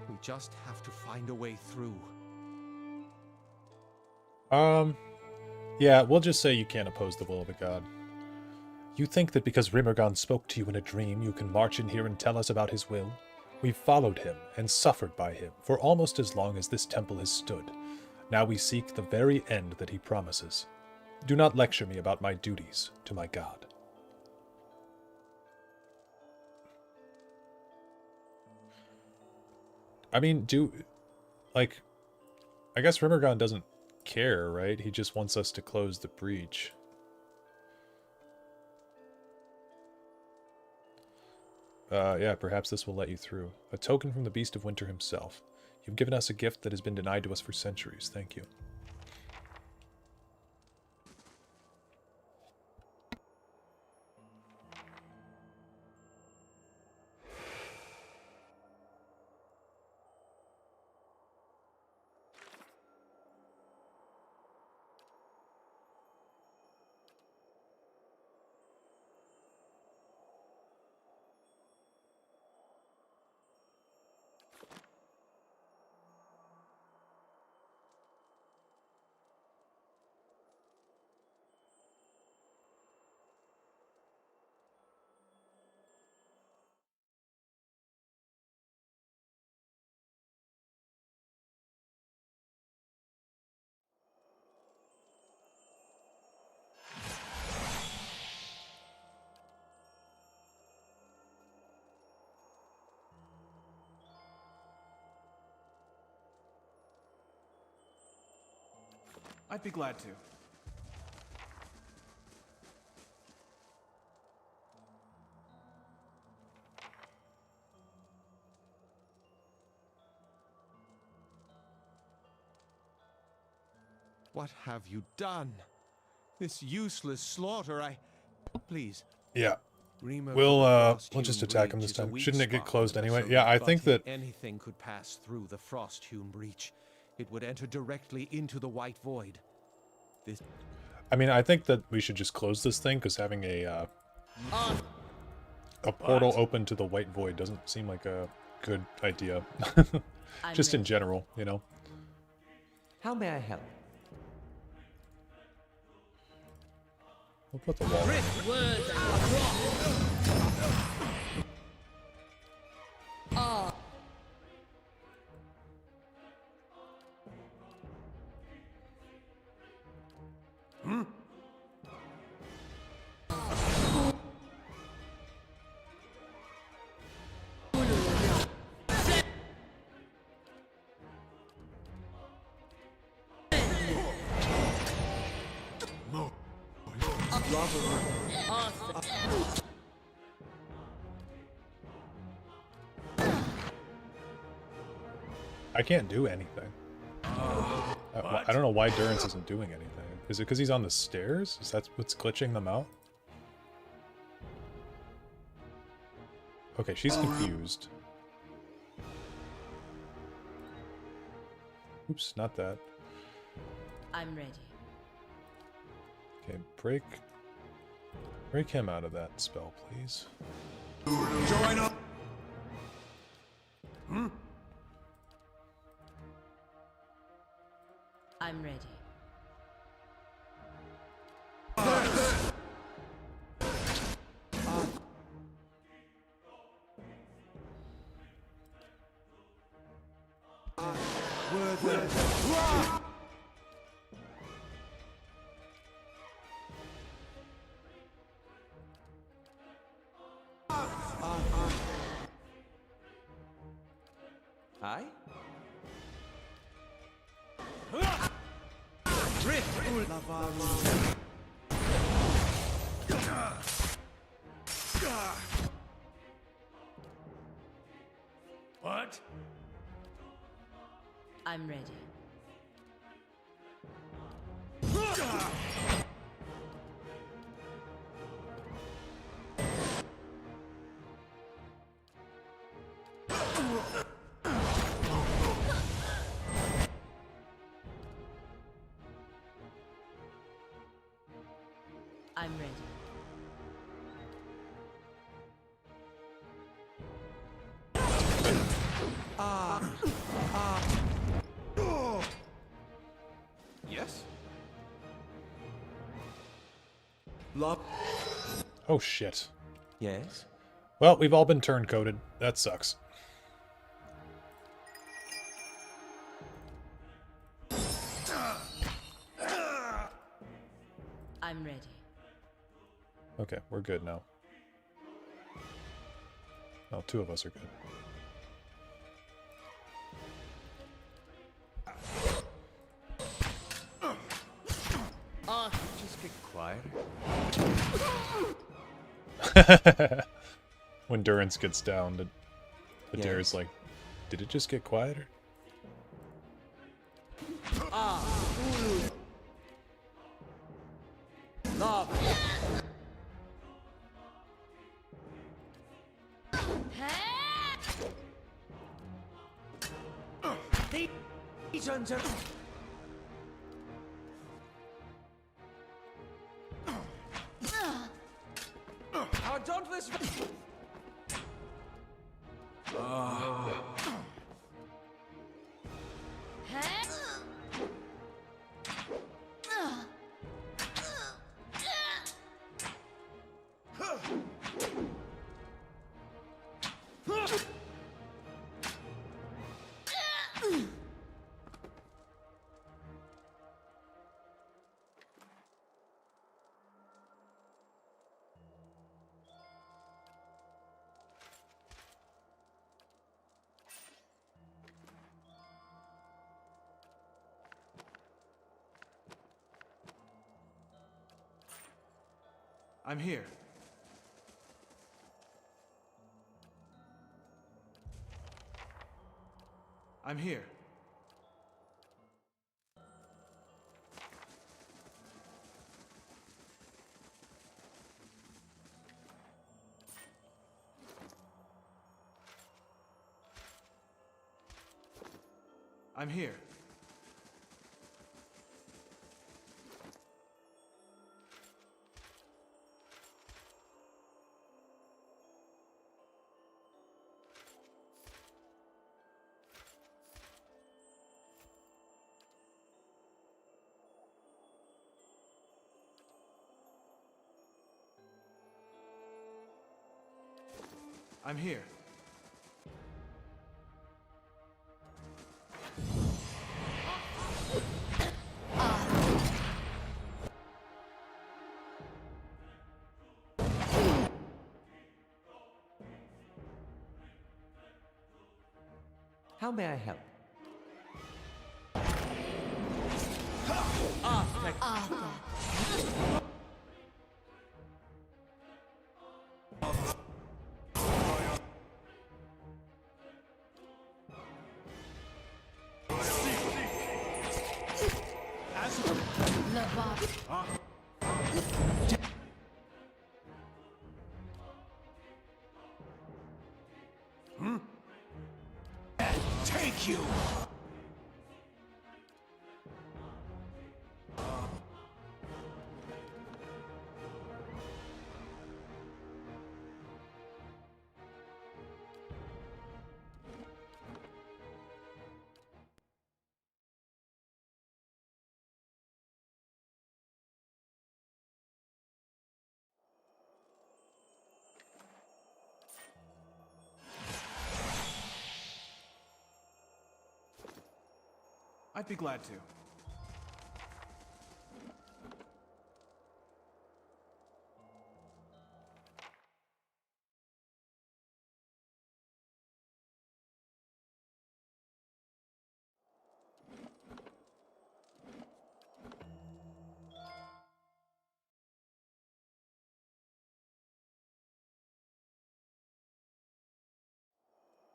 We just have to find a way through. Yeah, we'll just say you can't oppose the will of a god. You think that because Rimergon spoke to you in a dream, you can march in here and tell us about his will? We've followed him and suffered by him for almost as long as this temple has stood. Now we seek the very end that he promises. Do not lecture me about my duties to my god. I mean, I guess Rimergon doesn't care, right? He just wants us to close the breach. Yeah, perhaps this will let you through. A token from the Beast of Winter himself. You've given us a gift that has been denied to us for centuries. Thank you. I'd be glad to. What have you done? This useless slaughter, Please. Yeah. Grima We'll just attack him this time. Shouldn't it get closed anyway? Yeah, I think that... anything could pass through the Frost-hewn breach. It would enter directly into the White Void. This... I mean, I think that we should just close this thing, because having a portal open to the White Void doesn't seem like a good idea. Just in general, you know? How may I help? We'll put the wall in. I can't do anything. I don't know why Durance isn't doing anything. Is it because he's on the stairs? Is that what's glitching them out? Okay, she's confused. Oops, not that. I'm ready. Okay, break him out of that spell, please. Join up. I'm ready. Aye? What? I'm ready. I'm ready. Yes? Oh shit. Yes? Well, we've all been turncoated. That sucks. I'm ready. Okay, we're good now. Oh, two of us are good. Just get quieter. When Durance gets down, the Dare's like, did it just get quieter? Our dauntless... I'm here. I'm here. I'm here. I'm here. How may I help? Take you! I'd be glad to.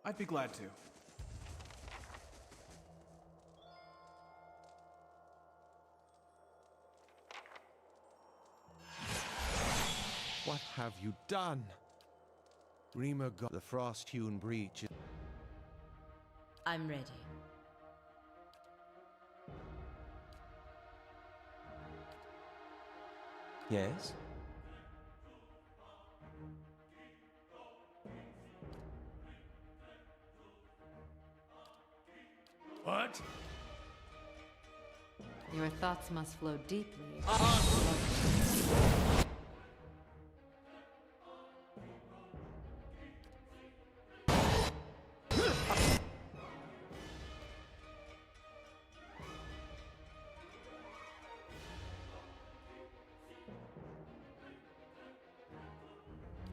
I'd be glad to. What have you done? Rima got the frost-hewn breach. I'm ready. Yes? What? Your thoughts must flow deeply.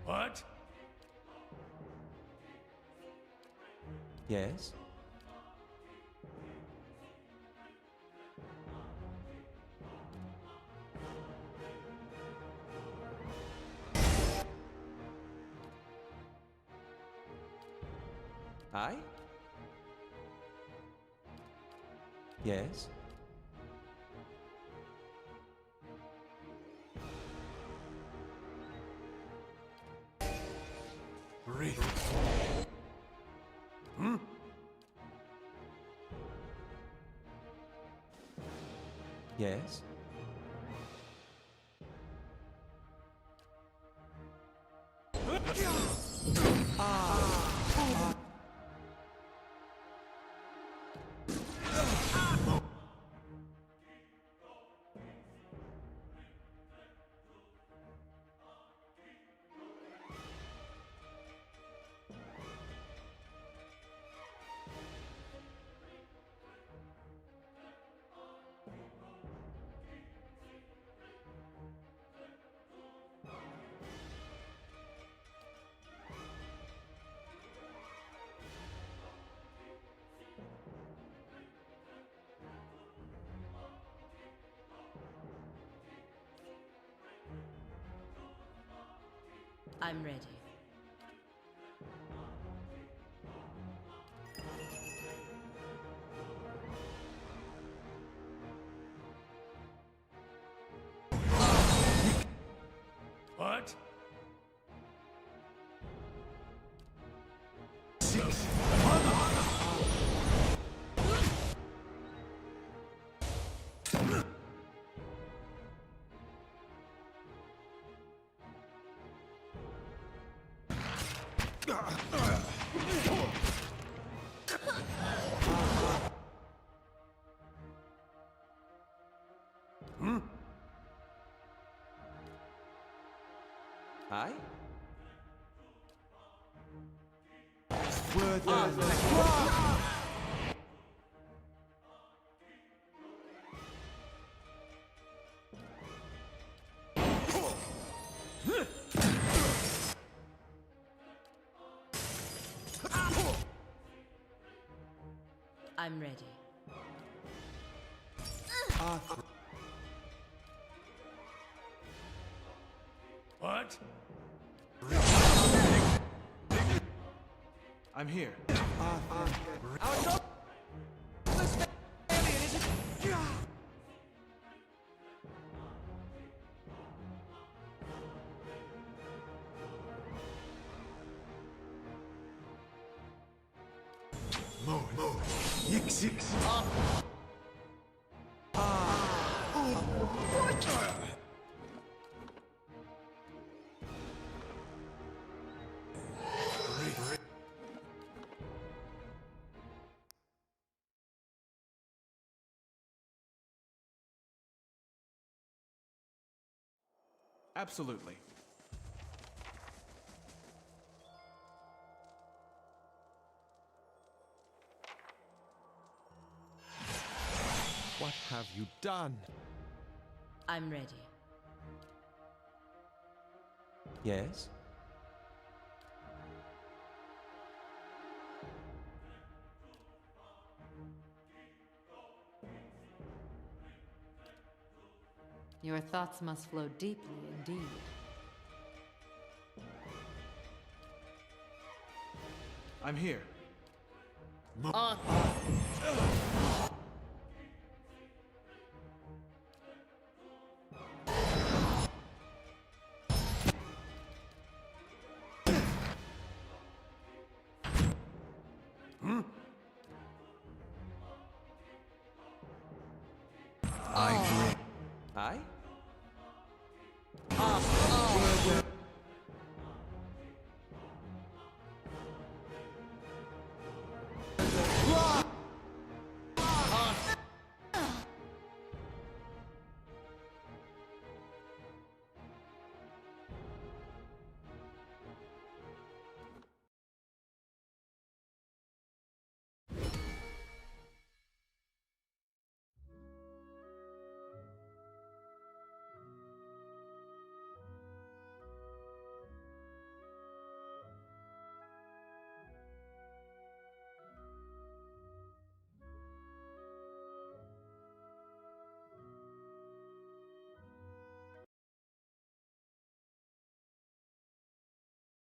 What? Yes? I? Yes? Breathe. Hmm? Yes? I'm ready. What? Aye? I'm ready. What? I'm here. Absolutely. What have you done? I'm ready. Yes? Your thoughts must flow deeply indeed. I'm here. Aye?